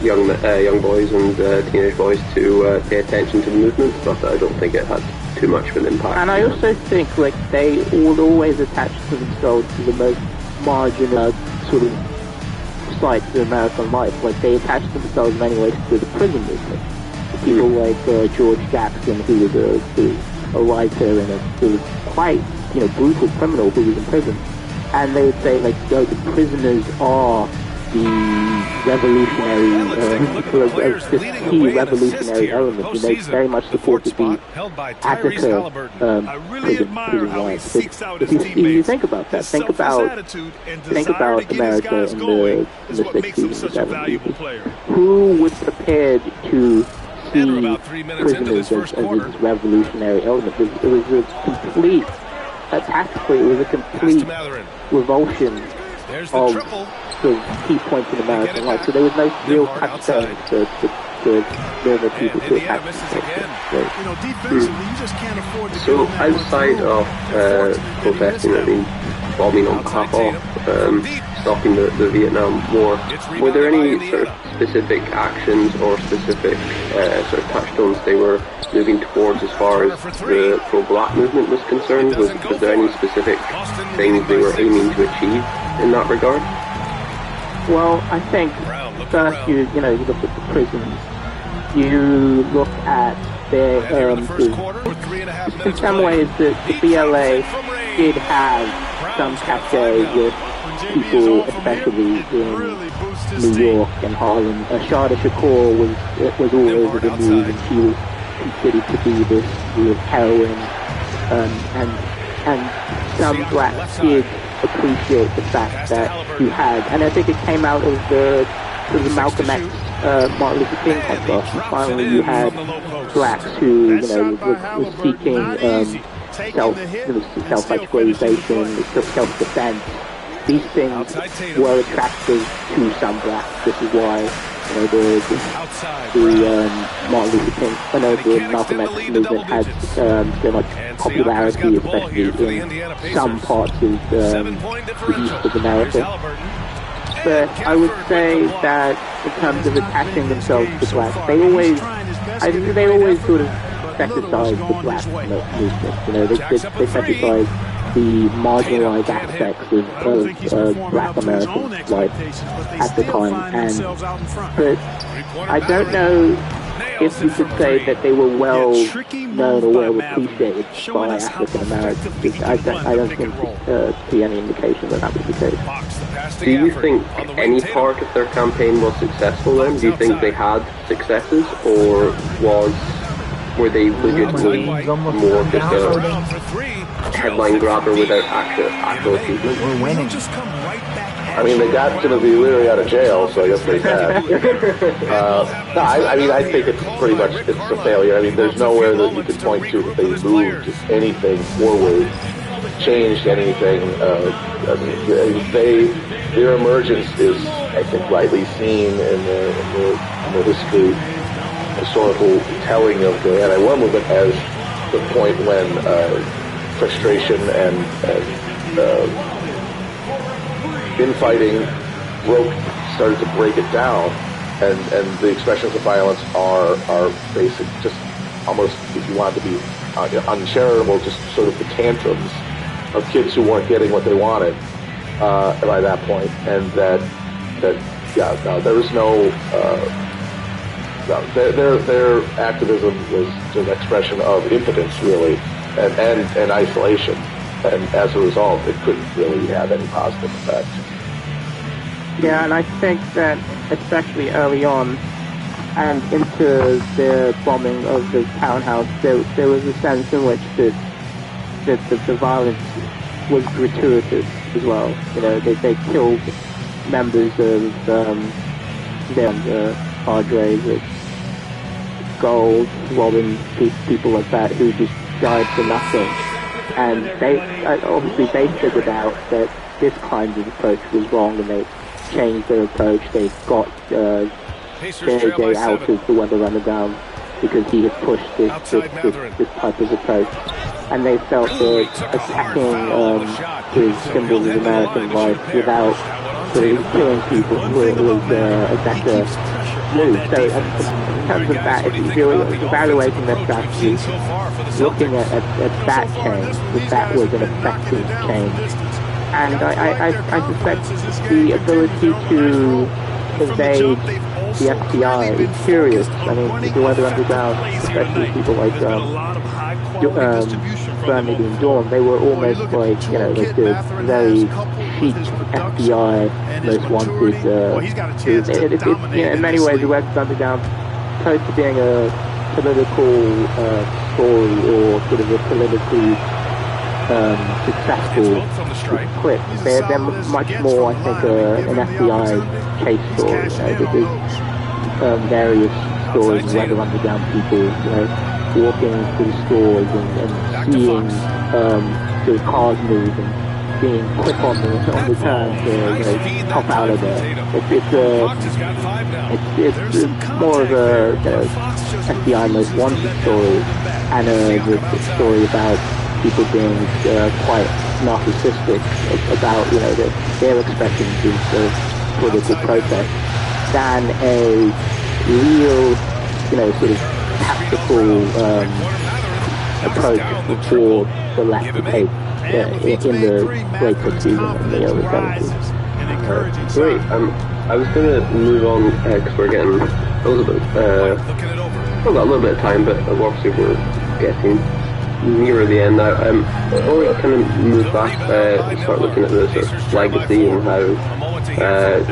D: young boys and teenage boys to pay attention to the movement, but I don't think it had too much of an impact.
C: And I also think they would always attach to themselves to the most marginal sort of sides of American life. They attach themselves in many ways to the prison movement. People like George Jackson, who was a writer and a sort of quite brutal criminal who was in prison, and they would say the prisoners are the revolutionary, this key revolutionary element. They very much supported the Attica prison riots. If you think about that, think about America in the 60s and 70s. Who was prepared to see prisoners as this revolutionary element? It was a complete, tactically, it was a complete revulsion of the key points in American life. So there was no real touchstone to normal people to attack themselves.
D: So outside of protesting, bombing on behalf of, stopping the Vietnam War, were there any sort of specific actions or specific sort of touchstones they were moving towards as far as the pro-black movement was concerned? Was there any specific things they were aiming to achieve in that regard?
C: Well, I think first you look at the prisons, you look at their in some ways the BLA did have some cachet with people, especially in New York and Harlem. Shada Shakur was all over the news, and she was considered to be this heroine, and some blacks did appreciate the fact that you had, and I think it came out of the Malcolm X, Martin Luther King contrast. Finally, you had blacks who were seeking self-actualization, self-defense. These things were attractive to some blacks. This is why the Martin Luther King, the Malcolm X movement had so much popularity, especially in some parts of the east of America. But I would say that in terms of attaching themselves to blacks, they always sort of fetishize the black movement. They fetishize the marginalized aspects of black American life at the time. But I don't know if you could say that they were well known or well appreciated by African Americans. I don't think see any indication that that was the case.
D: Do you think any part of their campaign was successful then? Do you think they had successes, or were they legitimately more just a headline grabber without actual achievement?
H: We're winning.
E: I mean, they got Timothy Leary out of jail, so I guess they had. No, I mean, I think it's pretty much it's a failure. I mean, there's nowhere that you could point to that they moved anything forward, changed anything. I mean, their emergence is, I think, rightly seen in the historical telling of the anti-war movement as the point when frustration and infighting started to break it down, and the expressions of violence are basic, just almost, if you want to be uncharitable, just sort of the tantrums of kids who weren't getting what they wanted by that point, and that there was no their activism was just an expression of impotence, really, and isolation. And as a result, it couldn't really have any positive effect.
C: Yeah, and I think that especially early on and into the bombing of the townhouse, there was a sense in which the violence was gratuitous as well. You know, they killed members of their cadres at Gold, Robin, people like that who just died for nothing. And they figured out that this kind of approach was wrong, and they changed their approach. They got JJ out of the Weather Underground because he had pushed this type of approach, and they felt that attacking his symbols of American life without sort of killing people was a better move. So in terms of that, if you're evaluating their strategy, looking at that change, that was an effective change. And I suspect the ability to invade the FBI is curious. I mean, the Weather Underground, especially people like Bernard and Dawn, they were almost like, you know, like the very chic FBI most wanted. In many ways, the Weather Underground, opposed to being a political story or sort of a politically successful clip. They're much more, I think, an FBI case story. There's various stories of Weather Underground people, walking through the stores and seeing the cars move and being quick on the turn to pop out of there. It's more of a FBI most wanted story, and a story about people being quite narcissistic about their expressions of political protest, than a real sort of tactical approach for the left to take in the late 60s and the early 70s.
D: Great. I was going to move on because we're getting a little bit. We've got a little bit of time, but obviously we're getting nearer the end now. I want to kind of move back and start looking at the sort of legacy and how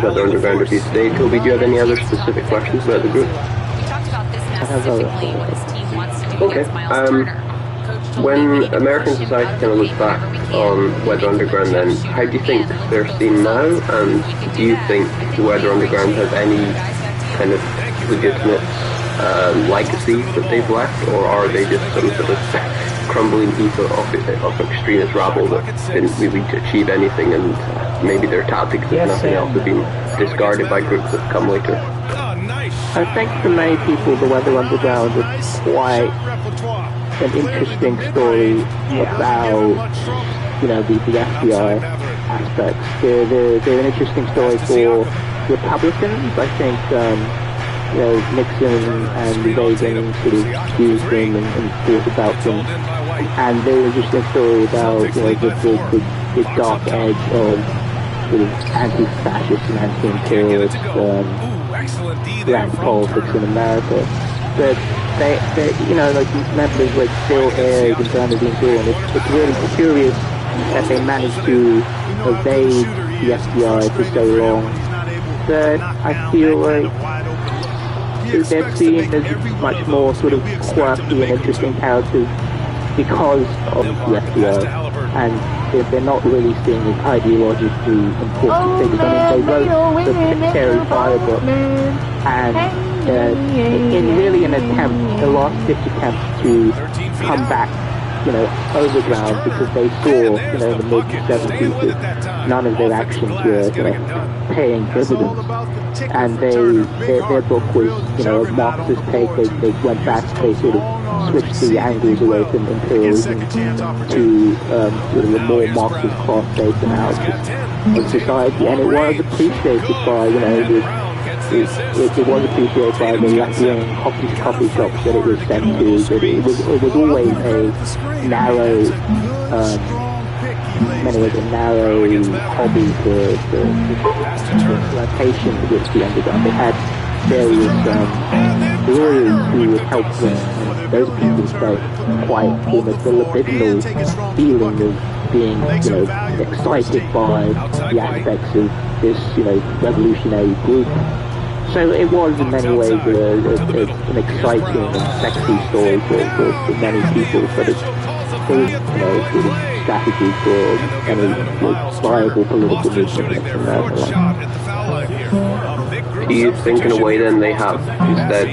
D: Weather Underground is today. Toby, do you have any other specific questions about the group? Okay. When American society kind of looks back on Weather Underground, then how do you think they're seen now, and do you think the Weather Underground has any kind of legitimate legacy that they've left, or are they just some sort of crumbling heap of extremist rabble that didn't really achieve anything, and maybe their tactics, if nothing else, have been discarded by groups that come later?
C: I think for many people, the Weather Underground is quite an interesting story about, the FBI aspects. They're an interesting story for Republicans. I think, Nixon and Reagan sort of used them and thought about them. And they're an interesting story about, the dark edge of sort of anti-fascist and anti-imperialist politics in America. But like members like Phil Ayres and Bernardine Dawn, it's really curious that they managed to evade the FBI for so long. But I feel like they're seen as much more sort of quirky and interesting characters because of the FBI. and they're not really seen as ideologically important figures. I mean, they wrote the Terry Fire book, and in really an attempt, a last-ditch attempt to come back, overground, because they saw, in the mid-70s that none of their actions were, paying dividends. And their book was, a Marxist take. They went back, they sort of switched the angles away from imperialism to sort of a more Marxist class-based analysis of society. And it was appreciated by, it was appreciated by the left-wing coffee shops that it was sent to. That it was always a narrow, many ways a narrow hobby for exploitation to which they ended up. They had various lawyers who would help them, and those people felt quite almost a libidinal feeling of being, excited by the aspects of this, revolutionary group. So it was in many ways an exciting and sexy story for many people, but it was, sort of strategy for any viable political movement in America.
D: Do you think in a way then they have instead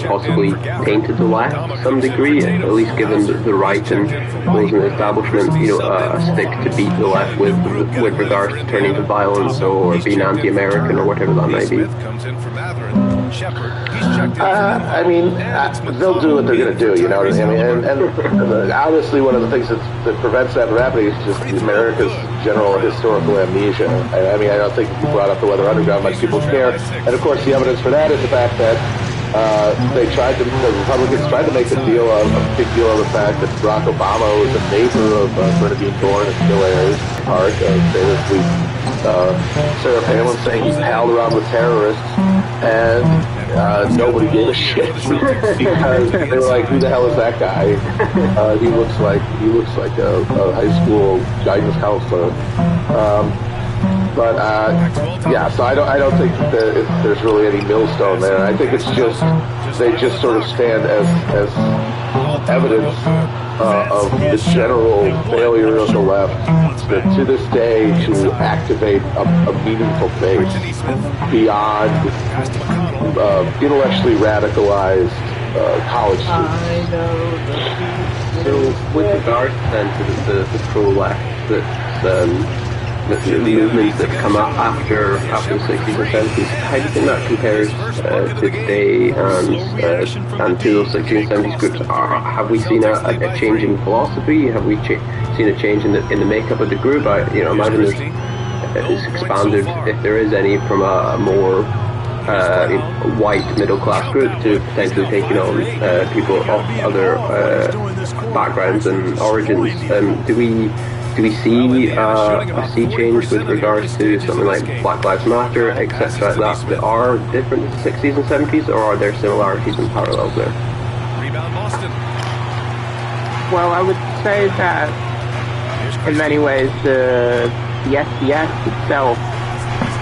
D: possibly painted the left to some degree, at least given the right and those in the establishment, a stick to beat the left with regards to turning to violence or being anti-American or whatever that may be?
E: They'll do what they're going to do, you know what I mean? And obviously one of the things that prevents that from happening is just America's general historical amnesia. I don't think if you brought up the Weather Underground, much people care. And of course the evidence for that is the fact that the Republicans tried to make a big deal of the fact that Barack Obama was a neighbor of Bernadine Dohrn at Hillary's Park. Sarah Palin saying he palled around with terrorists, and nobody gave a shit because they were like, "Who the hell is that guy? He looks like a high school guidance counselor." So I don't think that there's really any millstone there. I think it's just they just sort of stand as evidence of the general failure of the left to this day to activate a meaningful base beyond intellectually radicalized college students.
D: So with regards then to the pro-left the movements that come up after the 60s and 70s, how do you think that compares to today and to those 60s and 70s groups? Have we seen a change in philosophy? Have we seen a change in the makeup of the group? I imagine it's expanded, if there is any, from a more white middle-class group to potentially taking on people of other backgrounds and origins. Do we see a sea change with regards to something like Black Lives Matter, etc., that are different in the 60s and 70s, or are there similarities and parallels there?
C: Well, I would say that in many ways the SDS itself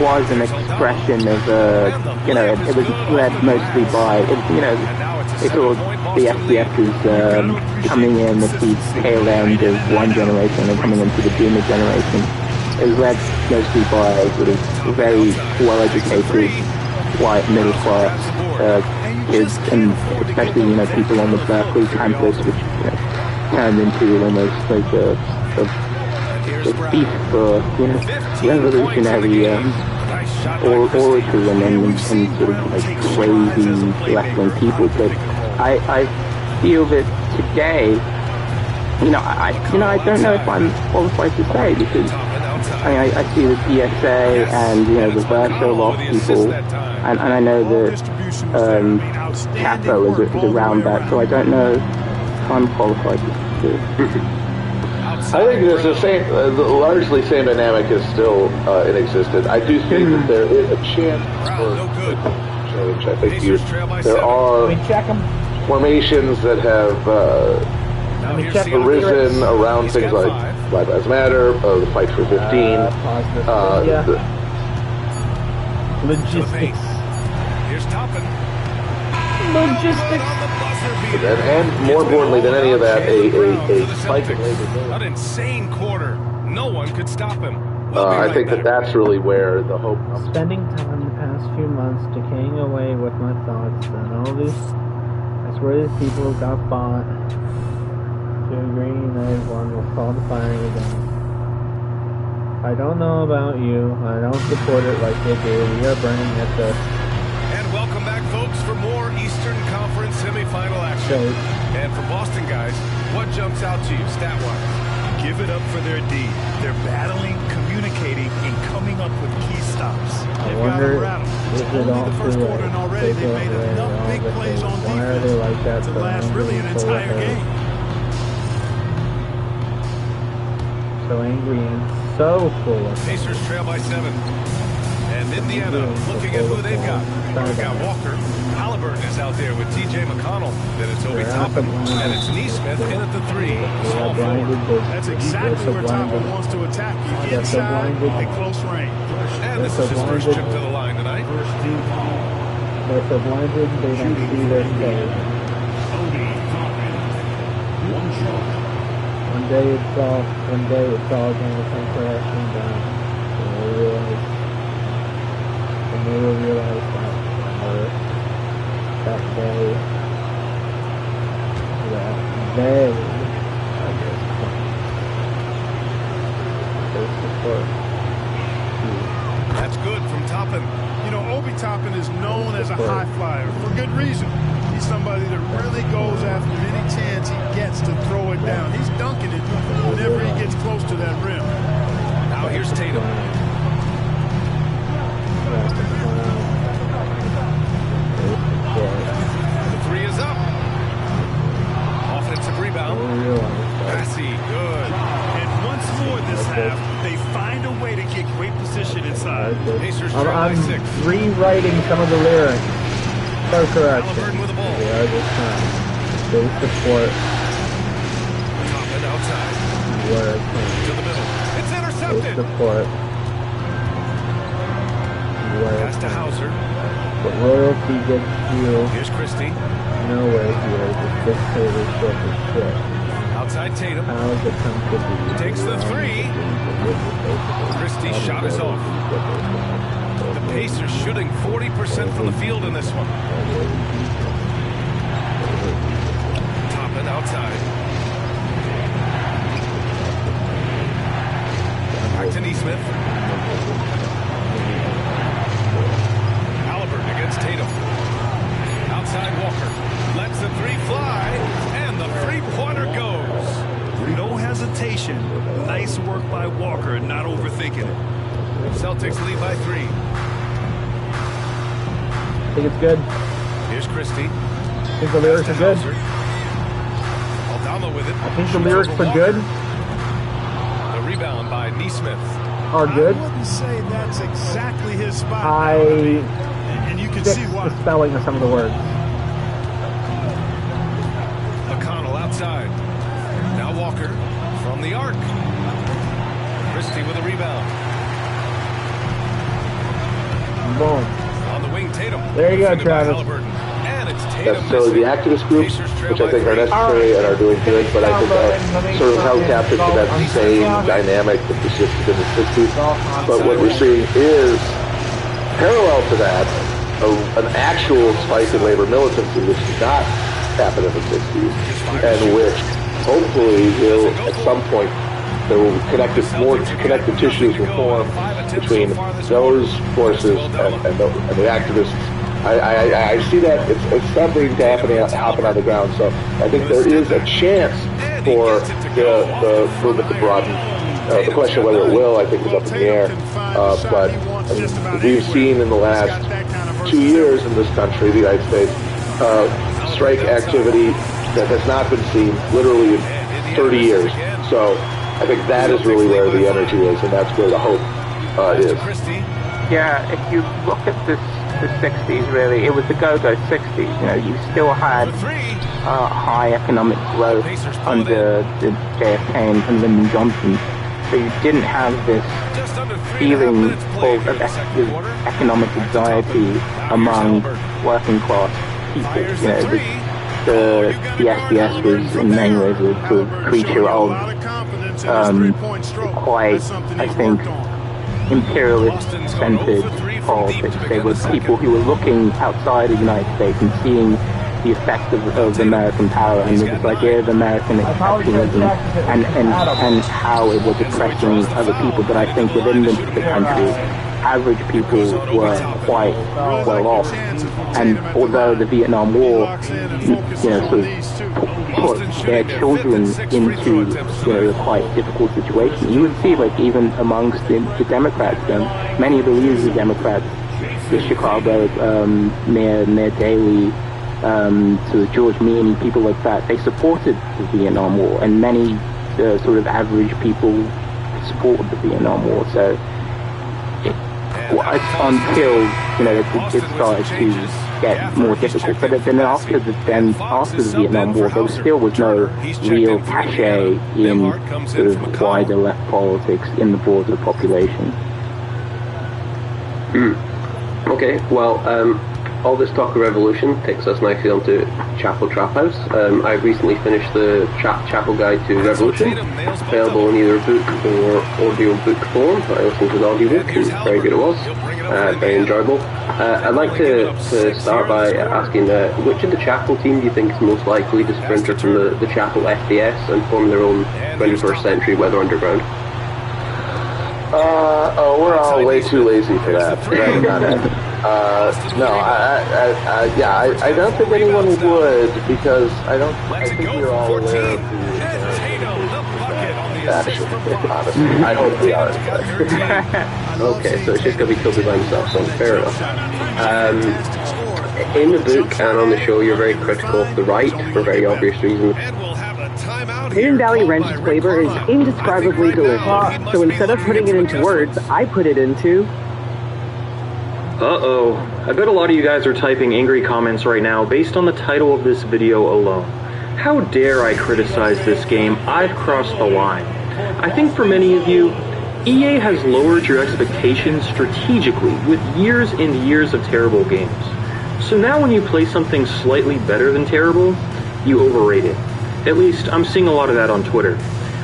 C: was an expression of it was led mostly by it's all the SDS is coming in at the tail end of one generation and coming into the boomer generation. It was led mostly by sort of very well-educated white middle class kids, and especially people on the Berkeley campus, which turned into almost like a thief for revolutionary oratory and sort of like crazy left-wing people. But I feel that today, I don't know if I'm qualified to say, because I see the DSA and the Verso lot people, and I know that Capo is around that, so I don't know if I'm qualified to.
E: I think there's the same, largely same dynamic is still in existence. I do think that there is a chance for change. I think there are formations that have arisen around things like Black Lives Matter, the Fight for 15.
H: Logistics.
J: Here's Toppin.
H: logistics.
E: And more importantly than any of that, a spike in labor.
J: An insane quarter. No one could stop him.
E: I think that's really where the hope comes.
H: Spending time the past few months decaying away with my thoughts and all these, I swear these people who got bought to agree United one will call the firing again. I don't know about you. I don't support it like they do. We are burning at the...
J: And welcome back, folks, for more Eastern Conference semifinal action. And for Boston guys, what jumps out to you stat-wise? Give it up for their D. They're battling, communicating, and coming up with key stops.
H: I wonder if it all the first quarter and already they made enough big plays on defense. Why are they like that to last really an entire game? So angry and so full of
J: Pacers trail by 7. And Indiana looking at who they've got. They've got Walker. Halliburton is out there with T.J. McConnell. Then it's Obi Toppin. And it's Neesmith in at the 3. Small forward.
L: That's exactly where Toppin wants to attack you. Inside at close range.
J: And this is his first trip to the line tonight.
H: They're so blinded, they don't see their stage. One day it's all going to come crashing down. And they will realize that they support.
J: That's good from Toppin.
L: You know, Obi Toppin is known as a high flyer for good reason. He's somebody that really goes after any chance he gets to throw it down. He's dunking it whenever he gets close to that rim.
J: Now here's Tatum. The 3 is up. Offensive rebound. Massey, good.
L: And once more this half, they find a way to get great position inside.
H: I'm rewriting some of the lyrics. So correction. They are this time. They support.
J: Toppin outside. To the middle. It's intercepted.
H: They support.
J: Pass to Hauser.
H: But royalty gets you.
J: Here's Christie.
H: Nowhere here. The dictatorship is shit.
J: Outside Tatum.
H: How's it come to be?
J: Takes the 3. Christie's shot is off. The Pacers shooting 40% from the field in this one. Toppin outside. Back to Neesmith. Halliburton against Tatum. Outside Walker. Lets the 3 fly. And the 3-pointer goes.
L: No hesitation. Nice work by Walker, not overthinking it.
J: Celtics lead by 3.
H: I think it's good.
J: Here's Christie.
H: I think the lyrics are good.
J: Aldama with it.
H: I think the lyrics are good.
J: The rebound by Neesmith.
H: Are good.
L: I wouldn't say that's exactly his spot.
H: And
L: you can see why.
H: The spelling of some of the words.
J: McConnell outside. Now Walker from the arc. Christie with a rebound.
H: Boom.
J: On the wing, Tatum.
H: There you go, Travis.
J: And it's Tatum.
E: So the activist groups, which I think are necessary and are doing good, but I think are sort of held captive to that same dynamic that persisted in the 60s. But what we're seeing is, parallel to that, an actual spike in labor militancy, which did not happen in the 60s, and which hopefully will, at some point, there will be more connective tissues will form between those forces and the activists. I see that it's starting to happen on the ground. So I think there is a chance for the movement to broaden. The question of whether it will, I think, is up in the air. But we've seen in the last 2 years in this country, the United States, strike activity that has not been seen literally in 30 years. So I think that is really where the energy is, and that's where the hope is.
C: Yeah, if you look at the 60s, really, it was the go-go 60s. You know, you still had high economic growth under the JFK and Lyndon Johnson, so you didn't have this feeling of economic anxiety among working class people. You know, the SBS was in many ways a sort of creature of quite, I think, imperialist-centered politics. They were people who were looking outside of the United States and seeing the effect of American power and this idea of American exceptionalism and how it was oppressing other people. But I think within the country, average people were quite well off. And although the Vietnam War, sort of put their children into, a quite difficult situation, you would see, like, even amongst the Democrats, many of the leaders of Democrats, the Chicago Mayor Daley, to George Meany, people like that, they supported the Vietnam War, and many sort of average people supported the Vietnam War. So until it started to get more difficult, but then after the Vietnam War, there still was no real cachet in sort of wider left politics in the broader population.
D: Okay, well, all this talk of revolution takes us nicely onto Chapel Trap House. I recently finished the Chapel Guide to Revolution, available in either book or audio book form. I listened to the audiobook, and very good it was, very enjoyable. I'd like to start by asking, which of the Chapel team do you think is most likely to sprinter from the Chapel FDS and form their own 21st century Weather Underground?
E: We're all way too lazy for that. I don't think anyone would, because I think we're all aware of honestly. I hope we are.
D: Okay, so it's just going to be Toby by himself, so fair enough. In the book and on the show, you're very critical of the right for very obvious reasons.
I: Hidden Valley Ranch's flavor is indescribably delicious, so instead of putting it into words, I put it into...
R: Uh-oh. I bet a lot of you guys are typing angry comments right now based on the title of this video alone. How dare I criticize this game? I've crossed the line. I think for many of you, EA has lowered your expectations strategically with years and years of terrible games. So now when you play something slightly better than terrible, you overrate it. At least, I'm seeing a lot of that on Twitter.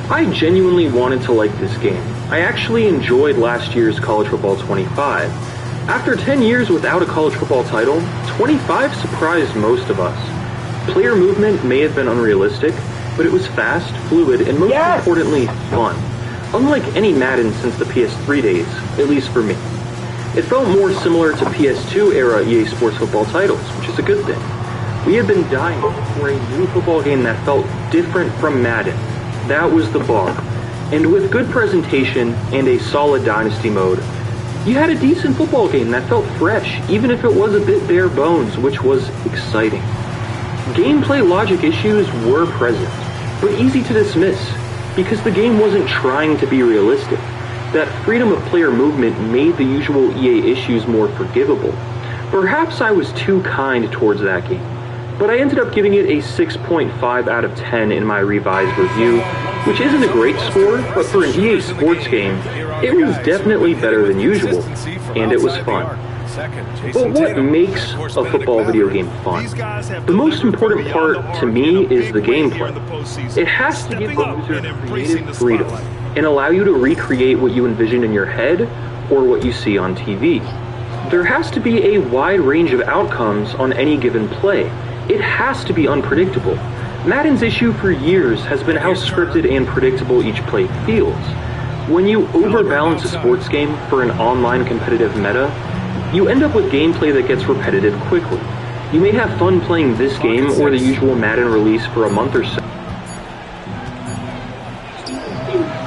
R: I genuinely wanted to like this game. I actually enjoyed last year's College Football 25. After 10 years without a college football title, 25 surprised most of us. Player movement may have been unrealistic, but it was fast, fluid, and most importantly, fun. Unlike any Madden since the PS3 days, at least for me. It felt more similar to PS2 era EA Sports football titles, which is a good thing. We had been dying for a new football game that felt different from Madden. That was the bar. And with good presentation and a solid dynasty mode, you had a decent football game that felt fresh, even if it was a bit bare bones, which was exciting. Gameplay logic issues were present, but easy to dismiss, because the game wasn't trying to be realistic. That freedom of player movement made the usual EA issues more forgivable. Perhaps I was too kind towards that game, but I ended up giving it a 6.5 out of 10 in my revised review, which isn't a great score, but for an EA Sports game, it was definitely better than usual, and it was fun. But what makes a football video game fun? The most important part to me is the gameplay. It has to give the user creative freedom and allow you to recreate what you envision in your head or what you see on TV. There has to be a wide range of outcomes on any given play. It has to be unpredictable. Madden's issue for years has been how scripted and predictable each play feels. When you overbalance a sports game for an online competitive meta, you end up with gameplay that gets repetitive quickly. You may have fun playing this game or the usual Madden release for a month or so.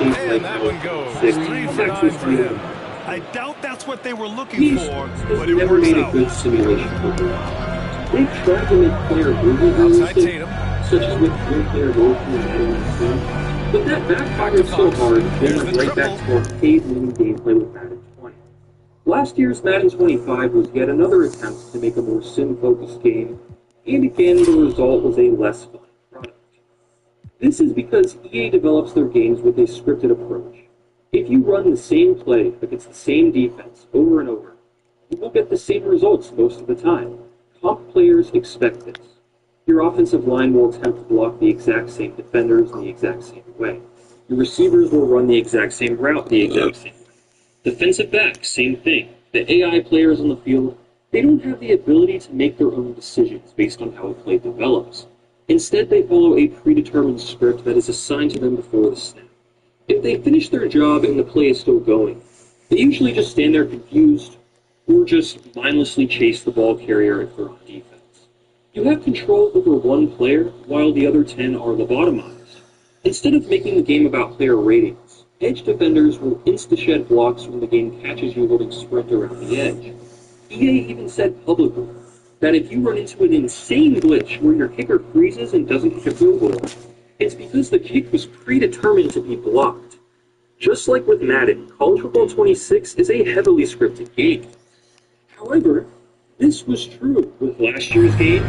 J: And that one goes 3 for 9 for him. I doubt that's what they were looking for, but it
R: never
J: works
R: made a
J: out.
R: good simulation for them. They've tried to make player movement realistic, such as with three-player motion and but that backfired so hard, they went right back to arcade-winning gameplay with Madden 20. Last year's Madden 25 was yet another attempt to make a more sim-focused game, and again the result was a less fun product. This is because EA develops their games with a scripted approach. If you run the same play against the same defense over and over, you will get the same results most of the time. Top players expect this. Your offensive line will attempt to block the exact same defenders in the exact same way. Your receivers will run the exact same route the exact same way. Defensive backs, same thing. The AI players on the field, they don't have the ability to make their own decisions based on how a play develops. Instead, they follow a predetermined script that is assigned to them before the snap. If they finish their job and the play is still going, they usually just stand there confused or just mindlessly chase the ball carrier if they're on defense. You have control over one player while the other 10 are lobotomized. Instead of making the game about player ratings, edge defenders will insta-shed blocks when the game catches you holding sprint around the edge. EA even said publicly that if you run into an insane glitch where your kicker freezes and doesn't kick a field goal, it's because the kick was predetermined to be blocked. Just like with Madden, College Football 26 is a heavily scripted game. However, this was true with last year's game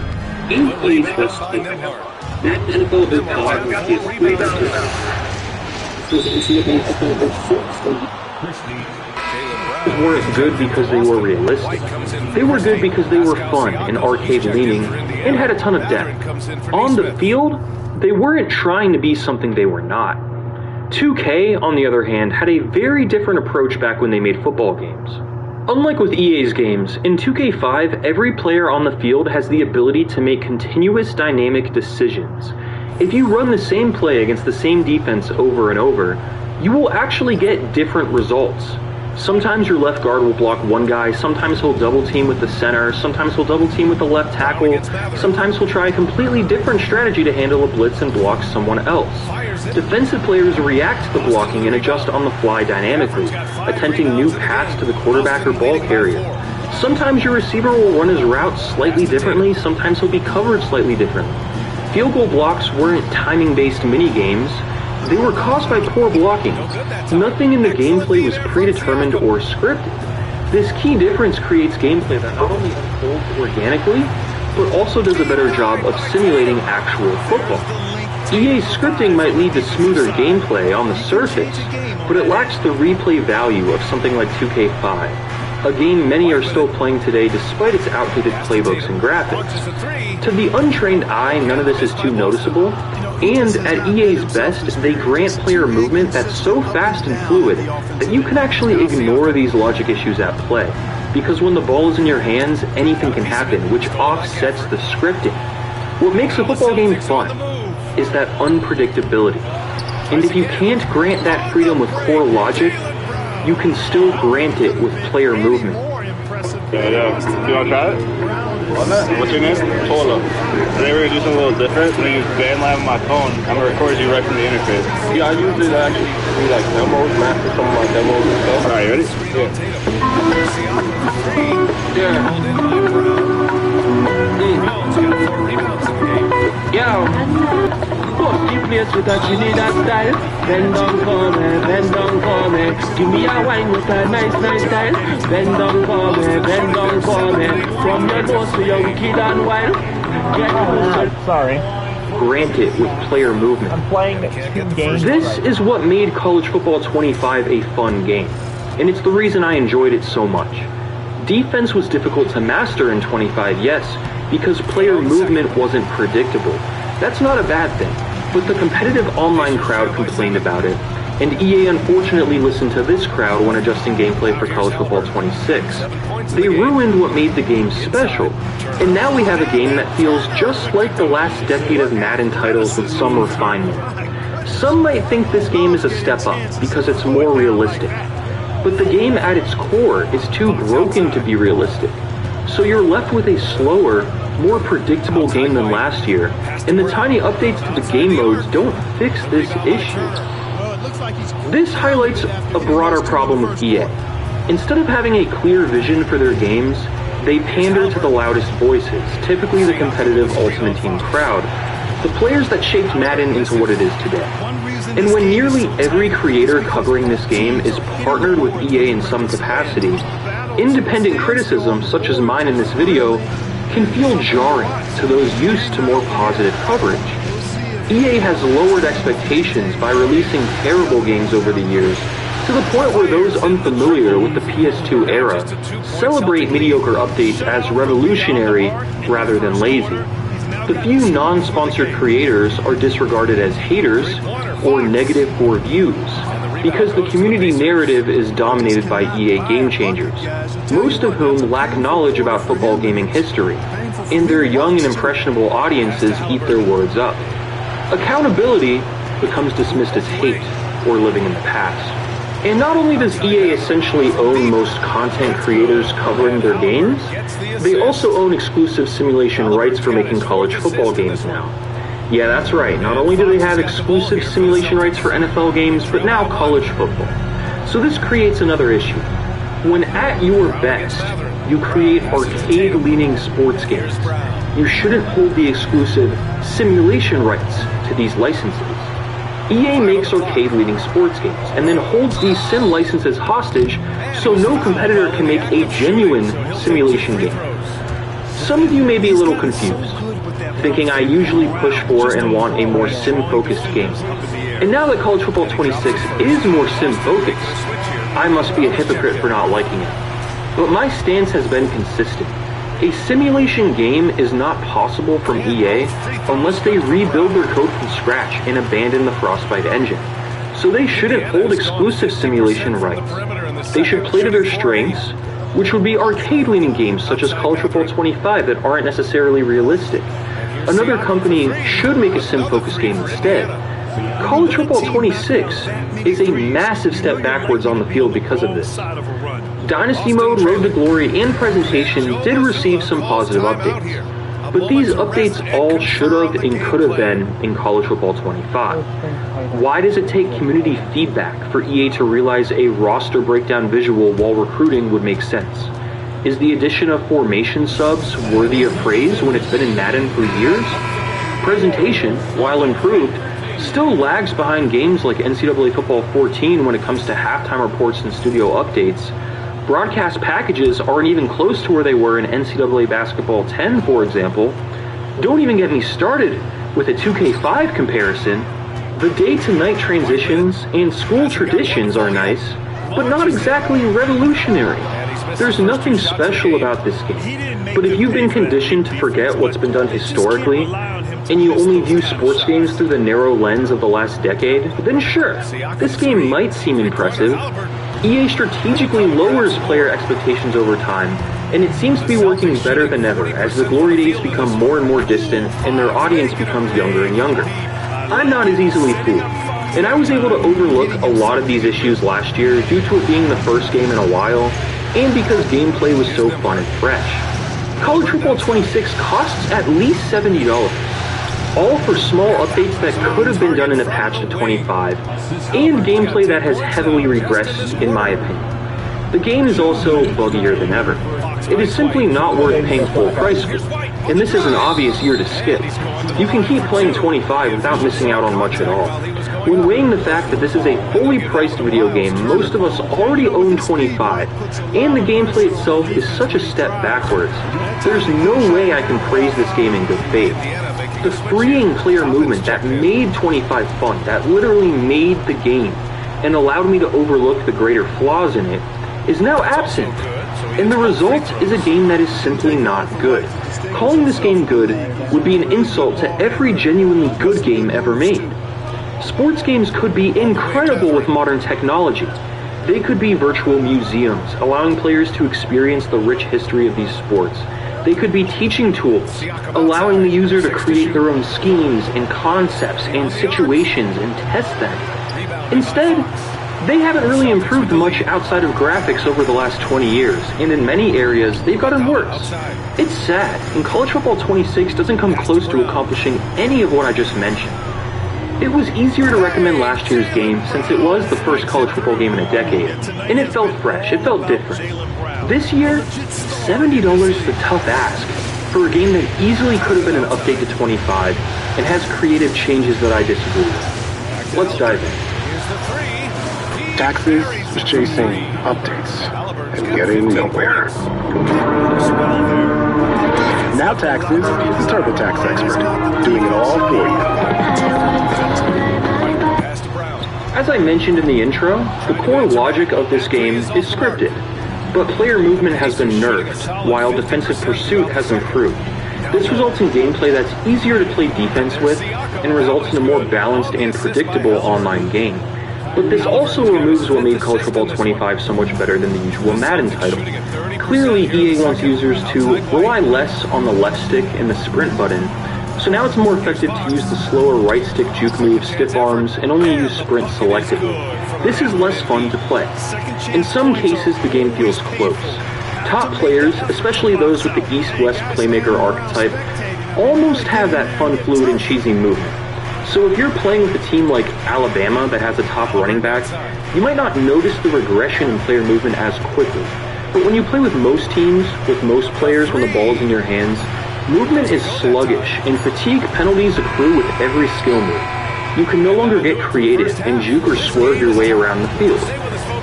R: and EA's best game. Madden NFL 05 was PS3 best. Was NCAA NFL 06. Weren't good because they were realistic. They were good because they were fun and arcade-leaning and had a ton of depth. On the field, they weren't trying to be something they were not. 2K, on the other hand, had a very different approach back when they made football games. Unlike with EA's games, in 2K5, every player on the field has the ability to make continuous dynamic decisions. If you run the same play against the same defense over and over, you will actually get different results. Sometimes your left guard will block one guy, sometimes he'll double team with the center, sometimes he'll double team with the left tackle, sometimes he'll try a completely different strategy to handle a blitz and block someone else. Defensive players react to the blocking and adjust on the fly dynamically, attempting new paths to the quarterback or ball carrier. Sometimes your receiver will run his route slightly differently, sometimes he'll be covered slightly differently. Field goal blocks weren't timing-based mini-games. They were caused by poor blocking. Nothing in the gameplay was predetermined or scripted. This key difference creates gameplay that not only unfolds organically, but also does a better job of simulating actual football. EA's scripting might lead to smoother gameplay on the surface, but it lacks the replay value of something like 2K5, a game many are still playing today despite its outdated playbooks and graphics. To the untrained eye, none of this is too noticeable, and at EA's best, they grant player movement that's so fast and fluid that you can actually ignore these logic issues at play, because when the ball is in your hands, anything can happen, which offsets the scripting. What makes a football game fun is that unpredictability, and if you can't grant that freedom with core logic, you can still grant it with player movement.
K: Yeah, do you want to try it? What's your name? Polo. Today we're going to do something a little different. We're going to use BandLab on my phone. I'm going to record you right from the interface.
G: Yeah, I use it actually to do like demos, master some of my demos and stuff.
K: Alright, you ready?
G: Yeah. You place with a Trinidad style. Bend down for me, bend down for me. Give me a wine with a nice style. Bend down for me, bend down for me. From your nose to your wicked and wild.
H: Sorry.
R: Grant it with player movement.
H: I'm playing 2 games.
R: This is what made College Football 25 a fun game, and it's the reason I enjoyed it so much. Defense was difficult to master in 25, yes, because player movement wasn't predictable. That's not a bad thing, but the competitive online crowd complained about it, and EA unfortunately listened to this crowd when adjusting gameplay for College Football 26. They ruined what made the game special, and now we have a game that feels just like the last decade of Madden titles with some refinement. Some might think this game is a step up because it's more realistic, but the game at its core is too broken to be realistic. So you're left with a slower, more predictable game than last year, and the tiny updates to the game modes don't fix this issue. This highlights a broader problem with EA. Instead of having a clear vision for their games, they pander to the loudest voices, typically the competitive Ultimate Team crowd, the players that shaped Madden into what it is today. And when nearly every creator covering this game is partnered with EA in some capacity, independent criticism, such as mine in this video, can feel jarring to those used to more positive coverage. EA has lowered expectations by releasing terrible games over the years to to the point where those unfamiliar with the PS2 era celebrate mediocre updates as revolutionary rather than lazy. The few non-sponsored creators are disregarded as haters or negative for views, because the community narrative is dominated by EA game changers, most of whom lack knowledge about football gaming history, and their young and impressionable audiences eat their words up. Accountability becomes dismissed as hate or living in the past. And not only does EA essentially own most content creators covering their games, they also own exclusive simulation rights for making college football games now. Yeah, that's right, not only do they have exclusive simulation rights for NFL games, but now college football. So this creates another issue. When at your best, you create arcade-leaning sports games, you shouldn't hold the exclusive simulation rights to these licenses. EA makes arcade-leading sports games, and then holds these sim licenses hostage so no competitor can make a genuine simulation game. Some of you may be a little confused, thinking I usually push for and want a more sim-focused game. And now that College Football 26 is more sim-focused, I must be a hypocrite for not liking it. But my stance has been consistent. A simulation game is not possible from EA unless they rebuild their code from scratch and abandon the Frostbite engine. So they shouldn't hold exclusive simulation rights. They should play to their strengths, which would be arcade-leaning games such as College Football 25 that aren't necessarily realistic. Another company should make a sim-focused game instead. College Football 26 is a massive step backwards on the field because of this. Dynasty Mode, Road to Glory, and Presentation did receive some positive updates, but these updates all should have and could have been in College Football 25. Why does it take community feedback for EA to realize a roster breakdown visual while recruiting would make sense? Is the addition of formation subs worthy of praise when it's been in Madden for years? Presentation, while improved, still lags behind games like NCAA Football 14 when it comes to halftime reports and studio updates. Broadcast packages aren't even close to where they were in NCAA Basketball 10, for example. Don't even get me started with a 2K5 comparison. The day-to-night transitions and school traditions are nice, but not exactly revolutionary. There's nothing special about this game, but if you've been conditioned to forget what's been done historically, and you only view sports games through the narrow lens of the last decade, then sure, this game might seem impressive. EA strategically lowers player expectations over time, and it seems to be working better than ever as the glory days become more and more distant and their audience becomes younger and younger. I'm not as easily fooled, and I was able to overlook a lot of these issues last year due to it being the first game in a while, and because gameplay was so fun and fresh. College Football 26 costs at least $70, all for small updates that could have been done in a patch to 25, and gameplay that has heavily regressed in my opinion. The game is also buggier than ever. It is simply not worth paying full price for, and this is an obvious year to skip. You can keep playing 25 without missing out on much at all. When weighing the fact that this is a fully priced video game, most of us already own 25, and the gameplay itself is such a step backwards, there's no way I can praise this game in good faith. The freeing player movement that made 25 fun, that literally made the game, and allowed me to overlook the greater flaws in it, is now absent, and the result is a game that is simply not good. Calling this game good would be an insult to every genuinely good game ever made. Sports games could be incredible with modern technology. They could be virtual museums, allowing players to experience the rich history of these sports. They could be teaching tools, allowing the user to create their own schemes and concepts and situations and test them. Instead, they haven't really improved much outside of graphics over the last 20 years, and in many areas, they've gotten worse. It's sad, and College Football 26 doesn't come close to accomplishing any of what I just mentioned. It was easier to recommend last year's game since it was the first college football game in a decade, and it felt fresh, it felt different. This year, $70 is a tough ask for a game that easily could have been an update to 25 and has creative changes that I disagree with. Let's dive in.
E: Taxes is chasing updates and getting nowhere. Now Taxes is the TurboTax expert, doing it all for you.
R: As I mentioned in the intro, the core logic of this game is scripted, but player movement has been nerfed, while defensive pursuit has improved. This results in gameplay that's easier to play defense with, and results in a more balanced and predictable online game. But this also removes what made College Football 25 so much better than the usual Madden title. Clearly, EA wants users to rely less on the left stick and the sprint button, so now it's more effective to use the slower right stick juke move, stiff arms, and only use sprint selectively. This is less fun to play. In some cases, the game feels close. Top players, especially those with the east-west playmaker archetype, almost have that fun, fluid, and cheesy movement. So if you're playing with a team like Alabama that has a top running back, you might not notice the regression in player movement as quickly. But when you play with most teams, with most players when the ball's in your hands, movement is sluggish, and fatigue penalties accrue with every skill move. You can no longer get creative and juke or swerve your way around the field.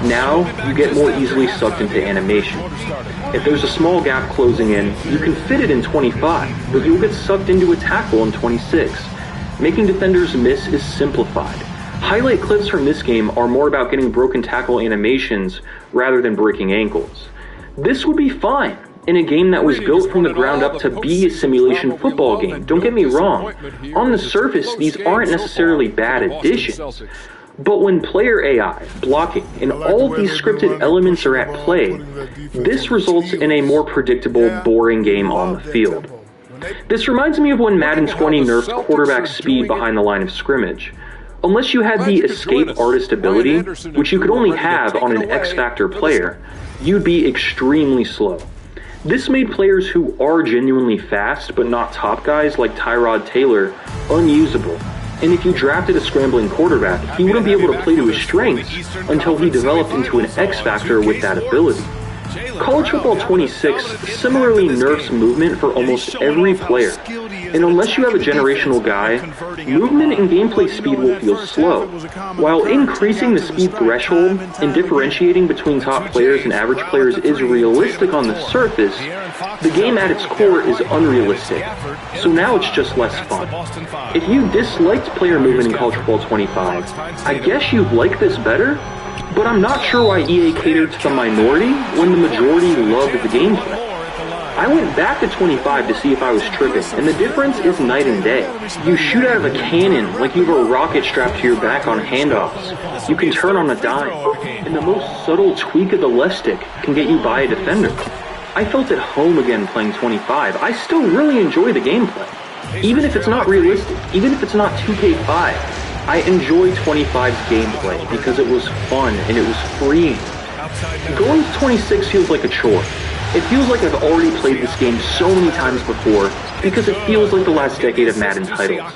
R: Now, you get more easily sucked into animation. If there's a small gap closing in, you can fit it in 25, but you'll get sucked into a tackle in 26. Making defenders miss is simplified. Highlight clips from this game are more about getting broken tackle animations rather than breaking ankles. This would be fine in a game that was built from the ground up to be a simulation football game. Don't get me wrong. On the surface, these aren't necessarily bad additions. But when player AI, blocking, and all of these scripted elements are at play, this results in a more predictable, boring game on the field. This reminds me of when Madden 20 nerfed quarterback speed behind the line of scrimmage. Unless you had the escape artist ability, which you could only have on an X-Factor player, you'd be extremely slow. This made players who are genuinely fast but not top guys like Tyrod Taylor unusable, and if you drafted a scrambling quarterback, he wouldn't be able to play to his strengths until he developed into an X-Factor with that ability. College Football 26 similarly nerfs movement for almost every player, and unless you have a generational guy, movement and gameplay speed will feel slow. While increasing the speed threshold and differentiating between top players and average players is realistic on the surface, the game at its core is unrealistic, so now it's just less fun. If you disliked player movement in College Football 25, I guess you'd like this better? But I'm not sure why EA catered to the minority when the majority loved the gameplay. I went back to 25 to see if I was tripping, and the difference is night and day. You shoot out of a cannon like you have a rocket strapped to your back on handoffs. You can turn on a dime, and the most subtle tweak of the left stick can get you by a defender. I felt at home again playing 25. I still really enjoy the gameplay. Even if it's not realistic, even if it's not 2K5, I enjoy 25's gameplay because it was fun and it was freeing. Going to 26 feels like a chore. It feels like I've already played this game so many times before because it feels like the last decade of Madden titles.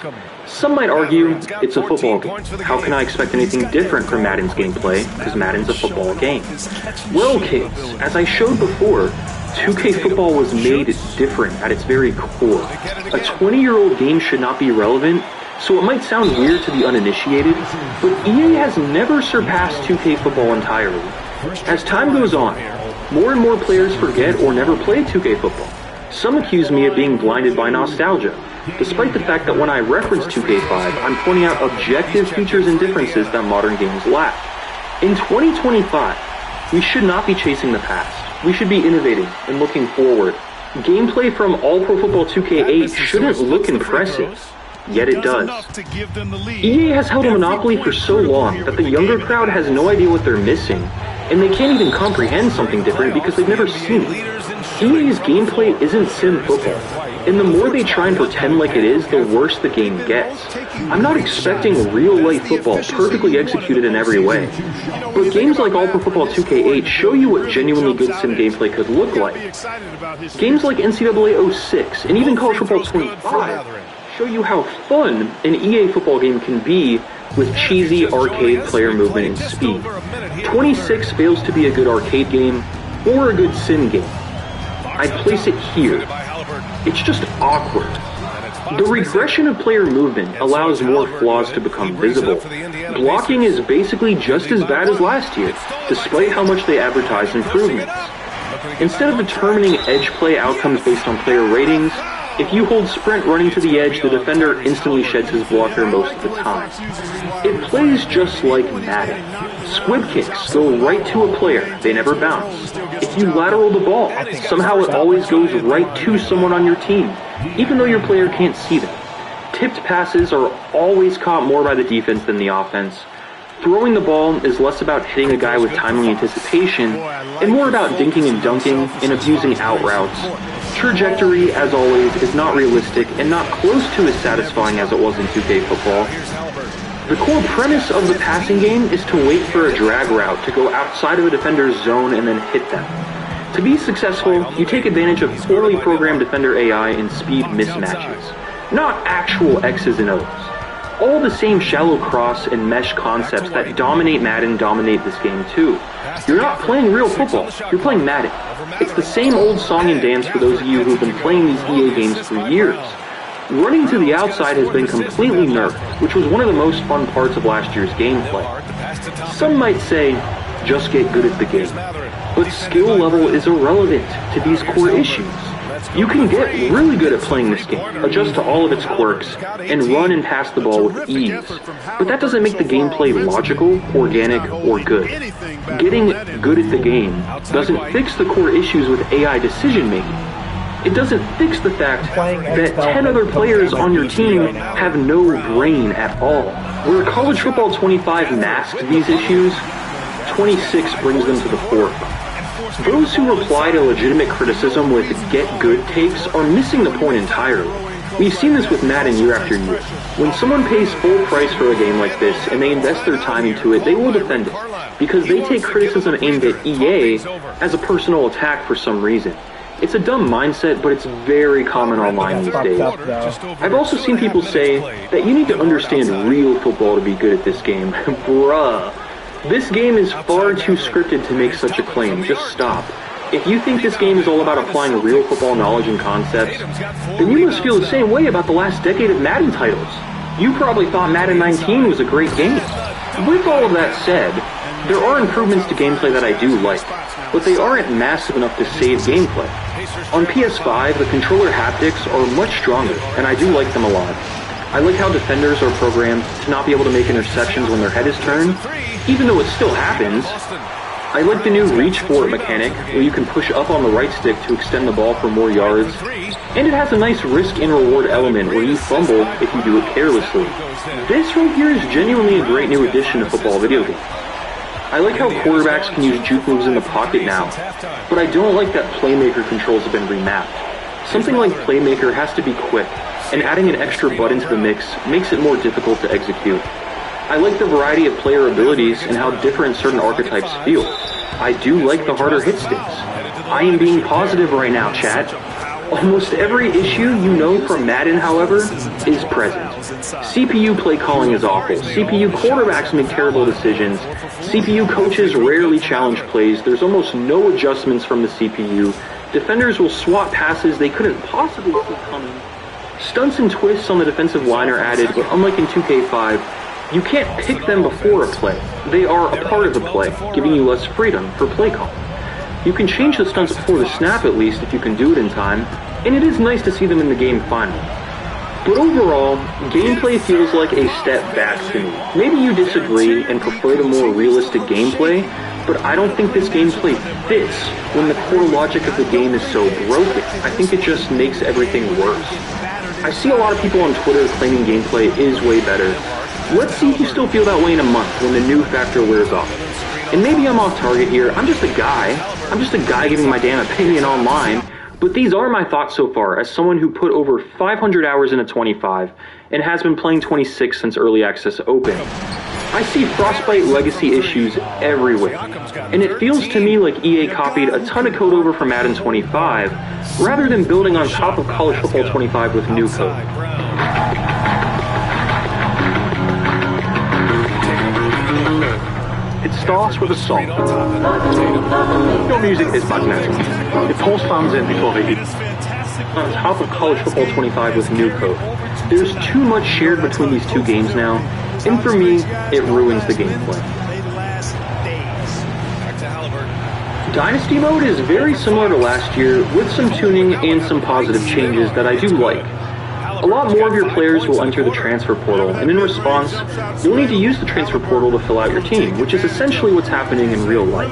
R: Some might argue it's a football game. How can I expect anything different from Madden's gameplay because Madden's a football game? Well, kids, as I showed before, 2K Football was made different at its very core. A 20-year-old game should not be relevant, so it might sound weird to the uninitiated, but EA has never surpassed 2K Football entirely. As time goes on, more and more players forget or never play 2K Football. Some accuse me of being blinded by nostalgia, despite the fact that when I reference 2K5, I'm pointing out objective features and differences that modern games lack. In 2025, we should not be chasing the past. We should be innovating and looking forward. Gameplay from All Pro Football 2K8 shouldn't look impressive, yet it does. EA has held a monopoly for so long that the younger crowd has no idea what they're missing, and they can't even comprehend something different because they've never seen it. EA's gameplay isn't sim football, and the more they try and pretend like it is, the worse the game gets. I'm not expecting real-life football perfectly executed in every way, but games like All Pro Football 2K8 show you what genuinely good sim gameplay could look like. Games like NCAA 06 and even College Football 25 show you how fun an EA football game can be with cheesy arcade player movement and speed. 26 fails to be a good arcade game or a good sim game. I'd place it here. It's just awkward. The regression of player movement allows more flaws to become visible. Blocking is basically just as bad as last year, despite how much they advertise improvements. Instead of determining edge play outcomes based on player ratings, If you hold sprint running to the edge, the defender instantly sheds his blocker most of the time. It plays just like Madden. Squib kicks go right to a player, they never bounce. If you lateral the ball, somehow it always goes right to someone on your team, even though your player can't see them. Tipped passes are always caught more by the defense than the offense. Throwing the ball is less about hitting a guy with timely anticipation and more about dinking and dunking and abusing out routes. Trajectory, as always, is not realistic and not close to as satisfying as it was in 2K football. The core premise of the passing game is to wait for a drag route to go outside of a defender's zone and then hit them. To be successful, you take advantage of poorly programmed defender AI and speed mismatches, not actual X's and O's. All the same shallow cross and mesh concepts that dominate Madden dominate this game too. You're not playing real football, you're playing Madden. It's the same old song and dance for those of you who've been playing these EA games for years. Running to the outside has been completely nerfed, which was one of the most fun parts of last year's gameplay. Some might say, just get good at the game. But skill level is irrelevant to these core issues. You can get really good at playing this game, adjust to all of its quirks, and run and pass the ball with ease. But that doesn't make the gameplay logical, organic, or good. Getting good at the game doesn't fix the core issues with AI decision-making. It doesn't fix the fact that 10 other players on your team have no brain at all. Where College Football 25 masked these issues, 26 brings them to the forefront. Those who reply to legitimate criticism with get-good takes are missing the point entirely. We've seen this with Madden year after year. When someone pays full price for a game like this and they invest their time into it, they will defend it, because they take criticism aimed at EA as a personal attack for some reason. It's a dumb mindset, but it's very common online these days. I've also seen people say that you need to understand real football to be good at this game. Bruh. This game is far too scripted to make such a claim. Just stop. If you think this game is all about applying real football knowledge and concepts, then you must feel the same way about the last decade of Madden titles. You probably thought Madden 19 was a great game. With all of that said, there are improvements to gameplay that I do like, but they aren't massive enough to save gameplay. On PS5, the controller haptics are much stronger, and I do like them a lot. I like how defenders are programmed to not be able to make interceptions when their head is turned, even though it still happens. I like the new reach for it mechanic, where you can push up on the right stick to extend the ball for more yards, and it has a nice risk and reward element where you fumble if you do it carelessly. This right here is genuinely a great new addition to football video games. I like how quarterbacks can use juke moves in the pocket now, but I don't like that Playmaker controls have been remapped. Something like Playmaker has to be quick, and adding an extra button to the mix makes it more difficult to execute. I like the variety of player abilities and how different certain archetypes feel. I do like the harder hit sticks. I am being positive right now, chat. Almost every issue you know from Madden, however, is present. CPU play calling is awful. CPU quarterbacks make terrible decisions. CPU coaches rarely challenge plays. There's almost no adjustments from the CPU. Defenders will swat passes they couldn't possibly see coming. Stunts and twists on the defensive line are added, but unlike in 2K5, you can't pick them before a play. They are a part of the play, giving you less freedom for play calling. You can change the stunts before the snap at least if you can do it in time, and it is nice to see them in the game finally. But overall, gameplay feels like a step back to me. Maybe you disagree and prefer the more realistic gameplay, but I don't think this gameplay fits when the core logic of the game is so broken. I think it just makes everything worse. I see a lot of people on Twitter claiming gameplay is way better. Let's see if you still feel that way in a month when the new factor wears off. And maybe I'm off target here. I'm just a guy giving my damn opinion online. But these are my thoughts so far, as someone who put over 500 hours into 25 and has been playing 26 since Early Access opened. I see Frostbite legacy issues everywhere, and it feels to me like EA copied a ton of code over from Madden 25, rather than building on top of College Football 25 with new code.
B: It starts with a song. Your music is magnetic. It pulls fans in before they even.
R: On top of College Football 25 with new code. There's too much shared between these two games now, and for me, it ruins the gameplay. Dynasty mode is very similar to last year, with some tuning and some positive changes that I do like. A lot more of your players will enter the transfer portal, and in response, you'll need to use the transfer portal to fill out your team, which is essentially what's happening in real life.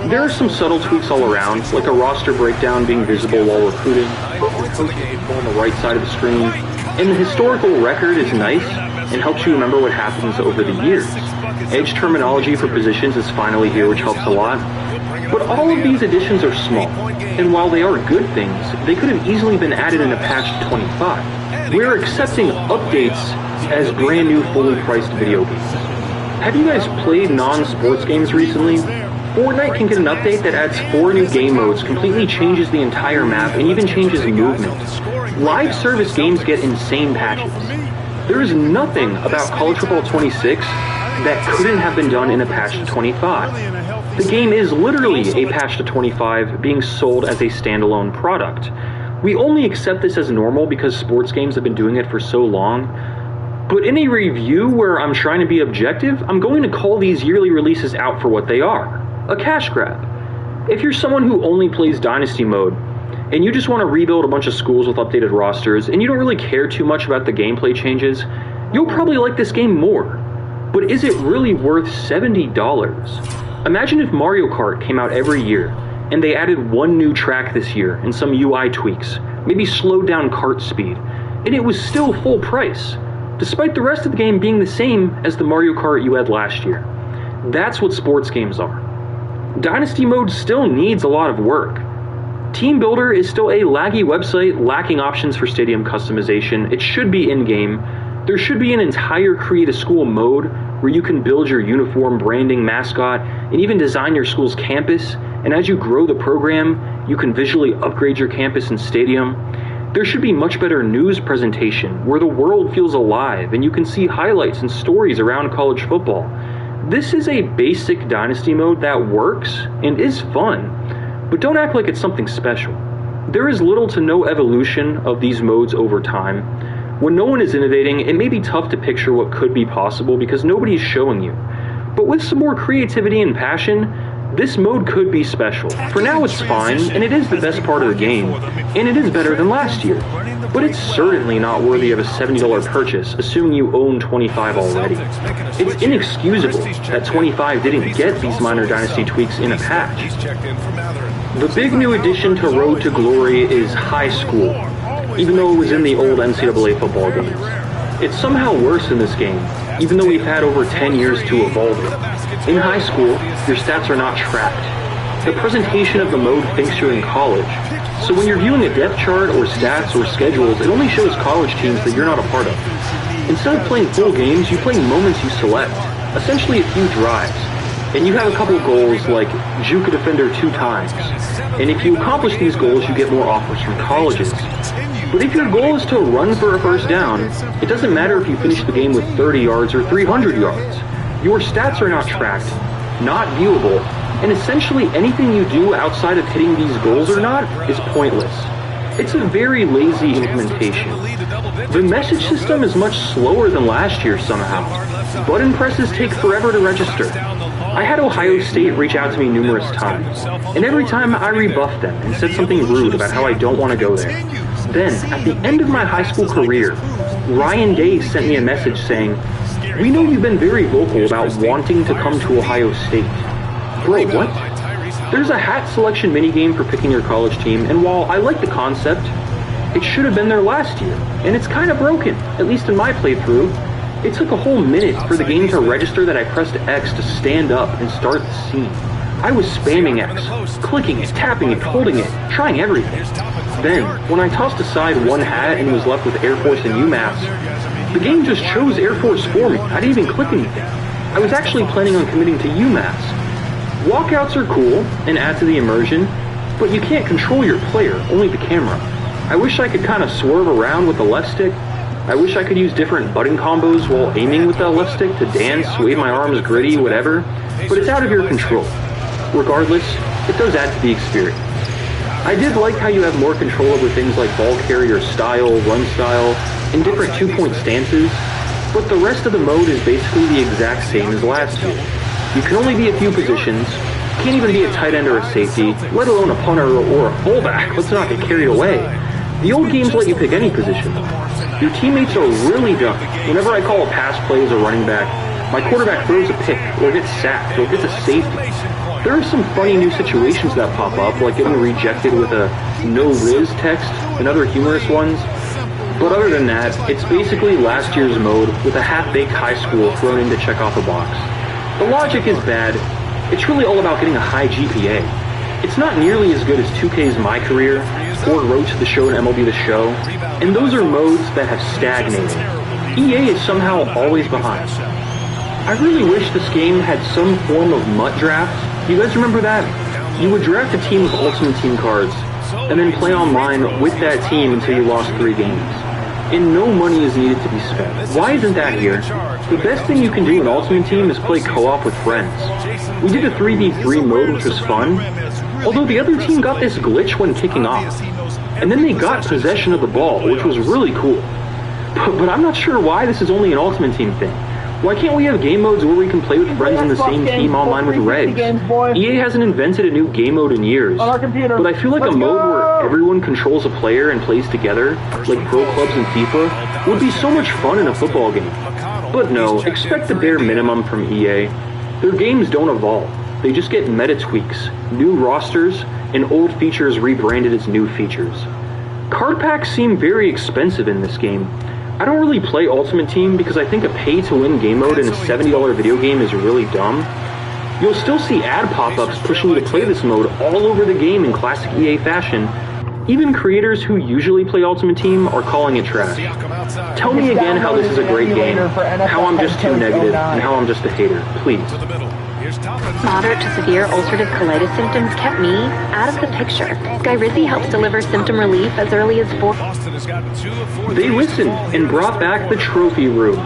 R: There are some subtle tweaks all around, like a roster breakdown being visible while recruiting, your coach on the right side of the screen, and the historical record is nice and helps you remember what happens over the years. Edge terminology for positions is finally here, which helps a lot. But all of these additions are small, and while they are good things, they could have easily been added in a patch 25. We're accepting updates as brand new fully priced video games. Have you guys played non-sports games recently? Fortnite can get an update that adds 4 new game modes, completely changes the entire map, and even changes movement. Live service games get insane patches. There is nothing about College Football 26 that couldn't have been done in a patch to 25. The game is literally a patch to 25 being sold as a standalone product. We only accept this as normal because sports games have been doing it for so long. But in a review where I'm trying to be objective, I'm going to call these yearly releases out for what they are. A cash grab. If you're someone who only plays Dynasty mode, and you just want to rebuild a bunch of schools with updated rosters, and you don't really care too much about the gameplay changes, you'll probably like this game more. But is it really worth $70? Imagine if Mario Kart came out every year, and they added 1 new track this year and some UI tweaks, maybe slowed down kart speed, and it was still full price, despite the rest of the game being the same as the Mario Kart you had last year. That's what sports games are. Dynasty mode still needs a lot of work. Team Builder is still a laggy website lacking options for stadium customization. It should be in-game. There should be an entire Create a School mode where you can build your uniform, branding, mascot, and even design your school's campus. And as you grow the program, you can visually upgrade your campus and stadium. There should be much better news presentation where the world feels alive and you can see highlights and stories around college football. This is a basic Dynasty mode that works and is fun, but don't act like it's something special. There is little to no evolution of these modes over time. When no one is innovating, it may be tough to picture what could be possible because nobody is showing you. But with some more creativity and passion, this mode could be special. For now it's fine, and it is the best part of the game, and it is better than last year. But it's certainly not worthy of a $70 purchase, assuming you own 25 already. It's inexcusable that 25 didn't get these minor Dynasty tweaks in a patch. The big new addition to Road to Glory is High School, even though it was in the old NCAA football games. It's somehow worse in this game, even though we've had over 10 years to evolve it. In high school, your stats are not tracked. The presentation of the mode thinks you're in college, so when you're viewing a depth chart or stats or schedules, it only shows college teams that you're not a part of. Instead of playing full games, you play moments you select, essentially a few drives, and you have a couple goals like juke a defender 2 times, and if you accomplish these goals, you get more offers from colleges. But if your goal is to run for a first down, it doesn't matter if you finish the game with 30 yards or 300 yards. Your stats are not tracked, not viewable, and essentially anything you do outside of hitting these goals or not is pointless. It's a very lazy implementation. The message system is much slower than last year somehow. Button presses take forever to register. I had Ohio State reach out to me numerous times, and every time I rebuffed them and said something rude about how I don't want to go there. Then, at the end of my high school career, Ryan Day sent me a message saying, "We know you've been very vocal about wanting to come to Ohio State." Bro, what? There's a hat selection minigame for picking your college team, and while I like the concept, it should have been there last year, and it's kind of broken, at least in my playthrough. It took a whole minute for the game to register that I pressed X to stand up and start the scene. I was spamming X, clicking it, tapping it, holding it, trying everything. Then, when I tossed aside one hat and was left with Air Force and UMass, the game just chose Air Force for me. I didn't even click anything. I was actually planning on committing to UMass. Walkouts are cool and add to the immersion, but you can't control your player, only the camera. I wish I could kind of swerve around with the left stick. I wish I could use different button combos while aiming with the left stick to dance, wave my arms gritty, whatever, but it's out of your control. Regardless, it does add to the experience. I did like how you have more control over things like ball carrier style, run style, and different 2-point stances, but the rest of the mode is basically the exact same as last year. You can only be a few positions, can't even be a tight end or a safety, let alone a punter or a fullback. Let's not get carried away. The old games let you pick any position. Your teammates are really dumb. Whenever I call a pass play as a running back, my quarterback throws a pick, or gets sacked, or gets a safety. There are some funny new situations that pop up, like getting rejected with a no-riz text and other humorous ones. But other than that, it's basically last year's mode with a half-baked high school thrown in to check off a box. The logic is bad. It's really all about getting a high GPA. It's not nearly as good as 2K's My Career, or Road to the Show and MLB The Show, and those are modes that have stagnated. EA is somehow always behind. I really wish this game had some form of MUT draft. You guys remember that? You would draft a team of Ultimate Team cards, and then play online with that team until you lost 3 games. And no money is needed to be spent. Why isn't that here? The best thing you can do in Ultimate Team is play co-op with friends. We did a 3v3 mode, which was fun, although the other team got this glitch when kicking off. And then they got possession of the ball, which was really cool. But I'm not sure why this is only an Ultimate Team thing. Why can't we have game modes where we can play with friends in the same team online with regs? EA hasn't invented a new game mode in years, but I feel like a mode where everyone controls a player and plays together, like pro clubs in FIFA, would be so much fun in a football game. But no, expect the bare minimum from EA. Their games don't evolve. They just get meta tweaks, new rosters, and old features rebranded as new features. Card packs seem very expensive in this game. I don't really play Ultimate Team because I think a pay-to-win game mode in a $70 video game is really dumb. You'll still see ad pop-ups pushing you to play this mode all over the game in classic EA fashion. Even creators who usually play Ultimate Team are calling it trash. Tell me again how this is a great game, how I'm just too negative, and how I'm just a hater, please.
A: Moderate to severe ulcerative colitis symptoms kept me out of the picture. Skyrizi helps deliver symptom relief as early as 4.
R: They listened and brought back the trophy room.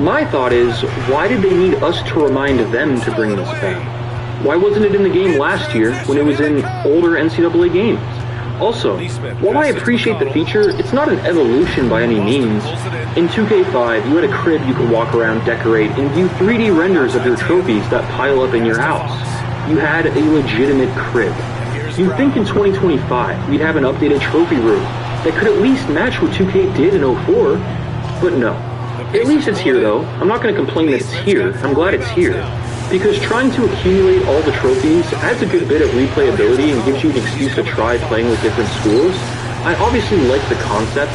R: My thought is, why did they need us to remind them to bring this back? Why wasn't it in the game last year when it was in older NCAA games? Also, while I appreciate the feature, it's not an evolution by any means. In 2K5, you had a crib you could walk around, decorate, and view 3D renders of your trophies that pile up in your house. You had a legitimate crib. You'd think in 2025 we'd have an updated trophy room that could at least match what 2K did in 04, but no. At least it's here though. I'm not going to complain that it's here. I'm glad it's here. Because trying to accumulate all the trophies adds a good bit of replayability and gives you an excuse to try playing with different schools. I obviously like the concept,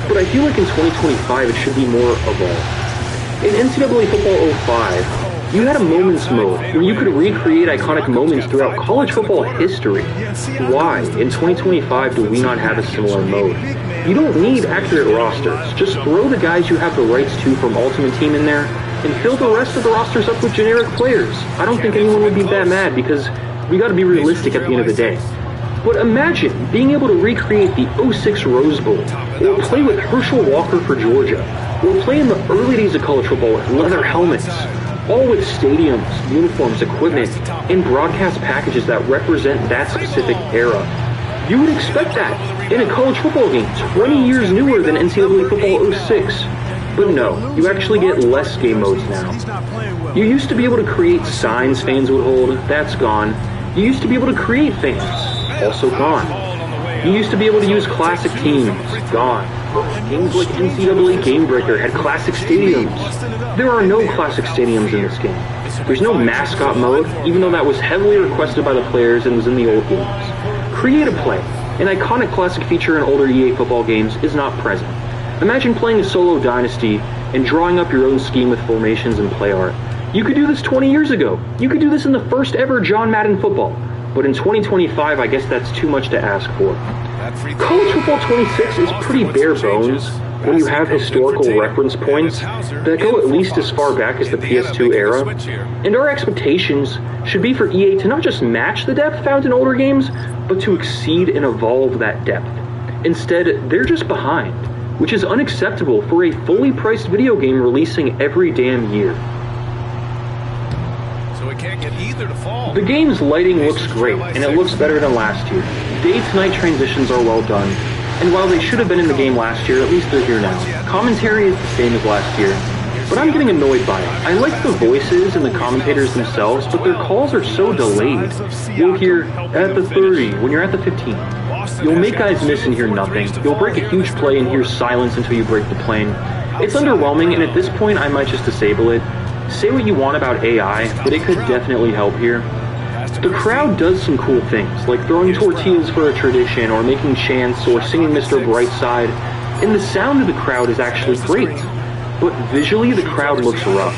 R: but I feel like in 2025 it should be more evolved. In NCAA Football 05, you had a moments mode where you could recreate iconic moments throughout college football history. Why, in 2025, do we not have a similar mode? You don't need accurate rosters. Just throw the guys you have the rights to from Ultimate Team in there, and fill the rest of the rosters up with generic players. I don't think anyone would be that mad because we gotta be realistic at the end of the day. But imagine being able to recreate the 06 Rose Bowl, or play with Herschel Walker for Georgia, or play in the early days of college football with leather helmets, all with stadiums, uniforms, equipment, and broadcast packages that represent that specific era. You would expect that in a college football game 20 years newer than NCAA Football 06. But no, you actually get less game modes now. You used to be able to create signs fans would hold, that's gone. You used to be able to create fans, also gone. You used to be able to use classic teams, gone. Games like NCAA Game Breaker had classic stadiums. There are no classic stadiums in this game. There's no mascot mode, even though that was heavily requested by the players and was in the old games. Create a play, an iconic classic feature in older EA football games, is not present. Imagine playing a solo dynasty and drawing up your own scheme with formations and play art. You could do this 20 years ago. You could do this in the first ever John Madden football. But in 2025, I guess that's too much to ask for. College Football 26 is pretty bare bones when you have historical reference points that go at least as far back as the PS2 era. And our expectations should be for EA to not just match the depth found in older games, but to exceed and evolve that depth. Instead, they're just behind, which is unacceptable for a fully priced video game releasing every damn year.
J: So it can't get either to fall.
R: The game's lighting looks great, and it looks better than last year. Day-to-night transitions are well done, and while they should have been in the game last year, at least they're here now. Commentary is the same as last year. but I'm getting annoyed by it. I like the voices and the commentators themselves, but their calls are so delayed. You'll hear, at the 30, when you're at the 15. You'll make guys miss and hear nothing. You'll break a huge play and hear silence until you break the plane. It's underwhelming, and at this point I might just disable it. Say what you want about AI, but it could definitely help here. The crowd does some cool things, like throwing tortillas for a tradition, or making chants, or singing Mr. Brightside, and the sound of the crowd is actually great. But visually, the crowd looks rough.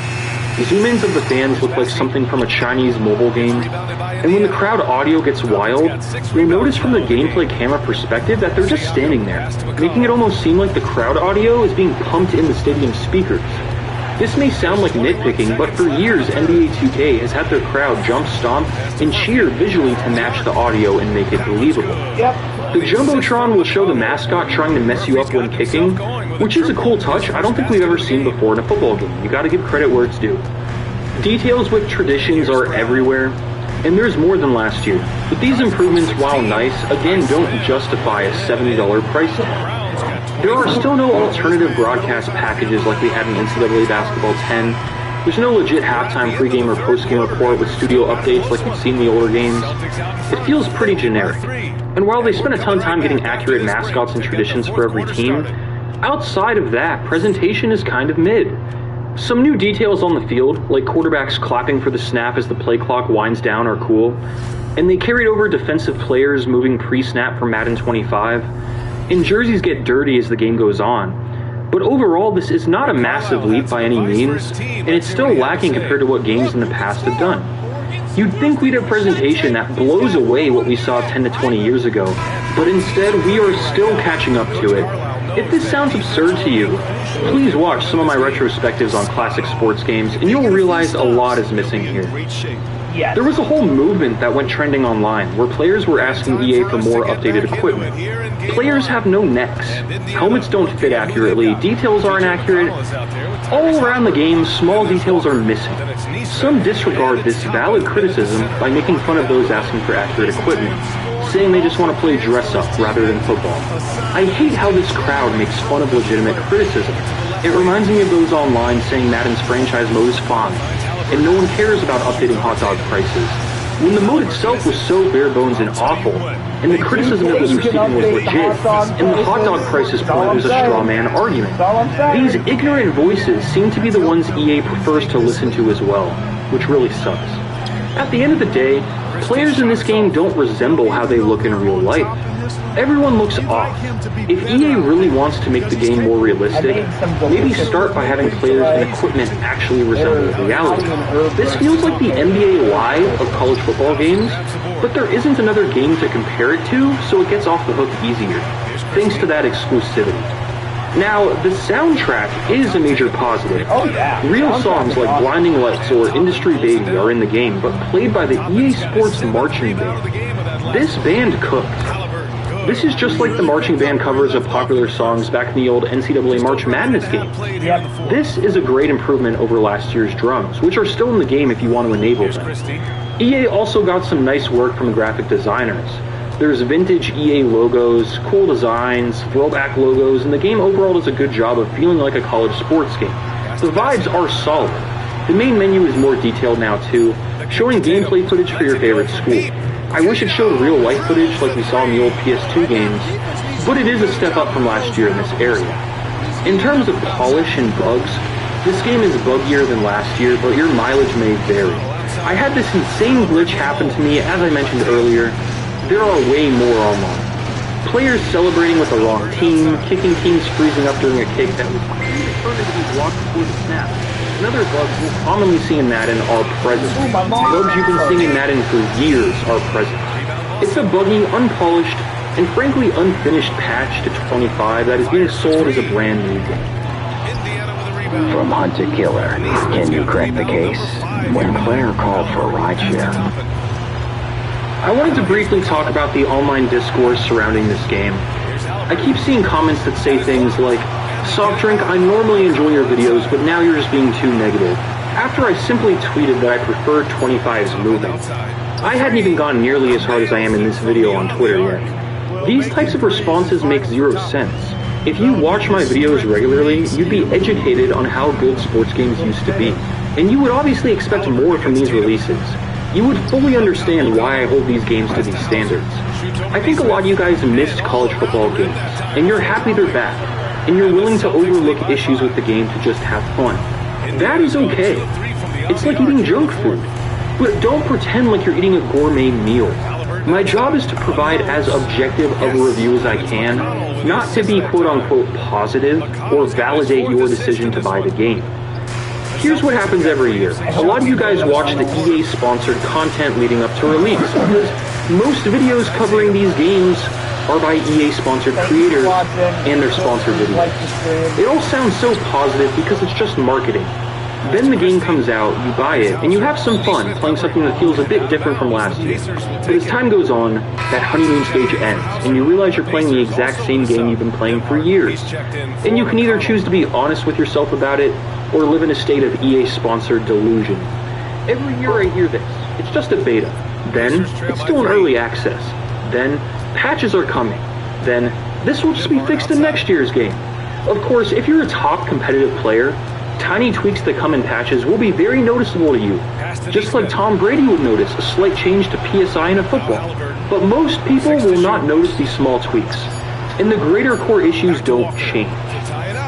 R: Zoom-ins of the fans look like something from a Chinese mobile game, and when the crowd audio gets wild, you'll notice from the gameplay camera perspective that they're just standing there, making it almost seem like the crowd audio is being pumped in the stadium speakers. This may sound like nitpicking, but for years NBA 2K has had their crowd jump, stomp, and cheer visually to match the audio and make it believable. The Jumbotron will show the mascot trying to mess you up when kicking, which is a cool touch I don't think we've ever seen before in a football game. You gotta give credit where it's due. Details with traditions are everywhere, and there's more than last year. But these improvements, while nice, again don't justify a $70 price tag. There are still no alternative broadcast packages like we had in NCAA Basketball 10. There's no legit halftime, pregame, or postgame report with studio updates like you've seen in the older games. It feels pretty generic. And while they spent a ton of time getting accurate mascots and traditions for every team, outside of that, presentation is kind of mid. Some new details on the field, like quarterbacks clapping for the snap as the play clock winds down, are cool. And they carried over defensive players moving pre-snap from Madden 25. And jerseys get dirty as the game goes on. But overall, this is not a massive leap by any means, and it's still lacking compared to what games in the past have done. You'd think we'd have presentation that blows away what we saw 10 to 20 years ago, but instead we are still catching up to it. If this sounds absurd to you, please watch some of my retrospectives on classic sports games, and you'll realize a lot is missing here. There was a whole movement that went trending online where players were asking EA for more updated equipment. Players have no necks, helmets don't fit accurately, details aren't accurate. All around the game, small details are missing. Some disregard this valid criticism by making fun of those asking for accurate equipment, saying they just want to play dress-up rather than football. I hate how this crowd makes fun of legitimate criticism. It reminds me of those online saying Madden's franchise mode is fine, and no one cares about updating hot dog prices, when the mode itself was so bare bones and awful, and the criticism that was receiving was legit, and the hot dog prices point was a straw man argument. These ignorant voices seem to be the ones EA prefers to listen to as well, which really sucks. At the end of the day, players in this game don't resemble how they look in real life. Everyone looks off. If EA really wants to make the game more realistic, maybe start by having players and equipment actually resemble reality. This feels like the NBA Live of college football games, but there isn't another game to compare it to, so it gets off the hook easier, thanks to that exclusivity. Now, the soundtrack is a major positive. Real songs like Blinding Lights or Industry Baby are in the game, but played by the EA Sports Marching Band. This band cooked. This is just like the marching band covers of popular songs back in the old NCAA March Madness game. This is a great improvement over last year's drums, which are still in the game if you want to enable them. EA also got some nice work from the graphic designers. There's vintage EA logos, cool designs, throwback logos, and the game overall does a good job of feeling like a college sports game. The vibes are solid. The main menu is more detailed now too, showing gameplay footage for your favorite school. I wish it showed real-life footage like we saw in the old PS2 games, but it is a step up from last year in this area. In terms of polish and bugs, this game is buggier than last year, but your mileage may vary. I had this insane glitch happen to me, as I mentioned earlier. There are way more online. Players celebrating with the wrong team, kicking teams freezing up during a kick that was clearly determined to be blocked before the snap. And other bugs we'll commonly see in Madden are present. Bugs you've been seeing in Madden for years are present. It's a buggy, unpolished, and frankly unfinished patch to 25 that is being sold as a brand new game.
F: From hunt to killer, can you crack the case? When Claire called for rideshare.
R: I wanted to briefly talk about the online discourse surrounding this game. I keep seeing comments that say things like, "Soft Drink, I normally enjoy your videos, but now you're just being too negative," after I simply tweeted that I prefer 25's movement. I hadn't even gone nearly as hard as I am in this video on Twitter yet. These types of responses make zero sense. If you watch my videos regularly, you'd be educated on how good sports games used to be, and you would obviously expect more from these releases. You would fully understand why I hold these games to these standards. I think a lot of you guys missed college football games, and you're happy they're back, and you're willing to overlook issues with the game to just have fun. That is okay. It's like eating junk food. But don't pretend like you're eating a gourmet meal. My job is to provide as objective of a review as I can, not to be quote-unquote positive or validate your decision to buy the game. Here's what happens every year. A lot of you guys watch the EA-sponsored content leading up to release, because most videos covering these games are by EA-sponsored creators and their sponsored videos. It all sounds so positive because it's just marketing. Then the game comes out, you buy it, and you have some fun playing something that feels a bit different from last year. But as time goes on, that honeymoon stage ends, and you realize you're playing the exact same game you've been playing for years. And you can either choose to be honest with yourself about it, or live in a state of EA-sponsored delusion. Every year I hear this. It's just a beta. Then, it's still in early access. Then, patches are coming. Then, this will just be fixed in next year's game. Of course, if you're a top competitive player, tiny tweaks that come in patches will be very noticeable to you, just like Tom Brady would notice a slight change to PSI in a football. But most people will not notice these small tweaks, and the greater core issues don't change.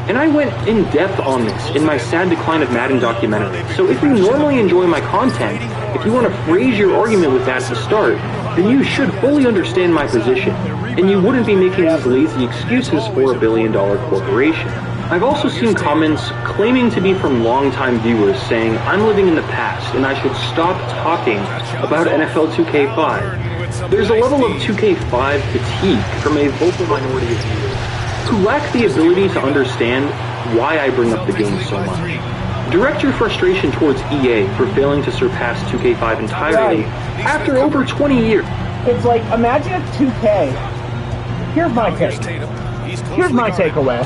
R: And I went in depth on this in my Sad Decline of Madden documentary, so if you normally enjoy my content, if you want to phrase your argument with that at the start, then you should fully understand my position, and you wouldn't be making these lazy excuses for a billion-dollar corporation. I've also seen comments claiming to be from longtime viewers saying I'm living in the past and I should stop talking about NFL 2K5. There's a level of 2K5 fatigue from a vocal minority of viewers who lack the ability to understand why I bring up the game so much. Direct your frustration towards EA for failing to surpass 2K5 entirely after over 20 years.
H: It's like, imagine if 2K... Here's my take. Here's my takeaway.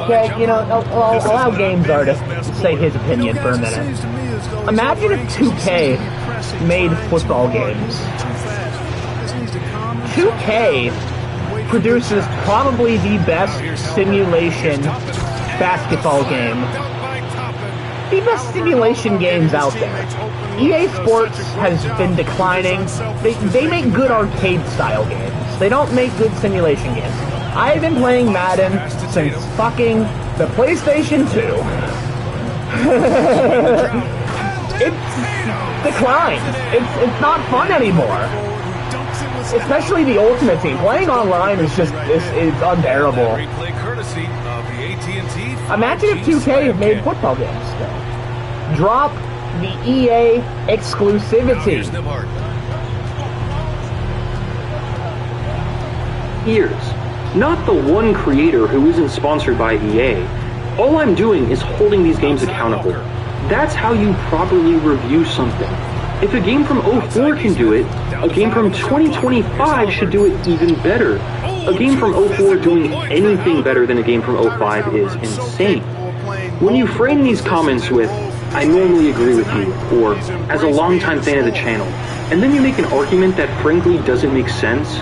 H: Okay, you know, I'll allow GameZard to say his opinion for a minute. Imagine if 2K made football games. 2K produces probably the best simulation basketball game. The best simulation games out there. EA Sports has been declining. They make good arcade-style games. They don't make good simulation games. I've been playing Madden since fucking the PlayStation 2. It's declined. It's not fun anymore. Especially the Ultimate Team. Playing online is just is unbearable. Imagine if 2K had made football games still. Drop the EA exclusivity.
R: Years. Not the one creator who isn't sponsored by EA. All I'm doing is holding these games accountable. That's how you properly review something. If a game from 04 can do it, a game from 2025 should do it even better. A game from 04 doing anything better than a game from 05 is insane. When you frame these comments with, I normally agree with you, or as a longtime fan of the channel, and then you make an argument that frankly doesn't make sense,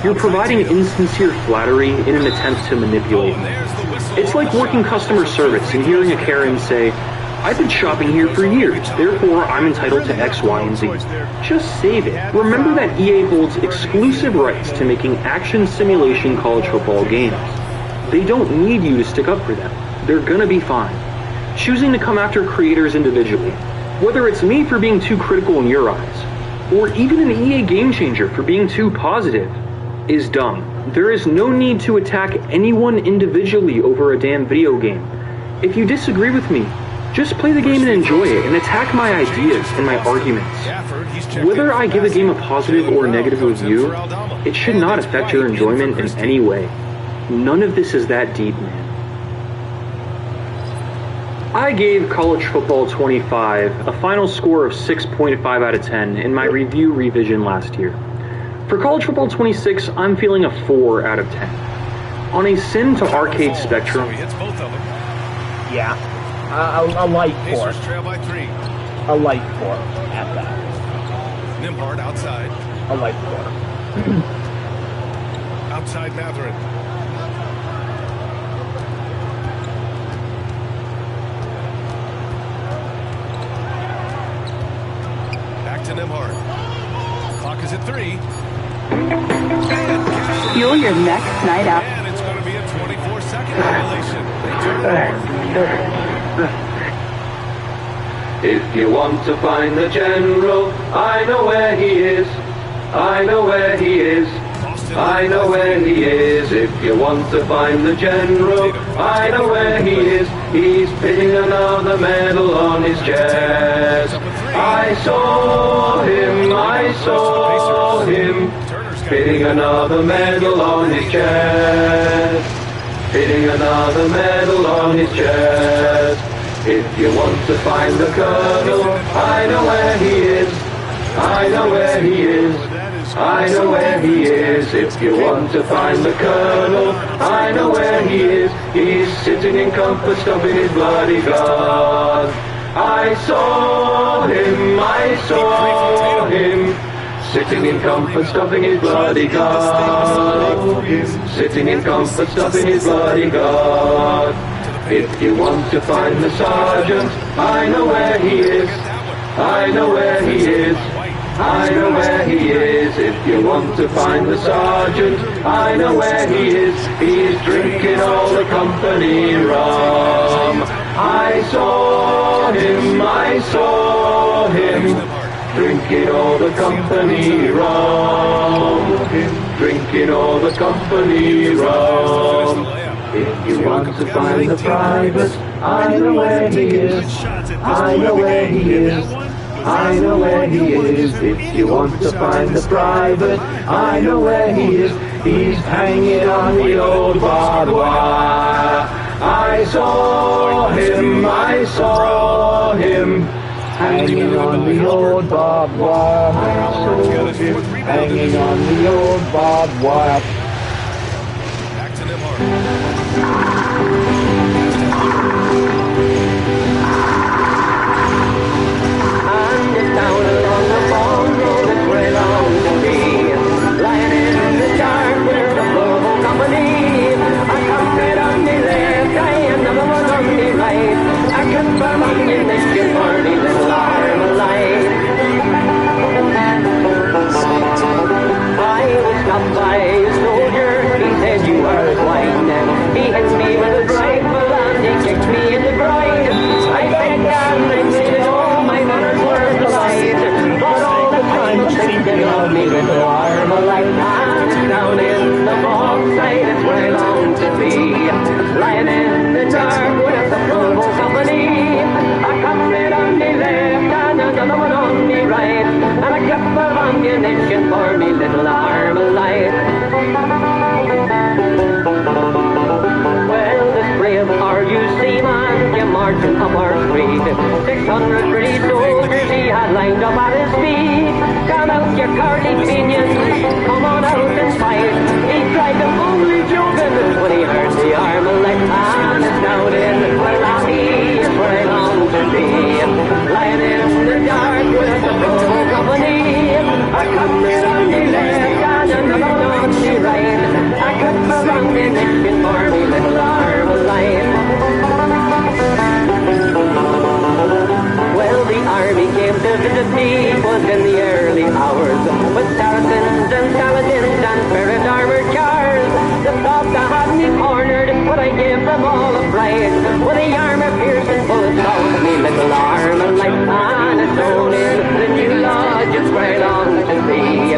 R: you're providing insincere flattery in an attempt to manipulate me. It's like working customer service and hearing a Karen say, I've been shopping here for years, therefore I'm entitled to X, Y, and Z. Just save it. Remember that EA holds exclusive rights to making action simulation college football games. They don't need you to stick up for them. They're gonna be fine. Choosing to come after creators individually, whether it's me for being too critical in your eyes, or even an EA Game Changer for being too positive, is dumb. There is no need to attack anyone individually over a damn video game. If you disagree with me, just play the game and enjoy it, and attack my ideas and my arguments. Whether I give a game a positive or negative review, it should not affect your enjoyment in any way. None of this is that deep, man. I gave College Football 25 a final score of 6.5 out of 10 in my review revision last year. For College Football 26, I'm feeling a 4 out of 10. On a sim to arcade spectrum,
H: yeah, a light 4. A light 4 at that.
J: Nimhard outside.
H: A light 4.
J: Outside Matherin. Back to Nimhart. Clock is at 3.
P: Fuel your next night out.
J: And it's going to be a 24-second violation.
D: If you want to find the general, I know where he is. I know where he is. I know where he is. If you want to find the general, I know where he is. He's pinning another medal on his chest. I saw him, pinning another medal on his chest. Pinning another medal on his chest. If you want to find the colonel, I know where he is. I know where he is. I know where he is. If you want to find the colonel, I know where he is. He's sitting in comfort, stuffing his bloody gun. I saw him, sitting in comfort, stuffing his bloody gun. Sitting in comfort, stuffing his bloody gun. If you want to find the sergeant, I know where he is. I know where he is. I know where he is. If you want to find the sergeant, I know where he is. He's drinking all the company rum. I saw him, drinking all the company rum. Drinking all the company rum. If you want to find the private, I know where he is. I know where he is. I know where he is. If you want to find the private, I know where he is. He's hanging on the old barbed wire. I saw him, hanging on the old barbed wire. I saw him, hanging on the old barbed wire.
J: Back to Nimhart.
M: Down along the farm road, it's where I long to be. Lying in the dark with the Volvo company. I come right on the left, I am number one on the right. I come from ammunition for the little arm alive. I was stopped by a soldier, he said you are a swine. He hit me with a rifle and he kicked me in the groin. I bent down and said, oh, my mother's worth alive. But all the time thinking of me with the arm alive. And down in the bauxite, it's where I long to be. Lying in the dark with the Volvo company. I come right on the left and another one on the right. And I kept of ammunition for me little arm alive. Well, this brave RUC man came marching up our street. 600 pretty soldiers he had lined up at his feet. Come out, you Cartaginians, come on out and fight. He tried to fool me joking when he heard the arm like man is down in the Wallaby, is where I long to be. Lying in the dark with the Volvo company. I come in on the left and another on the right. I cut my ammunition for me little arm alive. Well, the army came to visit me, it was in the early hours, with Saracens and Saladins and ferret armored cars. The thought they had me cornered, but I gave them all a fright. With the armor piercing bullets out me little arm alive. And it's down in the new lodge, it's where I long to be.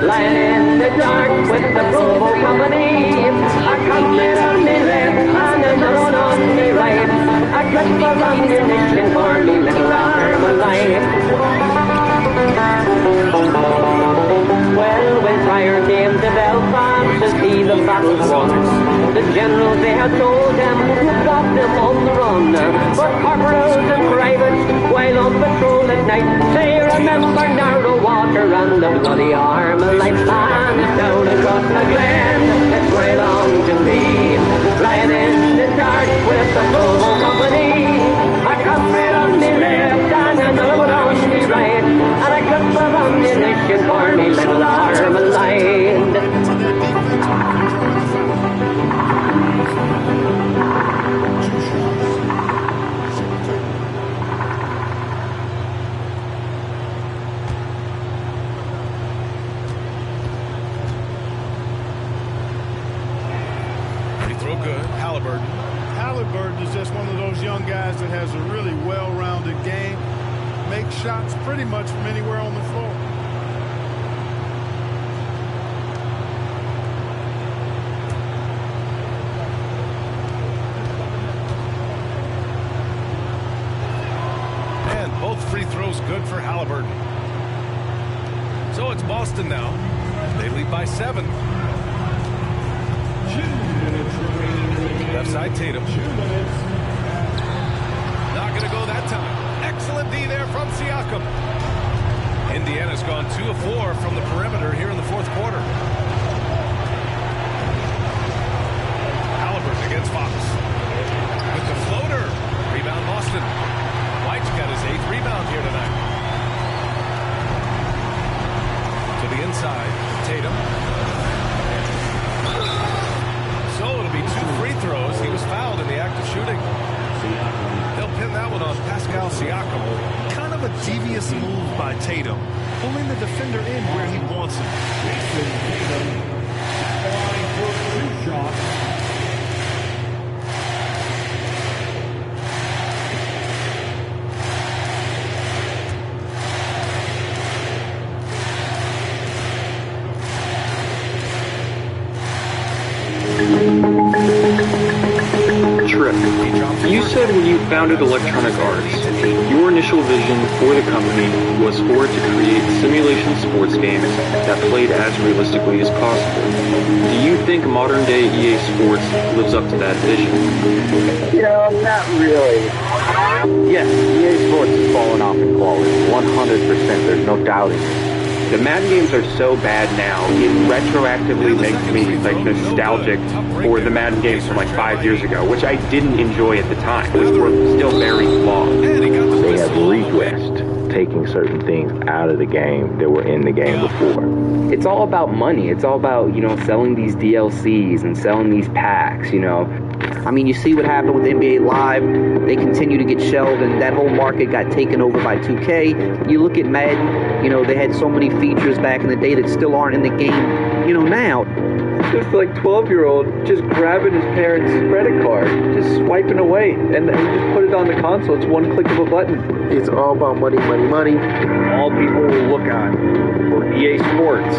M: Lying in the dark with the Volvo company. I come in on the left and another one on the right. I cut my ammunition for me little arm alive. Well, when Pryor came to Belfast to see the battles won, the generals they had told them to stop them on the run. But corporals and privates, while on patrol at night, say remember narrow water and the bloody arm alive. And down across the glen, that's where I long to be. Lying in the dark with the Volvo company. I come right on the left and another one on the right. And I cut my ammunition for me little arm alive.
J: Halliburton. Halliburton is just one of those young guys that has a really well-rounded game. Makes shots pretty much from anywhere on the floor. And both free throws good for Halliburton. So it's Boston now. They lead by 7. Left side Tatum. Not going to go that time. Excellent D there from Siakam. Indiana's gone 2 of 4 from the perimeter here in the fourth quarter. Halliburton against Fox. With the floater. Rebound Boston. White's got his 8th rebound here tonight. To the inside. Tatum. So it'll be 2 free throws. He was fouled in the act of shooting. They'll pin that one on Pascal Siakam. Kind of a devious move by Tatum, pulling the defender in where he wants him.
R: Trip, you said when you founded Electronic Arts, your initial vision for the company was for it to create simulation sports games that played as realistically as possible. Do you think modern-day EA Sports lives up to that vision?
F: Not really. Yes, EA Sports has fallen off in quality, 100%, there's no doubting it.
R: The Madden games are so bad now, it retroactively makes me nostalgic for the Madden games from 5 years ago, which I didn't enjoy at the time, which were still very flawed.
F: They have regressed, taking certain things out of the game that were in the game before.
Q: It's all about money. It's all about, selling these DLCs and selling these packs, I mean, you see what happened with NBA Live. They continue to get shelved, and that whole market got taken over by 2K. You look at Madden, they had so many features back in the day that still aren't in the game, now.
D: Just 12-year-old just grabbing his parents' credit card, just swiping away, and then just put it on the console. It's one click of a button.
T: It's all about money, money, money.
V: All people will look on for EA Sports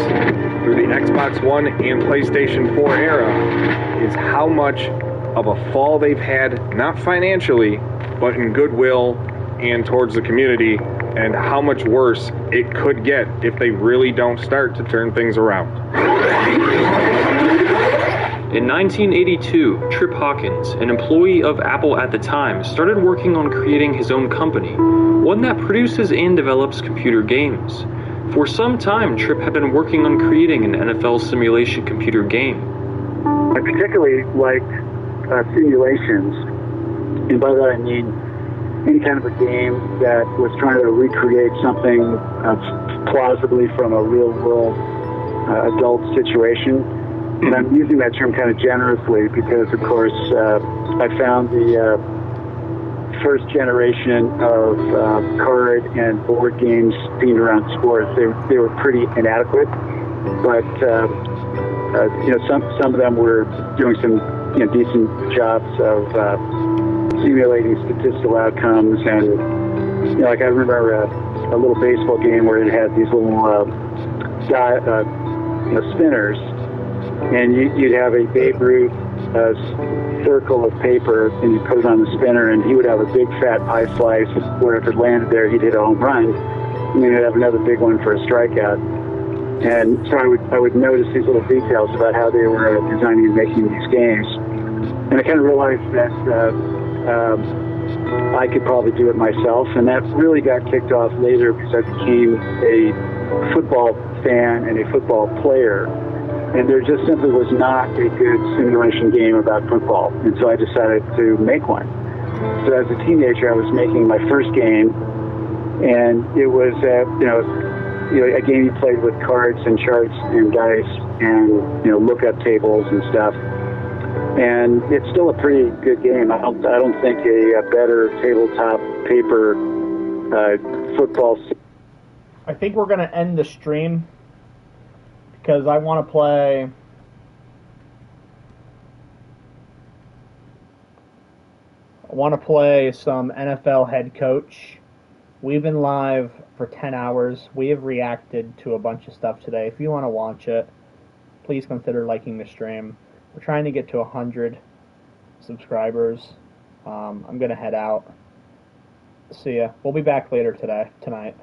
V: through the Xbox One and PlayStation 4 era is how much of a fall they've had, not financially, but in goodwill and towards the community, and how much worse it could get if they really don't start to turn things around.
R: In 1982, Trip Hawkins, an employee of Apple at the time, started working on creating his own company, one that produces and develops computer games. For some time, Trip had been working on creating an NFL simulation computer game.
X: I particularly liked simulations, and by that I mean any kind of a game that was trying to recreate something plausibly from a real-world adult situation. And I'm using that term kind of generously because, of course, I found the first generation of card and board games themed around sports. They were pretty inadequate, but some of them were doing some decent jobs of simulating statistical outcomes, and I remember a little baseball game where it had these little spinners, and you'd have a Babe Ruth circle of paper, and you put it on the spinner, and he would have a big fat pie slice where if it landed there, he'd hit a home run, and then he'd have another big one for a strikeout. And so I would notice these little details about how they were designing and making these games. And I kind of realized that I could probably do it myself. And that really got kicked off later because I became a football fan and a football player. And there just simply was not a good simulation game about football. And so I decided to make one. So as a teenager, I was making my first game. And it was, a game you played with cards and charts and dice and lookup tables and stuff. And it's still a pretty good game. I don't think a better tabletop paper football.
H: I think we're gonna end the stream because I want to play want to play some NFL head coach. We've been live for 10 hours. We have reacted to a bunch of stuff today. If you want to watch it, please consider liking the stream. We're trying to get to 100 subscribers. I'm going to head out. See ya. We'll be back later tonight.